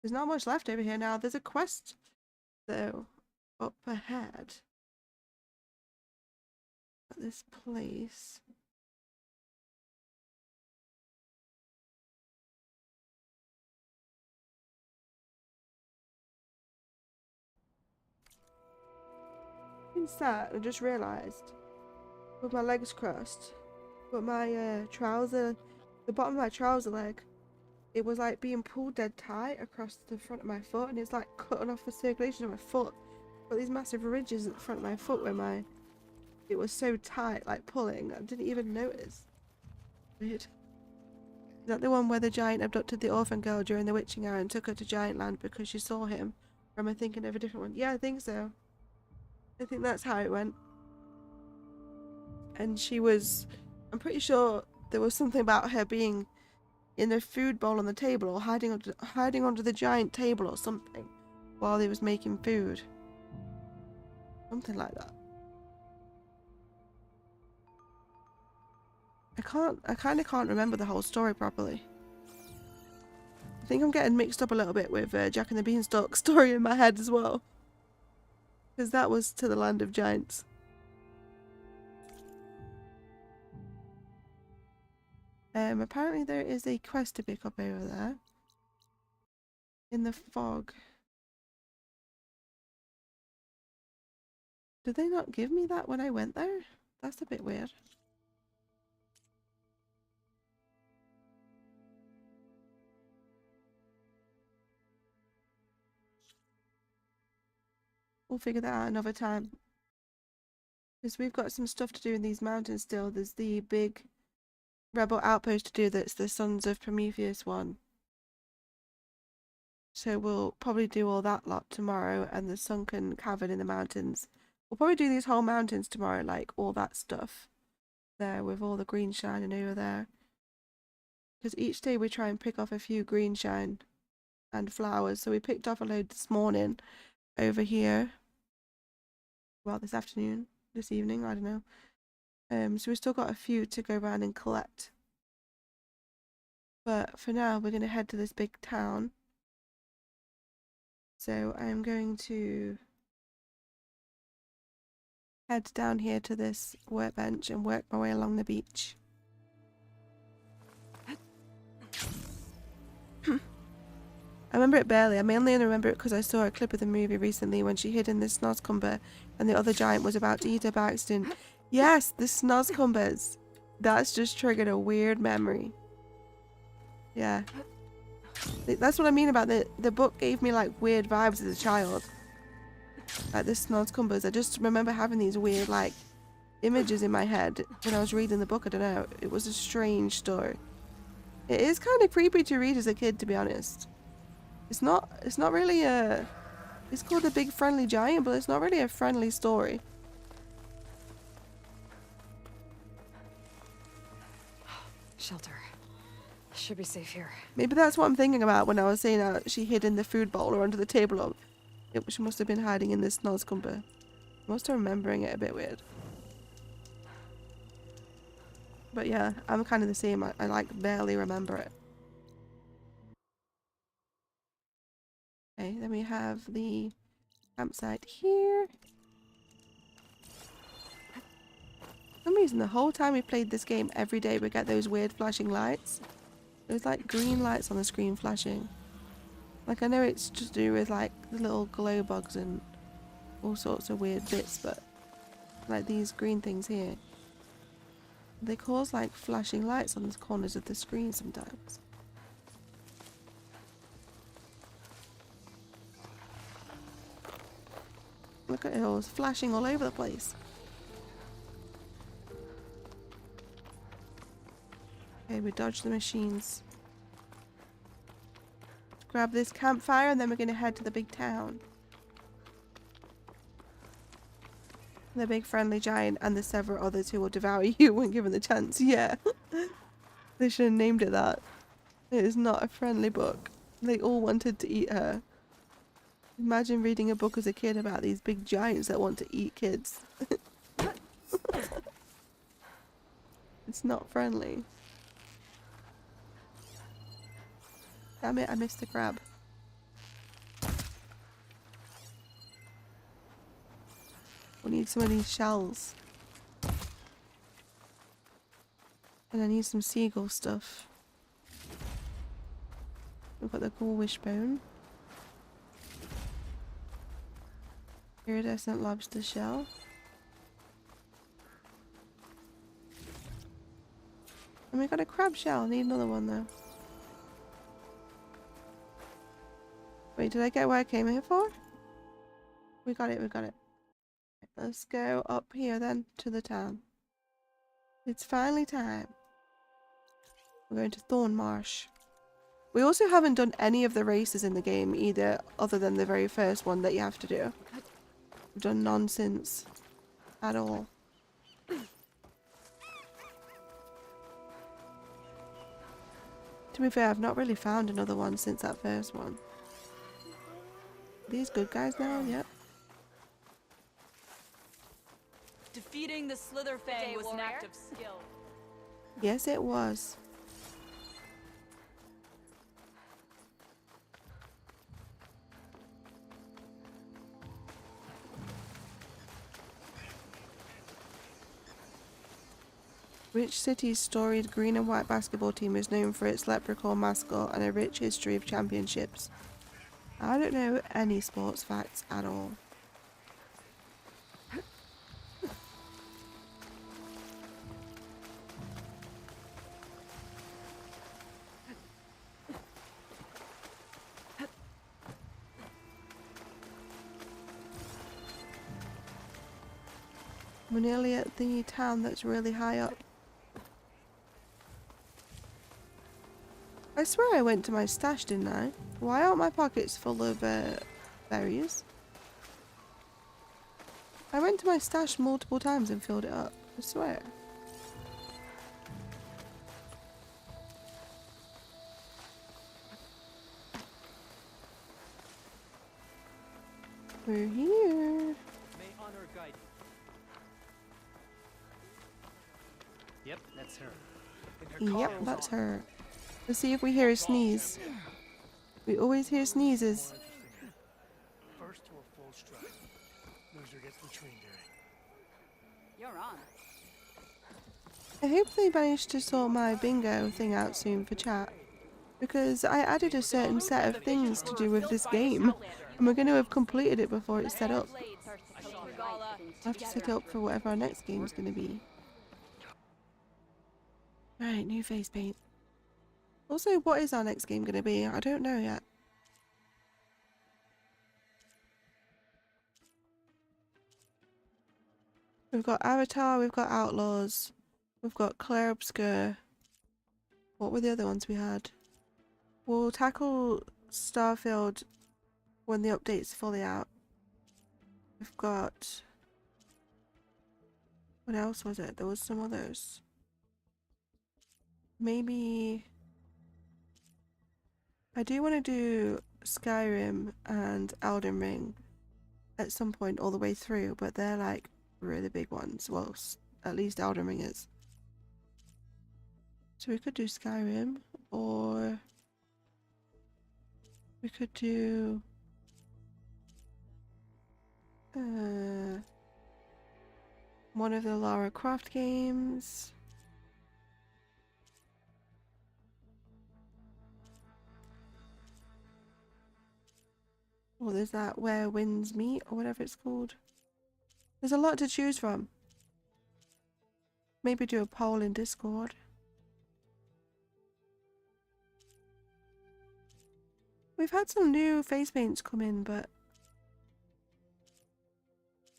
There's not much left over here now. There's a quest, though, up ahead. At this place. What's that? I just realised. With my legs crossed. But my trouser, the bottom of my trouser leg, it was like being pulled dead tight across the front of my foot, and it's like cutting off the circulation of my foot. Got these massive ridges at the front of my foot where it was so tight, like pulling, I didn't even notice. Weird. Is that the one where the giant abducted the orphan girl during the witching hour and took her to Giant Land because she saw him? Or am I thinking of a different one? Yeah, I think so. I think that's how it went. And she was, I'm pretty sure there was something about her being in a food bowl on the table or hiding under the giant table or something while he was making food. Something like that. I kind of can't remember the whole story properly. I think I'm getting mixed up a little bit with Jack and the Beanstalk story in my head as well. Because that was to the Land of Giants. Apparently there is a quest to pick up over there. In the fog. Did they not give me that when I went there? That's a bit weird. We'll figure that out another time. Because we've got some stuff to do in these mountains still. There's the big rebel outpost to do that's the Sons of Prometheus one. So we'll probably do all that lot tomorrow, and the sunken cavern in the mountains. We'll probably do these whole mountains tomorrow, like all that stuff there with all the green shining over there. Because each day we try and pick off a few green shine and flowers. So we picked off a load this morning over here. Well, this afternoon, this evening, I don't know. So we've still got a few to go around and collect. But for now, we're going to head to this big town. So I'm going to head down here to this workbench and work my way along the beach. I remember it barely. I mainly only remember it because I saw a clip of the movie recently when she hid in this snozcumber and the other giant was about to eat her by accident. Yes, the snozcumbers. That's just triggered a weird memory. Yeah. That's what I mean about the book gave me like weird vibes as a child. Like the snozcumbers. I just remember having these weird like images in my head when I was reading the book. I don't know. It was a strange story. It is kind of creepy to read as a kid, to be honest. It's not really a... It's called The Big Friendly Giant, but it's not really a friendly story. Shelter. Should be safe here. Maybe that's what I'm thinking about when I was saying she hid in the food bowl or under the table. She must have been hiding in this snozcumber. Must have remembering it a bit weird. But yeah, I'm kind of the same. I like barely remember it. Okay, then we have the campsite here. For some reason, the whole time we played this game, every day we get those weird flashing lights. There's like green lights on the screen flashing. Like I know it's just to do with like the little glow bugs and all sorts of weird bits, but like these green things here, they cause like flashing lights on the corners of the screen sometimes. Look at it all, it's flashing all over the place. Okay, we dodge the machines. Let's grab this campfire and then we're going to head to the big town. The big friendly giant and the several others who will devour you when given the chance. Yeah. They should have named it that. It is not a friendly book. They all wanted to eat her. Imagine reading a book as a kid about these big giants that want to eat kids. It's not friendly. Damn it, I missed the crab. We need some of these shells. And I need some seagull stuff. We've got the cool wishbone. Iridescent lobster shell. And we got a crab shell. I need another one though. Wait, did I get what I came here for? We got it, we got it. Let's go up here then to the town. It's finally time. We're going to Thorn Marsh. We also haven't done any of the races in the game either, other than the very first one that you have to do. We've done nonsense at all. To be fair, I've not really found another one since that first one. These good guys now? Yep. Defeating the Slitherfang was an act of skill. Yes, it was. Which city's storied green and white basketball team is known for its leprechaun mascot and a rich history of championships? I don't know any sports facts at all. We're nearly at the town that's really high up. I swear I went to my stash, didn't I? Why aren't my pockets full of berries? I went to my stash multiple times and filled it up. I swear. We're here. May honor guide you. Yep, that's her. Yep, that's her. Let's see if we hear a sneeze. We always hear sneezes. First to a full stride. Loser gets latrine duty. You're on. I hope they manage to sort my bingo thing out soon for chat. Because I added a certain set of things to do with this game. And we're going to have completed it before it's set up. I'll have to set up for whatever our next game is going to be. Right, new face paint. Also, what is our next game going to be? I don't know yet. We've got Avatar, we've got Outlaws, we've got Claire Obscure. What were the other ones we had? We'll tackle Starfield when the update's fully out. We've got... What else was it? There was some others. Maybe... I do want to do Skyrim and Elden Ring at some point all the way through, but they're like really big ones. Well, at least Elden Ring is. So we could do Skyrim, or we could do one of the Lara Croft games. Or there's that Where Winds Meet, or whatever it's called. There's a lot to choose from. Maybe do a poll in Discord. We've had some new face paints come in, but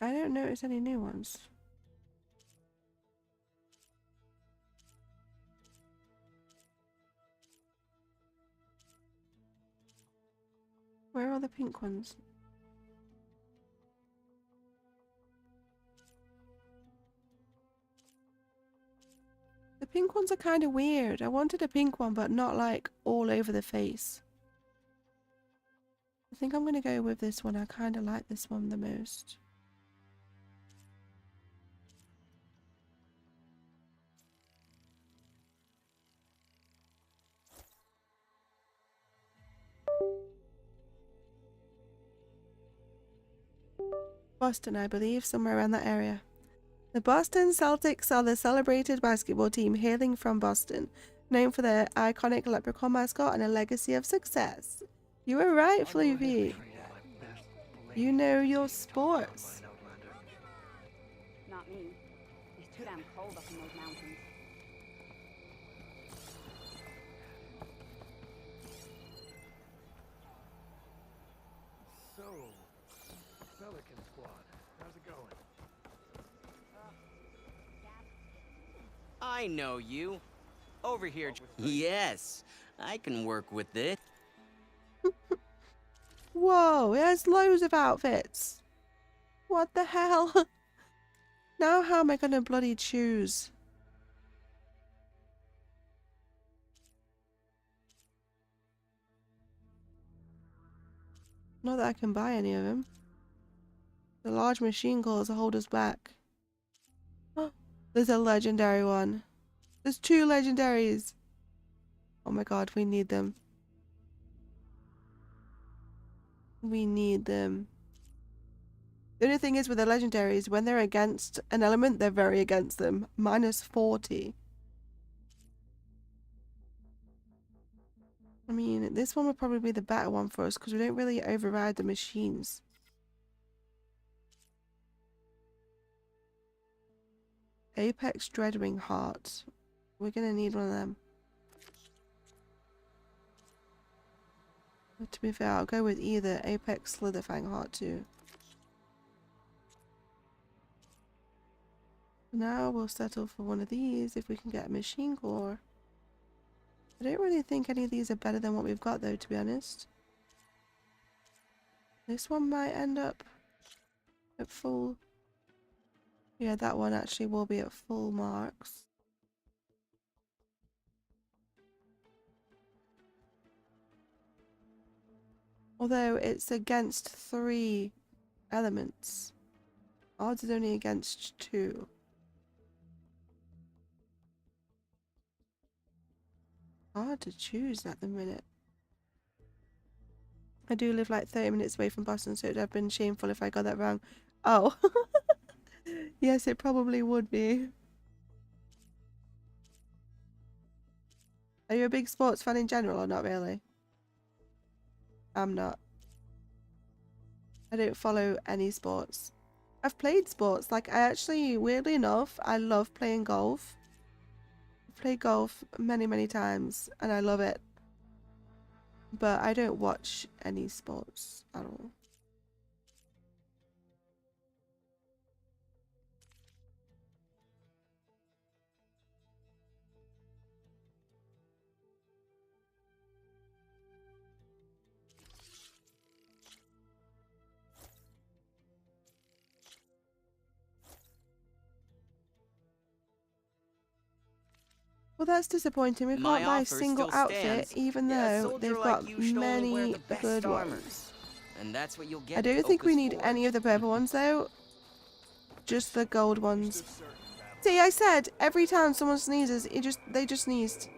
I don't notice any new ones. Where are the pink ones? The pink ones are kind of weird. I wanted a pink one, but not like all over the face. I think I'm going to go with this one. I kind of like this one the most. Boston, I believe, somewhere around that area. The Boston Celtics are the celebrated basketball team hailing from Boston, known for their iconic leprechaun mascot and a legacy of success. You were right, Floofy. You know your sports. Not me. It's too damn cold up in those mountains. So, Pelican Squad, how's it going? I know you. Over here. Yes, I can work with it. Whoa, it has loads of outfits. What the hell? Now how am I gonna bloody choose? Not that I can buy any of them. The large machine calls hold us back. Oh, there's a legendary one. There's 2 legendaries. Oh my god, we need them. We need them. The only thing is with the legendaries, when they're against an element, they're very against them. -40. I mean, this one would probably be the better one for us because we don't really override the machines. Apex Dreadwing Heart. We're gonna need one of them. But to be fair, I'll go with either Apex Slitherfang Heart too. Now we'll settle for one of these if we can get a machine core. I don't really think any of these are better than what we've got though, to be honest. This one might end up at full. Yeah, that one actually will be at full marks. Although it's against 3 elements. Odds is only against 2. Hard to choose at the minute. I do live like 30 minutes away from Boston, so it would have been shameful if I got that wrong. Oh. Yes, it probably would be. Are you a big sports fan in general or not really? I'm not. I don't follow any sports. I've played sports. Like, I actually, weirdly enough, I love playing golf. I've played golf many, many times, and I love it. But I don't watch any sports at all. Well, that's disappointing. We can't buy a single outfit, even though they've got many good ones. And that's what you'll get. I don't think we need any of the purple ones, though. Just the gold ones. See, I said every time someone sneezes, they just sneezed.